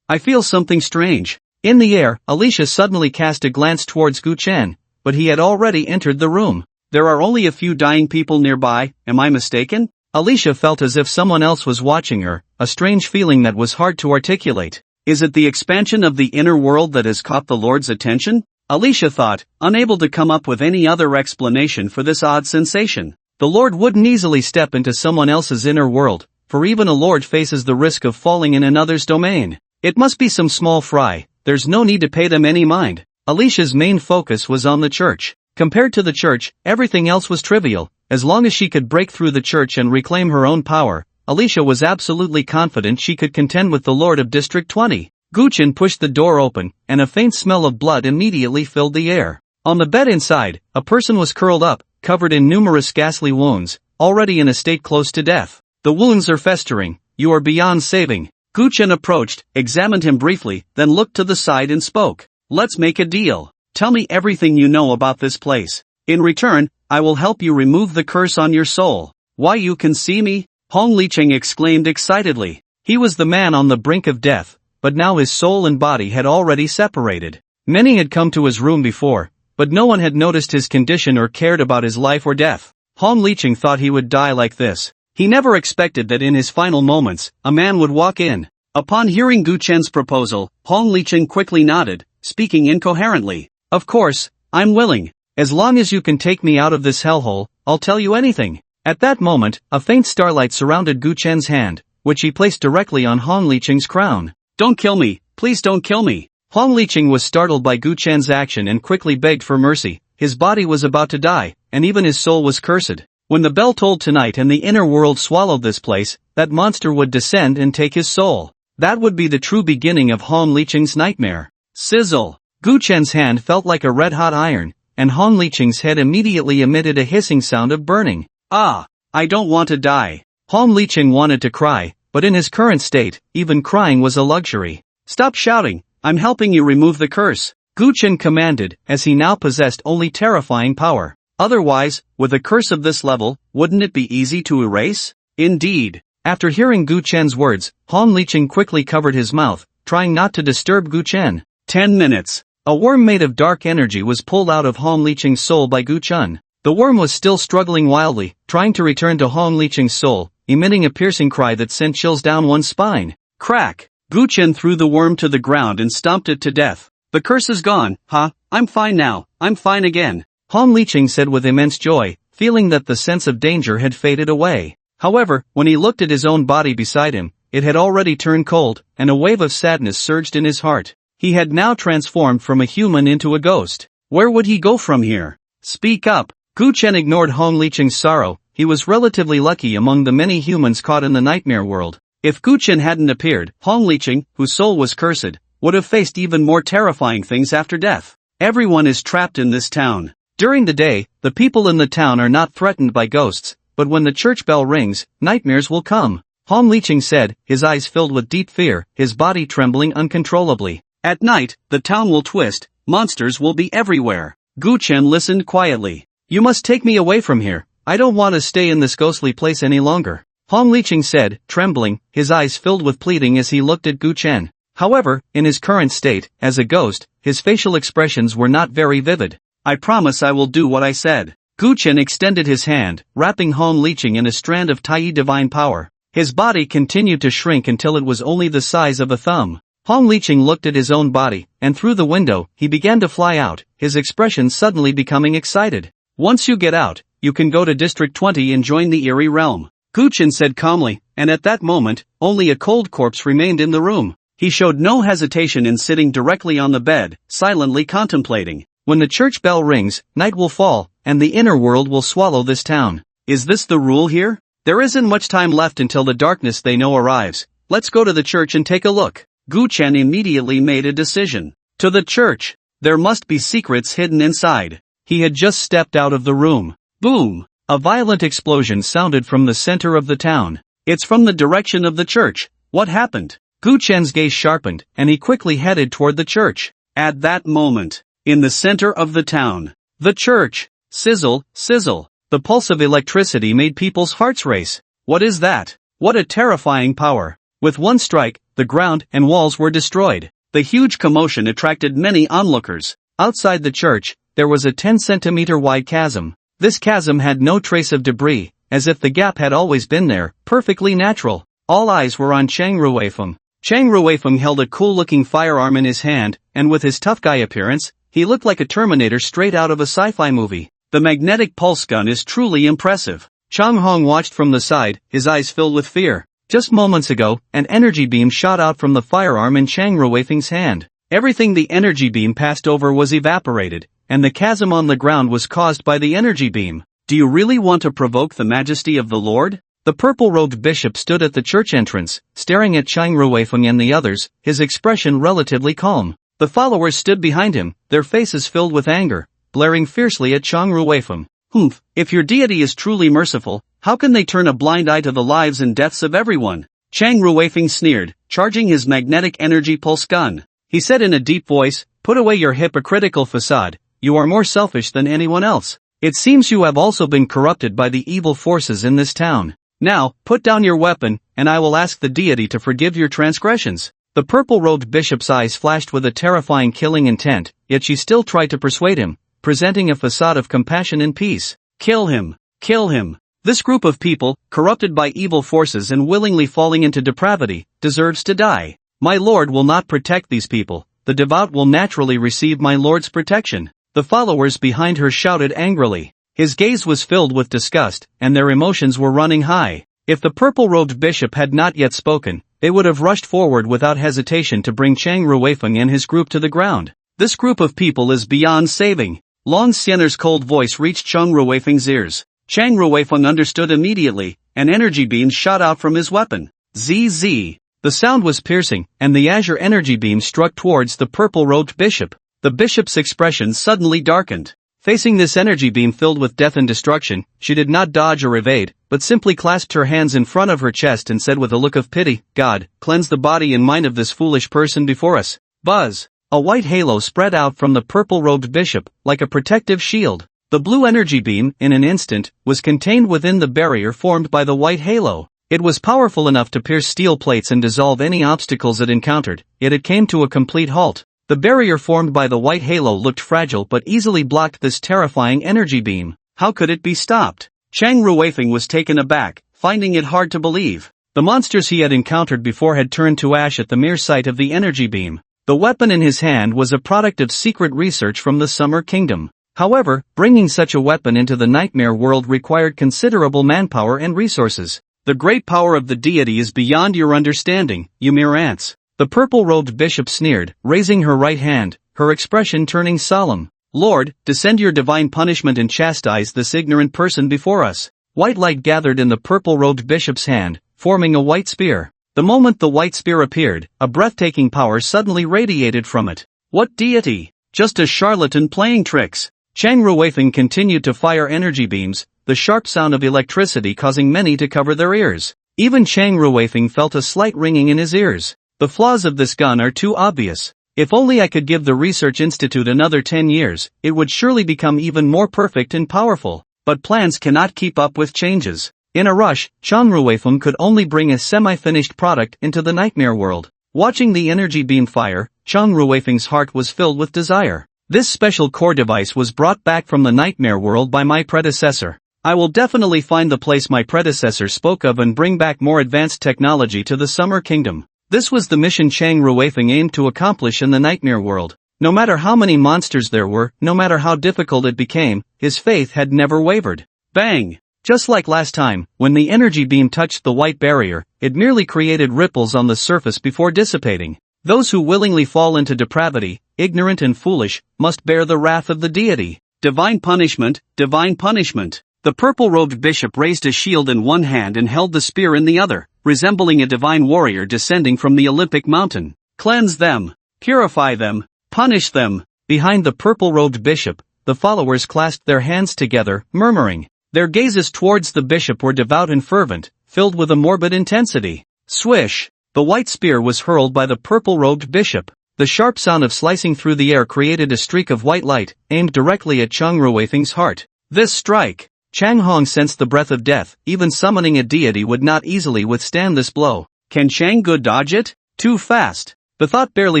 I feel something strange. In the air, Alicia suddenly cast a glance towards Guchen, but he had already entered the room. There are only a few dying people nearby, am I mistaken? Alicia felt as if someone else was watching her, a strange feeling that was hard to articulate. Is it the expansion of the inner world that has caught the Lord's attention? Alicia thought, unable to come up with any other explanation for this odd sensation. The Lord wouldn't easily step into someone else's inner world, for even a Lord faces the risk of falling in another's domain. It must be some small fry, there's no need to pay them any mind. Alicia's main focus was on the church. Compared to the church, everything else was trivial. As long as she could break through the church and reclaim her own power, Alicia was absolutely confident she could contend with the Lord of District 20. Guchen pushed the door open, and a faint smell of blood immediately filled the air. On the bed inside, a person was curled up, covered in numerous ghastly wounds, already in a state close to death. The wounds are festering. You are beyond saving. Guchen approached, examined him briefly, then looked to the side and spoke. Let's make a deal. Tell me everything you know about this place. In return, I will help you remove the curse on your soul. Why, you can see me? Hong Licheng exclaimed excitedly. He was the man on the brink of death, but now his soul and body had already separated. Many had come to his room before, but no one had noticed his condition or cared about his life or death. Hong Licheng thought he would die like this. He never expected that in his final moments, a man would walk in. Upon hearing Guchen's proposal, Hong Licheng quickly nodded, speaking incoherently. Of course, I'm willing. As long as you can take me out of this hellhole, I'll tell you anything. At that moment, a faint starlight surrounded Guchen's hand, which he placed directly on Hong Licheng's crown. Don't kill me, please don't kill me. Hong Licheng was startled by Guchen's action and quickly begged for mercy. His body was about to die, and even his soul was cursed. When the bell tolled tonight and the inner world swallowed this place, that monster would descend and take his soul. That would be the true beginning of Hong Licheng's nightmare. Sizzle! Guchen's hand felt like a red-hot iron, and Hong Licheng's head immediately emitted a hissing sound of burning. Ah! I don't want to die. Hong Licheng wanted to cry, but in his current state, even crying was a luxury. Stop shouting, I'm helping you remove the curse. Guchen commanded, as he now possessed only terrifying power. Otherwise, with a curse of this level, wouldn't it be easy to erase? Indeed. After hearing Guchen's words, Hong Licheng quickly covered his mouth, trying not to disturb Guchen. 10 minutes. A worm made of dark energy was pulled out of Hong Licheng's soul by Guchen. The worm was still struggling wildly, trying to return to Hong Licheng's soul, emitting a piercing cry that sent chills down one's spine. Crack! Guchen threw the worm to the ground and stomped it to death. The curse is gone, huh? I'm fine now, I'm fine again. Hong Licheng said with immense joy, feeling that the sense of danger had faded away. However, when he looked at his own body beside him, it had already turned cold, and a wave of sadness surged in his heart. He had now transformed from a human into a ghost. Where would he go from here? Speak up. Guchen ignored Hong Licheng's sorrow. He was relatively lucky among the many humans caught in the nightmare world. If Guchen hadn't appeared, Hong Licheng, whose soul was cursed, would have faced even more terrifying things after death. Everyone is trapped in this town. During the day, the people in the town are not threatened by ghosts, but when the church bell rings, nightmares will come. Hong Liqing said, his eyes filled with deep fear, his body trembling uncontrollably. At night, the town will twist, monsters will be everywhere. Gu Chen listened quietly. You must take me away from here. I don't want to stay in this ghostly place any longer. Hong Liqing said, trembling, his eyes filled with pleading as he looked at Gu Chen. However, in his current state, as a ghost, his facial expressions were not very vivid. I promise I will do what I said. Gu Chen extended his hand, wrapping Hong Liqing in a strand of Tai divine power. His body continued to shrink until it was only the size of a thumb. Hong Liqing looked at his own body, and through the window, he began to fly out, his expression suddenly becoming excited. Once you get out, you can go to District 20 and join the eerie realm. Gu Chen said calmly, and at that moment, only a cold corpse remained in the room. He showed no hesitation in sitting directly on the bed, silently contemplating. When the church bell rings, night will fall, and the inner world will swallow this town. Is this the rule here? There isn't much time left until the darkness they know arrives. Let's go to the church and take a look. Gu Chen immediately made a decision. To the church. There must be secrets hidden inside. He had just stepped out of the room. Boom! A violent explosion sounded from the center of the town. It's from the direction of the church. What happened? Gu Chen's gaze sharpened, and he quickly headed toward the church. At that moment, in the center of the town, the church. Sizzle, sizzle. The pulse of electricity made people's hearts race. What is that? What a terrifying power. With one strike, the ground and walls were destroyed. The huge commotion attracted many onlookers. Outside the church, there was a 10-centimeter wide chasm. This chasm had no trace of debris, as if the gap had always been there, perfectly natural. All eyes were on Chang Ruifeng. Chang Ruifeng held a cool-looking firearm in his hand, and with his tough guy appearance, he looked like a Terminator straight out of a sci-fi movie. The magnetic pulse gun is truly impressive. Chang Hong watched from the side, his eyes filled with fear. Just moments ago, an energy beam shot out from the firearm in Chang Ruifeng's hand. Everything the energy beam passed over was evaporated, and the chasm on the ground was caused by the energy beam. Do you really want to provoke the majesty of the Lord? The purple-robed bishop stood at the church entrance, staring at Chang Ruifeng and the others, his expression relatively calm. The followers stood behind him, their faces filled with anger, glaring fiercely at Chang Ruifeng. Humph, if your deity is truly merciful, how can they turn a blind eye to the lives and deaths of everyone? Chang Ruifeng sneered, charging his magnetic energy pulse gun. He said in a deep voice, put away your hypocritical facade, you are more selfish than anyone else. It seems you have also been corrupted by the evil forces in this town. Now, put down your weapon, and I will ask the deity to forgive your transgressions. The purple-robed bishop's eyes flashed with a terrifying killing intent, yet she still tried to persuade him, presenting a facade of compassion and peace. Kill him! Kill him! This group of people, corrupted by evil forces and willingly falling into depravity, deserves to die. My lord will not protect these people. The devout will naturally receive my lord's protection. The followers behind her shouted angrily. His gaze was filled with disgust, and their emotions were running high. If the purple-robed bishop had not yet spoken, they would have rushed forward without hesitation to bring Chang Ruifeng and his group to the ground. This group of people is beyond saving. Long Xianer's cold voice reached Chang Ruifeng's ears. Chang Ruifeng understood immediately, an energy beam shot out from his weapon. ZZ. The sound was piercing, and the azure energy beam struck towards the purple-robed bishop. The bishop's expression suddenly darkened. Facing this energy beam filled with death and destruction, she did not dodge or evade, but simply clasped her hands in front of her chest and said with a look of pity, God, cleanse the body and mind of this foolish person before us. Buzz! A white halo spread out from the purple-robed bishop, like a protective shield. The blue energy beam, in an instant, was contained within the barrier formed by the white halo. It was powerful enough to pierce steel plates and dissolve any obstacles it encountered, yet it came to a complete halt. The barrier formed by the white halo looked fragile but easily blocked this terrifying energy beam. How could it be stopped? Chang Ruifeng was taken aback, finding it hard to believe. The monsters he had encountered before had turned to ash at the mere sight of the energy beam. The weapon in his hand was a product of secret research from the Summer Kingdom. However, bringing such a weapon into the nightmare world required considerable manpower and resources. The great power of the deity is beyond your understanding, you mere ants. The purple-robed bishop sneered, raising her right hand, her expression turning solemn. Lord, descend your divine punishment and chastise this ignorant person before us. White light gathered in the purple-robed bishop's hand, forming a white spear. The moment the white spear appeared, a breathtaking power suddenly radiated from it. What deity? Just a charlatan playing tricks. Chang Ruifeng continued to fire energy beams, the sharp sound of electricity causing many to cover their ears. Even Chang Ruifeng felt a slight ringing in his ears. The flaws of this gun are too obvious. If only I could give the Research Institute another 10 years, it would surely become even more perfect and powerful. But plans cannot keep up with changes. In a rush, Chang Ruifeng could only bring a semi-finished product into the nightmare world. Watching the energy beam fire, Chang Ruifeng's heart was filled with desire. This special core device was brought back from the nightmare world by my predecessor. I will definitely find the place my predecessor spoke of and bring back more advanced technology to the Summer Kingdom. This was the mission Chang Ruifeng aimed to accomplish in the nightmare world. No matter how many monsters there were, no matter how difficult it became, his faith had never wavered. Bang! Just like last time, when the energy beam touched the white barrier, it merely created ripples on the surface before dissipating. Those who willingly fall into depravity, ignorant and foolish, must bear the wrath of the deity. Divine punishment, divine punishment. The purple-robed bishop raised a shield in one hand and held the spear in the other, resembling a divine warrior descending from the Olympic mountain. Cleanse them, purify them, punish them. Behind the purple-robed bishop, the followers clasped their hands together, murmuring. Their gazes towards the bishop were devout and fervent, filled with a morbid intensity. Swish! The white spear was hurled by the purple-robed bishop. The sharp sound of slicing through the air created a streak of white light, aimed directly at Chang Ruifeng's heart. This strike! Chang Hong sensed the breath of death. Even summoning a deity would not easily withstand this blow. Can Chang Gu dodge it? Too fast! The thought barely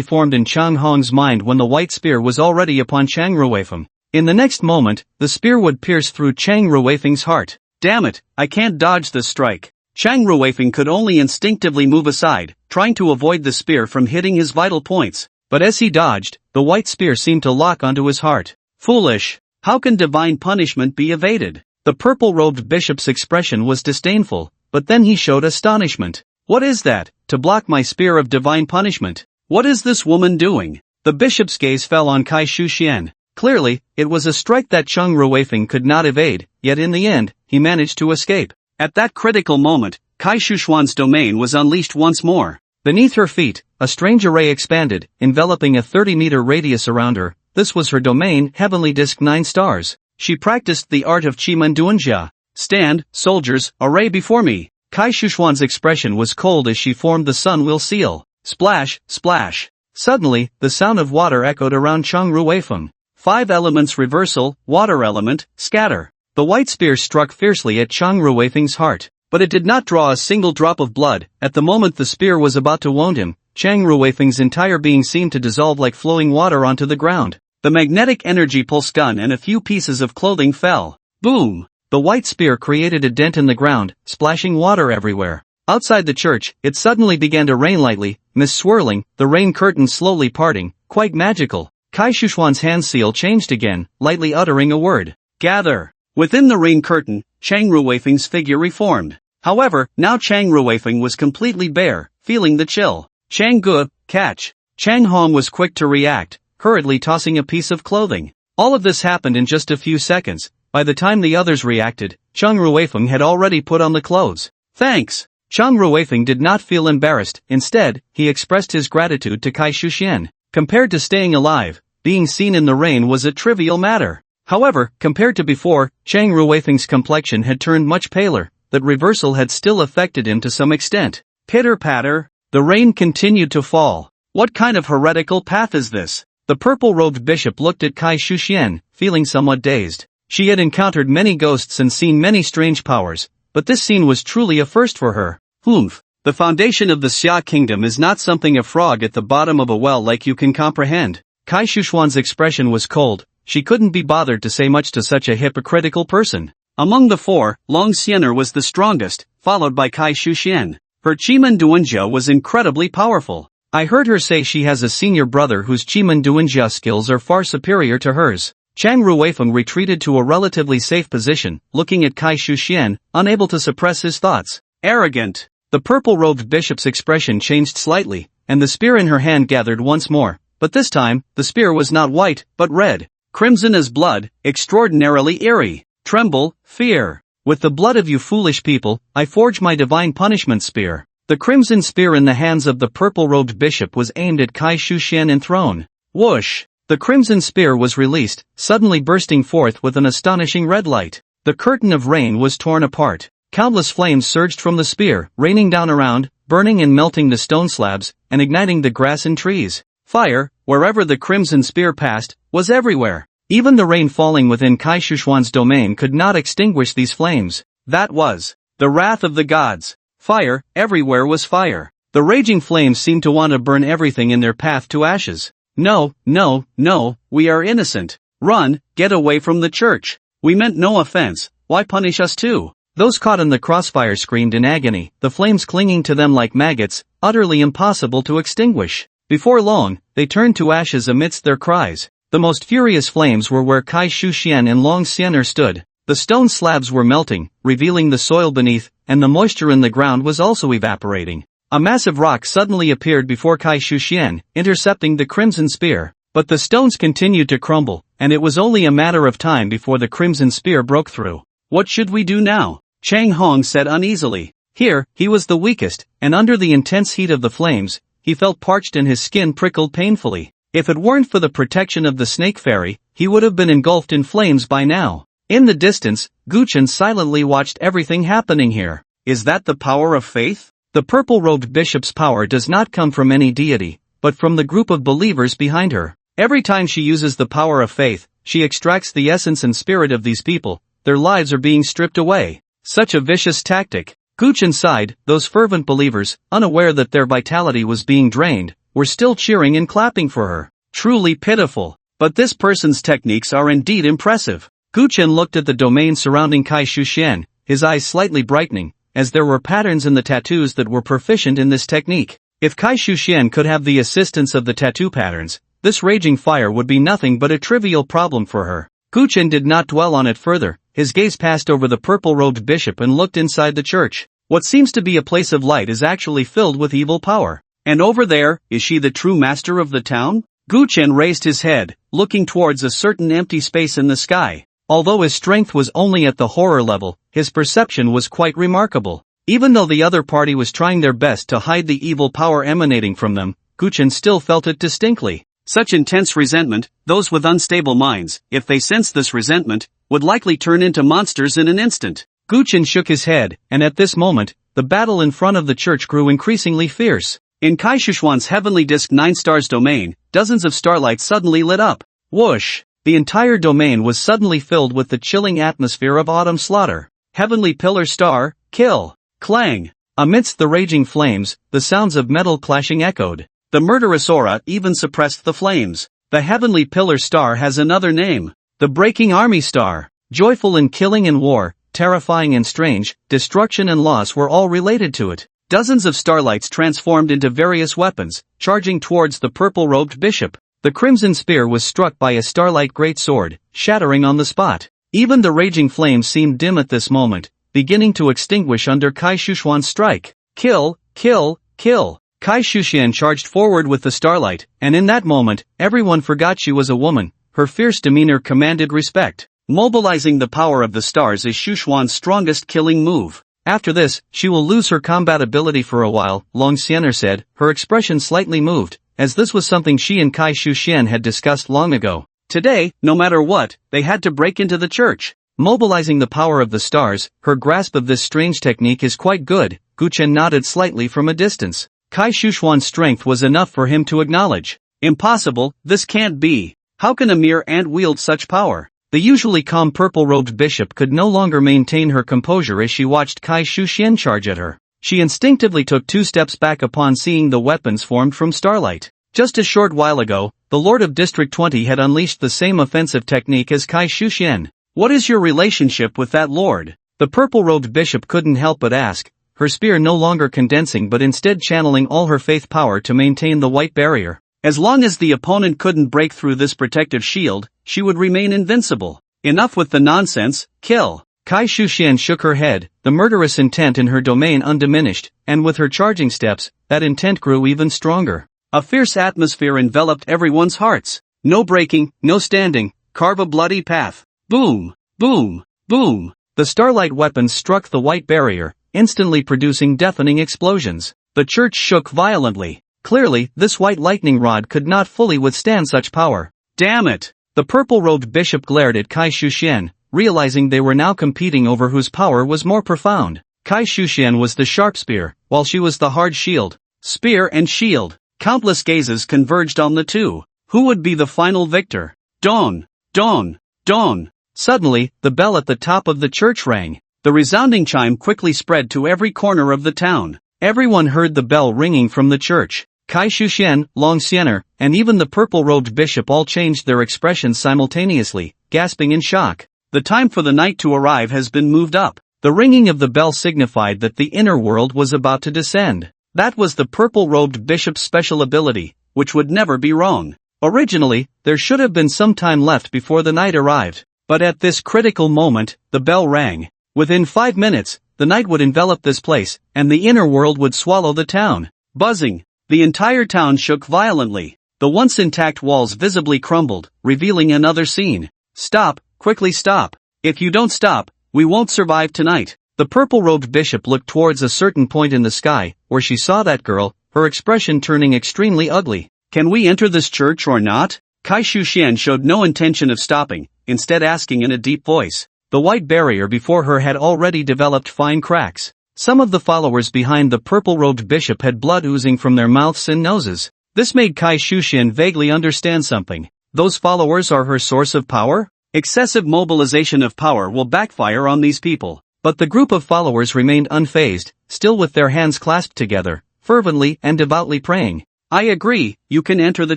formed in Chang Hong's mind when the white spear was already upon Chang Ruifeng. In the next moment, the spear would pierce through Chang Ruifeng's heart. Damn it, I can't dodge this strike. Chang Ruifeng could only instinctively move aside, trying to avoid the spear from hitting his vital points. But as he dodged, the white spear seemed to lock onto his heart. Foolish! How can divine punishment be evaded? The purple-robed bishop's expression was disdainful, but then he showed astonishment. What is that, to block my spear of divine punishment? What is this woman doing? The bishop's gaze fell on Kai Shuxian. Clearly, it was a strike that Chang Ruifeng could not evade, yet in the end, he managed to escape. At that critical moment, Kai Shuxian's domain was unleashed once more. Beneath her feet, a strange array expanded, enveloping a 30-meter radius around her. This was her domain, Heavenly Disk 9 stars. She practiced the art of Chiman Duanjia. Stand, soldiers, array before me. Kai Shuxian's expression was cold as she formed the sun will seal. Splash, splash. Suddenly, the sound of water echoed around Chang Ruifeng. 5 elements reversal, water element, scatter. The white spear struck fiercely at Chang Ruifeng's heart, but it did not draw a single drop of blood. At the moment the spear was about to wound him, Chang Ruifeng's entire being seemed to dissolve like flowing water onto the ground. The magnetic energy pulse gun and a few pieces of clothing fell. Boom! The white spear created a dent in the ground, splashing water everywhere. Outside the church, it suddenly began to rain lightly, mist swirling, the rain curtain slowly parting, quite magical. Kai Shuxian's hand seal changed again, lightly uttering a word. Gather! Within the rain curtain, Chang Ruifeng's figure reformed. However, now Chang Ruifeng was completely bare, feeling the chill. Chang Gu, catch! Chang Hong was quick to react, hurriedly tossing a piece of clothing. All of this happened in just a few seconds. By the time the others reacted, Chang Ruifeng had already put on the clothes. Thanks! Chang Ruifeng did not feel embarrassed. Instead, he expressed his gratitude to Kai Shuxian. Compared to staying alive, being seen in the rain was a trivial matter. However, compared to before, Chang Ruifeng's complexion had turned much paler. That reversal had still affected him to some extent. Pitter-patter, the rain continued to fall. What kind of heretical path is this? The purple-robed bishop looked at Kai Shuxian, feeling somewhat dazed. She had encountered many ghosts and seen many strange powers, but this scene was truly a first for her. Humph. The foundation of the Xia kingdom is not something a frog at the bottom of a well like you can comprehend. Kai Shuxian's expression was cold. She couldn't be bothered to say much to such a hypocritical person. Among the four, Long Xiener was the strongest, followed by Kai Shuxian. Her Chiman Duanjia was incredibly powerful. I heard her say she has a senior brother whose Chiman Duanjia skills are far superior to hers. Chang Ruifeng retreated to a relatively safe position, looking at Kai Shuxian, unable to suppress his thoughts. Arrogant! The purple-robed bishop's expression changed slightly, and the spear in her hand gathered once more, but this time, the spear was not white, but red. Crimson as blood, extraordinarily eerie. Tremble, fear. With the blood of you foolish people, I forge my divine punishment spear. The crimson spear in the hands of the purple-robed bishop was aimed at Kai Shuxian enthroned. Whoosh! The crimson spear was released, suddenly bursting forth with an astonishing red light. The curtain of rain was torn apart. Countless flames surged from the spear, raining down around, burning and melting the stone slabs, and igniting the grass and trees. Fire, wherever the crimson spear passed, was everywhere. Even the rain falling within Kai Shuxuan's domain could not extinguish these flames. That was the wrath of the gods. Fire, everywhere was fire. The raging flames seemed to want to burn everything in their path to ashes. No, no, no, we are innocent. Run, get away from the church. We meant no offense, why punish us too? Those caught in the crossfire screamed in agony, the flames clinging to them like maggots, utterly impossible to extinguish. Before long, they turned to ashes amidst their cries. The most furious flames were where Kai Shuxian and Long Xianer stood. The stone slabs were melting, revealing the soil beneath, and the moisture in the ground was also evaporating. A massive rock suddenly appeared before Kai Shuxian, intercepting the crimson spear. But the stones continued to crumble, and it was only a matter of time before the crimson spear broke through. What should we do now? Chang Hong said uneasily. Here, he was the weakest, and under the intense heat of the flames, he felt parched and his skin prickled painfully. If it weren't for the protection of the snake fairy, he would have been engulfed in flames by now. In the distance, Guchen silently watched everything happening here. Is that the power of faith? The purple-robed bishop's power does not come from any deity, but from the group of believers behind her. Every time she uses the power of faith, she extracts the essence and spirit of these people. Their lives are being stripped away. Such a vicious tactic. Guchen sighed. Those fervent believers, unaware that their vitality was being drained, were still cheering and clapping for her. Truly pitiful. But this person's techniques are indeed impressive. Guchen looked at the domain surrounding Kai Shuxian, his eyes slightly brightening, as there were patterns in the tattoos that were proficient in this technique. If Kai Shuxian could have the assistance of the tattoo patterns, this raging fire would be nothing but a trivial problem for her. Guchen did not dwell on it further. His gaze passed over the purple-robed bishop and looked inside the church. What seems to be a place of light is actually filled with evil power. And over there, is she the true master of the town? Guchen raised his head, looking towards a certain empty space in the sky. Although his strength was only at the horror level, his perception was quite remarkable. Even though the other party was trying their best to hide the evil power emanating from them, Guchen still felt it distinctly. Such intense resentment, those with unstable minds, if they sensed this resentment, would likely turn into monsters in an instant. Guchen shook his head, and at this moment, the battle in front of the church grew increasingly fierce. In Kai Shuxuan's heavenly disk 9 stars domain, dozens of starlights suddenly lit up. Whoosh! The entire domain was suddenly filled with the chilling atmosphere of autumn slaughter. Heavenly pillar star, kill! Clang! Amidst the raging flames, the sounds of metal clashing echoed. The murderous aura even suppressed the flames. The heavenly pillar star has another name. The breaking army star. Joyful in killing and war, terrifying and strange, destruction and loss were all related to it. Dozens of starlights transformed into various weapons, charging towards the purple-robed bishop. The crimson spear was struck by a starlight greatsword, shattering on the spot. Even the raging flames seemed dim at this moment, beginning to extinguish under Kai Shuxuan's strike. Kill, kill, kill. Kai Shuxian charged forward with the starlight, and in that moment, everyone forgot she was a woman. Her fierce demeanor commanded respect. Mobilizing the power of the stars is Shuxuan's strongest killing move. After this, she will lose her combat ability for a while, Long Xianer said, her expression slightly moved, as this was something she and Kai Shuxian had discussed long ago. Today, no matter what, they had to break into the church. Mobilizing the power of the stars, her grasp of this strange technique is quite good. Guchen nodded slightly from a distance. Kai Shuxuan's strength was enough for him to acknowledge. Impossible, this can't be. How can a mere ant wield such power? The usually calm purple-robed bishop could no longer maintain her composure as she watched Kai Shuxian charge at her. She instinctively took 2 steps back upon seeing the weapons formed from starlight. Just a short while ago, the Lord of District 20 had unleashed the same offensive technique as Kai Shuxian. What is your relationship with that lord? The purple-robed bishop couldn't help but ask, her spear no longer condensing but instead channeling all her faith power to maintain the white barrier. As long as the opponent couldn't break through this protective shield, she would remain invincible. Enough with the nonsense, kill. Kai Shuxian shook her head, the murderous intent in her domain undiminished, and with her charging steps, that intent grew even stronger. A fierce atmosphere enveloped everyone's hearts. No breaking, no standing, carve a bloody path. Boom, boom, boom. The starlight weapons struck the white barrier, instantly producing deafening explosions. The church shook violently. Clearly, this white lightning rod could not fully withstand such power. Damn it! The purple-robed bishop glared at Kai Shuxian, realizing they were now competing over whose power was more profound. Kai Shuxian was the sharp spear, while she was the hard shield. Spear and shield. Countless gazes converged on the two. Who would be the final victor? Dawn! Dawn! Dawn! Suddenly, the bell at the top of the church rang. The resounding chime quickly spread to every corner of the town. Everyone heard the bell ringing from the church. Kai Shuxian, Long Xiener, and even the purple-robed bishop all changed their expressions simultaneously, gasping in shock. The time for the night to arrive has been moved up. The ringing of the bell signified that the inner world was about to descend. That was the purple-robed bishop's special ability, which would never be wrong. Originally, there should have been some time left before the night arrived. But at this critical moment, the bell rang. Within 5 minutes, the night would envelop this place, and the inner world would swallow the town. Buzzing. The entire town shook violently. The once intact walls visibly crumbled, revealing another scene. Stop, quickly stop. If you don't stop, we won't survive tonight. The purple-robed bishop looked towards a certain point in the sky, where she saw that girl, her expression turning extremely ugly. Can we enter this church or not? Kai Shuxian showed no intention of stopping, instead asking in a deep voice. The white barrier before her had already developed fine cracks. Some of the followers behind the purple-robed bishop had blood oozing from their mouths and noses. This made Kai Shuxian vaguely understand something. Those followers are her source of power? Excessive mobilization of power will backfire on these people. But the group of followers remained unfazed, still with their hands clasped together, fervently and devoutly praying. I agree, you can enter the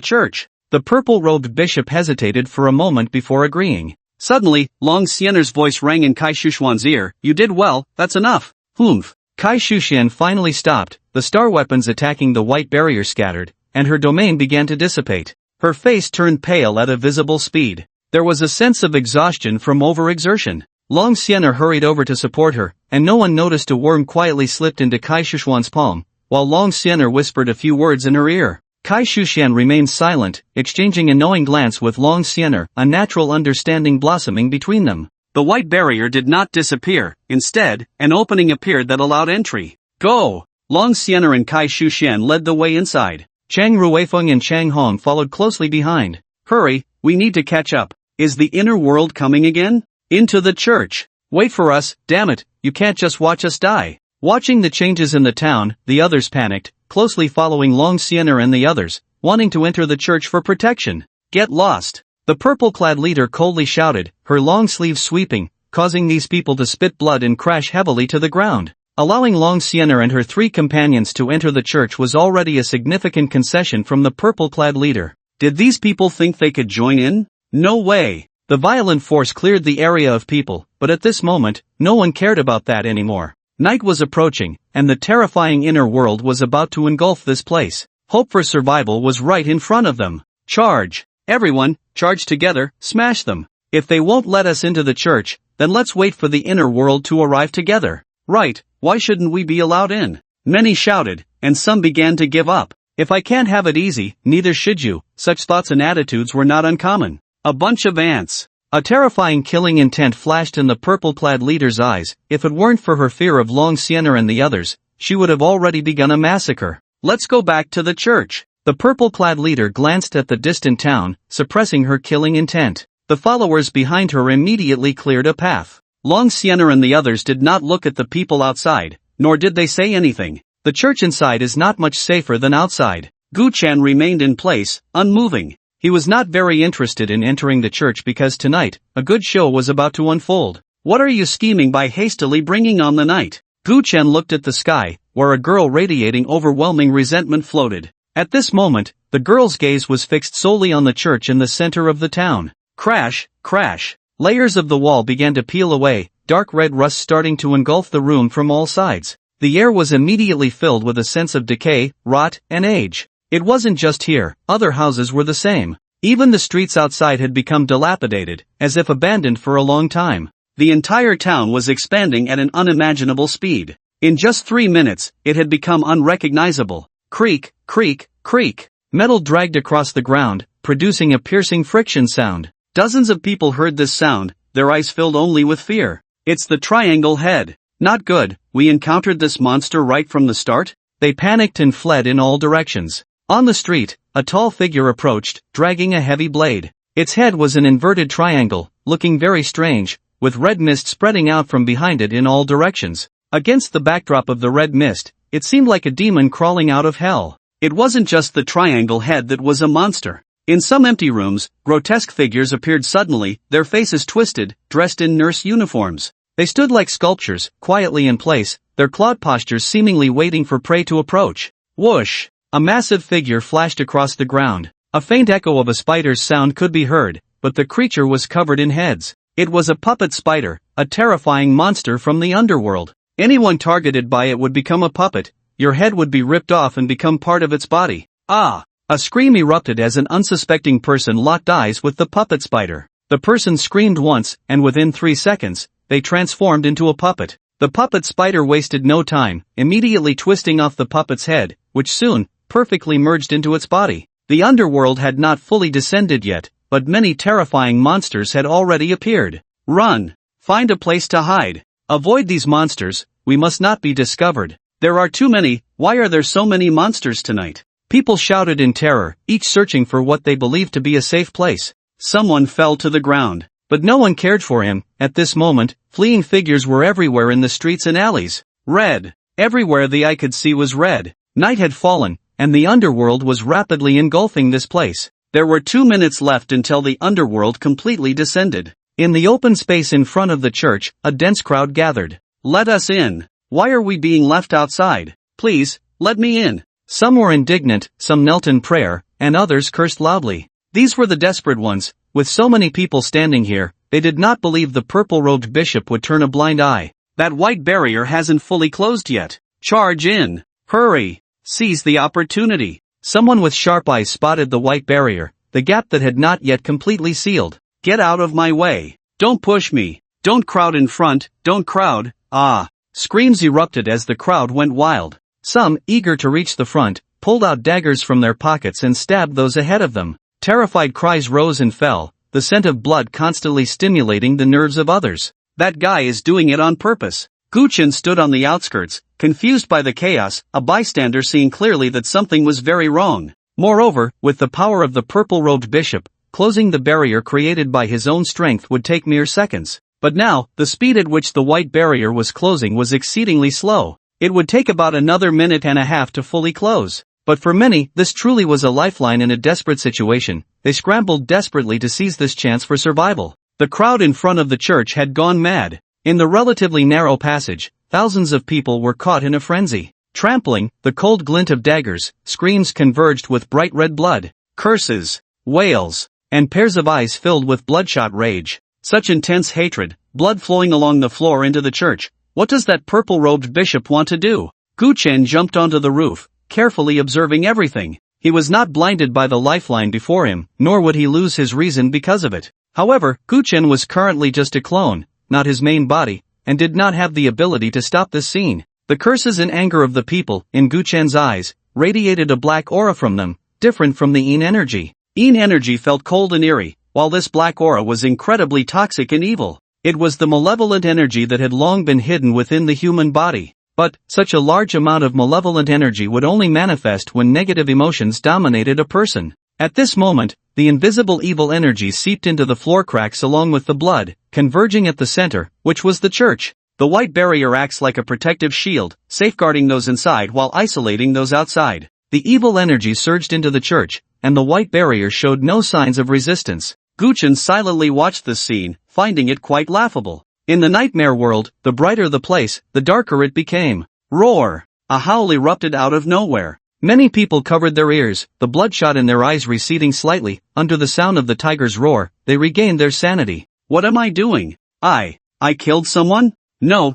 church. The purple-robed bishop hesitated for a moment before agreeing. Suddenly, Long Xiener's voice rang in Kai Shuxian's ear. You did well, that's enough. Humph. Kai Shuxian finally stopped, the star weapons attacking the white barrier scattered, and her domain began to dissipate. Her face turned pale at a visible speed. There was a sense of exhaustion from overexertion. Long Xiener hurried over to support her, and no one noticed a worm quietly slipped into Kai Shuxian's palm, while Long Xiener whispered a few words in her ear. Kai Shuxian remained silent, exchanging a knowing glance with Long Xiener, a natural understanding blossoming between them. The white barrier did not disappear. Instead, an opening appeared that allowed entry. Go! Long Xiener and Kai Shuxian led the way inside. Chang Ruifeng and Chang Hong followed closely behind. Hurry, we need to catch up. Is the inner world coming again? Into the church. Wait for us, damn it, you can't just watch us die. Watching the changes in the town, the others panicked, closely following Long Xiener and the others, wanting to enter the church for protection. Get lost. The purple-clad leader coldly shouted, her long sleeves sweeping, causing these people to spit blood and crash heavily to the ground. Allowing Long Xiener and her 3 companions to enter the church was already a significant concession from the purple-clad leader. Did these people think they could join in? No way. The violent force cleared the area of people, but at this moment, no one cared about that anymore. Night was approaching, and the terrifying inner world was about to engulf this place. Hope for survival was right in front of them. Charge! Everyone, charge together, smash them. If they won't let us into the church, then let's wait for the inner world to arrive together. Right, why shouldn't we be allowed in? Many shouted, and some began to give up. If I can't have it easy, neither should you. Such thoughts and attitudes were not uncommon. A bunch of ants. A terrifying killing intent flashed in the purple-clad leader's eyes. If it weren't for her fear of Long Xiener and the others, she would have already begun a massacre. Let's go back to the church. The purple-clad leader glanced at the distant town, suppressing her killing intent. The followers behind her immediately cleared a path. Long Xiener and the others did not look at the people outside, nor did they say anything. The church inside is not much safer than outside. Gu Chen remained in place, unmoving. He was not very interested in entering the church because tonight, a good show was about to unfold. What are you scheming by hastily bringing on the night? Gu Chen looked at the sky, where a girl radiating overwhelming resentment floated. At this moment, the girl's gaze was fixed solely on the church in the center of the town. Crash, crash. Layers of the wall began to peel away, dark red rust starting to engulf the room from all sides. The air was immediately filled with a sense of decay, rot, and age. It wasn't just here, other houses were the same. Even the streets outside had become dilapidated, as if abandoned for a long time. The entire town was expanding at an unimaginable speed. In just 3 minutes, it had become unrecognizable. Creak, creak, creak. Metal dragged across the ground, producing a piercing friction sound. Dozens of people heard this sound, their eyes filled only with fear. It's the triangle head. Not good, we encountered this monster right from the start? They panicked and fled in all directions. On the street, a tall figure approached, dragging a heavy blade. Its head was an inverted triangle, looking very strange, with red mist spreading out from behind it in all directions. Against the backdrop of the red mist, it seemed like a demon crawling out of hell. It wasn't just the triangle head that was a monster. In some empty rooms, grotesque figures appeared suddenly, their faces twisted, dressed in nurse uniforms. They stood like sculptures, quietly in place, their clawed postures seemingly waiting for prey to approach. Whoosh! A massive figure flashed across the ground. A faint echo of a spider's sound could be heard, but the creature was covered in heads. It was a puppet spider, a terrifying monster from the underworld. Anyone targeted by it would become a puppet. Your head would be ripped off and become part of its body. Ah! A scream erupted as an unsuspecting person locked eyes with the puppet spider. The person screamed once, and within 3 seconds, they transformed into a puppet. The puppet spider wasted no time, immediately twisting off the puppet's head, which soon, perfectly merged into its body. The underworld had not fully descended yet, but many terrifying monsters had already appeared. Run! Find a place to hide. Avoid these monsters, we must not be discovered. There are too many, why are there so many monsters tonight? People shouted in terror, each searching for what they believed to be a safe place. Someone fell to the ground, but no one cared for him. At this moment, fleeing figures were everywhere in the streets and alleys. Red. Everywhere the eye could see was red. Night had fallen, and the underworld was rapidly engulfing this place. There were 2 minutes left until the underworld completely descended. In the open space in front of the church, a dense crowd gathered. Let us in. Why are we being left outside? Please, let me in. Some were indignant, some knelt in prayer, and others cursed loudly. These were the desperate ones. With so many people standing here, they did not believe the purple-robed bishop would turn a blind eye. That white barrier hasn't fully closed yet. Charge in. Hurry. Seize the opportunity. Someone with sharp eyes spotted the white barrier, the gap that had not yet completely sealed. Get out of my way. Don't push me. Don't crowd in front, don't crowd. Ah. Screams erupted as the crowd went wild. Some, eager to reach the front, pulled out daggers from their pockets and stabbed those ahead of them. Terrified cries rose and fell, the scent of blood constantly stimulating the nerves of others. That guy is doing it on purpose. Guchen stood on the outskirts, confused by the chaos, a bystander seeing clearly that something was very wrong. Moreover, with the power of the purple-robed bishop, closing the barrier created by his own strength would take mere seconds. But now, the speed at which the white barrier was closing was exceedingly slow. It would take about another minute and a half to fully close. But for many, this truly was a lifeline in a desperate situation. They scrambled desperately to seize this chance for survival. The crowd in front of the church had gone mad. In the relatively narrow passage, thousands of people were caught in a frenzy. Trampling, the cold glint of daggers, screams converged with bright red blood, curses, wails, and pairs of eyes filled with bloodshot rage. Such intense hatred, blood flowing along the floor into the church. What does that purple-robed bishop want to do? Guchen jumped onto the roof, carefully observing everything. He was not blinded by the lifeline before him, nor would he lose his reason because of it. However, Guchen was currently just a clone, not his main body, and did not have the ability to stop this scene. The curses and anger of the people, in Guchen's eyes, radiated a black aura from them, different from the Yin energy. Yin energy felt cold and eerie, while this black aura was incredibly toxic and evil. It was the malevolent energy that had long been hidden within the human body. But, such a large amount of malevolent energy would only manifest when negative emotions dominated a person. At this moment, the invisible evil energy seeped into the floor cracks along with the blood, converging at the center, which was the church. The white barrier acts like a protective shield, safeguarding those inside while isolating those outside. The evil energy surged into the church, and the white barrier showed no signs of resistance. Guchen silently watched this scene, finding it quite laughable. In the nightmare world, the brighter the place, the darker it became. Roar! A howl erupted out of nowhere. Many people covered their ears, the bloodshot in their eyes receding slightly. Under the sound of the tiger's roar, they regained their sanity. What am I doing? I killed someone? No,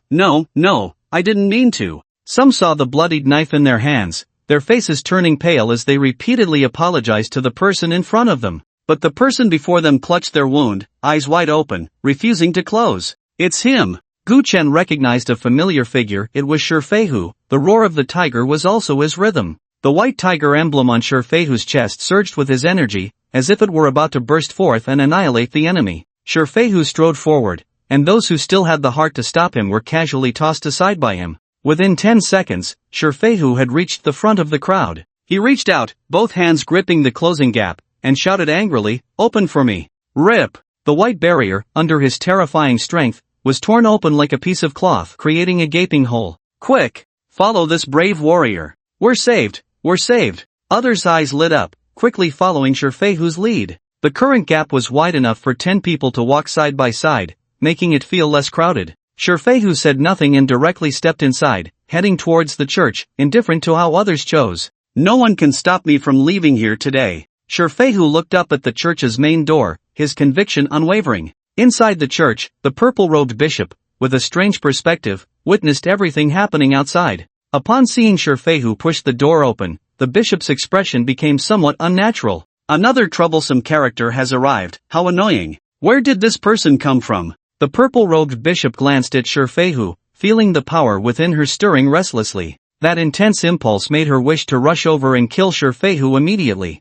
I didn't mean to. Some saw the bloodied knife in their hands, their faces turning pale as they repeatedly apologized to the person in front of them. But the person before them clutched their wound, eyes wide open, refusing to close. It's him! Guchen recognized a familiar figure. It was Shifeihu. The roar of the tiger was also his rhythm. The white tiger emblem on Shifeihu's chest surged with his energy, as if it were about to burst forth and annihilate the enemy. Shifeihu strode forward, and those who still had the heart to stop him were casually tossed aside by him. Within 10 seconds, Shifeihu had reached the front of the crowd. He reached out, both hands gripping the closing gap, and shouted angrily, "Open for me!" Rip! The white barrier, under his terrifying strength, was torn open like a piece of cloth, creating a gaping hole. Quick! Follow this brave warrior. We're saved! We're saved! Others' eyes lit up, quickly following Shifeihu's lead. The current gap was wide enough for 10 people to walk side by side, making it feel less crowded. Shifeihu said nothing and directly stepped inside, heading towards the church, indifferent to how others chose. No one can stop me from leaving here today. Shifeihu looked up at the church's main door, his conviction unwavering. Inside the church, the purple-robed bishop, with a strange perspective, witnessed everything happening outside. Upon seeing Shifeihu push the door open, the bishop's expression became somewhat unnatural. Another troublesome character has arrived, how annoying. Where did this person come from? The purple-robed bishop glanced at Shifeihu, feeling the power within her stirring restlessly. That intense impulse made her wish to rush over and kill Shifeihu immediately.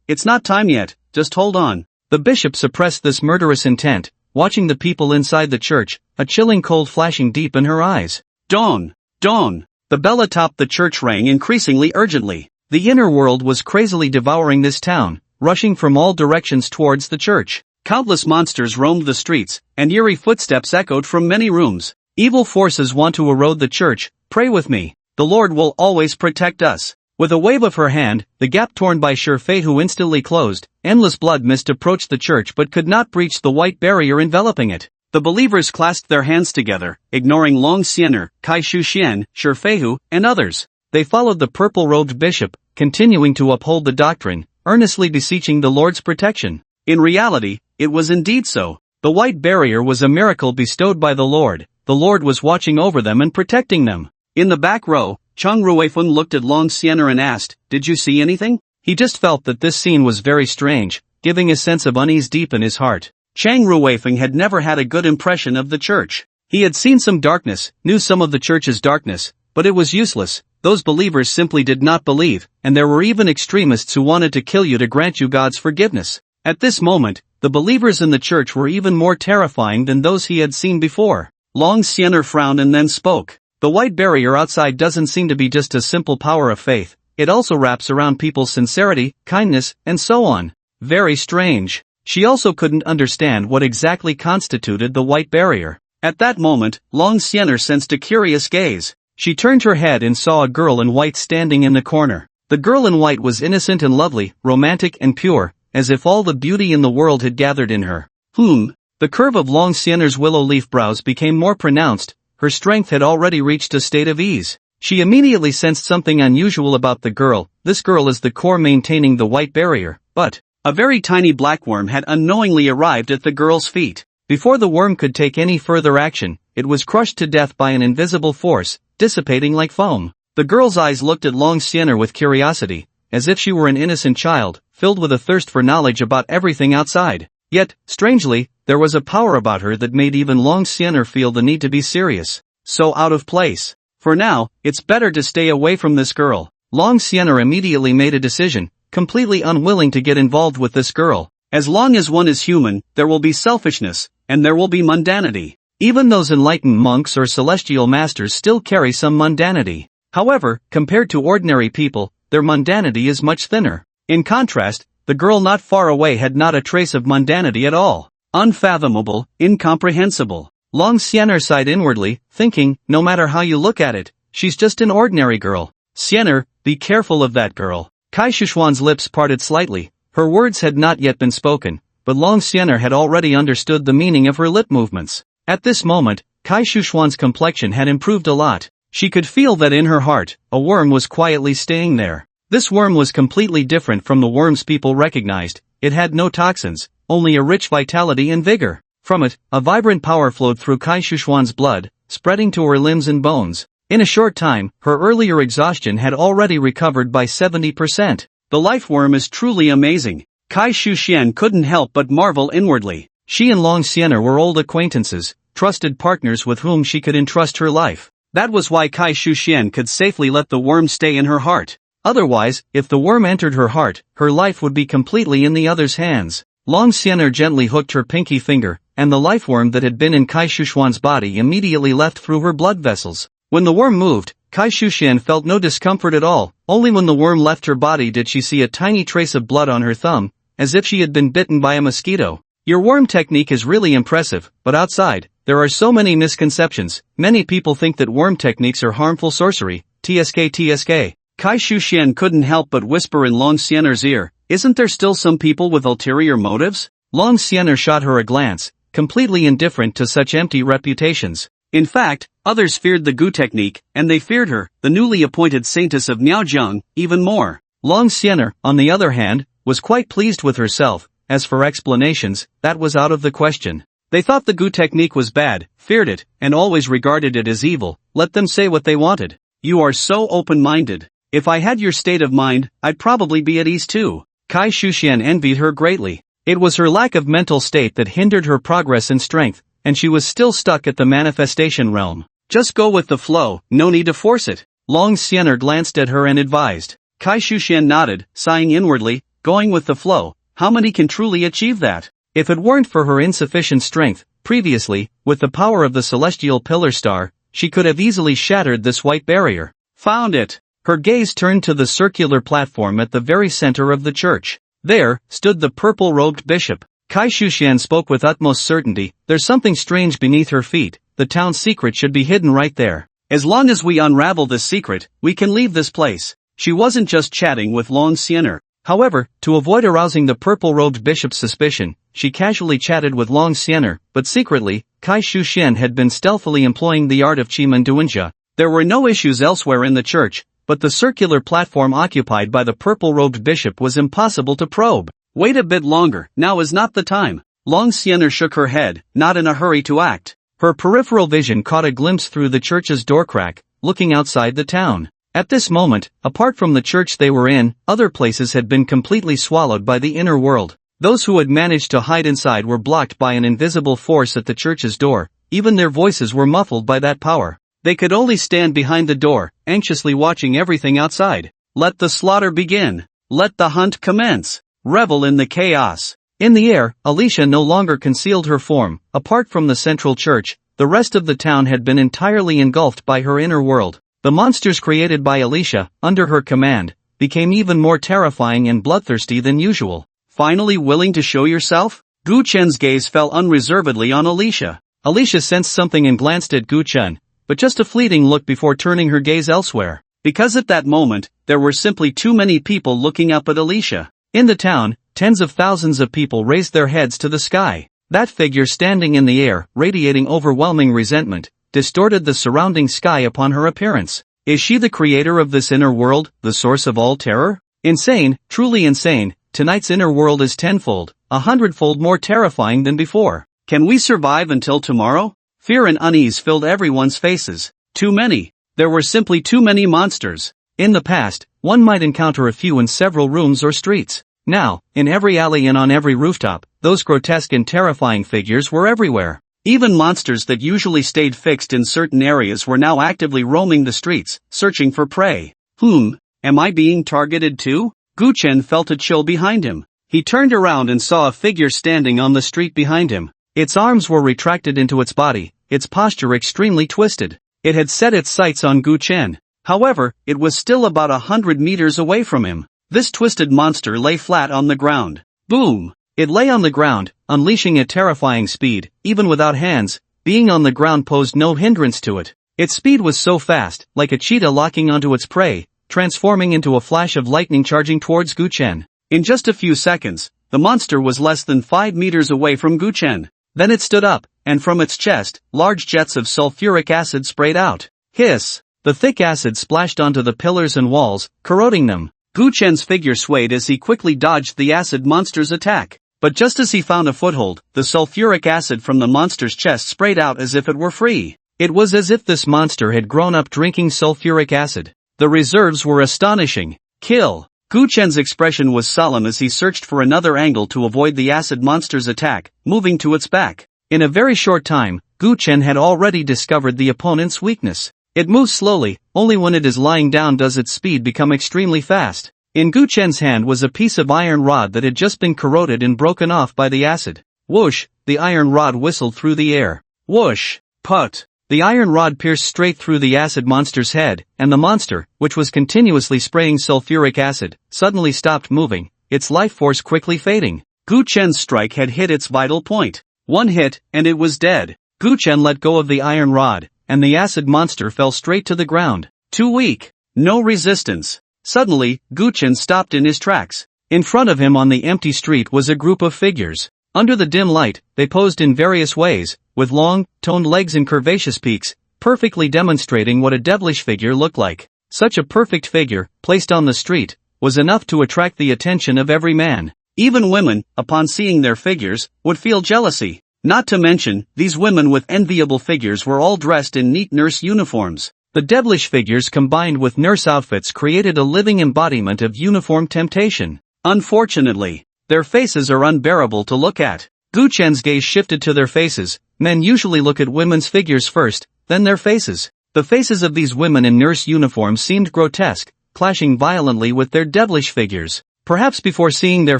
It's not time yet, just hold on. The bishop suppressed this murderous intent, watching the people inside the church, a chilling cold flashing deep in her eyes. Dawn! Dawn! The bell atop the church rang increasingly urgently. The inner world was crazily devouring this town, rushing from all directions towards the church. Countless monsters roamed the streets, and eerie footsteps echoed from many rooms. Evil forces want to erode the church. Pray with me. The Lord will always protect us. With a wave of her hand, the gap torn by Shifeihu instantly closed. Endless blood mist approached the church but could not breach the white barrier enveloping it. The believers clasped their hands together, ignoring Long Xiener, Kai Shuxian, Shifeihu, and others. They followed the purple-robed bishop, continuing to uphold the doctrine, earnestly beseeching the Lord's protection. In reality, it was indeed so. The white barrier was a miracle bestowed by the Lord. The Lord was watching over them and protecting them. In the back row, Chang Ruifeng looked at Long Xiener and asked, "Did you see anything?" He just felt that this scene was very strange, giving a sense of unease deep in his heart. Chang Ruifeng had never had a good impression of the church. He had seen some darkness, knew some of the church's darkness, but it was useless. Those believers simply did not believe, and there were even extremists who wanted to kill you to grant you God's forgiveness. At this moment, the believers in the church were even more terrifying than those he had seen before. Long Xiener frowned and then spoke. The white barrier outside doesn't seem to be just a simple power of faith, it also wraps around people's sincerity, kindness, and so on. Very strange. She also couldn't understand what exactly constituted the white barrier. At that moment, Long Xiener sensed a curious gaze. She turned her head and saw a girl in white standing in the corner. The girl in white was innocent and lovely, romantic and pure, as if all the beauty in the world had gathered in her. The curve of Long Xiener's willow leaf brows became more pronounced. Her strength had already reached a state of ease. She immediately sensed something unusual about the girl. This girl is the core maintaining the white barrier, but a very tiny black worm had unknowingly arrived at the girl's feet. Before the worm could take any further action, it was crushed to death by an invisible force, dissipating like foam. The girl's eyes looked at Long Xiener with curiosity, as if she were an innocent child, filled with a thirst for knowledge about everything outside. Yet, strangely, there was a power about her that made even Long Xiener feel the need to be serious. So out of place. For now, it's better to stay away from this girl. Long Xiener immediately made a decision, completely unwilling to get involved with this girl. As long as one is human, there will be selfishness, and there will be mundanity. Even those enlightened monks or celestial masters still carry some mundanity. However, compared to ordinary people, their mundanity is much thinner. In contrast, the girl not far away had not a trace of mundanity at all. Unfathomable, incomprehensible. Long Xiener sighed inwardly, thinking, no matter how you look at it, she's just an ordinary girl. Xiener, be careful of that girl. Kai Shuxuan's lips parted slightly. Her words had not yet been spoken, but Long Xiener had already understood the meaning of her lip movements. At this moment, Kai Shuxuan's complexion had improved a lot. She could feel that in her heart, a worm was quietly staying there. This worm was completely different from the worms people recognized. It had no toxins, only a rich vitality and vigor. From it, a vibrant power flowed through Kai Shuxuan's blood, spreading to her limbs and bones. In a short time, her earlier exhaustion had already recovered by 70%. The life worm is truly amazing. Kai Shuxian couldn't help but marvel inwardly. She and Long Xiener were old acquaintances, trusted partners with whom she could entrust her life. That was why Kai Shuxian could safely let the worm stay in her heart. Otherwise, if the worm entered her heart, her life would be completely in the other's hands. Long Xiener gently hooked her pinky finger, and the life worm that had been in Kai Shuxuan's body immediately left through her blood vessels. When the worm moved, Kai Shuxian felt no discomfort at all. Only when the worm left her body did she see a tiny trace of blood on her thumb, as if she had been bitten by a mosquito. Your worm technique is really impressive, but outside, there are so many misconceptions. Many people think that worm techniques are harmful sorcery. TSK. Kai Shuxian couldn't help but whisper in Long Xiener's ear, isn't there still some people with ulterior motives? Long Xiener shot her a glance, completely indifferent to such empty reputations. In fact, others feared the Gu technique, and they feared her, the newly appointed saintess of Miaojiang, even more. Long Xiener, on the other hand, was quite pleased with herself. As for explanations, that was out of the question. They thought the Gu technique was bad, feared it, and always regarded it as evil. Let them say what they wanted. You are so open-minded. If I had your state of mind, I'd probably be at ease too. Kai Shuxian envied her greatly. It was her lack of mental state that hindered her progress and strength, and she was still stuck at the manifestation realm. Just go with the flow, no need to force it. Long Xiener glanced at her and advised. Kai Shuxian nodded, sighing inwardly, going with the flow. How many can truly achieve that? If it weren't for her insufficient strength, previously, with the power of the celestial pillar star, she could have easily shattered this white barrier. Found it. Her gaze turned to the circular platform at the very center of the church. There, stood the purple-robed bishop. Kai Shuxian spoke with utmost certainty, there's something strange beneath her feet, the town's secret should be hidden right there. As long as we unravel this secret, we can leave this place. She wasn't just chatting with Long Xiener. However, to avoid arousing the purple-robed bishop's suspicion, she casually chatted with Long Xiener, but secretly, Kai Shuxian had been stealthily employing the art of Chimanduanjia. There were no issues elsewhere in the church, but the circular platform occupied by the purple-robed bishop was impossible to probe. Wait a bit longer, now is not the time. Long Xiener shook her head, not in a hurry to act. Her peripheral vision caught a glimpse through the church's door crack, looking outside the town. At this moment, apart from the church they were in, other places had been completely swallowed by the inner world. Those who had managed to hide inside were blocked by an invisible force at the church's door. Even their voices were muffled by that power. They could only stand behind the door, anxiously watching everything outside. Let the slaughter begin. Let the hunt commence. Revel in the chaos. In the air, Alicia no longer concealed her form. Apart from the central church, the rest of the town had been entirely engulfed by her inner world. The monsters created by Alicia, under her command, became even more terrifying and bloodthirsty than usual. Finally willing to show yourself? Gu Chen's gaze fell unreservedly on Alicia. Alicia sensed something and glanced at Gu Chen, but just a fleeting look before turning her gaze elsewhere. Because at that moment, there were simply too many people looking up at Alicia. In the town, tens of thousands of people raised their heads to the sky. That figure standing in the air, radiating overwhelming resentment, distorted the surrounding sky upon her appearance. Is she the creator of this inner world, the source of all terror? Insane, truly insane. Tonight's inner world is tenfold, 100-fold more terrifying than before. Can we survive until tomorrow? Fear and unease filled everyone's faces. Too many. There were simply too many monsters. In the past, one might encounter a few in several rooms or streets. Now, in every alley and on every rooftop, those grotesque and terrifying figures were everywhere. Even monsters that usually stayed fixed in certain areas were now actively roaming the streets, searching for prey. Am I being targeted too? Gu Chen felt a chill behind him. He turned around and saw a figure standing on the street behind him. Its arms were retracted into its body, its posture extremely twisted. It had set its sights on Gu Chen. However, it was still about 100 meters away from him. This twisted monster lay flat on the ground. Boom! It lay on the ground, unleashing a terrifying speed, even without hands. Being on the ground posed no hindrance to it. Its speed was so fast, like a cheetah locking onto its prey, transforming into a flash of lightning charging towards Gu Chen. In just a few seconds, the monster was less than 5 meters away from Gu Chen. Then it stood up, and from its chest, large jets of sulfuric acid sprayed out. Hiss! The thick acid splashed onto the pillars and walls, corroding them. Gu Chen's figure swayed as he quickly dodged the acid monster's attack. But just as he found a foothold, the sulfuric acid from the monster's chest sprayed out as if it were free. It was as if this monster had grown up drinking sulfuric acid. The reserves were astonishing. Kill! Gu Chen's expression was solemn as he searched for another angle to avoid the acid monster's attack, moving to its back. In a very short time, Gu Chen had already discovered the opponent's weakness. It moves slowly, only when it is lying down does its speed become extremely fast. In Gu Chen's hand was a piece of iron rod that had just been corroded and broken off by the acid. Whoosh! The iron rod whistled through the air. Whoosh! Put! The iron rod pierced straight through the acid monster's head, and the monster, which was continuously spraying sulfuric acid, suddenly stopped moving, its life force quickly fading. Gu Chen's strike had hit its vital point. One hit, and it was dead. Gu Chen let go of the iron rod, and the acid monster fell straight to the ground. Too weak. No resistance. Suddenly, Gu Chen stopped in his tracks. In front of him on the empty street was a group of figures. Under the dim light, they posed in various ways, with long, toned legs and curvaceous peaks, perfectly demonstrating what a devilish figure looked like. Such a perfect figure, placed on the street, was enough to attract the attention of every man. Even women, upon seeing their figures, would feel jealousy. Not to mention, these women with enviable figures were all dressed in neat nurse uniforms. The devilish figures combined with nurse outfits created a living embodiment of uniform temptation. Unfortunately, their faces are unbearable to look at. Gu Chen's gaze shifted to their faces. Men usually look at women's figures first, then their faces. The faces of these women in nurse uniforms seemed grotesque, clashing violently with their devilish figures. Perhaps before seeing their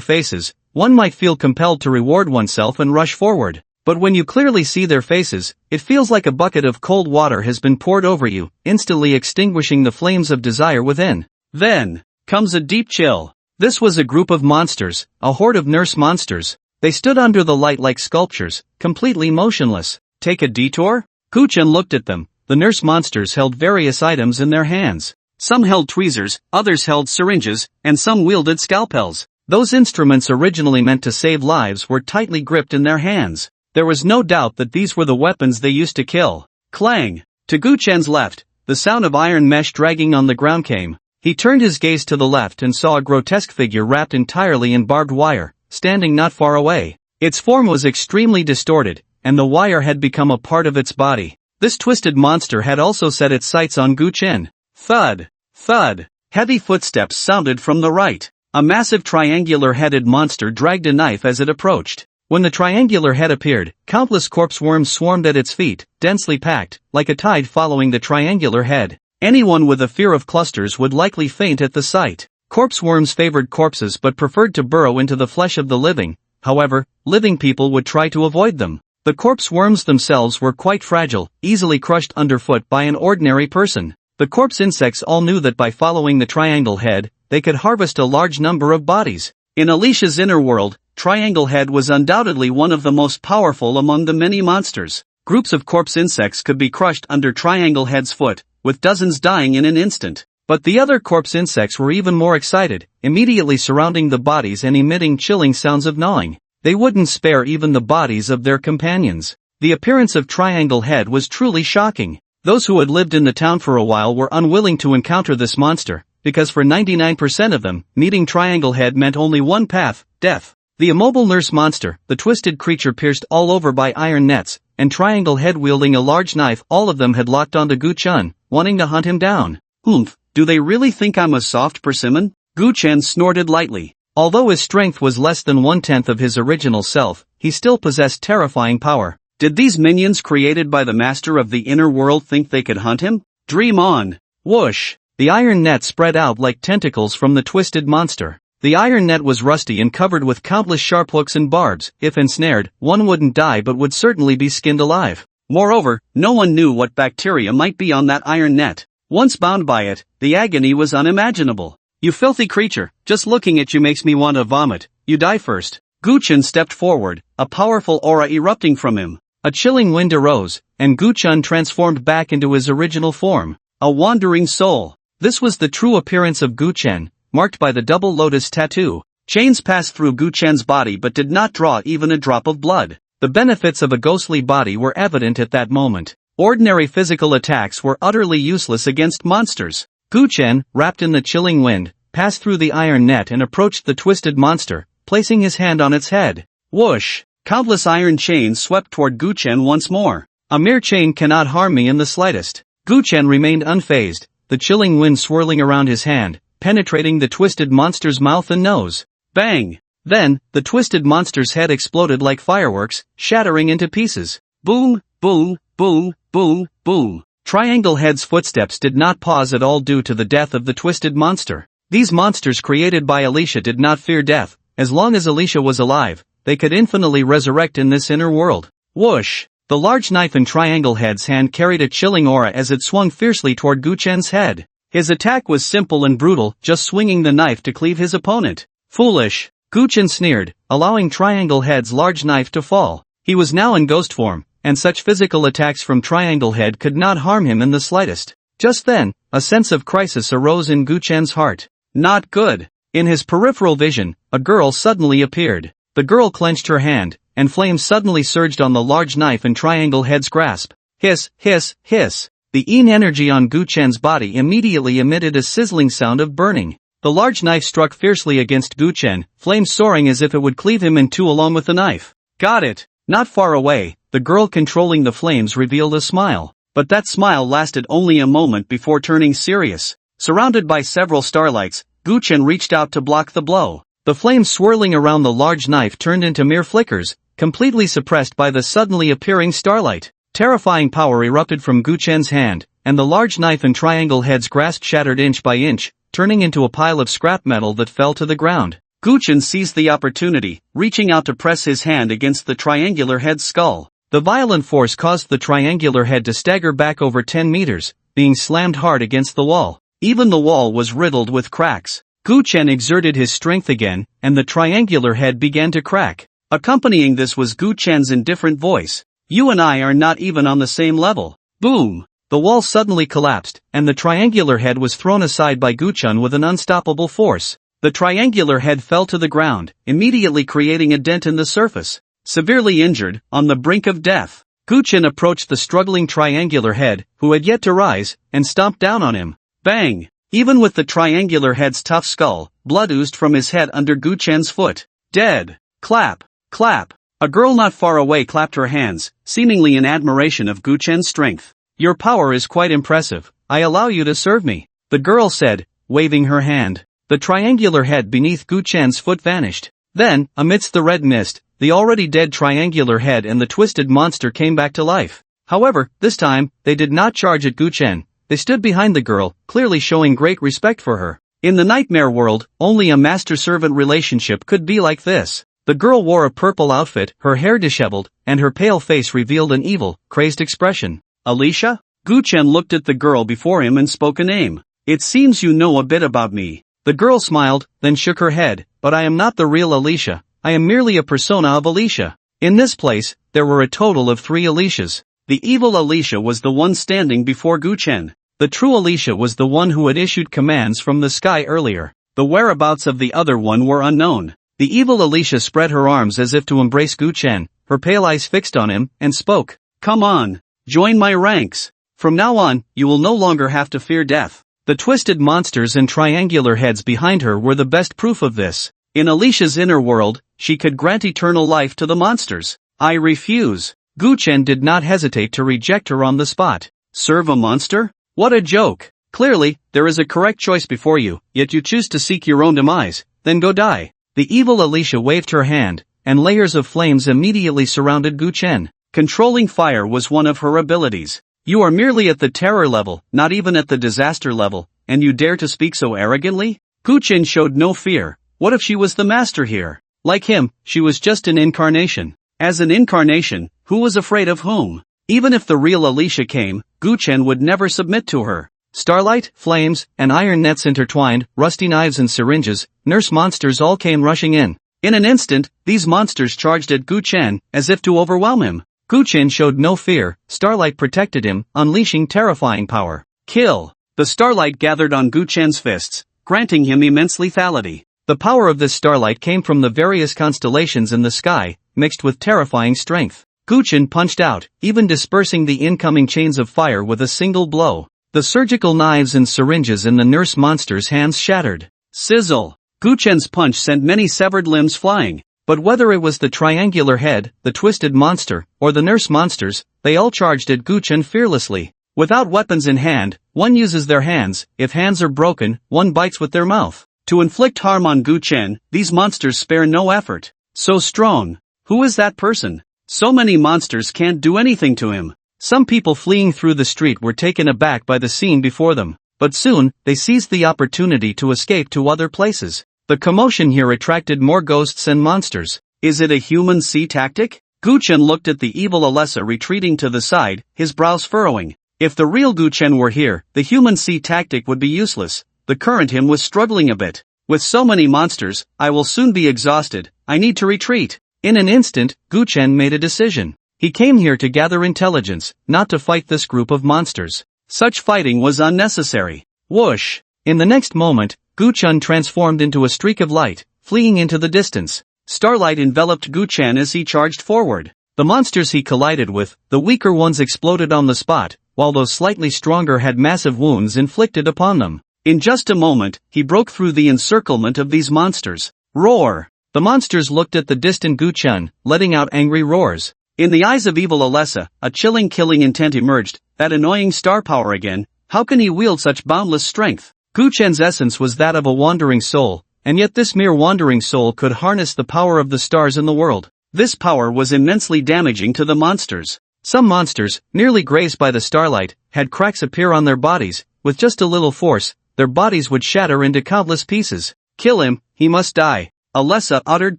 faces, one might feel compelled to reward oneself and rush forward. But when you clearly see their faces, it feels like a bucket of cold water has been poured over you, instantly extinguishing the flames of desire within. Then comes a deep chill. This was a group of monsters, a horde of nurse monsters. They stood under the light like sculptures, completely motionless. Take a detour? Gu Chen looked at them. The nurse monsters held various items in their hands. Some held tweezers, others held syringes, and some wielded scalpels. Those instruments originally meant to save lives were tightly gripped in their hands. There was no doubt that these were the weapons they used to kill. Clang! To Gu Chen's left, the sound of iron mesh dragging on the ground came. He turned his gaze to the left and saw a grotesque figure wrapped entirely in barbed wire, standing not far away. Its form was extremely distorted, and the wire had become a part of its body. This twisted monster had also set its sights on Gu Chen. Thud! Thud! Heavy footsteps sounded from the right. A massive triangular-headed monster dragged a knife as it approached. When the triangular head appeared, countless corpse worms swarmed at its feet, densely packed, like a tide following the triangular head. Anyone with a fear of clusters would likely faint at the sight. Corpse worms favored corpses but preferred to burrow into the flesh of the living. However, living people would try to avoid them. The corpse worms themselves were quite fragile, easily crushed underfoot by an ordinary person. The corpse insects all knew that by following the triangle head, they could harvest a large number of bodies. In Alicia's inner world, Triangle Head was undoubtedly one of the most powerful among the many monsters. Groups of corpse insects could be crushed under Triangle Head's foot, with dozens dying in an instant. But the other corpse insects were even more excited, immediately surrounding the bodies and emitting chilling sounds of gnawing. They wouldn't spare even the bodies of their companions. The appearance of Triangle Head was truly shocking. Those who had lived in the town for a while were unwilling to encounter this monster, because for 99% of them, meeting Triangle Head meant only one path, death. The immobile nurse monster, the twisted creature pierced all over by iron nets, and Triangle Head wielding a large knife, all of them had locked onto Gu Chen, wanting to hunt him down. Oomph, do they really think I'm a soft persimmon? Gu Chen snorted lightly. Although his strength was less than 1/10 of his original self, he still possessed terrifying power. Did these minions created by the master of the inner world think they could hunt him? Dream on. Whoosh! The iron net spread out like tentacles from the twisted monster. The iron net was rusty and covered with countless sharp hooks and barbs. If ensnared, one wouldn't die but would certainly be skinned alive. Moreover, no one knew what bacteria might be on that iron net. Once bound by it, the agony was unimaginable. You filthy creature, just looking at you makes me want to vomit. You die first. Gu Chen stepped forward, a powerful aura erupting from him. A chilling wind arose, and Gu Chen transformed back into his original form. A wandering soul. This was the true appearance of Gu Chen, marked by the double lotus tattoo. Chains passed through Gu Chen's body but did not draw even a drop of blood. The benefits of a ghostly body were evident at that moment. Ordinary physical attacks were utterly useless against monsters. Gu Chen, wrapped in the chilling wind, passed through the iron net and approached the twisted monster, placing his hand on its head. Whoosh! Countless iron chains swept toward Gu Chen once more. A mere chain cannot harm me in the slightest. Gu Chen remained unfazed, the chilling wind swirling around his hand, penetrating the twisted monster's mouth and nose. Bang! Then, the twisted monster's head exploded like fireworks, shattering into pieces. Boom, boom, boom, boom, boom. Triangle Head's footsteps did not pause at all due to the death of the twisted monster. These monsters created by Alicia did not fear death. As long as Alicia was alive, they could infinitely resurrect in this inner world. Whoosh! The large knife in Triangle Head's hand carried a chilling aura as it swung fiercely toward Gu Chen's head. His attack was simple and brutal, just swinging the knife to cleave his opponent. Foolish! Gu Chen sneered, allowing Triangle Head's large knife to fall. He was now in ghost form, and such physical attacks from Triangle Head could not harm him in the slightest. Just then, a sense of crisis arose in Gu Chen's heart. Not good. In his peripheral vision, a girl suddenly appeared. The girl clenched her hand, and flames suddenly surged on the large knife in Triangle Head's grasp. Hiss, hiss, hiss. The Yin energy on Gu Chen's body immediately emitted a sizzling sound of burning. The large knife struck fiercely against Gu Chen, flames soaring as if it would cleave him in two along with the knife. Got it. Not far away, the girl controlling the flames revealed a smile. But that smile lasted only a moment before turning serious. Surrounded by several starlights, Gu Chen reached out to block the blow. The flames swirling around the large knife turned into mere flickers, completely suppressed by the suddenly appearing starlight. Terrifying power erupted from Gu Chen's hand, and the large knife in Triangle Head's grasp shattered inch by inch, turning into a pile of scrap metal that fell to the ground. Gu Chen seized the opportunity, reaching out to press his hand against the Triangular Head's skull. The violent force caused the Triangular Head to stagger back over 10 meters, being slammed hard against the wall. Even the wall was riddled with cracks. Gu Chen exerted his strength again, and the Triangular Head began to crack. Accompanying this was Gu Chen's indifferent voice. You and I are not even on the same level. Boom! The wall suddenly collapsed, and the Triangular Head was thrown aside by Gu Chen with an unstoppable force. The Triangular Head fell to the ground, immediately creating a dent in the surface. Severely injured, on the brink of death, Gu Chen approached the struggling Triangular Head, who had yet to rise, and stomped down on him. Bang! Even with the Triangular Head's tough skull, blood oozed from his head under Gu Chen's foot. Dead! Clap! Clap! A girl not far away clapped her hands, seemingly in admiration of Gu Chen's strength. Your power is quite impressive. I allow you to serve me, the girl said, waving her hand. The Triangular Head beneath Gu Chen's foot vanished. Then, amidst the red mist, the already dead Triangular Head and the twisted monster came back to life. However, this time, they did not charge at Gu Chen. They stood behind the girl, clearly showing great respect for her. In the nightmare world, only a master-servant relationship could be like this. The girl wore a purple outfit, her hair disheveled, and her pale face revealed an evil, crazed expression. Alicia? Gu Chen looked at the girl before him and spoke a name. It seems you know a bit about me. The girl smiled, then shook her head, but I am not the real Alicia. I am merely a persona of Alicia. In this place, there were a total of 3 Alicias. The evil Alicia was the one standing before Gu Chen. The true Alicia was the one who had issued commands from the sky earlier. The whereabouts of the other one were unknown. The evil Alicia spread her arms as if to embrace Gu Chen, her pale eyes fixed on him, and spoke. Come on, join my ranks. From now on, you will no longer have to fear death. The twisted monsters and Triangular Heads behind her were the best proof of this. In Alicia's inner world, she could grant eternal life to the monsters. I refuse. Gu Chen did not hesitate to reject her on the spot. Serve a monster? What a joke. Clearly, there is a correct choice before you, yet you choose to seek your own demise. Then go die. The evil Alicia waved her hand, and layers of flames immediately surrounded Gu Chen. Controlling fire was one of her abilities. You are merely at the terror level, not even at the disaster level, and you dare to speak so arrogantly? Gu Chen showed no fear. What if she was the master here? Like him, she was just an incarnation. As an incarnation, who was afraid of whom? Even if the real Alicia came, Gu Chen would never submit to her. Starlight, flames, and iron nets intertwined, rusty knives and syringes, nurse monsters all came rushing in. In an instant, these monsters charged at Gu Chen, as if to overwhelm him. Gu Chen showed no fear. Starlight protected him, unleashing terrifying power. Kill! The starlight gathered on Gu Chen's fists, granting him immense lethality. The power of this starlight came from the various constellations in the sky, mixed with terrifying strength. Gu Chen punched out, even dispersing the incoming chains of fire with a single blow. The surgical knives and syringes in the nurse monster's hands shattered. Sizzle! Gu Chen's punch sent many severed limbs flying. But whether it was the Triangular Head, the twisted monster, or the nurse monsters, they all charged at Gu Chen fearlessly. Without weapons in hand, one uses their hands. If hands are broken, one bites with their mouth. To inflict harm on Gu Chen, these monsters spare no effort. So strong. Who is that person? So many monsters can't do anything to him. Some people fleeing through the street were taken aback by the scene before them. But soon, they seized the opportunity to escape to other places. The commotion here attracted more ghosts and monsters. Is it a human sea tactic? Gu Chen looked at the evil Alessa retreating to the side, his brows furrowing. If the real Gu Chen were here, the human sea tactic would be useless. The current him was struggling a bit. With so many monsters, I will soon be exhausted. I need to retreat. In an instant, Gu Chen made a decision. He came here to gather intelligence, not to fight this group of monsters. Such fighting was unnecessary. Whoosh! In the next moment, Gu Chen transformed into a streak of light, fleeing into the distance. Starlight enveloped Gu Chen as he charged forward. The monsters he collided with, the weaker ones exploded on the spot, while those slightly stronger had massive wounds inflicted upon them. In just a moment, he broke through the encirclement of these monsters. Roar! The monsters looked at the distant Gu Chen, letting out angry roars. In the eyes of evil Alessa, a chilling killing intent emerged. That annoying star power again. How can he wield such boundless strength? Gu Chen's essence was that of a wandering soul, and yet this mere wandering soul could harness the power of the stars in the world. This power was immensely damaging to the monsters. Some monsters, nearly grazed by the starlight, had cracks appear on their bodies. With just a little force, their bodies would shatter into countless pieces. Kill him, he must die, Alessa uttered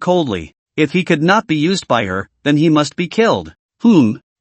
coldly. If he could not be used by her, then he must be killed.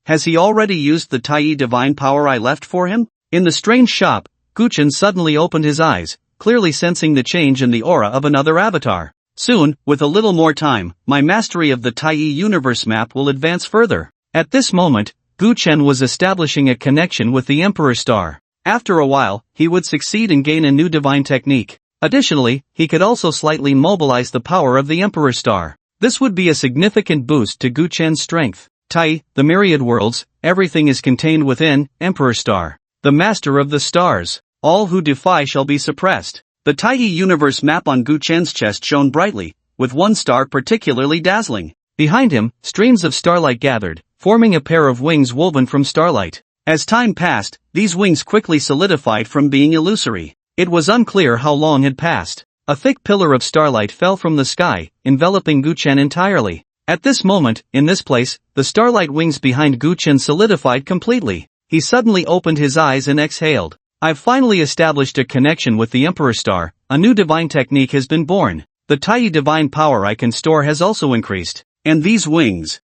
Has he already used the Tai divine power I left for him? In the strange shop, Gu Chen suddenly opened his eyes, clearly sensing the change in the aura of another avatar. Soon, with a little more time, my mastery of the Tai universe map will advance further. At this moment, Gu Chen was establishing a connection with the Emperor Star. After a while, he would succeed and gain a new divine technique. Additionally, he could also slightly mobilize the power of the Emperor Star. This would be a significant boost to Gu Chen's strength. Tai, the myriad worlds, everything is contained within Emperor Star. The master of the stars. All who defy shall be suppressed. The Tai universe map on Gu Chen's chest shone brightly, with one star particularly dazzling. Behind him, streams of starlight gathered, forming a pair of wings woven from starlight. As time passed, these wings quickly solidified from being illusory. It was unclear how long had passed. A thick pillar of starlight fell from the sky, enveloping Gu Chen entirely. At this moment, in this place, the starlight wings behind Gu Chen solidified completely. He suddenly opened his eyes and exhaled. I've finally established a connection with the Emperor Star. A new divine technique has been born. The Tai divine power I can store has also increased. And these wings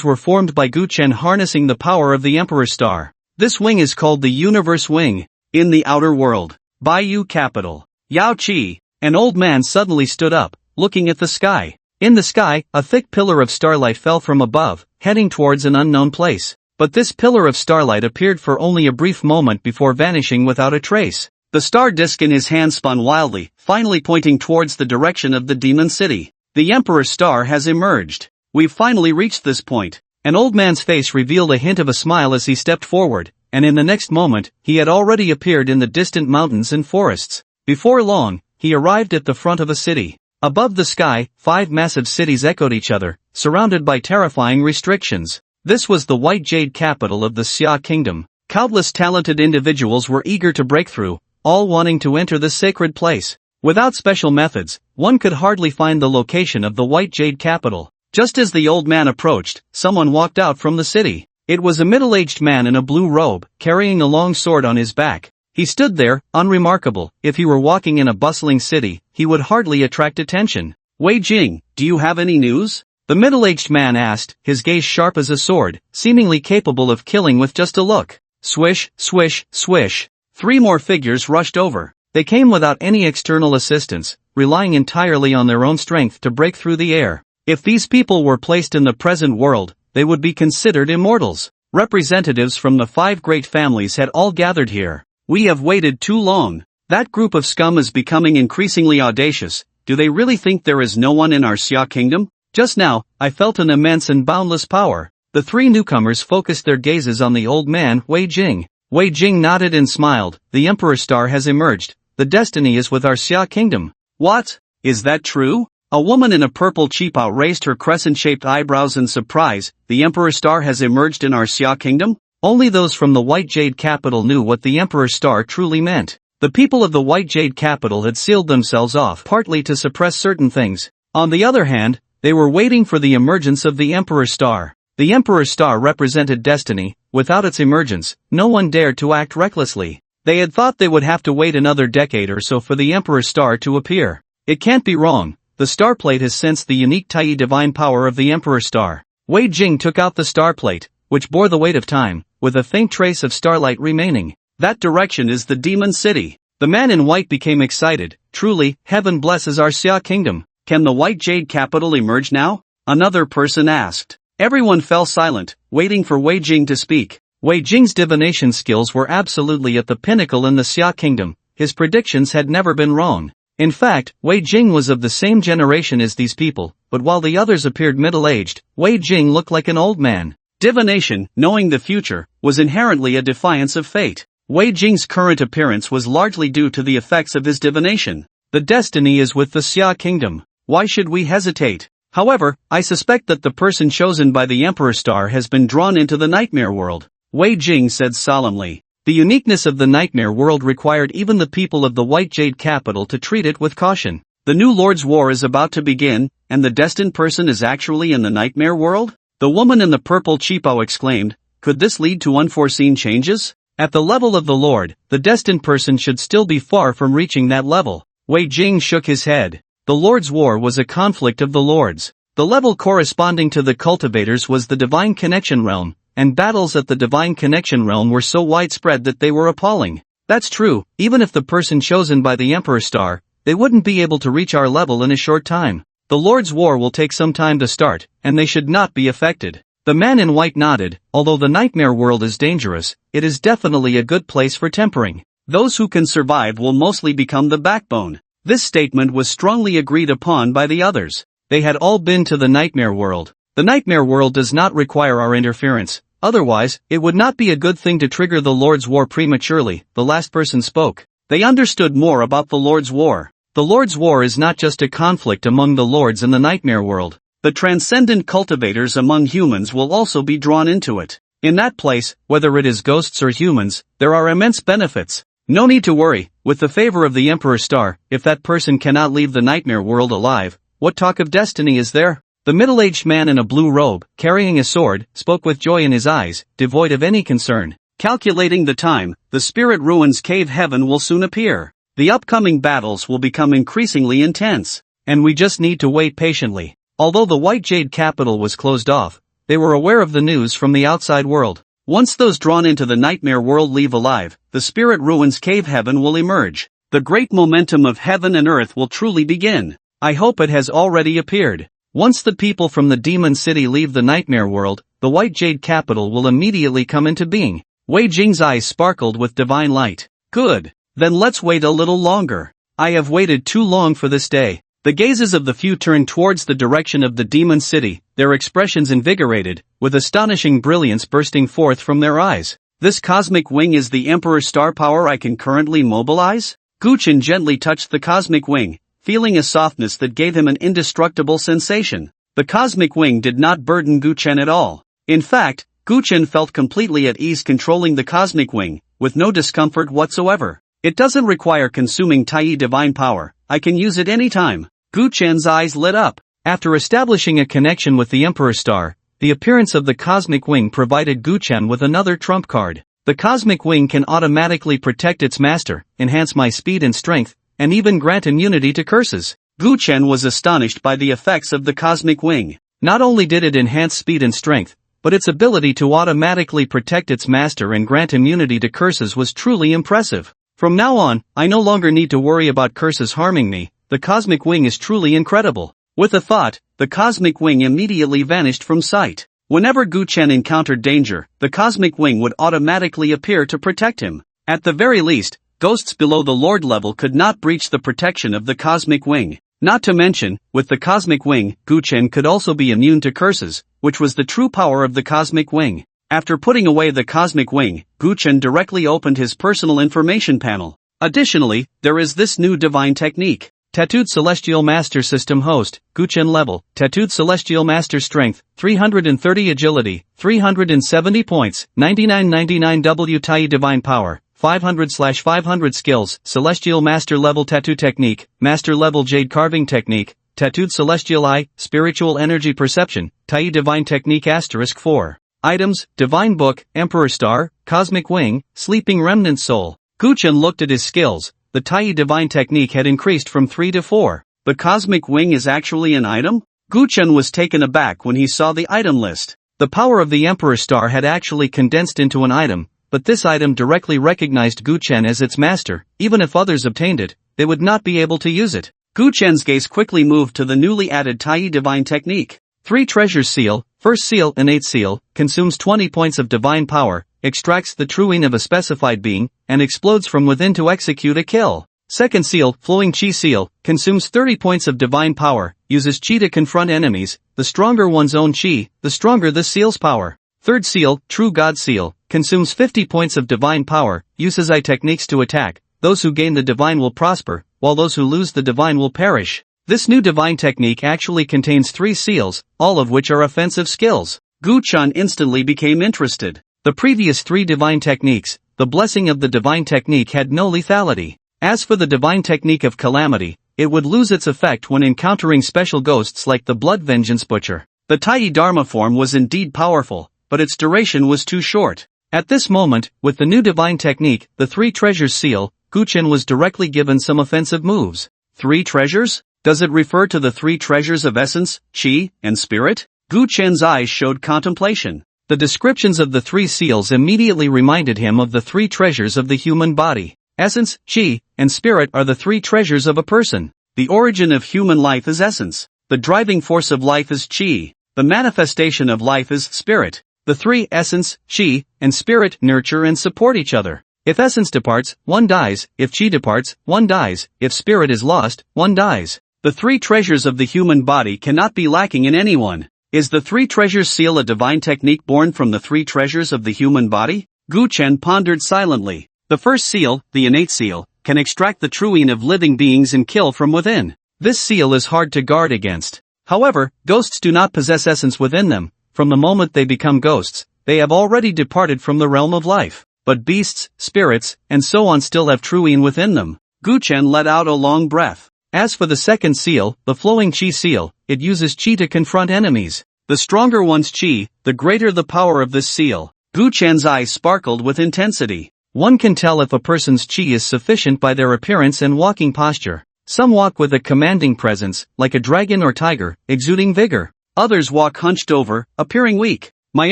were formed by Gu Chen harnessing the power of the Emperor Star. This wing is called the Universe Wing. In the outer world, Bayou Capital, Yao Qi. An old man suddenly stood up, looking at the sky. In the sky, a thick pillar of starlight fell from above, heading towards an unknown place. But this pillar of starlight appeared for only a brief moment before vanishing without a trace. The star disk in his hand spun wildly, finally pointing towards the direction of the demon city. The Emperor Star has emerged. We've finally reached this point. An old man's face revealed a hint of a smile as he stepped forward, and in the next moment, he had already appeared in the distant mountains and forests. Before long, he arrived at the front of a city. Above the sky, 5 massive cities echoed each other, surrounded by terrifying restrictions. This was the White Jade capital of the Xia Kingdom. Countless talented individuals were eager to break through, all wanting to enter the sacred place. Without special methods, one could hardly find the location of the White Jade capital. Just as the old man approached, someone walked out from the city. It was a middle-aged man in a blue robe, carrying a long sword on his back. He stood there, unremarkable. If he were walking in a bustling city, he would hardly attract attention. Wei Jing, do you have any news? The middle-aged man asked, his gaze sharp as a sword, seemingly capable of killing with just a look. Swish, swish, swish. 3 more figures rushed over. They came without any external assistance, relying entirely on their own strength to break through the air. If these people were placed in the present world, they would be considered immortals. Representatives from the 5 great families had all gathered here. We have waited too long. That group of scum is becoming increasingly audacious. Do they really think there is no one in our Xia kingdom? Just now, I felt an immense and boundless power. The 3 newcomers focused their gazes on the old man, Wei Jing. Wei Jing nodded and smiled. The Emperor Star has emerged. The destiny is with our Xia kingdom. What? Is that true? A woman in a purple qipao raised her crescent-shaped eyebrows in surprise. The Emperor Star has emerged in our Xia kingdom? Only those from the White Jade capital knew what the Emperor Star truly meant. The people of the White Jade capital had sealed themselves off, partly to suppress certain things. On the other hand, they were waiting for the emergence of the Emperor Star. The Emperor Star represented destiny. Without its emergence, no one dared to act recklessly. They had thought they would have to wait another decade or so for the Emperor Star to appear. It can't be wrong. The star plate has sensed the unique Tai divine power of the Emperor Star. Wei Jing took out the star plate, which bore the weight of time, with a faint trace of starlight remaining. That direction is the demon city. The man in white became excited. Truly, heaven blesses our Xia kingdom. Can the white jade capital emerge now? Another person asked. Everyone fell silent, waiting for Wei Jing to speak. Wei Jing's divination skills were absolutely at the pinnacle in the Xia kingdom. His predictions had never been wrong. In fact, Wei Jing was of the same generation as these people, but while the others appeared middle-aged, Wei Jing looked like an old man. Divination, knowing the future, was inherently a defiance of fate. Wei Jing's current appearance was largely due to the effects of his divination. The destiny is with the Xia kingdom. Why should we hesitate? However, I suspect that the person chosen by the Emperor Star has been drawn into the nightmare world, Wei Jing said solemnly. The uniqueness of the nightmare world required even the people of the White Jade capital to treat it with caution. The new Lord's War is about to begin, and the destined person is actually in the nightmare world? The woman in the purple cheapo exclaimed. Could this lead to unforeseen changes? At the level of the Lord, the destined person should still be far from reaching that level. Wei Jing shook his head. The Lord's War was a conflict of the lords. The level corresponding to the cultivators was the Divine Connection realm, and battles at the Divine Connection realm were so widespread that they were appalling. That's true, even if the person chosen by the Emperor Star, they wouldn't be able to reach our level in a short time. The Lord's War will take some time to start, and they should not be affected. The man in white nodded. Although the nightmare world is dangerous, it is definitely a good place for tempering. Those who can survive will mostly become the backbone. This statement was strongly agreed upon by the others. They had all been to the nightmare world. The nightmare world does not require our interference. Otherwise, it would not be a good thing to trigger the Lord's War prematurely, the last person spoke. They understood more about the Lord's War. The Lord's War is not just a conflict among the lords in the nightmare world. The transcendent cultivators among humans will also be drawn into it. In that place, whether it is ghosts or humans, there are immense benefits. No need to worry, with the favor of the Emperor Star, if that person cannot leave the nightmare world alive, what talk of destiny is there? The middle-aged man in a blue robe, carrying a sword, spoke with joy in his eyes, devoid of any concern. Calculating the time, the Spirit Ruins Cave Heaven will soon appear. The upcoming battles will become increasingly intense, and we just need to wait patiently. Although the White Jade capital was closed off, they were aware of the news from the outside world. Once those drawn into the nightmare world leave alive, the Spirit Ruins Cave Heaven will emerge. The great momentum of heaven and earth will truly begin. I hope it has already appeared. Once the people from the Demon City leave the nightmare world, the White Jade capital will immediately come into being. Wei Jing's eyes sparkled with divine light. Good. Then let's wait a little longer. I have waited too long for this day. The gazes of the few turned towards the direction of the Demon City, their expressions invigorated, with astonishing brilliance bursting forth from their eyes. This cosmic wing is the Emperor's star power I can currently mobilize? Guchen gently touched the cosmic wing, feeling a softness that gave him an indestructible sensation. The cosmic wing did not burden Guchen at all. In fact, Guchen felt completely at ease controlling the cosmic wing, with no discomfort whatsoever. It doesn't require consuming Tai divine power. I can use it anytime. Guchen's eyes lit up. After establishing a connection with the Emperor Star, the appearance of the Cosmic Wing provided Guchen with another trump card. The Cosmic Wing can automatically protect its master, enhance my speed and strength, and even grant immunity to curses. Guchen was astonished by the effects of the Cosmic Wing. Not only did it enhance speed and strength, but its ability to automatically protect its master and grant immunity to curses was truly impressive. From now on, I no longer need to worry about curses harming me. The Cosmic Wing is truly incredible. With a thought, the Cosmic Wing immediately vanished from sight. Whenever Guchen encountered danger, the Cosmic Wing would automatically appear to protect him. At the very least, ghosts below the Lord level could not breach the protection of the Cosmic Wing. Not to mention, with the Cosmic Wing, Guchen could also be immune to curses, which was the true power of the Cosmic Wing. After putting away the Cosmic Wing, Guchen directly opened his personal information panel. Additionally, there is this new divine technique. Tattooed Celestial Master System Host, Guchen Level, Tattooed Celestial Master Strength, 330 Agility, 370 points, 9999 W Tai Divine Power, 500/500 Skills, Celestial Master Level Tattoo Technique, Master Level Jade Carving Technique, Tattooed Celestial Eye, Spiritual Energy Perception, Tai Divine Technique *4. Items, Divine Book, Emperor Star, Cosmic Wing, Sleeping Remnant Soul. Guchen looked at his skills. The Tai Divine Technique had increased from 3 to 4. The Cosmic Wing is actually an item? Guchen was taken aback when he saw the item list. The power of the Emperor Star had actually condensed into an item, but this item directly recognized Gu Chen as its master. Even if others obtained it, they would not be able to use it. Gu Chen's gaze quickly moved to the newly added Tai Divine Technique. 3 Treasures Seal. First seal, Innate Seal, consumes 20 points of divine power, extracts the truing of a specified being, and explodes from within to execute a kill. Second seal, Flowing Chi Seal, consumes 30 points of divine power, uses Chi to confront enemies. The stronger one's own Chi, the stronger the seal's power. Third seal, True God Seal, consumes 50 points of divine power, uses I techniques to attack. Those who gain the divine will prosper, while those who lose the divine will perish. This new divine technique actually contains 3 seals, all of which are offensive skills. Gu Chen instantly became interested. The previous 3 divine techniques, the blessing of the divine technique had no lethality. As for the divine technique of calamity, it would lose its effect when encountering special ghosts like the Blood Vengeance Butcher. The Tai Dharma form was indeed powerful, but its duration was too short. At this moment, with the new divine technique, the 3 Treasures Seal, Gu Chen was directly given some offensive moves. 3 treasures? Does it refer to the 3 treasures of essence, Qi, and spirit? Gu Chen's eyes showed contemplation. The descriptions of the 3 seals immediately reminded him of the 3 treasures of the human body. Essence, Qi, and spirit are the 3 treasures of a person. The origin of human life is essence. The driving force of life is Qi. The manifestation of life is spirit. The 3 essence, Qi, and spirit nurture and support each other. If essence departs, one dies. If Qi departs, one dies. If spirit is lost, one dies. The 3 treasures of the human body cannot be lacking in anyone. Is the 3 Treasures Seal a divine technique born from the 3 treasures of the human body? Gu Chen pondered silently. The first seal, the Innate Seal, can extract the truing of living beings and kill from within. This seal is hard to guard against. However, ghosts do not possess essence within them. From the moment they become ghosts, they have already departed from the realm of life. But beasts, spirits, and so on still have truing within them. Gu Chen let out a long breath. As for the second seal, the Flowing Chi Seal, it uses Chi to confront enemies. The stronger one's Chi, the greater the power of this seal. Gu Chen's eyes sparkled with intensity. One can tell if a person's Qi is sufficient by their appearance and walking posture. Some walk with a commanding presence, like a dragon or tiger, exuding vigor. Others walk hunched over, appearing weak. My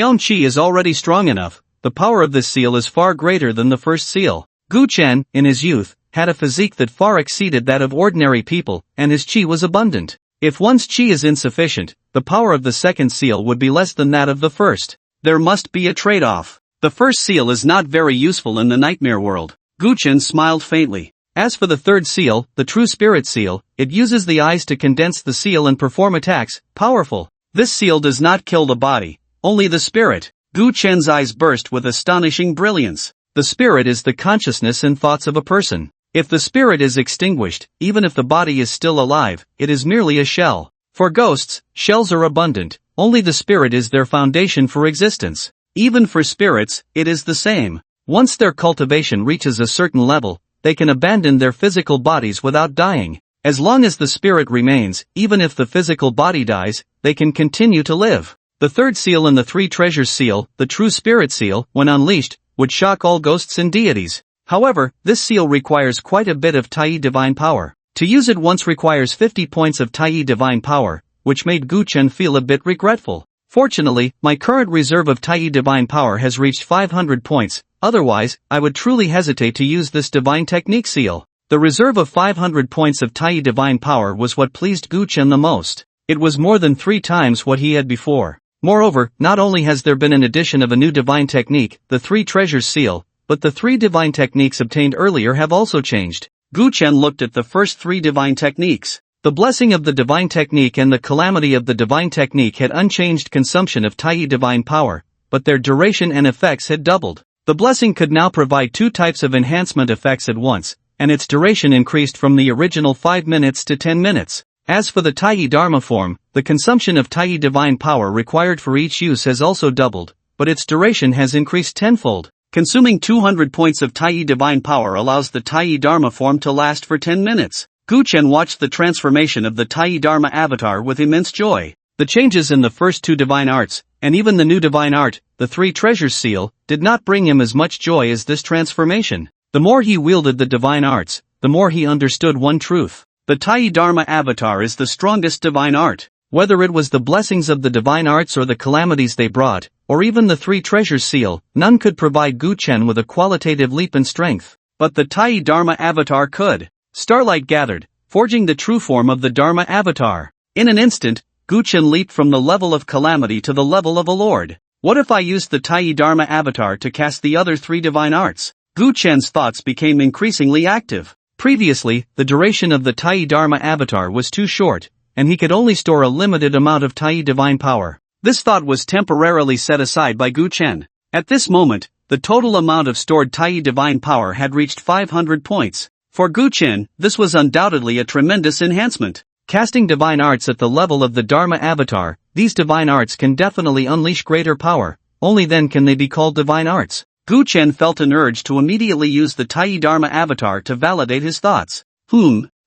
own Qi is already strong enough. The power of this seal is far greater than the first seal. Gu Chen, in his youth, had a physique that far exceeded that of ordinary people, and his Qi was abundant. If one's Qi is insufficient, the power of the second seal would be less than that of the first. There must be a trade-off. The first seal is not very useful in the nightmare world. Gu Chen smiled faintly. As for the third seal, the True Spirit Seal, it uses the eyes to condense the seal and perform attacks. Powerful. This seal does not kill the body, only the spirit. Gu Chen's eyes burst with astonishing brilliance. The spirit is the consciousness and thoughts of a person. If the spirit is extinguished, even if the body is still alive, it is merely a shell. For ghosts, shells are abundant, only the spirit is their foundation for existence. Even for spirits, it is the same. Once their cultivation reaches a certain level, they can abandon their physical bodies without dying. As long as the spirit remains, even if the physical body dies, they can continue to live. The third seal in the 3 Treasures Seal, the True Spirit Seal, when unleashed, would shock all ghosts and deities. However, this seal requires quite a bit of Tai Divine Power. To use it once requires 50 points of Tai Divine Power, which made Gu Chen feel a bit regretful. Fortunately, my current reserve of Tai Divine Power has reached 500 points, otherwise, I would truly hesitate to use this Divine Technique seal. The reserve of 500 points of Tai Divine Power was what pleased Gu Chen the most. It was more than 3 times what he had before. Moreover, not only has there been an addition of a new Divine Technique, the 3 Treasures Seal, but the 3 Divine Techniques obtained earlier have also changed. Gu Chen looked at the first 3 Divine Techniques. The blessing of the Divine Technique and the calamity of the Divine Technique had unchanged consumption of Tai Divine Power, but their duration and effects had doubled. The blessing could now provide 2 types of enhancement effects at once, and its duration increased from the original 5 minutes to 10 minutes. As for the Tai Dharma form, the consumption of Tai Divine Power required for each use has also doubled, but its duration has increased tenfold. Consuming 200 points of Tai Divine Power allows the Tai Dharma form to last for 10 minutes. Gu Chen watched the transformation of the Tai Dharma avatar with immense joy. The changes in the first 2 divine arts, and even the new divine art, the 3 Treasures Seal, did not bring him as much joy as this transformation. The more he wielded the divine arts, the more he understood one truth. The Tai Dharma avatar is the strongest divine art. Whether it was the blessings of the divine arts or the calamities they brought, or even the three treasures seal, none could provide Gu Chen with a qualitative leap in strength. But the Tai Dharma avatar could. Starlight gathered, forging the true form of the Dharma avatar. In an instant, Gu Chen leaped from the level of calamity to the level of a lord. What if I used the Tai Dharma avatar to cast the other three divine arts? Gu Chen's thoughts became increasingly active. Previously, the duration of the Tai Dharma avatar was too short, and he could only store a limited amount of Tai divine power. This thought was temporarily set aside by Gu Chen. At this moment, the total amount of stored Tai divine power had reached 500 points. For Gu Chen, this was undoubtedly a tremendous enhancement. Casting divine arts at the level of the Dharma avatar, these divine arts can definitely unleash greater power, only then can they be called divine arts. Gu Chen felt an urge to immediately use the Tai Dharma avatar to validate his thoughts.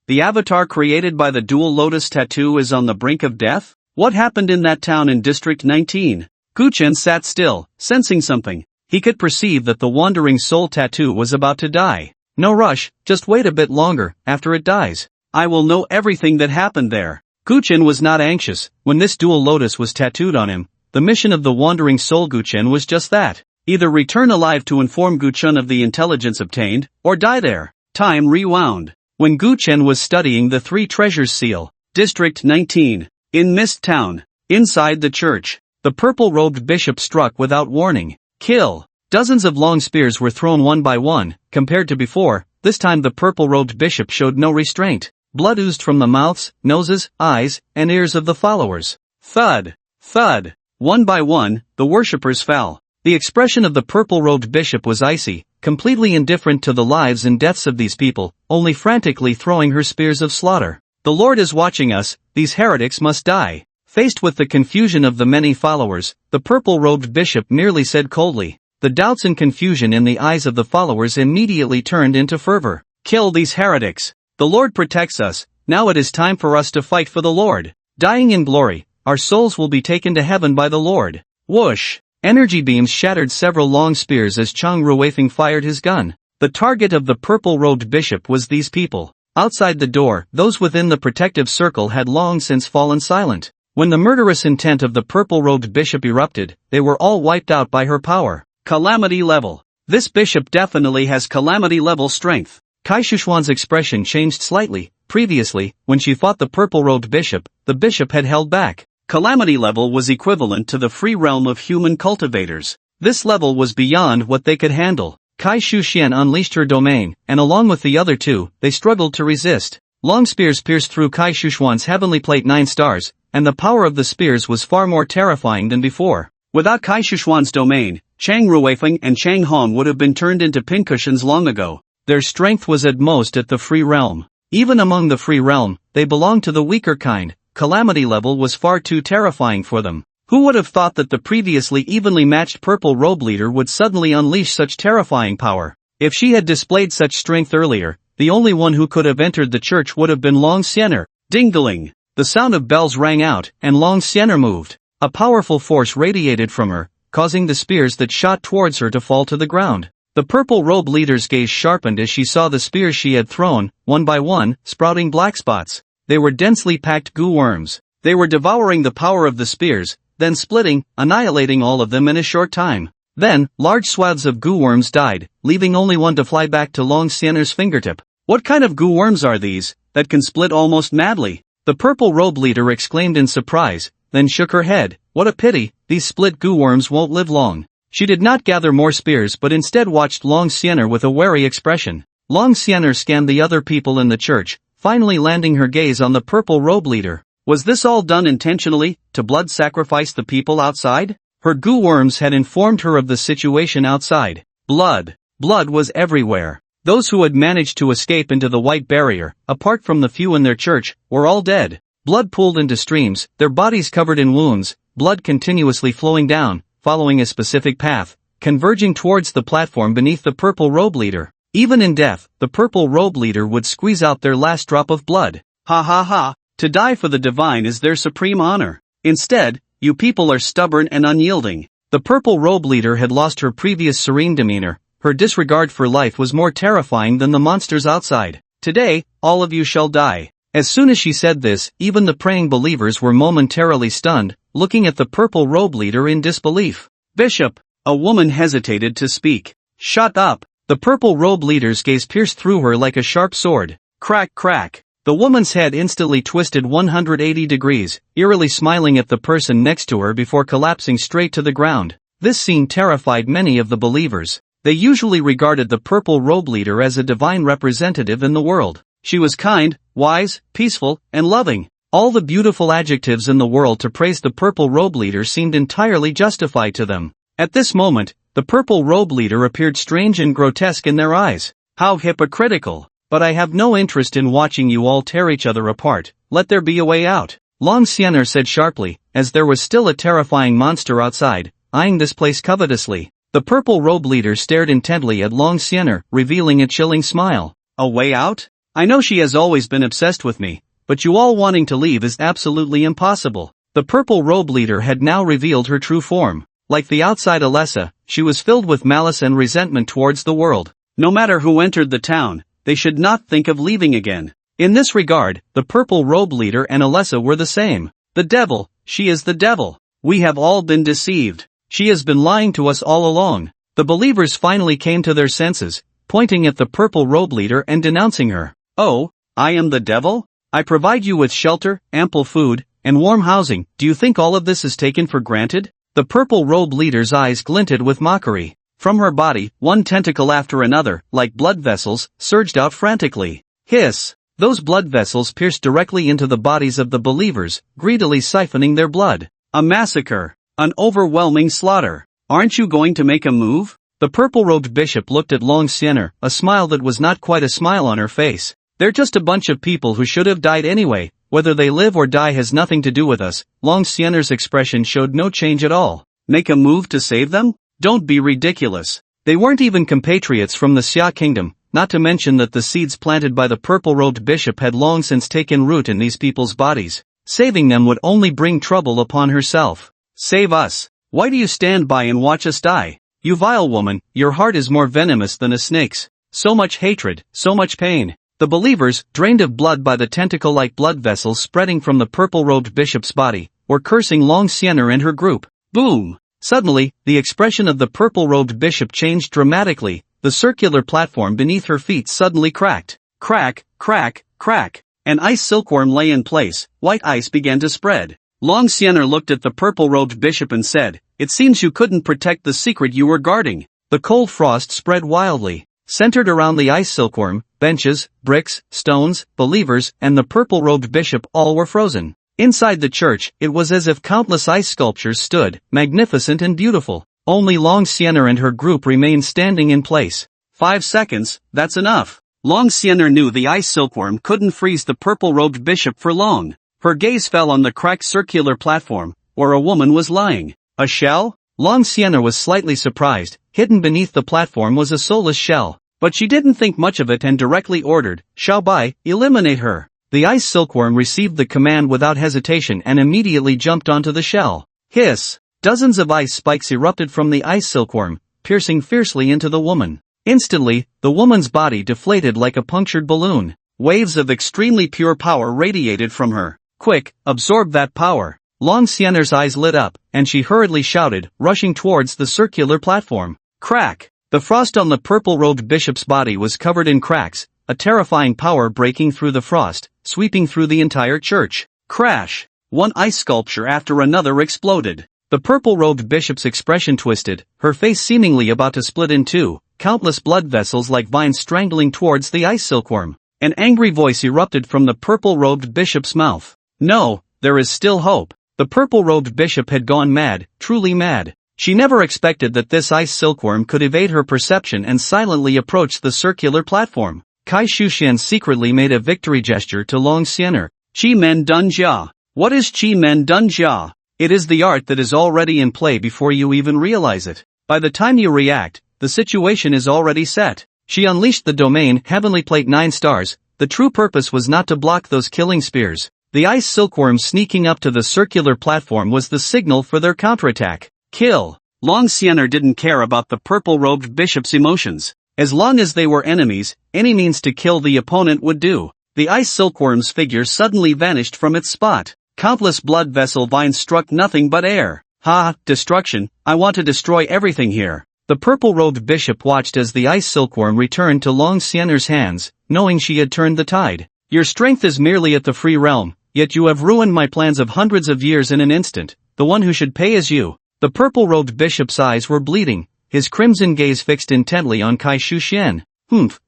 The avatar created by the dual lotus tattoo is on the brink of death? What happened in that town in District 19? Gu Chen sat still, sensing something. He could perceive that the wandering soul tattoo was about to die. No rush, just wait a bit longer, after it dies. I will know everything that happened there. Gu Chen was not anxious. When this dual lotus was tattooed on him, the mission of the wandering soul Gu Chen was just that. Either return alive to inform Gu Chen of the intelligence obtained, or die there. Time rewound. When Gu Chen was studying the three treasures seal, District 19, in Mist Town, inside the church, the purple-robed bishop struck without warning. Kill! Dozens of long spears were thrown one by one. Compared to before, this time the purple-robed bishop showed no restraint. Blood oozed from the mouths, noses, eyes, and ears of the followers. Thud! Thud! One by one, the worshippers fell. The expression of the purple-robed bishop was icy, completely indifferent to the lives and deaths of these people, only frantically throwing her spears of slaughter. The Lord is watching us, these heretics must die. Faced with the confusion of the many followers, the purple-robed bishop merely said coldly. The doubts and confusion in the eyes of the followers immediately turned into fervor. Kill these heretics. The Lord protects us, now it is time for us to fight for the Lord. Dying in glory, our souls will be taken to heaven by the Lord. Whoosh! Energy beams shattered several long spears as Chang Ruifeng fired his gun. The target of the purple-robed bishop was these people. Outside the door, those within the protective circle had long since fallen silent. When the murderous intent of the purple-robed bishop erupted, they were all wiped out by her power. Calamity level. This bishop definitely has calamity level strength. Kai Shuxuan's expression changed slightly. Previously, when she fought the purple-robed bishop, the bishop had held back. Calamity level was equivalent to the free realm of human cultivators. This level was beyond what they could handle. Kai Shuxian unleashed her domain, and along with the other two, they struggled to resist. Long spears pierced through Kai Shuxuan's heavenly plate 9 stars, and the power of the spears was far more terrifying than before. Without Kai Shuxuan's domain, Chang Ruifeng and Chang Hong would have been turned into pincushions long ago. Their strength was at most at the free realm. Even among the free realm, they belonged to the weaker kind. Calamity level was far too terrifying for them. Who would have thought that the previously evenly matched purple robe leader would suddenly unleash such terrifying power? If she had displayed such strength earlier, the only one who could have entered the church would have been Long Xiener. Ding-a-ling! The sound of bells rang out, and Long Xiener moved. A powerful force radiated from her, causing the spears that shot towards her to fall to the ground. The purple robe leader's gaze sharpened as she saw the spears she had thrown, one by one, sprouting black spots. They were densely packed goo worms. They were devouring the power of the spears, then splitting, annihilating all of them in a short time. Then, large swaths of goo worms died, leaving only one to fly back to Long Xiener's fingertip. What kind of goo worms are these, that can split almost madly? The purple robe leader exclaimed in surprise, then shook her head. What a pity, these split goo worms won't live long. She did not gather more spears but instead watched Long Xiener with a wary expression. Long Xiener scanned the other people in the church, finally landing her gaze on the purple robe leader. Was this all done intentionally, to blood sacrifice the people outside? Her goo worms had informed her of the situation outside. Blood. Blood was everywhere. Those who had managed to escape into the white barrier, apart from the few in their church, were all dead. Blood pooled into streams, their bodies covered in wounds, blood continuously flowing down, following a specific path, converging towards the platform beneath the purple robe leader. Even in death, the purple robe leader would squeeze out their last drop of blood. Ha ha ha, to die for the divine is their supreme honor. Instead, you people are stubborn and unyielding. The purple robe leader had lost her previous serene demeanor. Her disregard for life was more terrifying than the monsters outside. Today, all of you shall die. As soon as she said this, even the praying believers were momentarily stunned, looking at the purple robe leader in disbelief. Bishop! A woman hesitated to speak. Shut up! The purple robe leader's gaze pierced through her like a sharp sword. Crack, crack! The woman's head instantly twisted 180 degrees, eerily smiling at the person next to her before collapsing straight to the ground. This scene terrified many of the believers. They usually regarded the purple robe leader as a divine representative in the world. She was kind, wise, peaceful, and loving. All the beautiful adjectives in the world to praise the purple robe leader seemed entirely justified to them. At this moment, the purple robe leader appeared strange and grotesque in their eyes. How hypocritical! But I have no interest in watching you all tear each other apart. Let there be a way out. Long Xianer said sharply, as there was still a terrifying monster outside, eyeing this place covetously. The purple robe leader stared intently at Long Xianer, revealing a chilling smile. A way out? I know she has always been obsessed with me, but you all wanting to leave is absolutely impossible. The purple robe leader had now revealed her true form. Like the outside Alessa, she was filled with malice and resentment towards the world. No matter who entered the town, they should not think of leaving again. In this regard, the purple robe leader and Alessa were the same. The devil, she is the devil. We have all been deceived. She has been lying to us all along. The believers finally came to their senses, pointing at the purple robe leader and denouncing her. Oh, I am the devil? I provide you with shelter, ample food, and warm housing. Do you think all of this is taken for granted? The purple robe leader's eyes glinted with mockery. From her body, one tentacle after another, like blood vessels, surged out frantically. Hiss! Those blood vessels pierced directly into the bodies of the believers, greedily siphoning their blood. A massacre! An overwhelming slaughter! Aren't you going to make a move? The purple-robed bishop looked at Long Xianer, a smile that was not quite a smile on her face. They're just a bunch of people who should have died anyway. Whether they live or die has nothing to do with us. Long Xianer's expression showed no change at all. Make a move to save them? Don't be ridiculous. They weren't even compatriots from the Xia kingdom, not to mention that the seeds planted by the purple-robed bishop had long since taken root in these people's bodies. Saving them would only bring trouble upon herself. Save us. Why do you stand by and watch us die? You vile woman, your heart is more venomous than a snake's. So much hatred, so much pain. The believers, drained of blood by the tentacle-like blood vessels spreading from the purple-robed bishop's body, were cursing Long Xianer and her group. Boom! Suddenly, the expression of the purple-robed bishop changed dramatically. The circular platform beneath her feet suddenly cracked. Crack, crack, crack. An ice silkworm lay in place. White ice began to spread. Long Xianer looked at the purple-robed bishop and said, "It seems you couldn't protect the secret you were guarding." The cold frost spread wildly. Centered around the ice silkworm, benches, bricks, stones, believers, and the purple-robed bishop all were frozen. Inside the church, it was as if countless ice sculptures stood, magnificent and beautiful. Only Long Xianer and her group remained standing in place. 5 seconds, that's enough. Long Xianer knew the ice silkworm couldn't freeze the purple-robed bishop for long. Her gaze fell on the cracked circular platform, where a woman was lying. A shell? Long Xianer was slightly surprised. Hidden beneath the platform was a soulless shell. But she didn't think much of it and directly ordered, "Xiao Bai, eliminate her." The ice silkworm received the command without hesitation and immediately jumped onto the shell. Hiss! Dozens of ice spikes erupted from the ice silkworm, piercing fiercely into the woman. Instantly, the woman's body deflated like a punctured balloon. Waves of extremely pure power radiated from her. Quick, absorb that power. Long Xianer's eyes lit up, and she hurriedly shouted, rushing towards the circular platform. Crack! The frost on the purple-robed bishop's body was covered in cracks, a terrifying power breaking through the frost, sweeping through the entire church. Crash! One ice sculpture after another exploded. The purple-robed bishop's expression twisted, her face seemingly about to split in two, countless blood vessels like vines strangling towards the ice silkworm. An angry voice erupted from the purple-robed bishop's mouth. No, there is still hope. The purple-robed bishop had gone mad, truly mad. She never expected that this ice silkworm could evade her perception and silently approach the circular platform. Kai Shushan secretly made a victory gesture to Long Xianer. Qi Men Dun Jia. What is Qi Men Dun Jia? It is the art that is already in play before you even realize it. By the time you react, the situation is already set. She unleashed the domain Heavenly Plate 9 stars. The true purpose was not to block those killing spears. The ice silkworm sneaking up to the circular platform was the signal for their counterattack. Kill. Long Xianer didn't care about the purple-robed bishop's emotions. As long as they were enemies, any means to kill the opponent would do. the ice silkworm's figure suddenly vanished from its spot. Countless blood vessel vines struck nothing but air. Ha, destruction, I want to destroy everything here. The purple-robed bishop watched as the ice silkworm returned to Long Xiener's hands, knowing she had turned the tide. Your strength is merely at the free realm, yet you have ruined my plans of hundreds of years in an instant. The one who should pay is you. The purple-robed bishop's eyes were bleeding, his crimson gaze fixed intently on Kai Shuxian.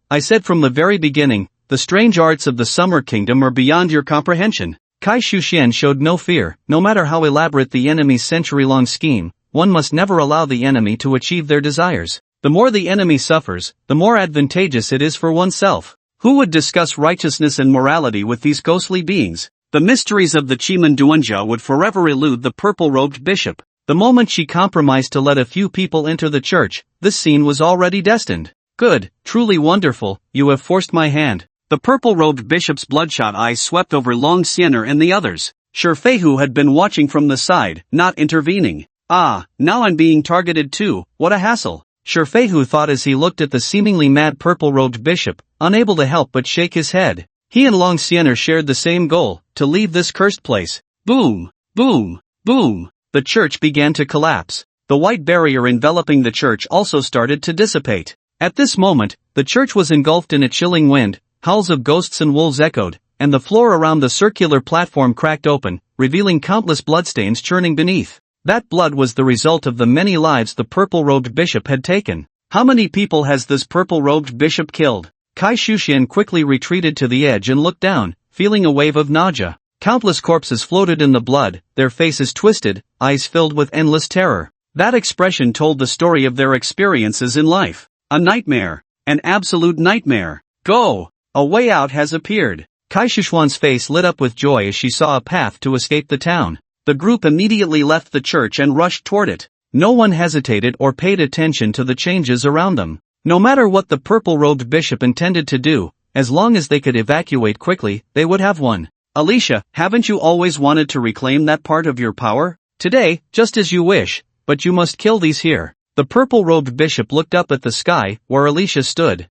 I said from the very beginning, the strange arts of the Summer Kingdom are beyond your comprehension. Kai Shuxian showed no fear. No matter how elaborate the enemy's century-long scheme, one must never allow the enemy to achieve their desires. The more the enemy suffers, the more advantageous it is for oneself. Who would discuss righteousness and morality with these ghostly beings? The mysteries of the Chiman Duanjia would forever elude the purple-robed bishop. The moment she compromised to let a few people enter the church, this scene was already destined. Good, truly wonderful, you have forced my hand. The purple-robed bishop's bloodshot eyes swept over Long Xiener and the others. Shifeihu had been watching from the side, not intervening. Ah, now I'm being targeted too, what a hassle. Shifeihu thought as he looked at the seemingly mad purple-robed bishop, unable to help but shake his head. He and Long Xiener shared the same goal, to leave this cursed place. Boom, boom, boom. The church began to collapse. The white barrier enveloping the church also started to dissipate. At this moment, the church was engulfed in a chilling wind, howls of ghosts and wolves echoed, and the floor around the circular platform cracked open, revealing countless bloodstains churning beneath. That blood was the result of the many lives the purple-robed bishop had taken. How many people has this purple-robed bishop killed? Kai Shuxian quickly retreated to the edge and looked down, feeling a wave of nausea. Countless corpses floated in the blood, their faces twisted, eyes filled with endless terror. That expression told the story of their experiences in life. A nightmare. An absolute nightmare. Go! A way out has appeared. Kai Shuxian's face lit up with joy as she saw a path to escape the town. The group immediately left the church and rushed toward it. No one hesitated or paid attention to the changes around them. No matter what the purple-robed bishop intended to do, as long as they could evacuate quickly, they would have won. Alicia, haven't you always wanted to reclaim that part of your power? Today, just as you wish, but you must kill these here. The purple-robed bishop looked up at the sky, where Alicia stood.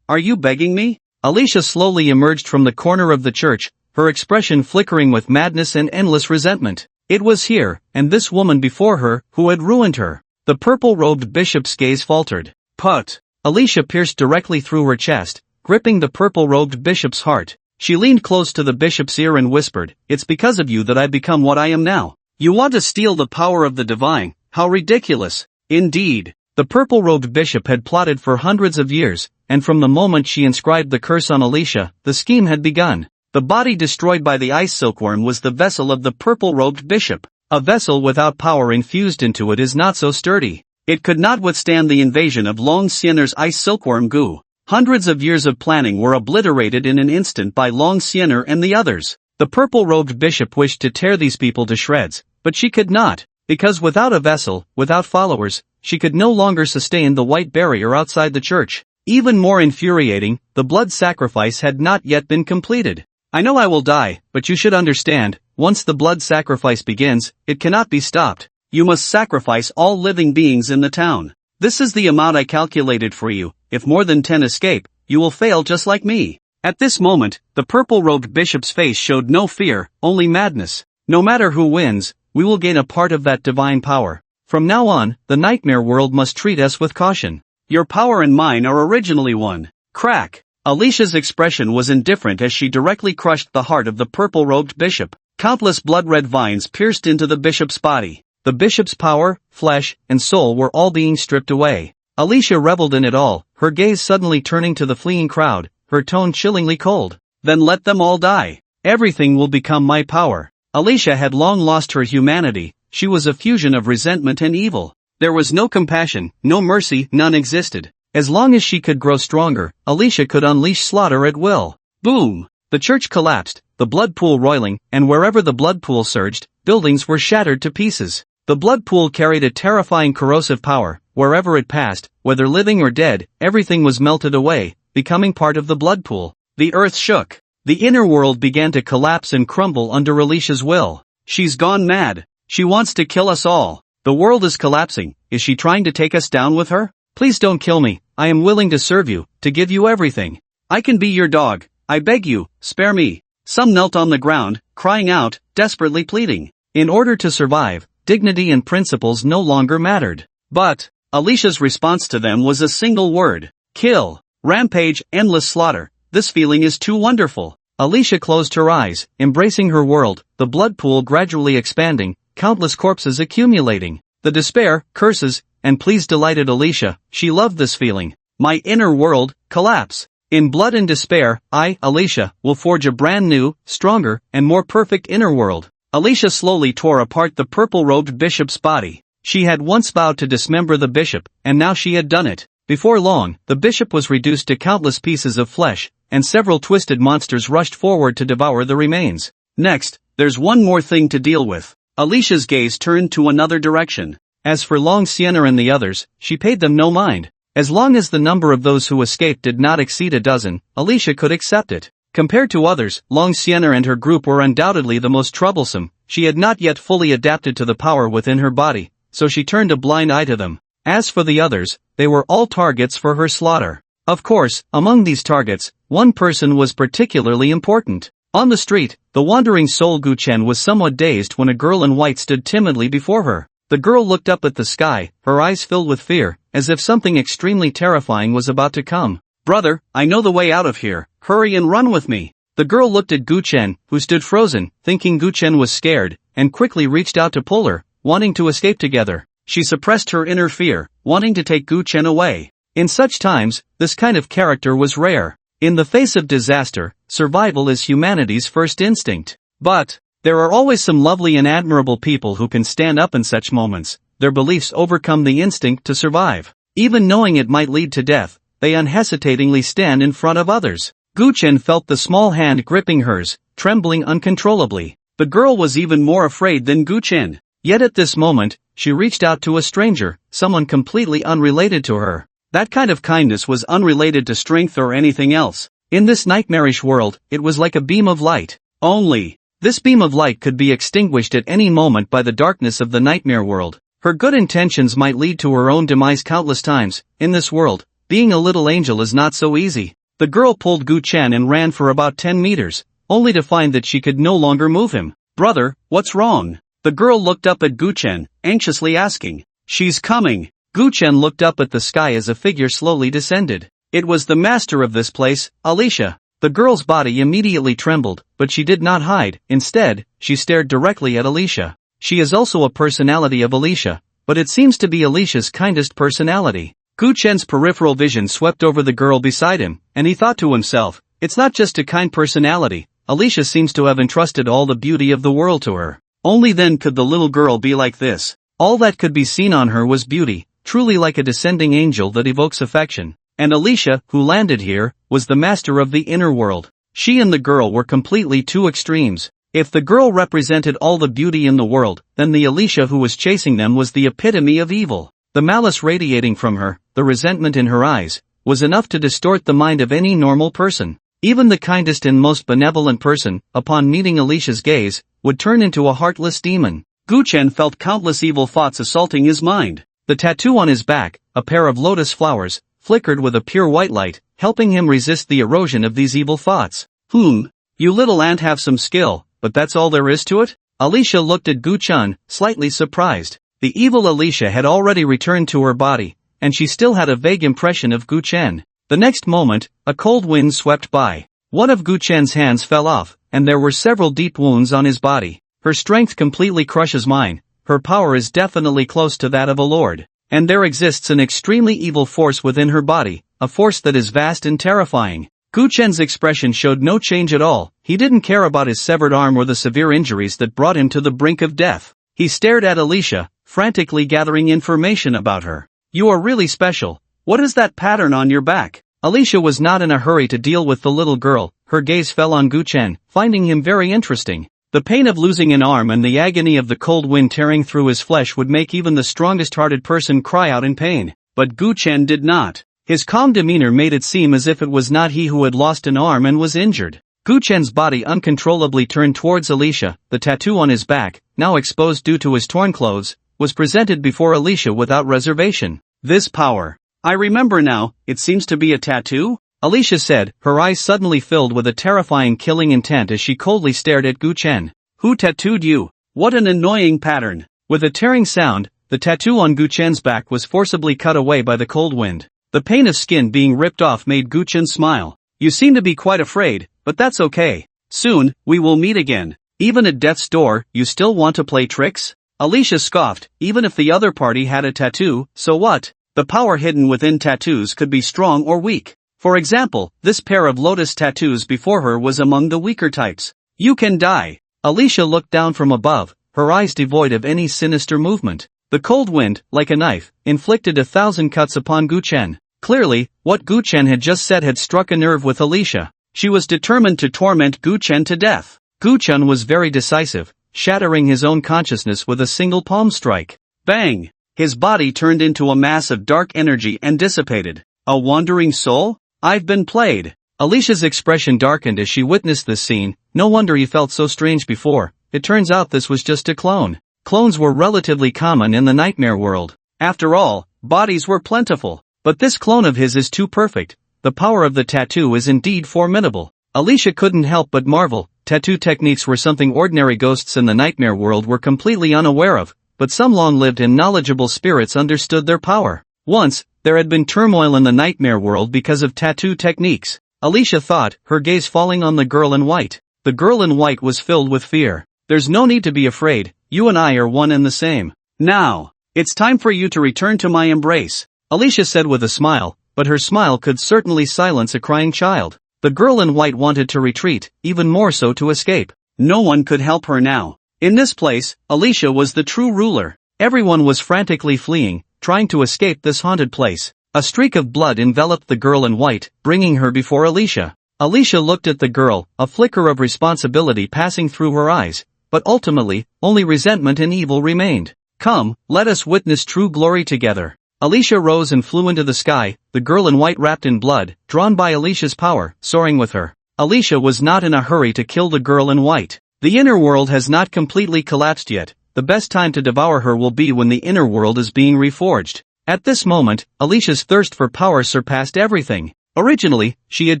Are you begging me? Alicia slowly emerged from the corner of the church, her expression flickering with madness and endless resentment. It was here, and this woman before her, who had ruined her. The purple-robed bishop's gaze faltered. Put! Alicia pierced directly through her chest, gripping the purple-robed bishop's heart. She leaned close to the bishop's ear and whispered, "It's because of you that I've become what I am now. You want to steal the power of the divine, how ridiculous." Indeed, the purple-robed bishop had plotted for hundreds of years, and from the moment she inscribed the curse on Alicia, the scheme had begun. The body destroyed by the ice silkworm was the vessel of the purple-robed bishop. A vessel without power infused into it is not so sturdy. It could not withstand the invasion of Long Xiener's ice silkworm goo. Hundreds of years of planning were obliterated in an instant by Long Xiener and the others. The purple-robed bishop wished to tear these people to shreds, but she could not, because without a vessel, without followers, she could no longer sustain the white barrier outside the church. Even more infuriating, the blood sacrifice had not yet been completed. I know I will die, but you should understand, once the blood sacrifice begins, it cannot be stopped. You must sacrifice all living beings in the town. This is the amount I calculated for you. If more than 10 escape, you will fail just like me. At this moment, the purple-robed bishop's face showed no fear, only madness. No matter who wins, we will gain a part of that divine power. From now on, the nightmare world must treat us with caution. Your power and mine are originally one. Crack! Alicia's expression was indifferent as she directly crushed the heart of the purple-robed bishop. Countless blood-red vines pierced into the bishop's body. The bishop's power, flesh, and soul were all being stripped away. Alicia reveled in it all, her gaze suddenly turning to the fleeing crowd, her tone chillingly cold. Then let them all die. Everything will become my power. Alicia had long lost her humanity. She was a fusion of resentment and evil. There was no compassion, no mercy, none existed. As long as she could grow stronger, Alicia could unleash slaughter at will. Boom! The church collapsed, the blood pool roiling, and wherever the blood pool surged, buildings were shattered to pieces. The blood pool carried a terrifying corrosive power. Wherever it passed, whether living or dead, everything was melted away, becoming part of the blood pool. The earth shook. The inner world began to collapse and crumble under Alicia's will. She's gone mad. She wants to kill us all. The world is collapsing. Is she trying to take us down with her? Please don't kill me. I am willing to serve you, to give you everything. I can be your dog. I beg you, spare me. Some knelt on the ground, crying out, desperately pleading. In order to survive, dignity and principles no longer mattered. But Alicia's response to them was a single word: kill. Rampage, endless slaughter. This feeling is too wonderful. Alicia closed her eyes, embracing her world, the blood pool gradually expanding, countless corpses accumulating. The despair, curses, and pleas delighted Alicia. She loved this feeling. My inner world, collapse. In blood and despair, I, Alicia, will forge a brand new, stronger, and more perfect inner world. Alicia slowly tore apart the purple-robed bishop's body. She had once vowed to dismember the bishop, and now she had done it. Before long, the bishop was reduced to countless pieces of flesh, and several twisted monsters rushed forward to devour the remains. Next, there's one more thing to deal with. Alicia's gaze turned to another direction. As for Long Sienna and the others, she paid them no mind. As long as the number of those who escaped did not exceed a dozen, Alicia could accept it. Compared to others, Long Sienna and her group were undoubtedly the most troublesome. She had not yet fully adapted to the power within her body, so she turned a blind eye to them. As for the others, they were all targets for her slaughter. Of course, among these targets, one person was particularly important. On the street, the wandering soul Guchen was somewhat dazed when a girl in white stood timidly before her. The girl looked up at the sky, her eyes filled with fear, as if something extremely terrifying was about to come. Brother, I know the way out of here, hurry and run with me. The girl looked at Guchen, who stood frozen, thinking Guchen was scared, and quickly reached out to pull her, wanting to escape together. She suppressed her inner fear, wanting to take Guchen away. In such times, this kind of character was rare. In the face of disaster, survival is humanity's first instinct. But there are always some lovely and admirable people who can stand up in such moments. Their beliefs overcome the instinct to survive. Even knowing it might lead to death, they unhesitatingly stand in front of others. Guchen felt the small hand gripping hers, trembling uncontrollably. The girl was even more afraid than Guchen. Yet at this moment, she reached out to a stranger, someone completely unrelated to her. That kind of kindness was unrelated to strength or anything else. In this nightmarish world, it was like a beam of light. Only, this beam of light could be extinguished at any moment by the darkness of the nightmare world. Her good intentions might lead to her own demise countless times. In this world, being a little angel is not so easy. The girl pulled Guchen and ran for about 10 meters, only to find that she could no longer move him. Brother, what's wrong? The girl looked up at Guchen, anxiously asking. She's coming. Guchen looked up at the sky as a figure slowly descended. It was the master of this place, Alicia. The girl's body immediately trembled, but she did not hide. Instead, she stared directly at Alicia. She is also a personality of Alicia, but it seems to be Alicia's kindest personality. Guchen's peripheral vision swept over the girl beside him, and he thought to himself, it's not just a kind personality. Alicia seems to have entrusted all the beauty of the world to her. Only then could the little girl be like this. All that could be seen on her was beauty, truly like a descending angel that evokes affection. And Alicia, who landed here, was the master of the inner world. She and the girl were completely two extremes. If the girl represented all the beauty in the world, then the Alicia who was chasing them was the epitome of evil. The malice radiating from her, the resentment in her eyes, was enough to distort the mind of any normal person. Even the kindest and most benevolent person, upon meeting Alicia's gaze, would turn into a heartless demon. Guchen felt countless evil thoughts assaulting his mind. The tattoo on his back, a pair of lotus flowers, flickered with a pure white light, helping him resist the erosion of these evil thoughts. You little ant have some skill, but that's all there is to it? Alicia looked at Guchen, slightly surprised. The evil Alicia had already returned to her body, and she still had a vague impression of Guchen. The next moment, a cold wind swept by. One of Guchen's hands fell off, and there were several deep wounds on his body. Her strength completely crushes mine. Her power is definitely close to that of a lord. And there exists an extremely evil force within her body, a force that is vast and terrifying. Guchen's expression showed no change at all. He didn't care about his severed arm or the severe injuries that brought him to the brink of death. He stared at Alicia, frantically gathering information about her. You are really special. What is that pattern on your back? Alicia was not in a hurry to deal with the little girl. Her gaze fell on Guchen, finding him very interesting. The pain of losing an arm and the agony of the cold wind tearing through his flesh would make even the strongest-hearted person cry out in pain. But Guchen did not. His calm demeanor made it seem as if it was not he who had lost an arm and was injured. Guchen's body uncontrollably turned towards Alicia. The tattoo on his back, now exposed due to his torn clothes, was presented before Alicia without reservation. This power. I remember now, it seems to be a tattoo? Alicia said, her eyes suddenly filled with a terrifying killing intent as she coldly stared at Gu Chen. Who tattooed you? What an annoying pattern. With a tearing sound, the tattoo on Gu Chen's back was forcibly cut away by the cold wind. The pain of skin being ripped off made Gu Chen smile. You seem to be quite afraid, but that's okay. Soon, we will meet again. Even at death's door, you still want to play tricks? Alicia scoffed, even if the other party had a tattoo, so what? The power hidden within tattoos could be strong or weak. For example, this pair of lotus tattoos before her was among the weaker types. You can die. Alicia looked down from above, her eyes devoid of any sinister movement. The cold wind, like a knife, inflicted 1,000 cuts upon Gu Chen. Clearly, what Gu Chen had just said had struck a nerve with Alicia. She was determined to torment Gu Chen to death. Gu Chen was very decisive, shattering his own consciousness with a single palm strike. Bang! His body turned into a mass of dark energy and dissipated. A wandering soul? I've been played. Alicia's expression darkened as she witnessed this scene. No wonder he felt so strange before. It turns out this was just a clone. Clones were relatively common in the nightmare world. After all, bodies were plentiful. But this clone of his is too perfect. The power of the tattoo is indeed formidable. Alicia couldn't help but marvel. Tattoo techniques were something ordinary ghosts in the nightmare world were completely unaware of, but some long-lived and knowledgeable spirits understood their power. Once, there had been turmoil in the nightmare world because of tattoo techniques. Alicia thought, her gaze falling on the girl in white. The girl in white was filled with fear. There's no need to be afraid, you and I are one and the same. Now, it's time for you to return to my embrace, Alicia said with a smile, but her smile could certainly silence a crying child. The girl in white wanted to retreat, even more so to escape. No one could help her now. In this place, Alicia was the true ruler. Everyone was frantically fleeing, trying to escape this haunted place. A streak of blood enveloped the girl in white, bringing her before Alicia. Alicia looked at the girl, a flicker of responsibility passing through her eyes, but ultimately, only resentment and evil remained. Come, let us witness true glory together. Alicia rose and flew into the sky, the girl in white wrapped in blood, drawn by Alicia's power, soaring with her. Alicia was not in a hurry to kill the girl in white. The inner world has not completely collapsed yet. The best time to devour her will be when the inner world is being reforged. At this moment, Alicia's thirst for power surpassed everything. Originally, she had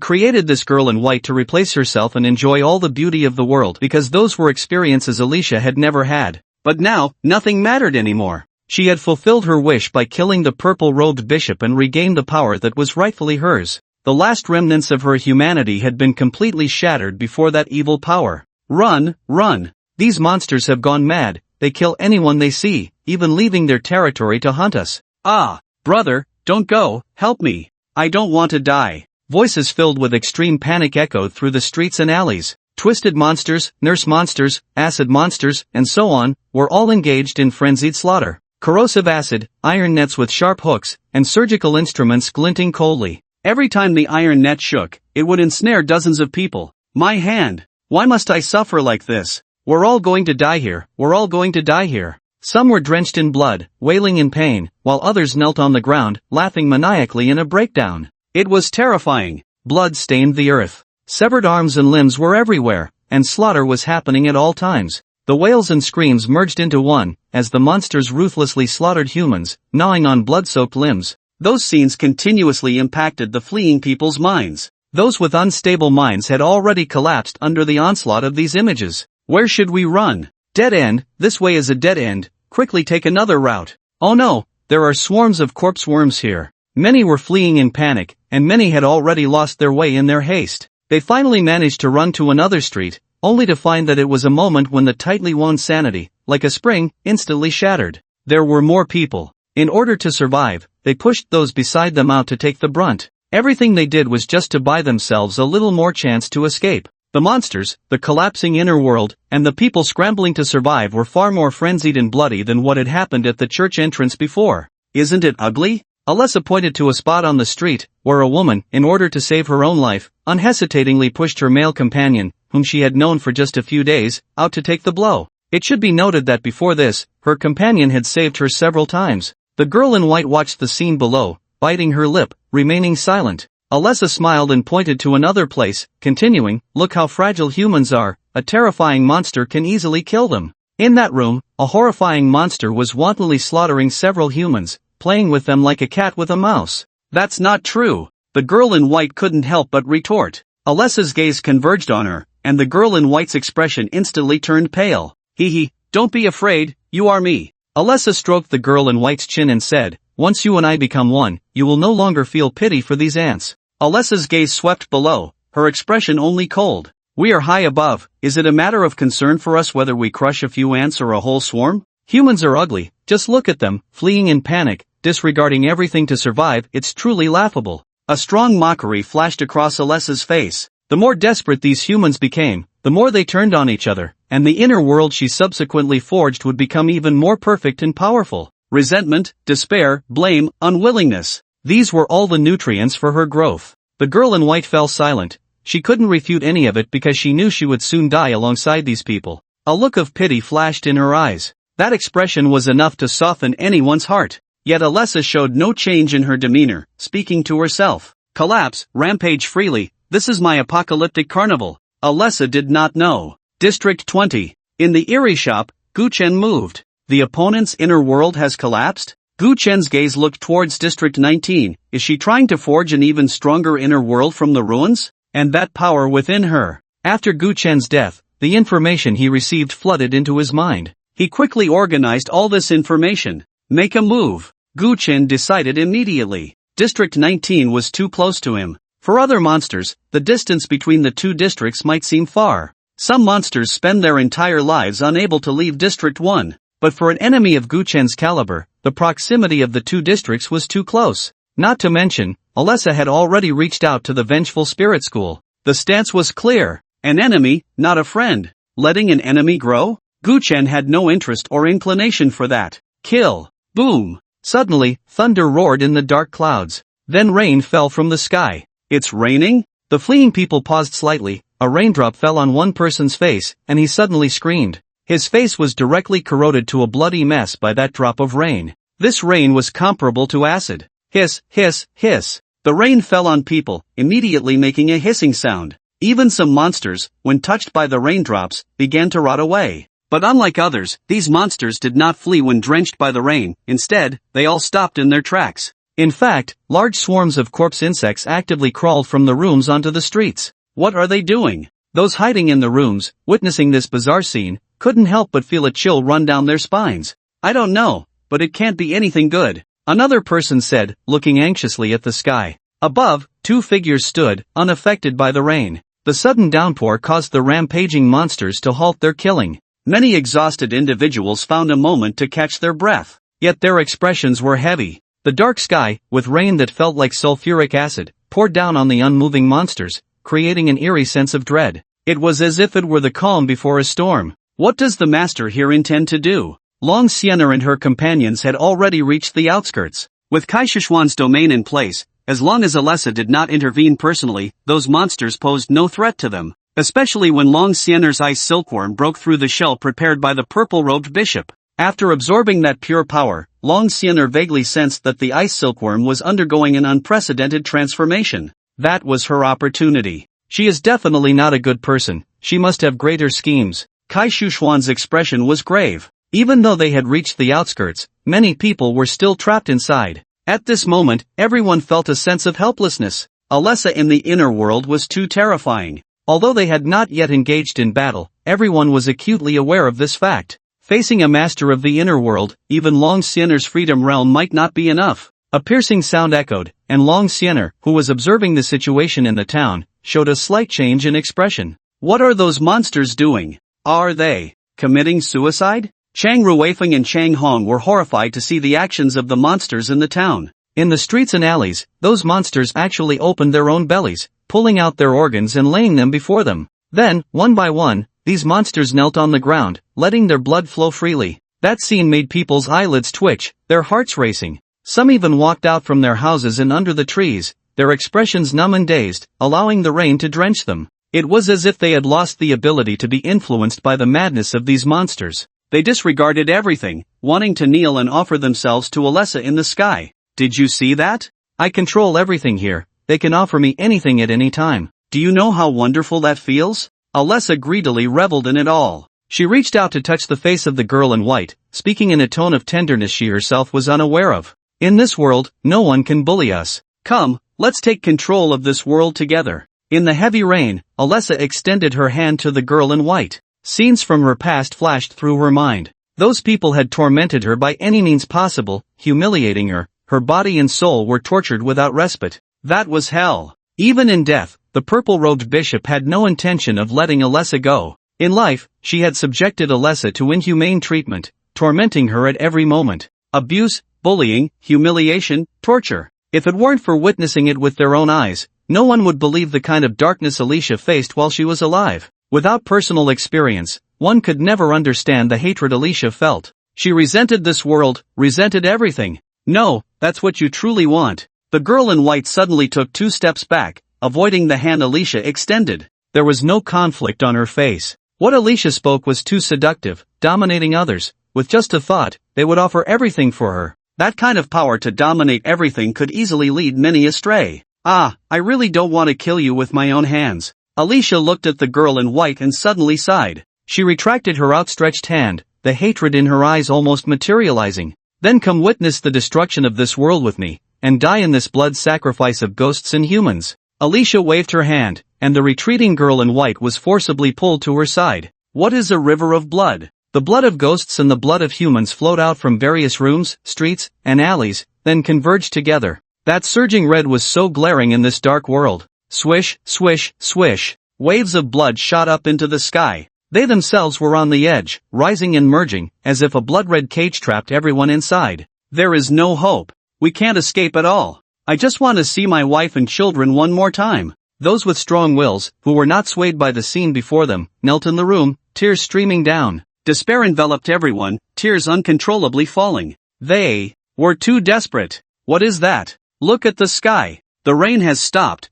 created this girl in white to replace herself and enjoy all the beauty of the world because those were experiences Alicia had never had. But now, nothing mattered anymore. She had fulfilled her wish by killing the purple-robed bishop and regained the power that was rightfully hers. The last remnants of her humanity had been completely shattered before that evil power. Run, run! These monsters have gone mad, they kill anyone they see, even leaving their territory to hunt us. Ah, brother, don't go, help me. I don't want to die. Voices filled with extreme panic echoed through the streets and alleys. Twisted monsters, nurse monsters, acid monsters, and so on, were all engaged in frenzied slaughter. Corrosive acid, iron nets with sharp hooks, and surgical instruments glinting coldly. Every time the iron net shook, it would ensnare dozens of people. My hand! Why must I suffer like this? We're all going to die here, we're all going to die here. Some were drenched in blood, wailing in pain, while others knelt on the ground, laughing maniacally in a breakdown. It was terrifying. Blood stained the earth. Severed arms and limbs were everywhere, and slaughter was happening at all times. The wails and screams merged into one, as the monsters ruthlessly slaughtered humans, gnawing on blood-soaked limbs. Those scenes continuously impacted the fleeing people's minds. Those with unstable minds had already collapsed under the onslaught of these images. Where should we run? Dead end, this way is a dead end, quickly take another route. Oh no, there are swarms of corpse worms here. Many were fleeing in panic, and many had already lost their way in their haste. They finally managed to run to another street, only to find that it was a moment when the tightly wound sanity, like a spring, instantly shattered. There were more people. In order to survive, they pushed those beside them out to take the brunt. Everything they did was just to buy themselves a little more chance to escape. The monsters, the collapsing inner world, and the people scrambling to survive were far more frenzied and bloody than what had happened at the church entrance before. Isn't it ugly? Alessa pointed to a spot on the street, where a woman, in order to save her own life, unhesitatingly pushed her male companion, whom she had known for just a few days, out to take the blow. It should be noted that before this, her companion had saved her several times. The girl in white watched the scene below, biting her lip, remaining silent. Alessa smiled and pointed to another place, continuing, "Look how fragile humans are, a terrifying monster can easily kill them." In that room, a horrifying monster was wantonly slaughtering several humans, playing with them like a cat with a mouse. That's not true. The girl in white couldn't help but retort. Alessa's gaze converged on her, and the girl in white's expression instantly turned pale. Hee, don't be afraid, you are me. Alessa stroked the girl in white's chin and said, once you and I become one, you will no longer feel pity for these ants. Alessa's gaze swept below, her expression only cold. We are high above, is it a matter of concern for us whether we crush a few ants or a whole swarm? Humans are ugly, just look at them, fleeing in panic, disregarding everything to survive, it's truly laughable. A strong mockery flashed across Alessa's face. The more desperate these humans became, the more they turned on each other, and the inner world she subsequently forged would become even more perfect and powerful. Resentment, despair, blame, unwillingness. These were all the nutrients for her growth. The girl in white fell silent. She couldn't refute any of it because she knew she would soon die alongside these people. A look of pity flashed in her eyes. That expression was enough to soften anyone's heart. Yet Alessa showed no change in her demeanor, speaking to herself. Collapse, rampage freely, this is my apocalyptic carnival. Alessa did not know. District 20. In the Eerie shop, Gu Chen moved. The opponent's inner world has collapsed? Gu Chen's gaze looked towards District 19. Is she trying to forge an even stronger inner world from the ruins? And that power within her. After Gu Chen's death, the information he received flooded into his mind. He quickly organized all this information. Make a move. Gu Chen decided immediately. District 19 was too close to him. For other monsters, the distance between the two districts might seem far. Some monsters spend their entire lives unable to leave District 1. But for an enemy of Gu Chen's caliber, the proximity of the two districts was too close. Not to mention, Alessa had already reached out to the Vengeful Spirit School. The stance was clear. An enemy, not a friend. Letting an enemy grow? Gu Chen had no interest or inclination for that. Kill. Boom. Suddenly, thunder roared in the dark clouds. Then rain fell from the sky. It's raining? The fleeing people paused slightly. A raindrop fell on one person's face, and he suddenly screamed. His face was directly corroded to a bloody mess by that drop of rain. This rain was comparable to acid. Hiss, hiss, hiss. The rain fell on people, immediately making a hissing sound. Even some monsters, when touched by the raindrops, began to rot away. But unlike others, these monsters did not flee when drenched by the rain. Instead, they all stopped in their tracks. In fact, large swarms of corpse insects actively crawled from the rooms onto the streets. What are they doing? Those hiding in the rooms, witnessing this bizarre scene, couldn't help but feel a chill run down their spines. I don't know, but it can't be anything good. Another person said, looking anxiously at the sky. Above, two figures stood, unaffected by the rain. The sudden downpour caused the rampaging monsters to halt their killing. Many exhausted individuals found a moment to catch their breath. Yet their expressions were heavy. The dark sky, with rain that felt like sulfuric acid, poured down on the unmoving monsters, creating an eerie sense of dread. It was as if it were the calm before a storm. What does the master here intend to do? Long Sienna and her companions had already reached the outskirts. With Kai Shishuan's domain in place, as long as Alessa did not intervene personally, those monsters posed no threat to them, especially when Long Sienna's ice silkworm broke through the shell prepared by the purple-robed bishop. After absorbing that pure power, Long Sienna vaguely sensed that the ice silkworm was undergoing an unprecedented transformation. That was her opportunity. She is definitely not a good person, she must have greater schemes. Kai Shishuan's expression was grave. Even though they had reached the outskirts, many people were still trapped inside. At this moment, everyone felt a sense of helplessness. Alessa in the inner world was too terrifying. Although they had not yet engaged in battle, everyone was acutely aware of this fact. Facing a master of the inner world, even Long Sienna's freedom realm might not be enough. A piercing sound echoed, and Long Sienna, who was observing the situation in the town, showed a slight change in expression. What are those monsters doing? Are they committing suicide? Chang Ruifeng and Chang Hong were horrified to see the actions of the monsters in the town. In the streets and alleys, those monsters actually opened their own bellies, pulling out their organs and laying them before them. Then, one by one, these monsters knelt on the ground, letting their blood flow freely. That scene made people's eyelids twitch, their hearts racing. Some even walked out from their houses and under the trees, their expressions numb and dazed, allowing the rain to drench them. It was as if they had lost the ability to be influenced by the madness of these monsters. They disregarded everything, wanting to kneel and offer themselves to Alessa in the sky. Did you see that? I control everything here, they can offer me anything at any time. Do you know how wonderful that feels? Alessa greedily reveled in it all. She reached out to touch the face of the girl in white, speaking in a tone of tenderness she herself was unaware of. In this world, no one can bully us. Come, Let's take control of this world together. In the heavy rain, Alessa extended her hand to the girl in white. Scenes from her past flashed through her mind. Those people had tormented her by any means possible, humiliating her. Her body and soul were tortured without respite. That was hell. Even in death, the purple-robed bishop had no intention of letting Alessa go. In life, she had subjected Alessa to inhumane treatment, tormenting her at every moment. Abuse, bullying, humiliation, torture. If it weren't for witnessing it with their own eyes, no one would believe the kind of darkness Alicia faced while she was alive. Without personal experience, one could never understand the hatred Alicia felt. She resented this world, resented everything. No, that's what you truly want. The girl in white suddenly took 2 steps back, avoiding the hand Alicia extended. There was no conflict on her face. What Alicia spoke was too seductive, dominating others. With just a thought, they would offer everything for her. That kind of power to dominate everything could easily lead many astray. I really don't want to kill you with my own hands. Alicia looked at the girl in white and suddenly sighed. She retracted her outstretched hand, the hatred in her eyes almost materializing. Then come witness the destruction of this world with me, and die in this blood sacrifice of ghosts and humans. Alicia waved her hand, and the retreating girl in white was forcibly pulled to her side. What is a river of blood? The blood of ghosts and the blood of humans flowed out from various rooms, streets, and alleys, then converged together. That surging red was so glaring in this dark world. Swish, swish, swish. Waves of blood shot up into the sky. They themselves were on the edge, rising and merging, as if a blood-red cage trapped everyone inside. There is no hope. We can't escape at all. I just want to see my wife and children one more time. Those with strong wills, who were not swayed by the scene before them, knelt in the room, tears streaming down. Despair enveloped everyone, tears uncontrollably falling. They were too desperate. What is that? Look at the sky. The rain has stopped.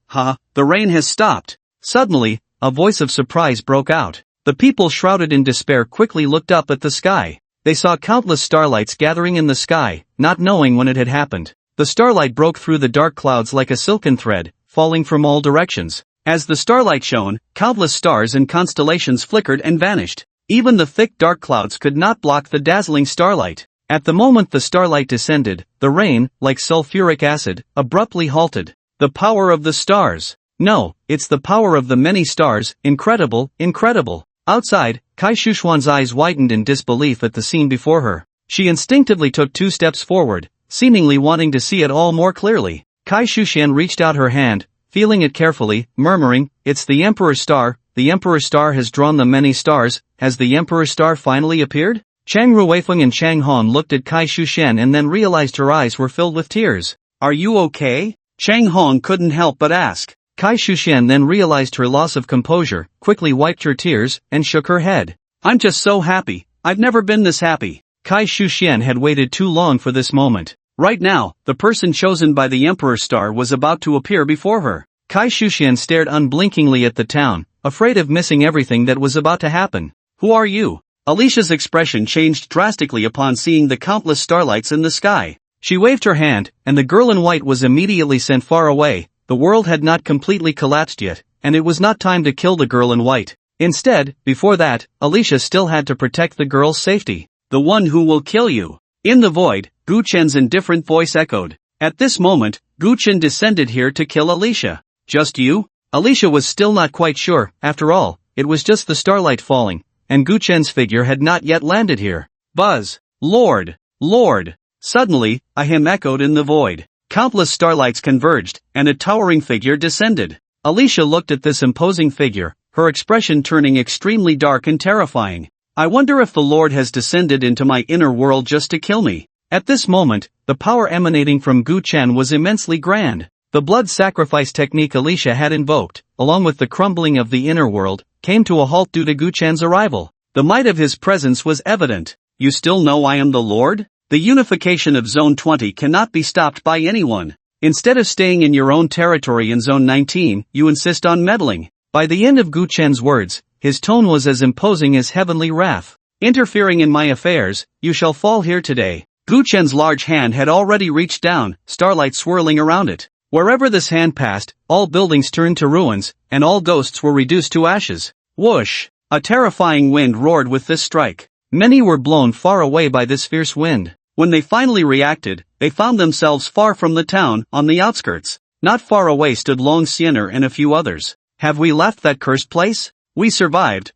The rain has stopped. Suddenly, a voice of surprise broke out. The people shrouded in despair quickly looked up at the sky. They saw countless starlights gathering in the sky, not knowing when it had happened. The starlight broke through the dark clouds like a silken thread, falling from all directions. As the starlight shone, countless stars and constellations flickered and vanished. Even the thick dark clouds could not block the dazzling starlight. At the moment the starlight descended, the rain, like sulfuric acid, abruptly halted. The power of the stars. No, it's the power of the many stars. Incredible, incredible. Outside, Kai Shuxuan's eyes widened in disbelief at the scene before her. She instinctively took 2 steps forward, seemingly wanting to see it all more clearly. Kai Shuxian reached out her hand, feeling it carefully, murmuring, "It's the Emperor's star. The Emperor's star has drawn the many stars. Has the Emperor's star finally appeared?" Chang Ruifeng and Chang Hong looked at Kai Shuxian and then realized her eyes were filled with tears. "Are you okay?" Chang Hong couldn't help but ask. Kai Shuxian then realized her loss of composure, quickly wiped her tears, and shook her head. "I'm just so happy. I've never been this happy." Kai Shuxian had waited too long for this moment. Right now, the person chosen by the Emperor's star was about to appear before her. Kai Shuxian stared unblinkingly at the town, afraid of missing everything that was about to happen. "Who are you?" Alicia's expression changed drastically upon seeing the countless starlights in the sky. She waved her hand, and the girl in white was immediately sent far away. The world had not completely collapsed yet, and it was not time to kill the girl in white. Instead, before that, Alicia still had to protect the girl's safety. "The one who will kill you." In the void, Gu Chen's indifferent voice echoed. At this moment, Gu Chen descended here to kill Alicia. "Just you?" Alicia was still not quite sure. After all, it was just the starlight falling, and Gu Chen's figure had not yet landed here. Buzz! Lord! Lord! Suddenly, a hymn echoed in the void. Countless starlights converged, and a towering figure descended. Alicia looked at this imposing figure, her expression turning extremely dark and terrifying. "I wonder if the Lord has descended into my inner world just to kill me." At this moment, the power emanating from Gu Chen was immensely grand. The blood sacrifice technique Alicia had invoked, along with the crumbling of the inner world, came to a halt due to Gu Chen's arrival. The might of his presence was evident. "You still know I am the Lord? The unification of Zone 20 cannot be stopped by anyone. Instead of staying in your own territory in Zone 19, you insist on meddling." By the end of Gu Chen's words, his tone was as imposing as heavenly wrath. "Interfering in my affairs, you shall fall here today." Gu Chen's large hand had already reached down, starlight swirling around it. Wherever this hand passed, all buildings turned to ruins, and all ghosts were reduced to ashes. Whoosh! A terrifying wind roared with this strike. Many were blown far away by this fierce wind. When they finally reacted, they found themselves far from the town, on the outskirts. Not far away stood Long Siener and a few others. Have we left that cursed place? We survived.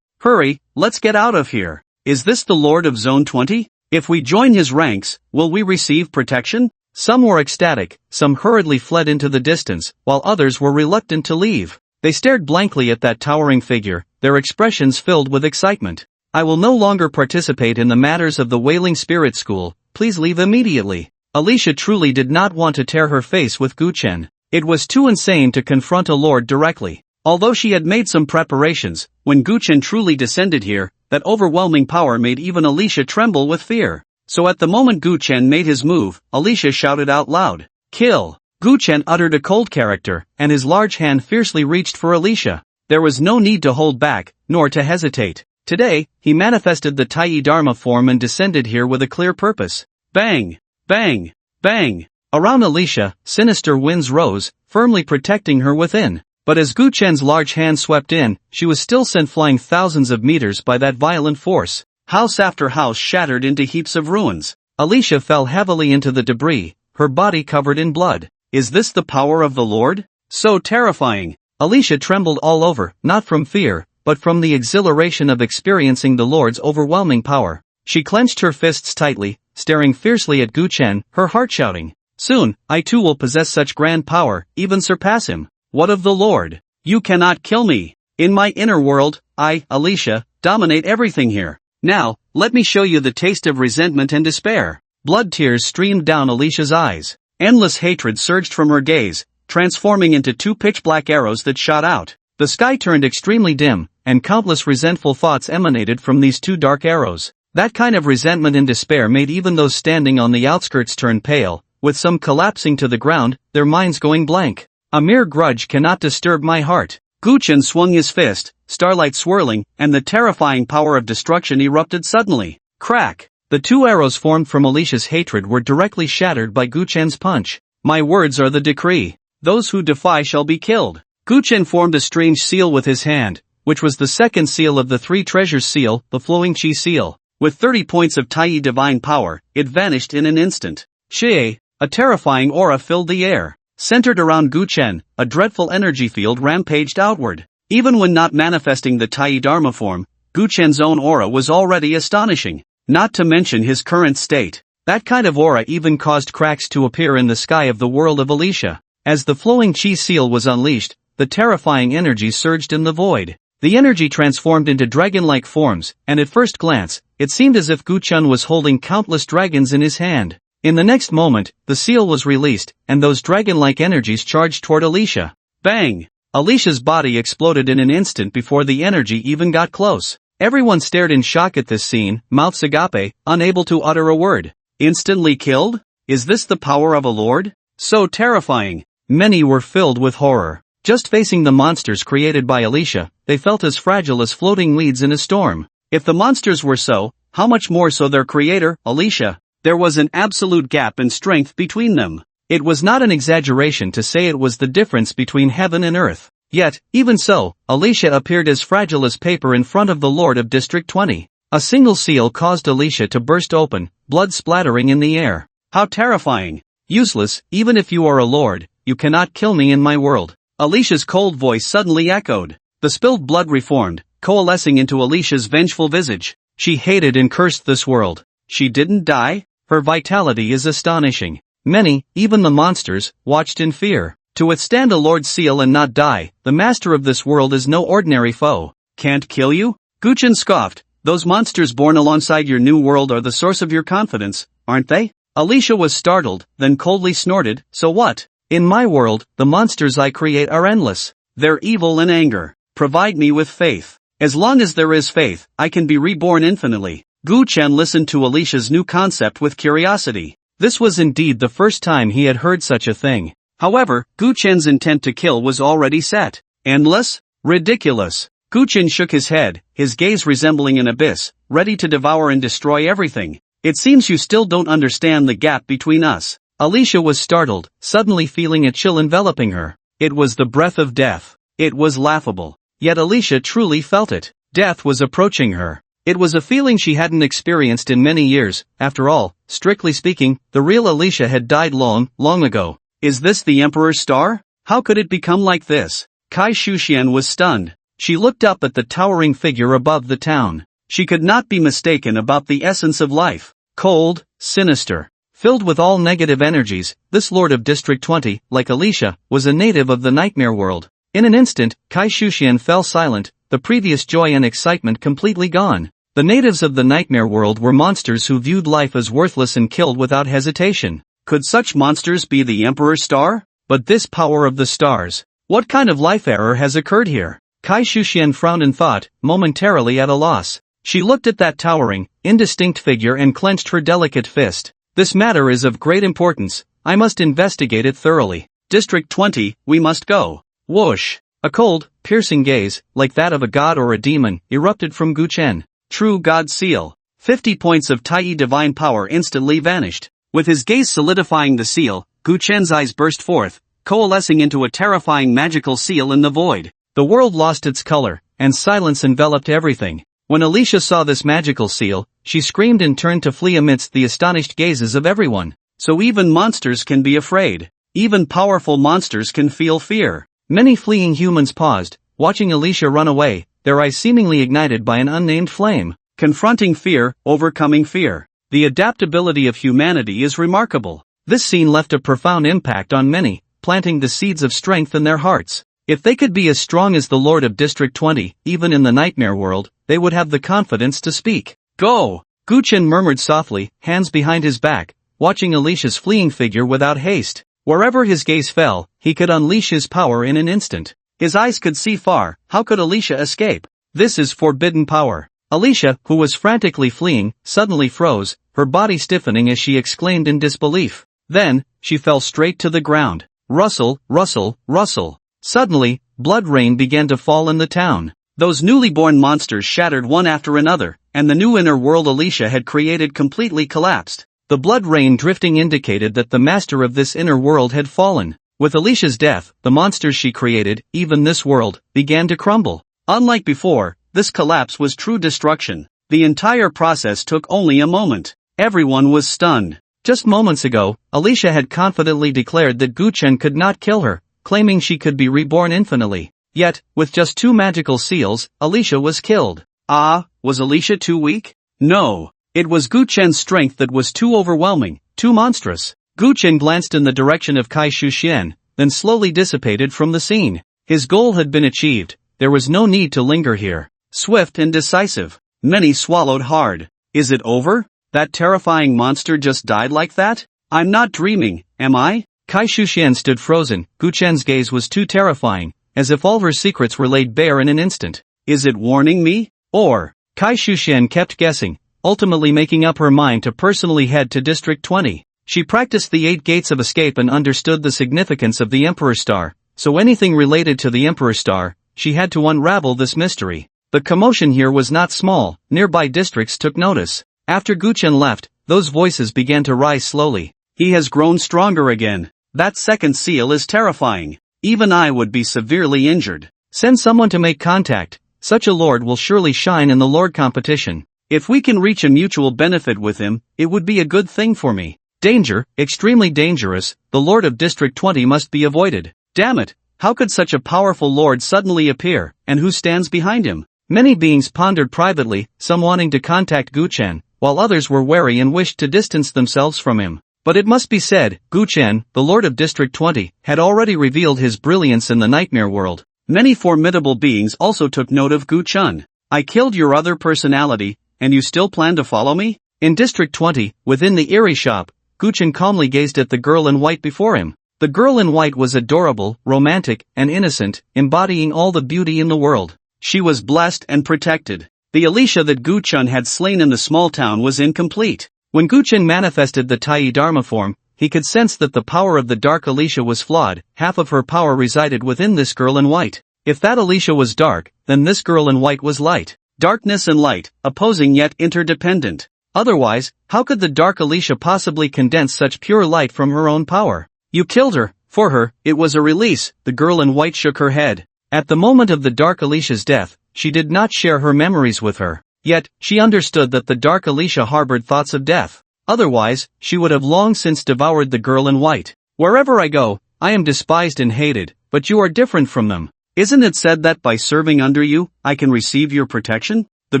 Hurry, let's get out of here. Is this the Lord of Zone 20? If we join his ranks, will we receive protection? Some were ecstatic, some hurriedly fled into the distance, while others were reluctant to leave. They stared blankly at that towering figure, their expressions filled with excitement. I will no longer participate in the matters of the Wailing Spirit School, please leave immediately. Alicia truly did not want to tear her face with Guchen. It was too insane to confront a lord directly. Although she had made some preparations, when Guchen truly descended here, that overwhelming power made even Alicia tremble with fear. So at the moment Guchen made his move, Alicia shouted out loud, "Kill!" Guchen uttered a cold character, and his large hand fiercely reached for Alicia. There was no need to hold back, nor to hesitate. Today, he manifested the Tai Dharma form and descended here with a clear purpose. Bang! Bang! Bang! Around Alicia, sinister winds rose, firmly protecting her within. But as Guchen's large hand swept in, she was still sent flying thousands of meters by that violent force. House after house shattered into heaps of ruins. Alicia fell heavily into the debris, her body covered in blood. Is this the power of the Lord? So terrifying! Alicia trembled all over, not from fear, but from the exhilaration of experiencing the Lord's overwhelming power. She clenched her fists tightly, staring fiercely at Guchen, her heart shouting, "Soon, I too will possess such grand power, even surpass him." What of the Lord? You cannot kill me. In my inner world, I, Alicia, dominate everything here. Now, let me show you the taste of resentment and despair. Blood tears streamed down Alicia's eyes. Endless hatred surged from her gaze, transforming into two pitch-black arrows that shot out. The sky turned extremely dim, and countless resentful thoughts emanated from these two dark arrows. That kind of resentment and despair made even those standing on the outskirts turn pale, with some collapsing to the ground, their minds going blank. A mere grudge cannot disturb my heart. Guchen swung his fist, starlight swirling, and the terrifying power of destruction erupted suddenly. Crack! The two arrows formed from Alicia's hatred were directly shattered by Guchen's punch. My words are the decree. Those who defy shall be killed. Guchen formed a strange seal with his hand, which was the second seal of the three treasures seal, the flowing chi seal. With 30 points of Tai divine power, it vanished in an instant. Shie! A terrifying aura filled the air. Centered around Guchen, a dreadful energy field rampaged outward. Even when not manifesting the Tai Dharma form, Guchen's own aura was already astonishing. Not to mention his current state. That kind of aura even caused cracks to appear in the sky of the world of Alicia. As the flowing chi seal was unleashed, the terrifying energy surged in the void. The energy transformed into dragon-like forms, and at first glance, it seemed as if Guchen was holding countless dragons in his hand. In the next moment, the seal was released, and those dragon-like energies charged toward Alicia. Bang! Alicia's body exploded in an instant before the energy even got close. Everyone stared in shock at this scene, mouths agape, unable to utter a word. Instantly killed? Is this the power of a lord? So terrifying. Many were filled with horror. Just facing the monsters created by Alicia, they felt as fragile as floating weeds in a storm. If the monsters were so, how much more so their creator, Alicia? There was an absolute gap in strength between them. It was not an exaggeration to say it was the difference between heaven and earth. Yet, even so, Alicia appeared as fragile as paper in front of the Lord of District 20. A single seal caused Alicia to burst open, blood splattering in the air. How terrifying! Useless, even if you are a lord, you cannot kill me in my world. Alicia's cold voice suddenly echoed. The spilled blood reformed, coalescing into Alicia's vengeful visage. She hated and cursed this world. She didn't die? Her vitality is astonishing. Many, even the monsters, watched in fear. To withstand a Lord's seal and not die, the master of this world is no ordinary foe. Can't kill you? Guchen scoffed. Those monsters born alongside your new world are the source of your confidence, aren't they? Alicia was startled, then coldly snorted, so what? In my world, the monsters I create are endless. They're evil and anger. Provide me with faith. As long as there is faith, I can be reborn infinitely. Guchen listened to Alicia's new concept with curiosity. This was indeed the first time he had heard such a thing. However, Guchen's intent to kill was already set. Endless? Ridiculous. Guchen shook his head, his gaze resembling an abyss, ready to devour and destroy everything. It seems you still don't understand the gap between us. Alicia was startled, suddenly feeling a chill enveloping her. It was the breath of death. It was laughable. Yet Alicia truly felt it. Death was approaching her. It was a feeling she hadn't experienced in many years. After all, strictly speaking, the real Alicia had died long, long ago. Is this the Emperor's star? How could it become like this? Kai Shuxian was stunned. She looked up at the towering figure above the town. She could not be mistaken about the essence of life. Cold, sinister, filled with all negative energies, this Lord of District 20, like Alicia, was a native of the nightmare world. In an instant, Kai Shuxian fell silent, the previous joy and excitement completely gone. The natives of the nightmare world were monsters who viewed life as worthless and killed without hesitation. Could such monsters be the Emperor's star? But this power of the stars. What kind of life error has occurred here? Kai Shuxian frowned in thought, momentarily at a loss. She looked at that towering, indistinct figure and clenched her delicate fist. This matter is of great importance. I must investigate it thoroughly. District 20, we must go. Whoosh! A cold, piercing gaze, like that of a god or a demon, erupted from Gu Chen. True God seal. 50 points of Tai divine power instantly vanished. With his gaze solidifying the seal, Gu Chen's eyes burst forth, coalescing into a terrifying magical seal in the void. The world lost its color, and silence enveloped everything. When Alicia saw this magical seal, she screamed and turned to flee amidst the astonished gazes of everyone. So even monsters can be afraid. Even powerful monsters can feel fear. Many fleeing humans paused, watching Alicia run away, their eyes seemingly ignited by an unnamed flame. Confronting fear, overcoming fear. The adaptability of humanity is remarkable. This scene left a profound impact on many, planting the seeds of strength in their hearts. If they could be as strong as the Lord of District 20, even in the nightmare world, they would have the confidence to speak. Go! Gu Chen murmured softly, hands behind his back, watching Alicia's fleeing figure without haste. Wherever his gaze fell, he could unleash his power in an instant. His eyes could see far, how could Alicia escape? This is forbidden power. Alicia, who was frantically fleeing, suddenly froze, her body stiffening as she exclaimed in disbelief. Then, she fell straight to the ground. Rustle, rustle, rustle. Suddenly, blood rain began to fall in the town. Those newly born monsters shattered one after another, and the new inner world Alicia had created completely collapsed. The blood rain drifting indicated that the master of this inner world had fallen. With Alicia's death, the monsters she created, even this world, began to crumble. Unlike before, this collapse was true destruction. The entire process took only a moment. Everyone was stunned. Just moments ago, Alicia had confidently declared that Gu Chen could not kill her, claiming she could be reborn infinitely. Yet, with just 2 magical seals, Alicia was killed. Ah, was Alicia too weak? No. It was Gu Chen's strength that was too overwhelming, too monstrous. Gu Chen glanced in the direction of Kai Shuxian, then slowly dissipated from the scene. His goal had been achieved, there was no need to linger here. Swift and decisive. Many swallowed hard. Is it over? That terrifying monster just died like that? I'm not dreaming, am I? Kai Shuxian stood frozen, Gu Chen's gaze was too terrifying, as if all her secrets were laid bare in an instant. Is it warning me? Or? Kai Shuxian kept guessing, ultimately making up her mind to personally head to District 20. She practiced the 8 gates of escape and understood the significance of the Emperor's star, so anything related to the Emperor's star, she had to unravel this mystery. The commotion here was not small, nearby districts took notice. After Gu Chen left, those voices began to rise slowly. He has grown stronger again. That second seal is terrifying. Even I would be severely injured. Send someone to make contact. Such a lord will surely shine in the lord competition. If we can reach a mutual benefit with him, it would be a good thing for me. Danger, extremely dangerous, the Lord of District 20 must be avoided. Damn it, how could such a powerful lord suddenly appear, and who stands behind him? Many beings pondered privately, some wanting to contact Gu Chen, while others were wary and wished to distance themselves from him. But it must be said, Gu Chen, the Lord of District 20, had already revealed his brilliance in the nightmare world. Many formidable beings also took note of Gu Chen. I killed your other personality, and you still plan to follow me? In District 20, within the eerie shop, Gu Chen calmly gazed at the girl in white before him. The girl in white was adorable, romantic, and innocent, embodying all the beauty in the world. She was blessed and protected. The Alicia that Gu Chen had slain in the small town was incomplete. When Gu Chen manifested the Tai Dharma form, he could sense that the power of the dark Alicia was flawed. Half of her power resided within this girl in white. If that Alicia was dark, then this girl in white was light. Darkness and light, opposing yet interdependent. Otherwise, how could the dark Alicia possibly condense such pure light from her own power? You killed her. For her, it was a release. The girl in white shook her head. At the moment of the dark Alicia's death, she did not share her memories with her. Yet, she understood that the dark Alicia harbored thoughts of death. Otherwise, she would have long since devoured the girl in white. Wherever I go, I am despised and hated, but you are different from them. Isn't it said that by serving under you, I can receive your protection? The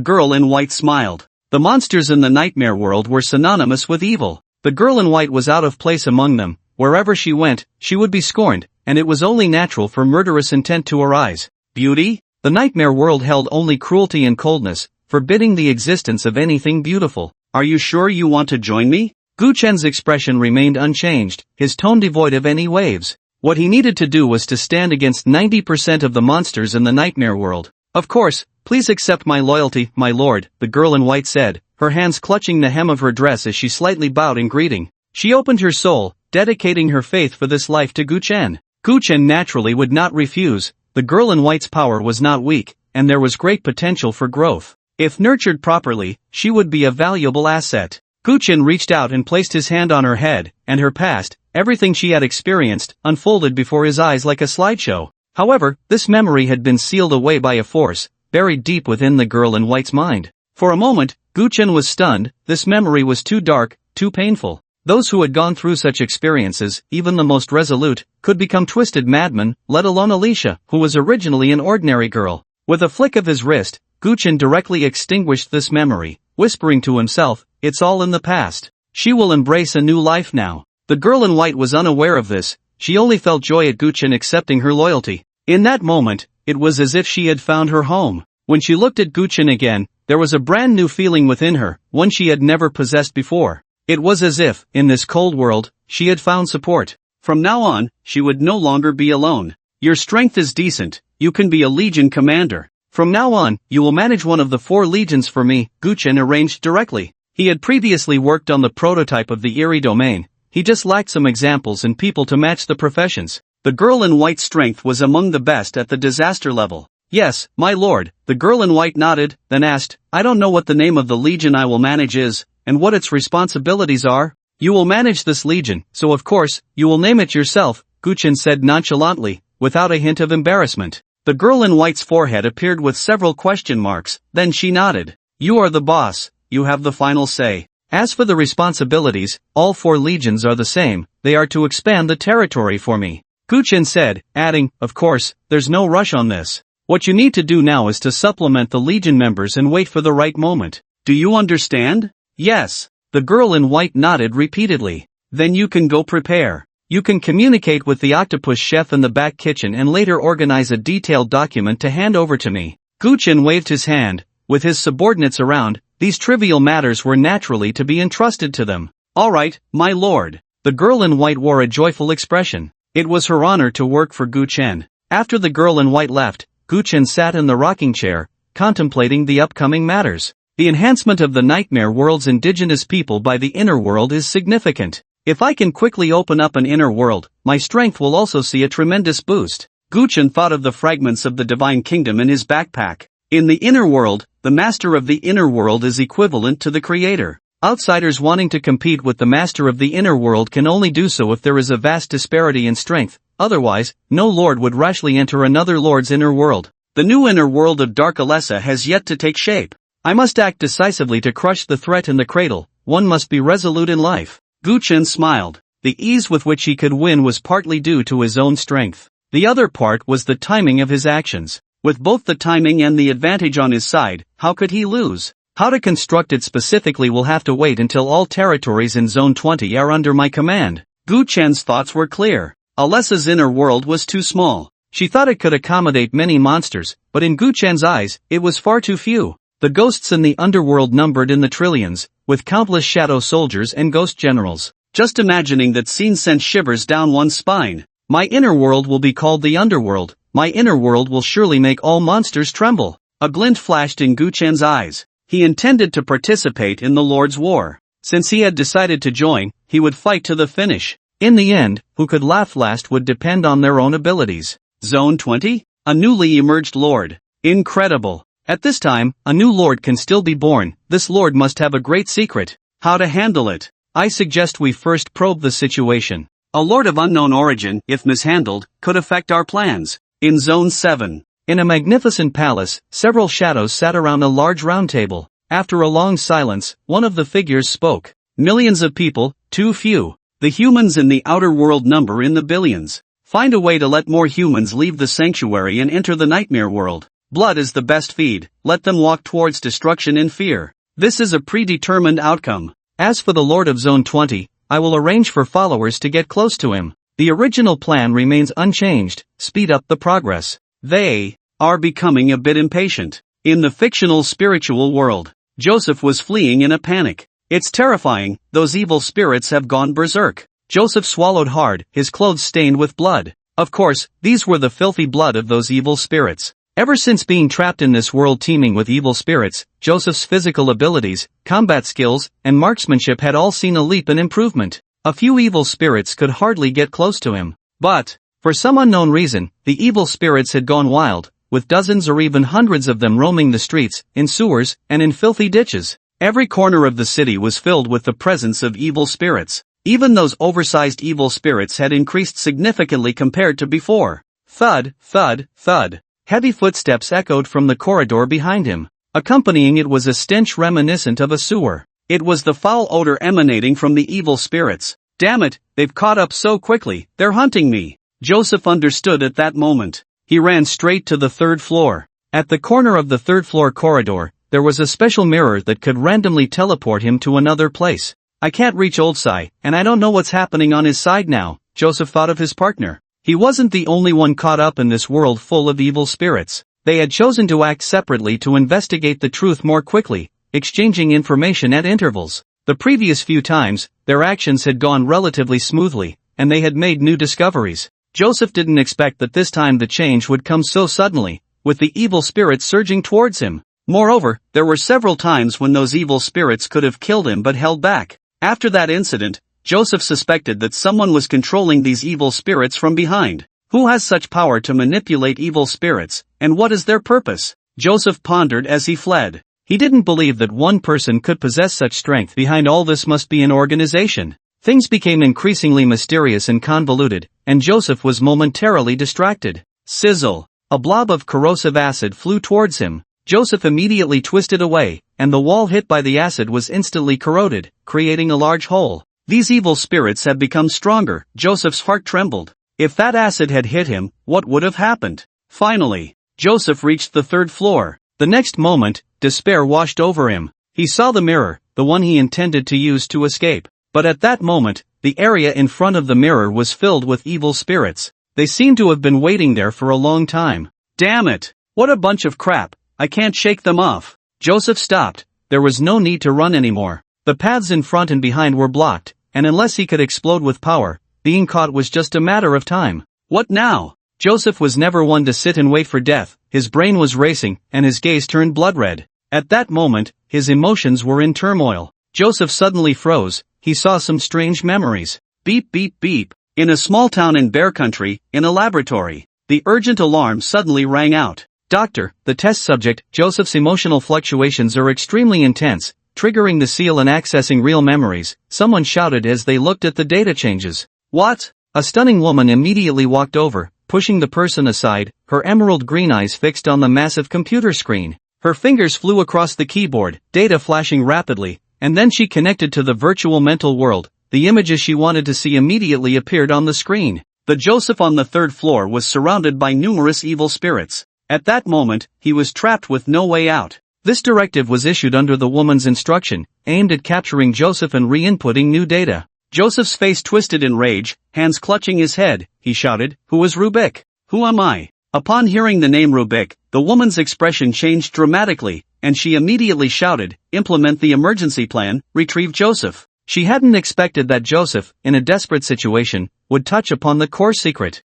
girl in white smiled. The monsters in the nightmare world were synonymous with evil. The girl in white was out of place among them. Wherever she went, she would be scorned, and it was only natural for murderous intent to arise. Beauty? The nightmare world held only cruelty and coldness, forbidding the existence of anything beautiful. Are you sure you want to join me? Gu Chen's expression remained unchanged, his tone devoid of any waves. What he needed to do was to stand against 90% of the monsters in the nightmare world. Of course, please accept my loyalty, my lord, the girl in white said, her hands clutching the hem of her dress as she slightly bowed in greeting. She opened her soul, dedicating her faith for this life to Gu Chen. Gu Chen naturally would not refuse. The girl in white's power was not weak, and there was great potential for growth. If nurtured properly, she would be a valuable asset. Gu Chen reached out and placed his hand on her head, and her past, everything she had experienced, unfolded before his eyes like a slideshow. However, this memory had been sealed away by a force, buried deep within the girl in white's mind. For a moment, Gu Chen was stunned. This memory was too dark, too painful. Those who had gone through such experiences, even the most resolute, could become twisted madmen, let alone Alicia, who was originally an ordinary girl. With a flick of his wrist, Gu Chen directly extinguished this memory, whispering to himself, "It's all in the past. She will embrace a new life now." The girl in white was unaware of this. She only felt joy at Gu Chen accepting her loyalty. In that moment, it was as if she had found her home. When she looked at Gu Chen again, there was a brand new feeling within her, one she had never possessed before. It was as if, in this cold world, she had found support. From now on, she would no longer be alone. Your strength is decent, you can be a legion commander. From now on, you will manage one of the 4 legions for me, Gu Chen arranged directly. He had previously worked on the prototype of the Eerie domain. He just lacked some examples and people to match the professions. The girl in white's strength was among the best at the disaster level. Yes, my lord, the girl in white nodded, then asked, I don't know what the name of the legion I will manage is, and what its responsibilities are. You will manage this legion, so of course, you will name it yourself, Gu Chen said nonchalantly, without a hint of embarrassment. The girl in white's forehead appeared with several question marks, then she nodded. You are the boss, you have the final say. As for the responsibilities, all 4 legions are the same, they are to expand the territory for me. Gu Chen said, adding, of course, there's no rush on this. What you need to do now is to supplement the legion members and wait for the right moment. Do you understand? Yes. The girl in white nodded repeatedly. Then you can go prepare. You can communicate with the octopus chef in the back kitchen and later organize a detailed document to hand over to me. Gu Chen waved his hand. With his subordinates around, these trivial matters were naturally to be entrusted to them. All right, my lord. The girl in white wore a joyful expression. It was her honor to work for Gu Chen. After the girl in white left, Gu Chen sat in the rocking chair, contemplating the upcoming matters. The enhancement of the nightmare world's indigenous people by the inner world is significant. If I can quickly open up an inner world, my strength will also see a tremendous boost. Gu Chen thought of the fragments of the divine kingdom in his backpack. In the inner world, the master of the inner world is equivalent to the creator. Outsiders wanting to compete with the master of the inner world can only do so if there is a vast disparity in strength, otherwise, no lord would rashly enter another lord's inner world. The new inner world of Dark Alessa has yet to take shape. I must act decisively to crush the threat in the cradle, one must be resolute in life. Gu Chen smiled. The ease with which he could win was partly due to his own strength. The other part was the timing of his actions. With both the timing and the advantage on his side, how could he lose? How to construct it specifically will have to wait until all territories in Zone 20 are under my command. Gu Chen's thoughts were clear. Alessa's inner world was too small. She thought it could accommodate many monsters, but in Gu Chen's eyes, it was far too few. The ghosts in the underworld numbered in the trillions, with countless shadow soldiers and ghost generals. Just imagining that scene sent shivers down one's spine. My inner world will be called the underworld. My inner world will surely make all monsters tremble. A glint flashed in Gu Chen's eyes. He intended to participate in the Lord's War. Since he had decided to join, he would fight to the finish. In the end, who could laugh last would depend on their own abilities. Zone 20? A newly emerged lord. Incredible. At this time, a new lord can still be born. This lord must have a great secret. How to handle it? I suggest we first probe the situation. A lord of unknown origin, if mishandled, could affect our plans. In Zone 7. In a magnificent palace, several shadows sat around a large round table. After a long silence, one of the figures spoke. Millions of people, too few. The humans in the outer world number in the billions. Find a way to let more humans leave the sanctuary and enter the nightmare world. Blood is the best feed, let them walk towards destruction in fear. This is a predetermined outcome. As for the Lord of Zone 20, I will arrange for followers to get close to him. The original plan remains unchanged, speed up the progress. They are becoming a bit impatient. In the fictional spiritual world, Joseph was fleeing in a panic. It's terrifying, those evil spirits have gone berserk. Joseph swallowed hard, his clothes stained with blood. Of course, these were the filthy blood of those evil spirits. Ever since being trapped in this world teeming with evil spirits, Joseph's physical abilities, combat skills, and marksmanship had all seen a leap in improvement. A few evil spirits could hardly get close to him. But, for some unknown reason, the evil spirits had gone wild, with dozens or even hundreds of them roaming the streets, in sewers, and in filthy ditches. Every corner of the city was filled with the presence of evil spirits. Even those oversized evil spirits had increased significantly compared to before. Thud, thud, thud. Heavy footsteps echoed from the corridor behind him. Accompanying it was a stench reminiscent of a sewer. It was the foul odor emanating from the evil spirits. Damn it, they've caught up so quickly, they're hunting me. Joseph understood at that moment. He ran straight to the third floor. At the corner of the third floor corridor, there was a special mirror that could randomly teleport him to another place. I can't reach Old Sai, and I don't know what's happening on his side now, Joseph thought of his partner. He wasn't the only one caught up in this world full of evil spirits. They had chosen to act separately to investigate the truth more quickly, exchanging information at intervals. The previous few times, their actions had gone relatively smoothly, and they had made new discoveries. Joseph didn't expect that this time the change would come so suddenly, with the evil spirits surging towards him. Moreover, there were several times when those evil spirits could have killed him but held back. After that incident, Joseph suspected that someone was controlling these evil spirits from behind. Who has such power to manipulate evil spirits, and what is their purpose? Joseph pondered as he fled. He didn't believe that one person could possess such strength. Behind all this must be an organization. Things became increasingly mysterious and convoluted, and Joseph was momentarily distracted. Sizzle! A blob of corrosive acid flew towards him. Joseph immediately twisted away, and the wall hit by the acid was instantly corroded, creating a large hole. These evil spirits had become stronger. Joseph's heart trembled. If that acid had hit him, what would have happened? Finally, Joseph reached the third floor. The next moment, despair washed over him. He saw the mirror, the one he intended to use to escape. But at that moment, the area in front of the mirror was filled with evil spirits. They seemed to have been waiting there for a long time. Damn it! What a bunch of crap! I can't shake them off. Joseph stopped. There was no need to run anymore. The paths in front and behind were blocked, and unless he could explode with power, being caught was just a matter of time. What now? Joseph was never one to sit and wait for death. His brain was racing, and his gaze turned blood red. At that moment, his emotions were in turmoil. Joseph suddenly froze. He saw some strange memories. Beep beep beep. In a small town in Bear Country, in a laboratory, the urgent alarm suddenly rang out. Doctor, the test subject, Joseph's emotional fluctuations are extremely intense, triggering the seal and accessing real memories, someone shouted as they looked at the data changes. What? A stunning woman immediately walked over, pushing the person aside, her emerald green eyes fixed on the massive computer screen. Her fingers flew across the keyboard, data flashing rapidly, and then she connected to the virtual mental world. The images she wanted to see immediately appeared on the screen. The Joseph on the third floor was surrounded by numerous evil spirits. At that moment, he was trapped with no way out. This directive was issued under the woman's instruction, aimed at capturing Joseph and re-inputting new data. Joseph's face twisted in rage, hands clutching his head, he shouted, "Who is Rubik? Who am I?" Upon hearing the name Rubik, the woman's expression changed dramatically, and she immediately shouted, "Implement the emergency plan, retrieve Joseph." She hadn't expected that Joseph, in a desperate situation, would touch upon the core secret.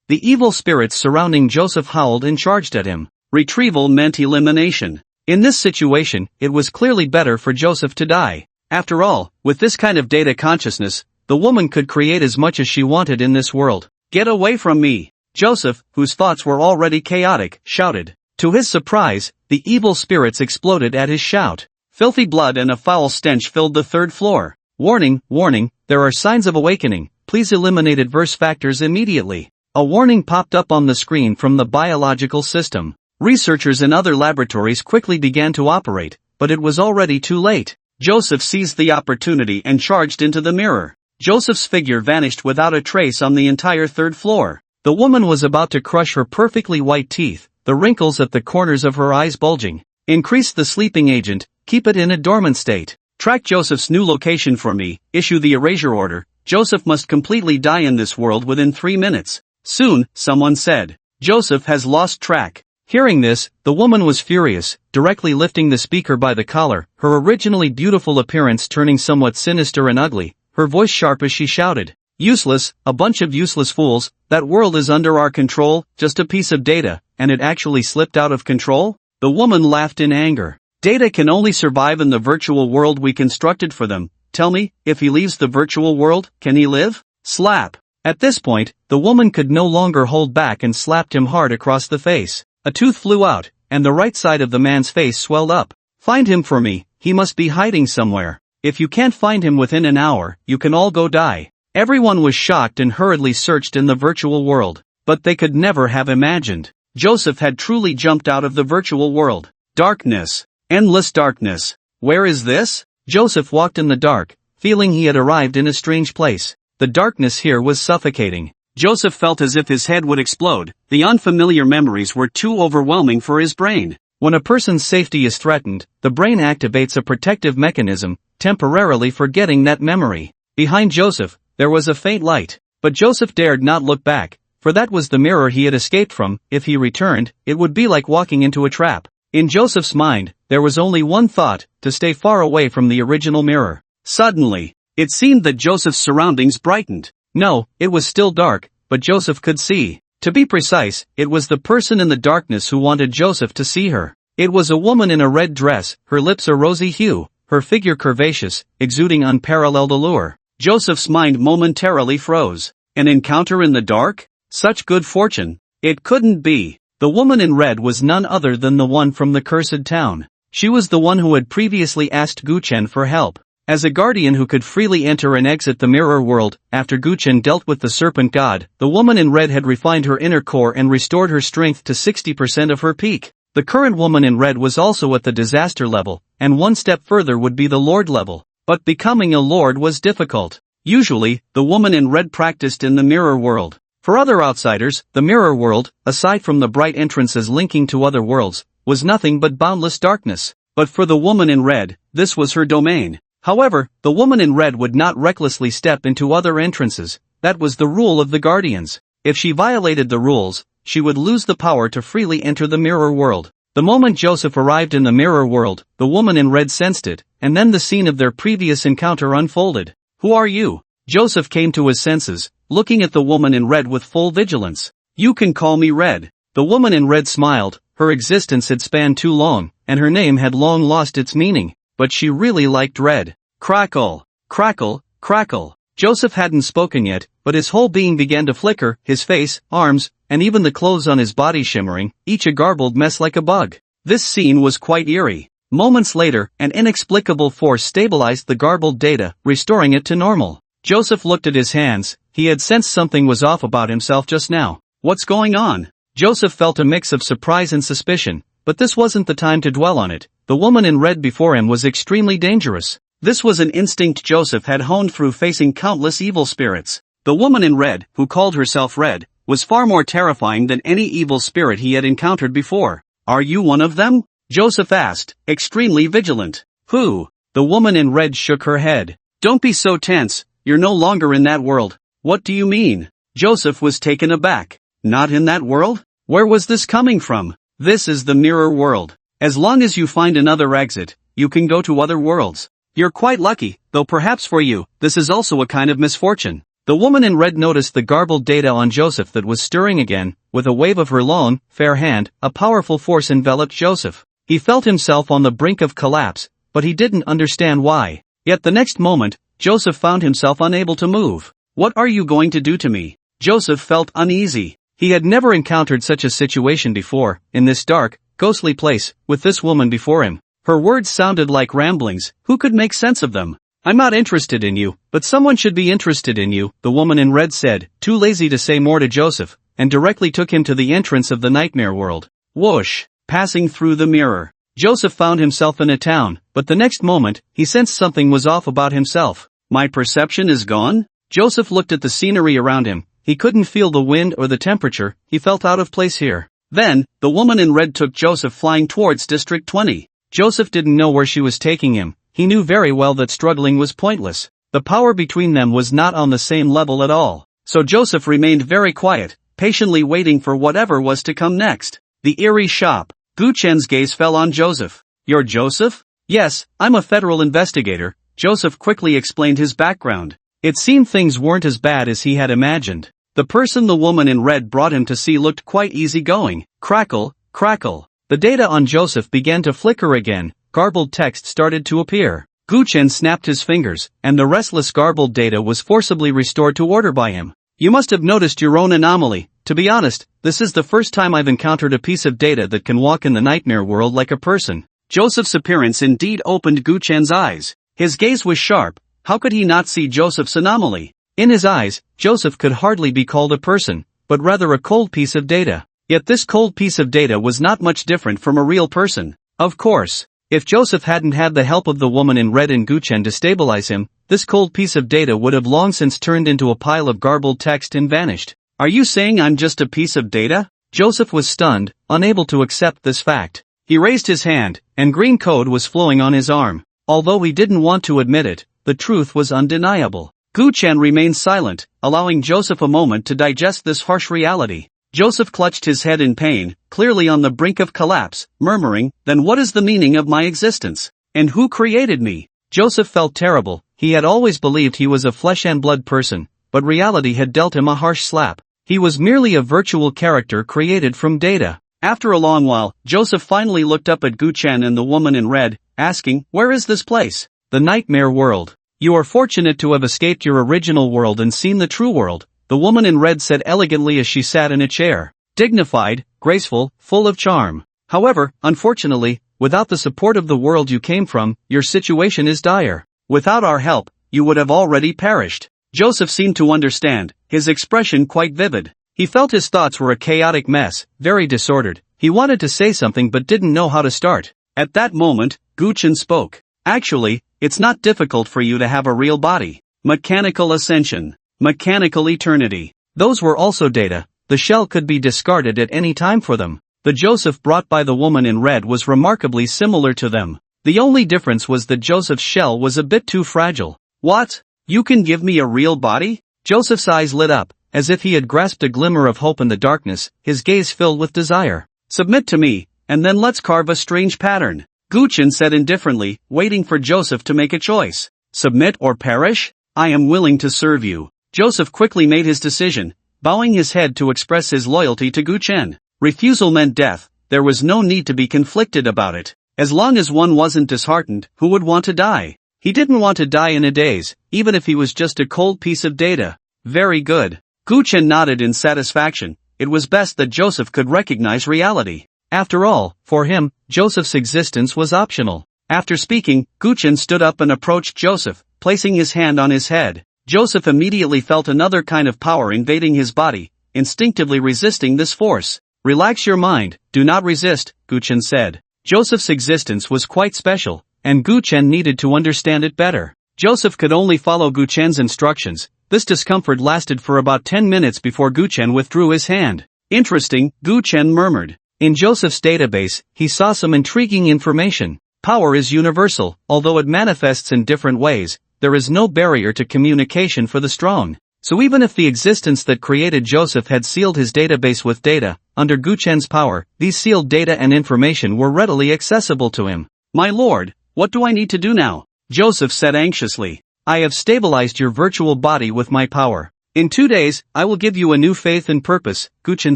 The evil spirits surrounding Joseph howled and charged at him. Retrieval meant elimination. In this situation, it was clearly better for Joseph to die. After all, with this kind of data consciousness, the woman could create as much as she wanted in this world. "Get away from me!" Joseph, whose thoughts were already chaotic, shouted. To his surprise, the evil spirits exploded at his shout. Filthy blood and a foul stench filled the third floor. Warning, warning, there are signs of awakening. Please eliminate adverse factors immediately. A warning popped up on the screen from the biological system. Researchers in other laboratories quickly began to operate, but it was already too late. Joseph seized the opportunity and charged into the mirror. Joseph's figure vanished without a trace on the entire third floor. The woman was about to crush her perfectly white teeth, the wrinkles at the corners of her eyes bulging. Increase the sleeping agent, keep it in a dormant state. Track Joseph's new location for me, issue the erasure order. Joseph must completely die in this world within 3 minutes. Soon, someone said. Joseph has lost track. Hearing this, the woman was furious, directly lifting the speaker by the collar, her originally beautiful appearance turning somewhat sinister and ugly, her voice sharp as she shouted. Useless, a bunch of useless fools, that world is under our control, just a piece of data, and it actually slipped out of control? The woman laughed in anger. Data can only survive in the virtual world we constructed for them. Tell me, if he leaves the virtual world, can he live? Slap. At this point, the woman could no longer hold back and slapped him hard across the face. A tooth flew out, and the right side of the man's face swelled up. Find him for me, he must be hiding somewhere. If you can't find him within an hour, you can all go die. Everyone was shocked and hurriedly searched in the virtual world. But they could never have imagined. Joseph had truly jumped out of the virtual world. Darkness. Endless darkness. Where is this? Joseph walked in the dark, feeling he had arrived in a strange place. The darkness here was suffocating. Joseph felt as if his head would explode. The unfamiliar memories were too overwhelming for his brain. When a person's safety is threatened, the brain activates a protective mechanism, temporarily forgetting that memory. Behind Joseph, there was a faint light. But Joseph dared not look back, for that was the mirror he had escaped from. If he returned, it would be like walking into a trap. In Joseph's mind, there was only one thought, to stay far away from the original mirror. Suddenly, it seemed that Joseph's surroundings brightened. No, it was still dark, but Joseph could see. To be precise, it was the person in the darkness who wanted Joseph to see her. It was a woman in a red dress, her lips a rosy hue, her figure curvaceous, exuding unparalleled allure. Joseph's mind momentarily froze. An encounter in the dark? Such good fortune. It couldn't be. The woman in red was none other than the one from the cursed town. She was the one who had previously asked Guchen for help. As a guardian who could freely enter and exit the mirror world, after Guchen dealt with the serpent god, the woman in red had refined her inner core and restored her strength to 60% of her peak. The current woman in red was also at the disaster level, and one step further would be the lord level. But becoming a lord was difficult. Usually, the woman in red practiced in the mirror world. For other outsiders, the mirror world, aside from the bright entrances linking to other worlds, was nothing but boundless darkness. But for the woman in red, this was her domain. However, the woman in red would not recklessly step into other entrances. That was the rule of the guardians. If she violated the rules, she would lose the power to freely enter the mirror world. The moment Joseph arrived in the mirror world, the woman in red sensed it, and then the scene of their previous encounter unfolded. Who are you? Joseph came to his senses, looking at the woman in red with full vigilance. You can call me Red. The woman in red smiled. Her existence had spanned too long, and her name had long lost its meaning. But she really liked red. Crackle, crackle, crackle. Joseph hadn't spoken yet, but his whole being began to flicker, his face, arms, and even the clothes on his body shimmering, each a garbled mess like a bug. This scene was quite eerie. Moments later, an inexplicable force stabilized the garbled data, restoring it to normal. Joseph looked at his hands. He had sensed something was off about himself just now. What's going on? Joseph felt a mix of surprise and suspicion, but this wasn't the time to dwell on it. The woman in red before him was extremely dangerous. This was an instinct Joseph had honed through facing countless evil spirits. The woman in red, who called herself Red, was far more terrifying than any evil spirit he had encountered before. Are you one of them? Joseph asked, extremely vigilant. Who? The woman in red shook her head. Don't be so tense, you're no longer in that world. What do you mean? Joseph was taken aback. Not in that world? Where was this coming from? This is the mirror world. As long as you find another exit, you can go to other worlds. You're quite lucky, though perhaps for you, this is also a kind of misfortune. The woman in red noticed the garbled data on Joseph that was stirring again. With a wave of her long, fair hand, a powerful force enveloped Joseph. He felt himself on the brink of collapse, but he didn't understand why. Yet the next moment, Joseph found himself unable to move. What are you going to do to me? Joseph felt uneasy. He had never encountered such a situation before, in this dark, ghostly place, with this woman before him. Her words sounded like ramblings. Who could make sense of them? I'm not interested in you, but someone should be interested in you, the woman in red said, too lazy to say more to Joseph, and directly took him to the entrance of the nightmare world. Whoosh! Passing through the mirror. Joseph found himself in a town, but the next moment, he sensed something was off about himself. My perception is gone? Joseph looked at the scenery around him. He couldn't feel the wind or the temperature, he felt out of place here. Then, the woman in red took Joseph flying towards District 20. Joseph didn't know where she was taking him. He knew very well that struggling was pointless. The power between them was not on the same level at all. So Joseph remained very quiet, patiently waiting for whatever was to come next. The eerie shop. Gu Chen's gaze fell on Joseph. "You're Joseph?" "Yes, I'm a federal investigator." Joseph quickly explained his background. It seemed things weren't as bad as he had imagined. The person the woman in red brought him to see looked quite easygoing. Crackle, crackle. The data on Joseph began to flicker again. Garbled text started to appear. Gu Chen snapped his fingers, and the restless garbled data was forcibly restored to order by him. "You must have noticed your own anomaly. To be honest, this is the first time I've encountered a piece of data that can walk in the nightmare world like a person." Joseph's appearance indeed opened Gu Chen's eyes. His gaze was sharp. How could he not see Joseph's anomaly? In his eyes, Joseph could hardly be called a person, but rather a cold piece of data. Yet this cold piece of data was not much different from a real person. Of course, if Joseph hadn't had the help of the woman in red and Gu Chen to stabilize him, this cold piece of data would have long since turned into a pile of garbled text and vanished. "Are you saying I'm just a piece of data?" Joseph was stunned, unable to accept this fact. He raised his hand, and green code was flowing on his arm. Although he didn't want to admit it, the truth was undeniable. Gu Chen remained silent, allowing Joseph a moment to digest this harsh reality. Joseph clutched his head in pain, clearly on the brink of collapse, murmuring, "Then what is the meaning of my existence? And who created me?" Joseph felt terrible. He had always believed he was a flesh and blood person, but reality had dealt him a harsh slap. He was merely a virtual character created from data. After a long while, Joseph finally looked up at Gu Chen and the woman in red, asking, "Where is this place?" "The nightmare world. You are fortunate to have escaped your original world and seen the true world," the woman in red said elegantly as she sat in a chair. Dignified, graceful, full of charm. "However, unfortunately, without the support of the world you came from, your situation is dire. Without our help, you would have already perished." Joseph seemed to understand, his expression quite vivid. He felt his thoughts were a chaotic mess, very disordered. He wanted to say something but didn't know how to start. At that moment, Gu Chen spoke. "Actually, it's not difficult for you to have a real body. Mechanical ascension. Mechanical eternity. Those were also data. The shell could be discarded at any time for them. The Joseph brought by the woman in red was remarkably similar to them. The only difference was that Joseph's shell was a bit too fragile." "What? You can give me a real body?" Joseph's eyes lit up, as if he had grasped a glimmer of hope in the darkness, his gaze filled with desire. "Submit to me, and then let's carve a strange pattern," Gu Chen said indifferently, waiting for Joseph to make a choice. "Submit or perish? I am willing to serve you." Joseph quickly made his decision, bowing his head to express his loyalty to Gu Chen. Refusal meant death. There was no need to be conflicted about it. As long as one wasn't disheartened, who would want to die? He didn't want to die in a daze, even if he was just a cold piece of data. Very good. Gu Chen nodded in satisfaction. It was best that Joseph could recognize reality. After all, for him, Joseph's existence was optional. After speaking, Gu Chen stood up and approached Joseph, placing his hand on his head. Joseph immediately felt another kind of power invading his body, instinctively resisting this force. "Relax your mind, do not resist," Gu Chen said. Joseph's existence was quite special, and Gu Chen needed to understand it better. Joseph could only follow Gu Chen's instructions. This discomfort lasted for about 10 minutes before Gu Chen withdrew his hand. "Interesting," Gu Chen murmured. In Joseph's database, he saw some intriguing information. Power is universal, although it manifests in different ways. There is no barrier to communication for the strong. So even if the existence that created Joseph had sealed his database with data, under Gu Chen's power, these sealed data and information were readily accessible to him. "My lord, what do I need to do now?" Joseph said anxiously. "I have stabilized your virtual body with my power. In 2 days, I will give you a new faith and purpose," Gu Chen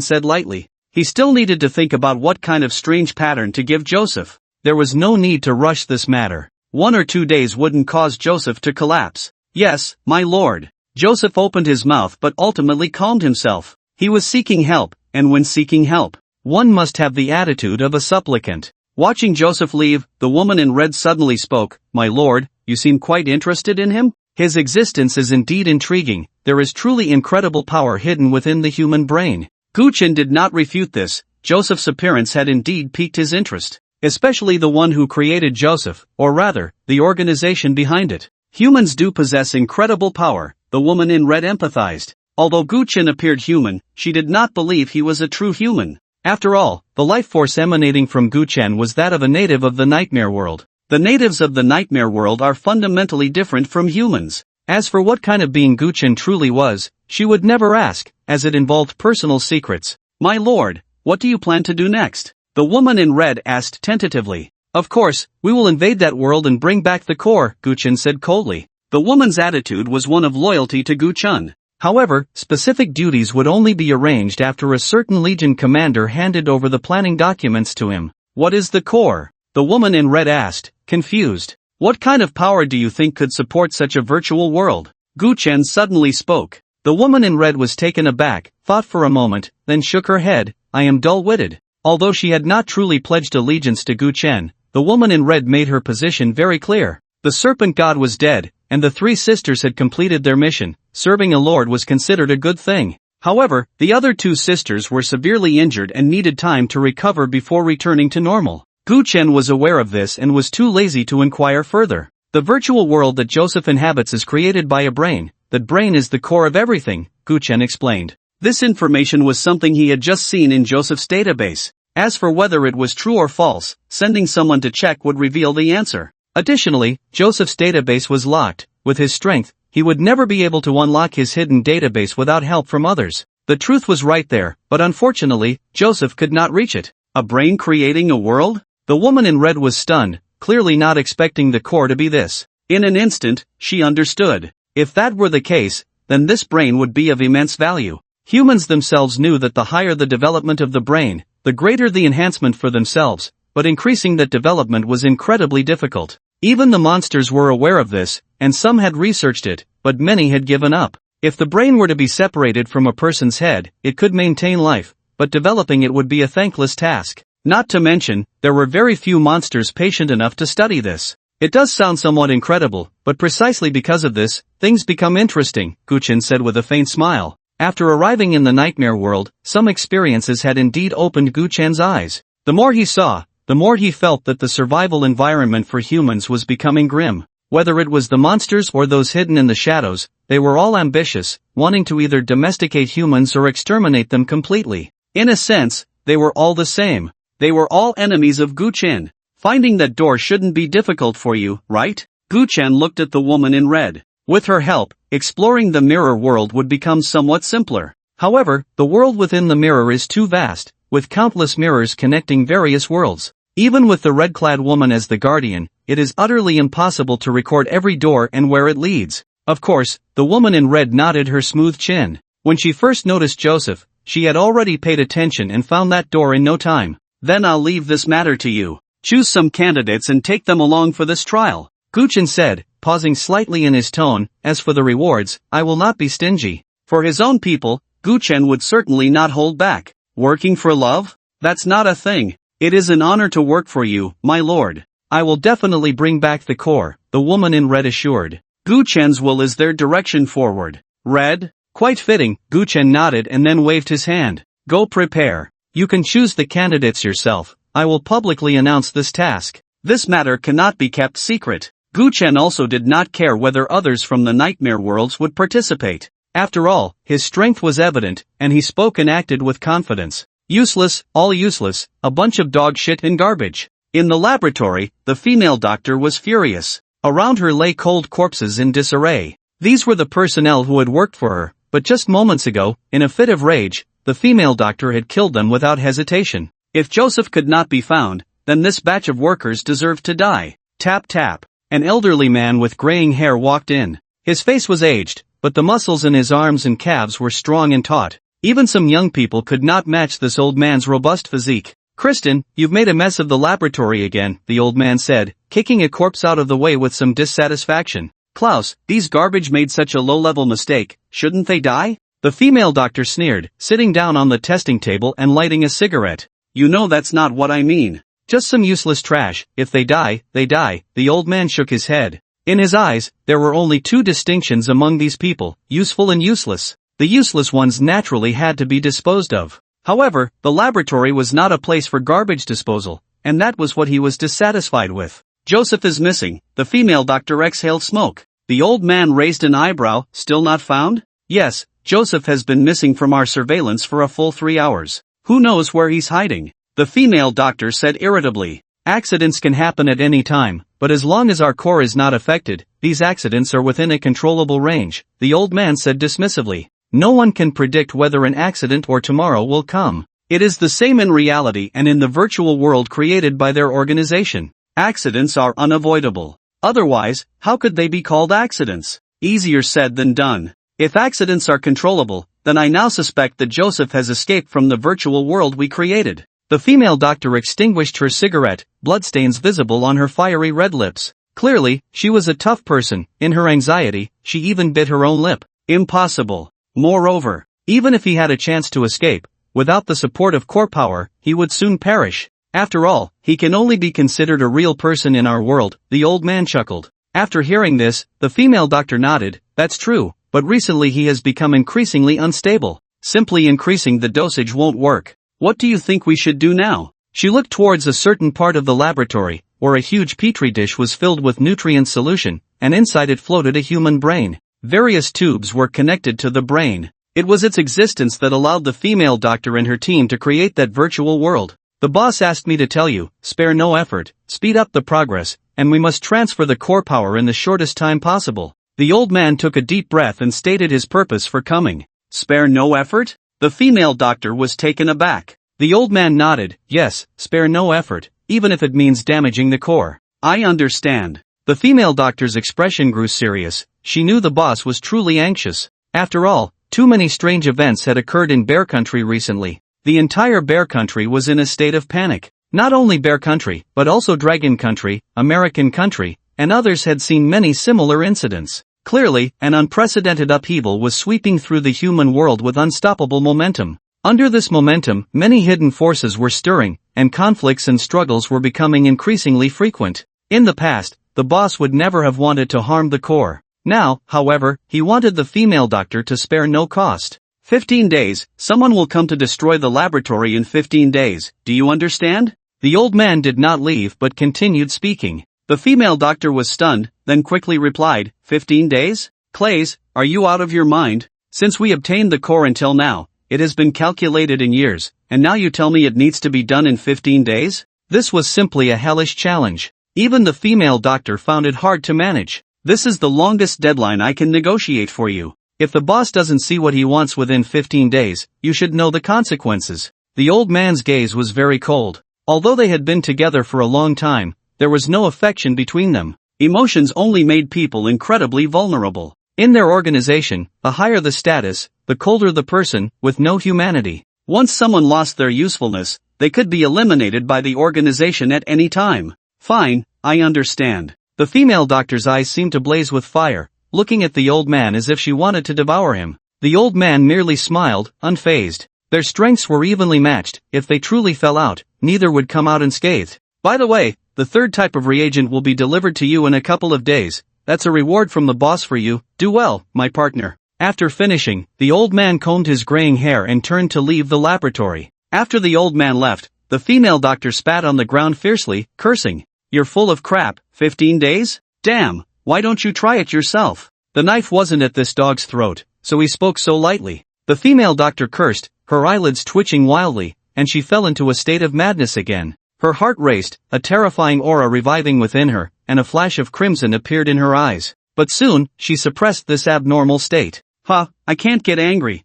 said lightly. He still needed to think about what kind of strange pattern to give Joseph. There was no need to rush this matter. 1 or 2 days wouldn't cause Joseph to collapse. "Yes, my lord." Joseph opened his mouth but ultimately calmed himself. He was seeking help, and when seeking help, one must have the attitude of a supplicant. Watching Joseph leave, the woman in red suddenly spoke. "My lord, you seem quite interested in him? His existence is indeed intriguing. There is truly incredible power hidden within the human brain." Gu Chen did not refute this. Joseph's appearance had indeed piqued his interest, especially the one who created Joseph, or rather, the organization behind it. Humans do possess incredible power, the woman in red empathized. Although Gu-chin appeared human, she did not believe he was a true human. After all, the life force emanating from Gu-chin was that of a native of the nightmare world. The natives of the nightmare world are fundamentally different from humans. As for what kind of being Gu-chin truly was, she would never ask, as it involved personal secrets. "My lord, what do you plan to do next?" the woman in red asked tentatively. "Of course, we will invade that world and bring back the core," Gu-chin said coldly. The woman's attitude was one of loyalty to Gu-chin. However, specific duties would only be arranged after a certain legion commander handed over the planning documents to him. "What is the core?" the woman in red asked, confused. "What kind of power do you think could support such a virtual world?" Gu-chin suddenly spoke. The woman in red was taken aback, thought for a moment, then shook her head. "I am dull-witted." Although she had not truly pledged allegiance to Gu-chin, the woman in red made her position very clear. The serpent god was dead, and the three sisters had completed their mission. Serving a lord was considered a good thing. However, the other two sisters were severely injured and needed time to recover before returning to normal. Gu-chin was aware of this and was too lazy to inquire further. The virtual world that Joseph inhabits is created by a brain. That brain is the core of everything, Gu-chin explained. This information was something he had just seen in Joseph's database. As for whether it was true or false, sending someone to check would reveal the answer. Additionally, Joseph's database was locked. With his strength, he would never be able to unlock his hidden database without help from others. The truth was right there, but unfortunately, Joseph could not reach it. A brain creating a world? The woman in red was stunned, clearly not expecting the core to be this. In an instant, she understood. If that were the case, then this brain would be of immense value. Humans themselves knew that the higher the development of the brain, the greater the enhancement for themselves, but increasing that development was incredibly difficult. Even the monsters were aware of this, and some had researched it, but many had given up. If the brain were to be separated from a person's head, it could maintain life, but developing it would be a thankless task. Not to mention, there were very few monsters patient enough to study this. It does sound somewhat incredible, but precisely because of this, things become interesting, Gu-chin said with a faint smile. After arriving in the nightmare world, some experiences had indeed opened Gu-chin's eyes. The more he saw, the more he felt that the survival environment for humans was becoming grim. Whether it was the monsters or those hidden in the shadows, they were all ambitious, wanting to either domesticate humans or exterminate them completely. In a sense, they were all the same. They were all enemies of Gu-chin. Finding that door shouldn't be difficult for you, right? Gu-chin looked at the woman in red. With her help, exploring the mirror world would become somewhat simpler. However, the world within the mirror is too vast, with countless mirrors connecting various worlds. Even with the red-clad woman as the guardian, it is utterly impossible to record every door and where it leads. Of course, the woman in red nodded her smooth chin. When she first noticed Joseph, she had already paid attention and found that door in no time. Then I'll leave this matter to you. Choose some candidates and take them along for this trial, Gu-chin said, pausing slightly in his tone. As for the rewards, I will not be stingy. For his own people, Gu-chin would certainly not hold back. Working for love? That's not a thing. It is an honor to work for you, my lord. I will definitely bring back the core, the woman in red assured. Gu-chin's will is their direction forward. Red? Quite fitting, Gu-chin nodded and then waved his hand. Go prepare. You can choose the candidates yourself. I will publicly announce this task. This matter cannot be kept secret. Gu-chin also did not care whether others from the nightmare worlds would participate. After all, his strength was evident, and he spoke and acted with confidence. Useless, all useless, a bunch of dog shit and garbage. In the laboratory, the female doctor was furious. Around her lay cold corpses in disarray. These were the personnel who had worked for her, but just moments ago, in a fit of rage, the female doctor had killed them without hesitation. If Joseph could not be found, then this batch of workers deserved to die. Tap tap. An elderly man with graying hair walked in. His face was aged, but the muscles in his arms and calves were strong and taut. Even some young people could not match this old man's robust physique. Kristen, you've made a mess of the laboratory again, the old man said, kicking a corpse out of the way with some dissatisfaction. Klaus, these garbage made such a low-level mistake, shouldn't they die? The female doctor sneered, sitting down on the testing table and lighting a cigarette. You know that's not what I mean. Just some useless trash. If they die, they die. The old man shook his head. In his eyes, there were only two distinctions among these people, useful and useless. The useless ones naturally had to be disposed of. However, the laboratory was not a place for garbage disposal, and that was what he was dissatisfied with. Joseph is missing. The female doctor exhaled smoke. The old man raised an eyebrow. Still not found? Yes, Joseph has been missing from our surveillance for a full 3 hours. Who knows where he's hiding? The female doctor said irritably. Accidents can happen at any time, but as long as our core is not affected, these accidents are within a controllable range, the old man said dismissively. No one can predict whether an accident or tomorrow will come. It is the same in reality and in the virtual world created by their organization. Accidents are unavoidable. Otherwise, how could they be called accidents? Easier said than done. If accidents are controllable, then I now suspect that Joseph has escaped from the virtual world we created. The female doctor extinguished her cigarette, bloodstains visible on her fiery red lips. Clearly, she was a tough person. In her anxiety, she even bit her own lip. Impossible. Moreover, even if he had a chance to escape, without the support of core power, he would soon perish. After all, he can only be considered a real person in our world, the old man chuckled. After hearing this, the female doctor nodded. That's true, but recently he has become increasingly unstable. Simply increasing the dosage won't work. What do you think we should do now? She looked towards a certain part of the laboratory, where a huge petri dish was filled with nutrient solution, and inside it floated a human brain. Various tubes were connected to the brain. It was its existence that allowed the female doctor and her team to create that virtual world. The boss asked me to tell you, spare no effort, speed up the progress, and we must transfer the core power in the shortest time possible. The old man took a deep breath and stated his purpose for coming. Spare no effort? The female doctor was taken aback. The old man nodded. Yes, spare no effort, even if it means damaging the core. I understand. The female doctor's expression grew serious. She knew the boss was truly anxious. After all, too many strange events had occurred in Bear Country recently. The entire Bear Country was in a state of panic. Not only Bear Country, but also Dragon Country, American Country, and others had seen many similar incidents. Clearly, an unprecedented upheaval was sweeping through the human world with unstoppable momentum. Under this momentum, many hidden forces were stirring, and conflicts and struggles were becoming increasingly frequent. In the past, the boss would never have wanted to harm the core. Now, however, he wanted the female doctor to spare no cost. 15 days, someone will come to destroy the laboratory in 15 days, do you understand? The old man did not leave but continued speaking. The female doctor was stunned, then quickly replied, 15 days? Clays, are you out of your mind? Since we obtained the core until now, it has been calculated in years, and now you tell me it needs to be done in 15 days? This was simply a hellish challenge. Even the female doctor found it hard to manage. This is the longest deadline I can negotiate for you. If the boss doesn't see what he wants within 15 days, you should know the consequences. The old man's gaze was very cold. Although they had been together for a long time, there was no affection between them. Emotions only made people incredibly vulnerable. In their organization, the higher the status, the colder the person, with no humanity. Once someone lost their usefulness, they could be eliminated by the organization at any time. Fine, I understand. The female doctor's eyes seemed to blaze with fire, looking at the old man as if she wanted to devour him. The old man merely smiled, unfazed. Their strengths were evenly matched. If they truly fell out, neither would come out unscathed. By the way, the third type of reagent will be delivered to you in a couple of days. That's a reward from the boss for you. Do well, my partner. After finishing, the old man combed his graying hair and turned to leave the laboratory. After the old man left, the female doctor spat on the ground fiercely, cursing. You're full of crap. 15 days? Damn, why don't you try it yourself? The knife wasn't at this dog's throat, so he spoke so lightly. The female doctor cursed, her eyelids twitching wildly, and she fell into a state of madness again. Her heart raced, a terrifying aura reviving within her, and a flash of crimson appeared in her eyes. But soon, she suppressed this abnormal state. I can't get angry,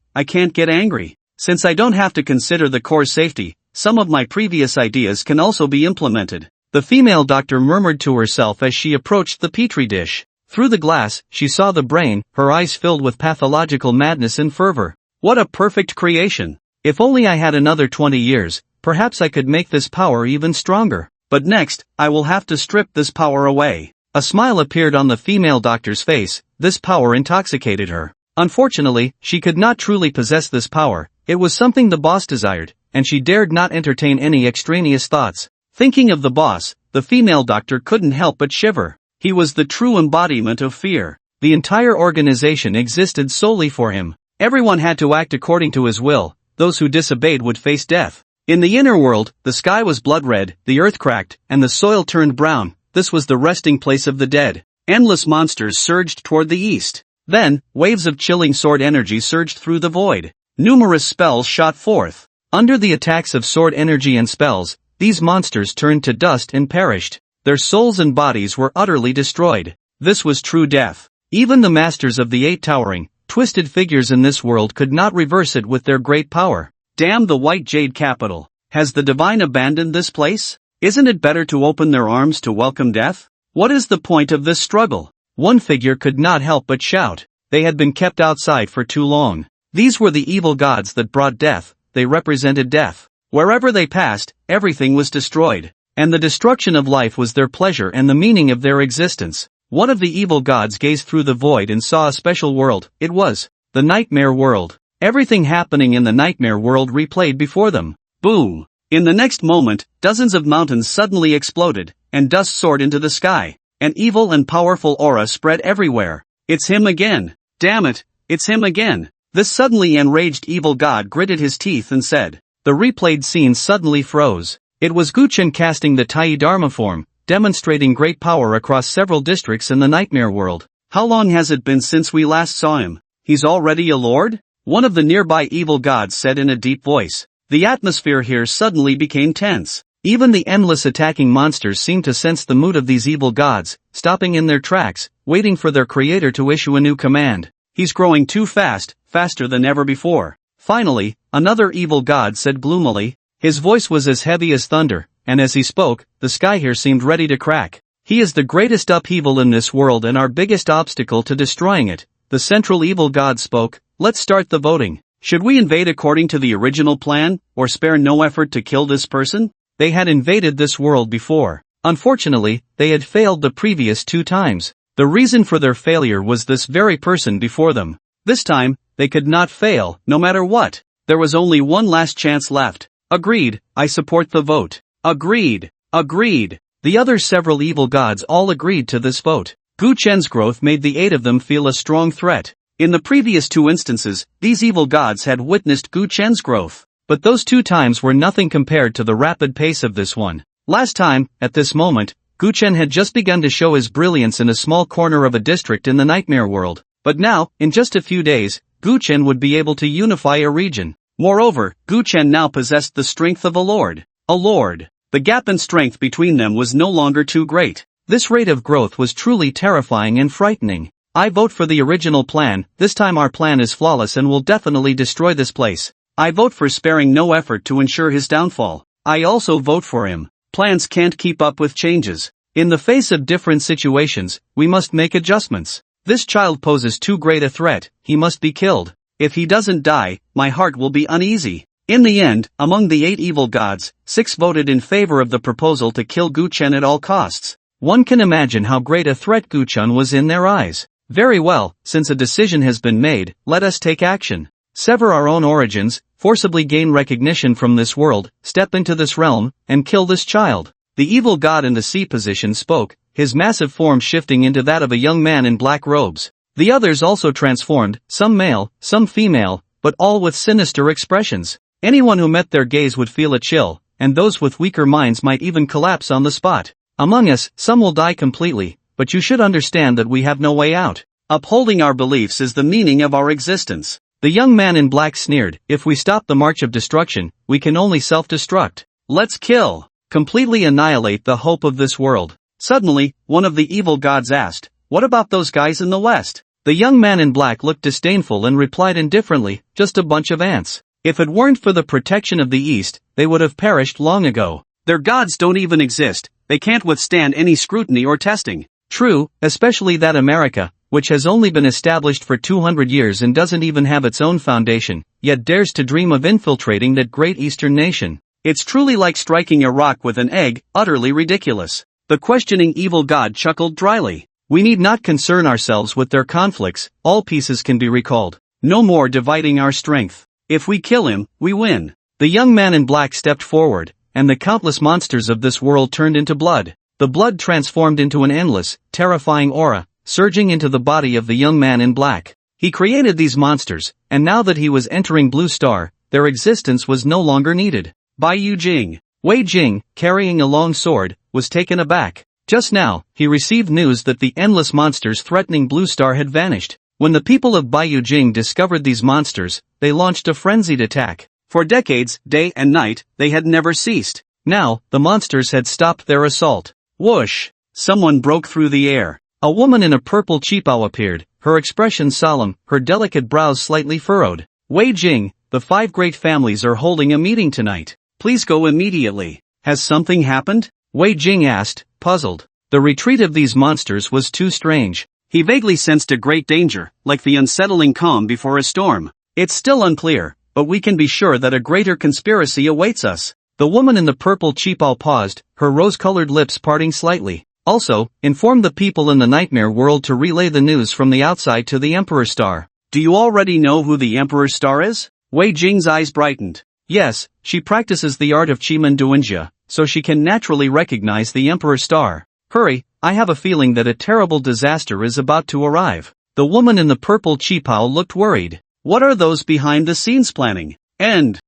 Since I don't have to consider the core's safety, some of my previous ideas can also be implemented. The female doctor murmured to herself as she approached the petri dish. Through the glass, she saw the brain, her eyes filled with pathological madness and fervor. What a perfect creation! If only I had another 20 years, perhaps I could make this power even stronger. But next, I will have to strip this power away. A smile appeared on the female doctor's face. This power intoxicated her. Unfortunately, she could not truly possess this power. It was something the boss desired, and she dared not entertain any extraneous thoughts. Thinking of the boss, the female doctor couldn't help but shiver. He was the true embodiment of fear. The entire organization existed solely for him. Everyone had to act according to his will. Those who disobeyed would face death. In the inner world, the sky was blood red, the earth cracked, and the soil turned brown. This was the resting place of the dead. Endless monsters surged toward the east. Then, waves of chilling sword energy surged through the void. Numerous spells shot forth. Under the attacks of sword energy and spells, these monsters turned to dust and perished. Their souls and bodies were utterly destroyed. This was true death. Even the masters of the 8 towering, twisted figures in this world could not reverse it with their great power. Damn the white jade capital. Has the divine abandoned this place? Isn't it better to open their arms to welcome death? What is the point of this struggle? One figure could not help but shout. They had been kept outside for too long. These were the evil gods that brought death. They represented death. Wherever they passed, everything was destroyed. And the destruction of life was their pleasure and the meaning of their existence. One of the evil gods gazed through the void and saw a special world. It was the nightmare world. Everything happening in the nightmare world replayed before them. Boom! In the next moment, dozens of mountains suddenly exploded, and dust soared into the sky. An evil and powerful aura spread everywhere. It's him again! Damn it, it's him again! This suddenly enraged evil god gritted his teeth and said. The replayed scene suddenly froze. It was Guchen casting the Tai Dharma form, demonstrating great power across several districts in the nightmare world. How long has it been since we last saw him? He's already a lord? One of the nearby evil gods said in a deep voice. The atmosphere here suddenly became tense. Even the endless attacking monsters seemed to sense the mood of these evil gods, stopping in their tracks, waiting for their creator to issue a new command. He's growing too fast, faster than ever before. Finally, another evil god said gloomily. His voice was as heavy as thunder, and as he spoke, the sky here seemed ready to crack. He is the greatest upheaval in this world and our biggest obstacle to destroying it. The central evil god spoke. Let's start the voting. Should we invade according to the original plan, or spare no effort to kill this person? They had invaded this world before. Unfortunately, they had failed the previous 2 times. The reason for their failure was this very person before them. This time, they could not fail, no matter what. There was only one last chance left. Agreed, I support the vote. Agreed. Agreed. The other several evil gods all agreed to this vote. Gu Chen's growth made the 8 of them feel a strong threat. In the previous 2 instances, these evil gods had witnessed Gu Chen's growth. But those 2 times were nothing compared to the rapid pace of this one. Last time, at this moment, Gu Chen had just begun to show his brilliance in a small corner of a district in the nightmare world. But now, in just a few days, Gu Chen would be able to unify a region. Moreover, Gu Chen now possessed the strength of a lord. A lord. The gap in strength between them was no longer too great. This rate of growth was truly terrifying and frightening. I vote for the original plan. This time our plan is flawless and will definitely destroy this place. I vote for sparing no effort to ensure his downfall. I also vote for him. Plans can't keep up with changes. In the face of different situations, we must make adjustments. This child poses too great a threat. He must be killed. If he doesn't die, my heart will be uneasy. In the end, among the 8 evil gods, 6 voted in favor of the proposal to kill Gu Chen at all costs. One can imagine how great a threat Gu Chen was in their eyes. Very well, since a decision has been made, let us take action. Sever our own origins, forcibly gain recognition from this world, step into this realm, and kill this child. The evil god in the C position spoke, his massive form shifting into that of a young man in black robes. The others also transformed, some male, some female, but all with sinister expressions. Anyone who met their gaze would feel a chill, and those with weaker minds might even collapse on the spot. Among us, some will die completely, but you should understand that we have no way out. Upholding our beliefs is the meaning of our existence. The young man in black sneered, if we stop the march of destruction, we can only self-destruct. Let's kill. Completely annihilate the hope of this world. Suddenly, one of the evil gods asked, what about those guys in the west? The young man in black looked disdainful and replied indifferently, just a bunch of ants. If it weren't for the protection of the East, they would have perished long ago. Their gods don't even exist. They can't withstand any scrutiny or testing. True, especially that America, which has only been established for 200 years and doesn't even have its own foundation, yet dares to dream of infiltrating that great Eastern nation. It's truly like striking a rock with an egg, utterly ridiculous. The questioning evil god chuckled dryly. We need not concern ourselves with their conflicts, all pieces can be recalled. No more dividing our strength. If we kill him, we win. The young man in black stepped forward, and the countless monsters of this world turned into blood. The blood transformed into an endless, terrifying aura, surging into the body of the young man in black. He created these monsters, and now that he was entering Blue Star, their existence was no longer needed. Bai Yu Jing. Wei Jing, carrying a long sword, was taken aback. Just now, he received news that the endless monsters threatening Blue Star had vanished. When the people of Bayou Jing discovered these monsters, they launched a frenzied attack. For decades, day and night, they had never ceased. Now, the monsters had stopped their assault. Whoosh! Someone broke through the air. A woman in a purple qipao appeared, her expression solemn, her delicate brows slightly furrowed. Wei Jing, the 5 great families are holding a meeting tonight. Please go immediately. Has something happened? Wei Jing asked, puzzled. The retreat of these monsters was too strange. He vaguely sensed a great danger, like the unsettling calm before a storm. It's still unclear, but we can be sure that a greater conspiracy awaits us. The woman in the purple qipao paused, her rose-colored lips parting slightly. Also, inform the people in the nightmare world to relay the news from the outside to the Emperor Star. Do you already know who the Emperor Star is? Wei Jing's eyes brightened. Yes, she practices the art of Chimanduinjia, so she can naturally recognize the Emperor Star. Hurry, I have a feeling that a terrible disaster is about to arrive. The woman in the purple qipao looked worried. What are those behind the scenes planning? End.